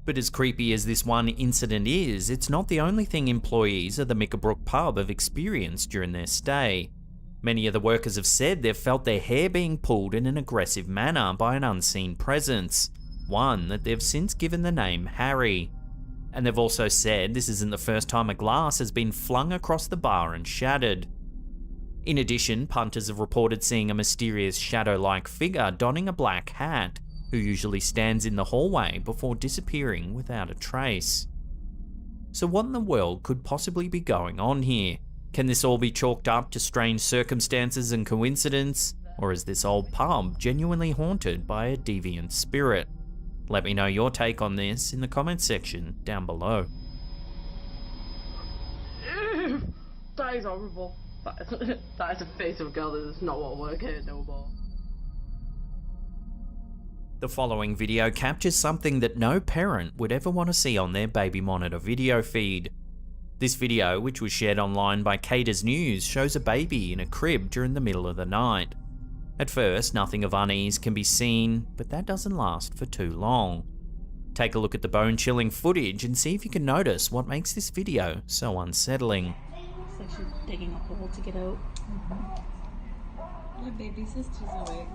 But as creepy as this one incident is, it's not the only thing employees of the Mickerbrook pub have experienced during their stay. Many of the workers have said they've felt their hair being pulled in an aggressive manner by an unseen presence, one that they've since given the name Harry. And they've also said this isn't the first time a glass has been flung across the bar and shattered. In addition, punters have reported seeing a mysterious shadow-like figure donning a black hat, who usually stands in the hallway before disappearing without a trace. So what in the world could possibly be going on here? Can this all be chalked up to strange circumstances and coincidence? Or is this old pub genuinely haunted by a deviant spirit? Let me know your take on this in the comments section down below. That is horrible. That is the face of a girl that does not want to work here no more. The following video captures something that no parent would ever want to see on their baby monitor video feed. This video, which was shared online by Cryptids News, shows a baby in a crib during the middle of the night. At first, nothing of unease can be seen, but that doesn't last for too long. Take a look at the bone-chilling footage and see if you can notice what makes this video so unsettling. It's like she's digging a hole to get out. My baby sister's awake.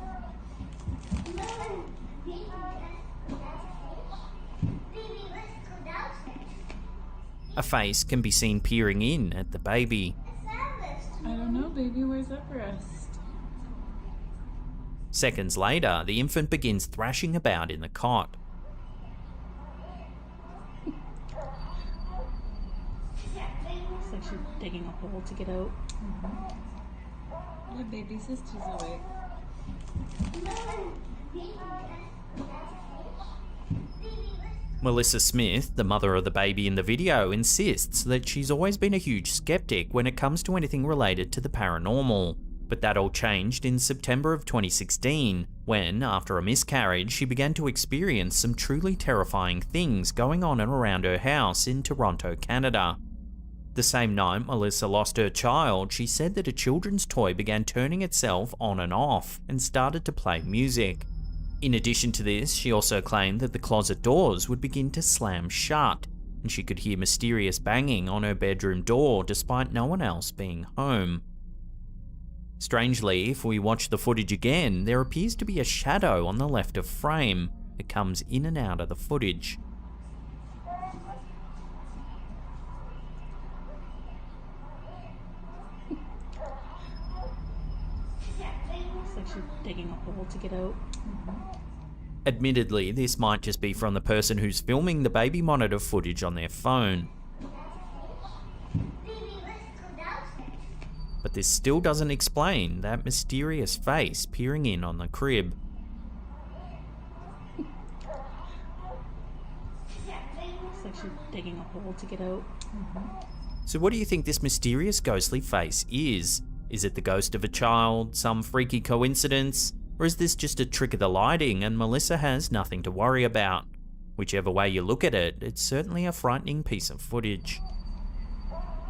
A face can be seen peering in at the baby. I don't know, baby. Where's Everest? Seconds later, the infant begins thrashing about in the cot. It's like she's digging a hole to get out. My baby sister's awake. Melissa Smith, the mother of the baby in the video, insists that she's always been a huge skeptic when it comes to anything related to the paranormal. But that all changed in September of 2016, when, after a miscarriage, she began to experience some truly terrifying things going on and around her house in Toronto, Canada. The same night Melissa lost her child, she said that a children's toy began turning itself on and off and started to play music. In addition to this, she also claimed that the closet doors would begin to slam shut, and she could hear mysterious banging on her bedroom door despite no one else being home. Strangely, if we watch the footage again, there appears to be a shadow on the left of frame that comes in and out of the footage. Looks like she's digging a hole to get out. Admittedly, this might just be from the person who's filming the baby monitor footage on their phone. But this still doesn't explain that mysterious face peering in on the crib. Looks like she's digging a hole to get out. So what do you think this mysterious ghostly face is? Is it the ghost of a child, some freaky coincidence, or is this just a trick of the lighting and Melissa has nothing to worry about? Whichever way you look at it, it's certainly a frightening piece of footage.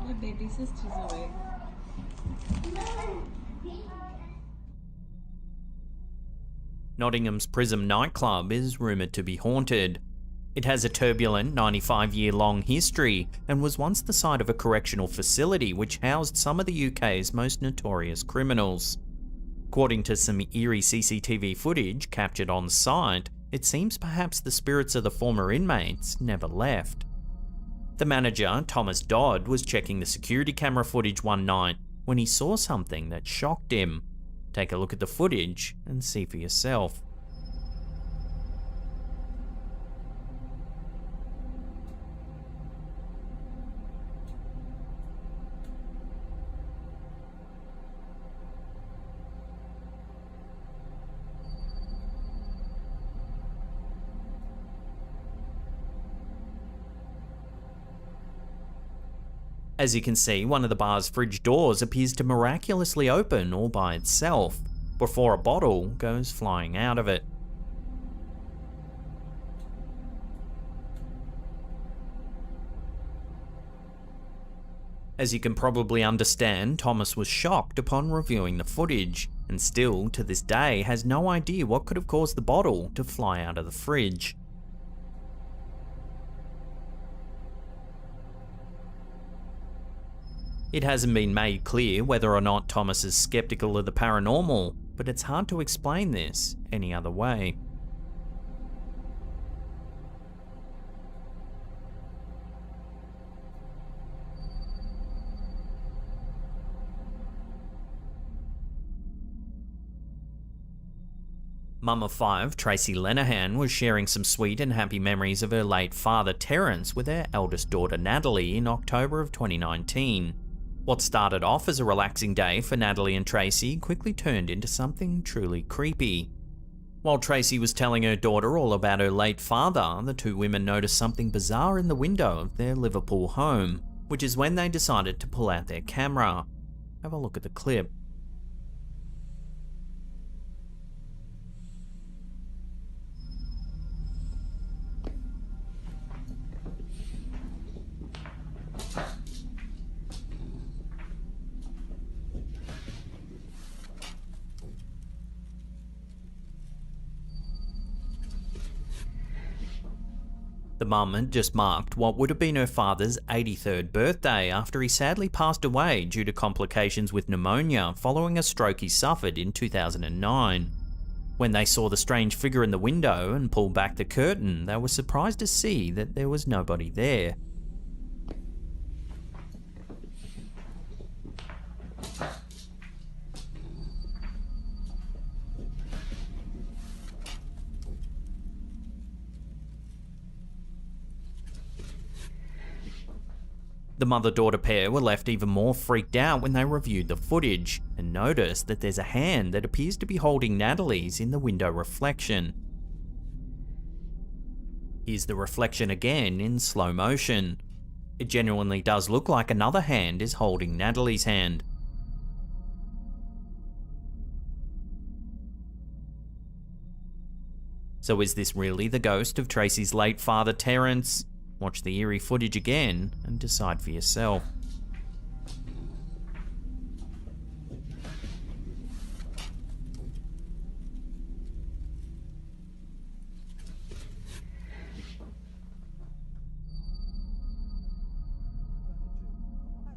My baby sister's awake. Nottingham's Prism nightclub is rumoured to be haunted. It has a turbulent 95-year-long history and was once the site of a correctional facility which housed some of the UK's most notorious criminals. According to some eerie CCTV footage captured on site, it seems perhaps the spirits of the former inmates never left. The manager, Thomas Dodd, was checking the security camera footage one night when he saw something that shocked him. Take a look at the footage and see for yourself. As you can see, one of the bar's fridge doors appears to miraculously open all by itself, before a bottle goes flying out of it. As you can probably understand, Thomas was shocked upon reviewing the footage, and still, to this day, has no idea what could have caused the bottle to fly out of the fridge. It hasn't been made clear whether or not Thomas is skeptical of the paranormal, but it's hard to explain this any other way. Mum of 5, Tracy Lenehan, was sharing some sweet and happy memories of her late father Terence with her eldest daughter Natalie in October of 2019. What started off as a relaxing day for Natalie and Tracy quickly turned into something truly creepy. While Tracy was telling her daughter all about her late father, the two women noticed something bizarre in the window of their Liverpool home, which is when they decided to pull out their camera. Have a look at the clip. The mum had just marked what would have been her father's 83rd birthday after he sadly passed away due to complications with pneumonia following a stroke he suffered in 2009. When they saw the strange figure in the window and pulled back the curtain, they were surprised to see that there was nobody there. The mother-daughter pair were left even more freaked out when they reviewed the footage and noticed that there's a hand that appears to be holding Natalie's in the window reflection. Here's the reflection again in slow motion. It genuinely does look like another hand is holding Natalie's hand. So is this really the ghost of Tracy's late father, Terrence? Watch the eerie footage again and decide for yourself.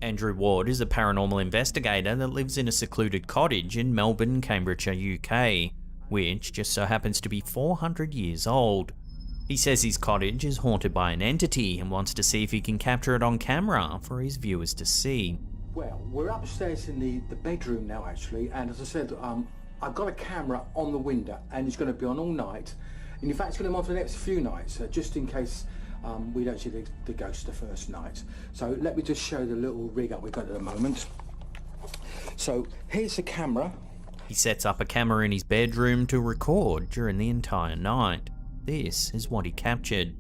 Andrew Ward is a paranormal investigator that lives in a secluded cottage in Melbourne, Cambridgeshire, UK, which just so happens to be 400 years old. He says his cottage is haunted by an entity and wants to see if he can capture it on camera for his viewers to see. Well, we're upstairs in the bedroom now, actually, and as I said, I've got a camera on the window, and it's going to be on all night. And in fact, it's going to be on for the next few nights, just in case we don't see the ghost the first night. So let me just show the little rig up we've got at the moment. So here's the camera. He sets up a camera in his bedroom to record during the entire night. This is what he captured.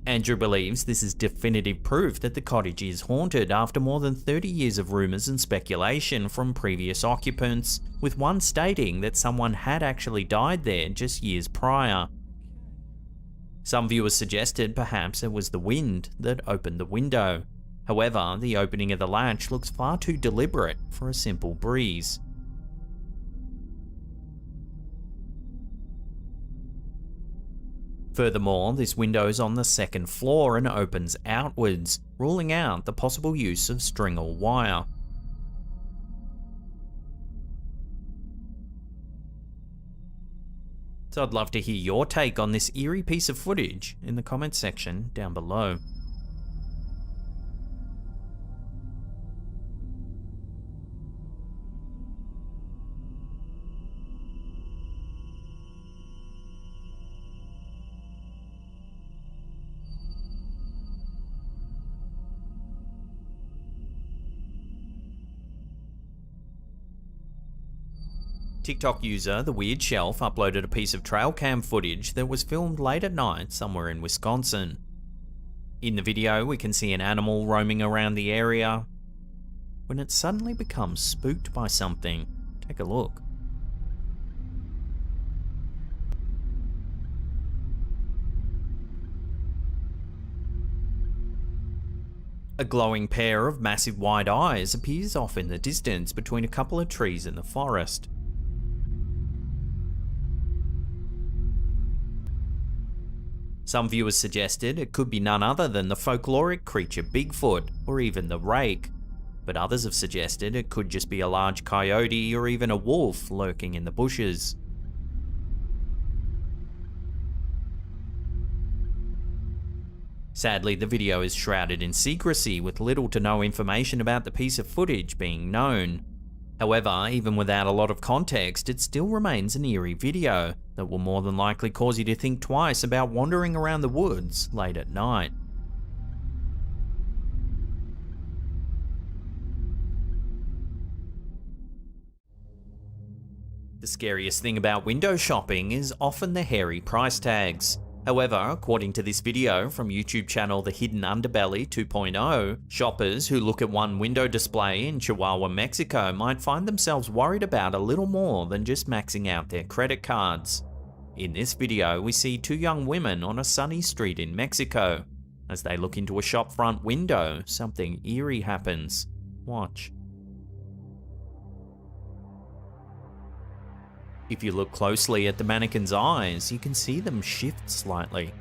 Andrew believes this is definitive proof that the cottage is haunted after more than 30 years of rumours and speculation from previous occupants, with one stating that someone had actually died there just years prior. Some viewers suggested perhaps it was the wind that opened the window. However, the opening of the latch looks far too deliberate for a simple breeze. Furthermore, this window is on the second floor and opens outwards, ruling out the possible use of string or wire. So I'd love to hear your take on this eerie piece of footage in the comments section down below. TikTok user The Weird Shelf uploaded a piece of trail cam footage that was filmed late at night somewhere in Wisconsin. In the video, we can see an animal roaming around the area when it suddenly becomes spooked by something. Take a look. A glowing pair of massive wide eyes appears off in the distance between a couple of trees in the forest. Some viewers suggested it could be none other than the folkloric creature Bigfoot, or even the Rake, but others have suggested it could just be a large coyote or even a wolf lurking in the bushes. Sadly, the video is shrouded in secrecy with little to no information about the piece of footage being known. However, even without a lot of context, it still remains an eerie video that will more than likely cause you to think twice about wandering around the woods late at night. The scariest thing about window shopping is often the hairy price tags. However, according to this video from YouTube channel The Hidden Underbelly 2.0, shoppers who look at one window display in Chihuahua, Mexico might find themselves worried about a little more than just maxing out their credit cards. In this video, we see two young women on a sunny street in Mexico. As they look into a shop front window, something eerie happens. Watch. If you look closely at the mannequin's eyes, you can see them shift slightly.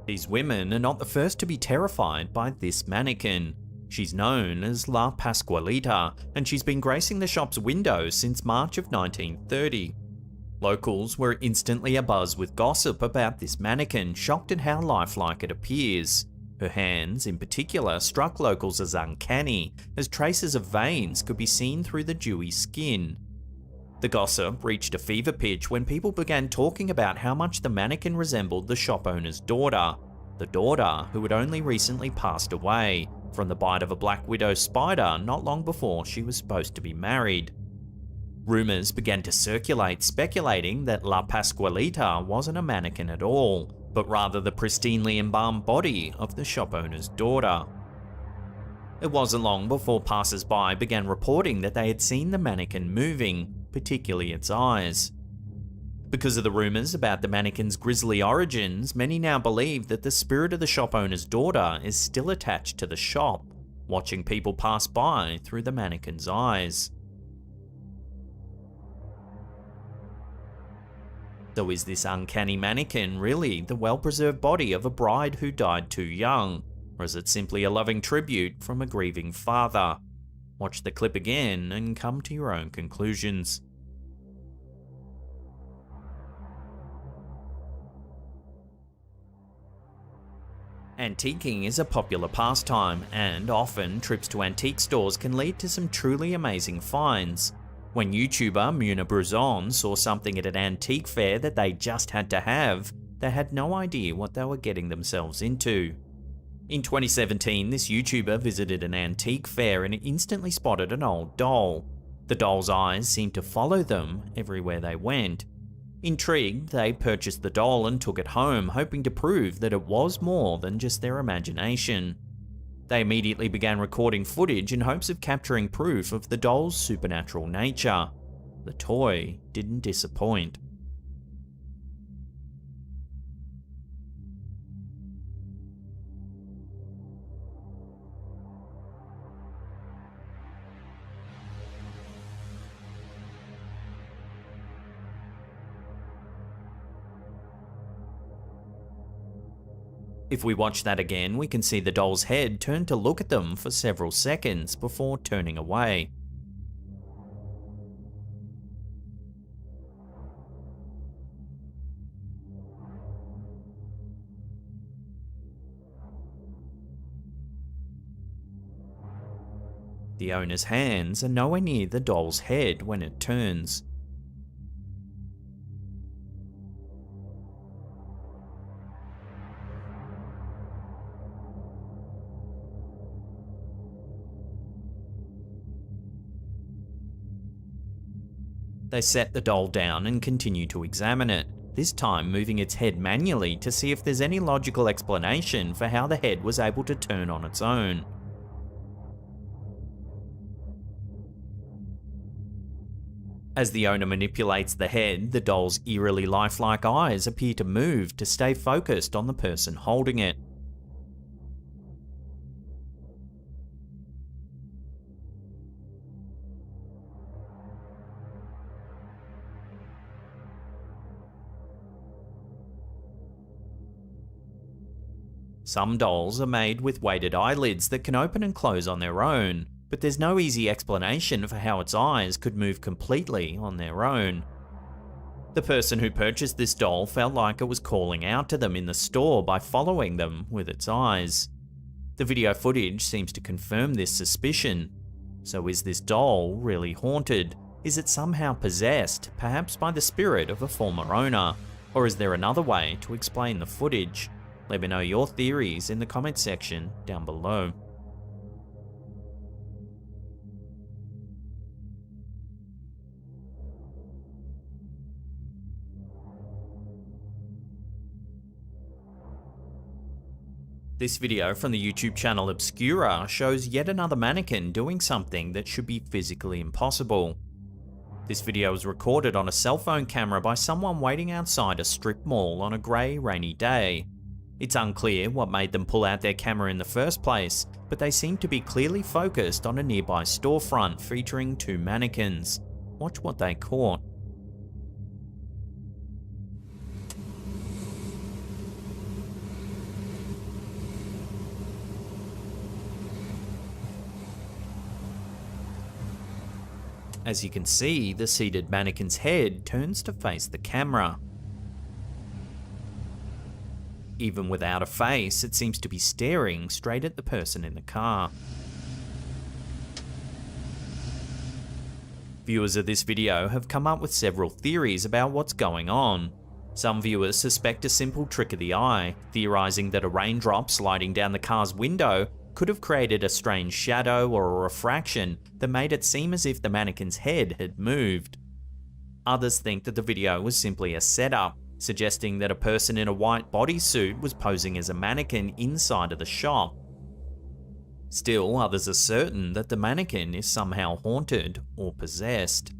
These women are not the first to be terrified by this mannequin. She's known as La Pascualita, and she's been gracing the shop's windows since March of 1930. Locals were instantly abuzz with gossip about this mannequin, shocked at how lifelike it appears. Her hands, in particular, struck locals as uncanny, as traces of veins could be seen through the dewy skin. The gossip reached a fever pitch when people began talking about how much the mannequin resembled the shop owner's daughter, the daughter who had only recently passed away from the bite of a black widow spider not long before she was supposed to be married. Rumours began to circulate speculating that La Pascualita wasn't a mannequin at all, but rather the pristinely embalmed body of the shop owner's daughter. It wasn't long before passers-by began reporting that they had seen the mannequin moving, particularly its eyes. Because of the rumours about the mannequin's grisly origins, many now believe that the spirit of the shop owner's daughter is still attached to the shop, watching people pass by through the mannequin's eyes. So is this uncanny mannequin really the well-preserved body of a bride who died too young, or is it simply a loving tribute from a grieving father? Watch the clip again and come to your own conclusions. Antiquing is a popular pastime, and often trips to antique stores can lead to some truly amazing finds. When YouTuber Muna Bruzon saw something at an antique fair that they just had to have, they had no idea what they were getting themselves into. In 2017, this YouTuber visited an antique fair and instantly spotted an old doll. The doll's eyes seemed to follow them everywhere they went. Intrigued, they purchased the doll and took it home, hoping to prove that it was more than just their imagination. They immediately began recording footage in hopes of capturing proof of the doll's supernatural nature. The toy didn't disappoint. If we watch that again, we can see the doll's head turn to look at them for several seconds before turning away. The owner's hands are nowhere near the doll's head when it turns. They set the doll down and continue to examine it, this time moving its head manually to see if there's any logical explanation for how the head was able to turn on its own. As the owner manipulates the head, the doll's eerily lifelike eyes appear to move to stay focused on the person holding it. Some dolls are made with weighted eyelids that can open and close on their own, but there's no easy explanation for how its eyes could move completely on their own. The person who purchased this doll felt like it was calling out to them in the store by following them with its eyes. The video footage seems to confirm this suspicion. So is this doll really haunted? Is it somehow possessed, perhaps by the spirit of a former owner? Or is there another way to explain the footage? Let me know your theories in the comment section down below. This video from the YouTube channel Obscura shows yet another mannequin doing something that should be physically impossible. This video was recorded on a cell phone camera by someone waiting outside a strip mall on a grey, rainy day. It's unclear what made them pull out their camera in the first place, but they seem to be clearly focused on a nearby storefront featuring two mannequins. Watch what they caught. As you can see, the seated mannequin's head turns to face the camera. Even without a face, it seems to be staring straight at the person in the car. Viewers of this video have come up with several theories about what's going on. Some viewers suspect a simple trick of the eye, theorizing that a raindrop sliding down the car's window could have created a strange shadow or a refraction that made it seem as if the mannequin's head had moved. Others think that the video was simply a setup, suggesting that a person in a white bodysuit was posing as a mannequin inside of the shop. Still, others are certain that the mannequin is somehow haunted or possessed.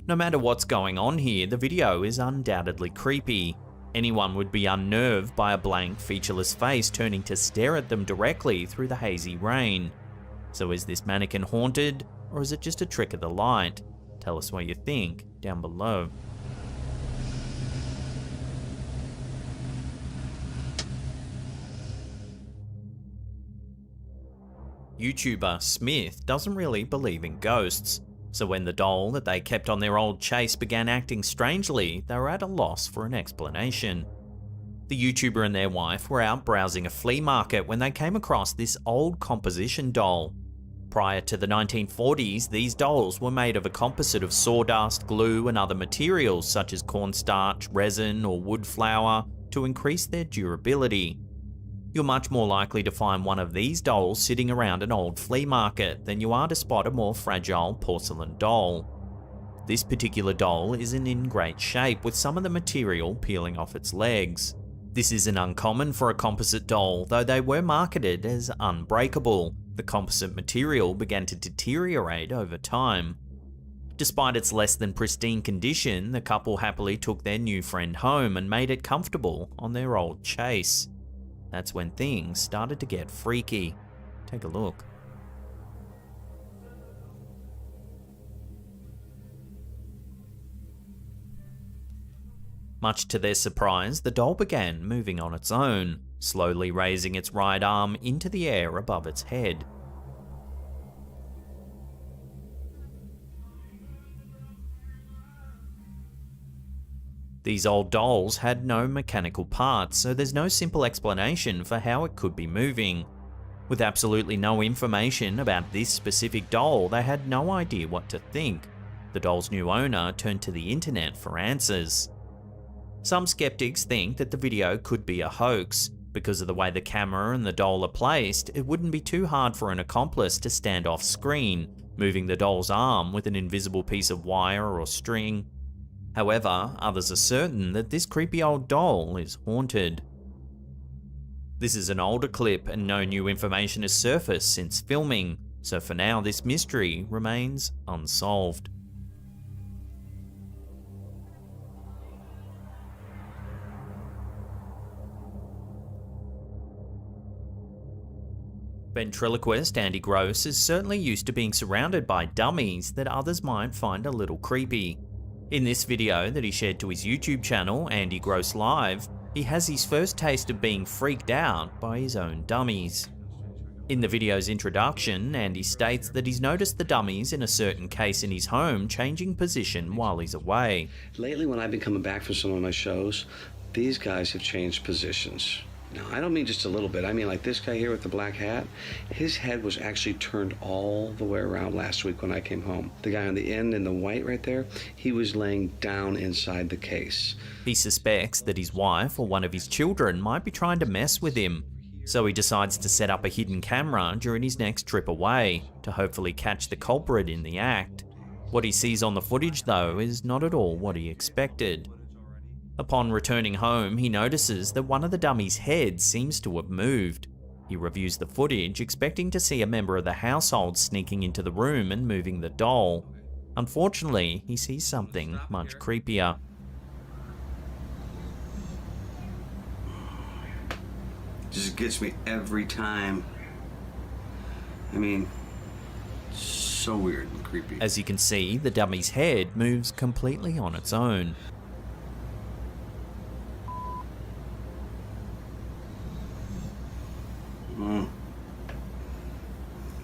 No matter what's going on here, the video is undoubtedly creepy. Anyone would be unnerved by a blank, featureless face turning to stare at them directly through the hazy rain. So is this mannequin haunted, or is it just a trick of the light? Tell us what you think down below. YouTuber Smith doesn't really believe in ghosts, so when the doll that they kept on their old chase began acting strangely, they were at a loss for an explanation. The YouTuber and their wife were out browsing a flea market when they came across this old composition doll. Prior to the 1940s, these dolls were made of a composite of sawdust, glue, and other materials such as cornstarch, resin, or wood flour to increase their durability. You're much more likely to find one of these dolls sitting around an old flea market than you are to spot a more fragile porcelain doll. This particular doll isn't in great shape, with some of the material peeling off its legs. This isn't uncommon for a composite doll, though they were marketed as unbreakable. The composite material began to deteriorate over time. Despite its less than pristine condition, the couple happily took their new friend home and made it comfortable on their old chase. That's when things started to get freaky. Take a look. Much to their surprise, the doll began moving on its own, slowly raising its right arm into the air above its head. These old dolls had no mechanical parts, so there's no simple explanation for how it could be moving. With absolutely no information about this specific doll, they had no idea what to think. The doll's new owner turned to the internet for answers. Some skeptics think that the video could be a hoax. Because of the way the camera and the doll are placed, it wouldn't be too hard for an accomplice to stand off screen, moving the doll's arm with an invisible piece of wire or string. However, others are certain that this creepy old doll is haunted. This is an older clip and no new information has surfaced since filming, so for now this mystery remains unsolved. Ventriloquist Andy Gross is certainly used to being surrounded by dummies that others might find a little creepy. In this video that he shared to his YouTube channel, Andy Gross Live, he has his first taste of being freaked out by his own dummies. In the video's introduction, Andy states that he's noticed the dummies in a certain case in his home changing position while he's away. Lately, when I've been coming back for some of my shows, these guys have changed positions. Now, I don't mean just a little bit. I mean like this guy here with the black hat. His head was actually turned all the way around last week when I came home. The guy on the end in the white right there, he was laying down inside the case. He suspects that his wife or one of his children might be trying to mess with him, so he decides to set up a hidden camera during his next trip away to hopefully catch the culprit in the act. What he sees on the footage, though, is not at all what he expected. Upon returning home, he notices that one of the dummies' heads seems to have moved. He reviews the footage, expecting to see a member of the household sneaking into the room and moving the doll. Unfortunately, he sees something much creepier. Just gets me every time. I mean, so weird and creepy. As you can see, the dummy's head moves completely on its own.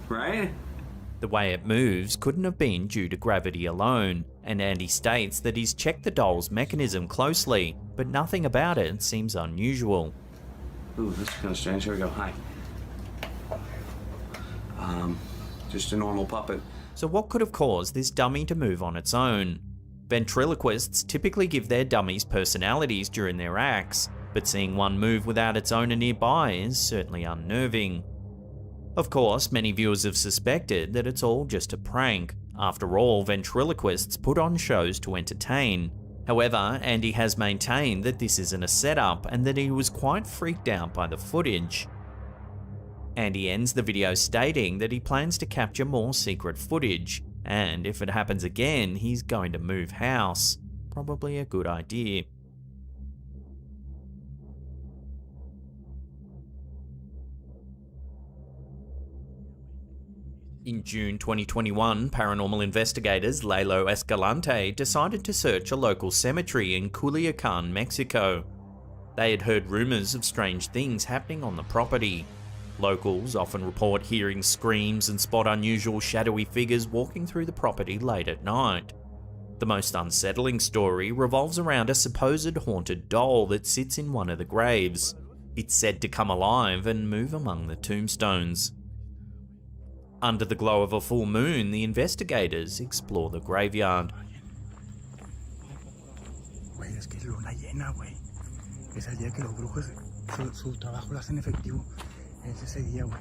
Right? The way it moves couldn't have been due to gravity alone, and Andy states that he's checked the doll's mechanism closely, but nothing about it seems unusual. Ooh, this is kind of strange. Here we go. Hi. Just a normal puppet. So what could have caused this dummy to move on its own? Ventriloquists typically give their dummies personalities during their acts, but seeing one move without its owner nearby is certainly unnerving. Of course, many viewers have suspected that it's all just a prank. After all, ventriloquists put on shows to entertain. However, Andy has maintained that this isn't a setup and that he was quite freaked out by the footage. Andy ends the video stating that he plans to capture more secret footage, and if it happens again, he's going to move house. Probably a good idea. In June 2021, paranormal investigators Lalo Escalante decided to search a local cemetery in Culiacan, Mexico. They had heard rumors of strange things happening on the property. Locals often report hearing screams and spot unusual shadowy figures walking through the property late at night. The most unsettling story revolves around a supposed haunted doll that sits in one of the graves. It's said to come alive and move among the tombstones. Under the glow of a full moon, the investigators explore the graveyard. Güey, es que luna llena, güey. Es el día que los brujos su trabajo lo hacen efectivo. Es ese día, güey.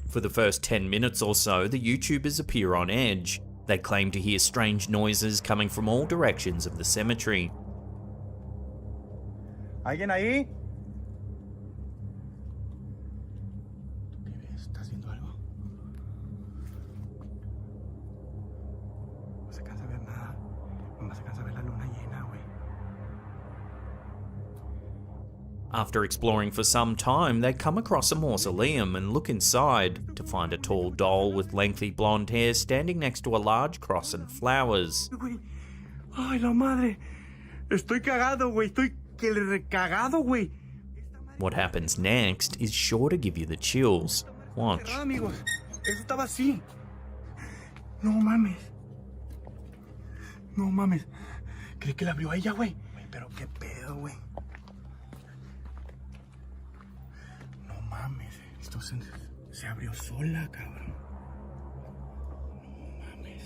For the first 10 minutes or so, the YouTubers appear on edge. They claim to hear strange noises coming from all directions of the cemetery. ¿Alguien ahí? After exploring for some time, they come across a mausoleum and look inside to find a tall doll with lengthy blonde hair standing next to a large cross and flowers. Ay, la madre. Estoy cagado, güey. Estoy que le recagado, güey. What happens next is sure to give you the chills. Watch. Amigos, eso estaba así. No mames. No mames. ¿Crees que la abrió ella, güey? Pero qué pedo, güey. Esto se abrió sola, cabrón. No mames.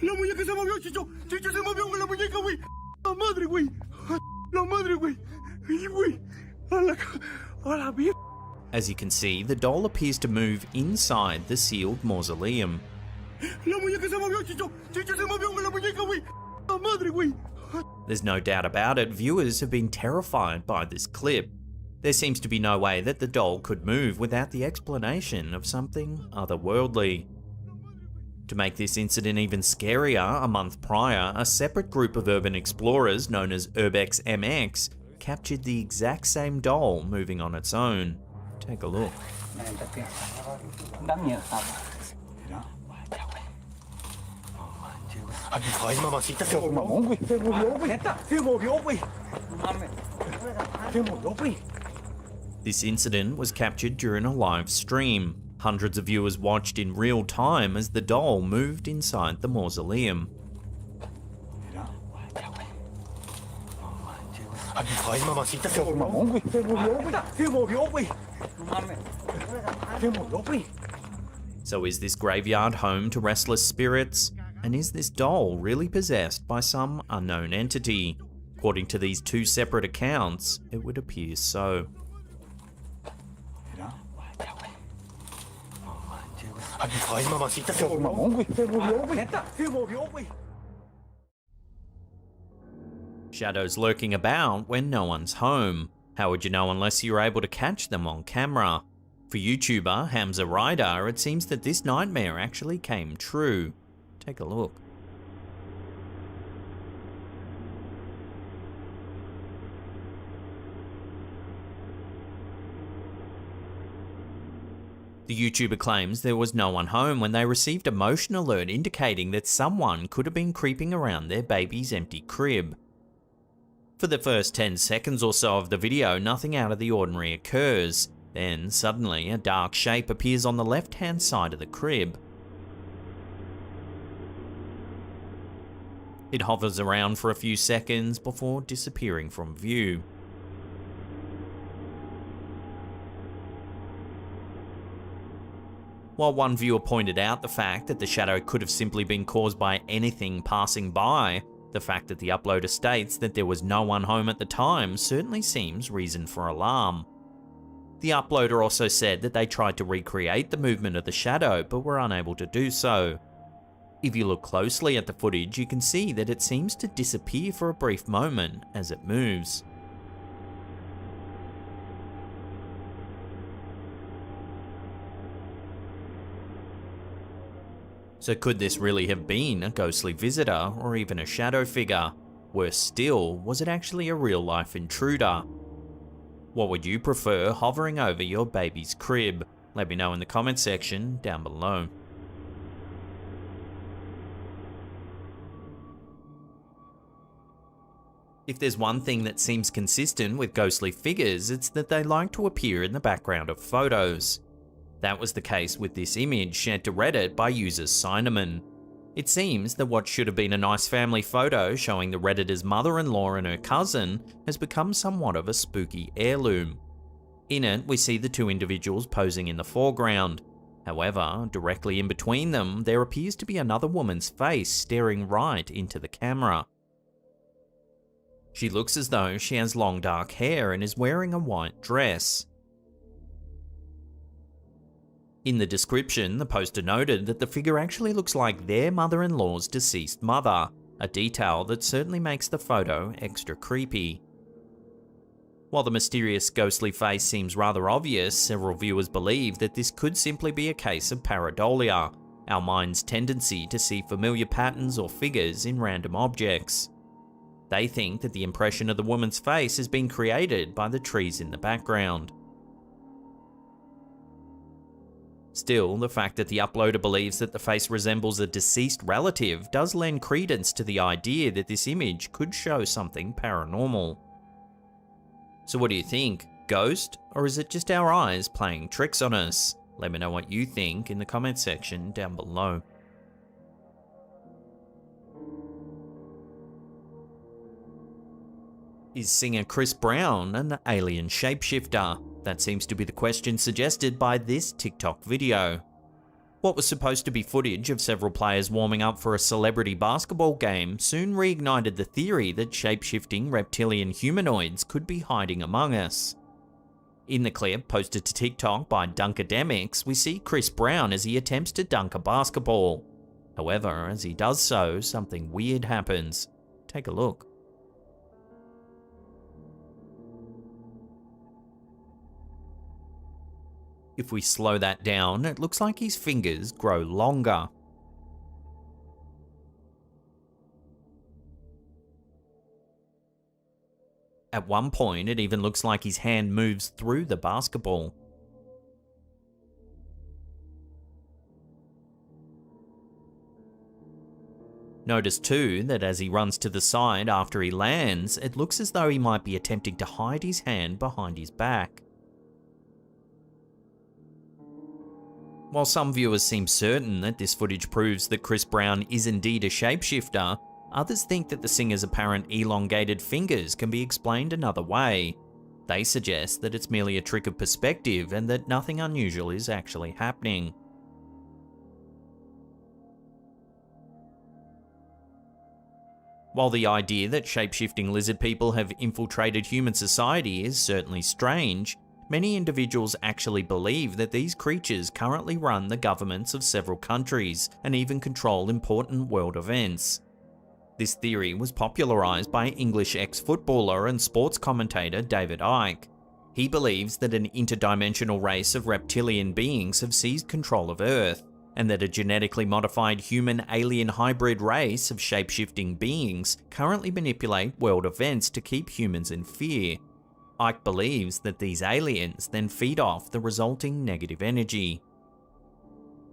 La muñeca se movió, Chicho. Chicho se movió con la muñeca, güey. La madre, güey. La madre, güey. Ay, güey. A la mierda. As you can see, the doll appears to move inside the sealed mausoleum. La muñeca se movió, Chicho. Chicho se movió con la muñeca, güey. La madre, güey. There's no doubt about it, viewers have been terrified by this clip. There seems to be no way that the doll could move without the explanation of something otherworldly. To make this incident even scarier, a month prior, a separate group of urban explorers known as Urbex MX captured the exact same doll moving on its own. Take a look. Ay, mamacita, se movió, güey. Se movió, güey. Se movió, güey. Se movió, güey. This incident was captured during a live stream. Hundreds of viewers watched in real time as the doll moved inside the mausoleum. Ay, mamacita, se movió, güey. Se movió, güey. Se movió, güey. Se movió, güey. So is this graveyard home to restless spirits? And is this doll really possessed by some unknown entity? According to these two separate accounts, it would appear so. Ay, mamacita, se movió, güey. Se movió, güey. Se movió, güey. Shadows lurking about when no one's home. How would you know unless you were able to catch them on camera? For YouTuber Hamza Ryder, it seems that this nightmare actually came true. Take a look. The YouTuber claims there was no one home when they received a motion alert indicating that someone could have been creeping around their baby's empty crib. For the first 10 seconds or so of the video, nothing out of the ordinary occurs. Then, suddenly, a dark shape appears on the left-hand side of the crib. It hovers around for a few seconds before disappearing from view. While one viewer pointed out the fact that the shadow could have simply been caused by anything passing by, the fact that the uploader states that there was no one home at the time certainly seems reason for alarm. The uploader also said that they tried to recreate the movement of the shadow but were unable to do so. If you look closely at the footage, you can see that it seems to disappear for a brief moment as it moves. So could this really have been a ghostly visitor or even a shadow figure? Worse still, was it actually a real-life intruder? What would you prefer hovering over your baby's crib? Let me know in the comment section down below. If there's one thing that seems consistent with ghostly figures, it's that they like to appear in the background of photos. That was the case with this image shared to Reddit by user Cinnamon. It seems that what should have been a nice family photo showing the Redditor's mother-in-law and her cousin has become somewhat of a spooky heirloom. In it, we see the two individuals posing in the foreground. However, directly in between them, there appears to be another woman's face staring right into the camera. She looks as though she has long dark hair and is wearing a white dress. In the description, the poster noted that the figure actually looks like their mother-in-law's deceased mother, a detail that certainly makes the photo extra creepy. While the mysterious ghostly face seems rather obvious, several viewers believe that this could simply be a case of pareidolia, our mind's tendency to see familiar patterns or figures in random objects. They think that the impression of the woman's face has been created by the trees in the background. Still, the fact that the uploader believes that the face resembles a deceased relative does lend credence to the idea that this image could show something paranormal. So what do you think? Ghost? Or is it just our eyes playing tricks on us? Let me know what you think in the comment section down below. Is singer Chris Brown an alien shapeshifter? That seems to be the question suggested by this TikTok video. What was supposed to be footage of several players warming up for a celebrity basketball game soon reignited the theory that shape-shifting reptilian humanoids could be hiding among us. In the clip posted to TikTok by Dunkademics, we see Chris Brown as he attempts to dunk a basketball. However, as he does so, something weird happens. Take a look. If we slow that down, it looks like his fingers grow longer. At one point, it even looks like his hand moves through the basketball. Notice too that as he runs to the side after he lands, it looks as though he might be attempting to hide his hand behind his back. While some viewers seem certain that this footage proves that Chris Brown is indeed a shapeshifter, others think that the singer's apparent elongated fingers can be explained another way. They suggest that it's merely a trick of perspective and that nothing unusual is actually happening. While the idea that shapeshifting lizard people have infiltrated human society is certainly strange, many individuals actually believe that these creatures currently run the governments of several countries and even control important world events. This theory was popularized by English ex-footballer and sports commentator David Icke. He believes that an interdimensional race of reptilian beings have seized control of Earth, and that a genetically modified human-alien hybrid race of shape-shifting beings currently manipulate world events to keep humans in fear. Icke believes that these aliens then feed off the resulting negative energy.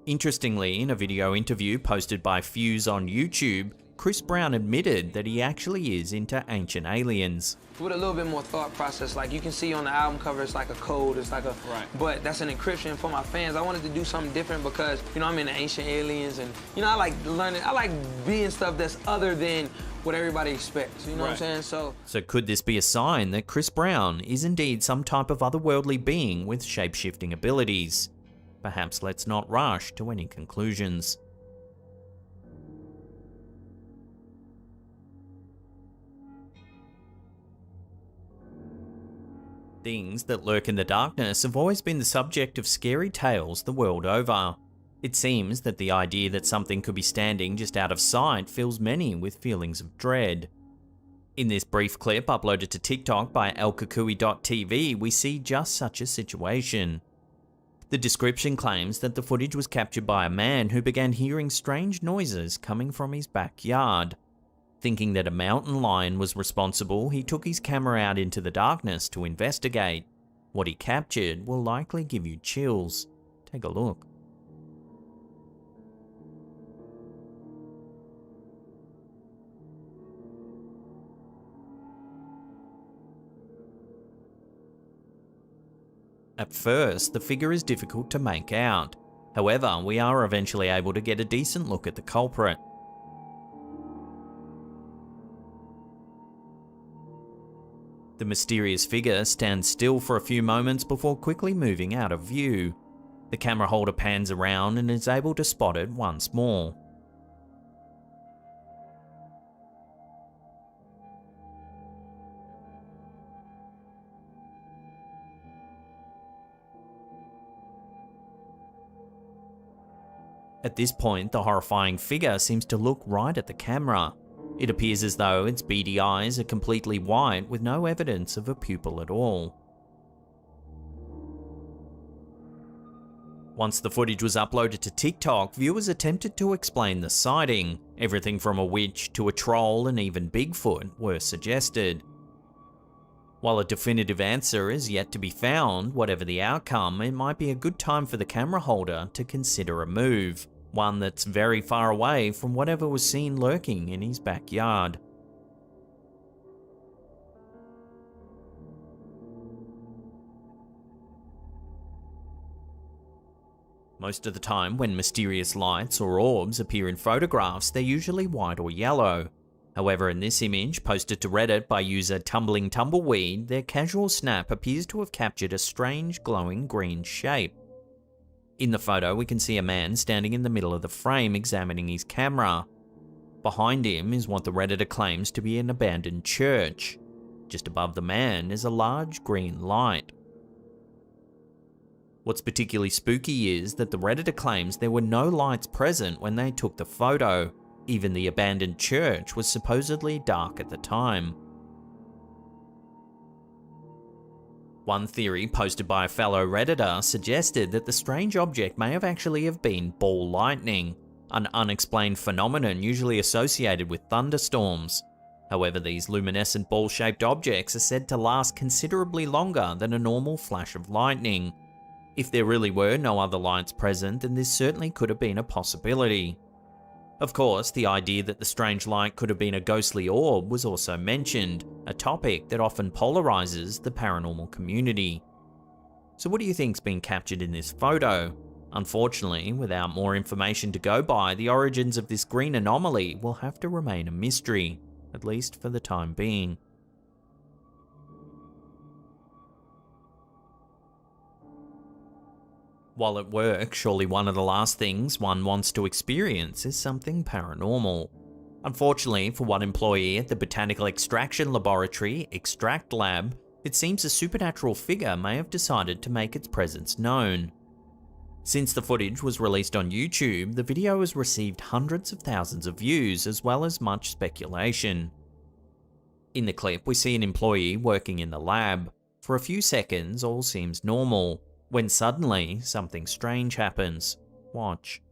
Interestingly, in a video interview posted by Fuse on YouTube, Chris Brown admitted that he actually is into ancient aliens. With a little bit more thought process, like you can see on the album cover, it's like a code, it's like a, but that's an encryption for my fans. I wanted to do something different because, you know, I'm into ancient aliens and, you know, I like learning, I like being stuff that's other than what everybody expects, you know what I'm saying? So could this be a sign that Chris Brown is indeed some type of otherworldly being with shape-shifting abilities? perhaps let's not rush to any conclusions. Things that lurk in the darkness have always been the subject of scary tales the world over. It seems that the idea that something could be standing just out of sight fills many with feelings of dread. In this brief clip uploaded to TikTok by elkakui.tv, we see just such a situation. The description claims that the footage was captured by a man who began hearing strange noises coming from his backyard. Thinking that a mountain lion was responsible, he took his camera out into the darkness to investigate. What he captured will likely give you chills. Take a look. At first, the figure is difficult to make out. However, we are eventually able to get a decent look at the culprit. The mysterious figure stands still for a few moments before quickly moving out of view. The camera holder pans around and is able to spot it once more. At this point, the horrifying figure seems to look right at the camera. It appears as though its beady eyes are completely white with no evidence of a pupil at all. Once the footage was uploaded to TikTok, viewers attempted to explain the sighting. Everything from a witch to a troll and even Bigfoot were suggested. While a definitive answer is yet to be found, whatever the outcome, it might be a good time for the camera holder to consider a move. One that's very far away from whatever was seen lurking in his backyard. Most of the time, when mysterious lights or orbs appear in photographs, they're usually white or yellow. However, in this image, posted to Reddit by user Tumbling Tumbleweed, their casual snap appears to have captured a strange glowing green shape. In the photo, we can see a man standing in the middle of the frame examining his camera. Behind him is what the Redditor claims to be an abandoned church. Just above the man is a large green light. What's particularly spooky is that the Redditor claims there were no lights present when they took the photo. Even the abandoned church was supposedly dark at the time. One theory posted by a fellow Redditor suggested that the strange object may have actually been ball lightning, an unexplained phenomenon usually associated with thunderstorms. However, these luminescent ball-shaped objects are said to last considerably longer than a normal flash of lightning. If there really were no other lights present, then this certainly could have been a possibility. Of course, the idea that the strange light could have been a ghostly orb was also mentioned, a topic that often polarizes the paranormal community. So what do you think's been captured in this photo? Unfortunately, without more information to go by, the origins of this green anomaly will have to remain a mystery, at least for the time being. While at work, surely one of the last things one wants to experience is something paranormal. Unfortunately, for one employee at the Botanical Extraction Laboratory, Extract Lab, it seems a supernatural figure may have decided to make its presence known. Since the footage was released on YouTube, the video has received hundreds of thousands of views as well as much speculation. In the clip, we see an employee working in the lab. For a few seconds, all seems normal, when suddenly something strange happens. Watch.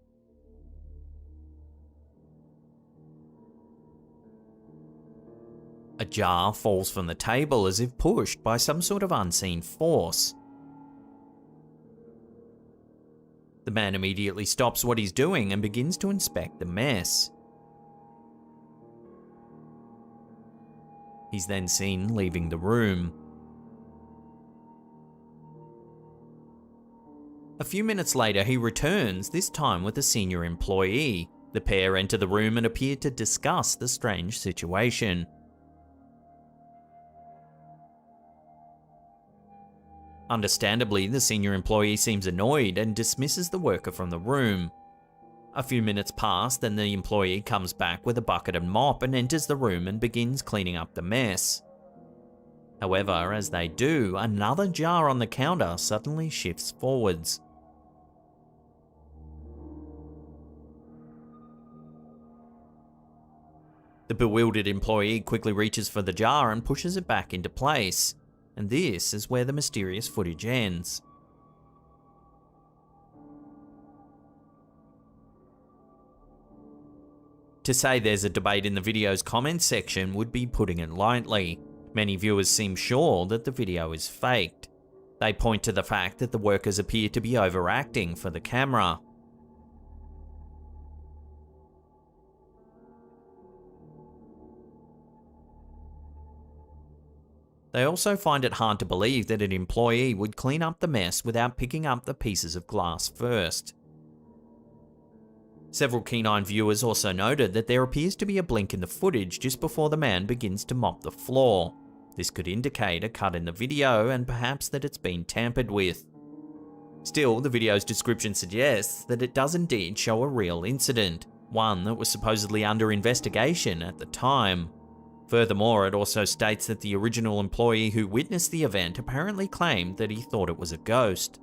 A jar falls from the table as if pushed by some sort of unseen force. The man immediately stops what he's doing and begins to inspect the mess. He's then seen leaving the room. A few minutes later, he returns, this time with a senior employee. The pair enter the room and appear to discuss the strange situation. Understandably, the senior employee seems annoyed and dismisses the worker from the room. A few minutes pass, then the employee comes back with a bucket and mop and enters the room and begins cleaning up the mess. However, as they do, another jar on the counter suddenly shifts forwards. The bewildered employee quickly reaches for the jar and pushes it back into place, and this is where the mysterious footage ends. To say there's a debate in the video's comments section would be putting it lightly. Many viewers seem sure that the video is faked. They point to the fact that the workers appear to be overacting for the camera. They also find it hard to believe that an employee would clean up the mess without picking up the pieces of glass first. Several keen-eyed viewers also noted that there appears to be a blink in the footage just before the man begins to mop the floor. This could indicate a cut in the video and perhaps that it's been tampered with. Still, the video's description suggests that it does indeed show a real incident, one that was supposedly under investigation at the time. Furthermore, it also states that the original employee who witnessed the event apparently claimed that he thought it was a ghost.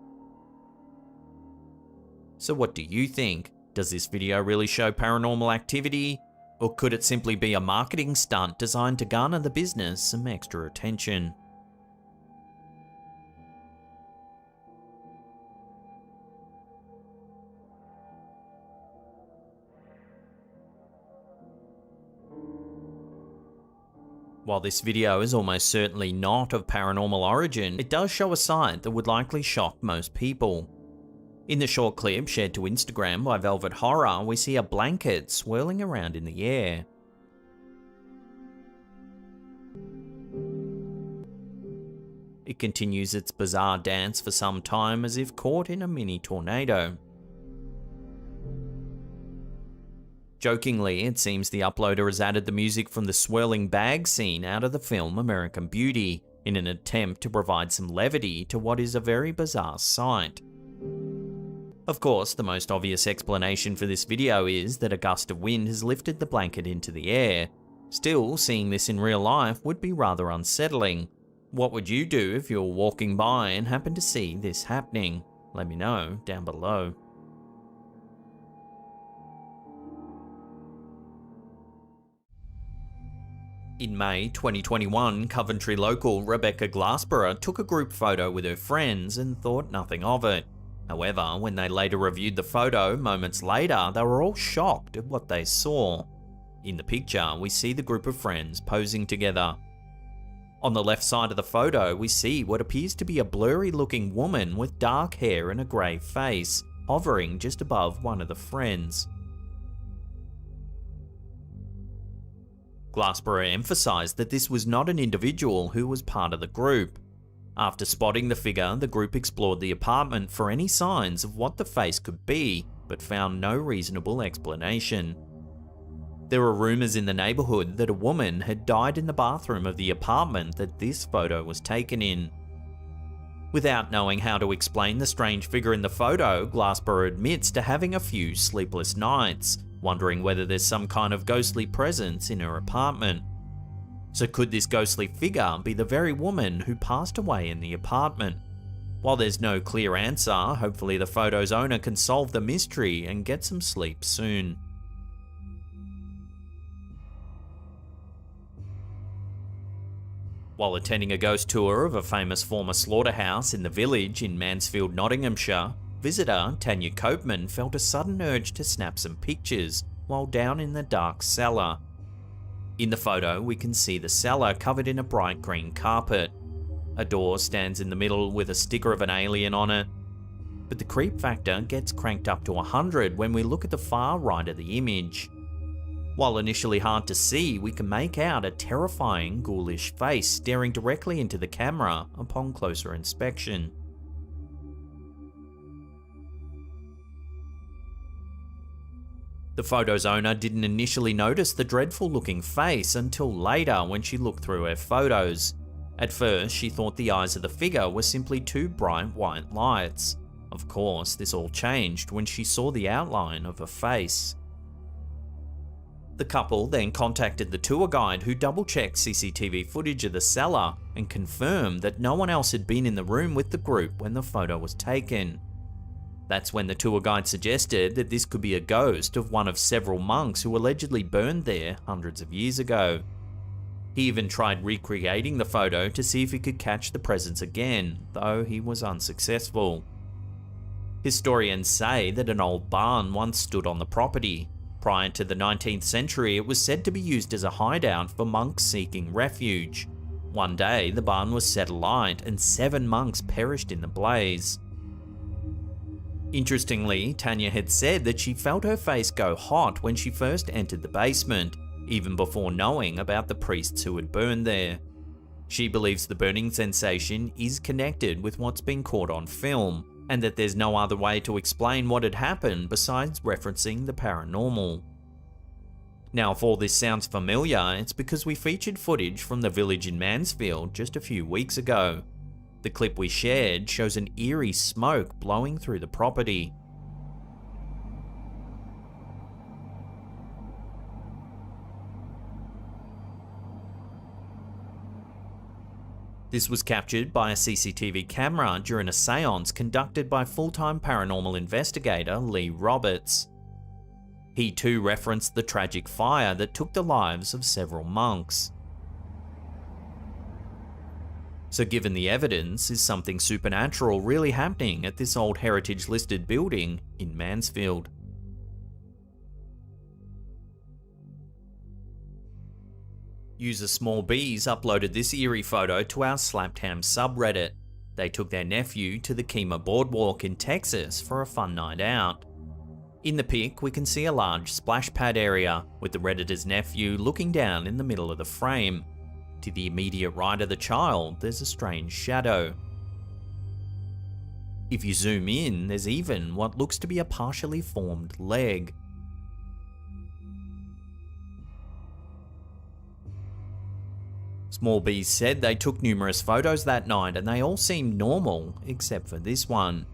So what do you think? Does this video really show paranormal activity? Or could it simply be a marketing stunt designed to garner the business some extra attention? While this video is almost certainly not of paranormal origin, it does show a sight that would likely shock most people. In the short clip shared to Instagram by Velvet Horror, we see a blanket swirling around in the air. It continues its bizarre dance for some time as if caught in a mini tornado. Jokingly, it seems the uploader has added the music from the swirling bag scene out of the film American Beauty, in an attempt to provide some levity to what is a very bizarre sight. Of course, the most obvious explanation for this video is that a gust of wind has lifted the blanket into the air. Still, seeing this in real life would be rather unsettling. What would you do if you were walking by and happened to see this happening? Let me know down below. In May 2021, Coventry local Rebecca Glassborough took a group photo with her friends and thought nothing of it. However, when they later reviewed the photo moments later, they were all shocked at what they saw. In the picture, we see the group of friends posing together. On the left side of the photo, we see what appears to be a blurry-looking woman with dark hair and a grey face, hovering just above one of the friends. Glassborough emphasised that this was not an individual who was part of the group. After spotting the figure, the group explored the apartment for any signs of what the face could be, but found no reasonable explanation. There were rumours in the neighbourhood that a woman had died in the bathroom of the apartment that this photo was taken in. Without knowing how to explain the strange figure in the photo, Glassborough admits to having a few sleepless nights, wondering whether there's some kind of ghostly presence in her apartment. So could this ghostly figure be the very woman who passed away in the apartment? While there's no clear answer, hopefully the photo's owner can solve the mystery and get some sleep soon. While attending a ghost tour of a famous former slaughterhouse in the Village in Mansfield, Nottinghamshire, visitor Tanya Copeman felt a sudden urge to snap some pictures while down in the dark cellar. In the photo, we can see the cellar covered in a bright green carpet. A door stands in the middle with a sticker of an alien on it. But the creep factor gets cranked up to 100 when we look at the far right of the image. While initially hard to see, we can make out a terrifying, ghoulish face staring directly into the camera upon closer inspection. The photo's owner didn't initially notice the dreadful looking face until later when she looked through her photos. At first, she thought the eyes of the figure were simply two bright white lights. Of course, this all changed when she saw the outline of a face. The couple then contacted the tour guide, who double-checked CCTV footage of the cellar and confirmed that no one else had been in the room with the group when the photo was taken. That's when the tour guide suggested that this could be a ghost of one of several monks who allegedly burned there hundreds of years ago. He even tried recreating the photo to see if he could catch the presence again, though he was unsuccessful. Historians say that an old barn once stood on the property. Prior to the 19th century, it was said to be used as a hideout for monks seeking refuge. One day, the barn was set alight and 7 monks perished in the blaze. Interestingly, Tanya had said that she felt her face go hot when she first entered the basement, even before knowing about the priests who had burned there. She believes the burning sensation is connected with what's been caught on film, and that there's no other way to explain what had happened besides referencing the paranormal. Now, if all this sounds familiar, it's because we featured footage from the village in Mansfield just a few weeks ago. The clip we shared shows an eerie smoke blowing through the property. This was captured by a CCTV camera during a seance conducted by full-time paranormal investigator Lee Roberts. He too referenced the tragic fire that took the lives of several monks. So given the evidence, is something supernatural really happening at this old heritage-listed building in Mansfield? User Small Bees uploaded this eerie photo to our Slapped Ham subreddit. They took their nephew to the Kemah Boardwalk in Texas for a fun night out. In the pic, we can see a large splash pad area, with the Redditor's nephew looking down in the middle of the frame. To the immediate right of the child, there's a strange shadow. If you zoom in, there's even what looks to be a partially formed leg. Small Bees said they took numerous photos that night and they all seemed normal, except for this one.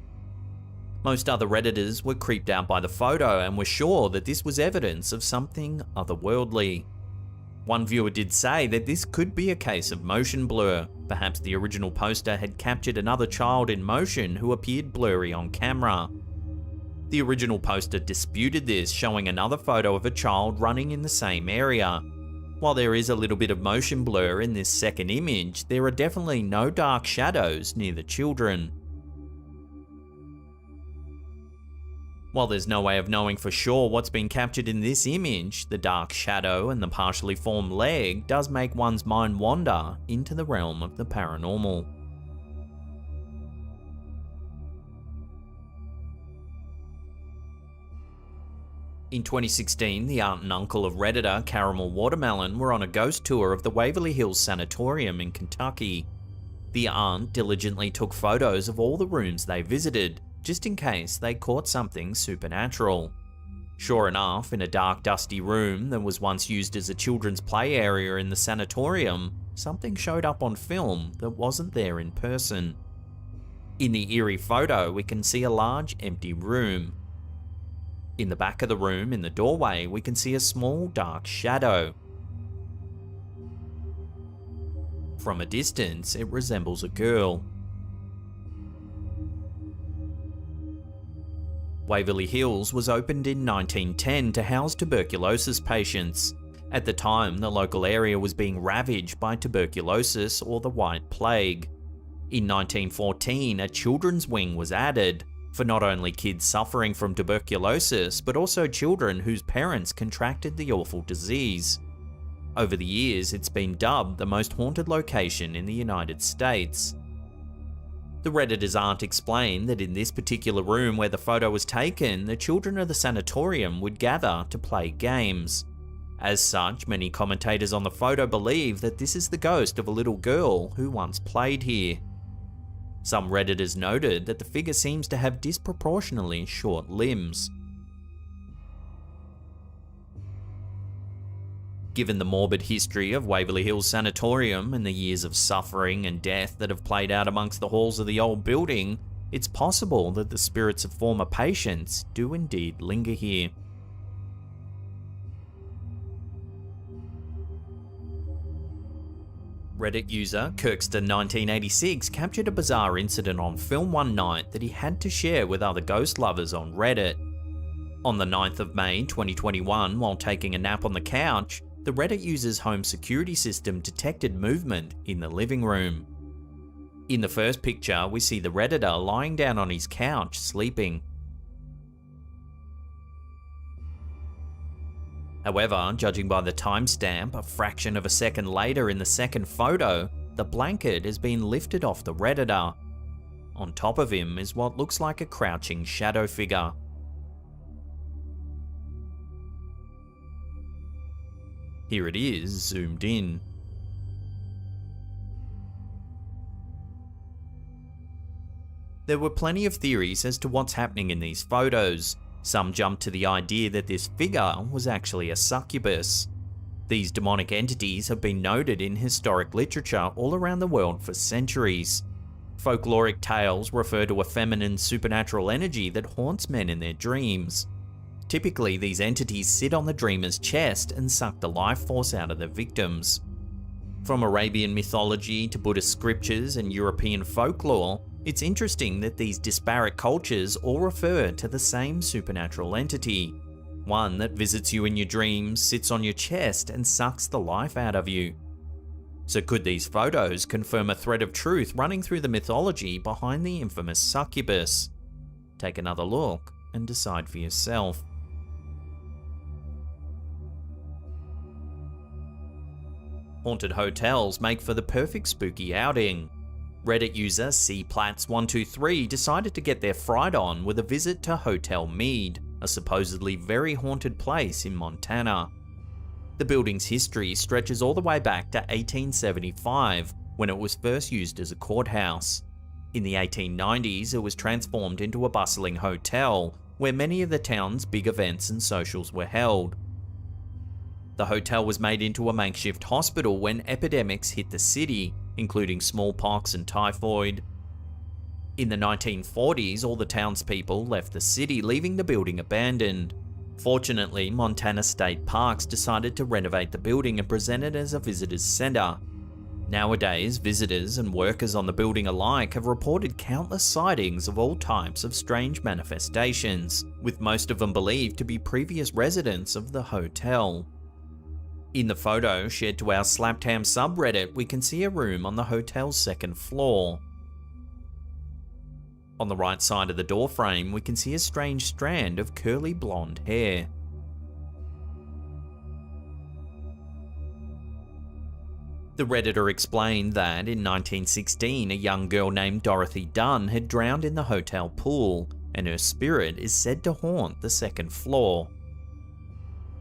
Most other Redditors were creeped out by the photo and were sure that this was evidence of something otherworldly. One viewer did say that this could be a case of motion blur. Perhaps the original poster had captured another child in motion who appeared blurry on camera. The original poster disputed this, showing another photo of a child running in the same area. While there is a little bit of motion blur in this second image, there are definitely no dark shadows near the children. While there's no way of knowing for sure what's been captured in this image, the dark shadow and the partially formed leg does make one's mind wander into the realm of the paranormal. In 2016, the aunt and uncle of Redditor Caramel Watermelon were on a ghost tour of the Waverly Hills Sanatorium in Kentucky. The aunt diligently took photos of all the rooms they visited, just in case they caught something supernatural. Sure enough, in a dark, dusty room that was once used as a children's play area in the sanatorium, something showed up on film that wasn't there in person. In the eerie photo, we can see a large, empty room. In the back of the room, in the doorway, we can see a small, dark shadow. From a distance, it resembles a girl. Waverly Hills was opened in 1910 to house tuberculosis patients. At the time, the local area was being ravaged by tuberculosis or the White Plague. In 1914, a children's wing was added, for not only kids suffering from tuberculosis, but also children whose parents contracted the awful disease. Over the years, it's been dubbed the most haunted location in the United States. The Redditors' aunt explained that in this particular room where the photo was taken, the children of the sanatorium would gather to play games. As such, many commentators on the photo believe that this is the ghost of a little girl who once played here. Some Redditors noted that the figure seems to have disproportionately short limbs. Given the morbid history of Waverly Hills Sanatorium and the years of suffering and death that have played out amongst the halls of the old building, it's possible that the spirits of former patients do indeed linger here. Reddit user Kirkster1986 captured a bizarre incident on film one night that he had to share with other ghost lovers on Reddit. On the 9th of May 2021, while taking a nap on the couch, the Reddit user's home security system detected movement in the living room. In the first picture, we see the Redditor lying down on his couch, sleeping. However, judging by the timestamp, a fraction of a second later in the second photo, the blanket has been lifted off the Redditor. On top of him is what looks like a crouching shadow figure. Here it is, zoomed in. There were plenty of theories as to what's happening in these photos. Some jumped to the idea that this figure was actually a succubus. These demonic entities have been noted in historic literature all around the world for centuries. Folkloric tales refer to a feminine supernatural energy that haunts men in their dreams. Typically, these entities sit on the dreamer's chest and suck the life force out of their victims. From Arabian mythology to Buddhist scriptures and European folklore, it's interesting that these disparate cultures all refer to the same supernatural entity. One that visits you in your dreams, sits on your chest, and sucks the life out of you. So could these photos confirm a thread of truth running through the mythology behind the infamous succubus? Take another look and decide for yourself. Haunted hotels make for the perfect spooky outing. Reddit user cplats123 decided to get their fright on with a visit to Hotel Mead, a supposedly very haunted place in Montana. The building's history stretches all the way back to 1875, when it was first used as a courthouse. In the 1890s, it was transformed into a bustling hotel, where many of the town's big events and socials were held. The hotel was made into a makeshift hospital when epidemics hit the city, including smallpox and typhoid. In the 1940s, all the townspeople left the city, leaving the building abandoned. Fortunately, Montana State Parks decided to renovate the building and present it as a visitors center. Nowadays, visitors and workers on the building alike have reported countless sightings of all types of strange manifestations, with most of them believed to be previous residents of the hotel. In the photo shared to our Slaptam subreddit, we can see a room on the hotel's second floor. On the right side of the doorframe, we can see a strange strand of curly blonde hair. The Redditor explained that in 1916, a young girl named Dorothy Dunn had drowned in the hotel pool, and her spirit is said to haunt the second floor.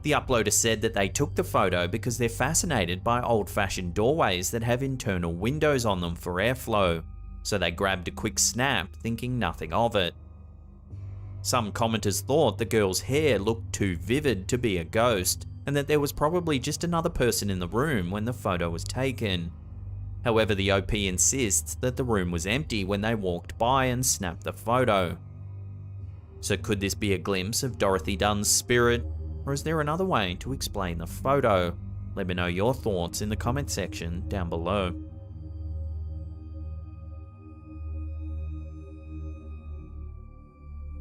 The uploader said that they took the photo because they're fascinated by old-fashioned doorways that have internal windows on them for airflow, so they grabbed a quick snap, thinking nothing of it. Some commenters thought the girl's hair looked too vivid to be a ghost, and that there was probably just another person in the room when the photo was taken. However, the OP insists that the room was empty when they walked by and snapped the photo. So could this be a glimpse of Dorothy Dunn's spirit? Or is there another way to explain the photo? Let me know your thoughts in the comment section down below.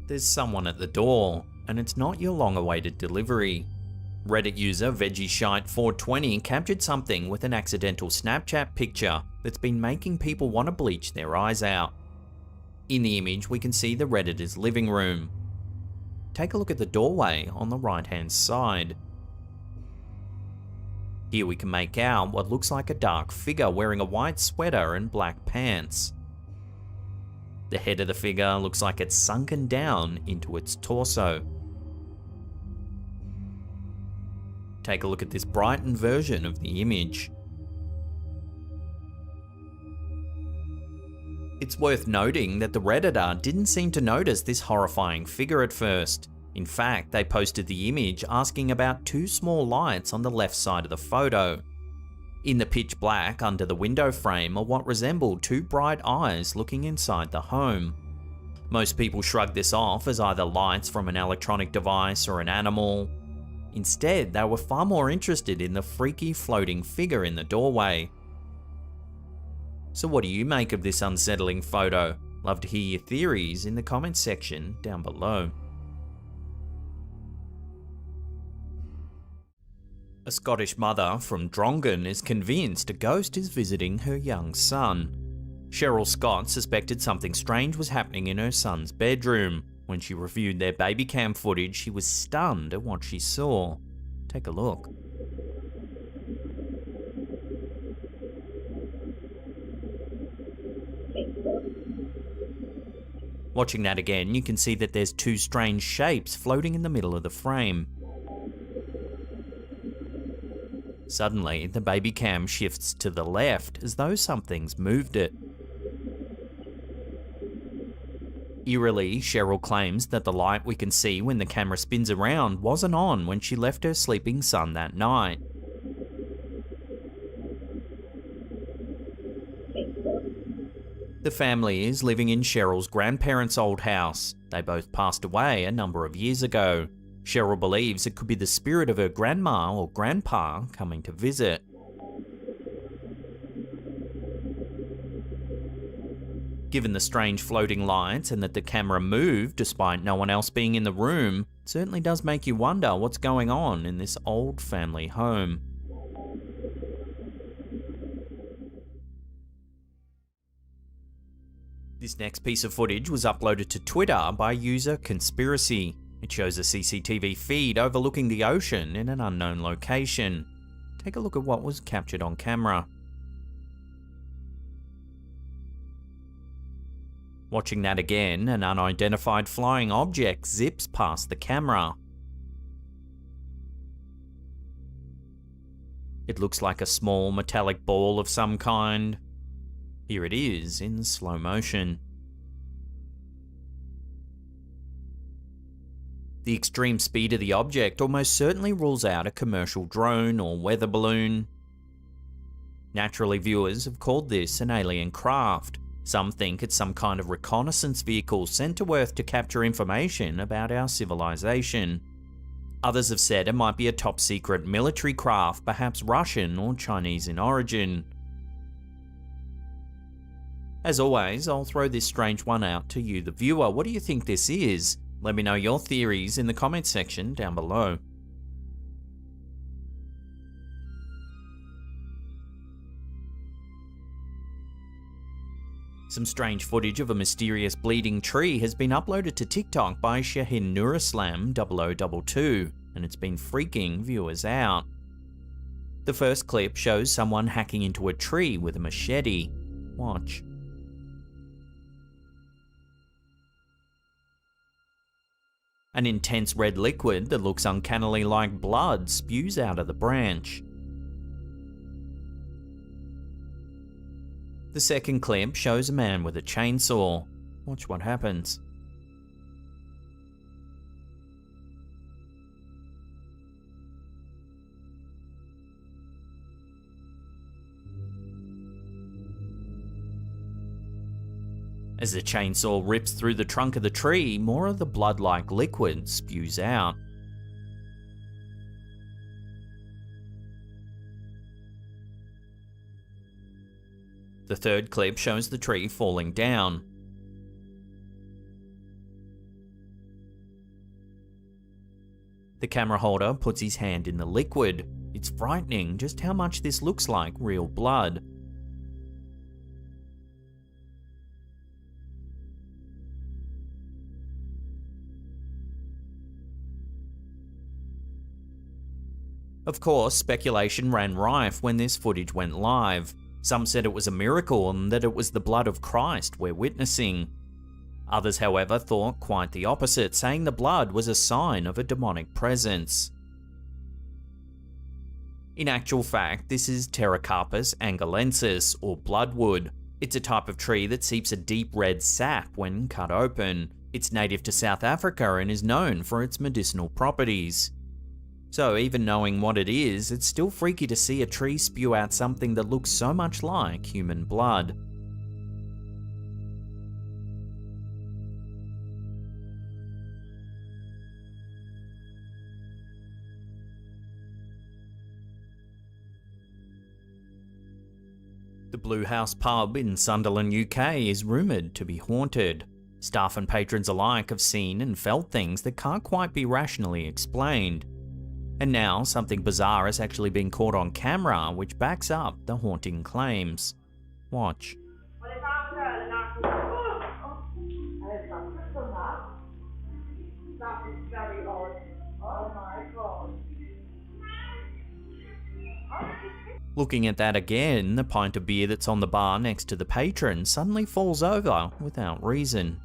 There's someone at the door, and it's not your long-awaited delivery. Reddit user VeggieShite420 captured something with an accidental Snapchat picture that's been making people want to bleach their eyes out. In the image, we can see the Redditor's living room. Take a look at the doorway on the right-hand side. Here we can make out what looks like a dark figure wearing a white sweater and black pants. The head of the figure looks like it's sunken down into its torso. Take a look at this brightened version of the image. It's worth noting that the Redditor didn't seem to notice this horrifying figure at first. In fact, they posted the image asking about two small lights on the left side of the photo. In the pitch black under the window frame are what resembled two bright eyes looking inside the home. Most people shrugged this off as either lights from an electronic device or an animal. Instead, they were far more interested in the freaky floating figure in the doorway. So what do you make of this unsettling photo? Love to hear your theories in the comments section down below. A Scottish mother from Drongan is convinced a ghost is visiting her young son. Cheryl Scott suspected something strange was happening in her son's bedroom. When she reviewed their baby cam footage, she was stunned at what she saw. Take a look. Watching that again, you can see that there's two strange shapes floating in the middle of the frame. Suddenly, the baby cam shifts to the left as though something's moved it. Eerily, Cheryl claims that the light we can see when the camera spins around wasn't on when she left her sleeping son that night. The family is living in Cheryl's grandparents' old house. They both passed away a number of years ago. Cheryl believes it could be the spirit of her grandma or grandpa coming to visit. Given the strange floating lights and that the camera moved despite no one else being in the room, it certainly does make you wonder what's going on in this old family home. This next piece of footage was uploaded to Twitter by user Conspiracy. It shows a CCTV feed overlooking the ocean in an unknown location. Take a look at what was captured on camera. Watching that again, an unidentified flying object zips past the camera. It looks like a small metallic ball of some kind. Here it is in slow motion. The extreme speed of the object almost certainly rules out a commercial drone or weather balloon. Naturally, viewers have called this an alien craft. Some think it's some kind of reconnaissance vehicle sent to Earth to capture information about our civilization. Others have said it might be a top-secret military craft, perhaps Russian or Chinese in origin. As always, I'll throw this strange one out to you, the viewer. What do you think this is? Let me know your theories in the comments section down below. Some strange footage of a mysterious bleeding tree has been uploaded to TikTok by Shahin Nuraslam 0022, and it's been freaking viewers out. The first clip shows someone hacking into a tree with a machete. Watch. An intense red liquid that looks uncannily like blood spews out of the branch. The second clip shows a man with a chainsaw. Watch what happens. As the chainsaw rips through the trunk of the tree, more of the blood-like liquid spews out. The third clip shows the tree falling down. The camera holder puts his hand in the liquid. It's frightening just how much this looks like real blood. Of course, speculation ran rife when this footage went live. Some said it was a miracle and that it was the blood of Christ we're witnessing. Others, however, thought quite the opposite, saying the blood was a sign of a demonic presence. In actual fact, this is Pterocarpus angolensis, or bloodwood. It's a type of tree that seeps a deep red sap when cut open. It's native to South Africa and is known for its medicinal properties. So even knowing what it is, it's still freaky to see a tree spew out something that looks so much like human blood. The Blue House pub in Sunderland, UK is rumoured to be haunted. Staff and patrons alike have seen and felt things that can't quite be rationally explained. And now something bizarre has actually been caught on camera which backs up the haunting claims. Watch. Looking at that again, the pint of beer that's on the bar next to the patron suddenly falls over without reason.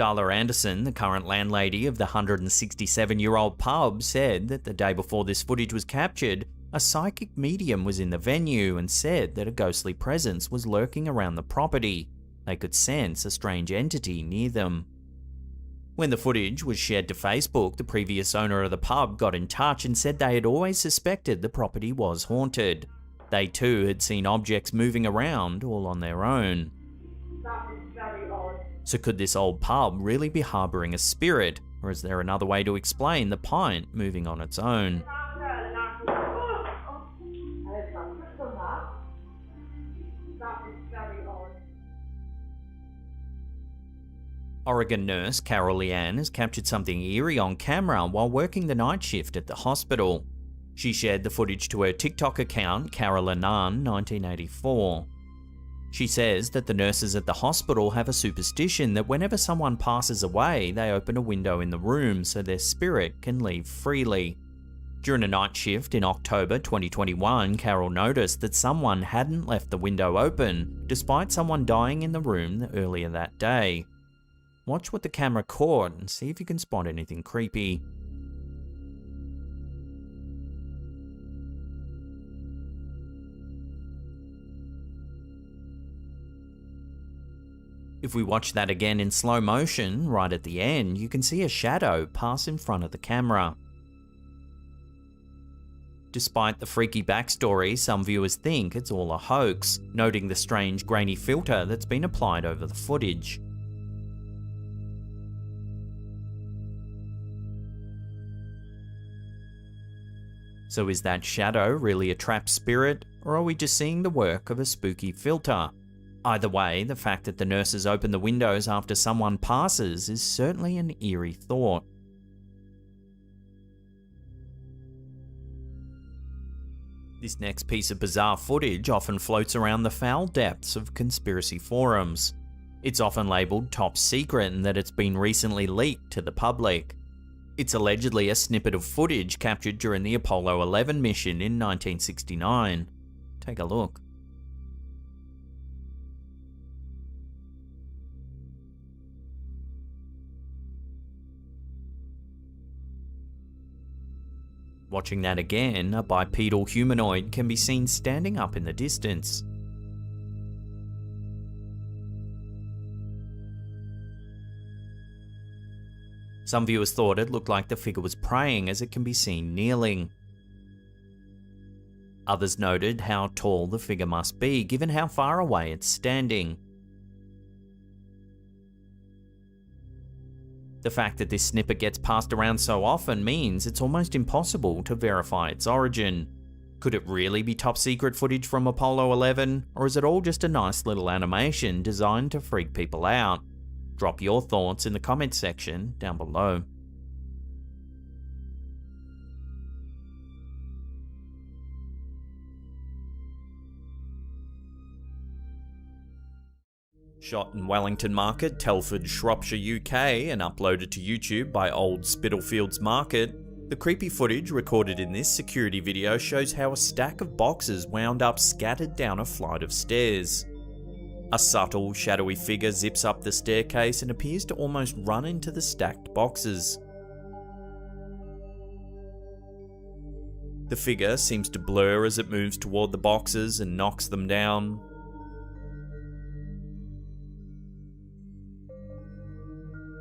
Darla Anderson, the current landlady of the 167-year-old pub, said that the day before this footage was captured, a psychic medium was in the venue and said that a ghostly presence was lurking around the property. They could sense a strange entity near them. When the footage was shared to Facebook, the previous owner of the pub got in touch and said they had always suspected the property was haunted. They too had seen objects moving around all on their own. So could this old pub really be harbouring a spirit, or is there another way to explain the pint moving on its own? Oregon nurse Carol Leanne has captured something eerie on camera while working the night shift at the hospital. She shared the footage to her TikTok account, Carol Leanne 1984. She says that the nurses at the hospital have a superstition that whenever someone passes away, they open a window in the room so their spirit can leave freely. During a night shift in October 2021, Carol noticed that someone hadn't left the window open, despite someone dying in the room earlier that day. Watch what the camera caught and see if you can spot anything creepy. If we watch that again in slow motion, right at the end, you can see a shadow pass in front of the camera. Despite the freaky backstory, some viewers think it's all a hoax, noting the strange grainy filter that's been applied over the footage. So is that shadow really a trapped spirit, or are we just seeing the work of a spooky filter? Either way, the fact that the nurses open the windows after someone passes is certainly an eerie thought. This next piece of bizarre footage often floats around the foul depths of conspiracy forums. It's often labelled top secret and that it's been recently leaked to the public. It's allegedly a snippet of footage captured during the Apollo 11 mission in 1969. Take a look. Watching that again, a bipedal humanoid can be seen standing up in the distance. Some viewers thought it looked like the figure was praying, as it can be seen kneeling. Others noted how tall the figure must be, given how far away it's standing. The fact that this snippet gets passed around so often means it's almost impossible to verify its origin. Could it really be top secret footage from Apollo 11, or is it all just a nice little animation designed to freak people out? Drop your thoughts in the comments section down below. Shot in Wellington Market, Telford, Shropshire, UK, and uploaded to YouTube by Old Spitalfields Market, the creepy footage recorded in this security video shows how a stack of boxes wound up scattered down a flight of stairs. A subtle, shadowy figure zips up the staircase and appears to almost run into the stacked boxes. The figure seems to blur as it moves toward the boxes and knocks them down.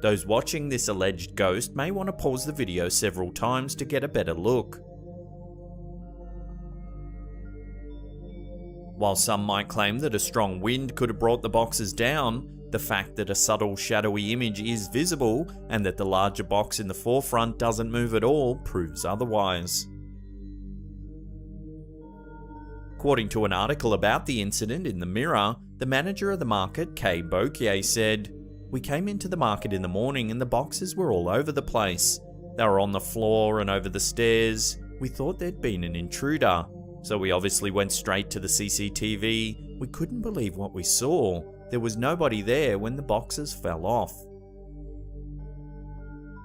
Those watching this alleged ghost may want to pause the video several times to get a better look. While some might claim that a strong wind could have brought the boxes down, the fact that a subtle shadowy image is visible and that the larger box in the forefront doesn't move at all proves otherwise. According to an article about the incident in the Mirror, the manager of the market, Kay Bokier, said, "We came into the market in the morning and the boxes were all over the place. They were on the floor and over the stairs. We thought there'd been an intruder. So we obviously went straight to the CCTV. We couldn't believe what we saw. There was nobody there when the boxes fell off."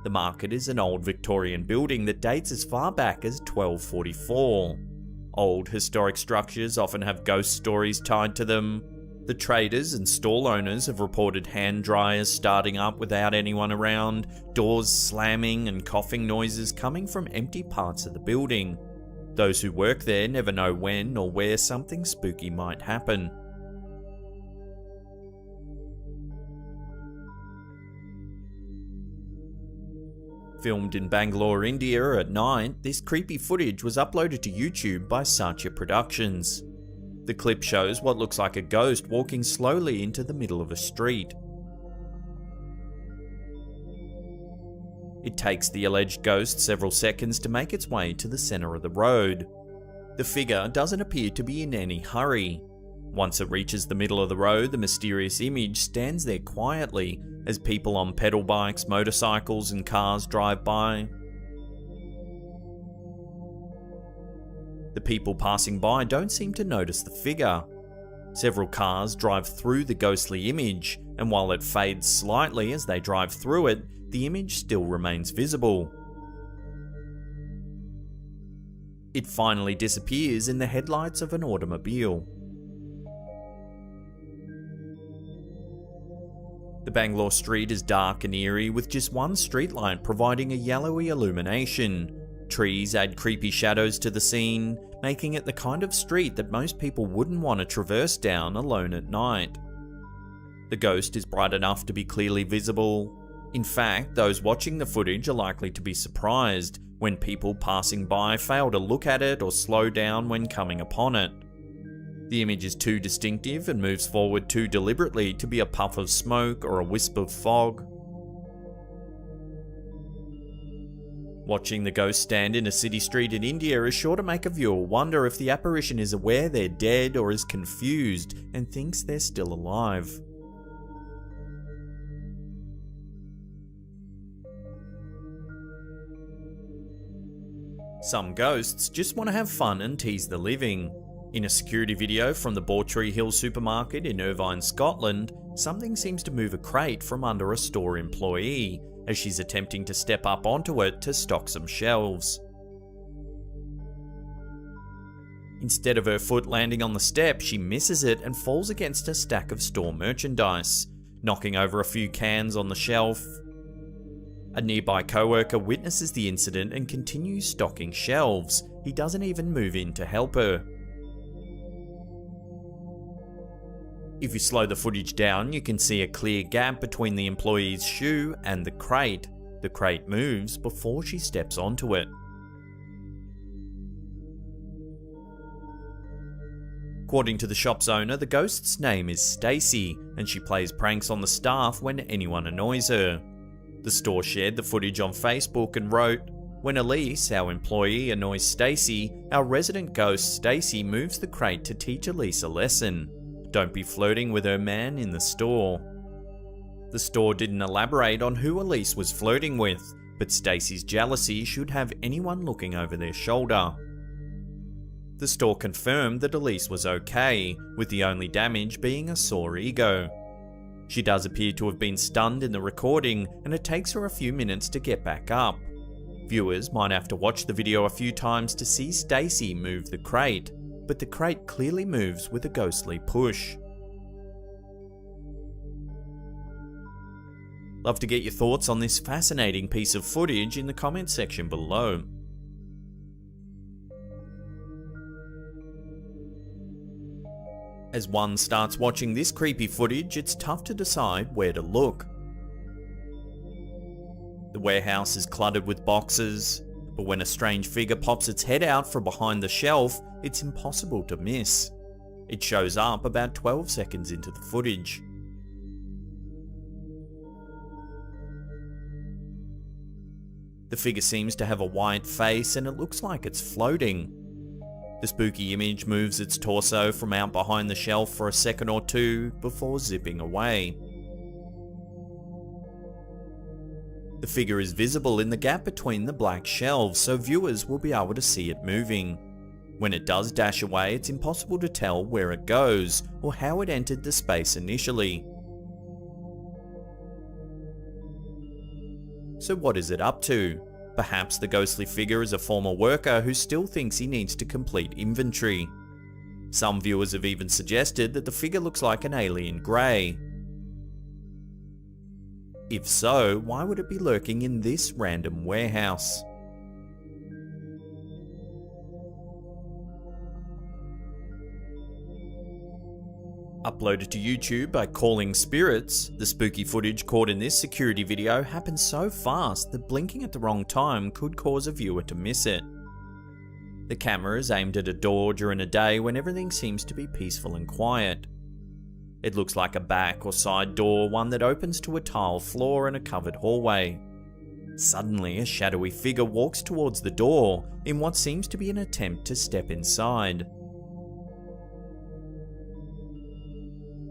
The market is an old Victorian building that dates as far back as 1244. Old historic structures often have ghost stories tied to them. The traders and stall owners have reported hand dryers starting up without anyone around, doors slamming and coughing noises coming from empty parts of the building. Those who work there never know when or where something spooky might happen. Filmed in Bangalore, India at night, this creepy footage was uploaded to YouTube by Satya Productions. The clip shows what looks like a ghost walking slowly into the middle of a street. It takes the alleged ghost several seconds to make its way to the center of the road. The figure doesn't appear to be in any hurry. Once it reaches the middle of the road, the mysterious image stands there quietly as people on pedal bikes, motorcycles, and cars drive by. The people passing by don't seem to notice the figure. Several cars drive through the ghostly image, and while it fades slightly as they drive through it, the image still remains visible. It finally disappears in the headlights of an automobile. The Bangalore street is dark and eerie, with just one streetlight providing a yellowy illumination. Trees add creepy shadows to the scene, making it the kind of street that most people wouldn't want to traverse down alone at night. The ghost is bright enough to be clearly visible. In fact, those watching the footage are likely to be surprised when people passing by fail to look at it or slow down when coming upon it. The image is too distinctive and moves forward too deliberately to be a puff of smoke or a wisp of fog. Watching the ghost stand in a city street in India is sure to make a viewer wonder if the apparition is aware they're dead or is confused and thinks they're still alive. Some ghosts just want to have fun and tease the living. In a security video from the Bawtry Hill supermarket in Irvine, Scotland, something seems to move a crate from under a store employee as she's attempting to step up onto it to stock some shelves. Instead of her foot landing on the step, she misses it and falls against a stack of store merchandise, knocking over a few cans on the shelf. A nearby co-worker witnesses the incident and continues stocking shelves. He doesn't even move in to help her. If you slow the footage down, you can see a clear gap between the employee's shoe and the crate. The crate moves before she steps onto it. According to the shop's owner, the ghost's name is Stacy, and she plays pranks on the staff when anyone annoys her. The store shared the footage on Facebook and wrote, "When Elise, our employee, annoys Stacy, our resident ghost Stacy moves the crate to teach Elise a lesson. Don't be flirting with her man in the store." The store didn't elaborate on who Elise was flirting with, but Stacy's jealousy should have anyone looking over their shoulder. The store confirmed that Elise was okay, with the only damage being a sore ego. She does appear to have been stunned in the recording, and it takes her a few minutes to get back up. Viewers might have to watch the video a few times to see Stacy move the crate, but the crate clearly moves with a ghostly push. Love to get your thoughts on this fascinating piece of footage in the comments section below. As one starts watching this creepy footage, it's tough to decide where to look. The warehouse is cluttered with boxes, but when a strange figure pops its head out from behind the shelf, it's impossible to miss. It shows up about 12 seconds into the footage. The figure seems to have a white face and it looks like it's floating. The spooky image moves its torso from out behind the shelf for a second or two before zipping away. The figure is visible in the gap between the black shelves, so viewers will be able to see it moving. When it does dash away, it's impossible to tell where it goes or how it entered the space initially. So what is it up to? Perhaps the ghostly figure is a former worker who still thinks he needs to complete inventory. Some viewers have even suggested that the figure looks like an alien grey. If so, why would it be lurking in this random warehouse? Uploaded to YouTube by Calling Spirits, the spooky footage caught in this security video happens so fast that blinking at the wrong time could cause a viewer to miss it. The camera is aimed at a door during a day when everything seems to be peaceful and quiet. It looks like a back or side door, one that opens to a tile floor and a covered hallway. Suddenly, a shadowy figure walks towards the door in what seems to be an attempt to step inside.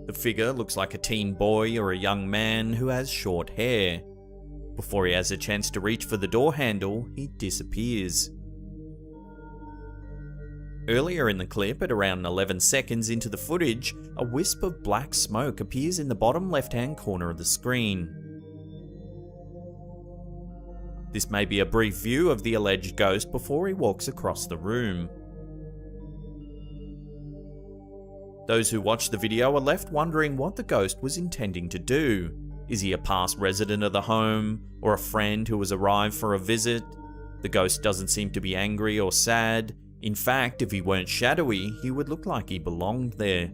The figure looks like a teen boy or a young man who has short hair. Before he has a chance to reach for the door handle, he disappears. Earlier in the clip, at around 11 seconds into the footage, a wisp of black smoke appears in the bottom left-hand corner of the screen. This may be a brief view of the alleged ghost before he walks across the room. Those who watch the video are left wondering what the ghost was intending to do. Is he a past resident of the home, or a friend who has arrived for a visit? The ghost doesn't seem to be angry or sad. In fact, if he weren't shadowy, he would look like he belonged there.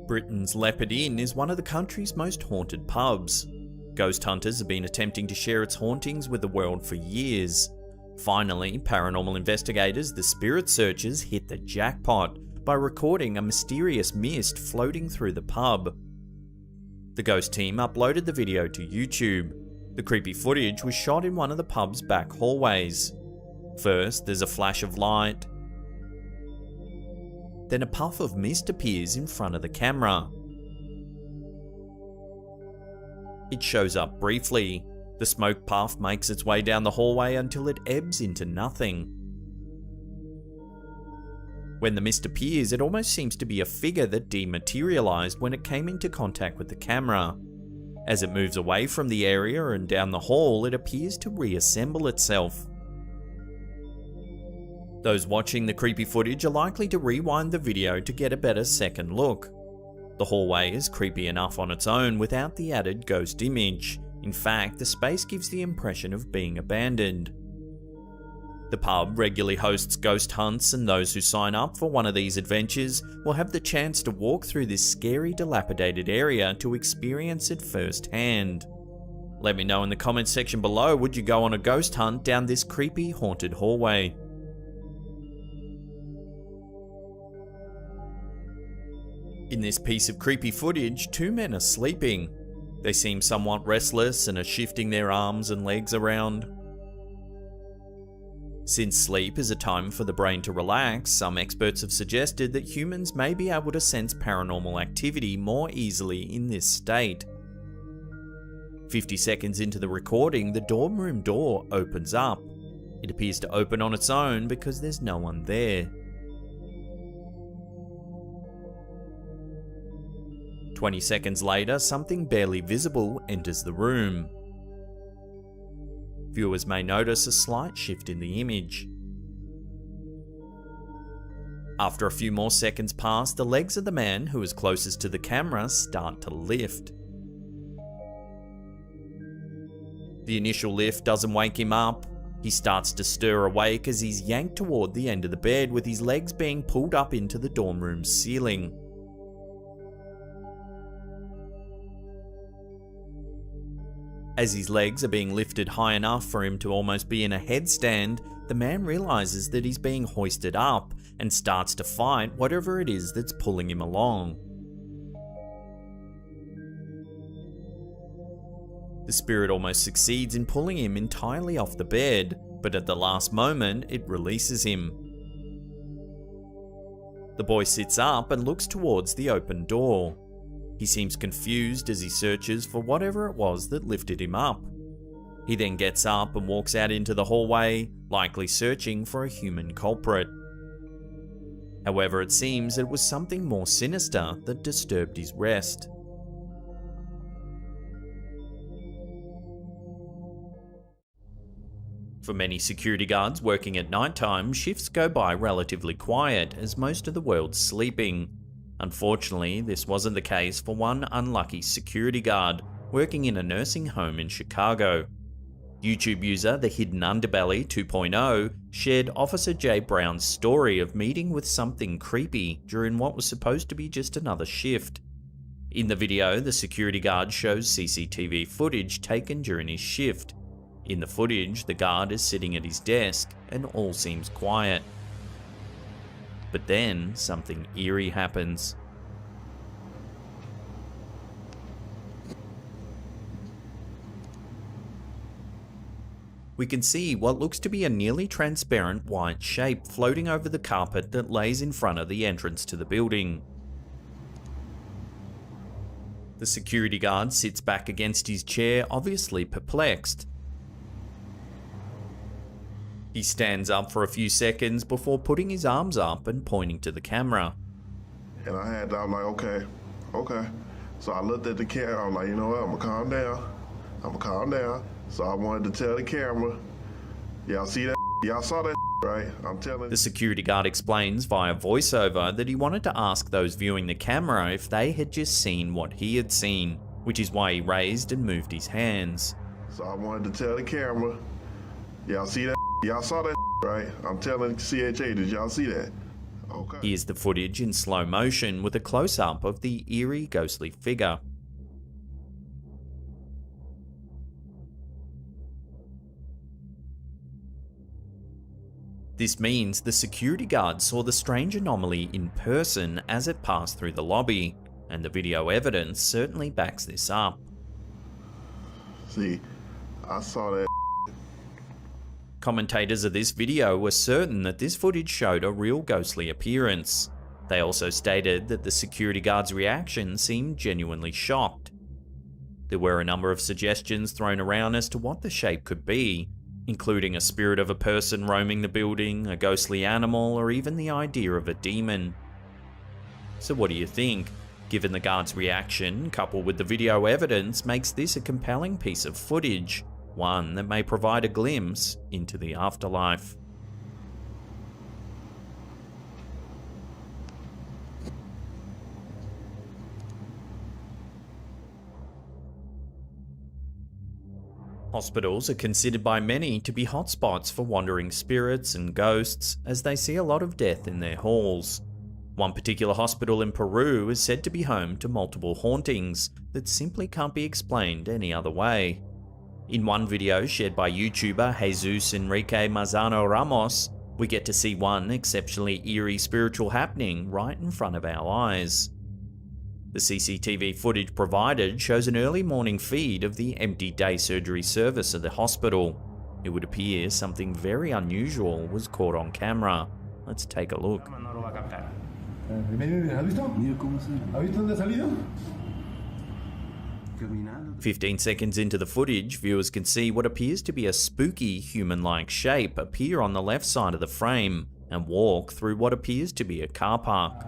Britain's Leopard Inn is one of the country's most haunted pubs. Ghost hunters have been attempting to share its hauntings with the world for years. Finally, paranormal investigators, the Spirit Searchers, hit the jackpot by recording a mysterious mist floating through the pub. The ghost team uploaded the video to YouTube. The creepy footage was shot in one of the pub's back hallways. First, there's a flash of light. Then a puff of mist appears in front of the camera. It shows up briefly. The smoke puff makes its way down the hallway until it ebbs into nothing. When the mist appears, it almost seems to be a figure that dematerialized when it came into contact with the camera. As it moves away from the area and down the hall, it appears to reassemble itself. Those watching the creepy footage are likely to rewind the video to get a better second look. The hallway is creepy enough on its own without the added ghost image. In fact, the space gives the impression of being abandoned. The pub regularly hosts ghost hunts, and those who sign up for one of these adventures will have the chance to walk through this scary, dilapidated area to experience it firsthand. Let me know in the comments section below, would you go on a ghost hunt down this creepy, haunted hallway? In this piece of creepy footage, two men are sleeping. They seem somewhat restless and are shifting their arms and legs around. Since sleep is a time for the brain to relax, some experts have suggested that humans may be able to sense paranormal activity more easily in this state. 50 seconds into the recording, the dorm room door opens up. It appears to open on its own because there's no one there. 20 seconds later, something barely visible enters the room. Viewers may notice a slight shift in the image. After a few more seconds pass, the legs of the man who is closest to the camera start to lift. The initial lift doesn't wake him up. He starts to stir awake as he's yanked toward the end of the bed, with his legs being pulled up into the dorm room's ceiling. As his legs are being lifted high enough for him to almost be in a headstand, the man realizes that he's being hoisted up and starts to fight whatever it is that's pulling him along. The spirit almost succeeds in pulling him entirely off the bed, but at the last moment, it releases him. The boy sits up and looks towards the open door. He seems confused as he searches for whatever it was that lifted him up. He then gets up and walks out into the hallway, likely searching for a human culprit. However, it seems it was something more sinister that disturbed his rest. For many security guards working at nighttime, shifts go by relatively quiet as most of the world's sleeping. Unfortunately, this wasn't the case for one unlucky security guard working in a nursing home in Chicago. YouTube user The Hidden Underbelly 2.0 shared Officer Jay Brown's story of meeting with something creepy during what was supposed to be just another shift. In the video, the security guard shows CCTV footage taken during his shift. In the footage, the guard is sitting at his desk and all seems quiet. But then, something eerie happens. We can see what looks to be a nearly transparent white shape floating over the carpet that lays in front of the entrance to the building. The security guard sits back against his chair, obviously perplexed. He stands up for a few seconds before putting his arms up and pointing to the camera. And I'm like, okay. So I looked at the camera, I'm like, you know what, I'm gonna calm down. So I wanted to tell the camera, y'all see that? Y'all saw that, right? I'm telling. The security guard explains via voiceover that he wanted to ask those viewing the camera if they had just seen what he had seen, which is why he raised and moved his hands. So I wanted to tell the camera, y'all see that? Y'all saw that, right? I'm telling CHA, did y'all see that? Okay. Here's the footage in slow motion with a close-up of the eerie, ghostly figure. This means the security guard saw the strange anomaly in person as it passed through the lobby, and the video evidence certainly backs this up. See, I saw that. Commentators of this video were certain that this footage showed a real ghostly appearance. They also stated that the security guard's reaction seemed genuinely shocked. There were a number of suggestions thrown around as to what the shape could be, including a spirit of a person roaming the building, a ghostly animal, or even the idea of a demon. So what do you think? Given the guard's reaction, coupled with the video evidence, makes this a compelling piece of footage, one that may provide a glimpse into the afterlife. Hospitals are considered by many to be hotspots for wandering spirits and ghosts, as they see a lot of death in their halls. One particular hospital in Peru is said to be home to multiple hauntings that simply can't be explained any other way. In one video shared by YouTuber Jesus Enrique Mazzano Ramos, we get to see one exceptionally eerie spiritual happening right in front of our eyes. The CCTV footage provided shows an early morning feed of the empty day surgery service at the hospital. It would appear something very unusual was caught on camera. Let's take a look. 15 seconds into the footage, viewers can see what appears to be a spooky human-like shape appear on the left side of the frame and walk through what appears to be a car park.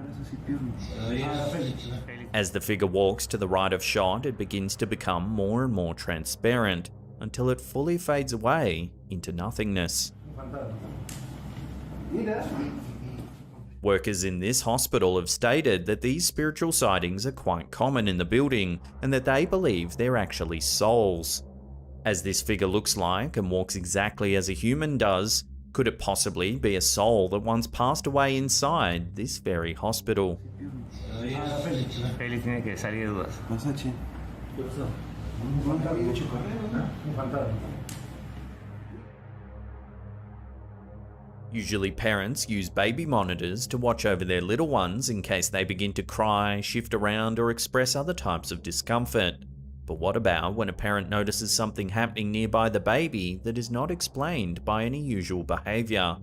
As the figure walks to the right of shot, it begins to become more and more transparent until it fully fades away into nothingness. Workers in this hospital have stated that these spiritual sightings are quite common in the building and that they believe they're actually souls. As this figure looks like and walks exactly as a human does, could it possibly be a soul that once passed away inside this very hospital? Usually parents use baby monitors to watch over their little ones in case they begin to cry, shift around, or express other types of discomfort. But what about when a parent notices something happening nearby the baby that is not explained by any usual behaviour?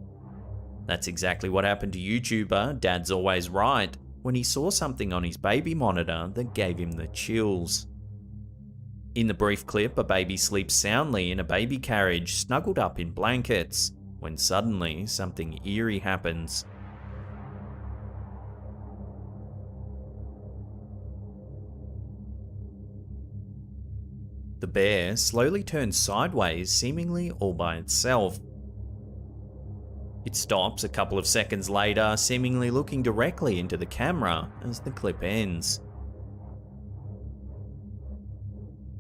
That's exactly what happened to YouTuber Dad's Always Right when he saw something on his baby monitor that gave him the chills. In the brief clip, a baby sleeps soundly in a baby carriage snuggled up in blankets, when suddenly something eerie happens. The bear slowly turns sideways, seemingly all by itself. It stops a couple of seconds later, seemingly looking directly into the camera as the clip ends.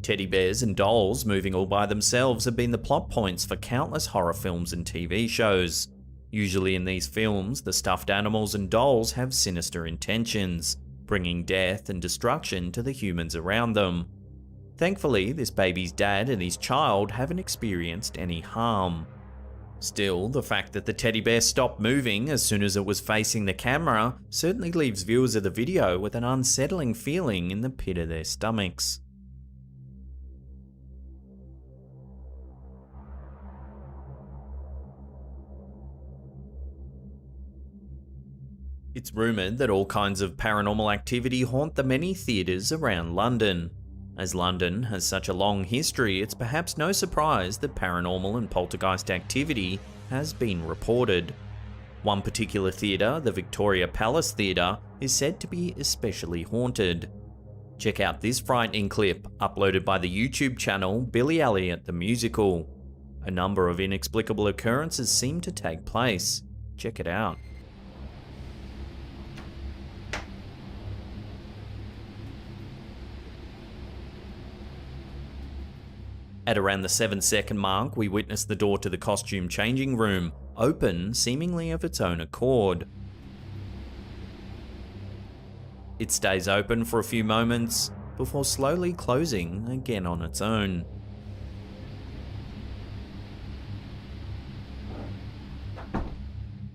Teddy bears and dolls moving all by themselves have been the plot points for countless horror films and TV shows. Usually in these films, the stuffed animals and dolls have sinister intentions, bringing death and destruction to the humans around them. Thankfully, this baby's dad and his child haven't experienced any harm. Still, the fact that the teddy bear stopped moving as soon as it was facing the camera certainly leaves viewers of the video with an unsettling feeling in the pit of their stomachs. It's rumoured that all kinds of paranormal activity haunt the many theatres around London. As London has such a long history, it's perhaps no surprise that paranormal and poltergeist activity has been reported. One particular theatre, the Victoria Palace Theatre, is said to be especially haunted. Check out this frightening clip, uploaded by the YouTube channel Billy Elliot the Musical. A number of inexplicable occurrences seem to take place. Check it out. At around the 7-second mark, we witness the door to the costume changing room open seemingly of its own accord. It stays open for a few moments before slowly closing again on its own.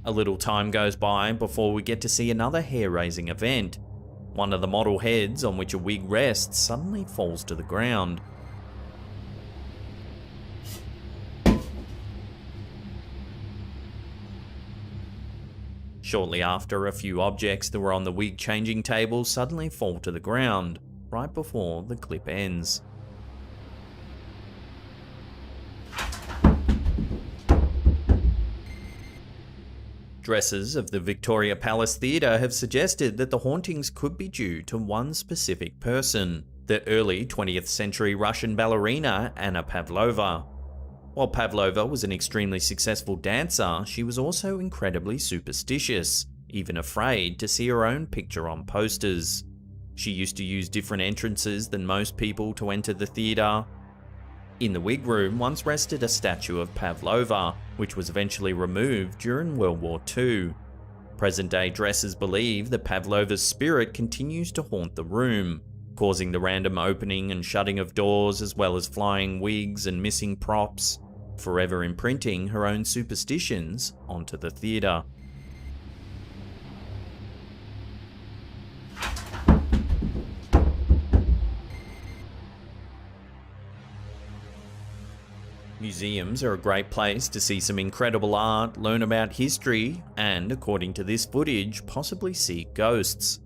A little time goes by before we get to see another hair-raising event. One of the model heads on which a wig rests suddenly falls to the ground. Shortly after, a few objects that were on the wig changing table suddenly fall to the ground, right before the clip ends. Dressers of the Victoria Palace Theatre have suggested that the hauntings could be due to one specific person, the early 20th century Russian ballerina Anna Pavlova. While Pavlova was an extremely successful dancer, she was also incredibly superstitious, even afraid to see her own picture on posters. She used to use different entrances than most people to enter the theatre. In the wig room once rested a statue of Pavlova, which was eventually removed during World War II. Present-day dressers believe that Pavlova's spirit continues to haunt the room, causing the random opening and shutting of doors as well as flying wigs and missing props, forever imprinting her own superstitions onto the theatre. Museums are a great place to see some incredible art, learn about history, and, according to this footage, possibly see ghosts.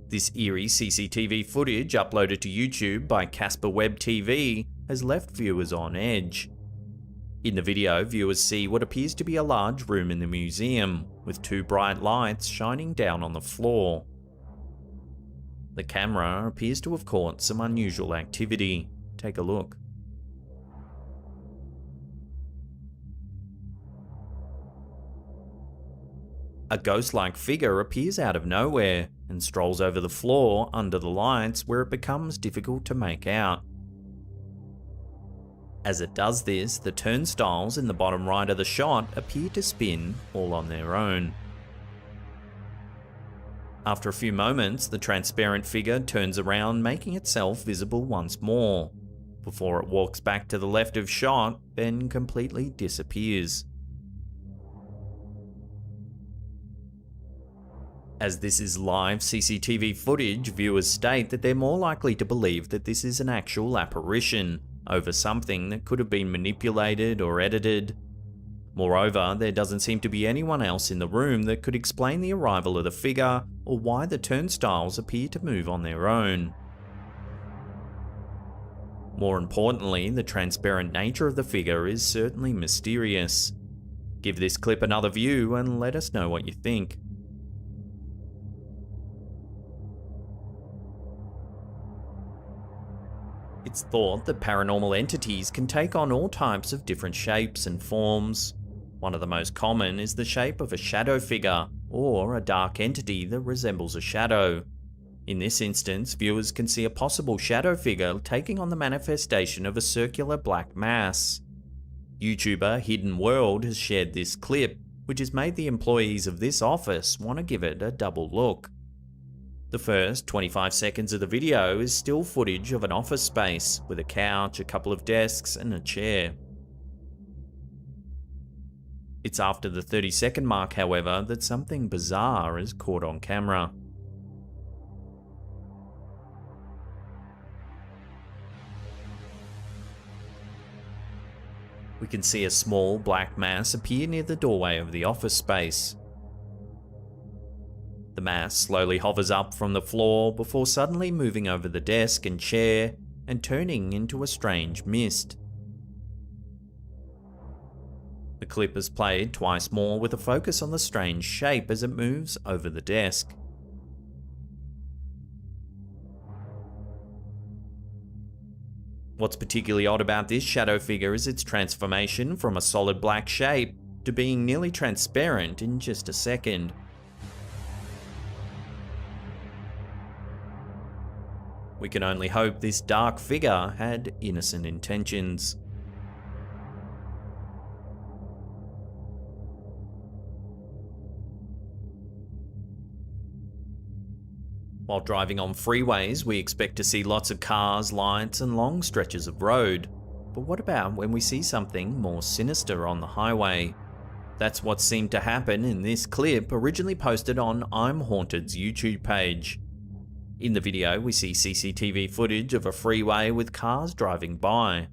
This eerie CCTV footage uploaded to YouTube by Casper Web TV has left viewers on edge. In the video, viewers see what appears to be a large room in the museum, with two bright lights shining down on the floor. The camera appears to have caught some unusual activity. Take a look. A ghost-like figure appears out of nowhere and strolls over the floor under the lights where it becomes difficult to make out. As it does this, the turnstiles in the bottom right of the shot appear to spin all on their own. After a few moments, the transparent figure turns around, making itself visible once more, before it walks back to the left of shot, then completely disappears. As this is live CCTV footage, viewers state that they're more likely to believe that this is an actual apparition over something that could have been manipulated or edited. Moreover, there doesn't seem to be anyone else in the room that could explain the arrival of the figure or why the turnstiles appear to move on their own. More importantly, the transparent nature of the figure is certainly mysterious. Give this clip another view and let us know what you think. It's thought that paranormal entities can take on all types of different shapes and forms. One of the most common is the shape of a shadow figure, or a dark entity that resembles a shadow. In this instance, viewers can see a possible shadow figure taking on the manifestation of a circular black mass. YouTuber Hidden World has shared this clip, which has made the employees of this office want to give it a double look. The first 25 seconds of the video is still footage of an office space, with a couch, a couple of desks, and a chair. It's after the 30-second mark, however, that something bizarre is caught on camera. We can see a small black mass appear near the doorway of the office space. The mass slowly hovers up from the floor before suddenly moving over the desk and chair and turning into a strange mist. The clip is played twice more with a focus on the strange shape as it moves over the desk. What's particularly odd about this shadow figure is its transformation from a solid black shape to being nearly transparent in just a second. We can only hope this dark figure had innocent intentions. While driving on freeways, we expect to see lots of cars, lights, and long stretches of road. But what about when we see something more sinister on the highway? That's what seemed to happen in this clip, originally posted on I'm Haunted's YouTube page. In the video, we see CCTV footage of a freeway with cars driving by.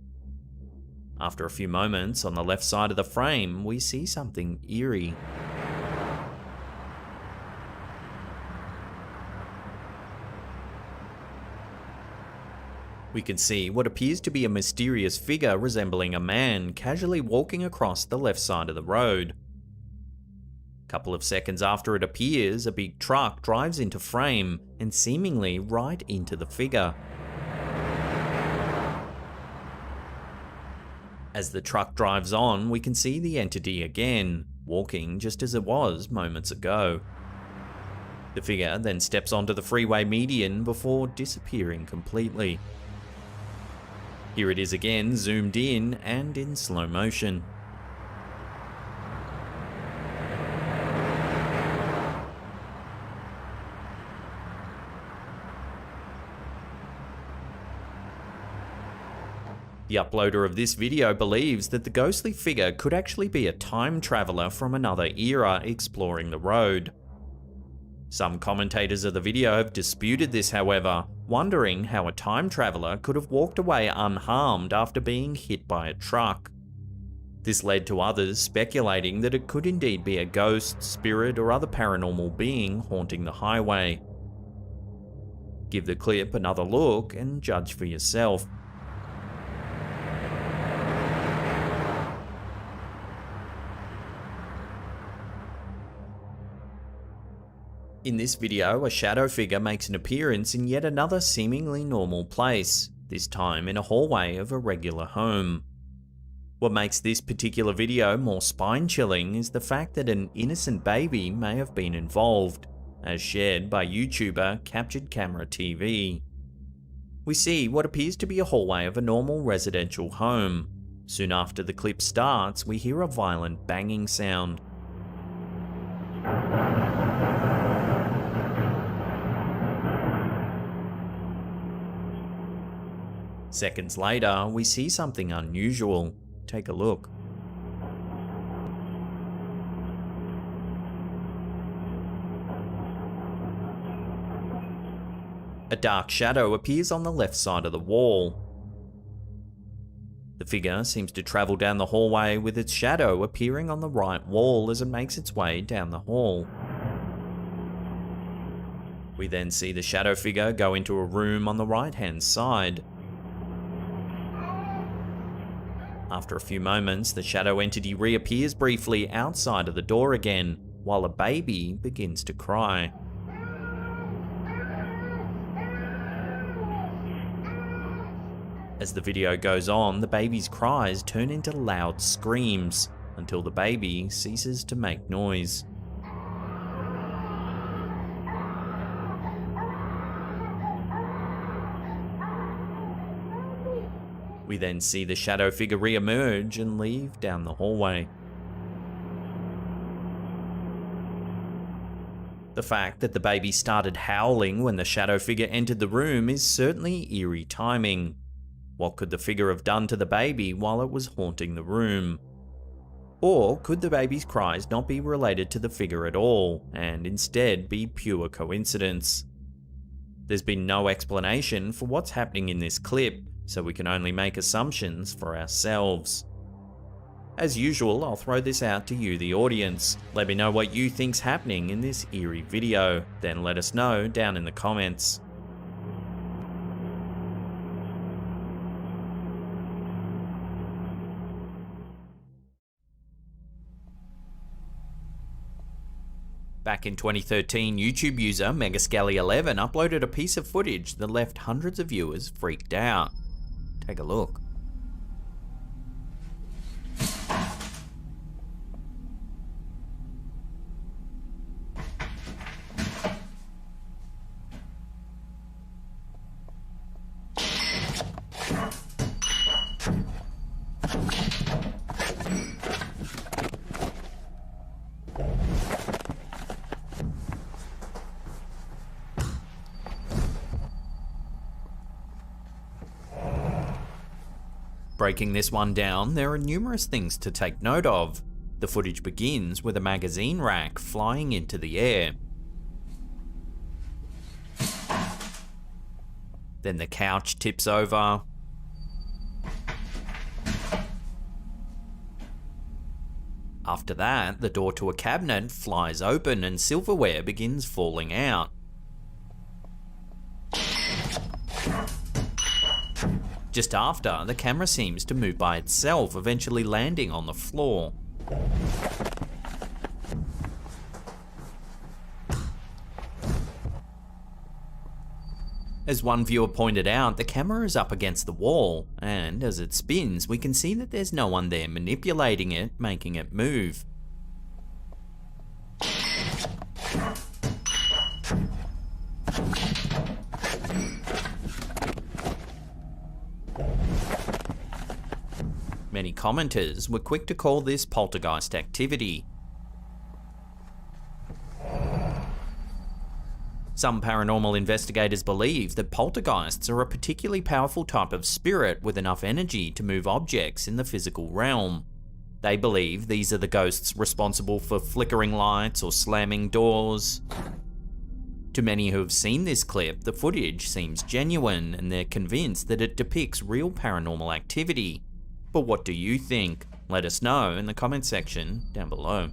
After a few moments, on the left side of the frame, we see something eerie. We can see what appears to be a mysterious figure resembling a man casually walking across the left side of the road. A couple of seconds after it appears, a big truck drives into frame and seemingly right into the figure. As the truck drives on, we can see the entity again, walking just as it was moments ago. The figure then steps onto the freeway median before disappearing completely. Here it is again, zoomed in and in slow motion. The uploader of this video believes that the ghostly figure could actually be a time traveler from another era exploring the road. Some commentators of the video have disputed this, however, wondering how a time traveler could have walked away unharmed after being hit by a truck. This led to others speculating that it could indeed be a ghost, spirit, or other paranormal being haunting the highway. Give the clip another look and judge for yourself. In this video, a shadow figure makes an appearance in yet another seemingly normal place, this time in a hallway of a regular home. What makes this particular video more spine-chilling is the fact that an innocent baby may have been involved, as shared by YouTuber Captured Camera TV. We see what appears to be a hallway of a normal residential home, Soon after the clip starts, we hear a violent banging sound. Seconds later, we see something unusual. Take a look. A dark shadow appears on the left side of the wall. The figure seems to travel down the hallway, with its shadow appearing on the right wall as it makes its way down the hall. We then see the shadow figure go into a room on the right-hand side. After a few moments, the shadow entity reappears briefly outside of the door again, while a baby begins to cry. As the video goes on, the baby's cries turn into loud screams until the baby ceases to make noise. We then see the shadow figure re-emerge and leave down the hallway. The fact that the baby started howling when the shadow figure entered the room is certainly eerie timing. What could the figure have done to the baby while it was haunting the room? Or could the baby's cries not be related to the figure at all, and instead be pure coincidence? There's been no explanation for what's happening in this clip, so we can only make assumptions for ourselves. As usual, I'll throw this out to you, the audience. Let me know what you think's happening in this eerie video, then let us know down in the comments. Back in 2013, YouTube user Megaskelly11 uploaded a piece of footage that left hundreds of viewers freaked out. Take a look. Breaking this one down, there are numerous things to take note of. The footage begins with a magazine rack flying into the air. Then the couch tips over. After that, the door to a cabinet flies open and silverware begins falling out. Just after, the camera seems to move by itself, eventually landing on the floor. As one viewer pointed out, the camera is up against the wall, and as it spins, we can see that there's no one there manipulating it, making it move. Many commenters were quick to call this poltergeist activity. Some paranormal investigators believe that poltergeists are a particularly powerful type of spirit with enough energy to move objects in the physical realm. They believe these are the ghosts responsible for flickering lights or slamming doors. To many who have seen this clip, the footage seems genuine and they're convinced that it depicts real paranormal activity. But what do you think? Let us know in the comment section down below.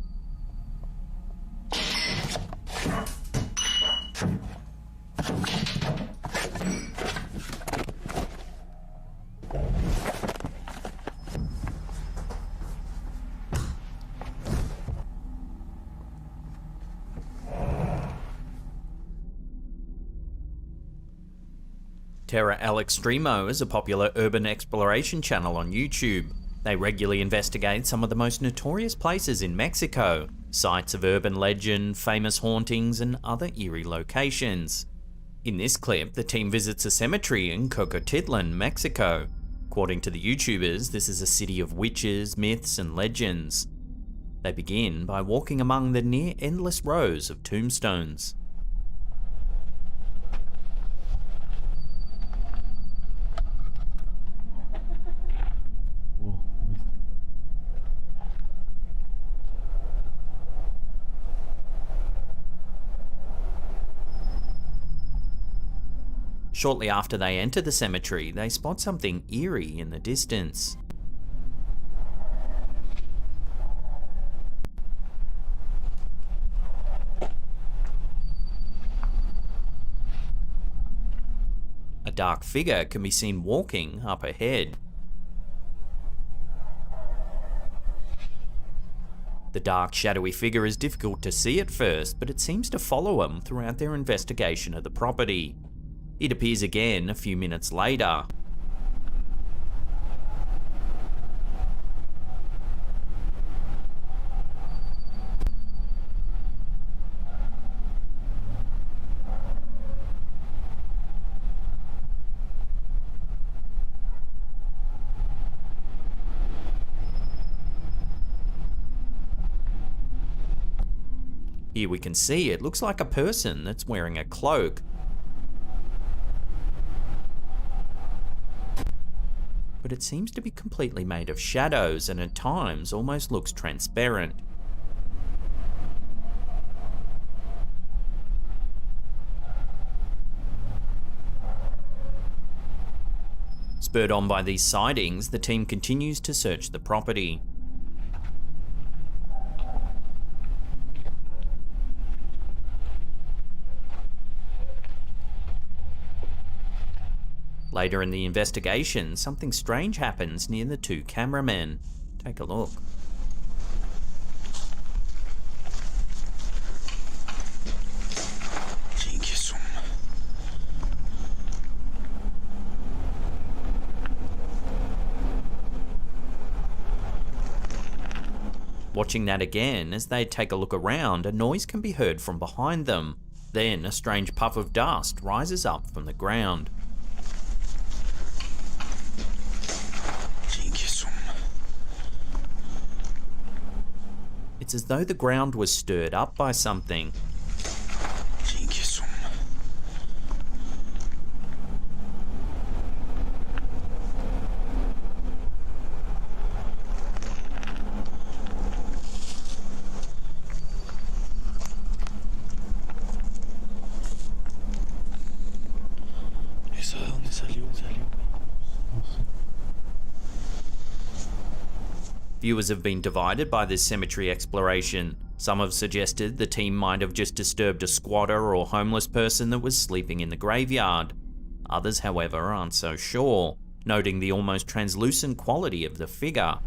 Terra El Extremo is a popular urban exploration channel on YouTube. They regularly investigate some of the most notorious places in Mexico, sites of urban legend, famous hauntings, and other eerie locations. In this clip, the team visits a cemetery in Cocotitlan, Mexico. According to the YouTubers, this is a city of witches, myths, and legends. They begin by walking among the near endless rows of tombstones. Shortly after they enter the cemetery, they spot something eerie in the distance. A dark figure can be seen walking up ahead. The dark, shadowy figure is difficult to see at first, but it seems to follow them throughout their investigation of the property. It appears again a few minutes later. Here we can see it looks like a person that's wearing a cloak. But it seems to be completely made of shadows and at times almost looks transparent. Spurred on by these sightings, the team continues to search the property. Later in the investigation, something strange happens near the two cameramen. Take a look. Watching that again, as they take a look around, a noise can be heard from behind them. Then a strange puff of dust rises up from the ground. It's as though the ground was stirred up by something. Viewers have been divided by this cemetery exploration. Some have suggested the team might have just disturbed a squatter or homeless person that was sleeping in the graveyard. Others, however, aren't so sure, noting the almost translucent quality of the figure.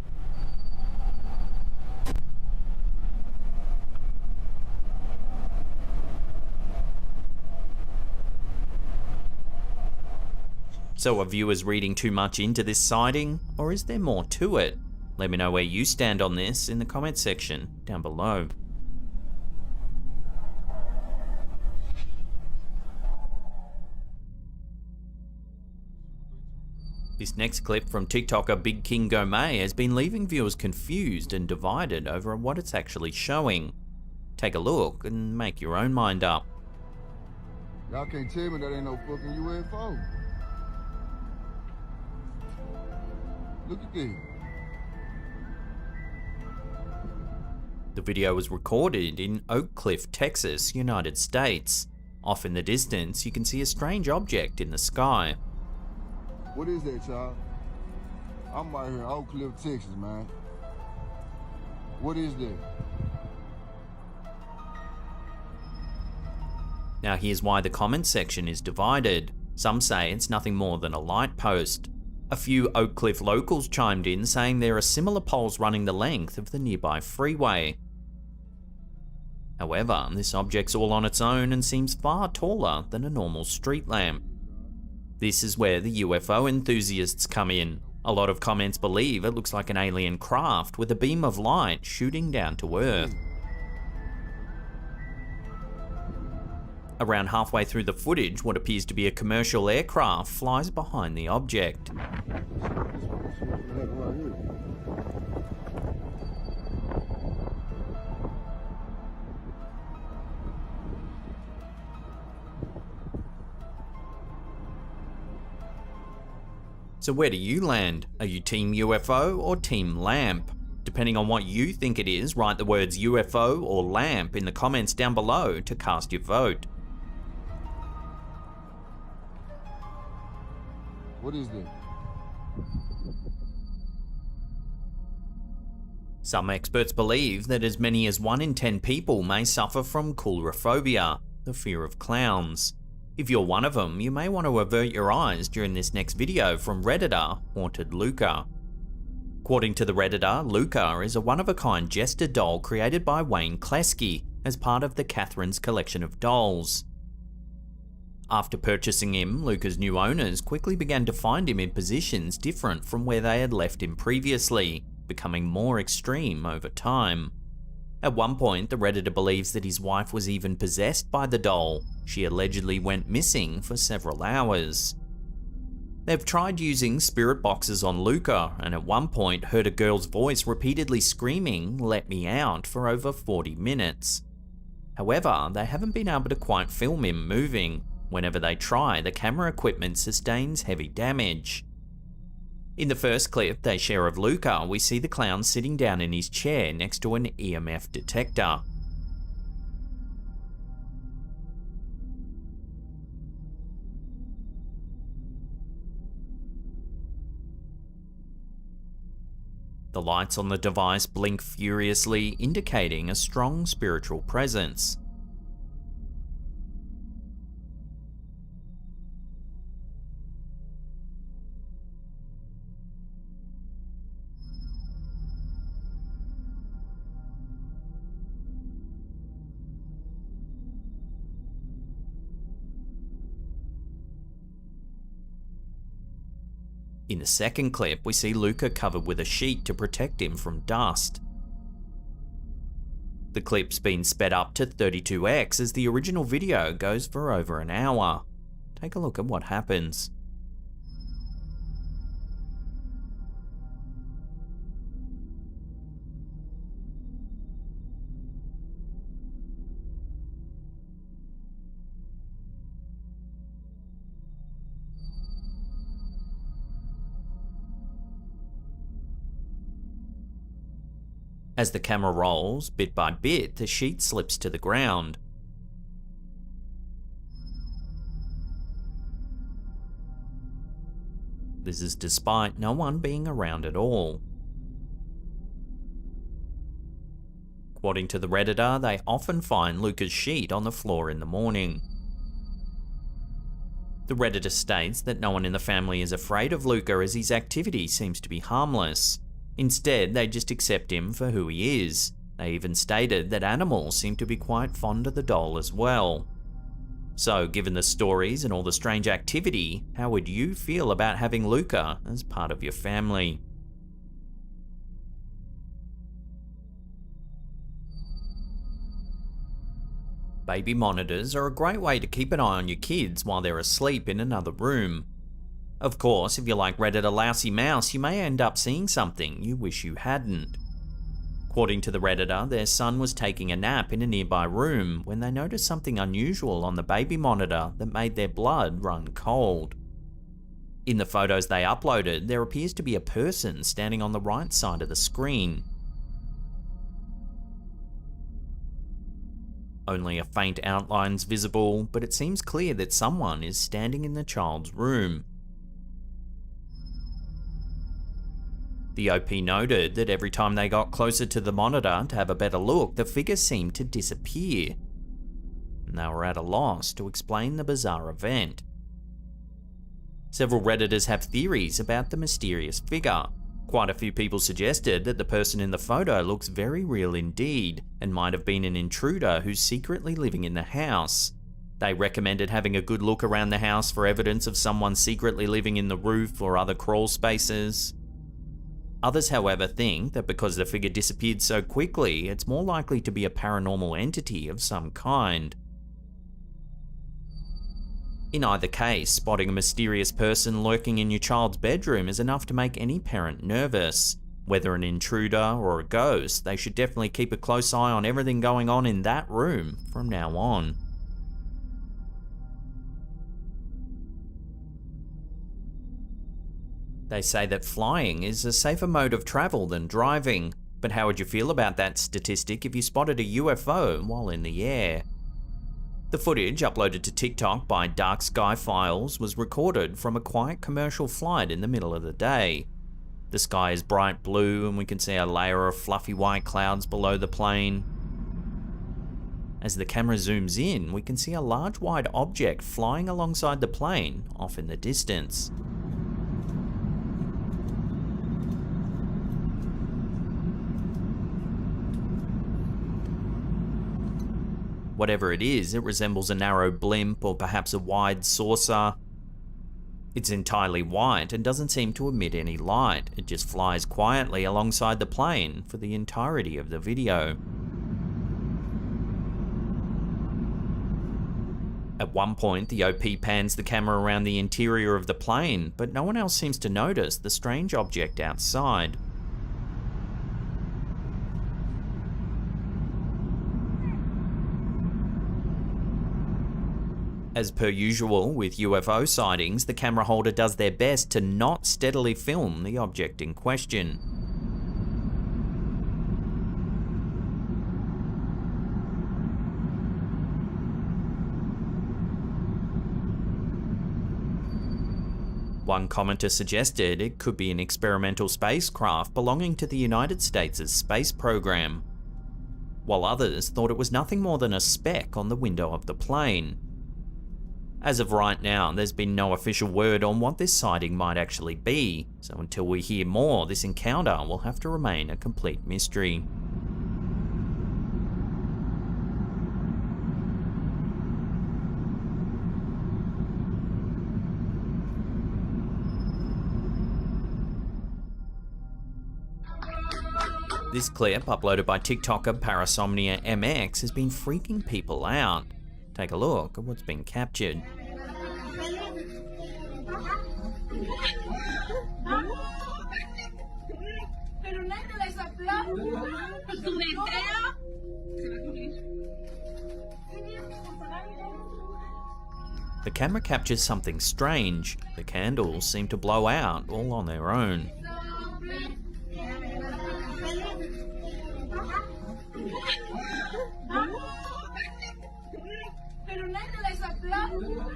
So are viewers reading too much into this sighting, or is there more to it? Let me know where you stand on this in the comment section down below. This next clip from TikToker Big King Gourmet has been leaving viewers confused and divided over what it's actually showing. Take a look and make your own mind up. Y'all can't tell me that ain't no fucking UFO. Look at this. The video was recorded in Oak Cliff, Texas, United States. Off in the distance, you can see a strange object in the sky. What is that, child? I'm right here in Oak Cliff, Texas, man. What is that? Now here's why the comment section is divided. Some say it's nothing more than a light post. A few Oak Cliff locals chimed in saying there are similar poles running the length of the nearby freeway. However, this object's all on its own and seems far taller than a normal street lamp. This is where the UFO enthusiasts come in. A lot of comments believe it looks like an alien craft with a beam of light shooting down to Earth. Around halfway through the footage, what appears to be a commercial aircraft flies behind the object. shit. What happened right here? So where do you land? Are you team UFO or team lamp? Depending on what you think it is, write the words UFO or lamp in the comments down below to cast your vote. What is that? Some experts believe that as many as 1 in 10 people may suffer from coulrophobia, the fear of clowns. If you're one of them, you may want to avert your eyes during this next video from Redditor Haunted Luca. According to the Redditor, Luca is a one-of-a-kind jester doll created by Wayne Klesky as part of the Catherine's collection of dolls. After purchasing him, Luca's new owners quickly began to find him in positions different from where they had left him previously, becoming more extreme over time. At one point, the Redditor believes that his wife was even possessed by the doll. She allegedly went missing for several hours. They've tried using spirit boxes on Luca, and at one point heard a girl's voice repeatedly screaming, "Let me out," for over 40 minutes. However, they haven't been able to quite film him moving. Whenever they try, the camera equipment sustains heavy damage. In the first clip they share of Luca, we see the clown sitting down in his chair next to an EMF detector. The lights on the device blink furiously, indicating a strong spiritual presence. In the second clip, we see Luca covered with a sheet to protect him from dust. The clip's been sped up to 32x as the original video goes for over an hour. Take a look at what happens. As the camera rolls, bit by bit, the sheet slips to the ground. This is despite no one being around at all. According to the Redditor, they often find Luca's sheet on the floor in the morning. The Redditor states that no one in the family is afraid of Luca as his activity seems to be harmless. Instead, they just accept him for who he is. They even stated that animals seem to be quite fond of the doll as well. So, given the stories and all the strange activity, how would you feel about having Luca as part of your family? Baby monitors are a great way to keep an eye on your kids while they're asleep in another room. Of course, if you're like Redditor Lousy Mouse, you may end up seeing something you wish you hadn't. According to the Redditor, their son was taking a nap in a nearby room when they noticed something unusual on the baby monitor that made their blood run cold. In the photos they uploaded, there appears to be a person standing on the right side of the screen. Only a faint outline's visible, but it seems clear that someone is standing in the child's room. The OP noted that every time they got closer to the monitor to have a better look, the figure seemed to disappear. And they were at a loss to explain the bizarre event. Several Redditors have theories about the mysterious figure. Quite a few people suggested that the person in the photo looks very real indeed, and might have been an intruder who's secretly living in the house. They recommended having a good look around the house for evidence of someone secretly living in the roof or other crawl spaces. Others, however, think that because the figure disappeared so quickly, it's more likely to be a paranormal entity of some kind. In either case, spotting a mysterious person lurking in your child's bedroom is enough to make any parent nervous. Whether an intruder or a ghost, they should definitely keep a close eye on everything going on in that room from now on. They say that flying is a safer mode of travel than driving, but how would you feel about that statistic if you spotted a UFO while in the air? The footage uploaded to TikTok by Dark Sky Files was recorded from a quiet commercial flight in the middle of the day. The sky is bright blue and we can see a layer of fluffy white clouds below the plane. As the camera zooms in, we can see a large white object flying alongside the plane off in the distance. Whatever it is, it resembles a narrow blimp or perhaps a wide saucer. It's entirely white and doesn't seem to emit any light. It just flies quietly alongside the plane for the entirety of the video. At one point, the OP pans the camera around the interior of the plane, but no one else seems to notice the strange object outside. As per usual with UFO sightings, the camera holder does their best to not steadily film the object in question. One commenter suggested it could be an experimental spacecraft belonging to the United States' space program, while others thought it was nothing more than a speck on the window of the plane. As of right now, there's been no official word on what this sighting might actually be, so until we hear more, this encounter will have to remain a complete mystery. This clip, uploaded by TikToker Parasomnia MX, has been freaking people out. Take a look at what's been captured. The camera captures something strange. The candles seem to blow out all on their own.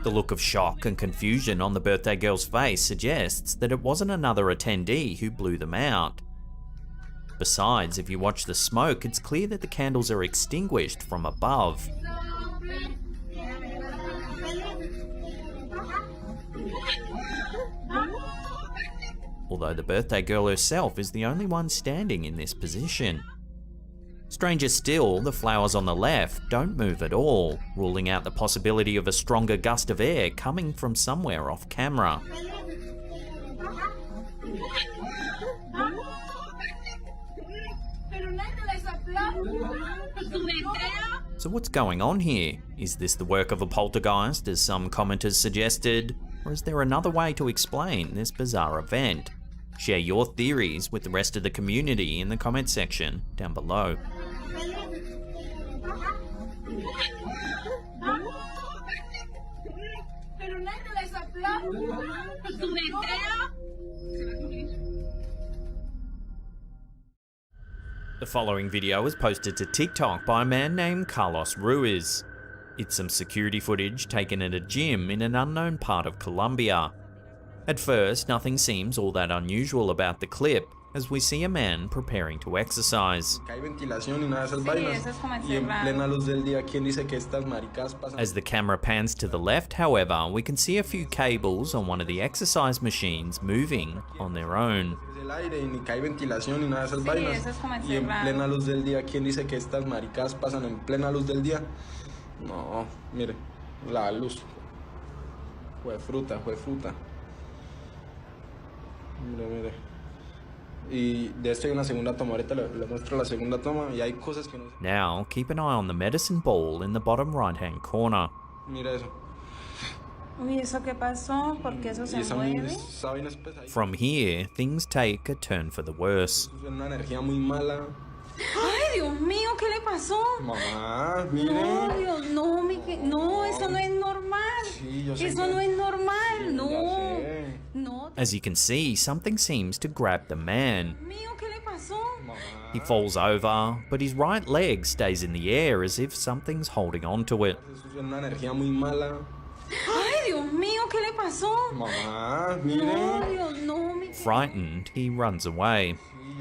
The look of shock and confusion on the birthday girl's face suggests that it wasn't another attendee who blew them out. Besides, if you watch the smoke, it's clear that the candles are extinguished from above. Although the birthday girl herself is the only one standing in this position. Stranger still, the flowers on the left don't move at all, ruling out the possibility of a stronger gust of air coming from somewhere off camera. So what's going on here? Is this the work of a poltergeist, as some commenters suggested? Or is there another way to explain this bizarre event? Share your theories with the rest of the community in the comment section down below. The following video was posted to TikTok by a man named Carlos Ruiz. It's some security footage taken at a gym in an unknown part of Colombia. At first, nothing seems all that unusual about the clip, as we see a man preparing to exercise. As the camera pans to the left, however, we can see a few cables on one of the exercise machines moving on their own. No, mire, la luz. Fue fruta. Mire, mire. Y de esto hay una segunda toma. Ahorita le muestro la segunda toma y hay cosas que no. Now, keep an eye on the medicine ball in the bottom right-hand corner. Mira eso. Uy, ¿eso qué pasó? ¿Por qué eso se mueve? From here, things take a turn for the worse. Ay, Dios mío, ¿qué le pasó? Mamá, mire. No, Dios, no, no, eso no es normal. Eso no es normal, no. No. As you can see, something seems to grab the man. Mío, ¿qué le pasó? He falls over, but his right leg stays in the air as if something's holding on to it. Ay, Dios mío, ¿qué le pasó? Mamá, mire. No, Dios, no, Frightened, he runs away.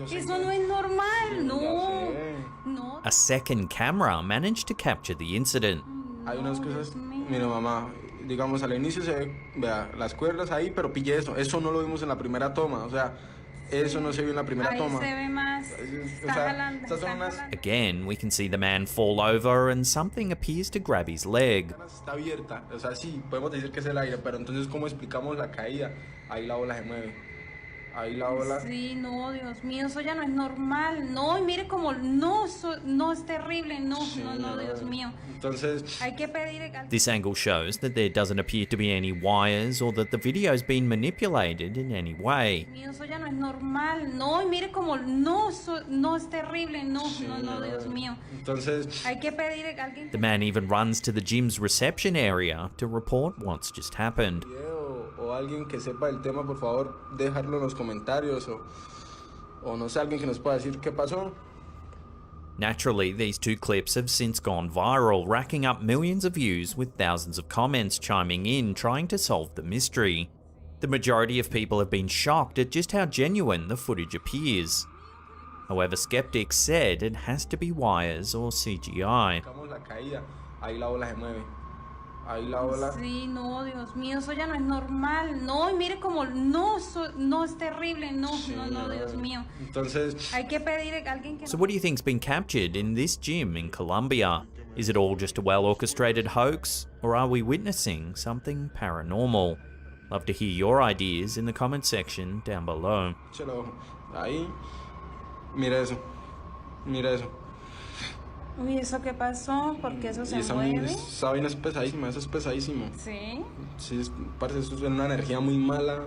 eso no es normal, no. No. A second camera managed to capture the incident. Hay unas cosas, mira mamá, digamos al inicio se ve, vea, las cuerdas ahí, pero pille eso no lo vimos en la primera toma, o sea, eso no se vio en la primera toma. Ahí se ve más, está jalando, está jalando. Again, we can see the man fall over and something appears to grab his leg. Está abierta, o sea, sí, podemos decir que es el aire, pero entonces ¿cómo explicamos la caída? Ahí la ola se mueve. Ahí la ola. Sí, no, Dios mío, eso ya no es normal. No, y mire como no, no es terrible, no, Sí, no, Dios mío. Entonces, hay que pedir. This angle shows that there doesn't appear to be any wires or that the video's been manipulated in any way. Dios mío, eso ya no es normal. No, y mire como no, no es terrible, no, no, Dios mío. Entonces, hay que pedir a alguien. The man even runs to the gym's reception area to report what's just happened. O alguien que sepa el tema, por favor, dejarlo en los comentarios o no sé, alguien que nos pueda decir qué pasó. Naturally, these two clips have since gone viral, racking up millions of views with thousands of comments chiming in trying to solve the mystery. The majority of people have been shocked at just how genuine the footage appears. However, skeptics said it has to be wires or CGI. Ahí la ola se mueve. Ahí la ola. Sí, no, Dios mío, eso ya no es normal. No, y mire como no, no es terrible, no, no, Dios mío. Entonces, hay que pedir a alguien que. So what do you think's been captured in this gym in Colombia? Is it all just a well-orchestrated hoax, or are we witnessing something paranormal? Love to hear your ideas in the comment section down below. Ahí, mira eso, mira eso. Uy, ¿eso qué pasó? ¿Por qué eso se mueve? Esa vaina es pesadísima, eso es pesadísimo. ¿Sí? Sí, parece eso es una energía muy mala.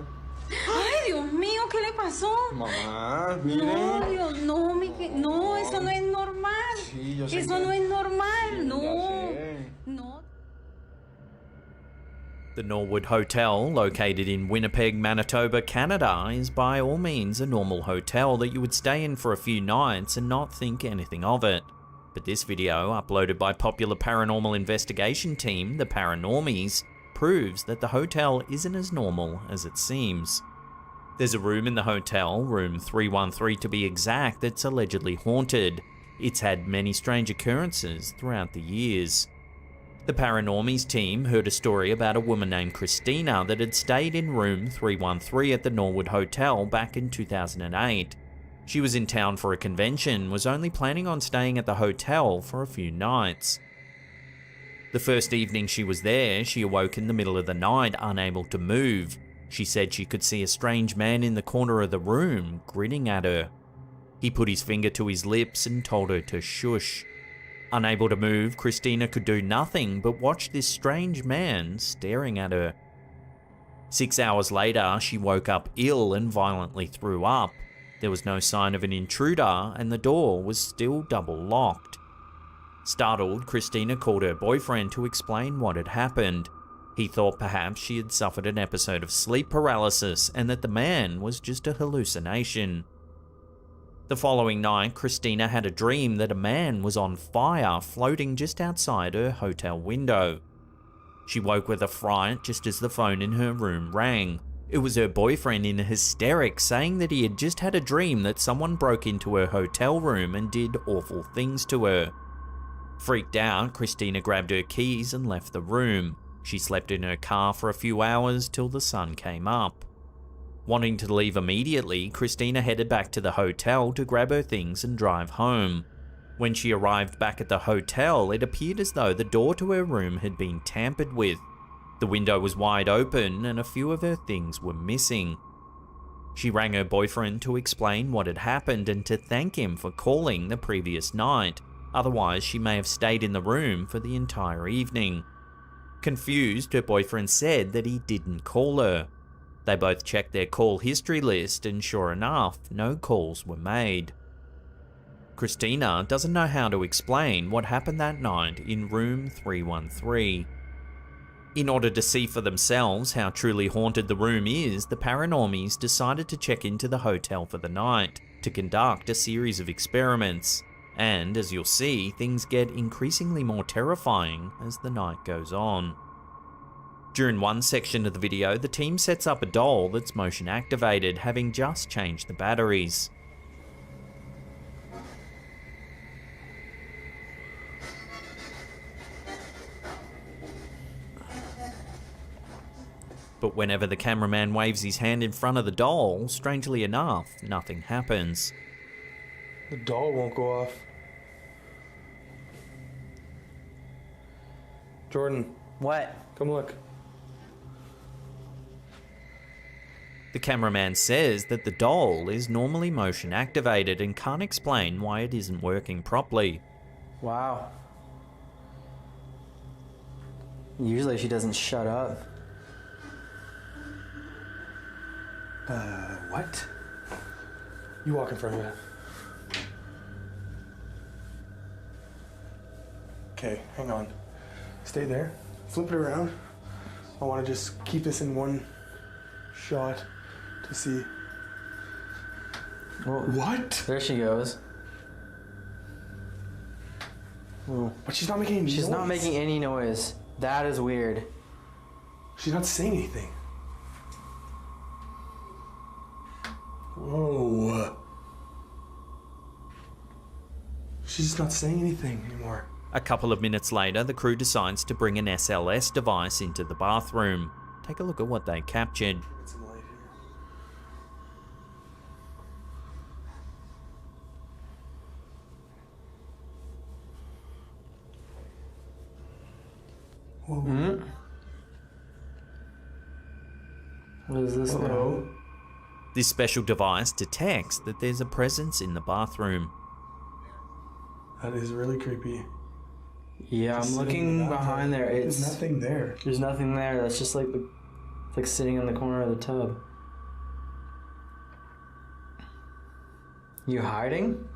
Ay, Dios mío, ¿qué le pasó? Mamá, mire. No, Dios, no, no, eso no es normal. Sí, yo sé eso no es normal, no. No. The Norwood Hotel, located in Winnipeg, Manitoba, Canada, is by all means a normal hotel that you would stay in for a few nights and not think anything of it. But this video, uploaded by popular paranormal investigation team, the Paranormies, proves that the hotel isn't as normal as it seems. There's a room in the hotel, room 313 to be exact, that's allegedly haunted. It's had many strange occurrences throughout the years. The Paranormies team heard a story about a woman named Christina that had stayed in room 313 at the Norwood Hotel back in 2008. She was in town for a convention, was only planning on staying at the hotel for a few nights. The first evening she was there, she awoke in the middle of the night, unable to move. She said she could see a strange man in the corner of the room, grinning at her. He put his finger to his lips and told her to shush. Unable to move, Christina could do nothing but watch this strange man staring at her. 6 hours later, she woke up ill and violently threw up. There was no sign of an intruder, and the door was still double locked. Startled, Christina called her boyfriend to explain what had happened. He thought perhaps she had suffered an episode of sleep paralysis and that the man was just a hallucination. The following night, Christina had a dream that a man was on fire floating just outside her hotel window. She woke with a fright just as the phone in her room rang. It was her boyfriend in hysterics saying that he had just had a dream that someone broke into her hotel room and did awful things to her. Freaked out, Christina grabbed her keys and left the room. She slept in her car for a few hours till the sun came up. Wanting to leave immediately, Christina headed back to the hotel to grab her things and drive home. When she arrived back at the hotel, it appeared as though the door to her room had been tampered with. The window was wide open and a few of her things were missing. She rang her boyfriend to explain what had happened and to thank him for calling the previous night, otherwise she may have stayed in the room for the entire evening. Confused, her boyfriend said that he didn't call her. They both checked their call history list, and sure enough, no calls were made. Christina doesn't know how to explain what happened that night in room 313. In order to see for themselves how truly haunted the room is, the paranormies decided to check into the hotel for the night to conduct a series of experiments. And as you'll see, things get increasingly more terrifying as the night goes on. During one section of the video, the team sets up a doll that's motion activated, having just changed the batteries. But whenever the cameraman waves his hand in front of the doll, strangely enough, nothing happens. The doll won't go off. Jordan. What? Come look. The cameraman says that the doll is normally motion activated and can't explain why it isn't working properly. Wow. Usually she doesn't shut up. What? You walk in front of it. Okay, hang on. Stay there. Flip it around. I want to just keep this in one shot to see. Well, what? There she goes. Whoa. But she's not making any noise. She's not making any noise. That is weird. She's not saying anything. Whoa. She's just not saying anything anymore. A couple of minutes later, the crew decides to bring an SLS device into the bathroom. Take a look at what they captured. Get some light here. Whoa. Mm-hmm. What is this now? This special device detects that there's a presence in the bathroom. That is really creepy. Yeah, Just I'm looking behind there. There's nothing there. There's nothing there. That's just like like sitting in the corner of the tub. You hiding?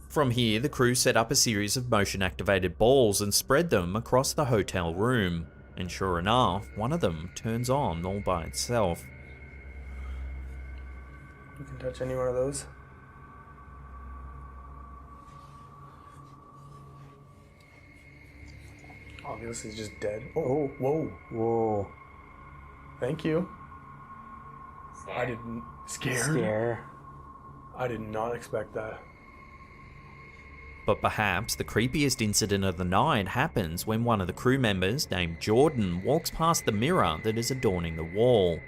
From here, the crew set up a series of motion-activated balls and spread them across the hotel room. And sure enough, one of them turns on all by itself. You can touch any one of those. Obviously, it's just dead. Oh, whoa. Whoa. Thank you. I didn't... Scare. I did not expect that. But perhaps the creepiest incident of the night happens when one of the crew members, named Jordan, walks past the mirror that is adorning the wall.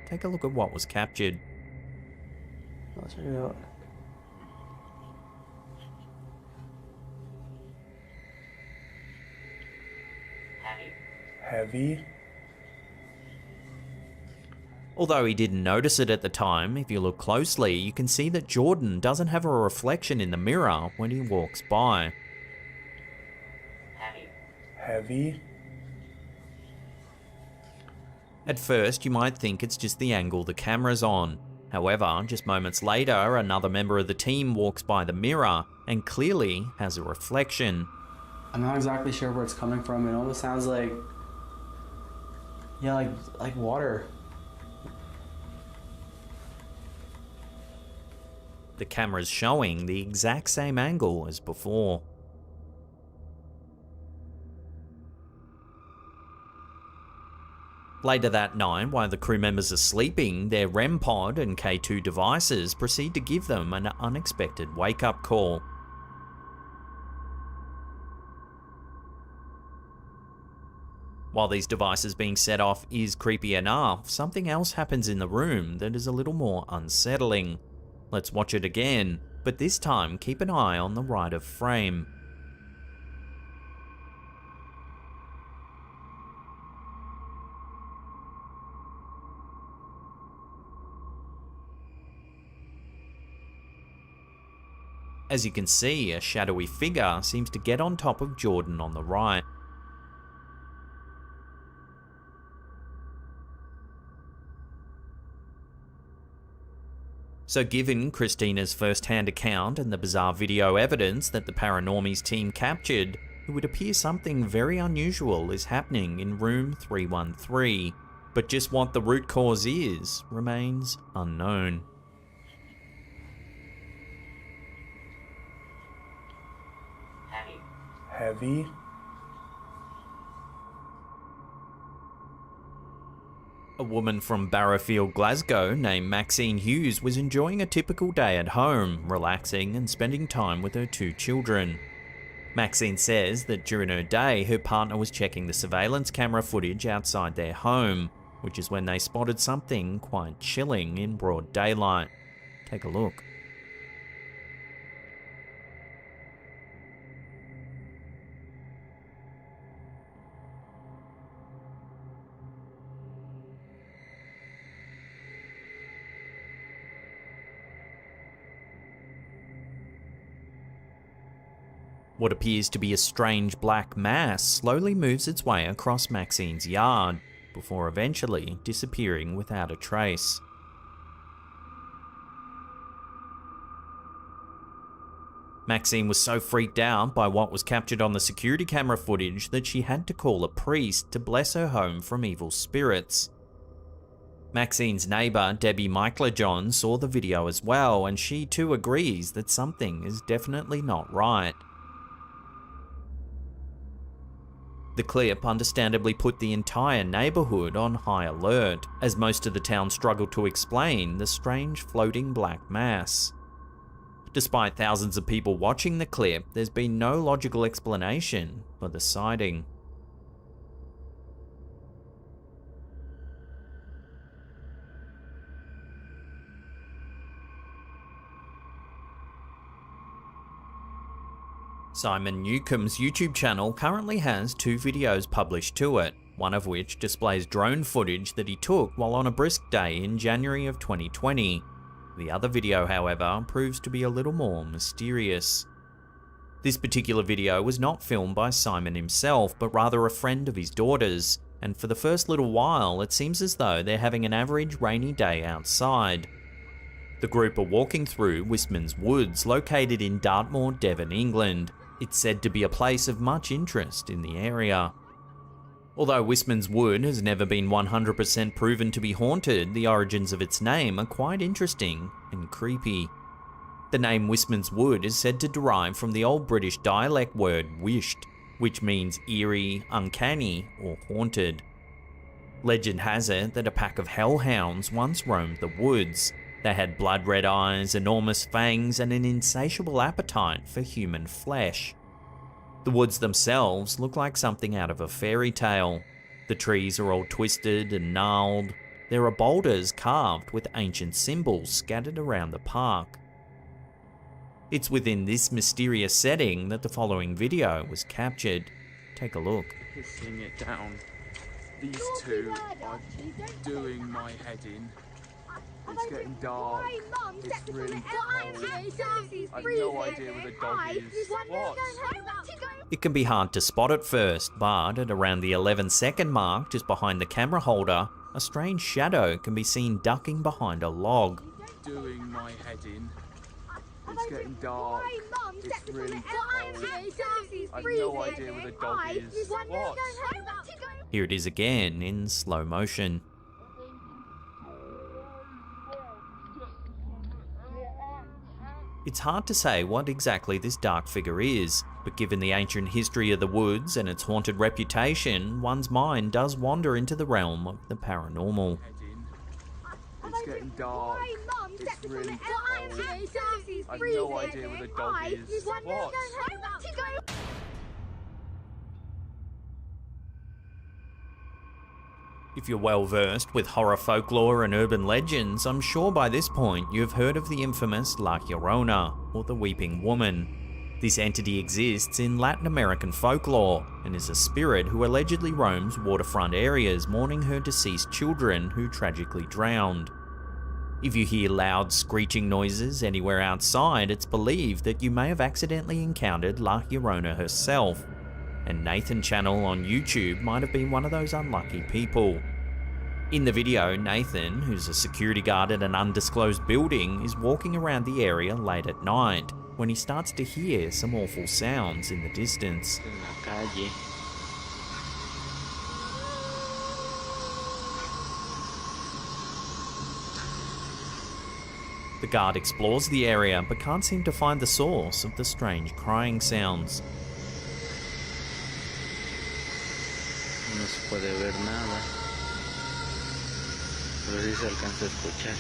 Take a look at what was captured. Let's check it out. Heavy. Although he didn't notice it at the time, if you look closely, you can see that Jordan doesn't have a reflection in the mirror when he walks by. Heavy. At first, you might think it's just the angle the camera's on. However, just moments later, another member of the team walks by the mirror and clearly has a reflection. I'm not exactly sure where it's coming from. It almost sounds like... yeah, like water. The camera's showing the exact same angle as before. Later that night, while the crew members are sleeping, their REM pod and K2 devices proceed to give them an unexpected wake-up call. While these devices being set off is creepy enough, something else happens in the room that is a little more unsettling. Let's watch it again, but this time keep an eye on the right of frame. As you can see, a shadowy figure seems to get on top of Jordan on the right. So given Christina's first-hand account and the bizarre video evidence that the Paranormies team captured, it would appear something very unusual is happening in room 313, but just what the root cause is remains unknown. Heavy? A woman from Barrowfield, Glasgow, named Maxine Hughes was enjoying a typical day at home, relaxing and spending time with her 2 children. Maxine says that during her day, her partner was checking the surveillance camera footage outside their home, which is when they spotted something quite chilling in broad daylight. Take a look. What appears to be a strange black mass slowly moves its way across Maxine's yard, before eventually disappearing without a trace. Maxine was so freaked out by what was captured on the security camera footage that she had to call a priest to bless her home from evil spirits. Maxine's neighbour, Debbie Michael-John, saw the video as well, and she too agrees that something is definitely not right. The clip understandably put the entire neighbourhood on high alert, as most of the town struggled to explain the strange floating black mass. Despite thousands of people watching the clip, there's been no logical explanation for the sighting. Simon Newcomb's YouTube channel currently has 2 videos published to it, one of which displays drone footage that he took while on a brisk day in January of 2020. The other video, however, proves to be a little more mysterious. This particular video was not filmed by Simon himself, but rather a friend of his daughter's, and for the first little while it seems as though they're having an average rainy day outside. The group are walking through Wistman's Woods, located in Dartmoor, Devon, England. It's said to be a place of much interest in the area. Although Wistman's Wood has never been 100% proven to be haunted, the origins of its name are quite interesting and creepy. The name Wistman's Wood is said to derive from the Old British dialect word wisht, which means eerie, uncanny, or haunted. Legend has it that a pack of hellhounds once roamed the woods. They had blood-red eyes, enormous fangs, and an insatiable appetite for human flesh. The woods themselves look like something out of a fairy tale. The trees are all twisted and gnarled. There are boulders carved with ancient symbols scattered around the park. It's within this mysterious setting that the following video was captured. Take a look. Pissing it down. These 2 are doing my head in. It's getting dark. It's really cold. I have no idea where the dog is. What? It can be hard to spot at first, but at around the 11-second mark, just behind the camera holder, a strange shadow can be seen ducking behind a log. Doing my head in. It's getting dark. It's really cold. I have no idea where the dog is. What? Here it is again in slow motion. It's hard to say what exactly this dark figure is, but given the ancient history of the woods and its haunted reputation, one's mind does wander into the realm of the paranormal. It's getting dark. It's really cold. I have no idea where the dog is. What? If you're well versed with horror folklore and urban legends, I'm sure by this point you've heard of the infamous La Llorona, or the Weeping Woman. This entity exists in Latin American folklore, and is a spirit who allegedly roams waterfront areas mourning her deceased children who tragically drowned. If you hear loud screeching noises anywhere outside, it's believed that you may have accidentally encountered La Llorona herself, and Nathan Channel on YouTube might have been one of those unlucky people. In the video, Nathan, who's a security guard at an undisclosed building, is walking around the area late at night when he starts to hear some awful sounds in the distance. The guard explores the area but can't seem to find the source of the strange crying sounds. No se puede ver nada, pero sí se alcanza a escuchar.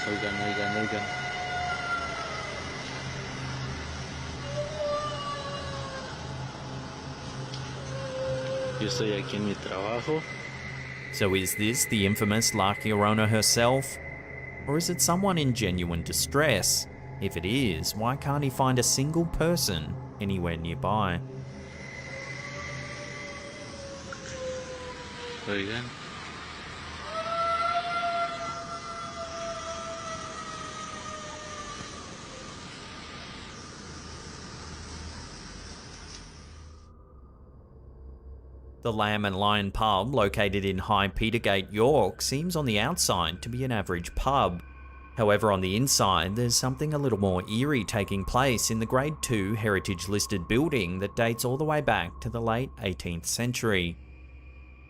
Oigan. Yo estoy aquí en mi trabajo. So is this the infamous La Llorona herself? Or is it someone in genuine distress? If it is, why can't he find a single person anywhere nearby? Oigan. The Lamb and Lion pub, located in High Petergate, York, seems on the outside to be an average pub. However, on the inside, there's something a little more eerie taking place in the Grade 2 heritage-listed building that dates all the way back to the late 18th century.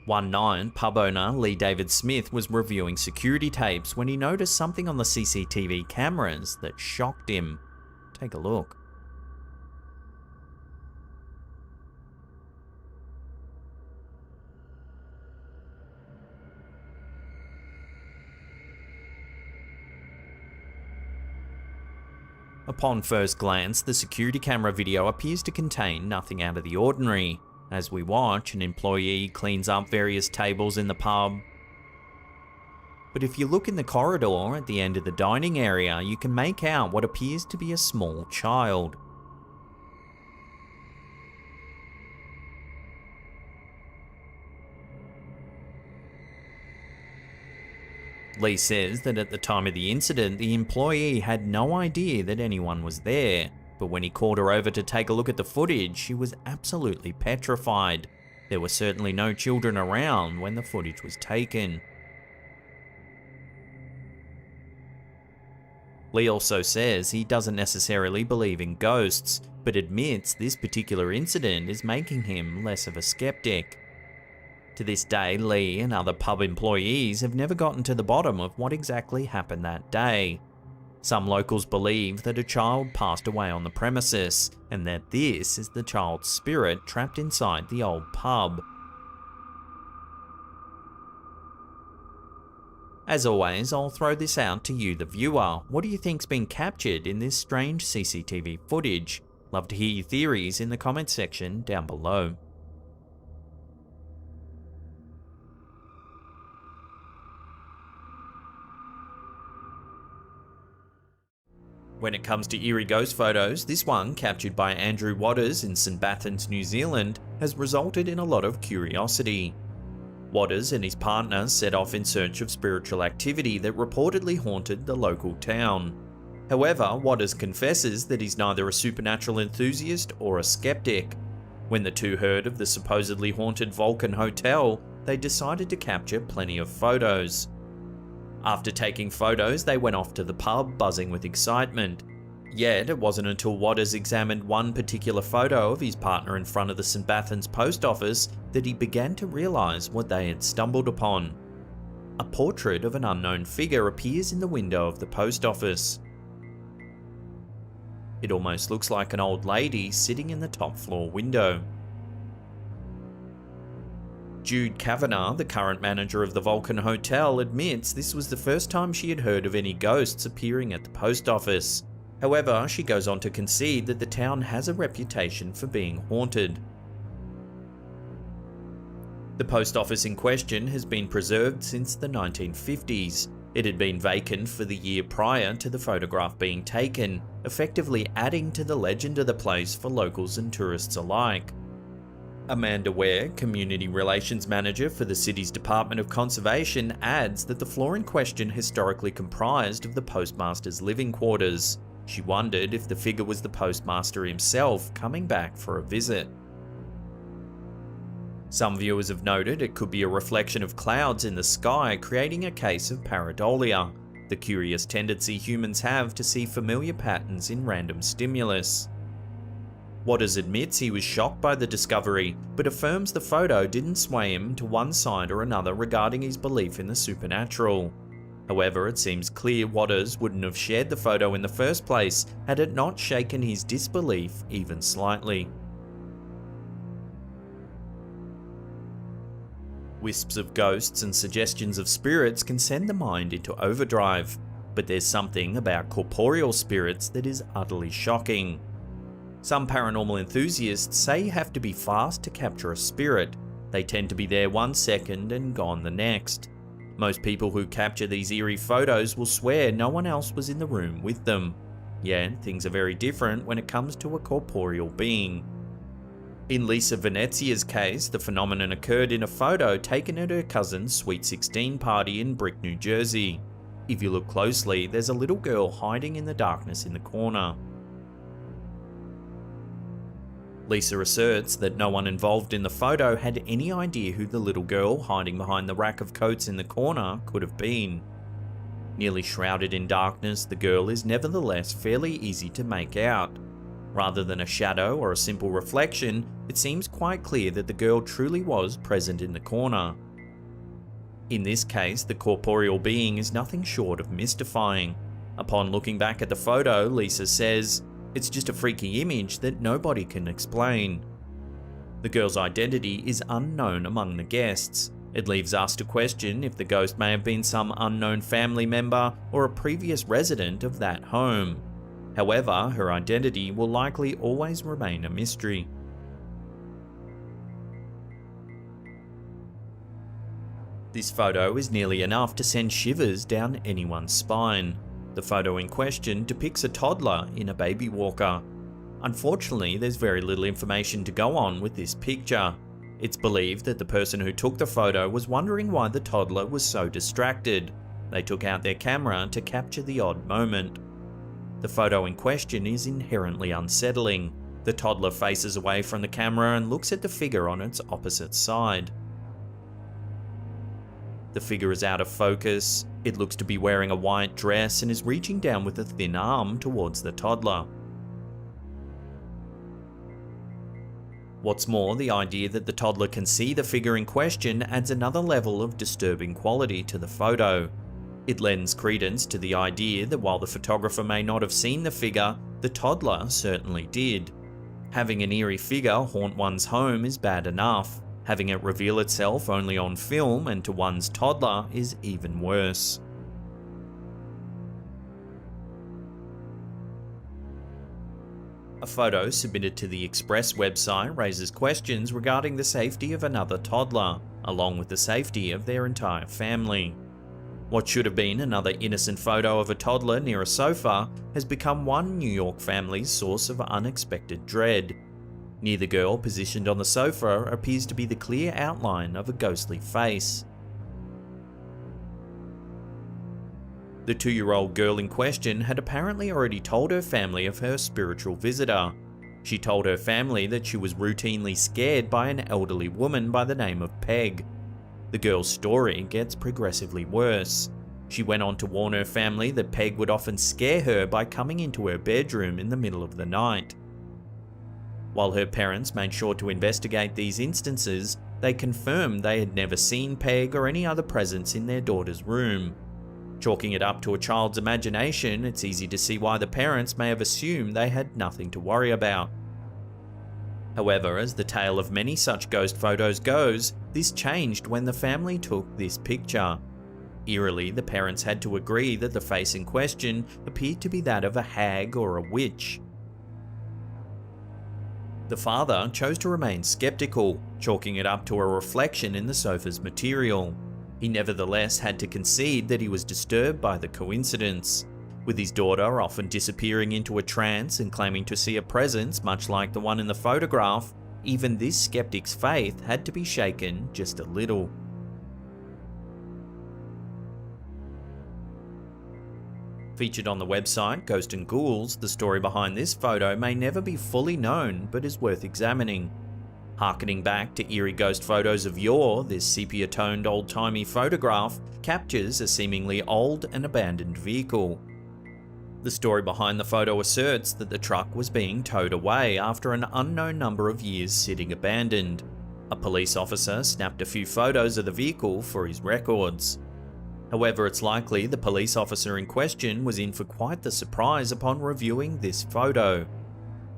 One night, pub owner Lee David Smith was reviewing security tapes when he noticed something on the CCTV cameras that shocked him. Take a look. Upon first glance, the security camera video appears to contain nothing out of the ordinary. As we watch, an employee cleans up various tables in the pub. But if you look in the corridor at the end of the dining area, you can make out what appears to be a small child. Lee says that at the time of the incident, the employee had no idea that anyone was there, but when he called her over to take a look at the footage, she was absolutely petrified. There were certainly no children around when the footage was taken. Lee also says he doesn't necessarily believe in ghosts, but admits this particular incident is making him less of a skeptic. To this day, Lee and other pub employees have never gotten to the bottom of what exactly happened that day. Some locals believe that a child passed away on the premises, and that this is the child's spirit trapped inside the old pub. As always, I'll throw this out to you, the viewer. What do you think's been captured in this strange CCTV footage? Love to hear your theories in the comments section down below. When it comes to eerie ghost photos, this one, captured by Andrew Waters in St Bathans, New Zealand, has resulted in a lot of curiosity. Waters and his partner set off in search of spiritual activity that reportedly haunted the local town. However, Waters confesses that he's neither a supernatural enthusiast or a skeptic. When the two heard of the supposedly haunted Vulcan Hotel, they decided to capture plenty of photos. After taking photos, they went off to the pub, buzzing with excitement. Yet, it wasn't until Waters examined one particular photo of his partner in front of the St Bathans post office that he began to realise what they had stumbled upon. A portrait of an unknown figure appears in the window of the post office. It almost looks like an old lady sitting in the top floor window. Jude Kavanagh, the current manager of the Vulcan Hotel, admits this was the first time she had heard of any ghosts appearing at the post office. However, she goes on to concede that the town has a reputation for being haunted. The post office in question has been preserved since the 1950s. It had been vacant for the year prior to the photograph being taken, effectively adding to the legend of the place for locals and tourists alike. Amanda Ware, Community Relations Manager for the city's Department of Conservation, adds that the floor in question historically comprised of the postmaster's living quarters. She wondered if the figure was the postmaster himself coming back for a visit. Some viewers have noted it could be a reflection of clouds in the sky, creating a case of pareidolia, the curious tendency humans have to see familiar patterns in random stimulus. Waters admits he was shocked by the discovery, but affirms the photo didn't sway him to one side or another regarding his belief in the supernatural. However, it seems clear Waters wouldn't have shared the photo in the first place had it not shaken his disbelief even slightly. Wisps of ghosts and suggestions of spirits can send the mind into overdrive, but there's something about corporeal spirits that is utterly shocking. Some paranormal enthusiasts say you have to be fast to capture a spirit. They tend to be there 1 second and gone the next. Most people who capture these eerie photos will swear no one else was in the room with them. Yet, things are very different when it comes to a corporeal being. In Lisa Venezia's case, the phenomenon occurred in a photo taken at her cousin's Sweet 16 party in Brick, New Jersey. If you look closely, there's a little girl hiding in the darkness in the corner. Lisa asserts that no one involved in the photo had any idea who the little girl hiding behind the rack of coats in the corner could have been. Nearly shrouded in darkness, the girl is nevertheless fairly easy to make out. Rather than a shadow or a simple reflection, it seems quite clear that the girl truly was present in the corner. In this case, the corporeal being is nothing short of mystifying. Upon looking back at the photo, Lisa says, "It's just a freaky image that nobody can explain." The girl's identity is unknown among the guests. It leaves us to question if the ghost may have been some unknown family member or a previous resident of that home. However, her identity will likely always remain a mystery. This photo is nearly enough to send shivers down anyone's spine. The photo in question depicts a toddler in a baby walker. Unfortunately, there's very little information to go on with this picture. It's believed that the person who took the photo was wondering why the toddler was so distracted. They took out their camera to capture the odd moment. The photo in question is inherently unsettling. The toddler faces away from the camera and looks at the figure on its opposite side. The figure is out of focus. It looks to be wearing a white dress and is reaching down with a thin arm towards the toddler. What's more, the idea that the toddler can see the figure in question adds another level of disturbing quality to the photo. It lends credence to the idea that while the photographer may not have seen the figure, the toddler certainly did. Having an eerie figure haunt one's home is bad enough. Having it reveal itself only on film and to one's toddler is even worse. A photo submitted to the Express website raises questions regarding the safety of another toddler, along with the safety of their entire family. What should have been another innocent photo of a toddler near a sofa has become one New York family's source of unexpected dread. Near the girl positioned on the sofa appears to be the clear outline of a ghostly face. The 2-year-old girl in question had apparently already told her family of her spiritual visitor. She told her family that she was routinely scared by an elderly woman by the name of Peg. The girl's story gets progressively worse. She went on to warn her family that Peg would often scare her by coming into her bedroom in the middle of the night. While her parents made sure to investigate these instances, they confirmed they had never seen Peg or any other presence in their daughter's room. Chalking it up to a child's imagination, it's easy to see why the parents may have assumed they had nothing to worry about. However, as the tale of many such ghost photos goes, this changed when the family took this picture. Eerily, the parents had to agree that the face in question appeared to be that of a hag or a witch. The father chose to remain skeptical, chalking it up to a reflection in the sofa's material. He nevertheless had to concede that he was disturbed by the coincidence. With his daughter often disappearing into a trance and claiming to see a presence much like the one in the photograph, even this skeptic's faith had to be shaken just a little. Featured on the website Ghost and Ghouls, the story behind this photo may never be fully known but is worth examining. Harkening back to eerie ghost photos of yore, this sepia-toned old-timey photograph captures a seemingly old and abandoned vehicle. The story behind the photo asserts that the truck was being towed away after an unknown number of years sitting abandoned. A police officer snapped a few photos of the vehicle for his records. However, it's likely the police officer in question was in for quite the surprise upon reviewing this photo.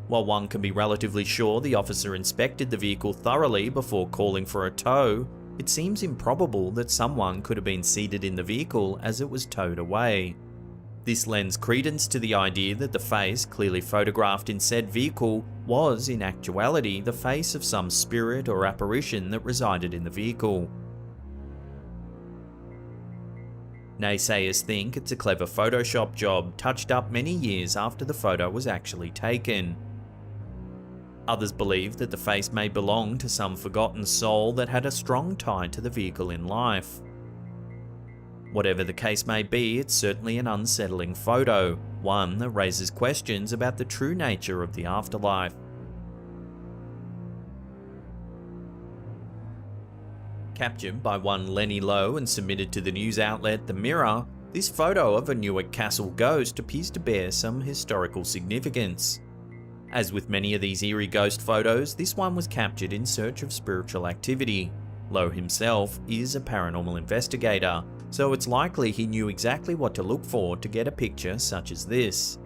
While one can be relatively sure the officer inspected the vehicle thoroughly before calling for a tow, it seems improbable that someone could have been seated in the vehicle as it was towed away. This lends credence to the idea that the face clearly photographed in said vehicle was in actuality the face of some spirit or apparition that resided in the vehicle. Naysayers think it's a clever Photoshop job touched up many years after the photo was actually taken. Others believe that the face may belong to some forgotten soul that had a strong tie to the vehicle in life. Whatever the case may be, it's certainly an unsettling photo, one that raises questions about the true nature of the afterlife. Captured by one Lenny Lowe and submitted to the news outlet The Mirror, this photo of a Newark Castle ghost appears to bear some historical significance. As with many of these eerie ghost photos, this one was captured in search of spiritual activity. Lowe himself is a paranormal investigator, so it's likely he knew exactly what to look for to get a picture such as this.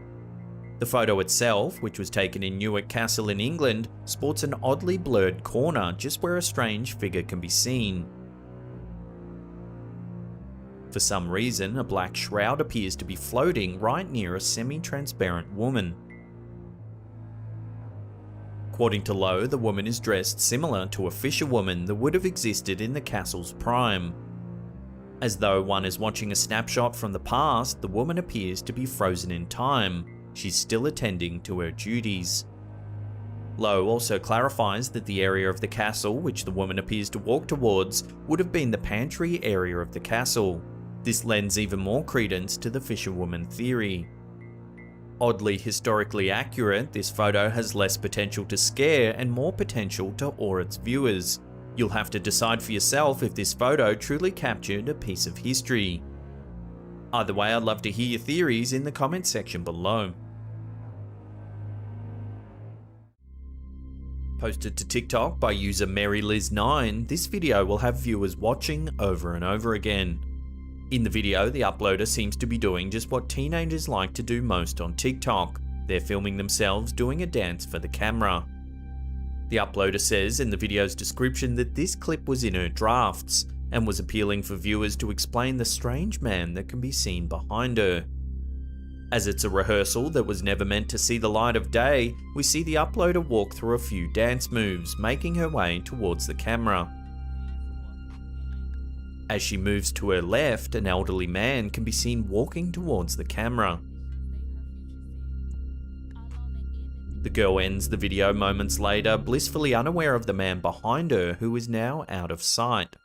The photo itself, which was taken in Newark Castle in England, sports an oddly blurred corner just where a strange figure can be seen. For some reason, a black shroud appears to be floating right near a semi-transparent woman. According to Lowe, the woman is dressed similar to a fisherwoman that would have existed in the castle's prime. As though one is watching a snapshot from the past, the woman appears to be frozen in time. She's still attending to her duties. Lowe also clarifies that the area of the castle which the woman appears to walk towards would have been the pantry area of the castle. This lends even more credence to the fisherwoman theory. Oddly historically accurate, this photo has less potential to scare and more potential to awe its viewers. You'll have to decide for yourself if this photo truly captured a piece of history. Either way, I'd love to hear your theories in the comments section below. Posted to TikTok by user MaryLiz9, this video will have viewers watching over and over again. In the video, the uploader seems to be doing just what teenagers like to do most on TikTok. They're filming themselves doing a dance for the camera. The uploader says in the video's description that this clip was in her drafts and was appealing for viewers to explain the strange man that can be seen behind her. As it's a rehearsal that was never meant to see the light of day, we see the uploader walk through a few dance moves, making her way towards the camera. As she moves to her left, an elderly man can be seen walking towards the camera. The girl ends the video moments later, blissfully unaware of the man behind her who is now out of sight.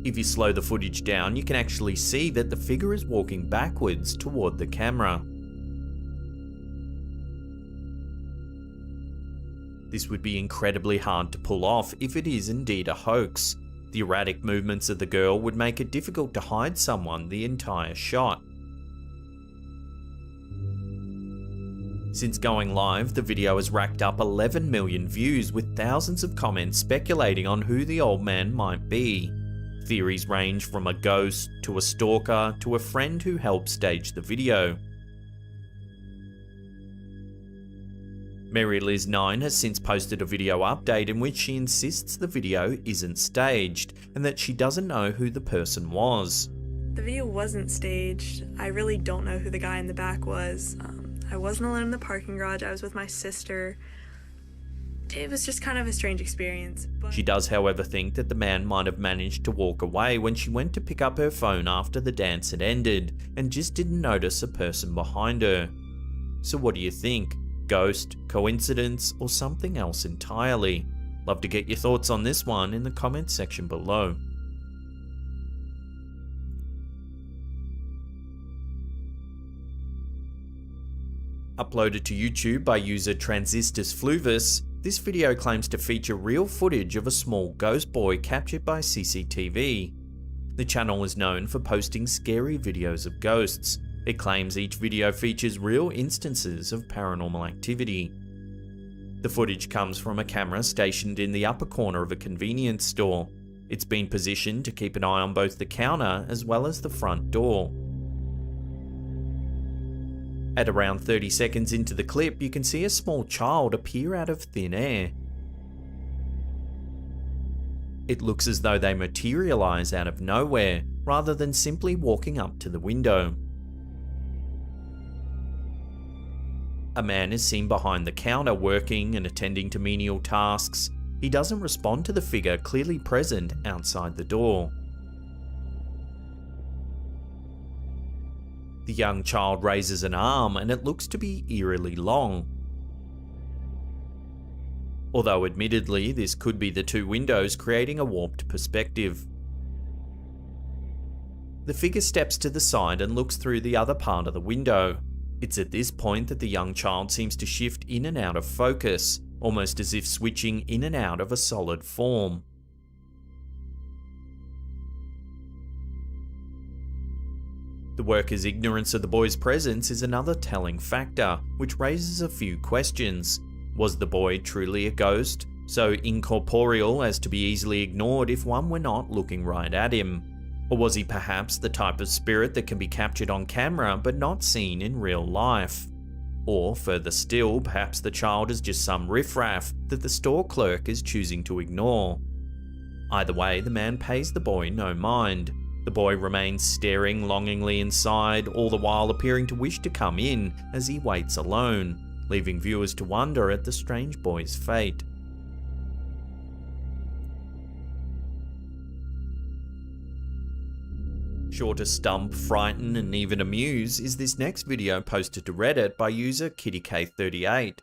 If you slow the footage down, you can actually see that the figure is walking backwards toward the camera. This would be incredibly hard to pull off if it is indeed a hoax. The erratic movements of the girl would make it difficult to hide someone the entire shot. Since going live, the video has racked up 11 million views with thousands of comments speculating on who the old man might be. Theories range from a ghost, to a stalker, to a friend who helped stage the video. MaryLiz9 has since posted a video update in which she insists the video isn't staged, and that she doesn't know who the person was. The video wasn't staged. I really don't know who the guy in the back was. I wasn't alone in the parking garage, I was with my sister. It was just kind of a strange experience. She does, however, think that the man might have managed to walk away when she went to pick up her phone after the dance had ended, and just didn't notice a person behind her. So what do you think? Ghost, coincidence, or something else entirely? Love to get your thoughts on this one in the comments section below. Uploaded to YouTube by user Transistus Fluvis, this video claims to feature real footage of a small ghost boy captured by CCTV. The channel is known for posting scary videos of ghosts. It claims each video features real instances of paranormal activity. The footage comes from a camera stationed in the upper corner of a convenience store. It's been positioned to keep an eye on both the counter as well as the front door. At around 30 seconds into the clip, you can see a small child appear out of thin air. It looks as though they materialize out of nowhere, rather than simply walking up to the window. A man is seen behind the counter working and attending to menial tasks. He doesn't respond to the figure clearly present outside the door. The young child raises an arm and it looks to be eerily long. Although admittedly this could be the two windows creating a warped perspective. The figure steps to the side and looks through the other part of the window. It's at this point that the young child seems to shift in and out of focus, almost as if switching in and out of a solid form. The worker's ignorance of the boy's presence is another telling factor, which raises a few questions. Was the boy truly a ghost, so incorporeal as to be easily ignored if one were not looking right at him? Or was he perhaps the type of spirit that can be captured on camera but not seen in real life? Or further still, perhaps the child is just some riffraff that the store clerk is choosing to ignore. Either way, the man pays the boy no mind. The boy remains staring longingly inside, all the while appearing to wish to come in as he waits alone, leaving viewers to wonder at the strange boy's fate. Sure to stump, frighten, and even amuse is this next video posted to Reddit by user KittyK38.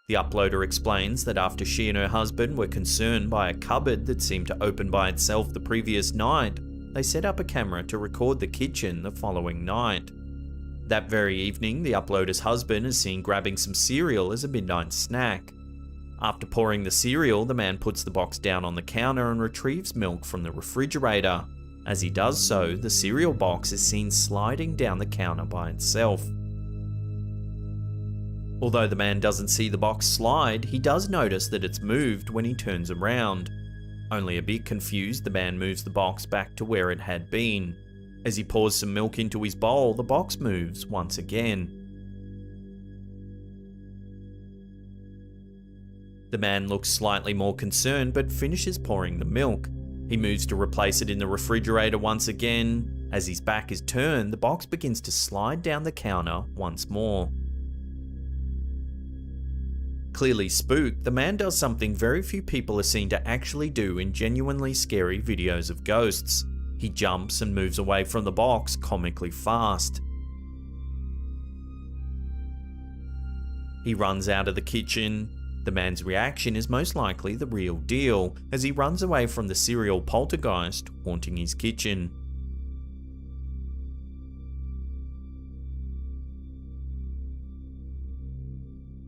The uploader explains that after she and her husband were concerned by a cupboard that seemed to open by itself the previous night, they set up a camera to record the kitchen the following night. That very evening, the uploader's husband is seen grabbing some cereal as a midnight snack. After pouring the cereal, the man puts the box down on the counter and retrieves milk from the refrigerator. As he does so, the cereal box is seen sliding down the counter by itself. Although the man doesn't see the box slide, he does notice that it's moved when he turns around. Only a bit confused, the man moves the box back to where it had been. As he pours some milk into his bowl, the box moves once again. The man looks slightly more concerned but finishes pouring the milk. He moves to replace it in the refrigerator once again. As his back is turned, the box begins to slide down the counter once more. Clearly spooked, the man does something very few people are seen to actually do in genuinely scary videos of ghosts. He jumps and moves away from the box comically fast. He runs out of the kitchen. The man's reaction is most likely the real deal, as he runs away from the serial poltergeist haunting his kitchen.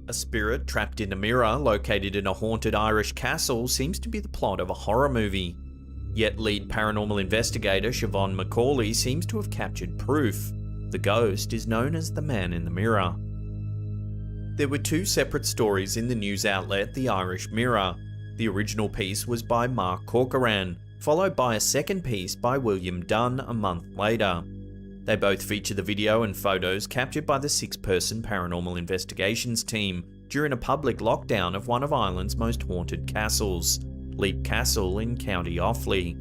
A spirit trapped in a mirror located in a haunted Irish castle seems to be the plot of a horror movie. Yet lead paranormal investigator Siobhan Macaulay seems to have captured proof. The ghost is known as the Man in the Mirror. There were two separate stories in the news outlet The Irish Mirror. The original piece was by Mark Corcoran, followed by a second piece by William Dunn a month later. They both feature the video and photos captured by the 6-person paranormal investigations team during a public lockdown of one of Ireland's most haunted castles, Leap Castle in County Offaly.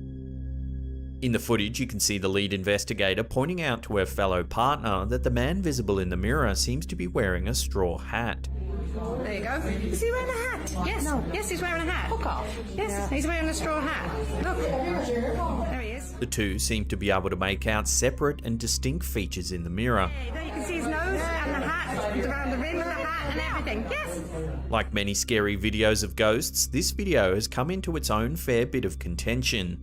In the footage, you can see the lead investigator pointing out to her fellow partner that the man visible in the mirror seems to be wearing a straw hat. There you go. Is he wearing a hat? Yes. No. Yes, he's wearing a hat. Fuck off. Yes, yeah. He's wearing a straw hat. Look. There he is. The two seem to be able to make out separate and distinct features in the mirror. Yeah, there you can see his nose and the hat, around the rim of the hat and everything. Yes. Like many scary videos of ghosts, this video has come into its own fair bit of contention.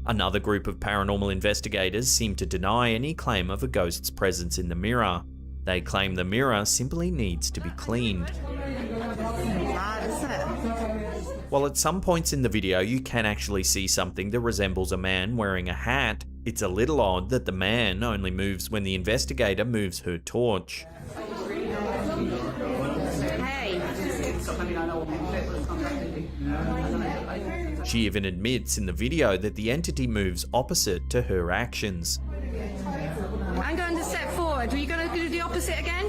Another group of paranormal investigators seem to deny any claim of a ghost's presence in the mirror. They claim the mirror simply needs to be cleaned. While at some points in the video you can actually see something that resembles a man wearing a hat, it's a little odd that the man only moves when the investigator moves her torch. She even admits in the video that the entity moves opposite to her actions. I'm going to step forward. Are you going to do the opposite again?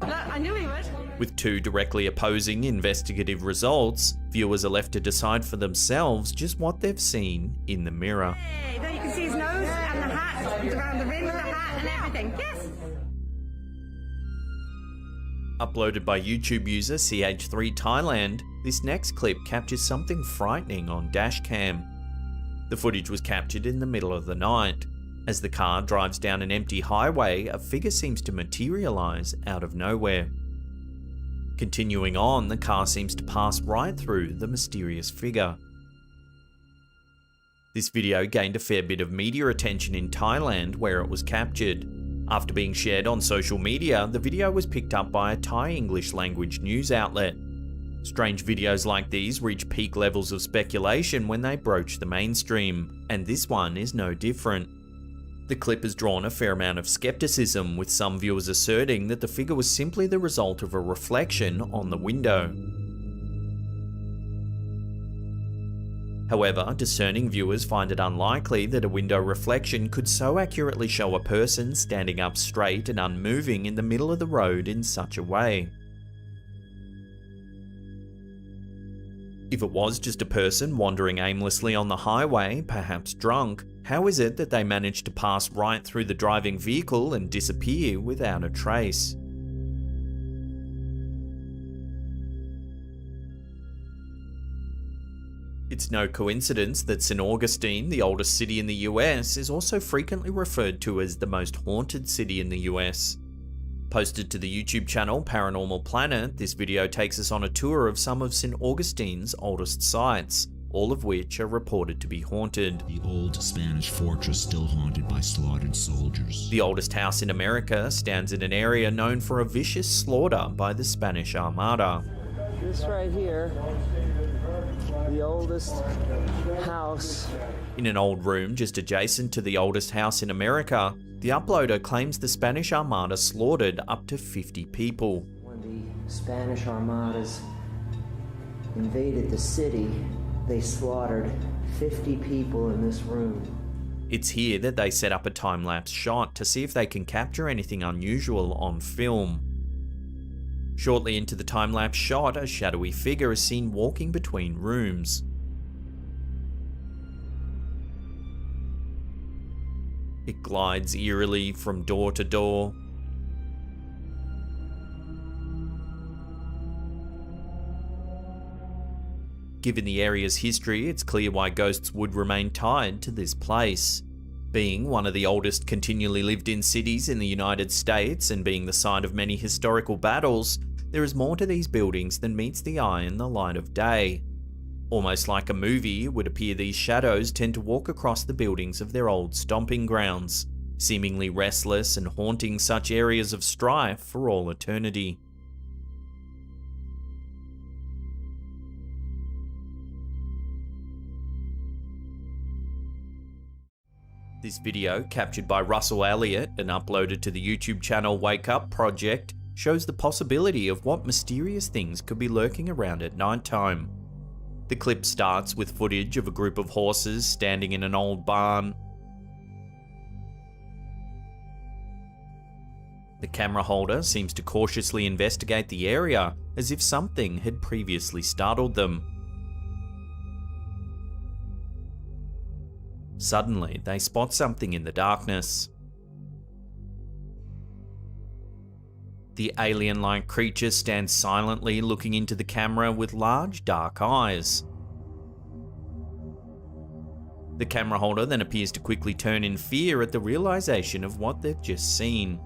Look, I knew he would. With two directly opposing investigative results, viewers are left to decide for themselves just what they've seen in the mirror. Hey, there you can see his nose and the hat, around the rim of the hat and everything. Yes. Uploaded by YouTube user CH3 Thailand, this next clip captures something frightening on dashcam. The footage was captured in the middle of the night. As the car drives down an empty highway, a figure seems to materialize out of nowhere. Continuing on, the car seems to pass right through the mysterious figure. This video gained a fair bit of media attention in Thailand where it was captured. After being shared on social media, the video was picked up by a Thai English language news outlet. Strange videos like these reach peak levels of speculation when they broach the mainstream, and this one is no different. The clip has drawn a fair amount of skepticism, with some viewers asserting that the figure was simply the result of a reflection on the window. However, discerning viewers find it unlikely that a window reflection could so accurately show a person standing up straight and unmoving in the middle of the road in such a way. If it was just a person wandering aimlessly on the highway, perhaps drunk, how is it that they managed to pass right through the driving vehicle and disappear without a trace? It's no coincidence that St. Augustine, the oldest city in the US, is also frequently referred to as the most haunted city in the US. Posted to the YouTube channel Paranormal Planet, this video takes us on a tour of some of St. Augustine's oldest sites, all of which are reported to be haunted. The old Spanish fortress still haunted by slaughtered soldiers. The oldest house in America stands in an area known for a vicious slaughter by the Spanish Armada. This right here, the oldest house. In an old room just adjacent to the oldest house in America, the uploader claims the Spanish Armada slaughtered up to 50 people. When the Spanish Armadas invaded the city, they slaughtered 50 people in this room. It's here that they set up a time-lapse shot to see if they can capture anything unusual on film. Shortly into the time-lapse shot, a shadowy figure is seen walking between rooms. It glides eerily from door to door. Given the area's history, it's clear why ghosts would remain tied to this place. Being one of the oldest continually lived-in cities in the United States and being the site of many historical battles, there is more to these buildings than meets the eye in the light of day. Almost like a movie, it would appear these shadows tend to walk across the buildings of their old stomping grounds, seemingly restless and haunting such areas of strife for all eternity. This video, captured by Russell Elliott and uploaded to the YouTube channel Wake Up Project, shows the possibility of what mysterious things could be lurking around at nighttime. The clip starts with footage of a group of horses standing in an old barn. The camera holder seems to cautiously investigate the area as if something had previously startled them. Suddenly, they spot something in the darkness. The alien-like creature stands silently looking into the camera with large dark eyes. The camera holder then appears to quickly turn in fear at the realization of what they've just seen.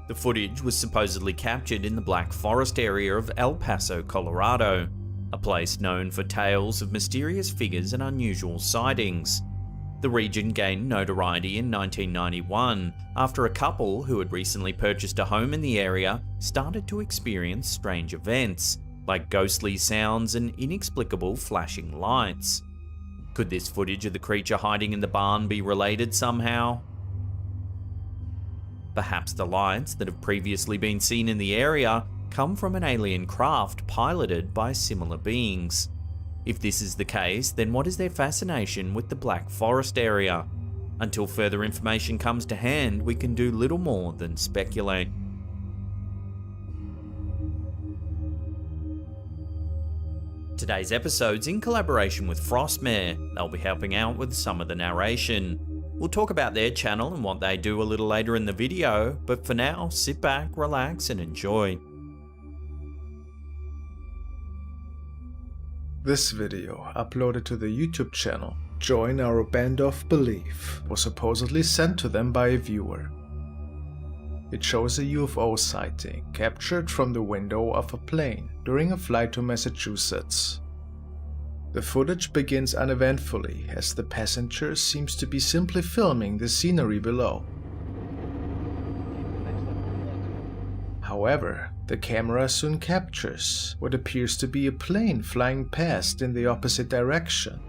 The footage was supposedly captured in the Black Forest area of El Paso, Colorado, a place known for tales of mysterious figures and unusual sightings. The region gained notoriety in 1991 after a couple who had recently purchased a home in the area started to experience strange events, like ghostly sounds and inexplicable flashing lights. Could this footage of the creature hiding in the barn be related somehow? Perhaps the lights that have previously been seen in the area come from an alien craft piloted by similar beings. If this is the case, then what is their fascination with the Black Forest area? Until further information comes to hand, we can do little more than speculate. Today's episode's in collaboration with Frostmare. They'll be helping out with some of the narration. We'll talk about their channel and what they do a little later in the video, but for now, sit back, relax, and enjoy. This video, uploaded to the YouTube channel Join Our Band of Belief, was supposedly sent to them by a viewer. It shows a UFO sighting captured from the window of a plane during a flight to Massachusetts. The footage begins uneventfully as the passenger seems to be simply filming the scenery below. However, the camera soon captures what appears to be a plane flying past in the opposite direction.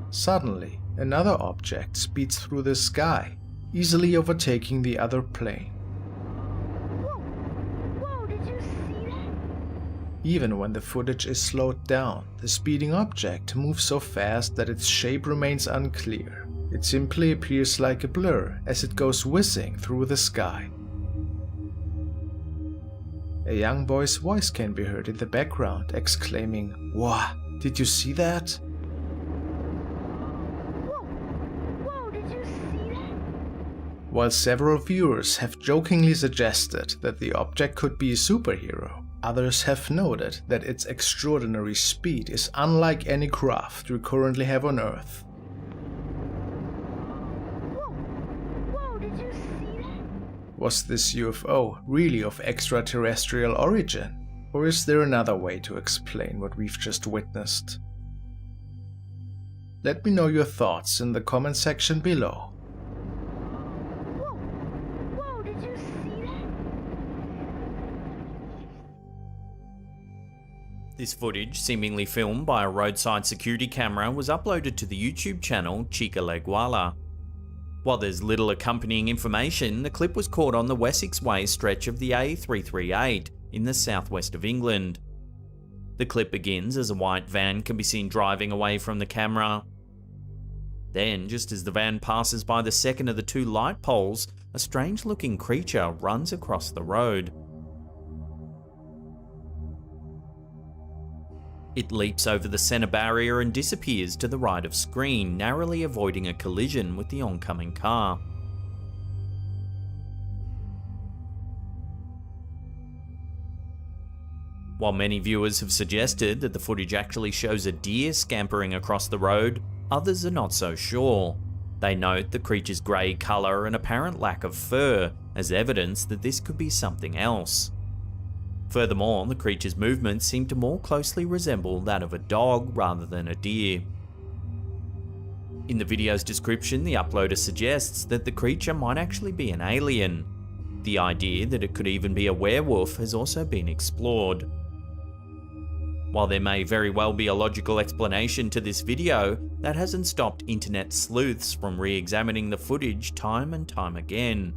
Suddenly, another object speeds through the sky, easily overtaking the other plane. Whoa, did you see that? Even when the footage is slowed down, the speeding object moves so fast that its shape remains unclear. It simply appears like a blur as it goes whizzing through the sky. A young boy's voice can be heard in the background exclaiming, "Whoa, did you see that?" Whoa, did you see that? While several viewers have jokingly suggested that the object could be a superhero, others have noted that its extraordinary speed is unlike any craft we currently have on Earth. Was this UFO really of extraterrestrial origin? Or is there another way to explain what we've just witnessed? Let me know your thoughts in the comment section below. Whoa, did you see that? This footage, seemingly filmed by a roadside security camera, was uploaded to the YouTube channel Chica Leguala. While there's little accompanying information, the clip was caught on the Wessex Way stretch of the A338 in the southwest of England. The clip begins as a white van can be seen driving away from the camera. Then, just as the van passes by the second of the two light poles, a strange-looking creature runs across the road. It leaps over the center barrier and disappears to the right of screen, narrowly avoiding a collision with the oncoming car. While many viewers have suggested that the footage actually shows a deer scampering across the road, others are not so sure. They note the creature's grey colour and apparent lack of fur as evidence that this could be something else. Furthermore, the creature's movements seem to more closely resemble that of a dog rather than a deer. In the video's description, the uploader suggests that the creature might actually be an alien. The idea that it could even be a werewolf has also been explored. While there may very well be a logical explanation to this video, that hasn't stopped internet sleuths from re-examining the footage time and time again.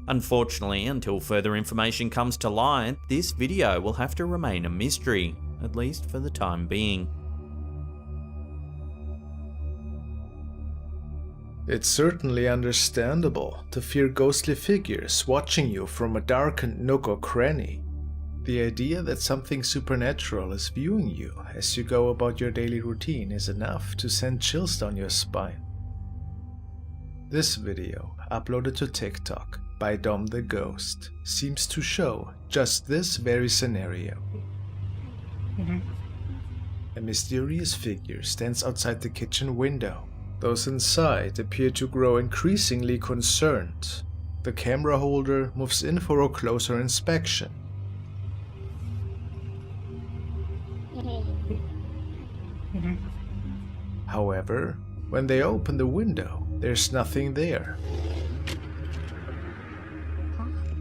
Unfortunately, until further information comes to light, this video will have to remain a mystery, at least for the time being. It's certainly understandable to fear ghostly figures watching you from a darkened nook or cranny. The idea that something supernatural is viewing you as you go about your daily routine is enough to send chills down your spine. This video, uploaded to TikTok by Dom the Ghost, seems to show just this very scenario. A mysterious figure stands outside the kitchen window. Those inside appear to grow increasingly concerned. The camera holder moves in for a closer inspection. However, when they open the window, there's nothing there.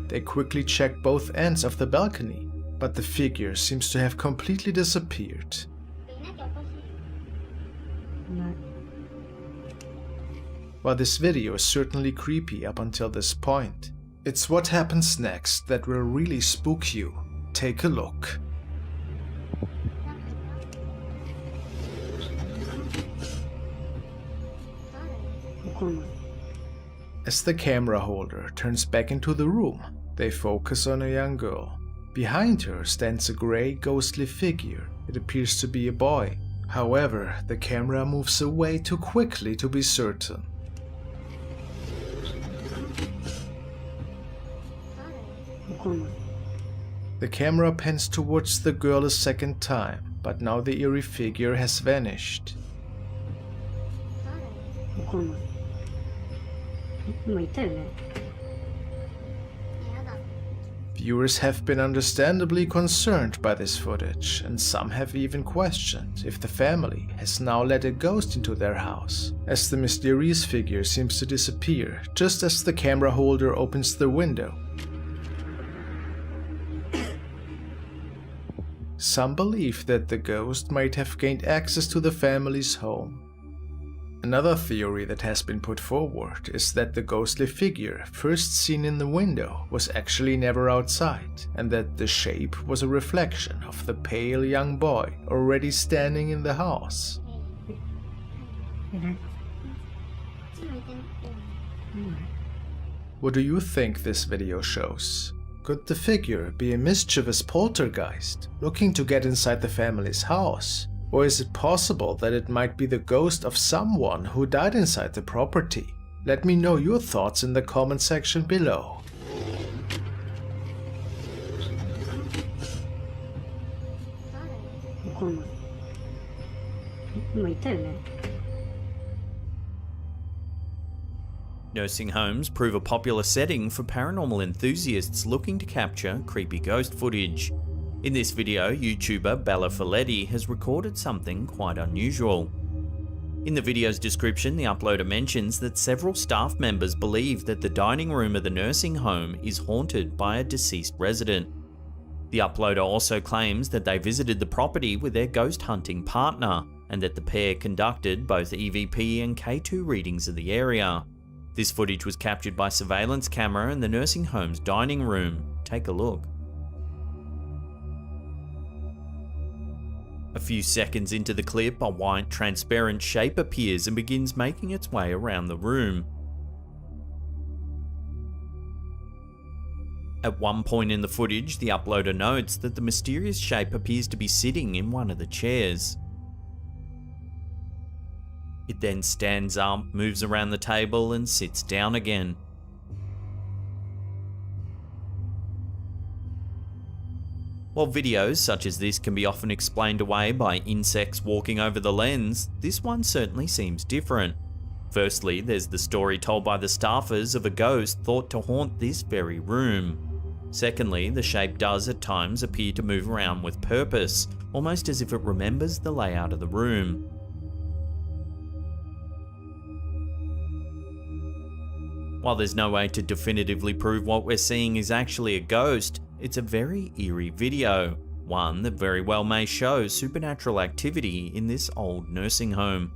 They quickly check both ends of the balcony, but the figure seems to have completely disappeared. While this video is certainly creepy up until this point, it's what happens next that will really spook you. Take a look. As the camera holder turns back into the room, they focus on a young girl. Behind her stands a grey, ghostly figure. It appears to be a boy. However, the camera moves away too quickly to be certain. The camera pans towards the girl a second time, but now the eerie figure has vanished. Viewers have been understandably concerned by this footage, and some have even questioned if the family has now let a ghost into their house, as the mysterious figure seems to disappear just as the camera holder opens the window. Some believe that the ghost might have gained access to the family's home. Another theory that has been put forward is that the ghostly figure first seen in the window was actually never outside, and that the shape was a reflection of the pale young boy already standing in the house. What do you think this video shows? Could the figure be a mischievous poltergeist looking to get inside the family's house? Or is it possible that it might be the ghost of someone who died inside the property? Let me know your thoughts in the comment section below. Nursing homes prove a popular setting for paranormal enthusiasts looking to capture creepy ghost footage. In this video, YouTuber Bella Folletti has recorded something quite unusual. In the video's description, the uploader mentions that several staff members believe that the dining room of the nursing home is haunted by a deceased resident. The uploader also claims that they visited the property with their ghost hunting partner, and that the pair conducted both EVP and K2 readings of the area. This footage was captured by surveillance camera in the nursing home's dining room. Take a look. A few seconds into the clip, a white, transparent shape appears and begins making its way around the room. At one point in the footage, the uploader notes that the mysterious shape appears to be sitting in one of the chairs. It then stands up, moves around the table, and sits down again. While videos such as this can be often explained away by insects walking over the lens, this one certainly seems different. Firstly, there's the story told by the staffers of a ghost thought to haunt this very room. Secondly, the shape does at times appear to move around with purpose, almost as if it remembers the layout of the room. While there's no way to definitively prove what we're seeing is actually a ghost, it's a very eerie video, one that very well may show supernatural activity in this old nursing home.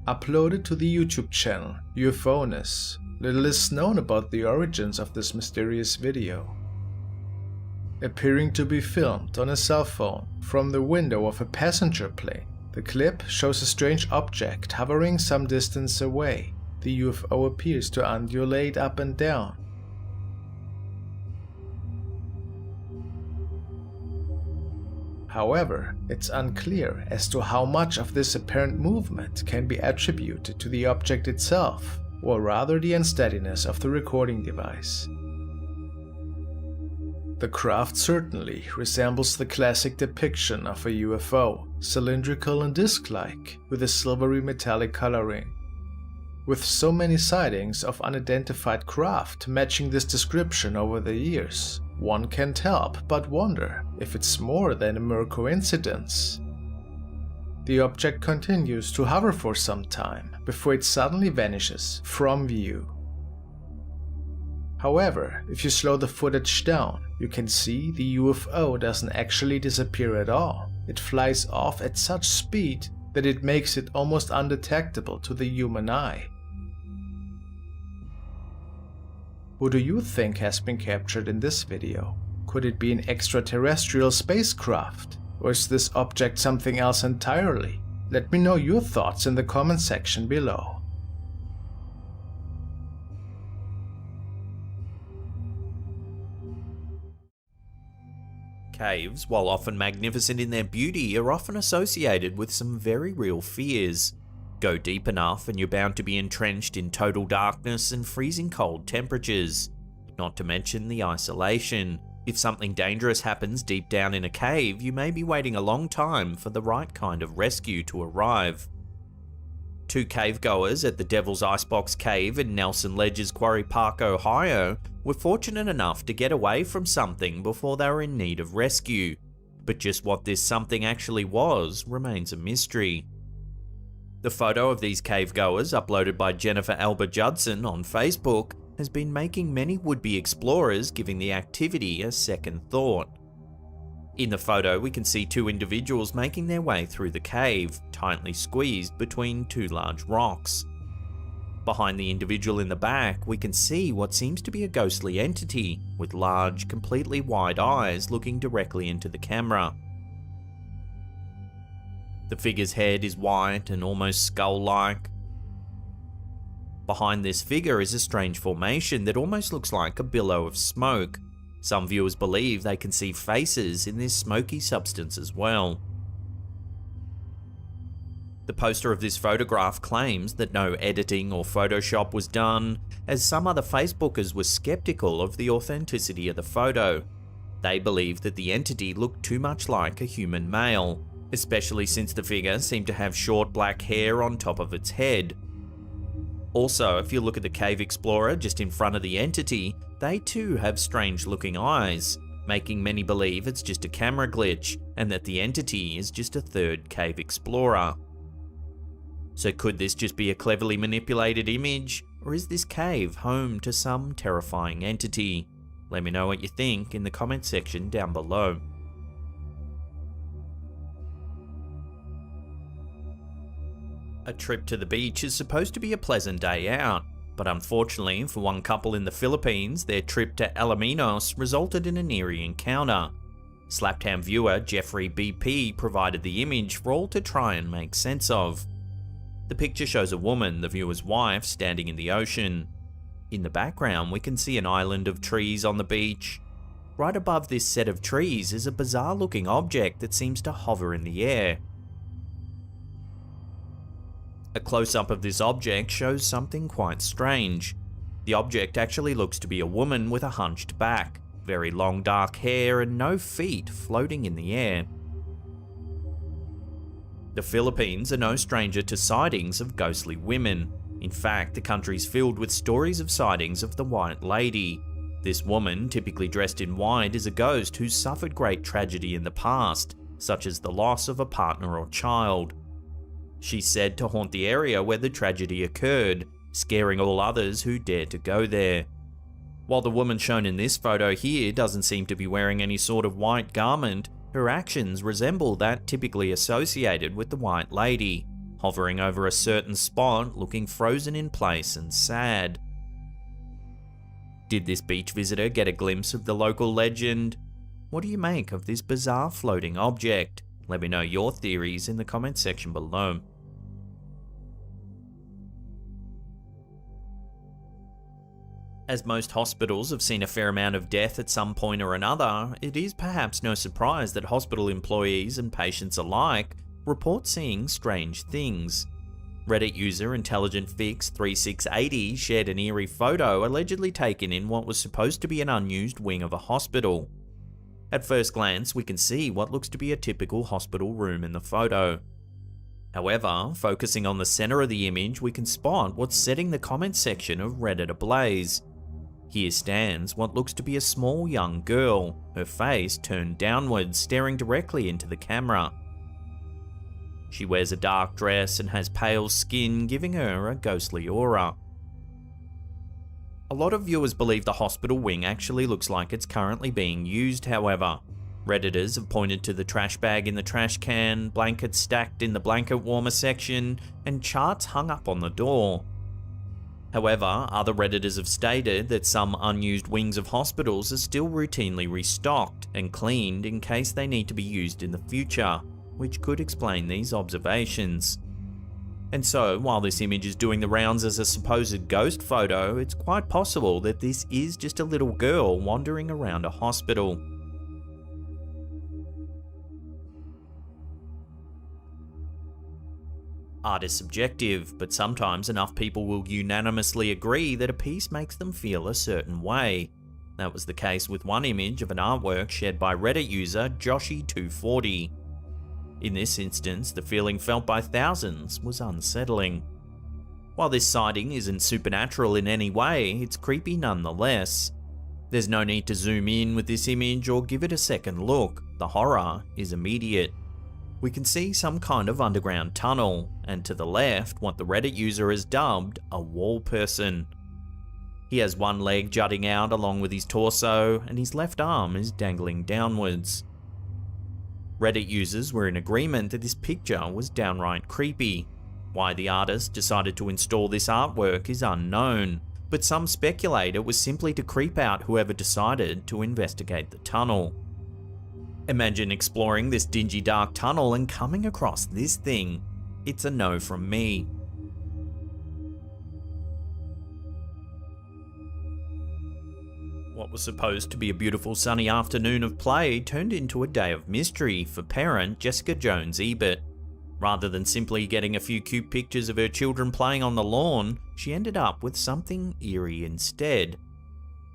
Uploaded to the YouTube channel UFOness, little is known about the origins of this mysterious video. Appearing to be filmed on a cell phone from the window of a passenger plane, the clip shows a strange object hovering some distance away. The UFO appears to undulate up and down. However, it's unclear as to how much of this apparent movement can be attributed to the object itself, or rather the unsteadiness of the recording device. The craft certainly resembles the classic depiction of a UFO, cylindrical and disc-like, with a silvery metallic coloring. With so many sightings of unidentified craft matching this description over the years, one can't help but wonder if it's more than a mere coincidence. The object continues to hover for some time before it suddenly vanishes from view. However, if you slow the footage down, you can see the UFO doesn't actually disappear at all. It flies off at such speed that it makes it almost undetectable to the human eye. Who do you think has been captured in this video? Could it be an extraterrestrial spacecraft? Or is this object something else entirely? Let me know your thoughts in the comment section below. Caves, while often magnificent in their beauty, are often associated with some very real fears. Go deep enough and you're bound to be entrenched in total darkness and freezing cold temperatures. Not to mention the isolation. If something dangerous happens deep down in a cave, you may be waiting a long time for the right kind of rescue to arrive. 2 cavegoers at the Devil's Icebox Cave in Nelson Ledges Quarry Park, Ohio, were fortunate enough to get away from something before they were in need of rescue. But just what this something actually was remains a mystery. The photo of these cavegoers, uploaded by Jennifer Elba Judson on Facebook, has been making many would-be explorers giving the activity a second thought. In the photo, we can see 2 individuals making their way through the cave, tightly squeezed between 2 large rocks. Behind the individual in the back, we can see what seems to be a ghostly entity, with large, completely wide eyes looking directly into the camera. The figure's head is white and almost skull-like. Behind this figure is a strange formation that almost looks like a billow of smoke. Some viewers believe they can see faces in this smoky substance as well. The poster of this photograph claims that no editing or Photoshop was done, as some other Facebookers were skeptical of the authenticity of the photo. They believed that the entity looked too much like a human male, especially since the figure seemed to have short black hair on top of its head. Also, if you look at the cave explorer just in front of the entity, they too have strange looking eyes, making many believe it's just a camera glitch and that the entity is just a third cave explorer. So could this just be a cleverly manipulated image, or is this cave home to some terrifying entity? Let me know what you think in the comment section down below. A trip to the beach is supposed to be a pleasant day out, but unfortunately for one couple in the Philippines, their trip to Alaminos resulted in an eerie encounter. Slaptown viewer Jeffrey BP provided the image for all to try and make sense of. The picture shows a woman, the viewer's wife, standing in the ocean. In the background, we can see an island of trees on the beach. Right above this set of trees is a bizarre-looking object that seems to hover in the air. A close-up of this object shows something quite strange. The object actually looks to be a woman with a hunched back, very long dark hair and no feet floating in the air. The Philippines are no stranger to sightings of ghostly women. In fact, the country's filled with stories of sightings of the White Lady. This woman, typically dressed in white, is a ghost who's suffered great tragedy in the past, such as the loss of a partner or child. She's said to haunt the area where the tragedy occurred, scaring all others who dare to go there. While the woman shown in this photo here doesn't seem to be wearing any sort of white garment, her actions resemble that typically associated with the White Lady, hovering over a certain spot, looking frozen in place and sad. Did this beach visitor get a glimpse of the local legend? What do you make of this bizarre floating object? Let me know your theories in the comment section below. As most hospitals have seen a fair amount of death at some point or another, it is perhaps no surprise that hospital employees and patients alike report seeing strange things. Reddit user IntelligentFix3680 shared an eerie photo allegedly taken in what was supposed to be an unused wing of a hospital. At first glance, we can see what looks to be a typical hospital room in the photo. However, focusing on the center of the image, we can spot what's setting the comment section of Reddit ablaze. Here stands what looks to be a small young girl, her face turned downwards, staring directly into the camera. She wears a dark dress and has pale skin, giving her a ghostly aura. A lot of viewers believe the hospital wing actually looks like it's currently being used, however. Redditors have pointed to the trash bag in the trash can, blankets stacked in the blanket warmer section, and charts hung up on the door. However, other Redditors have stated that some unused wings of hospitals are still routinely restocked and cleaned in case they need to be used in the future, which could explain these observations. And so, while this image is doing the rounds as a supposed ghost photo, it's quite possible that this is just a little girl wandering around a hospital. Art is subjective, but sometimes enough people will unanimously agree that a piece makes them feel a certain way. That was the case with one image of an artwork shared by Reddit user Joshy240. In this instance, the feeling felt by thousands was unsettling. While this sighting isn't supernatural in any way, it's creepy nonetheless. There's no need to zoom in with this image or give it a second look, the horror is immediate. We can see some kind of underground tunnel, and to the left, what the Reddit user has dubbed a wall person. He has one leg jutting out along with his torso, and his left arm is dangling downwards. Reddit users were in agreement that this picture was downright creepy. Why the artist decided to install this artwork is unknown, but some speculate it was simply to creep out whoever decided to investigate the tunnel. Imagine exploring this dingy dark tunnel and coming across this thing. It's a no from me. What was supposed to be a beautiful sunny afternoon of play turned into a day of mystery for parent Jessica Jones-Ebert. Rather than simply getting a few cute pictures of her children playing on the lawn, she ended up with something eerie instead.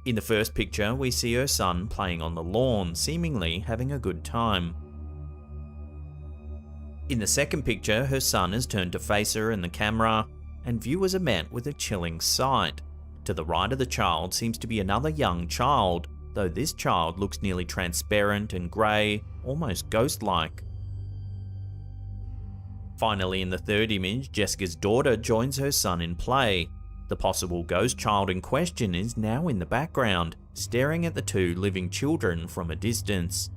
In the first picture, we see her son playing on the lawn, seemingly having a good time. In the second picture, her son has turned to face her in the camera, and viewers are met with a chilling sight. To the right of the child seems to be another young child, though this child looks nearly transparent and grey, almost ghost-like. Finally, in the third image, Jessica's daughter joins her son in play. The possible ghost child in question is now in the background, staring at the two living children from a distance.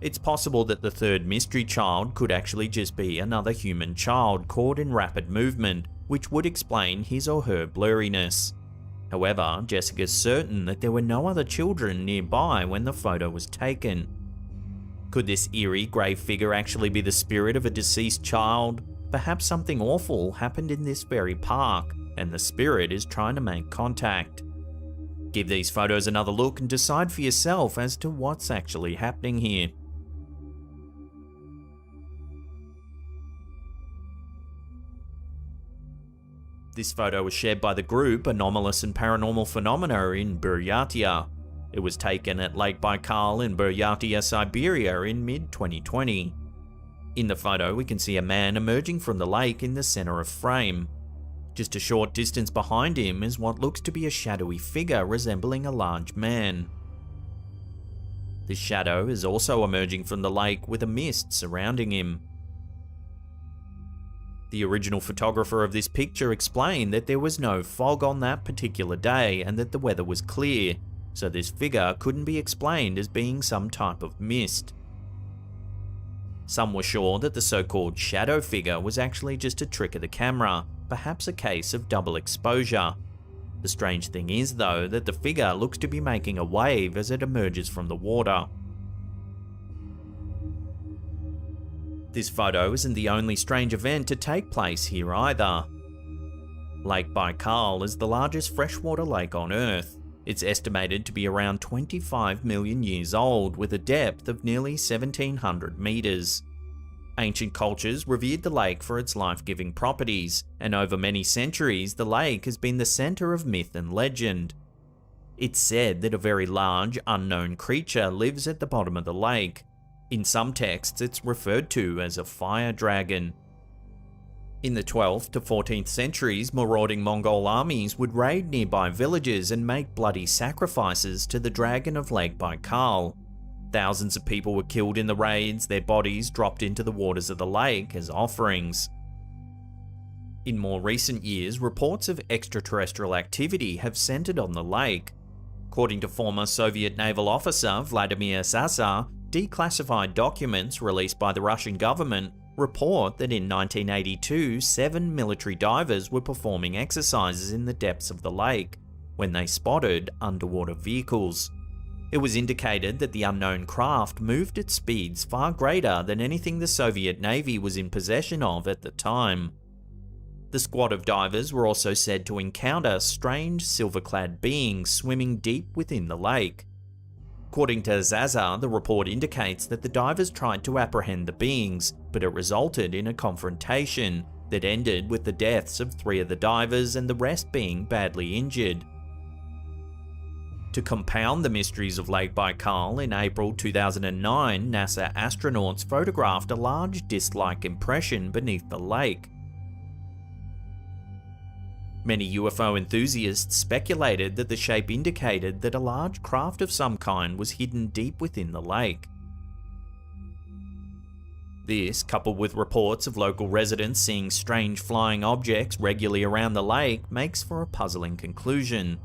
It's possible that the third mystery child could actually just be another human child caught in rapid movement, which would explain his or her blurriness. However, Jessica's certain that there were no other children nearby when the photo was taken. Could this eerie grey figure actually be the spirit of a deceased child? Perhaps something awful happened in this very park, and the spirit is trying to make contact. Give these photos another look and decide for yourself as to what's actually happening here. This photo was shared by the group Anomalous and Paranormal Phenomena in Buryatia. It was taken at Lake Baikal in Buryatia, Siberia in mid-2020. In the photo, we can see a man emerging from the lake in the center of frame. Just a short distance behind him is what looks to be a shadowy figure resembling a large man. This shadow is also emerging from the lake with a mist surrounding him. The original photographer of this picture explained that there was no fog on that particular day and that the weather was clear, so this figure couldn't be explained as being some type of mist. Some were sure that the so-called shadow figure was actually just a trick of the camera, perhaps a case of double exposure. The strange thing is, though, that the figure looks to be making a wave as it emerges from the water. This photo isn't the only strange event to take place here either. Lake Baikal is the largest freshwater lake on Earth. It's estimated to be around 25 million years old, with a depth of nearly 1,700 meters. Ancient cultures revered the lake for its life-giving properties, and over many centuries the lake has been the center of myth and legend. It's said that a very large, unknown creature lives at the bottom of the lake. In some texts, it's referred to as a fire dragon. In the 12th to 14th centuries, marauding Mongol armies would raid nearby villages and make bloody sacrifices to the dragon of Lake Baikal. Thousands of people were killed in the raids, their bodies dropped into the waters of the lake as offerings. In more recent years, reports of extraterrestrial activity have centered on the lake. According to former Soviet naval officer Vladimir Sasar, declassified documents released by the Russian government report that in 1982, 7 military divers were performing exercises in the depths of the lake when they spotted underwater vehicles. It was indicated that the unknown craft moved at speeds far greater than anything the Soviet Navy was in possession of at the time. The squad of divers were also said to encounter strange silver-clad beings swimming deep within the lake. According to Zazar, the report indicates that the divers tried to apprehend the beings, but it resulted in a confrontation that ended with the deaths of 3 of the divers and the rest being badly injured. To compound the mysteries of Lake Baikal, in April 2009, NASA astronauts photographed a large disc-like impression beneath the lake. Many UFO enthusiasts speculated that the shape indicated that a large craft of some kind was hidden deep within the lake. This, coupled with reports of local residents seeing strange flying objects regularly around the lake, makes for a puzzling conclusion.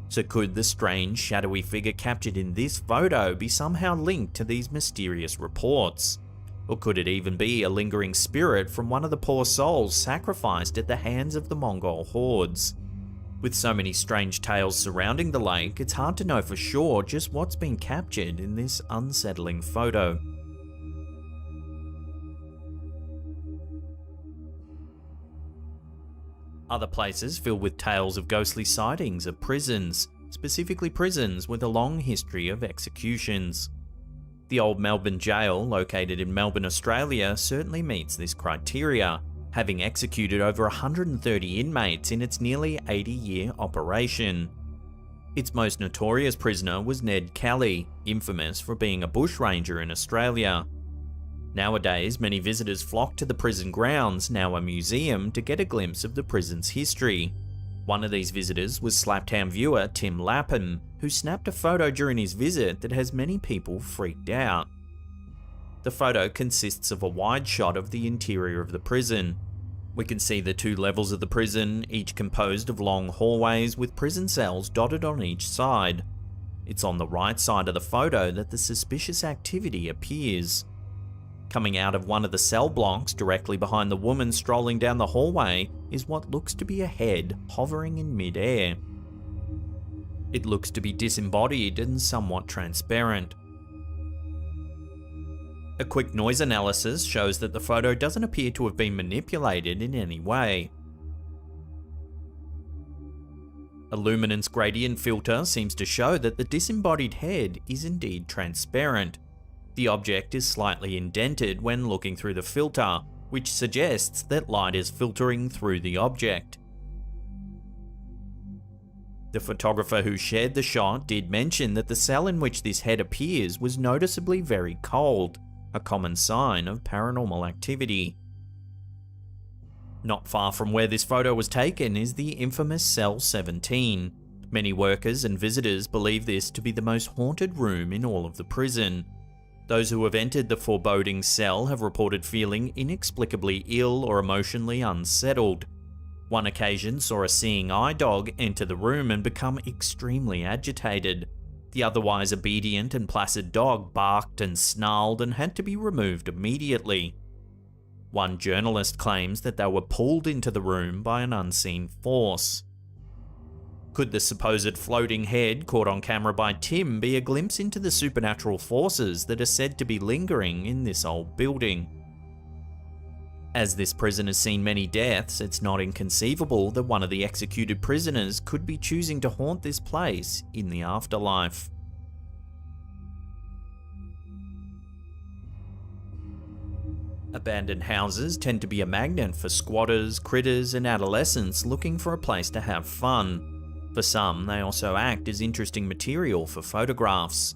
So could the strange, shadowy figure captured in this photo be somehow linked to these mysterious reports? Or could it even be a lingering spirit from one of the poor souls sacrificed at the hands of the Mongol hordes? With so many strange tales surrounding the lake, it's hard to know for sure just what's been captured in this unsettling photo. Other places filled with tales of ghostly sightings are prisons, specifically prisons with a long history of executions. The old Melbourne jail, located in Melbourne, Australia, certainly meets this criteria, having executed over 130 inmates in its nearly 80-year operation. Its most notorious prisoner was Ned Kelly, infamous for being a bushranger in Australia. Nowadays, many visitors flock to the prison grounds, now a museum, to get a glimpse of the prison's history. One of these visitors was Slaptown viewer Tim Lapham, who snapped a photo during his visit that has many people freaked out. The photo consists of a wide shot of the interior of the prison. We can see the 2 levels of the prison, each composed of long hallways with prison cells dotted on each side. It's on the right side of the photo that the suspicious activity appears. Coming out of one of the cell blocks directly behind the woman strolling down the hallway is what looks to be a head hovering in mid-air. It looks to be disembodied and somewhat transparent. A quick noise analysis shows that the photo doesn't appear to have been manipulated in any way. A luminance gradient filter seems to show that the disembodied head is indeed transparent. The object is slightly indented when looking through the filter, which suggests that light is filtering through the object. The photographer who shared the shot did mention that the cell in which this head appears was noticeably very cold, a common sign of paranormal activity. Not far from where this photo was taken is the infamous Cell 17. Many workers and visitors believe this to be the most haunted room in all of the prison. Those who have entered the foreboding cell have reported feeling inexplicably ill or emotionally unsettled. One occasion saw a seeing eye dog enter the room and become extremely agitated. The otherwise obedient and placid dog barked and snarled and had to be removed immediately. One journalist claims that they were pulled into the room by an unseen force. Could the supposed floating head caught on camera by Tim be a glimpse into the supernatural forces that are said to be lingering in this old building? As this prison has seen many deaths, it's not inconceivable that one of the executed prisoners could be choosing to haunt this place in the afterlife. Abandoned houses tend to be a magnet for squatters, critters, and adolescents looking for a place to have fun. For some, they also act as interesting material for photographs.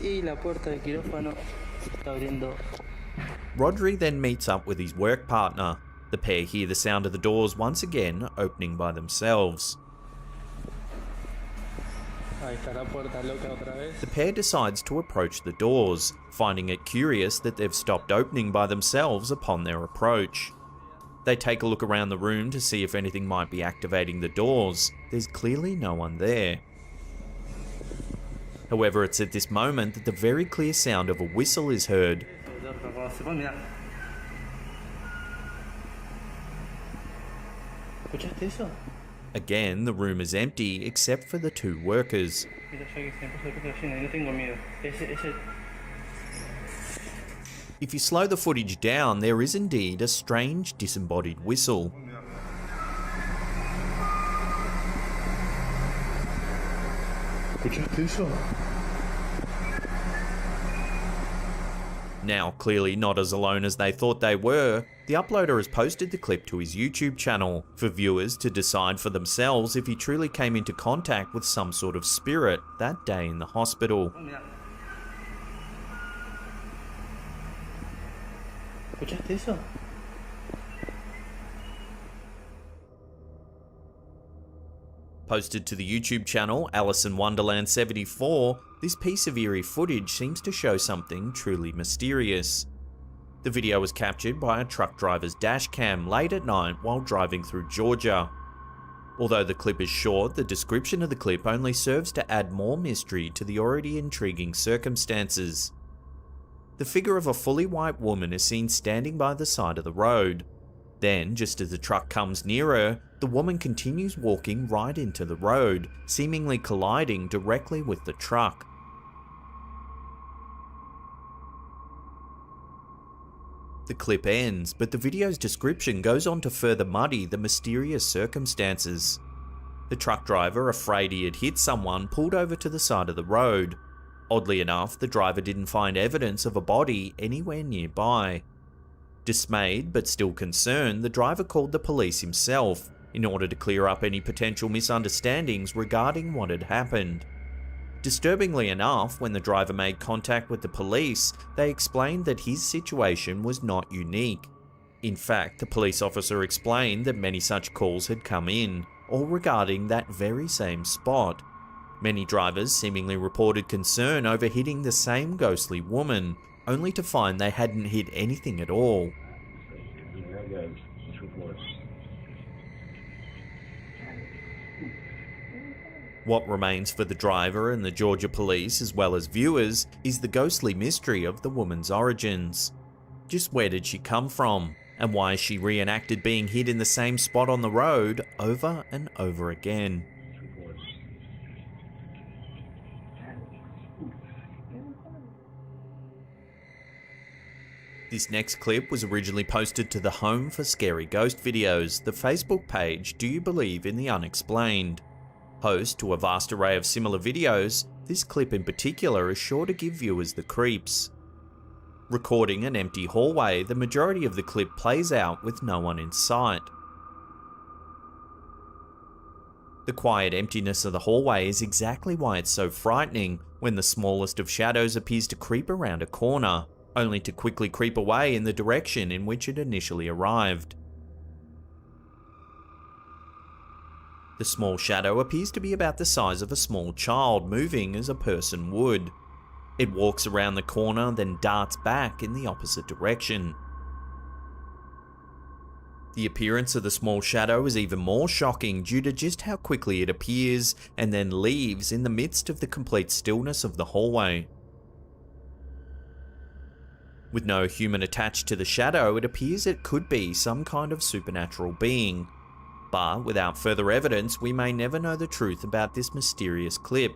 Y la puerta del quirófano se está abriendo. Rodri then meets up with his work partner. The pair hear the sound of the doors once again opening by themselves. Ahí está la puerta loca otra vez. The pair decides to approach the doors, finding it curious that they've stopped opening by themselves upon their approach. They take a look around the room to see if anything might be activating the doors. There's clearly no one there. However, it's at this moment that the very clear sound of a whistle is heard. ¿Escuchaste eso? Again, the room is empty except for the two workers. If you slow the footage down, there is indeed a strange disembodied whistle. Now, clearly not as alone as they thought they were, the uploader has posted the clip to his YouTube channel for viewers to decide for themselves if he truly came into contact with some sort of spirit that day in the hospital. ¿Escuchaste eso? Posted to the YouTube channel Alice in Wonderland 74, this piece of eerie footage seems to show something truly mysterious. The video was captured by a truck driver's dash cam late at night while driving through Georgia. Although the clip is short, the description of the clip only serves to add more mystery to the already intriguing circumstances. The figure of a fully white woman is seen standing by the side of the road. Then, just as the truck comes nearer, the woman continues walking right into the road, seemingly colliding directly with the truck. The clip ends, but the video's description goes on to further muddy the mysterious circumstances. The truck driver, afraid he had hit someone, pulled over to the side of the road. Oddly enough, the driver didn't find evidence of a body anywhere nearby. Dismayed but still concerned, the driver called the police himself in order to clear up any potential misunderstandings regarding what had happened. Disturbingly enough, when the driver made contact with the police, they explained that his situation was not unique. In fact, the police officer explained that many such calls had come in, all regarding that very same spot. Many drivers seemingly reported concern over hitting the same ghostly woman, only to find they hadn't hit anything at all. What remains for the driver and the Georgia police, as well as viewers, is the ghostly mystery of the woman's origins. Just where did she come from, and why she reenacted being hit in the same spot on the road over and over again? This next clip was originally posted to the Home for Scary Ghost Videos, the Facebook page Do You Believe in the Unexplained? Host to a vast array of similar videos, this clip in particular is sure to give viewers the creeps. Recording an empty hallway, the majority of the clip plays out with no one in sight. The quiet emptiness of the hallway is exactly why it's so frightening when the smallest of shadows appears to creep around a corner, only to quickly creep away in the direction in which it initially arrived. The small shadow appears to be about the size of a small child moving as a person would. It walks around the corner, then darts back in the opposite direction. The appearance of the small shadow is even more shocking due to just how quickly it appears and then leaves in the midst of the complete stillness of the hallway. With no human attached to the shadow, it appears it could be some kind of supernatural being. But without further evidence, we may never know the truth about this mysterious clip.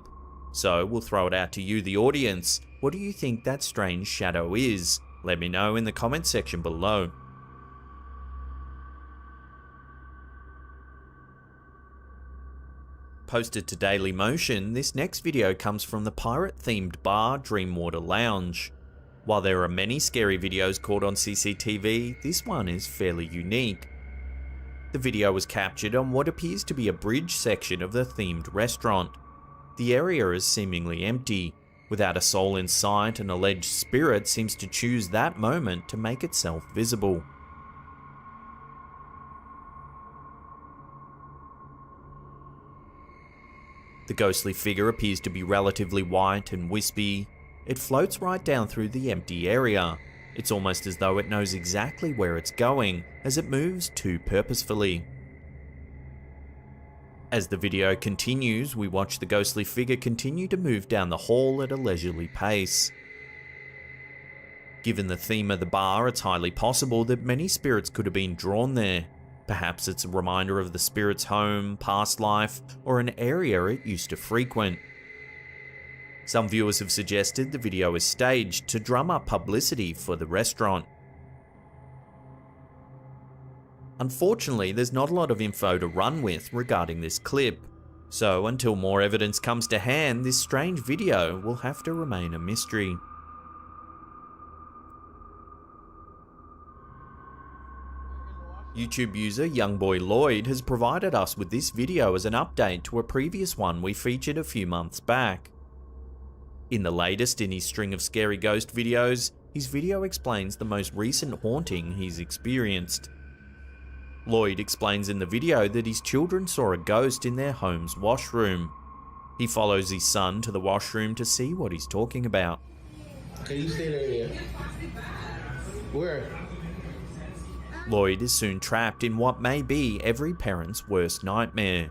So we'll throw it out to you, the audience. What do you think that strange shadow is? Let me know in the comment section below. Posted to Daily Motion, this next video comes from the pirate-themed bar Dreamwater Lounge. While there are many scary videos caught on CCTV, this one is fairly unique. The video was captured on what appears to be a bridge section of the themed restaurant. The area is seemingly empty, Without a soul in sight, an alleged spirit seems to choose that moment to make itself visible. The ghostly figure appears to be relatively white and wispy. It floats right down through the empty area. It's almost as though it knows exactly where it's going, as it moves too purposefully. As the video continues, we watch the ghostly figure continue to move down the hall at a leisurely pace. Given the theme of the bar, it's highly possible that many spirits could have been drawn there. Perhaps it's a reminder of the spirit's home, past life, or an area it used to frequent. Some viewers have suggested the video is staged to drum up publicity for the restaurant. Unfortunately, there's not a lot of info to run with regarding this clip, so until more evidence comes to hand, this strange video will have to remain a mystery. YouTube user Youngboy Lloyd has provided us with this video as an update to a previous one we featured a few months back. In the latest in his string of scary ghost videos, his video explains the most recent haunting he's experienced. Lloyd explains in the video that his children saw a ghost in their home's washroom. He follows his son to the washroom to see what he's talking about. Can you stay there? Where? Lloyd is soon trapped in what may be every parent's worst nightmare.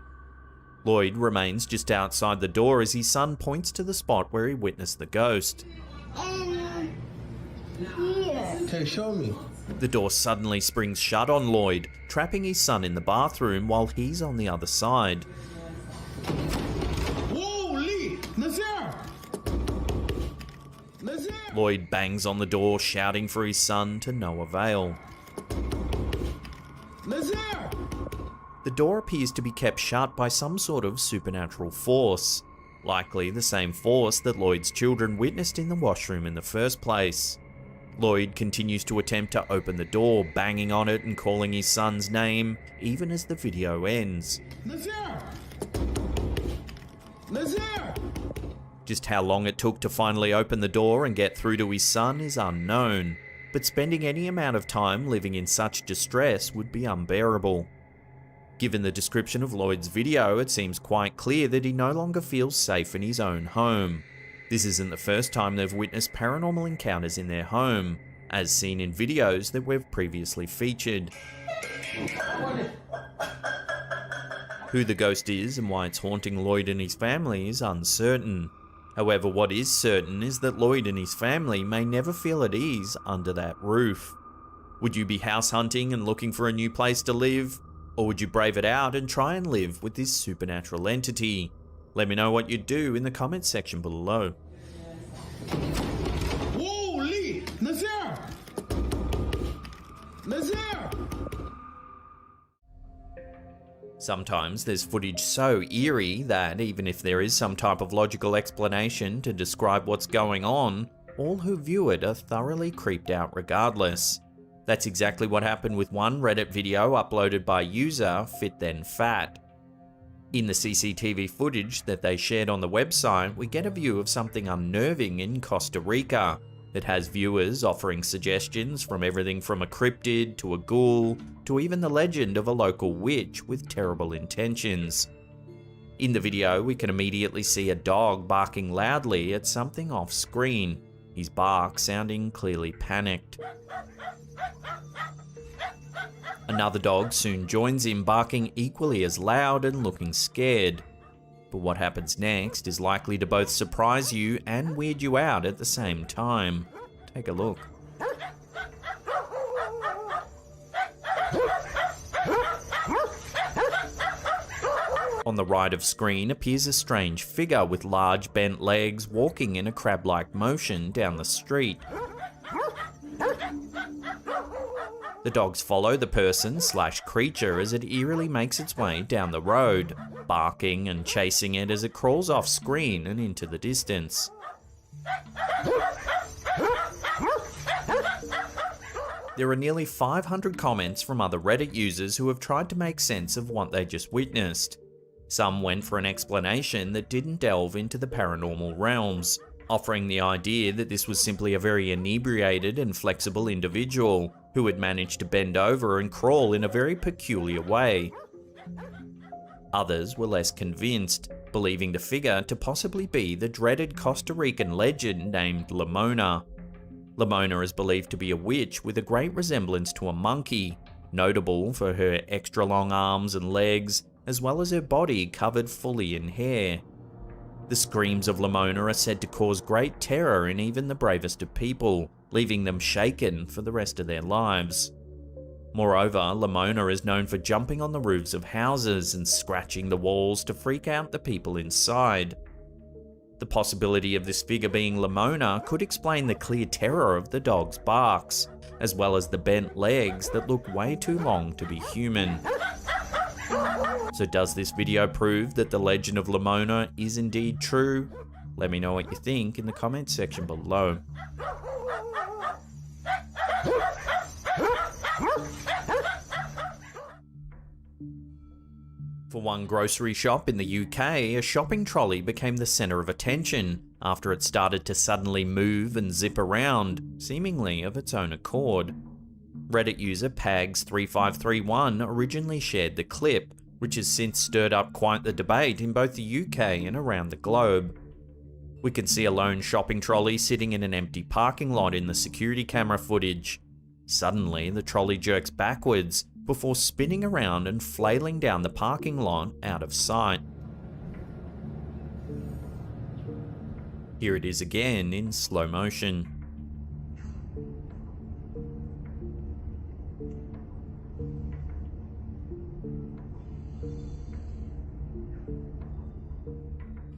Lloyd remains just outside the door as his son points to the spot where he witnessed the ghost. Okay, show me. The door suddenly springs shut on Lloyd, trapping his son in the bathroom while he's on the other side. Holy! Nazir! Nazir! Lloyd bangs on the door, shouting for his son to no avail. Nazir! The door appears to be kept shut by some sort of supernatural force, likely the same force that Lloyd's children witnessed in the washroom in the first place. Lloyd continues to attempt to open the door, banging on it and calling his son's name, even as the video ends. Nazir! Nazir! Just how long it took to finally open the door and get through to his son is unknown, but spending any amount of time living in such distress would be unbearable. Given the description of Lloyd's video, it seems quite clear that he no longer feels safe in his own home. This isn't the first time they've witnessed paranormal encounters in their home, as seen in videos that we've previously featured. Who the ghost is and why it's haunting Lloyd and his family is uncertain. However, what is certain is that Lloyd and his family may never feel at ease under that roof. Would you be house hunting and looking for a new place to live? Or would you brave it out and try and live with this supernatural entity? Let me know what you'd do in the comments section below. Holy! Nazir! Nazir! Sometimes there's footage so eerie that even if there is some type of logical explanation to describe what's going on, all who view it are thoroughly creeped out regardless. That's exactly what happened with one Reddit video uploaded by user FitThenFat. In the CCTV footage that they shared on the website, we get a view of something unnerving in Costa Rica that has viewers offering suggestions from everything from a cryptid to a ghoul to even the legend of a local witch with terrible intentions. In the video, we can immediately see a dog barking loudly at something off screen, his bark sounding clearly panicked. Another dog soon joins him, barking equally as loud and looking scared. But what happens next is likely to both surprise you and weird you out at the same time. Take a look. On the right of screen appears a strange figure with large bent legs walking in a crab-like motion down the street. The dogs follow the person/creature as it eerily makes its way down the road, barking and chasing it as it crawls off screen and into the distance. There are nearly 500 comments from other Reddit users who have tried to make sense of what they just witnessed. Some went for an explanation that didn't delve into the paranormal realms, offering the idea that this was simply a very inebriated and flexible individual who had managed to bend over and crawl in a very peculiar way. Others were less convinced, believing the figure to possibly be the dreaded Costa Rican legend named Lamona. Lamona is believed to be a witch with a great resemblance to a monkey, notable for her extra long arms and legs, as well as her body covered fully in hair. The screams of Lamona are said to cause great terror in even the bravest of people, leaving them shaken for the rest of their lives. Moreover, Lamona is known for jumping on the roofs of houses and scratching the walls to freak out the people inside. The possibility of this figure being Lamona could explain the clear terror of the dog's barks, as well as the bent legs that look way too long to be human. So does this video prove that the legend of Lamona is indeed true? Let me know what you think in the comments section below. For one grocery shop in the UK, a shopping trolley became the centre of attention after it started to suddenly move and zip around, seemingly of its own accord. Reddit user Pags3531 originally shared the clip, which has since stirred up quite the debate in both the UK and around the globe. We can see a lone shopping trolley sitting in an empty parking lot in the security camera footage. Suddenly, the trolley jerks backwards before spinning around and flailing down the parking lot out of sight. Here it is again in slow motion.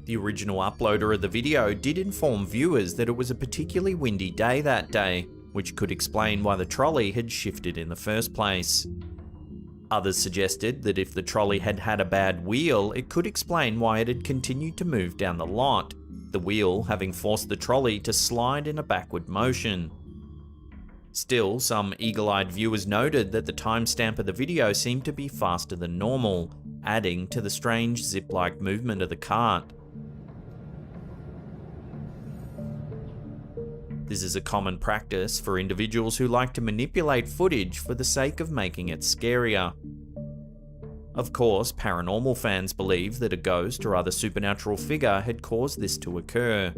The original uploader of the video did inform viewers that it was a particularly windy day that day, which could explain why the trolley had shifted in the first place. Others suggested that if the trolley had had a bad wheel, it could explain why it had continued to move down the lot, the wheel having forced the trolley to slide in a backward motion. Still, some eagle-eyed viewers noted that the timestamp of the video seemed to be faster than normal, adding to the strange zip-like movement of the cart. This is a common practice for individuals who like to manipulate footage for the sake of making it scarier. Of course, paranormal fans believe that a ghost or other supernatural figure had caused this to occur.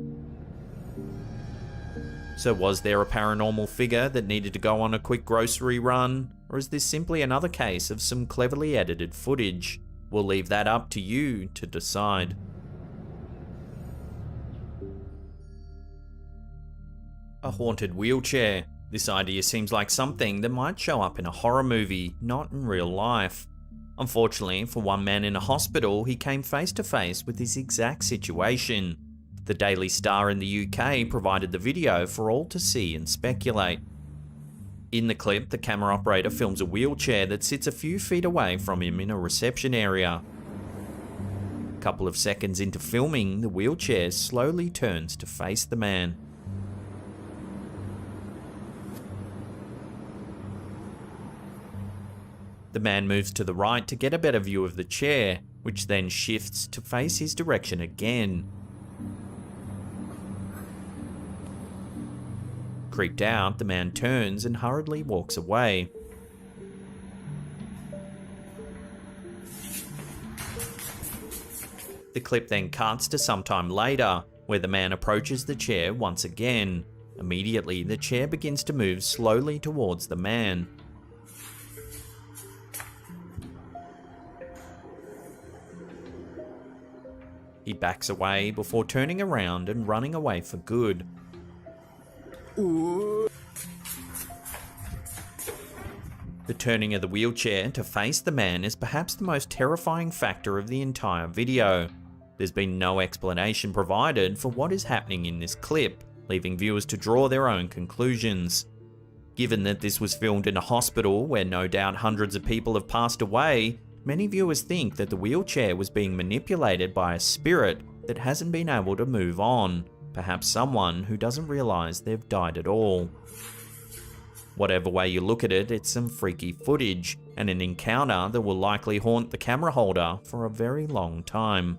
So was there a paranormal figure that needed to go on a quick grocery run, or is this simply another case of some cleverly edited footage? We'll leave that up to you to decide. A haunted wheelchair. This idea seems like something that might show up in a horror movie, not in real life. Unfortunately, for one man in a hospital, he came face to face with this exact situation. The Daily Star in the UK provided the video for all to see and speculate. In the clip, the camera operator films a wheelchair that sits a few feet away from him in a reception area. A couple of seconds into filming, the wheelchair slowly turns to face the man. The man moves to the right to get a better view of the chair, which then shifts to face his direction again. Creeped out, the man turns and hurriedly walks away. The clip then cuts to some time later, where the man approaches the chair once again. Immediately, the chair begins to move slowly towards the man. He backs away before turning around and running away for good. The turning of the wheelchair to face the man is perhaps the most terrifying factor of the entire video. There's been no explanation provided for what is happening in this clip, leaving viewers to draw their own conclusions. Given that this was filmed in a hospital where no doubt hundreds of people have passed away, many viewers think that the wheelchair was being manipulated by a spirit that hasn't been able to move on, perhaps someone who doesn't realise they've died at all. Whatever way you look at it, it's some freaky footage, and an encounter that will likely haunt the camera holder for a very long time.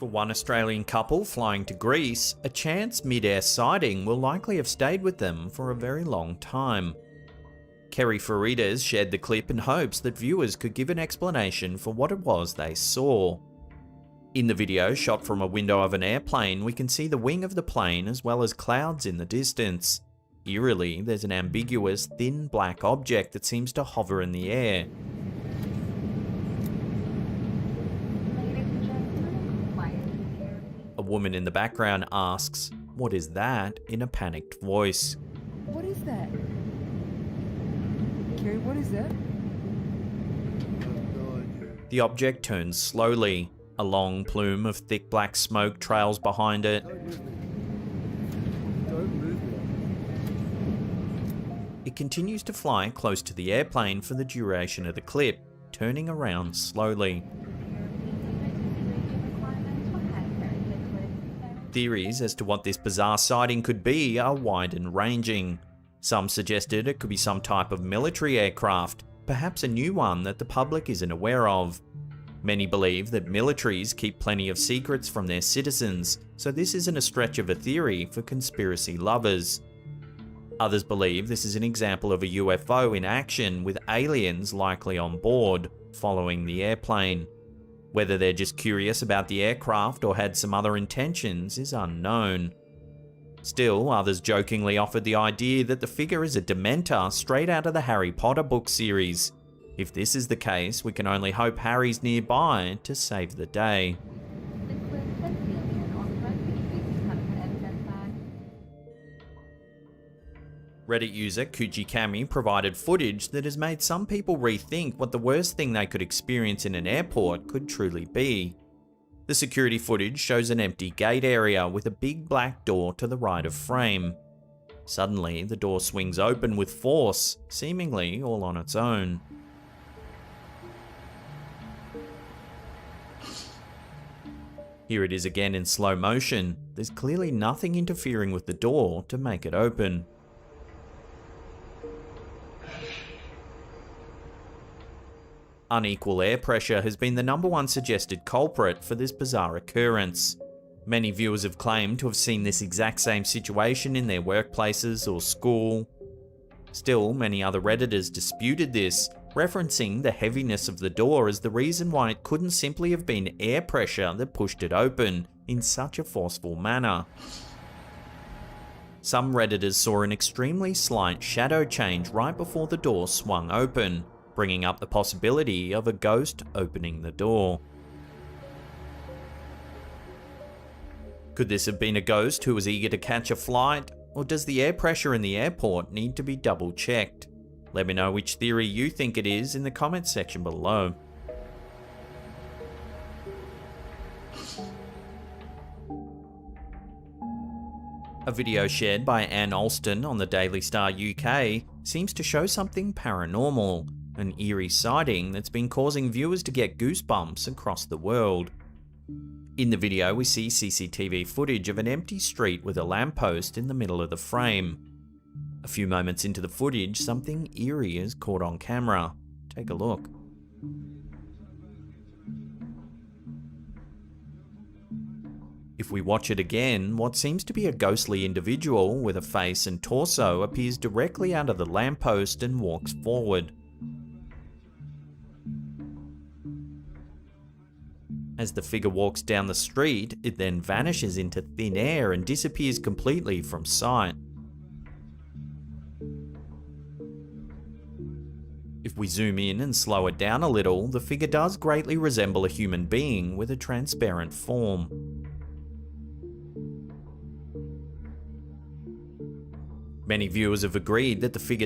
For one Australian couple flying to Greece, a chance mid-air sighting will likely have stayed with them for a very long time. Kerry Farides shared the clip in hopes that viewers could give an explanation for what it was they saw. In the video, shot from a window of an airplane, we can see the wing of the plane as well as clouds in the distance. Eerily, there's an ambiguous, thin black object that seems to hover in the air. A woman in the background asks, "What is that?" in a panicked voice. What is that? Carrie, what is that? The object turns slowly. A long plume of thick black smoke trails behind it. It continues to fly close to the airplane for the duration of the clip, turning around slowly. Theories as to what this bizarre sighting could be are wide and ranging. Some suggested it could be some type of military aircraft, perhaps a new one that the public isn't aware of. Many believe that militaries keep plenty of secrets from their citizens, so this isn't a stretch of a theory for conspiracy lovers. Others believe this is an example of a UFO in action with aliens likely on board, following the airplane. Whether they're just curious about the aircraft or had some other intentions is unknown. Still, others jokingly offered the idea that the figure is a Dementor straight out of the Harry Potter book series. If this is the case, we can only hope Harry's nearby to save the day. Reddit user Kujikami provided footage that has made some people rethink what the worst thing they could experience in an airport could truly be. The security footage shows an empty gate area with a big black door to the right of frame. Suddenly, the door swings open with force, seemingly all on its own. Here it is again in slow motion. There's clearly nothing interfering with the door to make it open. Unequal air pressure has been the #1 suggested culprit for this bizarre occurrence. Many viewers have claimed to have seen this exact same situation in their workplaces or school. Still, many other Redditors disputed this, referencing the heaviness of the door as the reason why it couldn't simply have been air pressure that pushed it open in such a forceful manner. Some Redditors saw an extremely slight shadow change right before the door swung open, bringing up the possibility of a ghost opening the door. Could this have been a ghost who was eager to catch a flight, or does the air pressure in the airport need to be double checked? Let me know which theory you think it is in the comments section below. A video shared by Anne Alston on the Daily Star UK seems to show something paranormal, an eerie sighting that's been causing viewers to get goosebumps across the world. In the video, we see CCTV footage of an empty street with a lamppost in the middle of the frame. A few moments into the footage, something eerie is caught on camera. Take a look. If we watch it again, what seems to be a ghostly individual with a face and torso appears directly out of the lamppost and walks forward. As the figure walks down the street, it then vanishes into thin air and disappears completely from sight. If we zoom in and slow it down a little, the figure does greatly resemble a human being with a transparent form. Many viewers have agreed that the figure